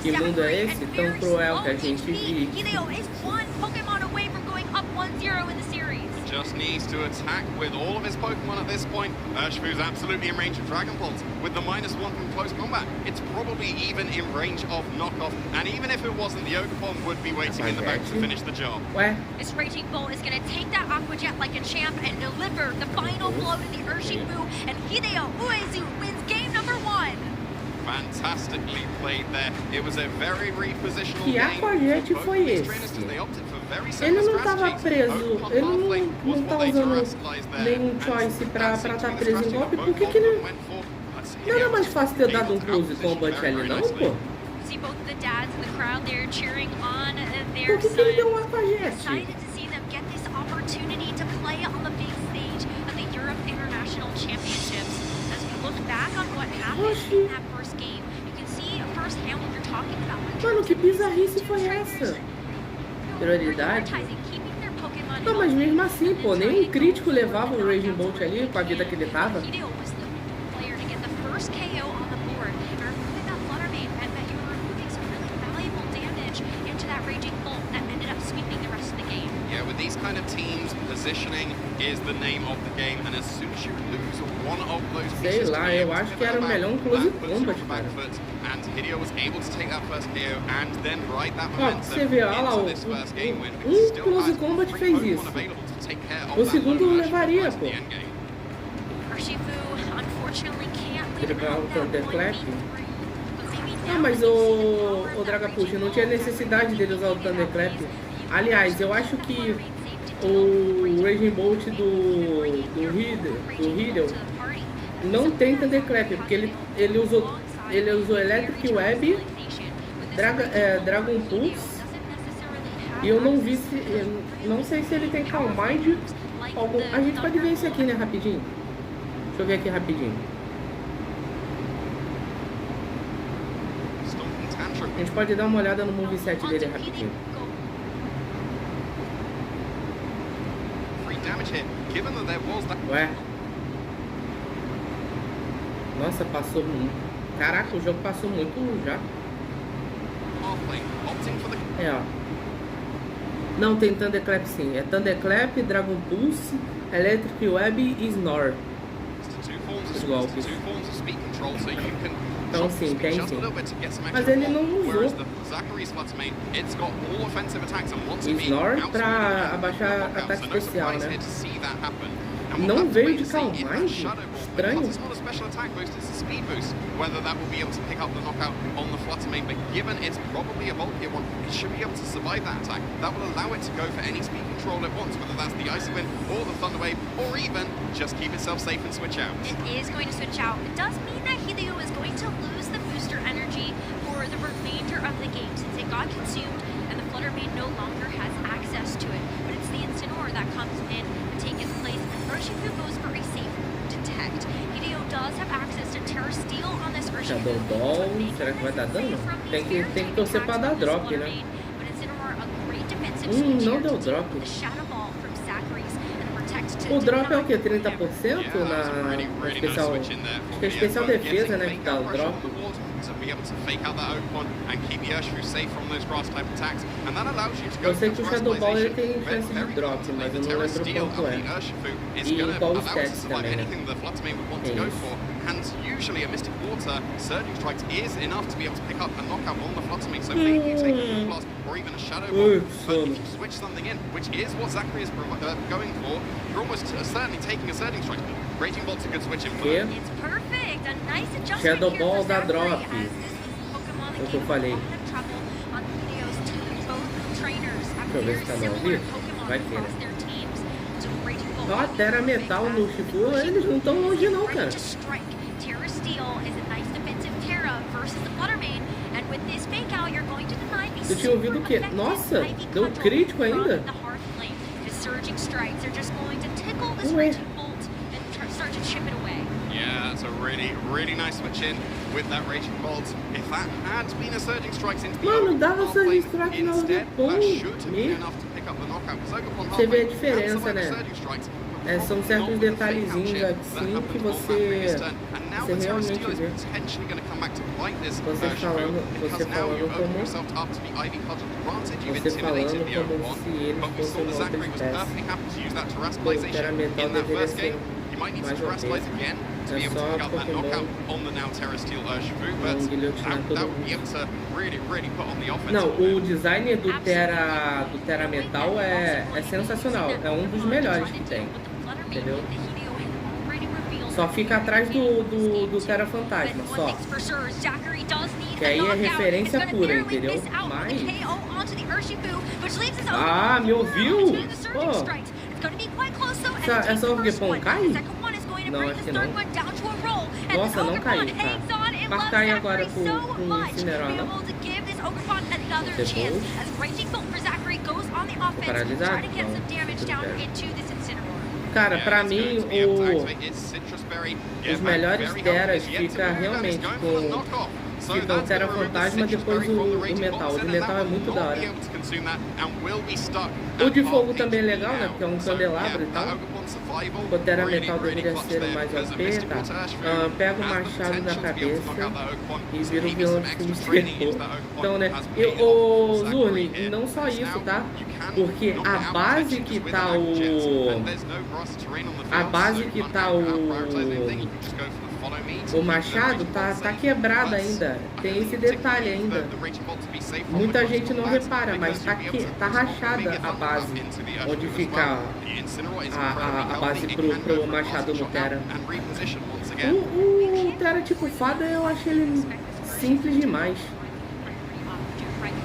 Que mundo é esse tão cruel que a gente vive? Just needs to attack with all of his Pokemon at this point. Urshifu's absolutely in range of Dragon Bolt. With the -1 from close combat, it's probably even in range of knockoff. And even if it wasn't, the Ogrepon would be waiting in the back to finish the job. This Raging Bolt is going to take that Aqua Jet like a champ and deliver the final blow to the Urshifu. And Hideo Uezu wins game number 1. Fantastically played there. It was a very repositional Que Aqua Jet foi esse? Ele não tava preso, ele não tá usando nenhum choice pra tá preso em golpe, por que ele... Não era mais fácil ter dado um close combat ali não, pô? Por que ele deu um aquajete? Oxi. Mano, que bizarrice foi essa? Prioridade? Não, mas mesmo assim, pô, nem um crítico levava o Raging Bolt ali com a vida que ele tava. These kind of teams, positioning is the name of the game, and as soon as you lose one of those sei lá, eu acho que era melhor um close combat, cara. And Hideo was able to take that first KO and then ride that momentum. Ó, você vê, olha lá, close combat fez isso. O segundo levaria, pô. Ele vai o Thunderclap. Ah, mas o Dragapush não tinha necessidade dele usar o Thunderclap. Aliás, eu acho que o Raging Bolt do Hideo não tem Thunderclap, porque ele usou Electric Web, Dragon Pulse, e eu não vi se... não sei se ele tem Calm Mind. A gente pode ver isso aqui, né, rapidinho. Deixa eu ver aqui rapidinho. A gente pode dar uma olhada no moveset dele rapidinho. Ué. Nossa, passou muito. Caraca, o jogo passou muito já. É, ó. Não, tem Thunderclap sim. É Thunderclap, Dragon Pulse, Electric Web e Snore. Os golpes. Então sim, tem sim. Mas ele não usou Snore pra abaixar ataque especial, né? Não veio de Calm Mind? Estranho. Whether that will be able to pick up the knockout on the Flutter main, but given it's probably a bulkier one, it should be able to survive that attack. That will allow it to go for any speed control it wants, whether that's the Icy Wind or the Thunder Wave, or even just keep itself safe and switch out. It is going to switch out. It does mean that Hideo is going to lose the booster energy for the remainder of the game, since it got consumed and the Flutter main no longer has access to it. But it's the Incineroar that comes in and takes its place, and Urshifu goes for a safe detect. Hideo does have access to Terra Steel on this Urshifu. Shadow Ball, será que vai dar dano? Tem que torcer pra dar drop, né? Não deu drop. O drop é o que? 30% na especial? Acho que é especial defesa, né? Que dá o drop. Eu sei que o Shadow Ball ele tem chance de drop, mas eu não lembro quanto é. E qual o stats também, né? É isso. And usually a Mystic Water Surging Strikes is enough to be able to pick up a knockout on the Flutter main, so maybe you take a Full Blast or even a Shadow Ball, but if you switch something in, which is what Zachary is going for, you're almost certainly taking a Surging Strike. Raging Bolt's a good switch in for them. It's perfect, a nice adjustment. Shadow Ball da drop. O que eu falei. Deixa eu ver se tá no ouvido. Vai ter, né? Ó, Terra Metal no Shibu, eles não estão longe não, cara. Você tinha ouvido o quê? Nossa, deu crítico ainda? Ué. Yeah, that's a really nice switch in with that Raging Bolt. If that had been a Surging Strikes into the Mano, dava Surging Strike na hora bom. Você vê a diferença, né? É, são certos detalhezinhos assim que você realmente vê. Você falando como se eles fossem uma outra espécie. Pô, o Terra Metal deveria ser mais uma vez. É só Pokémon guilhotinar todo mundo. Não, o design do Terra Metal é sensacional. É um dos melhores que tem. Entendeu? Só fica atrás do Terra Fantasma, só. Que aí é referência pura, entendeu? Mas... Ah, me ouviu? Pô. É só porque Pão cai? Não, acho que não. Nossa, não caiu, tá. Vai cair agora com o Incinerar, não? Depois. Tô paralisado? Não. Cara, pra mim, os melhores Teras fica realmente com... Fica o Terra Fantasma, depois o Metal. O de Metal é muito da hora. O de Fogo também é legal, né? Porque é um candelabro e tal. O Terra Metal deveria ser o mais OP, tá? Pega o machado da cabeça e vira o vilão de filme de terror. Então, né? Ô, Zurli, não só isso, tá? Porque a base que tá o machado tá quebrado ainda. Tem esse detalhe ainda. Muita gente não repara, mas tá rachada a base. Onde fica a base pro machado no Terra. O Terra tipo fada, eu acho ele simples demais.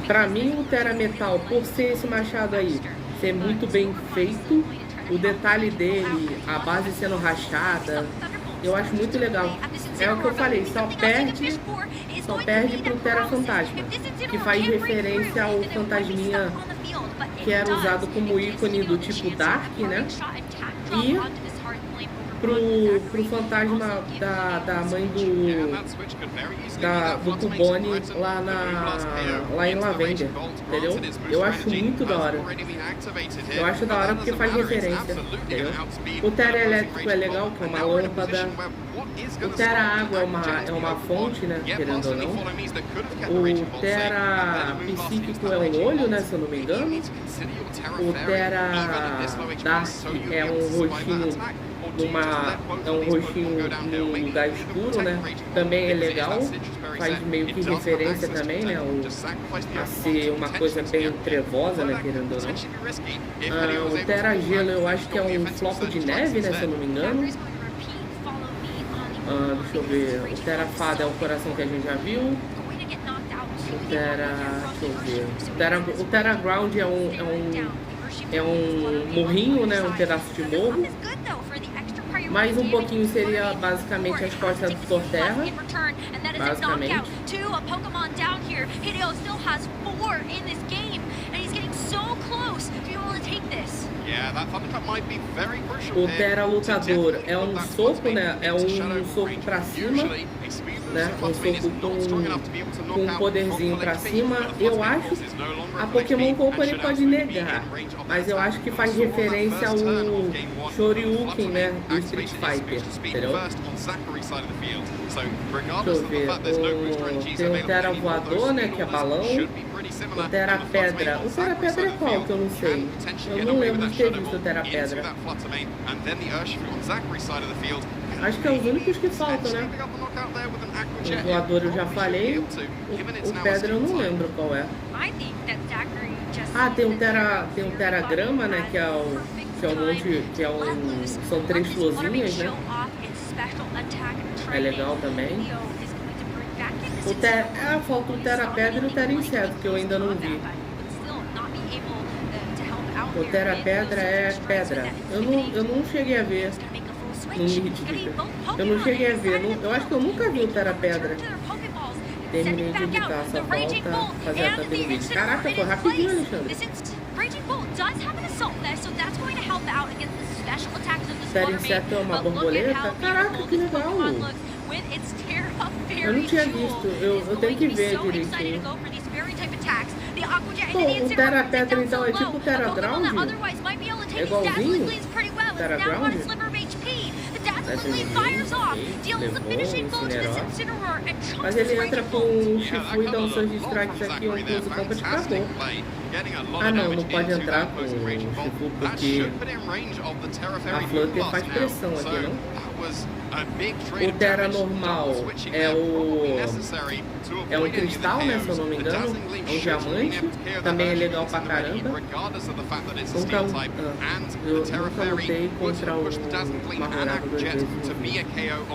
Pra mim, o Terra Metal, por ser esse machado aí, ser muito bem feito, o detalhe dele, a base sendo rachada, eu acho muito legal. É o que eu falei, só perde pro Terra Fantasma, que faz referência ao fantasminha que era usado como ícone do tipo Dark, né? E pro fantasma da mãe do Cubone lá em Lavender, entendeu? Eu acho muito da hora. Eu acho da hora porque faz referência, entendeu? O Terra Elétrico é legal, que é uma lâmpada. O Terra Água é uma fonte, né? Querendo ou não. O Terra Psíquico é um olho, né? Se eu não me engano. O Terra Dark é um rostinho num lugar escuro, né? Também é legal, faz meio que referência também, né? A ser uma coisa bem trevosa, né? Querendo ou não. O Terra Gelo eu acho que é um floco de neve, né? Se eu não me engano. Deixa eu ver. O Terra Fada é o coração que a gente já viu. O Terra... Deixa eu ver. O Terra Ground é um morrinho, né? Um pedaço de morro. Mais um pouquinho seria basicamente as costas do Torterra. Basicamente. O Terra Lutador é um soco, né? É um soco pra cima, né? Um soco com um poderzinho pra cima. Eu acho a Pokémon Company pode negar, mas eu acho que faz referência ao Shoryuken, né? Do Street Fighter, entendeu? Deixa eu ver. Tem o Terra Voador, né? Que é balão. O Terra Pedra. O Terra Pedra é qual que eu não sei? Eu não lembro de ter visto o Terra Pedra. Acho que é os únicos que faltam, né? O voador eu já falei. O Pedra eu não lembro qual é. Ah, tem um Terra Grama, né? Que é um monte. São 3 florzinhas, né? É legal também. Falta o Terra Pedra e o Terra Inseto, que eu ainda não vi. O Terra Pedra é pedra. Eu não cheguei a ver no Mítica. Eu não cheguei a ver. Eu acho que eu nunca vi o Terra Pedra. Terminei de editar, só falta fazer a thumb no vídeo. Caraca, foi rapidinho, Alexandre. Terra Inseto é uma borboleta? Caraca, que legal! Eu não tinha visto, eu tenho que ver direitinho. Bom, o Terra Pedra então é tipo o Terra Ground? É igualzinho? Terra Ground? Mas ele entra com um Shifu e dá um Surge Strikes aqui, um Close Combat e acabou. Ah não pode entrar com o Shifu porque a Flutter faz pressão aqui, não? O Terra normal é um cristal, né, se eu não me engano, é um diamante, também é legal pra caramba. Nunca lutei contra o Marrorago 2 vezes,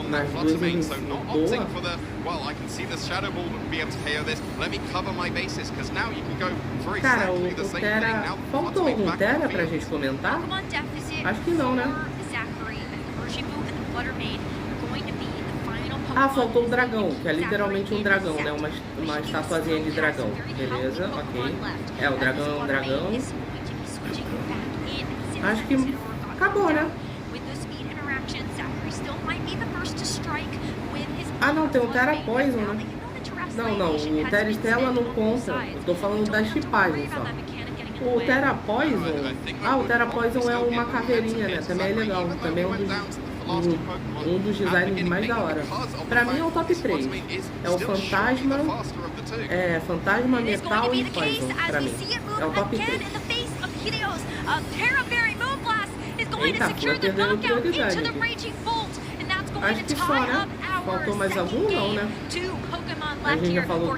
nas 2 vezes boa. Cara, o Terra, faltou algum Terra pra gente comentar? Acho que não, né? Ah, faltou o dragão, que é literalmente um dragão, né? Uma estatuazinha de dragão. Beleza, ok. É, o dragão é um dragão. Acho que acabou, né? Ah, não, tem o Terra Poison, né? Não, o Terra Stella não conta. Eu tô falando da chipagem só. O Terra Poison... Ah, o Terra Poison é uma caveirinha, né? Também é legal. Também é um dos designs mais da hora. Pra mim é o top 3. É o Fantasma, Fantasma, Metal e Poison. Pra mim. É o top 3. Eita, foi perdendo prioridade aqui. Acho que só, né? Faltou mais algum? Não, né? A gente já falou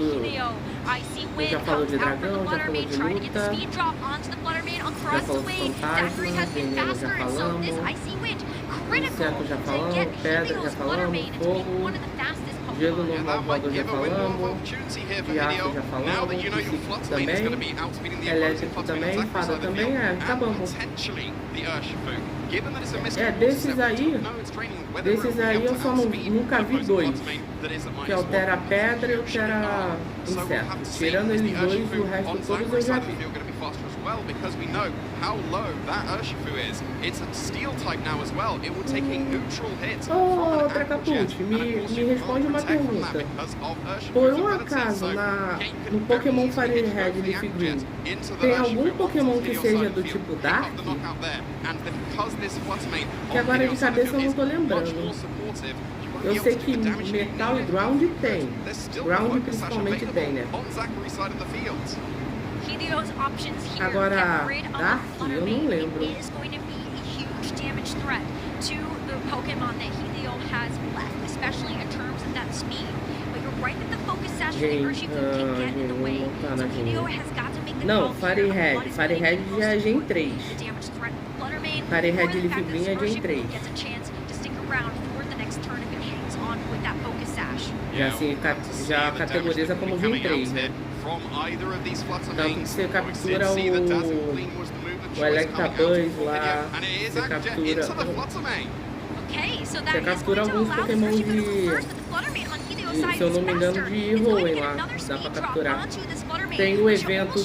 já falou de dragão, já falou de luta, já falou de fantasma, veneno já falamos, inseto já falamos, pedra já falamos, fogo, gelo normal voador já falamos, de aço já falamos, psíquico também, elétrico também, fada também, acabamos. Desses aí eu só nunca vi 2, que é o Terra Pedra e o Terra Inseto. Tirando eles 2, o resto todos eu já vi. Outra Caput, me responde uma pergunta. Por um acaso, no Pokémon Fire Red Leaf Green, tem algum Pokémon que seja do tipo Dark? Que agora de cabeça eu não tô lembrando. Eu sei que Metal e Ground tem. Ground principalmente tem, né? Agora, Dark, eu não lembro. Não, Fire Red já é Gen 3. Fire Red Leaf Green é Gen 3. Já categoriza como Gen 3, né? Tanto que você captura o Electabuzz lá, você captura alguns Pokémon se eu não me engano, de Hoenn lá, dá pra capturar. Tem o evento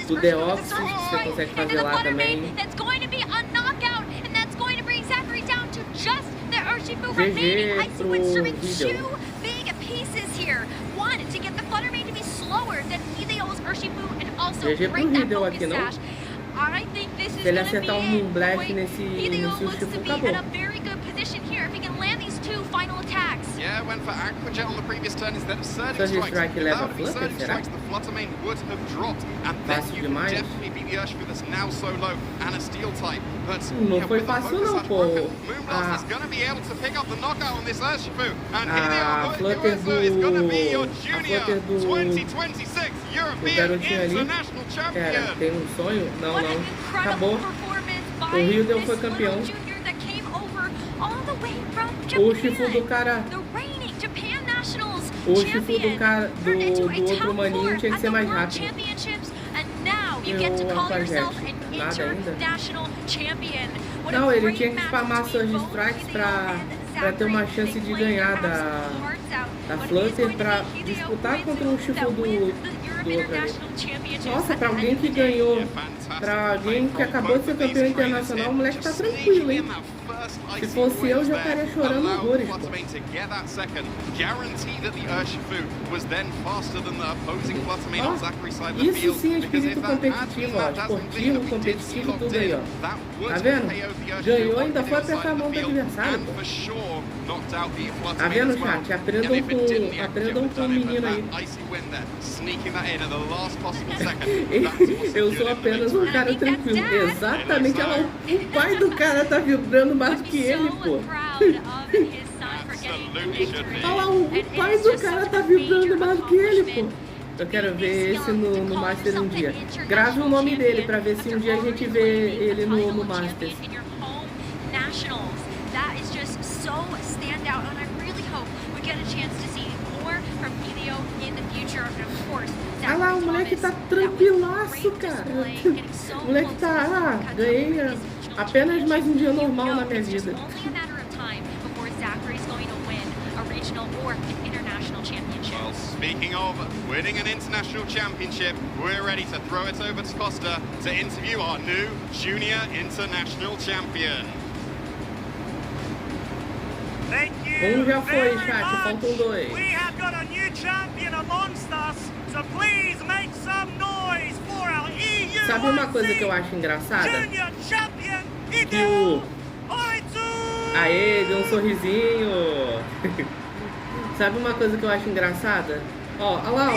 do Deoxys, que você consegue fazer lá também. GG pro vídeo. GG pro vídeo aqui, não? Se ele acertar um Moonblast nesse Urshifu, acabou. Yeah, went for Aquajet on the previous turn instead of Surge Strike leva Flutter, será? The Fluttermane would have dropped, and then you can definitely beat the Urshifu that's now so low and a Steel type. But não foi fácil não, pô. Moonblast is gonna be able to pick up the knockout on this Urshifu, and Flutter is gonna be your junior 2026 European International Champion. Cara, tem um sonho? Não. Acabou. O Rio foi campeão. O Urshifu do cara... O Urshifu do cara... do outro maninho tinha que ser mais rápido. E o Aquajet. Nada ainda. Não, ele tinha que spamar Surge Strikes pra ter uma chance de ganhar da Flutter pra disputar contra o Urshifu do outro ali. Nossa, pra alguém que ganhou, pra alguém que acabou de ser campeão internacional, o moleque tá tranquilo, hein? Se fosse eu, já estaria chorando horrores. Isso sim é espírito competitivo, ó. Esportivo, competitivo, tudo aí, ó. Tá vendo? Ganhou, ainda foi apertar a mão do adversário, pô. Tá vendo, chat? Aprendam com o menino aí. Eu sou apenas um cara tranquilo. Exatamente, olha lá, o pai do cara tá vibrando mais do que ele, pô. Olha lá, o pai do cara tá vibrando mais do que ele, pô. Eu quero ver esse no Master um dia. Grave o nome dele pra ver se um dia a gente vê ele no Master. Olha lá, o moleque tá tranquilaço, cara. O moleque tá, ganhei apenas mais um dia normal na minha vida. Well, speaking of winning an international championship, we're ready to throw it over to Costa to interview our new junior international champion. Thank you Já foi, very chat, much. faltam 2. We have got a new champion amongst us, so please make some noise for our EU. Sabe uma coisa que eu acho engraçada? Junior champion Que o... Aê, deu um sorrisinho. Sabe uma coisa que eu acho engraçada? Ó, olha lá,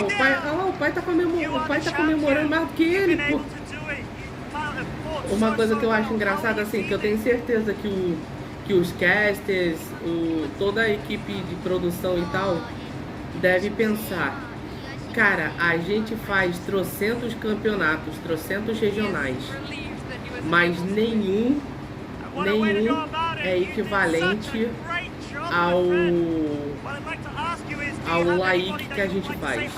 o pai tá comemorando mais do que ele, pô. Uma coisa que eu acho engraçada, assim, que eu tenho certeza que os casters, toda a equipe de produção e tal, deve pensar, cara, a gente faz trocentos campeonatos, trocentos regionais, mas nenhum é equivalente ao Laik que a gente faz.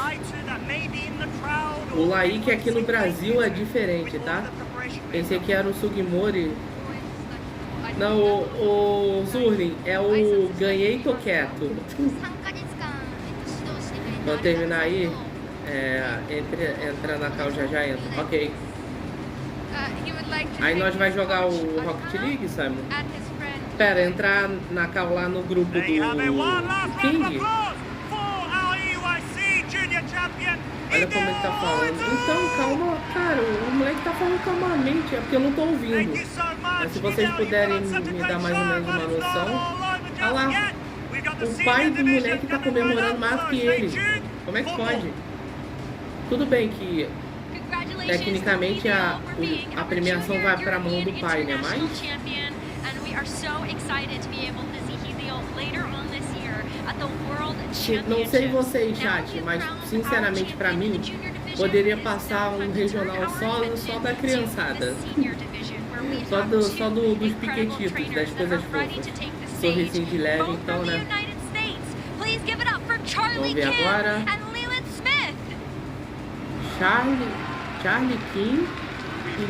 O Laik aqui no Brasil é diferente, tá? Esse aqui era o Sugimori. Não, o Zurlin é o ganhei tô quieto. Vamos terminar aí? Entra na cal, já entra. Ok. Aí nós vai jogar o Rocket League, Simon? Pera, entrar na cal lá no grupo do King? Olha como ele tá falando. Então, calma, cara, o moleque tá falando calmamente, é porque eu não tô ouvindo. Mas se vocês puderem me dar mais ou menos uma noção. Olha lá, o pai do moleque tá comemorando mais do que ele. Como é que pode? Tudo bem que tecnicamente a premiação vai pra mão do pai, né? Mas não sei vocês, chat, mas sinceramente pra mim poderia passar um regional só da criançada. Só dos piquetitos, das coisas fofas. Sorrisinho de leve, então, né? Vamos ver agora. Charlie King e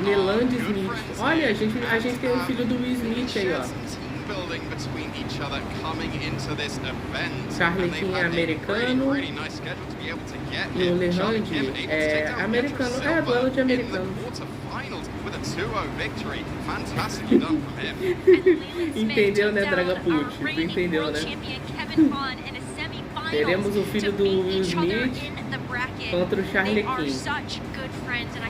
Leland Smith. Olha, a gente tem o filho do Will Smith aí, ó. Charlie King é americano e o Leland é americano. É, duelo de americano. Entendeu, né, Dragapult? Tu entendeu, né? Teremos o filho do Will Smith contra o Charlie King.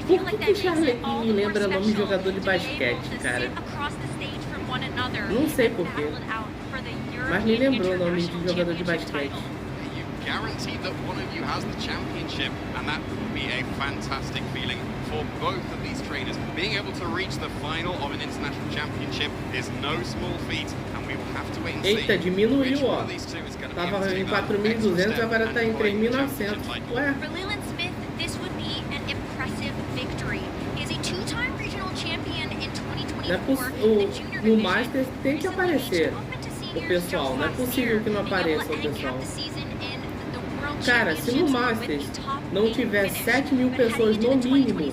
Por que Charlie King me lembra nome de jogador de basquete, cara? Não sei porquê, mas me lembrou o nome de jogador de basquete. Guaranteed that one of you has the championship, and that will be a fantastic feeling for both of these trainers. Being able to reach the final of an international championship is no small feat, and we will have to wait and see. Eita, diminuiu, ó. Tava em 4.200, agora tá em 3.900. Ué. For Leland Smith, this would be an impressive victory. He is a two-time regional champion in 2024. No Masters tem que aparecer o pessoal, não é possível que não apareça o pessoal. Cara, se no Masters não tiver 7.000 pessoas no mínimo,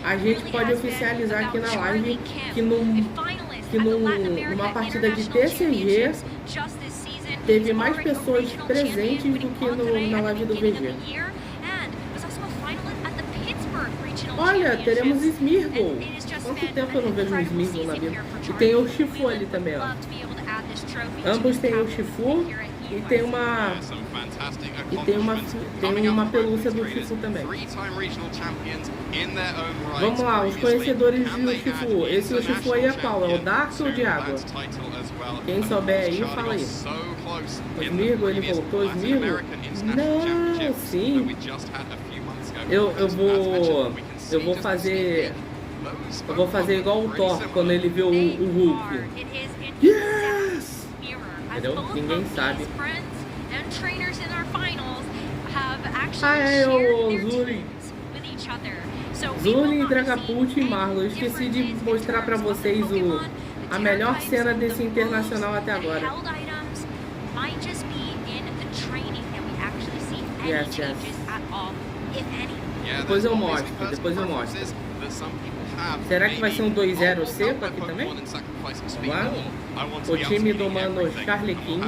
a gente pode oficializar aqui na live que numa partida de TCG teve mais pessoas presentes do que na live do VG. Olha, teremos Smirgol. Quanto tempo eu não vejo um Smirgol na vida? E tem o Shifu ali também, ó. Ambos têm o Shifu e tem uma pelúcia do Shifu também. Vamos lá, os conhecedores do Shifu. Esse Shifu aí é qual? É o Dark ou o de água? Quem souber aí, fala aí. O Smirgol, ele voltou, Smirgol? Não, sim. Eu vou fazer igual o Thor quando ele vê o Hulk. entendeu? Ninguém sabe. And trainers in our finals have actually Ah, shared o their Zuri. teams with each other. So we Zuri, will not Dragapult e Marlon. Eu esqueci de mostrar pra vocês a melhor cena desse internacional até agora. held items might just be in the training that we actually see any Yes, yes. changes at all, if any. Depois eu mostro, depois eu mostro. Será que vai ser um 2-0 seco aqui também? Vamos lá. O time do mano Charlequin,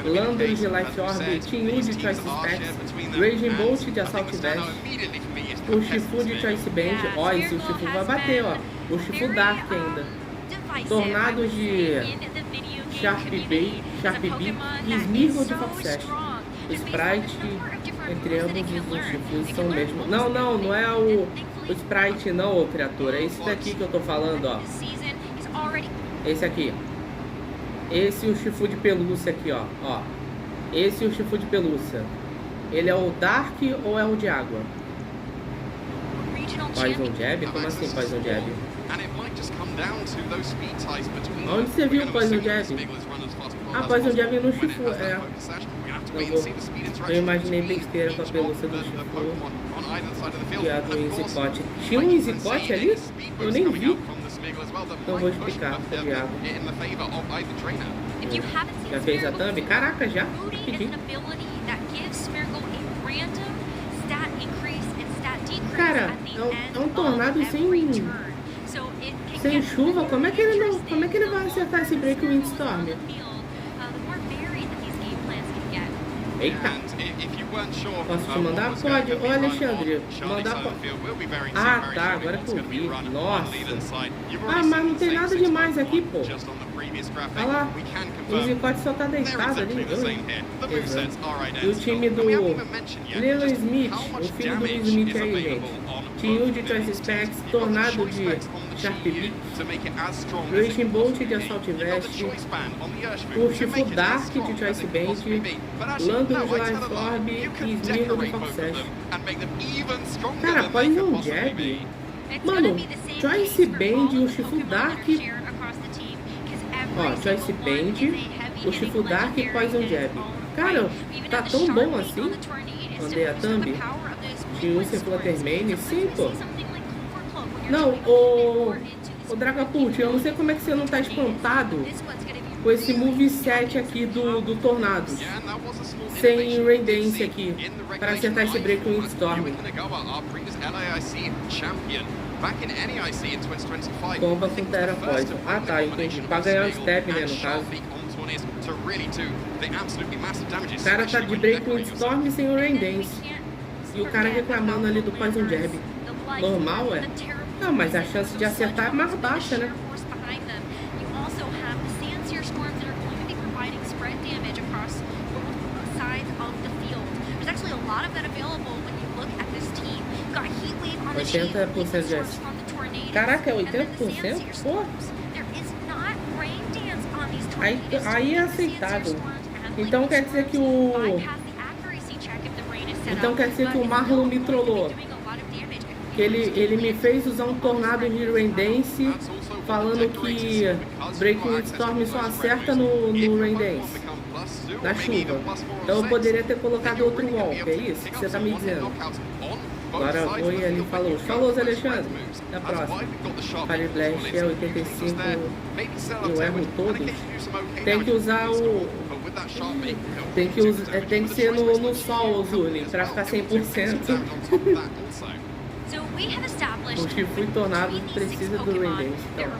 Londres de Life Orb, Team U de Choice Specs, Reagindo de Assault Vest, o Shifu de Choice Band. Ó, esse o Shifu vai bater, ó. O Shifu Dark ainda. Tornado de Sharp B e Smirgle de Foxest. Sprite, entre ambos os Shifus são o mesmo. Não, não é o Sprite não, ô criatura. É esse daqui que eu tô falando, ó. Esse aqui. Esse o Shifu de pelúcia aqui, ó. Esse o Shifu de pelúcia. Ele é o Dark ou é o de água? Poison Jab? Como assim Poison Jab? Onde você viu o Poison Jab? Ah, Poison Jab no Shifu, é. Eu imaginei besteira com a pelúcia do Shifu e a do Easycote. Tinha um Easycote ali? Eu nem vi. Então vou explicar, Thiago. Já fez a thumb? Caraca, já? Pedi. Cara, é um tornado sem chuva. Como é que ele vai acertar esse Break Windstorm? Eita! Posso te mandar? Pode. Ô, Alexandre, mandar pode. Ah, tá. Agora que eu vi. Nossa. Ah, mas não tem nada demais aqui, pô. Olha lá. O Easycote só tá deitado ali. Exato. E o time do Lilo Smith, o filho do Will Smith aí, gente. Team U de Choice Specs, Tornado de Sharp Beak, Raging Bolt de Assault Vest, o Shifu Dark de Choice Band, Lando de Life Orb e Smirgle de Foxest. Cara, Poison Jab? Mano, Choice Band, o Shifu Dark. Ó, Choice Band, o Shifu Dark e Poison Jab. Cara, tá tão bom assim? Mandei a thumb. Tinha um Fluttermane, sim, pô. Não, o Dragapult, eu não sei como é que você não tá espantado com esse moveset aqui do Tornados. Sem Rain Dance aqui, para acertar esse Break Windstorm. Comba com Terra Poison. Ah tá, entendi. Pra ganhar o step, né, no caso. O cara tá de Break Windstorm sem o Rain Dance. E o cara reclamando ali do Poison Jab. Normal, é? Não, mas a chance de acertar é mais baixa, né? %, Jess. Caraca, é 80%? Pô! Aí é aceitável. Então quer dizer que o Marlon me trollou. Ele me fez usar um tornado de Rain Dance, falando que Break Windstorm só acerta no Rain Dance, na chuva. Então eu poderia ter colocado outro walk, é isso que você tá me dizendo? Agora foi e ele falou. Falou, Alexandre. Até a próxima. Fire Blast é 85 e eu erro todos. Tem que usar o... Tem que ser no sol, Zuni, pra ficar 100%. O Shifu e Tornado precisa do Rain Dance. Então,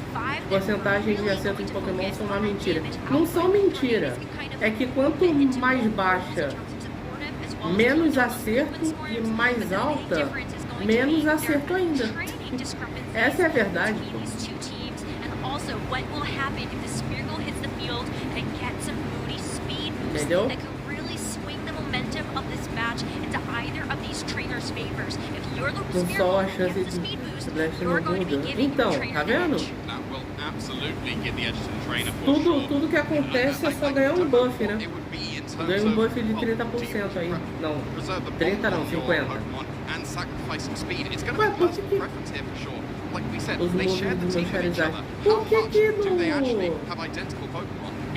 porcentagem de acerto de Pokémon são uma mentira. Não são mentira. É que quanto mais baixa, menos acerto, e mais alta, menos acerto ainda. Essa é a verdade. Entendeu? No sol a chance de Splash não muda. Então, tá vendo? Tudo que acontece é só ganhar um buff, né? Ganha um buff de 30% aí. Não, 30 não, 50. Ué, por que os moves do meu Charizard? Por que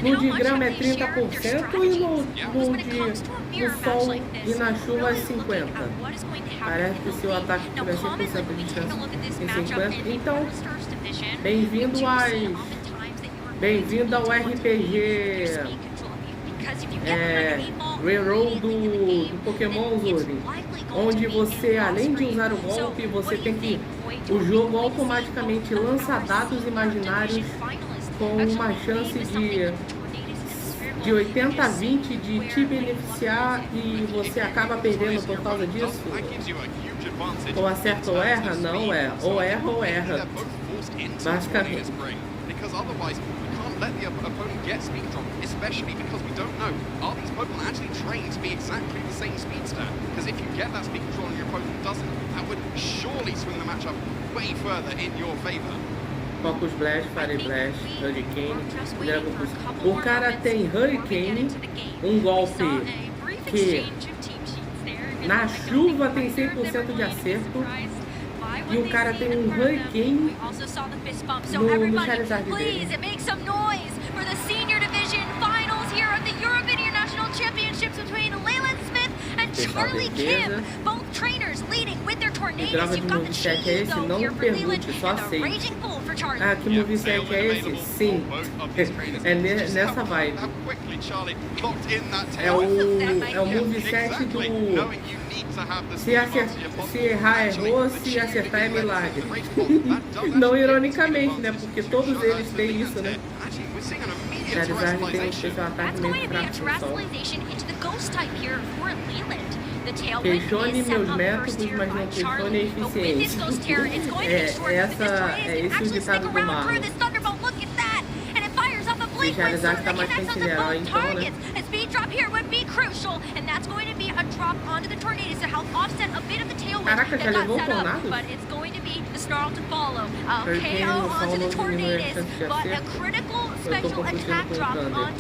No de grama é 30% e no sol e na chuva é 50%. Parece que se o ataque tiver 100% de chance em 50%. Então, bem-vindo ao RPG Railroad do Pokémon Zuri, onde você, além de usar o golpe, você tem que... O jogo automaticamente lança dados imaginários com uma chance de 80-20 de te beneficiar e você acaba perdendo por causa disso. Ou acerta ou erra? Não é. Ou erra ou erra. Basicamente. Let the opponent get speed drop, especially because we don't know, are these Pokemon actually trained to be exactly the same speed stat? Because if you get that speed control and your opponent doesn't, that would surely swing the matchup way further in your favor. Focus Blast, Fire Blast, Hurricane, Dragon Pulse. O cara tem Hurricane, um golpe que na chuva tem 100% de acerto. E o cara tem um Hurricane no Charizard dele. Charlie Kim, both trainers leading with their tornadoes. You've got the Chi-Yu though here for Leland and a Raging Bull for Charlie. Ah, que moveset é esse? Sim, é nessa vibe. É o moveset do... Se errar, errou, se acertar é milagre. Não ironicamente, né? Porque todos eles têm isso, né? Charizard tem um especial ataque meio fraco no sol. Questione meus métodos, mas não questione a eficiência. É esse o ditado do Marlon. Se Charizard tá mais pra incinerar, então, né? Caraca, já levou o tornado? Hurricane no solo não diminui a chance de acerto. Eu tô confundindo com o Thunder.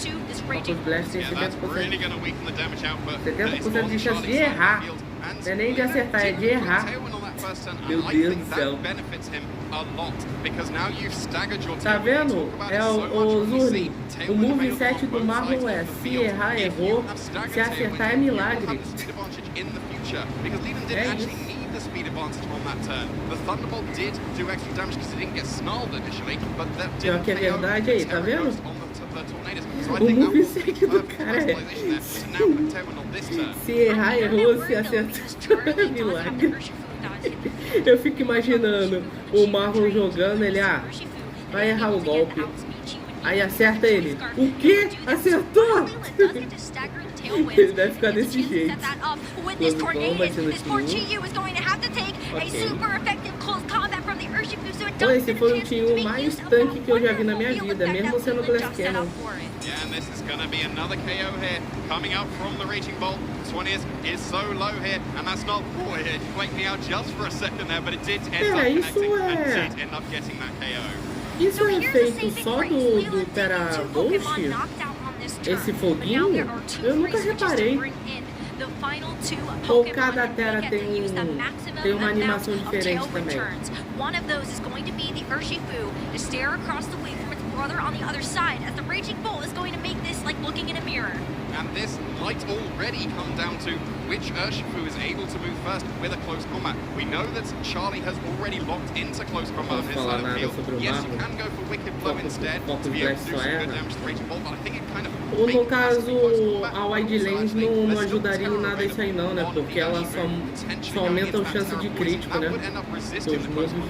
Focus Blast tem 70% de chance de errar. Não é nem de acertar, é de errar. Meu Deus do céu. Tá vendo? É o Zuri. O moveset do Marlon é: se errar, errou. Se acertar, é milagre. É isso. Pior que é verdade aí, tá vendo? O moveset do cara é: se errar, errou. Se acertar, é milagre. Eu fico imaginando o Marlon jogando, ele vai errar o golpe. Aí acerta ele. O quê? Acertou? Ele deve ficar desse jeito. Quando bom, vai ser no Team 1. Ok. Bom, esse foi o Team 1 mais tanque que eu já vi na minha vida, mesmo sendo Glass Cannon. Yeah, and this is going to be another KO here, coming out from the Raging Bolt. 20th is so low here, and that's not... Oh, it flaked me out just for a second there, but it did end up connecting, and did end up getting that KO. Isso é feito só do Terra Ghost? Esse foguinho? Eu nunca reparei. Ou cada Terra tem uma animação diferente também. One of those is going to be the Urshifu to stare across the way from its brother on the other side, as the Raging Bull is going to make this like looking in a mirror. And this might already come down to which Urshifu is able to move first with a close combat. We know that Charlie has already locked into close combat on his side of the field. Yes, you can go for Wicked Blow instead to be able to do some good damage to the Raging Bull, but I think it kind of... Ou no caso, a Wide Lens não ajudaria em nada isso aí não, né? Porque ela só aumenta a chance de crítico, né? Os moves do meu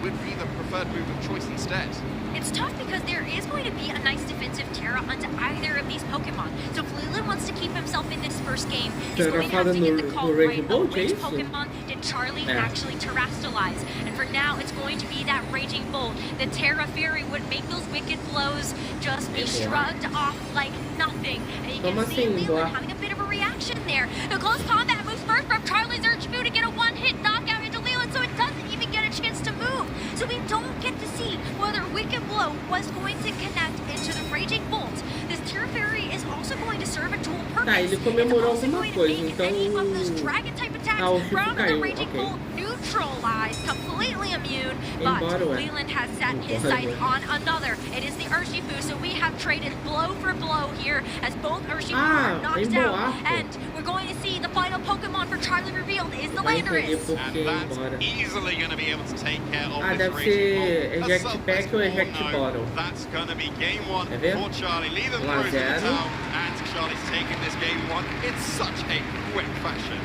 would be the preferred move of choice instead. It's tough because there is going to be a nice defensive Terra onto either of these Pokemon. So if Leland wants to keep himself in this first game, he's going to have to get the call right of which Pokemon did Charlie actually terrestrialize. And for now, it's going to be that Raging Bolt. The Terra Fury would make those Wicked Blows just be shrugged off like nothing. And you can see Leland having a bit of a reaction there. The close combat moves first from Charlie's Urshifu to get a one-hit knockout into Leland, so it doesn't even get a chance to move. So we don't get to see whether Wicked Blow was going to connect into the Raging Bolt. This Terra Fury is also going to serve a dual purpose. Tá, ele comemorou alguma coisa, então... Any of those Dragon-type attacks from the Raging Bolt neutral. neutralized, completely immune, but Leland has set his sights on another. It is the Urshifu, so we have traded blow for blow here as both Urshifu are knocked out, and we're going to see the final Pokemon for Charlie revealed is the Landorus. And that's easily going to be able to take care of this deve ser Raging Eject Pack ou Eject Bottle. That's going to be game one for Charlie. Leland throws in the towel, and Charlie's taking this game one in such a quick fashion.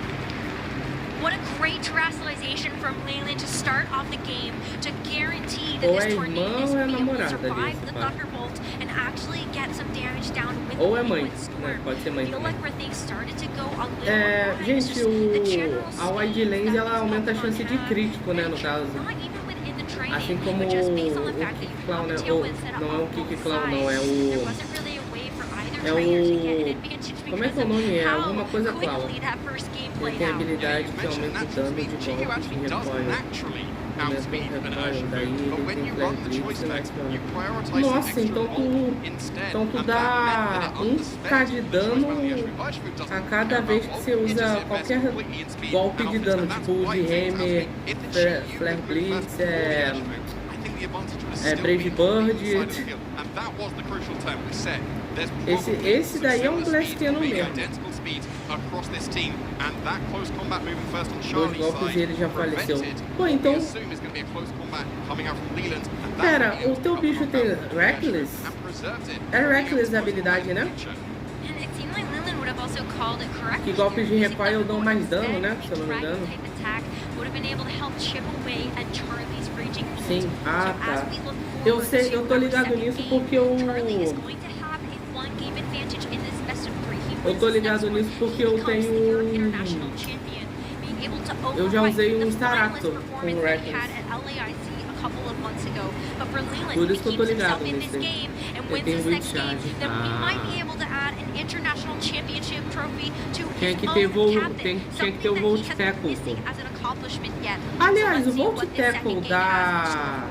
What a great terrestrialization from Leland to start off the game to guarantee that this tornado is going to be able to survive the Thunderbolt and actually get some damage down with the Liquid Storm. I feel like where things started to go a little wrong. Gente, a Wide Lens ela aumenta a chance de crítico, né, no caso. Assim como o Kick Clown, né? Ou, não é o Kick Clown, não, é o... Como é que é o nome? É alguma coisa Clown. Ele tem habilidade que aumenta o dano de golpe de recoil. Aumenta o recoil, daí ele tem Flare Blitz, né? Nossa, então tu dá 1k de dano a cada vez que você usa qualquer golpe de dano, tipo o de Hammer, Flare Blitz, Brave Bird. Esse daí é um Blast Cannon mesmo. Dois golpes e ele já faleceu. Pô, então... Pera, o teu bicho tem Reckless? É Reckless a habilidade, né? Que golpes de recoil dão mais dano, né? Se eu não me engano. Sim, ah tá. Eu sei, eu tô ligado nisso porque eu tô ligado nisso porque eu tenho... Eu já usei um Staraptor com o Reckless. Por isso que eu tô ligado nisso. Eu tenho Weak Charge. Tinha que ter o Volt Tackle. Aliás, o Volt Tackle da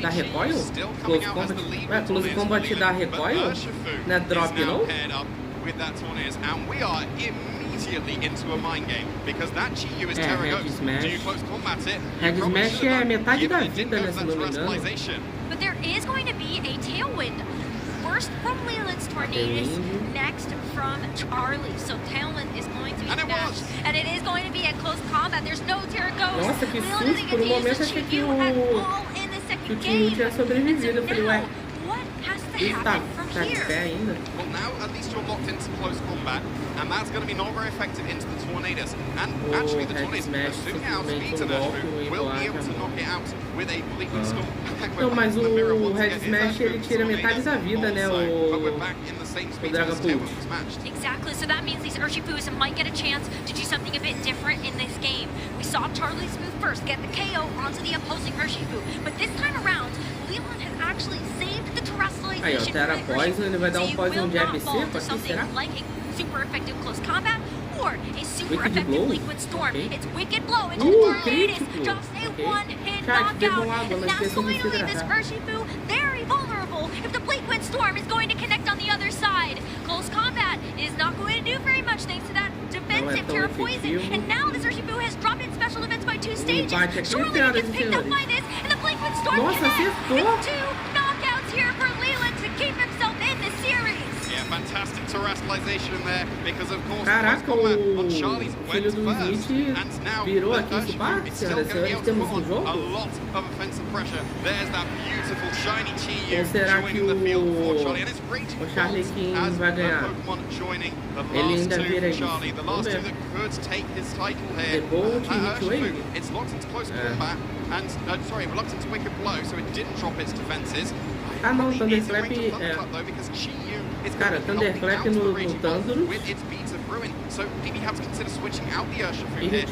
recoil? Close Combat? Ué, Close Combat dá recoil? Não é drop, não? Head Smash. Head Smash é metade da vida, né, se não me engano. But there is going to be a tailwind. First from Leland's Tornadus, next from Charlie. So tailwind is going to be matched. And it is going to be a close combat. There's no Terra Ghost. Nossa, que susto, por um momento achei que o time tinha sobrevivido. Eu falei, ué, ele tá de pé ainda. Well, now at least you're locked into close combat, and that's going to be not very effective into the Tornadus. And actually, the Tornadus, assuming it outspeeds an Urshifu, will be able to knock it out with a Liquid Storm. Não, mas o Head Smash ele tira metade da vida, né? O Dragapult. Exactly, so that means these Urshifus might get a chance to do something a bit different in this game. We saw Charlie's move first, get the KO onto the opposing Urshifu, but this time around, Leland has actually saved the terrestrialization. Aí, ó, Terra Poison, ele vai dar um Poison de ABC com aqui, será? Like a super effective close combat or a super effective Liquid Storm. It's Wicked Blow into the Tornadus, just a one-hit knockout, and that's going to leave this Urshifu very vulnerable if the Liquid Storm is going to connect on the other side. Close combat is not going to do very much thanks to that defensive Terra Poison, and now this Urshifu has dropped in special defense by 2 stages. Surely it gets picked up by this, and the Liquid Storm connects. It's 2 knockouts here for Leland to keep himself in the series. Yeah, fantastic terrestrialization there, because of course Caraca, o filho do Smith virou aqui esse bar, senhoras e senhores, temos um jogo? Ou será que o Charlie King vai ganhar? Ele ainda vira isso. Vamos ver. The Bolt Hit Wave? Ah não, Thunderclap é... Cara, Thunderclap no Thunderous e Hit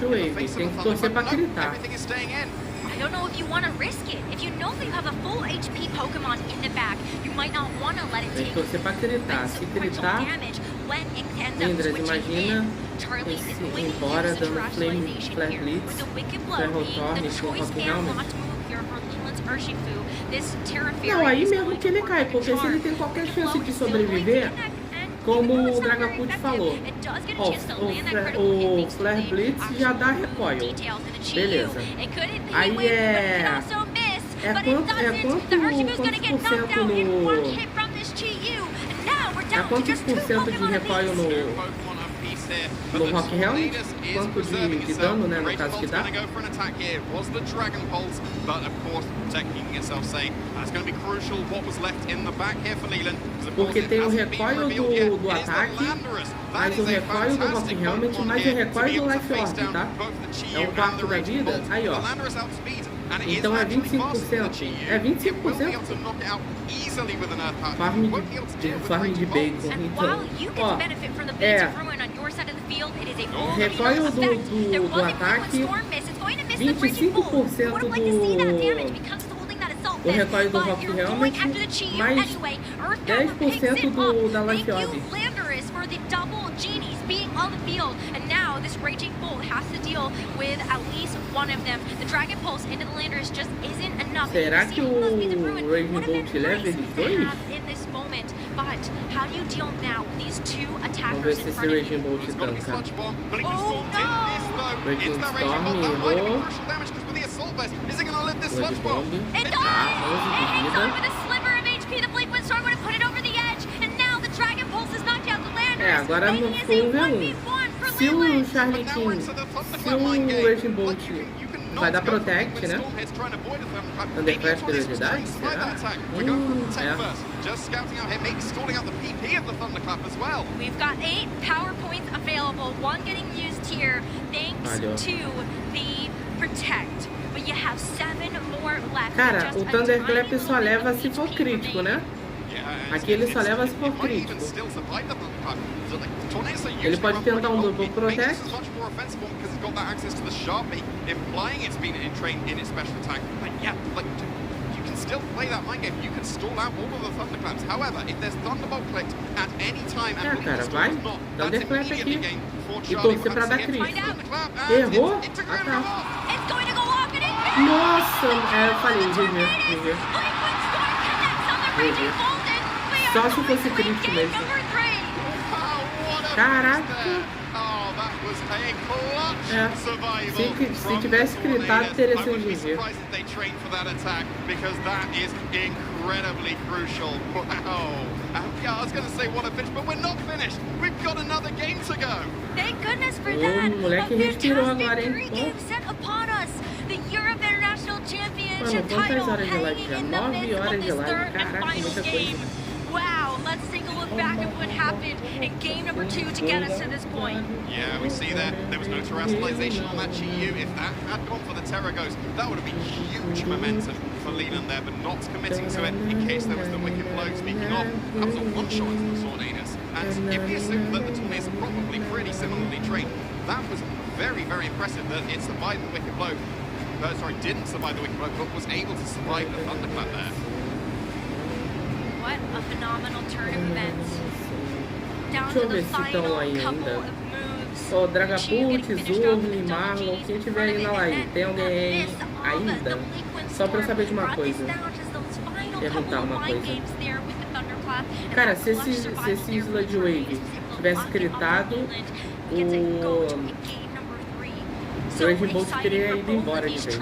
Wave, tem que torcer pra gritar. I don't know if you want to risk it. If you know that you have a full HP Pokemon in the back, you might not want to let it take gritar. Lindras, imagina esse embora dando Flare Blitz, Ferrotorn com Rock Helmet. Não, aí mesmo que ele cai, porque se ele tem qualquer chance de sobreviver, como o Dragapult falou, o Flare Blitz já dá recoil. Beleza. Aí é quantos por cento de recoil no Rock Helmet? Quanto de dano, né, no caso que dá? Porque tem o recoil do ataque, mais o recoil do Rock Helmet, mais o recoil do Life Orb, tá? É um quarto da vida. Aí, ó. Então é 25%. É 25%. Farm de bacon. Então, ó, recoil do ataque, 25% do recoil do Rock Helmet, mais 10% da Life Orb. Being on the field, and now this Raging Bolt has to deal with at least one of them. The Dragon Pulse into the Landers just isn't enough. Será que o Raging Bolt leva eles dois? In this moment, but how do you deal now with these two attackers? Vamos ver se esse Raging Bolt dança. Oh no! Raging Storm errou. Is it going to live this sludge bomb? It does! It hits on with a sliver of HP. The Bleakwind Storm would have put it over the edge, and now the Dragon Pulse is knocked out. The Landers. Agora não foi um V1. Se o Charlie King, se o Raging Bolt vai dar Protect, né? Thunderclash prioridade? Será? Just scouting out here, maybe stalling out the PP of the Thunderclap as well. We've got 8 power points available, one getting used here thanks to the Protect. But you have 7 more left. Cara, o Thunderclap só leva se for crítico, né? Aqui ele só leva se for crítico. Ele pode tentar um Double Protect. Still play that mind game. You can stall out all of the Thunderclaps. However, if there's Thunderbolt clicked at any time and cara, vai. Thunderclap aqui. E torcer pra dar crítico. Errou? Ah, tá. Nossa, eu falei, GG. Só se fosse crítico mesmo. Caraca. Se tivesse critado, teria sido GG. Incredibly crucial. Wow. Yeah, I was going to say what a finish, but we're not finished. We've got another game to go. Thank goodness for that. Moleque respirou agora, hein? Set upon us the Europe International Championship title hanging in the midst of this third and final game. Wow, let's take a look back at what happened in game number 2 to get us to this point. Yeah, we see that there was no terrestrialization on that GU. If that had gone for the Terra Ghost, that would have been huge momentum for Leland there, but not committing to it in case there was the Wicked Blow. Speaking of, that was a one-shot to the Tornadus. And if we assume that the Tornadus are probably pretty similarly trained, that was very, very impressive that it survived the Wicked Blow. Didn't survive the Wicked Blow, but was able to survive the Thunderclap there. What a phenomenal turn of events. Down to the final couple of moves. Ó, Dragapult, Zurli, Marlon, quem tiver aí na live, tem alguém ainda? Só pra eu saber de uma coisa. Perguntar uma coisa. Cara, se esse Sludge Wave tivesse critado, o Raging Bolt teria ido embora de vez.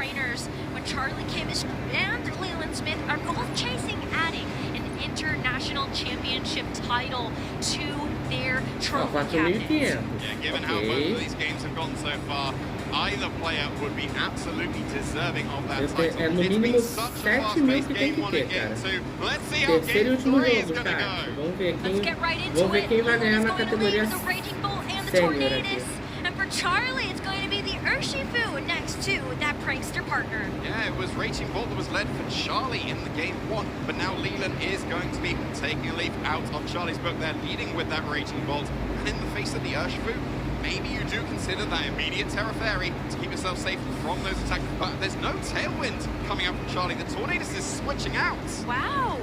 Charlie Kim and Leland Smith are both chasing adding an international championship title to their trophy cabinets. Yeah, given how both of these games have gone so far, either player would be absolutely deserving of that title. É no mínimo 7.000 que tem que ter, cara. Terceiro e último jogo, cara. Vamos ver quem vai ganhar na categoria sênior aqui. And for Charlie, it's going to be the Urshifu next to that prankster partner. Yeah, it was Raging Bolt that was led for Charlie in the game 1, but now Leland is going to be taking a leaf out of Charlie's book. They're leading with that Raging Bolt, and in the face of the Urshifu, maybe you do consider that immediate Terra Fairy to keep yourself safe from those attacks, but there's no Tailwind coming up from Charlie. The Tornadus is switching out. Wow,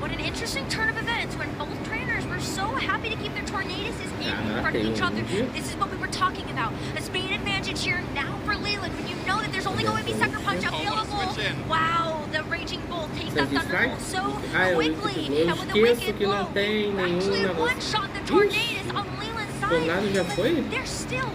what an interesting turn of events when both trainers were so happy to keep their Tornaduses in front of each other. This is what we were talking about. A speed advantage here now for Leland when you know that there's only going to be Sucker Punch available. Wow, the Raging Bolt takes that Thunderbolt so quickly, and with the Wicked Blow, actually one-shot the Tornadoes on Leland's Tornado já side, foi? but there's still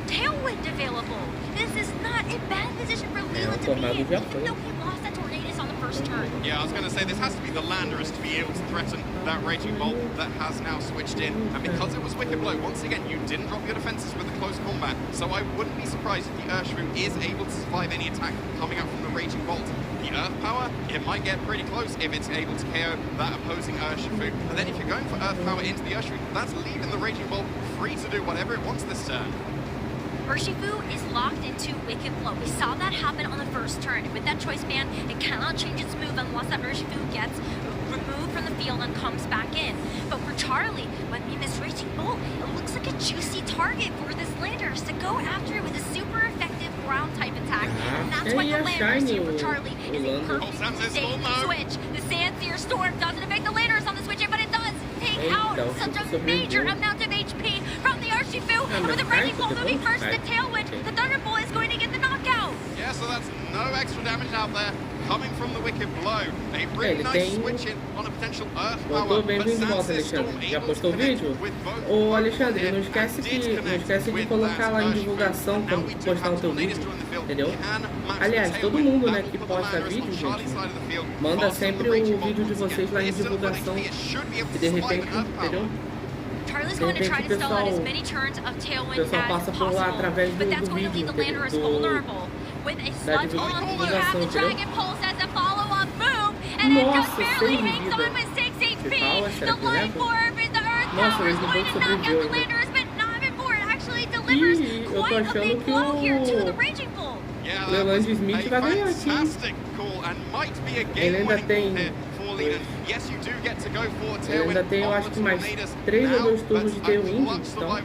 Tailwind available. This is not a bad position for Leland to be Tornado in, já even foi. though he lost that Tornadoes on the first turn. Yeah, I was going to say, this has to be the Landers to be able to threaten that Raging Bolt that has now switched in. And because it was Wicked Blow, once again, you didn't drop your defenses with the close combat. So I wouldn't be surprised if the Urshifu is able to survive any attack coming up from the Raging Bolt. The Earth Power, it might get pretty close if it's able to KO that opposing Urshifu. And then if you're going for Earth Power into the Urshifu, that's leaving the Raging Bolt free to do whatever it wants this turn. Urshifu is locked into Wicked Blow. We saw that happen on the first turn. With that choice band, it cannot change its move unless that Urshifu gets removed from the field and comes back in. But for Charlie, when in this Raging Bolt, it looks like a juicy target for this Landers to go after it with a super effective ground type attack. And that's what the Landers do for Charlie. Is a perfect safe switch. The Sandseer Storm doesn't affect the Landers on the switch in, but it does take out such a major amount of HP from the Urshifu. And with the Raging Bolt moving first to the Tailwind, the Thunderbolt is going to get the knockout. Yeah, so that's no extra damage out there coming from the Wicked Blow. A really nice switch in on a potential Earth Power. Voltou, bem-vindo de volta, Alexandre. Já postou o vídeo? Ô, Alexandre, não esquece de colocar lá em divulgação quando postar o teu vídeo, entendeu? Aliás, todo mundo, né, que posta vídeo, gente, manda sempre o vídeo de vocês lá em divulgação. E de repente, entendeu? Charlie's going to try to stall out as many turns of Tailwind as possible, but that's going to leave the Landers vulnerable. With a Sludge Bomb, you have the Dragon Pulse as a follow-up move, and it just barely hangs on with 6 HP. The Life Orb and the Earth Power is going to knock out the Landers, but not before it actually delivers quite a big blow here to the Raging Bolt. Yeah, Leland Smith vai ganhar aqui. Ele ainda tem... Ele ainda tem, eu acho que mais 3 ou 2 turnos de Tailwind, então...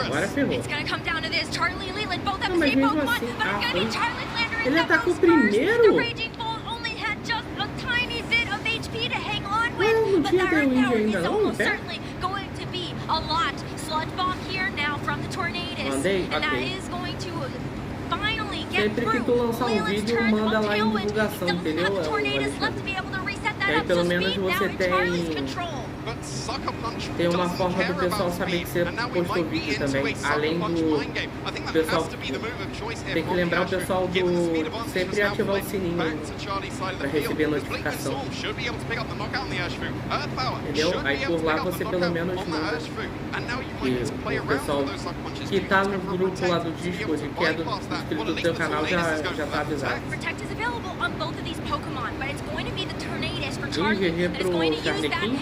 agora ferrou. Não, mas mesmo assim... foi... Ele atacou primeiro? Ué, não tinha Tailwind ainda não, no pé? Mandei? Ok. Sempre que tu lançar um vídeo, manda lá em divulgação, entendeu? E aí pelo menos você tem uma forma do pessoal saber que você postou vídeo também. Além do pessoal, tem que lembrar o pessoal do sempre ativar o sininho para receber notificação. Entendeu? Aí por lá você pelo menos manda. E o pessoal que tá no grupo lá do Discord, que é do inscrito do teu canal, já tá avisado. GG pro Charlequim.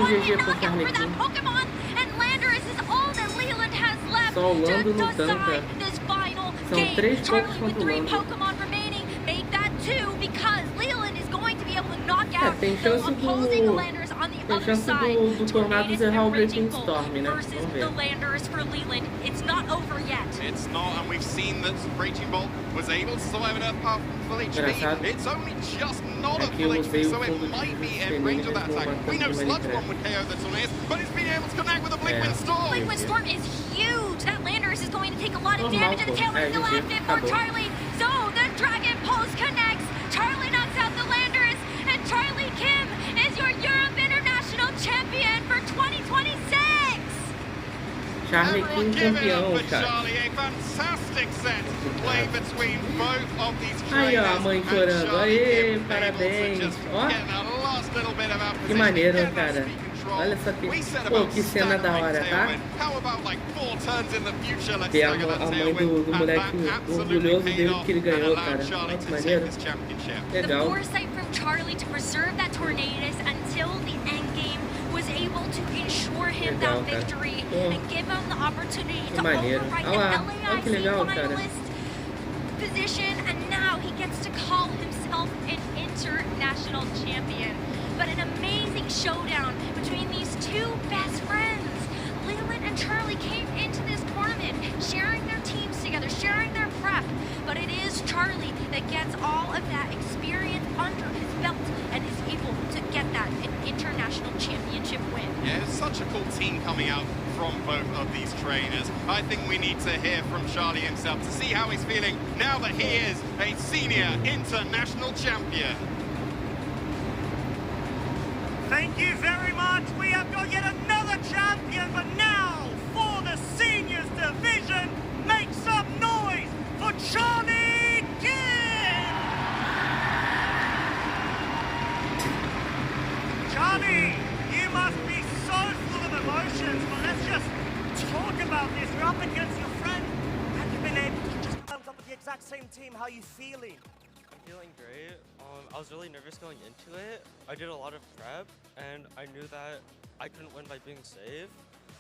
GG pro Charlequim. Só o Lando no tanca. São 3 poucos contra o Lando. Tem chance do Tornado errar o Breaking Storm, né? Vamos ver. It's not, and we've seen that Raging Bolt was able to survive an Earth Power from full HP. It's only just not at full HP, so it might be in range of that attack. We know Sludge Bomb would KO the Tornadoes, but it's been able to connect with a Blinkwind Storm. Blinkwind Storm is huge. That Landers is going to take a lot of damage, and the Tailwind still active for Charlie. So the Dragon Pulse connects. Charlie knocks out the Landers, and Charlie Kim is your Europe International Champion for 2026. Charlequim campeão, cara. Aí, ó, a mãe chorando. Aê, parabéns. Ó, que maneiro, cara. Olha só que... Pô, que cena da hora, tá? Ter a mãe do moleque orgulhoso dele que ele ganhou, cara. Olha que maneiro. Legal. Legal, cara. Que maneiro. Olha lá, olha que legal, cara. Position, and now he gets to call himself an international champion. But an amazing showdown between these two best friends. Leland and Charlie came into this tournament sharing their teams together, sharing their prep. But it is Charlie that gets all of that experience under his belt and is able to get that international championship win. Yeah, it's such a cool team coming out from from both of these trainers. I think we need to hear from Charlie himself to see how he's feeling now that he is a senior international champion. Thank you very much. We have got yet another champion, but now for the seniors division, make some noise for Charlie Kidd! Charlie, you must be so full of emotions, but let's just talk about this. You're up against your friend, and you've been able to just come up with the exact same team. How are you feeling? I'm feeling great. I was really nervous going into it. I did a lot of prep, and I knew that I couldn't win by being safe,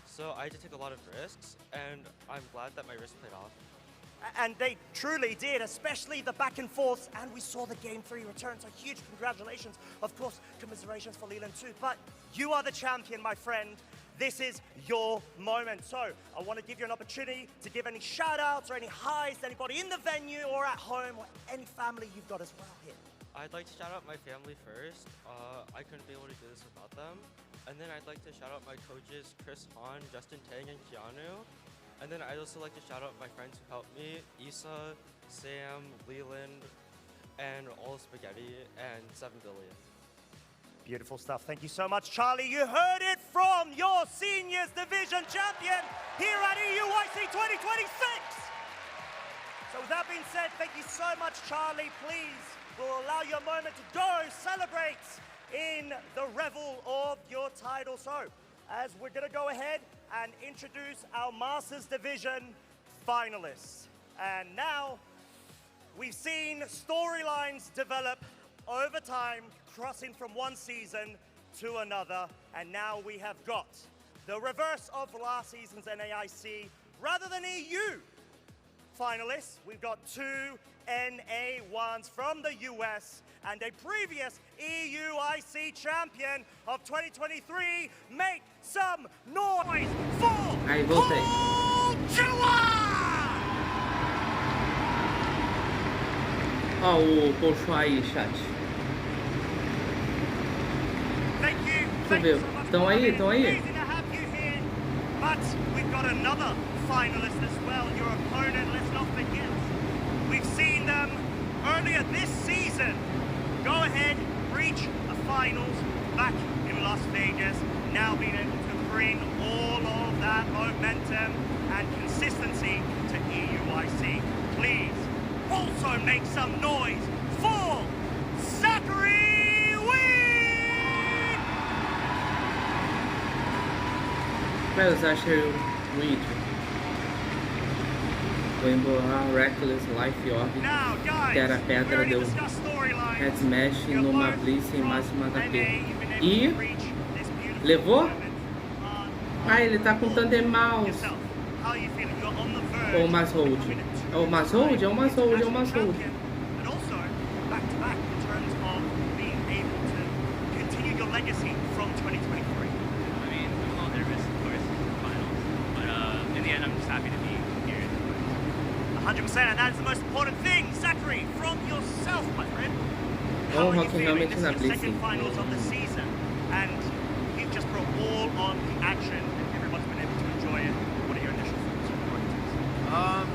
so I had to take a lot of risks, and I'm glad that my risk paid off. And they truly did, especially the back and forths, and we saw the Game 3 return, so huge congratulations. Of course, commiserations for Leland too, but you are the champion, my friend. This is your moment. So I want to give you an opportunity to give any shout outs or any highs to anybody in the venue or at home or any family you've got as well here. I'd like to shout out my family first. I couldn't be able to do this without them. And then I'd like to shout out my coaches, Chris Hahn, Justin Tang, and Keanu. And then I'd also like to shout out my friends who helped me, Issa, Sam, Leland, and all Spaghetti, and 7 Billion. Beautiful stuff. Thank you so much, Charlie. You heard it from your seniors division champion here at EUIC 2026. So with that being said, thank you so much, Charlie. Please, we'll allow you a moment to go celebrate in the revel of your title. So as we're going to go ahead and introduce our Masters Division finalists. And now we've seen storylines develop over time, crossing from one season to another, and now we have got the reverse of last season's NAIC. Rather than EU finalists, we've got 2 NA1s from the US and a previous EUIC champion of 2023. Make some noise for Aí, voltei. Ó o Pocho aí, chat. Deixa eu ver. Estão aí? Estão aí? But we've got another finalist as well, your opponent, let's not forget. We've seen them earlier this season go ahead, reach the finals back in Las Vegas, now being able to bring all of that momentum and consistency to EUIC. Please also make some noise for Zachary Weed! Mas Zachary Weed. Vou embolar Reckless Life Orb, que era a pedra, deu Head Smash numa Blitz em máxima HP. E levou? Ah, ele tá com Thunder Mouse. Ou Mass Hold. É o Mass Hold? É o Mass Hold, é o Mass Hold. Legacy from 2023. I mean, I'm a little nervous, of course, finals, but in the end, I'm just happy to be here. 100%, and that is the most important thing, Zachary, from yourself, my friend. How are you feeling? This This is the second finals of the season, and you've just brought all on the action, and everyone's been able to enjoy it. What are your initial thoughts?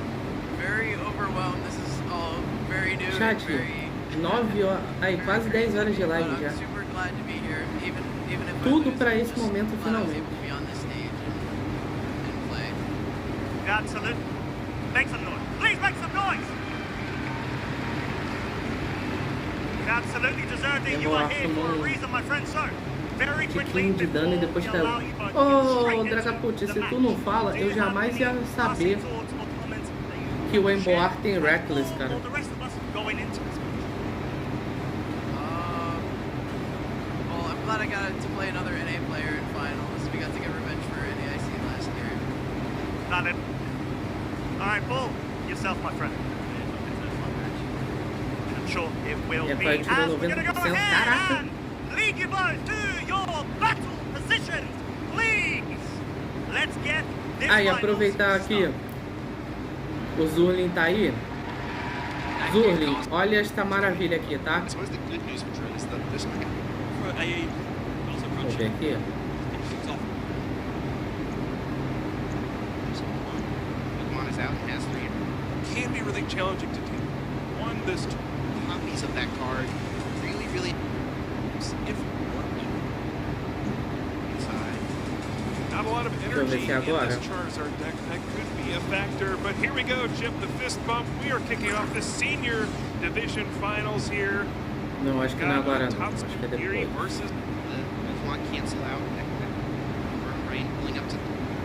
Very overwhelmed. This is all very new. Chat, very 9 horas, aí quase 10 horas de live já. super glad to be here, even if Tudo para esse momento finalmente. be on this stage and play. Absolutely. Make some noise. Please make some noise. You absolutely deserved it. You are here for a reason, my friend. So, very quickly, de dano e depois caiu. Oh, Dragapult, se tu não fala, eu jamais ia saber que o Emboar tem Reckless, cara. Well, I'm glad I got to play another NA player in finals. We got to get revenge for NAIC last year. Valid. All right, Paul, yourself, my friend. I'm sure it will be. As we're going to go ahead and lead you both to your battle positions, please. Let's get this Ah, e aproveitar aqui. O Zurlin tá aí? Zurlin, olha esta maravilha aqui, tá? Vou ver aqui. has 3. Can be really challenging to take one this copies of that card. Really if inside. Not a lot of energy in this Charizard deck. That could be a factor, but here we go, Chip, the fist bump. We are kicking off the Senior Division Finals here. Não, acho que não é agora não. Acho que é depois. Versus the one cancel out. Right, pulling up to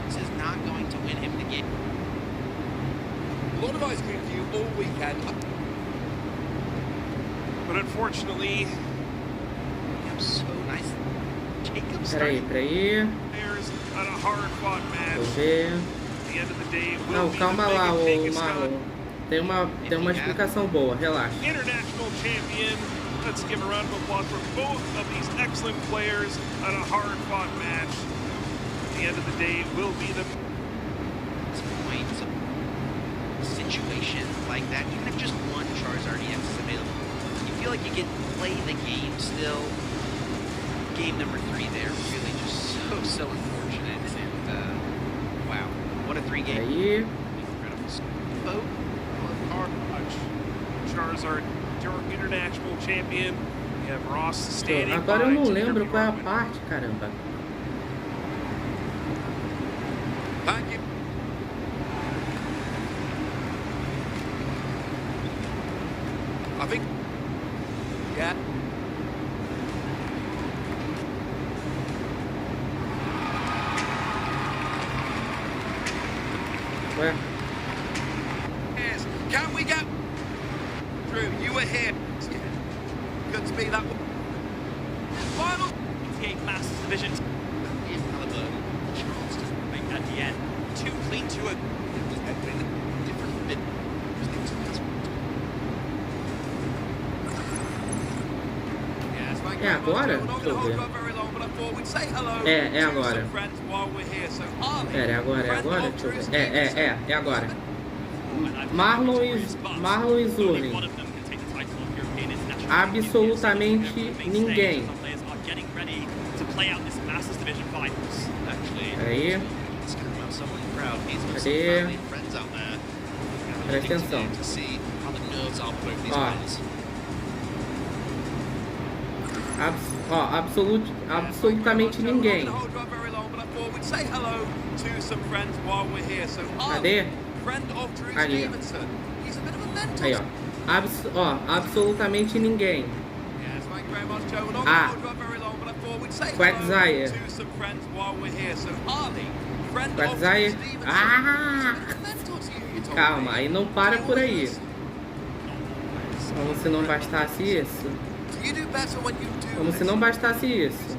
this is not going to win him the game. A lot of ice cream for you all weekend. But unfortunately, so nice. Peraí. on a hard-fought match. Vou ver. At the end of the day, Não, calma lá, ô Marlon. Tem uma explicação boa, relaxa. International champion. Let's give a round of applause for both of these excellent players on a hard-fought match. At the end of the day, will be the point. Situation like that, even if just one Charizard EX is available, you feel like you can play the game still. Game number 3 there, really just so unfortunate, and wow, what a 3-game. Incredible spoke of Charizard, your international champion. We have Ross standing. Agora eu não lembro qual é a parte, caramba. Thank you. I think, yeah. Where? Yes. Can we get through? You were here. Good to be that one. Final. 88 Masters Division. At the end. 2 clean to a different bit. É agora? Deixa eu ver. É agora. Pera, é agora? Deixa eu ver. É agora. Marlon e Zurlin. Absolutamente ninguém. Peraí. Cadê? Presta atenção. Ó. Absolutamente ninguém. Cadê? Ali, ó. Aí, ó. Absolutamente ninguém. Quagsire. Quagsire. Calma, aí não para por aí. Como se não bastasse isso. Como se não bastasse isso.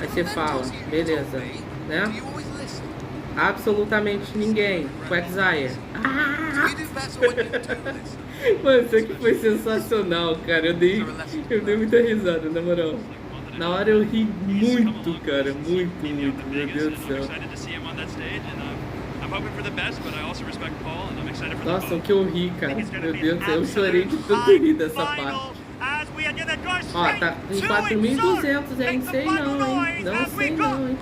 Aí você fala, beleza, né? Absolutamente ninguém. Quagsire. Mano, isso aqui foi sensacional, cara. Eu dei muita risada, na moral. Na hora eu ri muito, cara. Muito. Meu Deus do céu. Nossa, o que eu ri, cara. Meu Deus do céu, eu chorei de tanto rir dessa parte. Ó, tá em 4.200, hein? Sei não, hein? Não sei não, hein?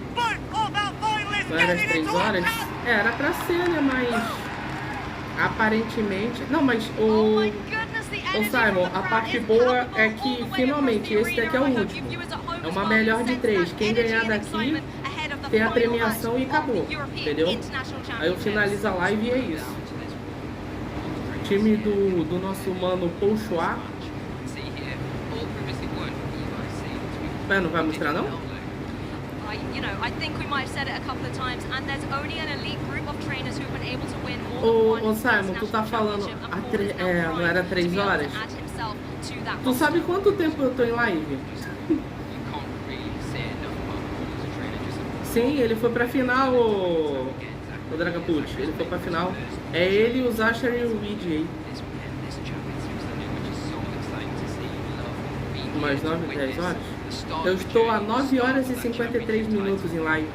Não era às 3 horas? Era pra ser, né? Mas aparentemente... Não, mas o Simon, a parte boa é que finalmente esse daqui é o último. É uma melhor de 3. Quem ganhar daqui tem a premiação e acabou, entendeu? Aí eu finalizo a live e é isso. O time do nosso mano Pouchoá. Não vai mostrar não? Ô Simon, tu tá falando não era 3 horas? Tu sabe quanto tempo eu tô em live? Sim, ele foi pra final, o Dragapult. Ele foi pra final. É ele, o Zasher e o Luigi aí. Mais 9, 10 horas? Eu estou a 9 horas e 53 minutos em live.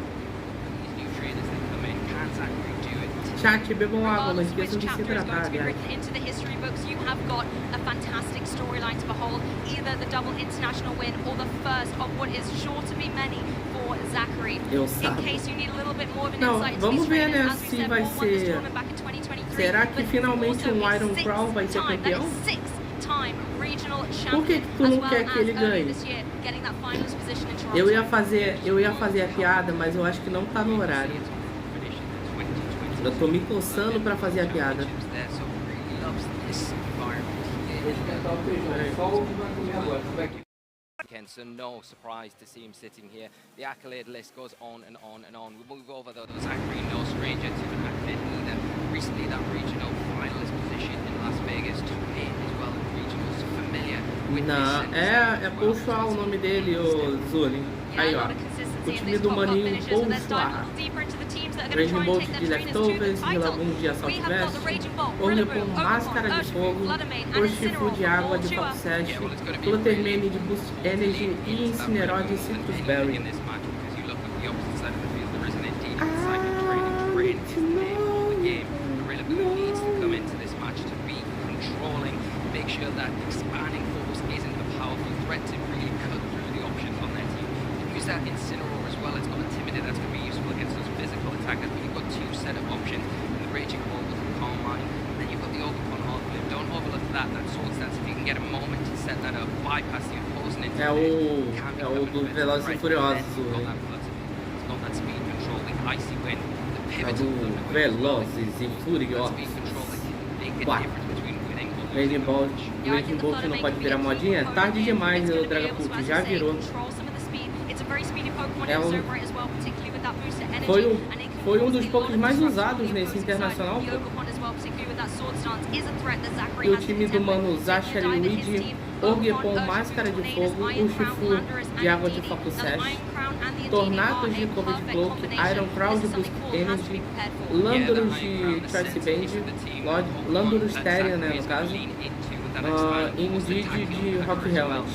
Chat, bebam água, não esqueçam de se hidratar, aliás. Eu sabe. Não, vamos ver, né, se vai ser Será que finalmente um Iron Crown vai ser campeão? Por que tu não quer que ele ganhe? Eu ia fazer a piada, mas eu acho que não tá no horário. Eu tô me coçando pra fazer a piada. So no surprise to see him sitting here. The accolade list goes on and on and on. We'll move over though. Zachary, no stranger to an accolade either. Recently that regional finalist position in Las Vegas, top 8 as well in regionals, familiar with Não, é Pochua o nome dele, o Zuli. Aí ó, o time do maninho Pochua. Raging Bolt de Leftovers, Rillaboom de Assault Vest, Orniopon Máscara de Fogo, Urshifu de Água de Foxsash, Fluttermane de Boost Energy e Incineroar de Citrus Berry. Make sure that expanding force isn't a powerful threat to really cut through the options on their team. Use that Incineroar as well. It's got a Timidate that's going to be useful against those physical attackers, but you've got two set of options. The Raging Ball with the Calm Mind, and then you've got the Ogapon Heart Flip. Don't overlook that Sword Stance. If you can get a moment to set that up, bypass the opposing into o do Velozes e Furiosos. It's got that speed control, the Icy Wind, the pivotal Velozes e Furiosos. Raging Bolt não pode virar modinha? Tarde demais, o Dragapult já virou. Foi um dos poucos mais usados nesse Internacional. E o time do mano Zachary Luigi, Orniopon Máscara de Fogo, Urshifu de Água de Foxsash, Tornados de Covid Cloak, Iron Crown de Boost Energy, Landorus de Tracy Band, Landorus Therian, né, no caso, Indeed de Rock Helmet.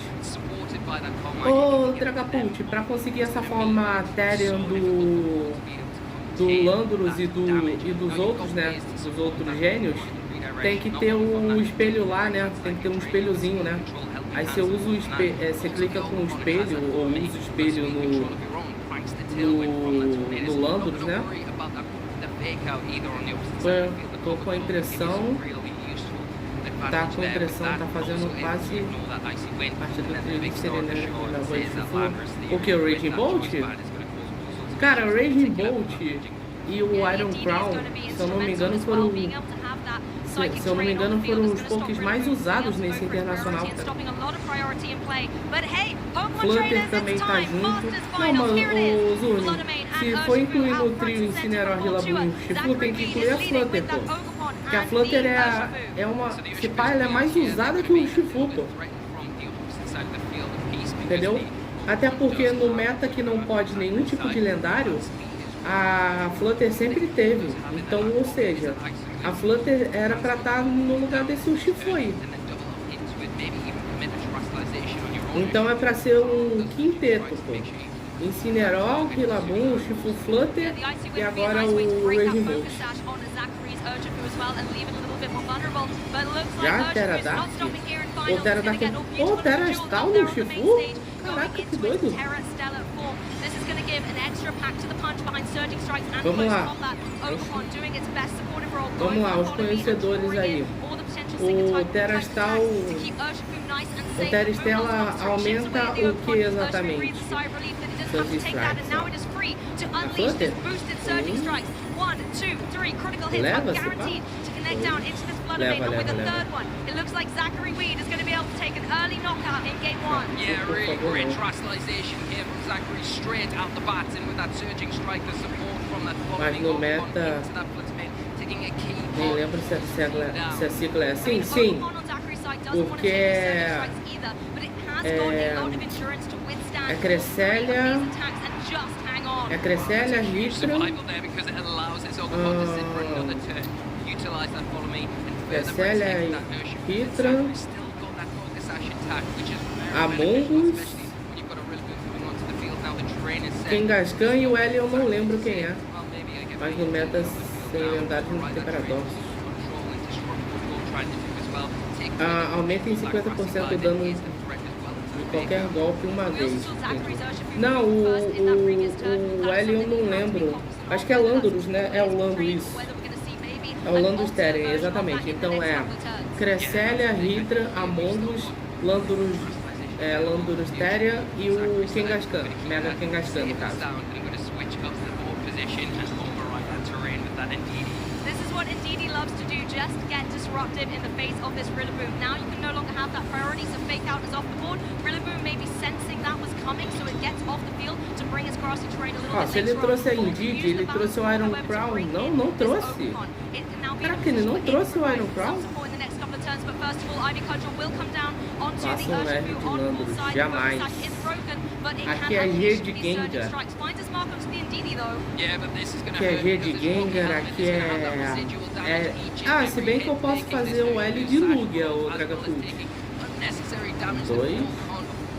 Ô, Dragapult, pra conseguir essa forma Therian do Landorus e dos outros, né, dos outros gênios, tem que ter um espelho lá, né, tem que ter um espelhozinho, né. Aí você usa o espelho, você clica com o espelho, ou usa o espelho no Landorus, né? Tô com a impressão, tá fazendo quase parte do trilho de Serena na voz de o que? O Raging Bolt? Cara, o Raging Bolt e o Iron Crown, se eu não me engano, foram os poucos mais usados nesse Internacional. Flutter também tá junto. Não, mano, o Zuni, se for incluir no trio Incineroar, Rillaboom e Urshifu, tem que incluir a Flutter, pô. Porque a Flutter é uma... Se pá, ela é mais usada que o Urshifu, pô. Entendeu? Até porque no meta que não pode nenhum tipo de lendário, a Flutter sempre teve. Então, ou seja, a Flutter era pra estar no lugar desse Urshifu aí. Então é pra ser um quinteto, pô. Incineroar, Rillaboom, Urshifu, Flutter e agora o Raging Bolt. Já Pterodactyl? Ou Pterodactyl? Ou Pterodactyl no Urshifu? Caraca, que doido! Vamos lá. Vamos lá, os conhecedores aí. O Pterodactyl... O Pterodactyl aumenta o que exatamente? Seus strikes. A Flutter? Leva, se pá? Leva. It looks like Zachary Weed is going to be able to take an early knockout in game 1. Yeah, really great trustalization here from Zachary straight out the bat and with that surging strike, the support from that following no meta, nem lembro se a sigla é assim, sim, porque é Cresselia, Hitra, Cresselia, Hitra, Among Us, Kangaskhan e o L eu não lembro quem é, mas no meta sem lendário não tem paradoxos. Aumenta em 50% o dano de qualquer golpe uma vez. Não, o L eu não lembro. Acho que é Landorus, né? É o Landorus. É o Landusteren, exatamente. Então é Cresselia, Hydra, Amogus, Landurus Teria e o Kangaskhan, Mega Kangaskhan no caso. This is what Indeedee loves to do, just get disruptive in the face of this Rillaboom. Now you can no longer have that priority, so Fake Out is off the board. Rillaboom may be sensing that was coming, so it gets off the field to bring his grassy terrain a little bit Se ele later trouxe a on. Indeedee, ele trouxe o Iron Crown. Não trouxe. Caraca, ele não trouxe o Iron Crown? But first of all, Ivy Cudgel will come down onto Passa the um R de Landorus, jamais. Aqui é G de Gengar. Aqui é G de Gengar, aqui se bem que eu posso fazer o L de Lugia, o Dragapult. 2.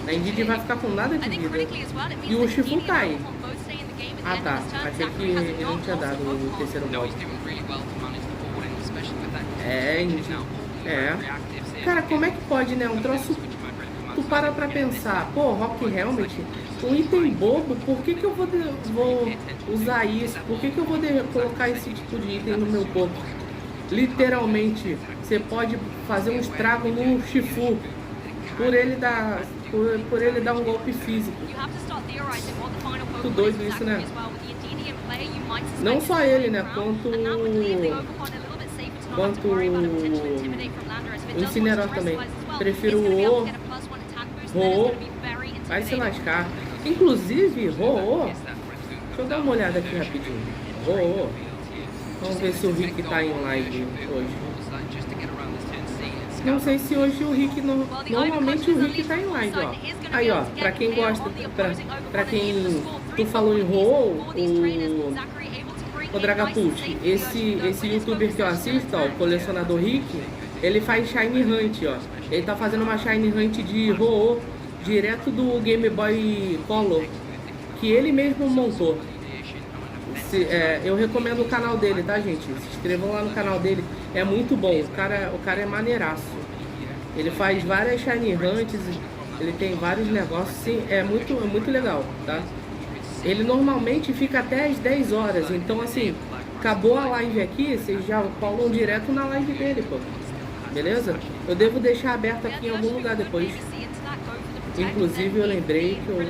A Indeedee vai ficar com nada de vida. E o Shifu cai. Ah tá, achei que ele não tinha dado o terceiro modo. Cara, como é que pode, né? Um troço. Tu para pra pensar, pô, Rock Helmet, um item bobo, por que eu vou usar isso? Por que eu vou colocar esse tipo de item no meu corpo? Literalmente, você pode fazer um estrago no Shifu por ele dar um golpe físico. Muito doido isso, né? Não só ele, né? Quanto o Incineroar também. Prefiro o Ho-Oh. Vai se lascar. Inclusive, Ho-Oh. Deixa eu dar uma olhada aqui rapidinho. Ho-Oh. Vamos ver se o Rick tá em live hoje. Não sei se hoje o Rick normalmente o Rick tá em live, ó. Aí, ó, pra quem gosta, pra quem tu falou em Ho-Oh, o Dragapult, esse youtuber que eu assisto, ó, o colecionador Rick, ele faz Shiny Hunt, ó. Ele tá fazendo uma Shiny Hunt de Ho-Oh direto do Game Boy Color, que ele mesmo montou. Eu recomendo o canal dele, tá, gente? Se inscrevam lá no canal dele, é muito bom. O cara é maneiraço. Ele faz várias Shiny Hunts, ele tem vários negócios, sim, é muito legal, tá? Ele normalmente fica até às 10 horas, então assim, acabou a live aqui, vocês já colam direto na live dele, pô. Beleza? Eu devo deixar aberto aqui em algum lugar depois. Inclusive eu lembrei que eu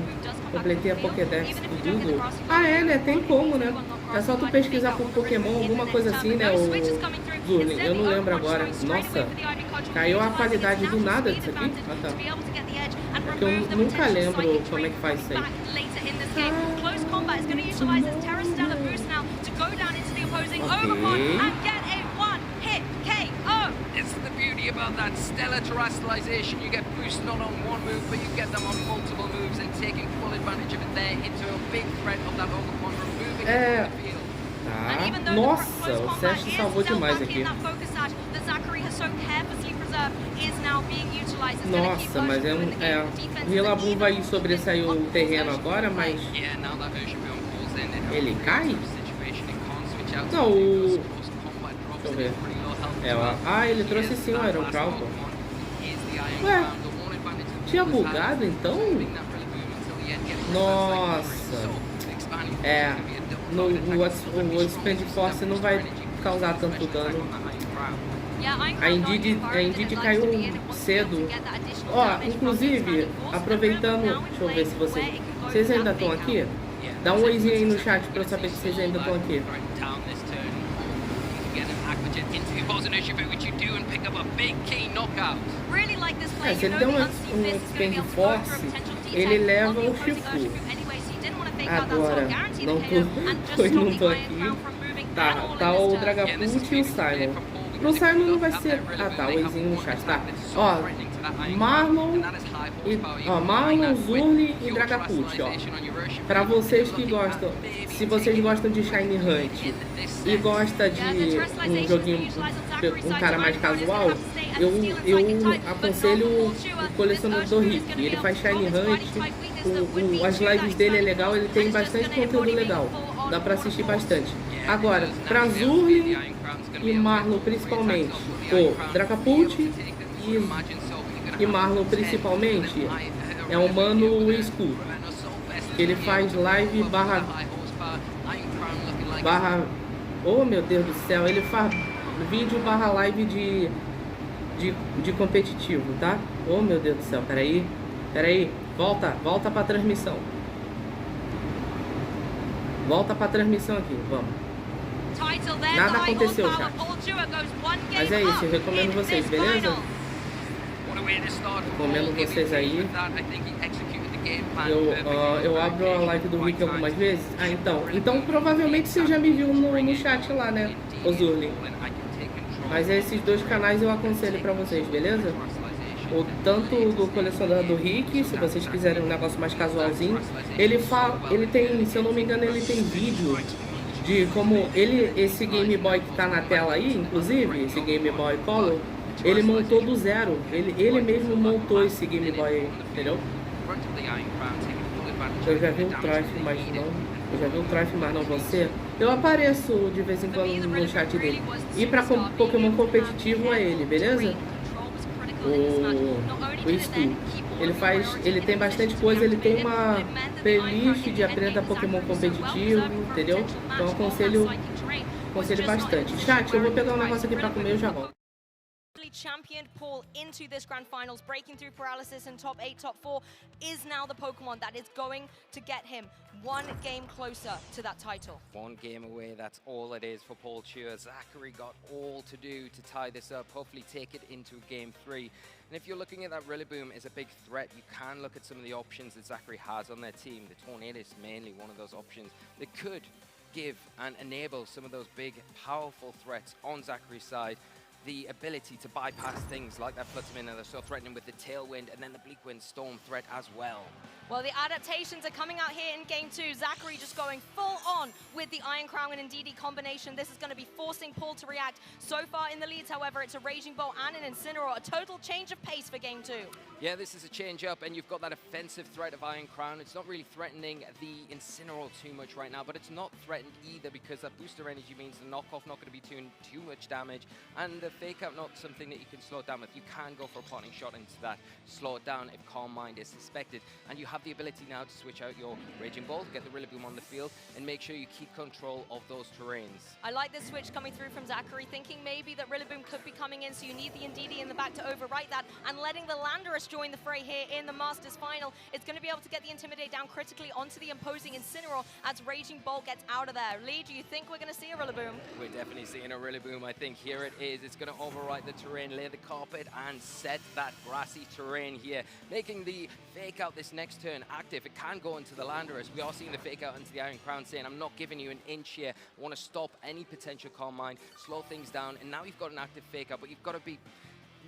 completei a Pokédex do Google. Ah é, né? Tem como, né? É só tu pesquisar por Pokémon, alguma coisa assim, né? O Zurlin, eu não lembro agora. Nossa, caiu a qualidade do nada disso aqui? Ah tá. É que eu nunca lembro como é que faz isso aí. It's the beauty about that stellar terrestrialization. You get boost not on one move, but you get them on multiple moves and taking full advantage of it there into a big threat of that Ogapon removing it from the field. Tá. Nossa, o Sash salvou demais aqui. Nossa, mas o Rillaboom vai sobressair o terreno agora, mas ele cai? Não, deixa eu ver. Ele trouxe sim o Iron Crown, pô. Ué, tinha bugado então? Nossa. O Expand Force não vai causar tanto dano. A Indeedee caiu cedo. Ó, inclusive, aproveitando, deixa eu ver se vocês ainda estão aqui. Dá um oizinho aí no chat pra eu saber se vocês ainda estão aqui. Se ele der um Expand Force, ele leva o Shifu. Agora, não tô aqui. Tá o Dragapult e o Simon. Pro Simon não vai ser... Ah tá, o Ezinho no chat, tá. Ó, Marlon, Zurlin e Dragapult, ó. Pra vocês que gostam, se vocês gostam de Shiny Hunt e gosta de um joguinho, um cara mais casual, eu aconselho o colecionador Rick. Ele faz Shiny Hunt, as lives dele é legal, ele tem bastante conteúdo legal. Dá pra assistir bastante. Agora, pra Zurlin e Marlon principalmente, Dragapult e Marlon principalmente, é o Mano Skull. Ele faz live barra... Oh meu Deus do céu, ele faz vídeo barra live de competitivo, tá? Oh, meu Deus do céu, peraí. Volta pra transmissão. Volta pra transmissão aqui, vamos. Nada aconteceu, chat. Mas é isso, eu recomendo vocês, beleza? Recomendo vocês aí. Eu abro a live do Rick algumas vezes. Ah, então provavelmente você já me viu no chat lá, né, Ozurli? Mas esses dois canais eu aconselho pra vocês, beleza? O tanto do colecionador do Rick, se vocês quiserem um negócio mais casualzinho. Ele tem, se eu não me engano, ele tem vídeo de como esse Game Boy que tá na tela aí, inclusive, esse Game Boy Color, ele montou do zero. Ele mesmo montou esse Game Boy aí, entendeu? Eu já vi o Trife, mas não. Eu já vi o Trife, mas não você. Eu apareço de vez em quando no chat dele. E pra Pokémon competitivo é ele, beleza? O Stu. Ele tem bastante coisa, ele tem uma playlist de aprenda Pokémon competitivo, entendeu? Então aconselho bastante. Chat, eu vou pegar um negócio aqui pra comer e já volto. Championed Paul into this grand finals, breaking through paralysis in top 8, top 4, is now the Pokemon that is going to get him one game closer to that title. One game away, that's all it is for Paul Chua. Zachary got all to do to tie this up, hopefully take it into game 3. And if you're looking at that Rillaboom as a big threat, you can look at some of the options that Zachary has on their team. The Tornado is mainly one of those options that could give and enable some of those big, powerful threats on Zachary's side. The ability to bypass things like that Flutterman, and they're so threatening with the Tailwind and then the Bleak Wind Storm threat as well. Well, the adaptations are coming out here in Game 2. Zachary just going full on with the Iron Crown and Indeedee combination. This is going to be forcing Paul to react. So far in the leads, however, it's a Raging Bolt and an Incineroar. A total change of pace for Game 2. Yeah, this is a change up, and you've got that offensive threat of Iron Crown. It's not really threatening the Incineroar too much right now, but it's not threatened either because that booster energy means the knockoff not going to be doing too much damage, and the fake out not something that you can slow it down with. You can go for a parting shot into that, slow it down if Calm Mind is suspected, and you have the ability now to switch out your Raging Bolt, get the Rillaboom on the field, and make sure you keep control of those terrains. I like this switch coming through from Zachary, thinking maybe that Rillaboom could be coming in, so you need the Indeedee in the back to overwrite that, and letting the Landorus join the fray here in the Masters final. It's going to be able to get the Intimidate down critically onto the imposing Incineroar as Raging Bolt gets out of there. Lee, do you think we're going to see a Rillaboom? We're definitely seeing a Rillaboom. I think here it is. It's going to overwrite the terrain, lay the carpet, and set that grassy terrain here, making the fake out this next turn active. It can go into the Landorus. We are seeing the fake out into the Iron Crown, saying, I'm not giving you an inch here. I want to stop any potential Calm Mind, slow things down, and now you've got an active fake out, but you've got to be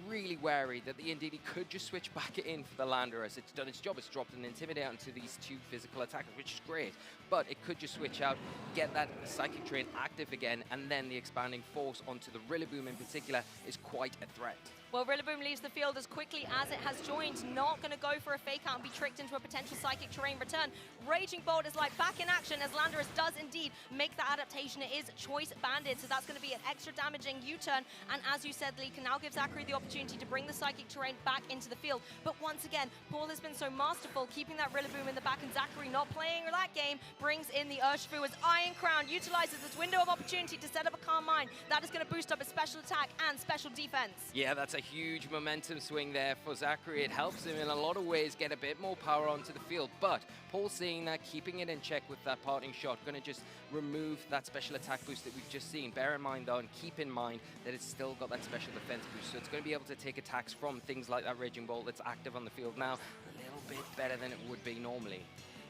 really wary that the Indeedee could just switch back in for the Landorus. It's done its job. It's dropped an Intimidate onto these two physical attackers, which is great. But it could just switch out, get that Psychic Terrain active again, and then the expanding force onto the Rillaboom in particular is quite a threat. Well, Rillaboom leaves the field as quickly as it has joined. Not going to go for a fake out and be tricked into a potential Psychic Terrain return. Raging Bolt is like back in action as Landorus does indeed make the adaptation. It is Choice Banded, so that's going to be an extra damaging U-turn. And as you said, Lee, can now give Zachary the opportunity to bring the Psychic Terrain back into the field. But once again, Paul has been so masterful keeping that Rillaboom in the back, and Zachary not playing that game brings in the Urshifu as Iron Crown utilizes this window of opportunity to set up a Calm Mind. That is going to boost up his special attack and special defense. Yeah, that's a huge momentum swing there for Zachary. It helps him in a lot of ways get a bit more power onto the field, but Paul seeing that, keeping it in check with that parting shot, going to just remove that special attack boost that we've just seen. Bear in mind though, and keep in mind that it's still got that special defense boost, so it's going to be able to take attacks from things like that Raging Bolt that's active on the field now a little bit better than it would be normally.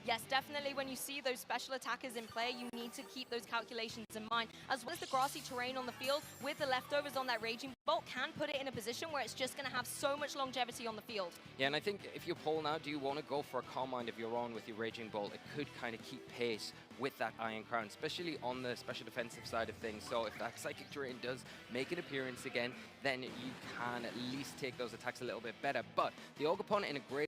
Yes, definitely when you see those special attackers in play, you need to keep those calculations in mind. As well as the grassy terrain on the field, with the leftovers on that Raging Bolt, can put it in a position where it's just going to have so much longevity on the field. Yeah, and I think if you're Paul now, do you want to go for a Calm Mind of your own with your Raging Bolt? It could kind of keep pace with that Iron Crown, especially on the special defensive side of things. So if that Psychic Terrain does make an appearance again, then you can at least take those attacks a little bit better. But the Ogerpon in a great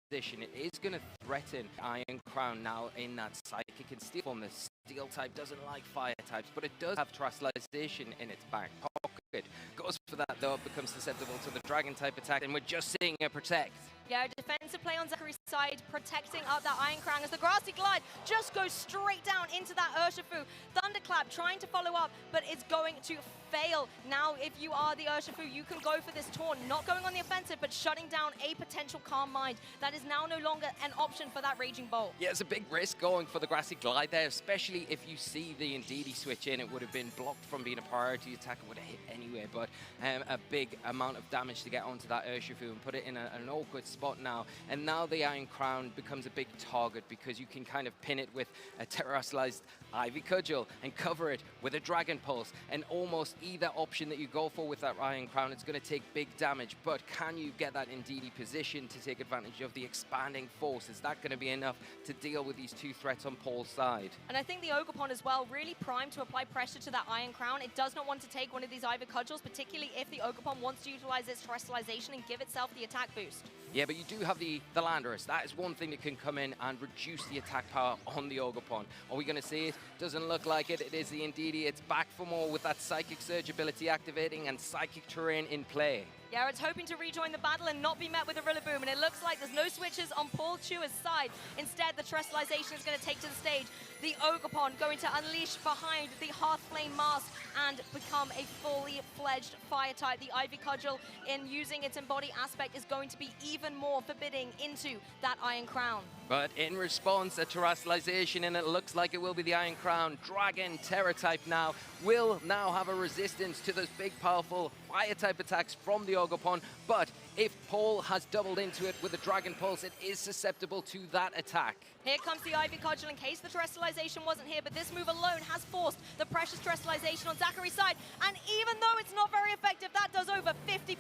position. It is going to threaten Iron Crown now in that Psychic and Steel form. The Steel type doesn't like Fire types, but it does have Terastallization in its back pocket. Goes for that though, it becomes susceptible to the Dragon type attack, and we're just seeing a Protect. Yeah, defensive play on Zachary's side, protecting up that Iron Crown as the Grassy Glide just goes straight down into that Urshifu. Thunderclap trying to follow up, but it's going to fail. Now, if you are the Urshifu, you can go for this taunt, not going on the offensive, but shutting down a potential Calm Mind. That is now no longer an option for that Raging Bolt. Yeah, it's a big risk going for the Grassy Glide there, especially if you see the Indeedee switch in. It would have been blocked from being a priority attack. It would have hit anyway, but a big amount of damage to get onto that Urshifu and put it in an awkward spot now. And now the Iron Crown becomes a big target because you can kind of pin it with a terrestrialized Ivy Cudgel and cover it with a Dragon Pulse. And almost either option that you go for with that Iron Crown, it's going to take big damage. But can you get that Indeedee position to take advantage of the expanding force? Is that going to be enough to deal with these two threats on Paul's side? And I think the Ogerpon as well, really primed to apply pressure to that Iron Crown. It does not want to take one of these Ivy Cudgels, particularly if the Ogerpon wants to utilize its terrestrialization and give itself the attack boost. Yeah, but you do have the Landorus. That is one thing that can come in and reduce the attack power on the Ogerpon. Are we going to see it? Doesn't look like it. It is the Indeedee. It's back for more with that Psychic Surge ability activating and Psychic Terrain in play. Yeah, it's hoping to rejoin the battle and not be met with a Rillaboom, and it looks like there's no switches on Paul Chua's side. Instead, the terrestrialization is going to take to the stage. The Ogerpon going to unleash behind the Hearthflame Mask and become a fully fledged fire type. The Ivy Cudgel, in using its embody aspect, is going to be even more forbidding into that Iron Crown. But in response, a terrestrialization, and it looks like it will be the Iron Crown. Dragon Terror type now will now have a resistance to those big, powerful fire type attacks from the Ogerpon. But if Paul has doubled into it with the Dragon Pulse, it is susceptible to that attack. Here comes the Ivy Cudgel in case the terrestrialization wasn't here, but this move alone has forced the precious terrestrialization on Zachary's side. And even though it's not very effective, that does over 50%.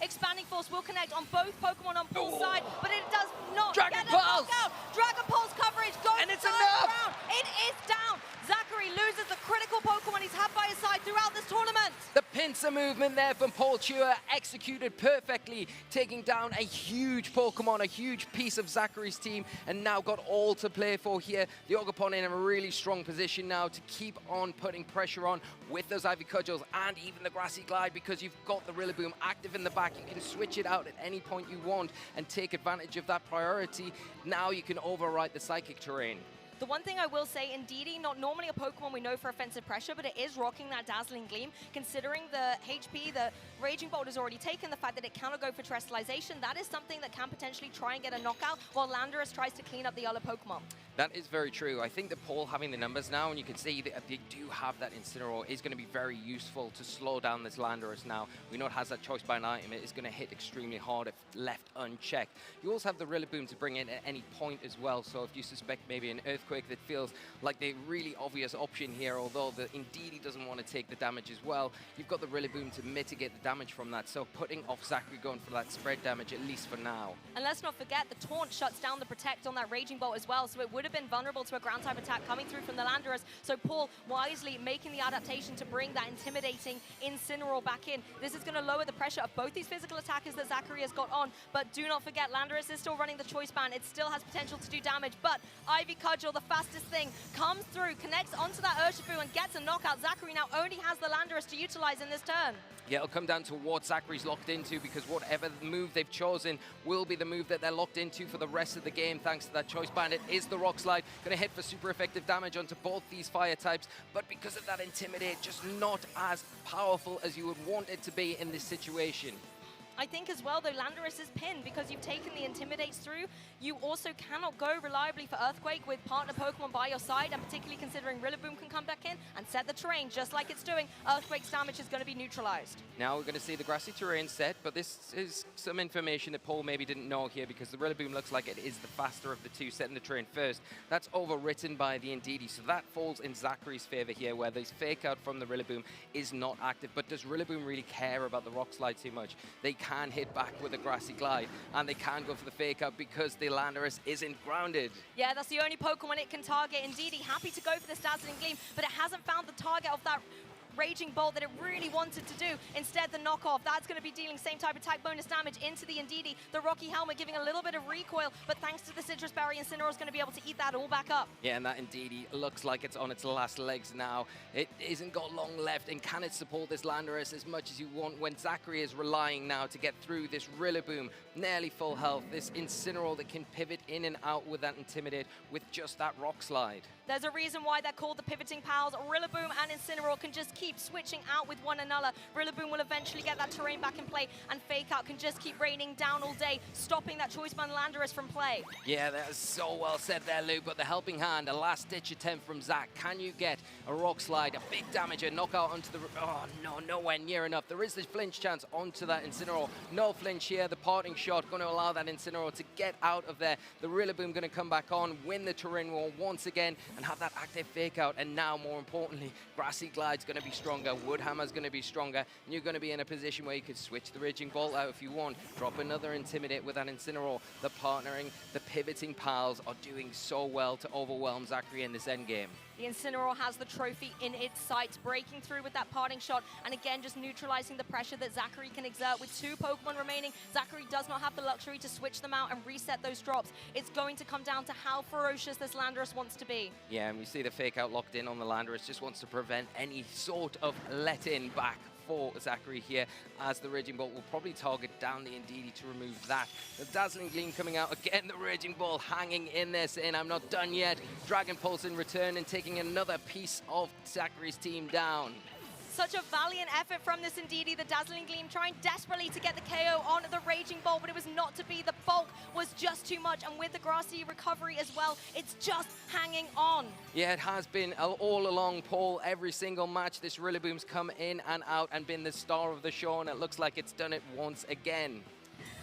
Expanding Force will connect on both Pokemon on Paul's side, but it does not Dragon get a Pulse! knockout. Dragon Pulse coverage goes And it's down. enough! It is down. Zachary loses the critical Pokemon he's had by his side throughout this tournament. The pincer movement there from Paul Chua executed perfectly, taking down a huge Pokemon, a huge piece of Zachary's team, and now got all to play for here. The Ogerpon in a really strong position now to keep on putting pressure on with those Ivy Cudgels and even the Grassy Glide, because you've got the Rillaboom active in the back. You can switch it out at any point you want and take advantage of that priority. Now you can overwrite the Psychic Terrain. The one thing I will say, Indeedee, not normally a Pokemon we know for offensive pressure, but it is rocking that Dazzling Gleam. Considering the HP the Raging Bolt has already taken, the fact that it cannot go for terrestrialization, that is something that can potentially try and get a knockout, while Landorus tries to clean up the other Pokemon. That is very true. I think that Paul having the numbers now, and you can see that they do have that Incineroar, is going to be very useful to slow down this Landorus now. We know it has that choice bind item. It is going to hit extremely hard if left unchecked. You also have the Rillaboom to bring in at any point as well, so if you suspect maybe an Earthquake, that feels like the really obvious option here, although the Indeedee doesn't want to take the damage as well. You've got the Rillaboom to mitigate the damage from that, so putting off Zachary going for that spread damage, at least for now. And let's not forget, the Taunt shuts down the Protect on that Raging Bolt as well, so it would have been vulnerable to a ground type attack coming through from the Landorus. So Paul wisely making the adaptation to bring that intimidating Incineroar back in. This is going to lower the pressure of both these physical attackers that Zachary has got on, but do not forget, Landorus is still running the choice band. It still has potential to do damage, but Ivy Cudgel, the fastest thing, comes through, connects onto that Urshifu and gets a knockout. Zachary now only has the Landorus to utilize in this turn. Yeah, it'll come down to what Zachary's locked into, because whatever move they've chosen will be the move that they're locked into for the rest of the game, thanks to that choice band. It is the Rock Slide, going to hit for super effective damage onto both these fire types, but because of that Intimidate, just not as powerful as you would want it to be in this situation. I think as well, though, Landorus is pinned because you've taken the Intimidates through. You also cannot go reliably for Earthquake with partner Pokemon by your side, and particularly considering Rillaboom can come back in and set the terrain just like it's doing. Earthquake's damage is going to be neutralized. Now we're going to see the Grassy Terrain set, but this is some information that Paul maybe didn't know here, because the Rillaboom looks like it is the faster of the two, setting the terrain first. That's overwritten by the Indeedee, so that falls in Zachary's favor here, where this fake out from the Rillaboom is not active. But does Rillaboom really care about the Rock Slide too much? They can hit back with a Grassy Glide, and they can go for the fake out because the Landorus isn't grounded. Yeah, that's the only Pokemon it can target. Indeedee happy to go for this Dazzling Gleam, but it hasn't found the target of that Raging Bolt that it really wanted to do. Instead, the knockoff, that's going to be dealing same type attack bonus damage into the Indeedee. The Rocky Helmet giving a little bit of recoil, but thanks to the Citrus Berry, Incineroar is going to be able to eat that all back up. Yeah, and that Indeedee looks like it's on its last legs now. It isn't got long left, and can it support this Landorus as much as you want when Zachary is relying now to get through this Rillaboom, nearly full health, this Incineroar that can pivot in and out with that Intimidate with just that Rock Slide. There's a reason why they're called the pivoting pals. Rillaboom and Incineroar can just keep keep switching out with one another. Rillaboom will eventually get that terrain back in play, and Fake Out can just keep raining down all day, stopping that Choiceman Landorus from play. Yeah, that is so well said there, Luke, but the helping hand, a last-ditch attempt from Zach. Can you get a rock slide, a big damager, knockout onto the... Oh, no, nowhere near enough. There is the flinch chance onto that Incineroar. No flinch here. The parting shot going to allow that Incineroar to get out of there. The Rillaboom going to come back on, win the terrain war once again, and have that active Fake Out. And now, more importantly, Grassy Glide's going to be stronger. Woodhammer's going to be stronger. And you're going to be in a position where you could switch the Raging Bolt out if you want. Drop another Intimidate with that Incineroar. The partnering, the pivoting pals are doing so well to overwhelm Zachary in this endgame. The Incineroar has the trophy in its sights, breaking through with that parting shot, and again just neutralizing the pressure that Zachary can exert. With 2 Pokemon remaining, Zachary does not have the luxury to switch them out and reset those drops. It's going to come down to how ferocious this Landorus wants to be. Yeah, and we see the Fake Out locked in on the Landorus, just wants to prevent any sort of let-in back for Zachary here, as the Raging Bolt will probably target down the Indeedee to remove that. The Dazzling Gleam coming out again, the Raging Bolt hanging in there, saying I'm not done yet. Dragon Pulse in return and taking another piece of Zachary's team down. Such a valiant effort from this Indeedee. The Dazzling Gleam trying desperately to get the KO on the Raging Bolt, but it was not to be. The bulk was just too much, and with the Grassy recovery as well, it's just hanging on. Yeah, it has been all along, Paul. Every single match, this Rillaboom's come in and out and been the star of the show, and it looks like it's done it once again.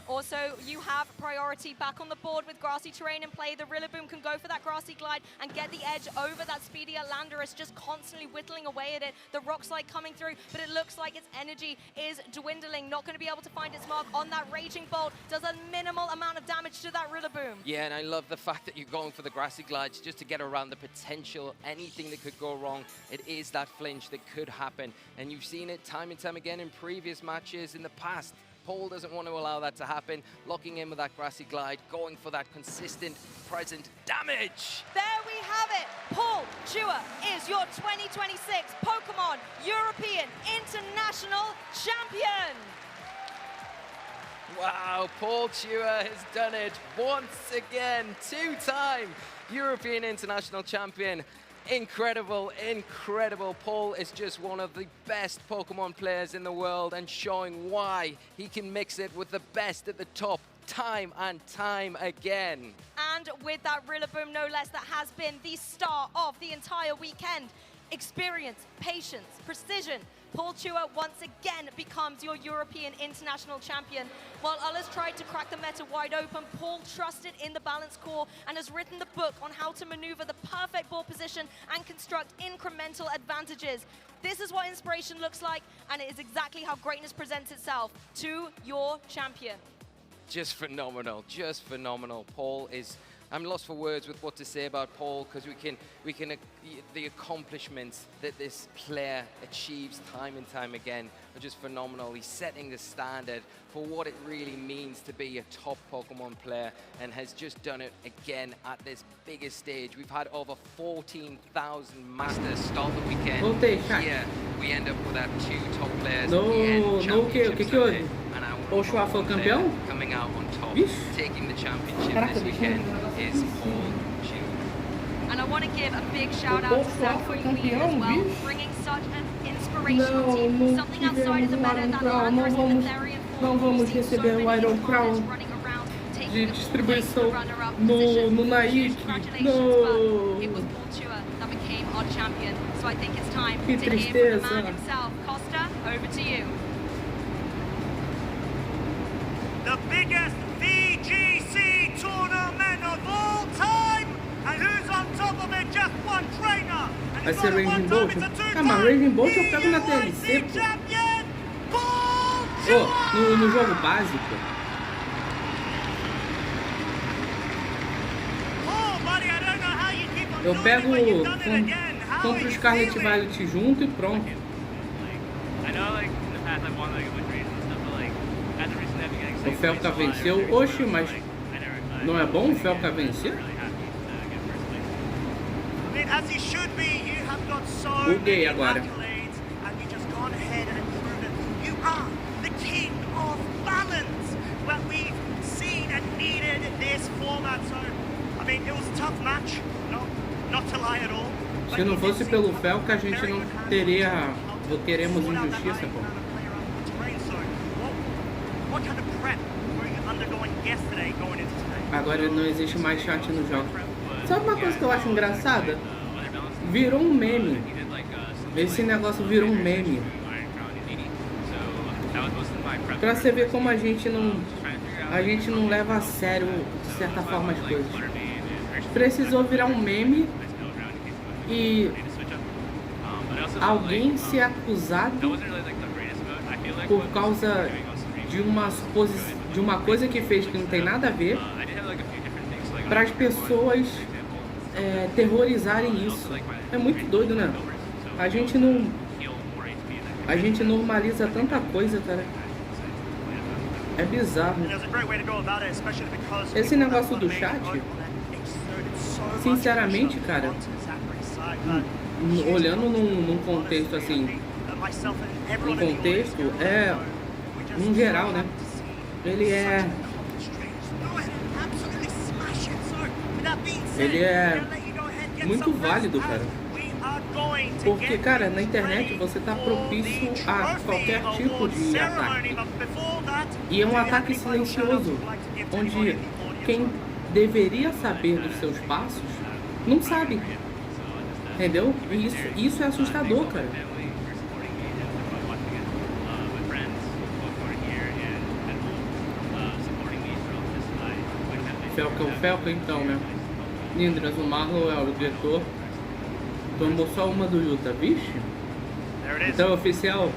Also, you have priority back on the board with Grassy terrain in play. The Rillaboom can go for that Grassy Glide and get the edge over that speedier Landorus, just constantly whittling away at it. The Rock Slide coming through, but it looks like its energy is dwindling. Not going to be able to find its mark on that Raging Bolt. Does a minimal amount of damage to that Rillaboom. Yeah, and I love the fact that you're going for the Grassy Glides just to get around the potential, anything that could go wrong. It is that flinch that could happen, and you've seen it time and time again in previous matches in the past. Paul doesn't want to allow that to happen, locking in with that Grassy Glide, going for that consistent, present damage. There we have it. Paul Chua is your 2026 Pokemon European International Champion. Wow, Paul Chua has done it once again, 2-time European International Champion. Incredible, incredible. Paul is just one of the best Pokemon players in the world and showing why he can mix it with the best at the top time and time again. And with that Rillaboom, no less, that has been the star of the entire weekend. Experience, patience, precision. Paul Chua once again becomes your European International Champion. While others tried to crack the meta wide open, Paul trusted in the balance core and has written the book on how to maneuver the perfect ball position and construct incremental advantages. This is what inspiration looks like, and it is exactly how greatness presents itself to your champion. Just phenomenal, just phenomenal. Paul is... I'm lost for words with what to say about Paul, because the accomplishments that this player achieves time and time again are just phenomenal. He's setting the standard for what it really means to be a top Pokemon player, and has just done it again at this biggest stage. We've had over 14,000 masters start the weekend. Here we end up with our 2 top players. O que houve? O Chua foi o campeão? Coming out on top, taking the championship this weekend is Paul Chua. And I want to give a big shout out to Zachary Lee as well, bringing such an inspirational team, something outside of the meta that Landorus and the Therian Não vamos receber o Iron Crown de distribuição no Nike. No. It was Paul Chua that became our champion, so I think it's time Que to hear from the man tristeza. himself. Costa, over to you. The biggest VGC tournament of all time! And who's on top of it? Just one trainer! And Vai it's ser not a Raging one-time, Bolt? it's a Ah, two-time mas Raging Bolt eu pego na TLC, pô. champion! No jogo básico. Oh, buddy, I don't know how you keep on Eu doing pego, it, but you've done it again. How compro are o you Scarlet feeling? Violet junto e pronto. I know, like, in the past I've won, like, a win race and stuff, but, like, at the recent Epic Games, O Felca venceu. Oxe, mas não é bom o Felca vencer? I mean, as he should be, you have got so Buguei many agora. accolades, and you just gone ahead and proven you are the king of balance. Well, we've seen and needed this format, so I mean, it was a tough match, not to lie at all. Se não fosse pelo Felca, a gente não teria Ou queremos injustiça, pô. Agora não existe mais chat no jogo. Sabe uma coisa que eu acho engraçada? Virou um meme. Esse negócio virou um meme. Pra você ver como a gente não leva a sério, de certa forma, as coisas. Precisou virar um meme e alguém ser acusado por causa de uma coisa que fez que não tem nada a ver, para as pessoas terrorizarem isso. É muito doido, né? A gente normaliza tanta coisa, cara. É bizarro. Esse negócio do chat, sinceramente, cara, olhando num contexto assim, num contexto, num geral, né? Ele é muito válido, cara. Porque, cara, na internet você tá propício a qualquer tipo de ataque. E é um ataque silencioso, onde quem deveria saber dos seus passos não sabe. Entendeu? E isso é assustador, cara. Felca então, né? Lindras, o Marlon é o diretor. Tomou só uma do Yuta, vixe? Então, oficial, o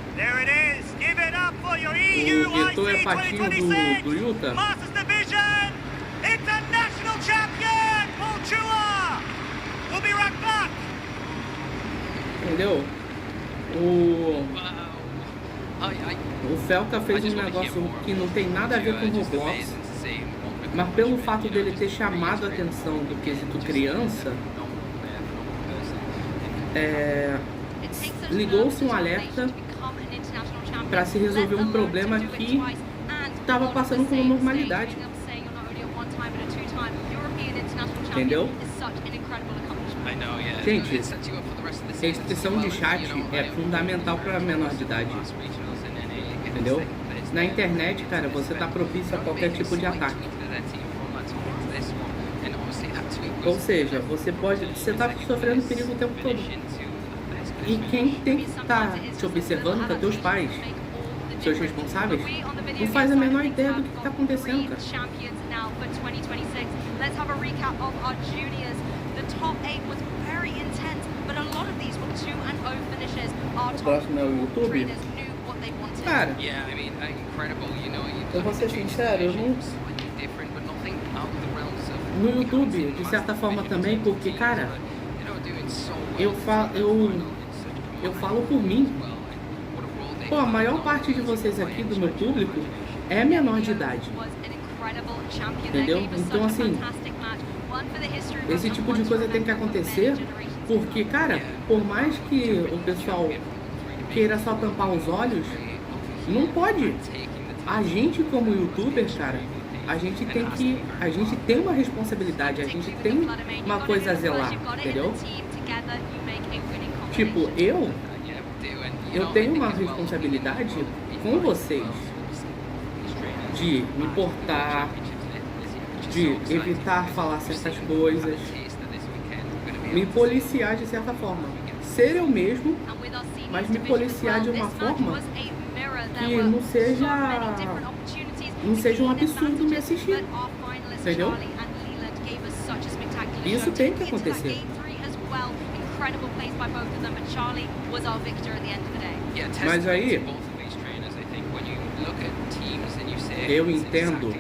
diretor é patinho do Yuta. International champion, Paul Chua! We'll be right back! Entendeu? O Felca fez um negócio que não tem nada a ver com Roblox, mas pelo fato dele ter chamado a atenção do quesito criança, ligou-se um alerta para se resolver um problema que estava passando como normalidade. Entendeu? Gente, restrição de chat é fundamental para menor de idade. Entendeu? Na internet, cara, você tá propício a qualquer tipo de ataque. Ou seja, você tá sofrendo perigo o tempo todo. E quem tem que estar te observando tá teus pais, seus responsáveis, não faz a menor ideia do que está acontecendo, cara. Let's have a recap of our juniors. The top 8 was very intense, but a lot of these were 2-0 finishes. Our top trainers knew what they wanted. Cara, eu vou ser sincero, eu não... No YouTube, de certa forma também, porque, cara, eu falo por mim. Pô, a maior parte de vocês aqui do meu público é menor de idade. Entendeu? Então, assim, esse tipo de coisa tem que acontecer porque, cara, por mais que o pessoal queira só tampar os olhos, não pode. A gente, como youtuber, cara, a gente tem uma responsabilidade, a gente tem uma coisa a zelar, entendeu? Tipo, eu tenho uma responsabilidade com vocês de me importar, de evitar falar certas coisas, me policiar de certa forma, ser eu mesmo, mas me policiar de uma forma que não seja um absurdo me assistir, entendeu? Isso tem que acontecer. Mas aí, eu entendo,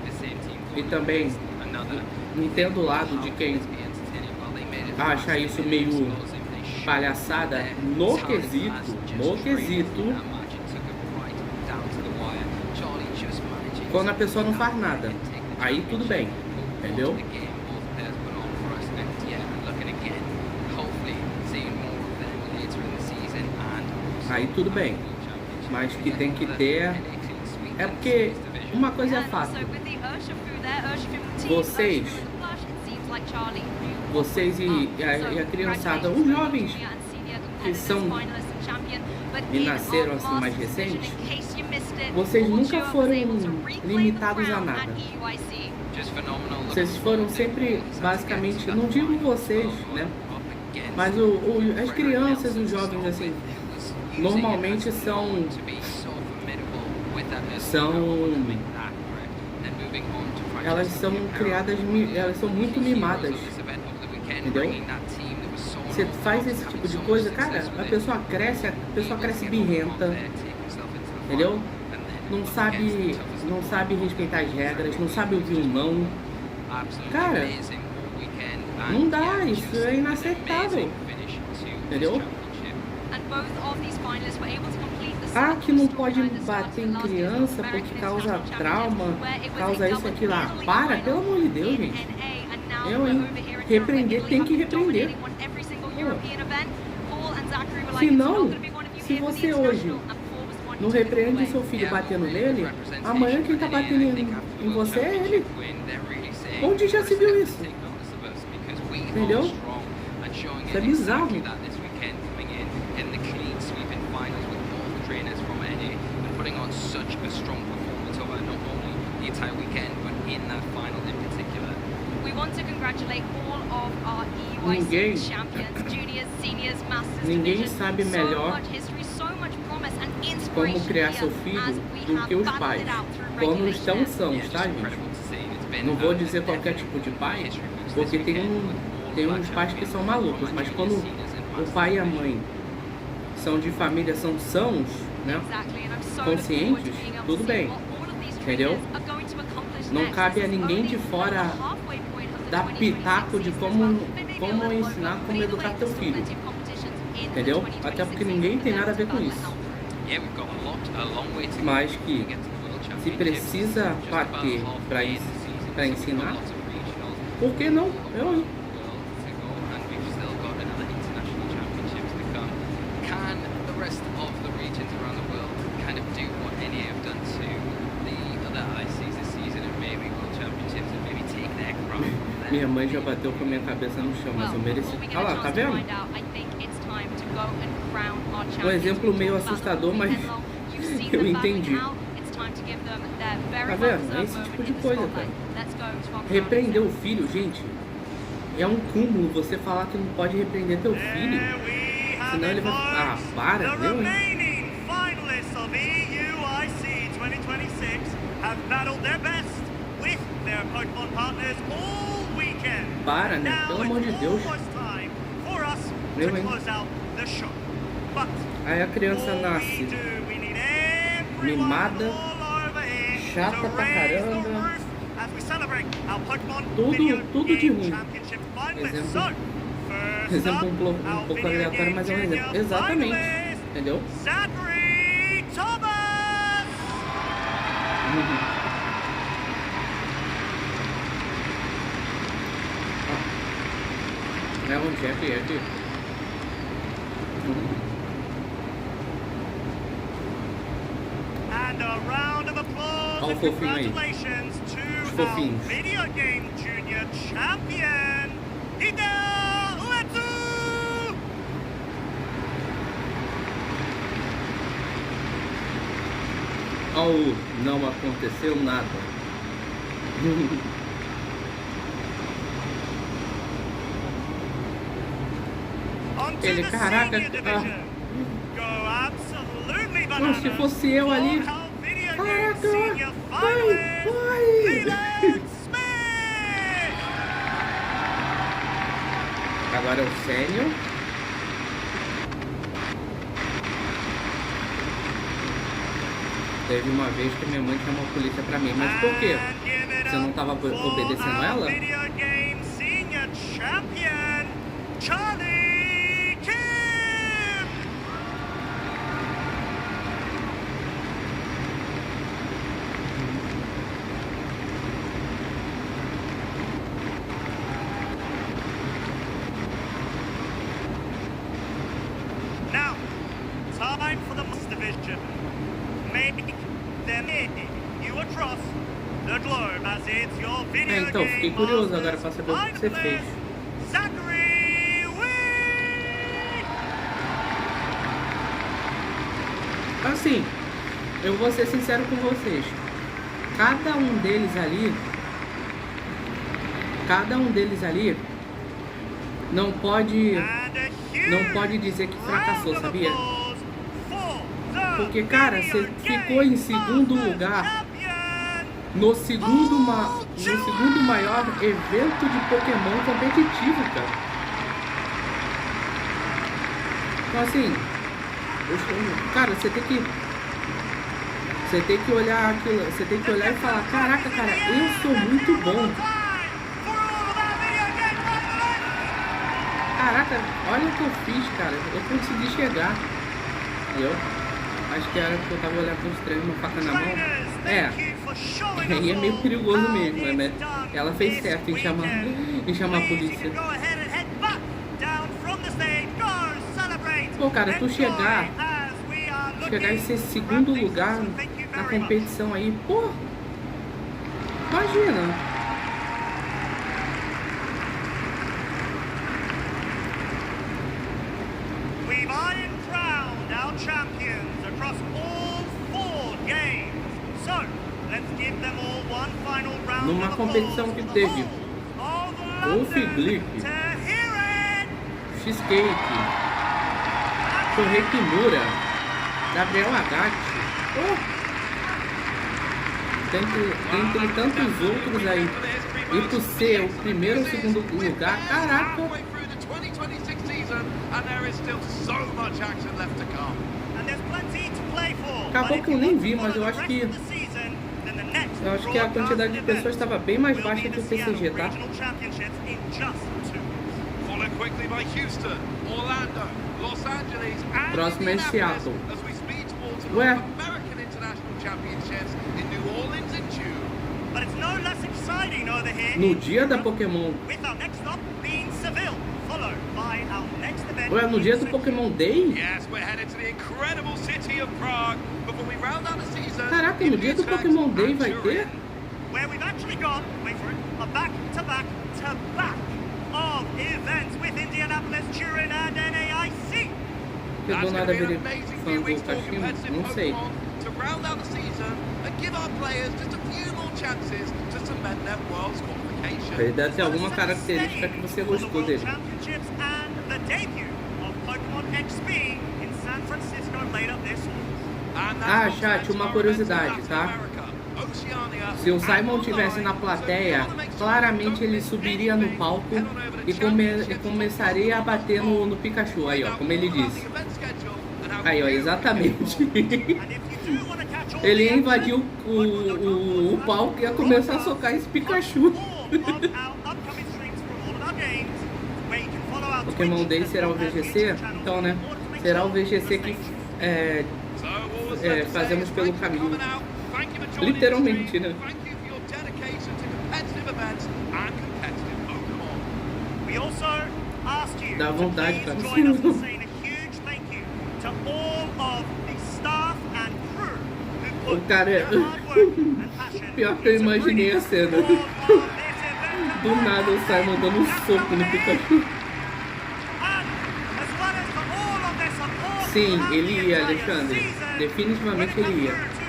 e também entendo o lado de quem acha isso meio palhaçada no quesito, quando a pessoa não faz nada, aí tudo bem, entendeu? Aí tudo bem, mas que tem que ter, é porque uma coisa é fato, vocês e a criançada, os jovens que são e nasceram assim mais recentes, vocês nunca foram limitados a nada. Vocês foram sempre, basicamente, não digo vocês, né? Mas as crianças, os jovens, assim, normalmente são elas são criadas, elas são muito mimadas, entendeu? Você faz esse tipo de coisa, cara, a pessoa cresce birrenta, entendeu? Não sabe respeitar as regras, não sabe ouvir o não. Cara, não dá, isso é inaceitável, entendeu? Ah, que não pode bater em criança porque causa trauma, causa isso, aquilo lá. Para, pelo amor de Deus, gente. Repreender, tem que repreender. Se não, se você hoje não repreende seu filho batendo nele, amanhã quem tá batendo em você é ele. Onde já se viu isso? Entendeu? Isso é bizarro. Ninguém sabe melhor como criar seu filho do que os pais, quando estão sãos, tá, gente? Não vou dizer qualquer tipo de pai, porque tem uns pais que são malucos, mas quando o pai e a mãe são de família, são sãos, né, conscientes, tudo bem, entendeu? Não cabe a ninguém de fora dar pitaco de como ensinar, como educar teu filho, entendeu? Até porque ninguém tem nada a ver com isso. Mas que se precisa bater para ensinar, por que não? Eu. Minha mãe já bateu com a minha cabeça no chão, mas eu mereci. Olha lá, tá vendo? Um exemplo meio assustador, mas eu entendi. Tá vendo? É esse tipo de coisa, cara. Repreender o filho, gente, é um cúmulo você falar que não pode repreender teu filho. Senão ele vai... Ah, para, viu, hein? Para, né? Pelo amor de Deus. Meu, hein? Aí a criança nasce mimada, chata pra caramba, tudo de ruim. Exemplo um pouco aleatório, mas é um exemplo. Exatamente, entendeu? É um chefe aqui. And a round of applause Olha o and fofinho aí. congratulations to Os our fofinhos. video game junior champion, Hideo Uetu! Oh, não aconteceu nada. Ele, caraca, não, se fosse eu ali, caraca, vai. Agora é o sênior. Teve uma vez que minha mãe chamou a polícia pra mim, mas por quê? Você não tava obedecendo ela? Video game senior champion, Charlie! Now, time for the Master Division. Make them you across the globe as it's your video Então, fiquei curioso agora pra saber o que você fez. Assim, eu vou ser sincero com vocês. Cada um deles ali não pode dizer que fracassou, sabia? Porque, cara, você ficou em segundo lugar no segundo maior evento de Pokémon competitivo, cara. Então, assim, cara, você tem que olhar aquilo, você tem que olhar e falar, caraca, cara, eu sou muito bom. Caraca, olha o que eu fiz, cara. Eu consegui chegar. Eu acho que era porque eu tava olhando com os três, uma faca na mão. Aí é meio perigoso mesmo, né? Ela fez certo em chamar a polícia. Pô, cara, tu chegar e ser segundo lugar na competição aí, pô, imagina. We've iron crowned our champions across all 4 games. So, let's give them all one final round. Numa competição que teve Wolfglip, Cheesecake, Shohei Kimura, Gabriel Agatti, dentre tantos outros aí, e por ser o primeiro ou segundo lugar, caraca. Acabou que eu nem vi, mas eu acho que a quantidade de pessoas estava bem mais baixa que o PCG, tá? Próximo é Seattle. Ué? No dia da Pokémon. Ué, no dia do Pokémon Day? Caraca, no dia do Pokémon Day vai ter? Eu do nada virei fã do cachimbo? Não sei. Ele deve ter alguma característica que você gostou dele. Ah, chat, uma curiosidade, tá? Se o Simon tivesse na plateia, claramente ele subiria no palco e começaria a bater no Pikachu. Aí, ó, como ele disse. Aí, ó, exatamente. Ele ia invadir o palco e ia começar a socar esse Pikachu. Pokémon Day será o VGC? Então, né? Será o VGC que fazemos pelo caminho. Literalmente, né? Dá vontade, cara. O cara é... Pior que eu imaginei a cena. Do nada o Simon dando um soco no Pikachu. Sim, ele ia, Alexandre. Definitivamente ele ia.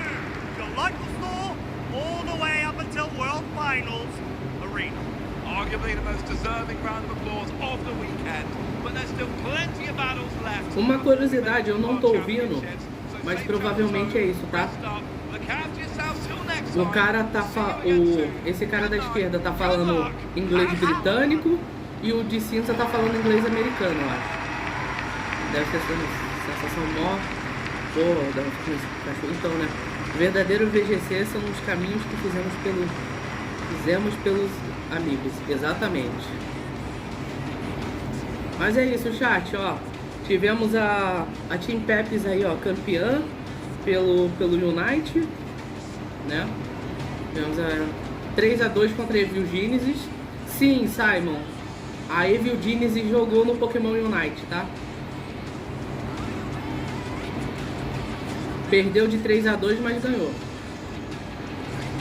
Uma curiosidade, eu não tô ouvindo, mas provavelmente é isso, tá? O cara tá esse cara da esquerda tá falando inglês britânico e o de cinza tá falando inglês americano, eu acho. Deve ser sensação mó. Então, né? O verdadeiro VGC são os caminhos que fizemos pelos amigos, exatamente. Mas é isso, chat, ó. Tivemos a Team Peps aí, ó, campeã pelo Unite, né? Tivemos a 3-2 contra a Evil Genesis. Sim, Simon, a Evil Genesis jogou no Pokémon Unite, tá? Perdeu de 3-2, mas ganhou.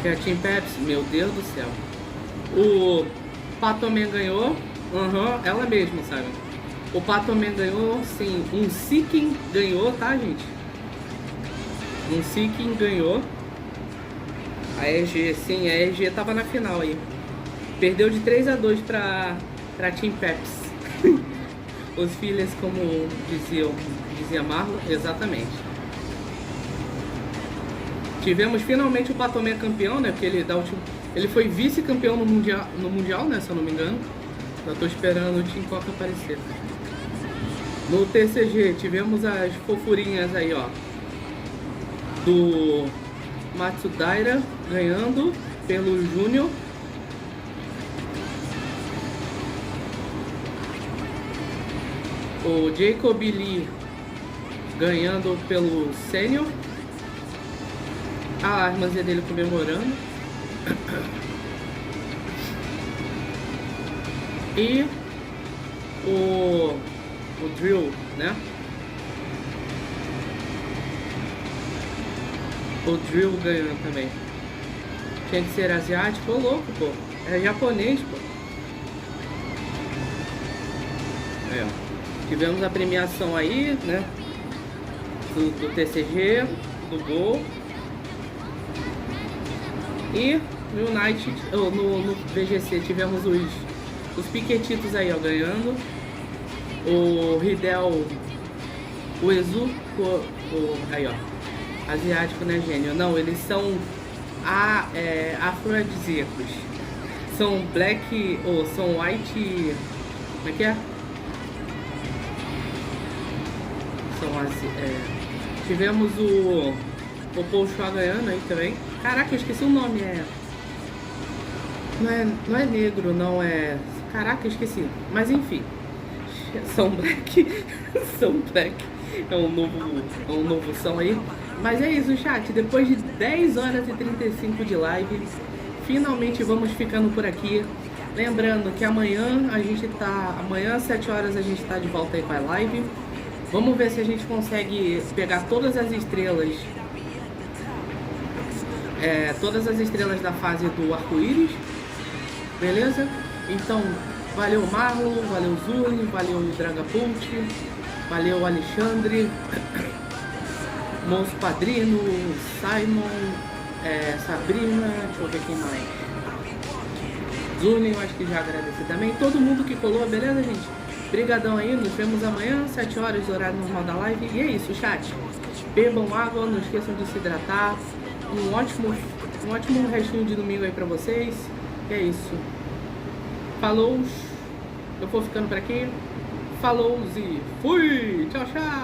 Que a Team Peps, meu Deus do céu. O Patoman ganhou. Ela mesma, sabe? O Patoman ganhou, sim. Um Seeking ganhou, tá, gente? Um Seeking ganhou. A EG, sim, a EG tava na final aí. Perdeu de 3-2 pra Team Peps. Os filhos, como dizia Marlon, exatamente. Tivemos finalmente o Batomé campeão, né? Porque ele foi vice-campeão no mundial, né? Se eu não me engano. Eu tô esperando o Team Coca aparecer. No TCG tivemos as fofurinhas aí, ó. Do Matsudaira ganhando pelo Júnior. O Jacob Lee ganhando pelo Sênior. A irmãzinha dele comemorando. E o Drill, né? O Drill ganhando também. Tinha que ser asiático, ô louco, pô. É japonês, pô. Aí, ó. Tivemos a premiação aí, né? Do TCG, do Gol. E no United, no VGC tivemos os piquetitos aí, ó, ganhando. O Ridel, o Ezu, aí, ó. Asiático, né, gênio? Não, eles são afrodisíacos. São black, ou são white. Como é que é? Tivemos o Paul Chua ganhando aí também. Caraca, eu esqueci o nome. Não é negro, não é. Caraca, eu esqueci. Mas enfim. São black. São black. É um novo som aí. Mas é isso, chat. Depois de 10 horas e 35 de live, finalmente vamos ficando por aqui. Lembrando que amanhã às 7 horas a gente tá de volta aí com a live. Vamos ver se a gente consegue pegar todas as estrelas. Todas as estrelas da fase do arco-íris. Beleza? Então, valeu Marlon, valeu Zuli, valeu Dragapult, valeu Alexandre, Moço Padrino, Simon, Sabrina, deixa eu ver quem mais. Zuli, eu acho que já agradeci também. Todo mundo que colou, beleza, gente? Obrigadão aí, nos vemos amanhã, 7 horas, horário normal da live. E é isso, chat. Bebam água, não esqueçam de se hidratar. Um ótimo restinho de domingo aí pra vocês. E é isso. Falou. Eu vou ficando por aqui. Falou e fui. Tchau, tchau.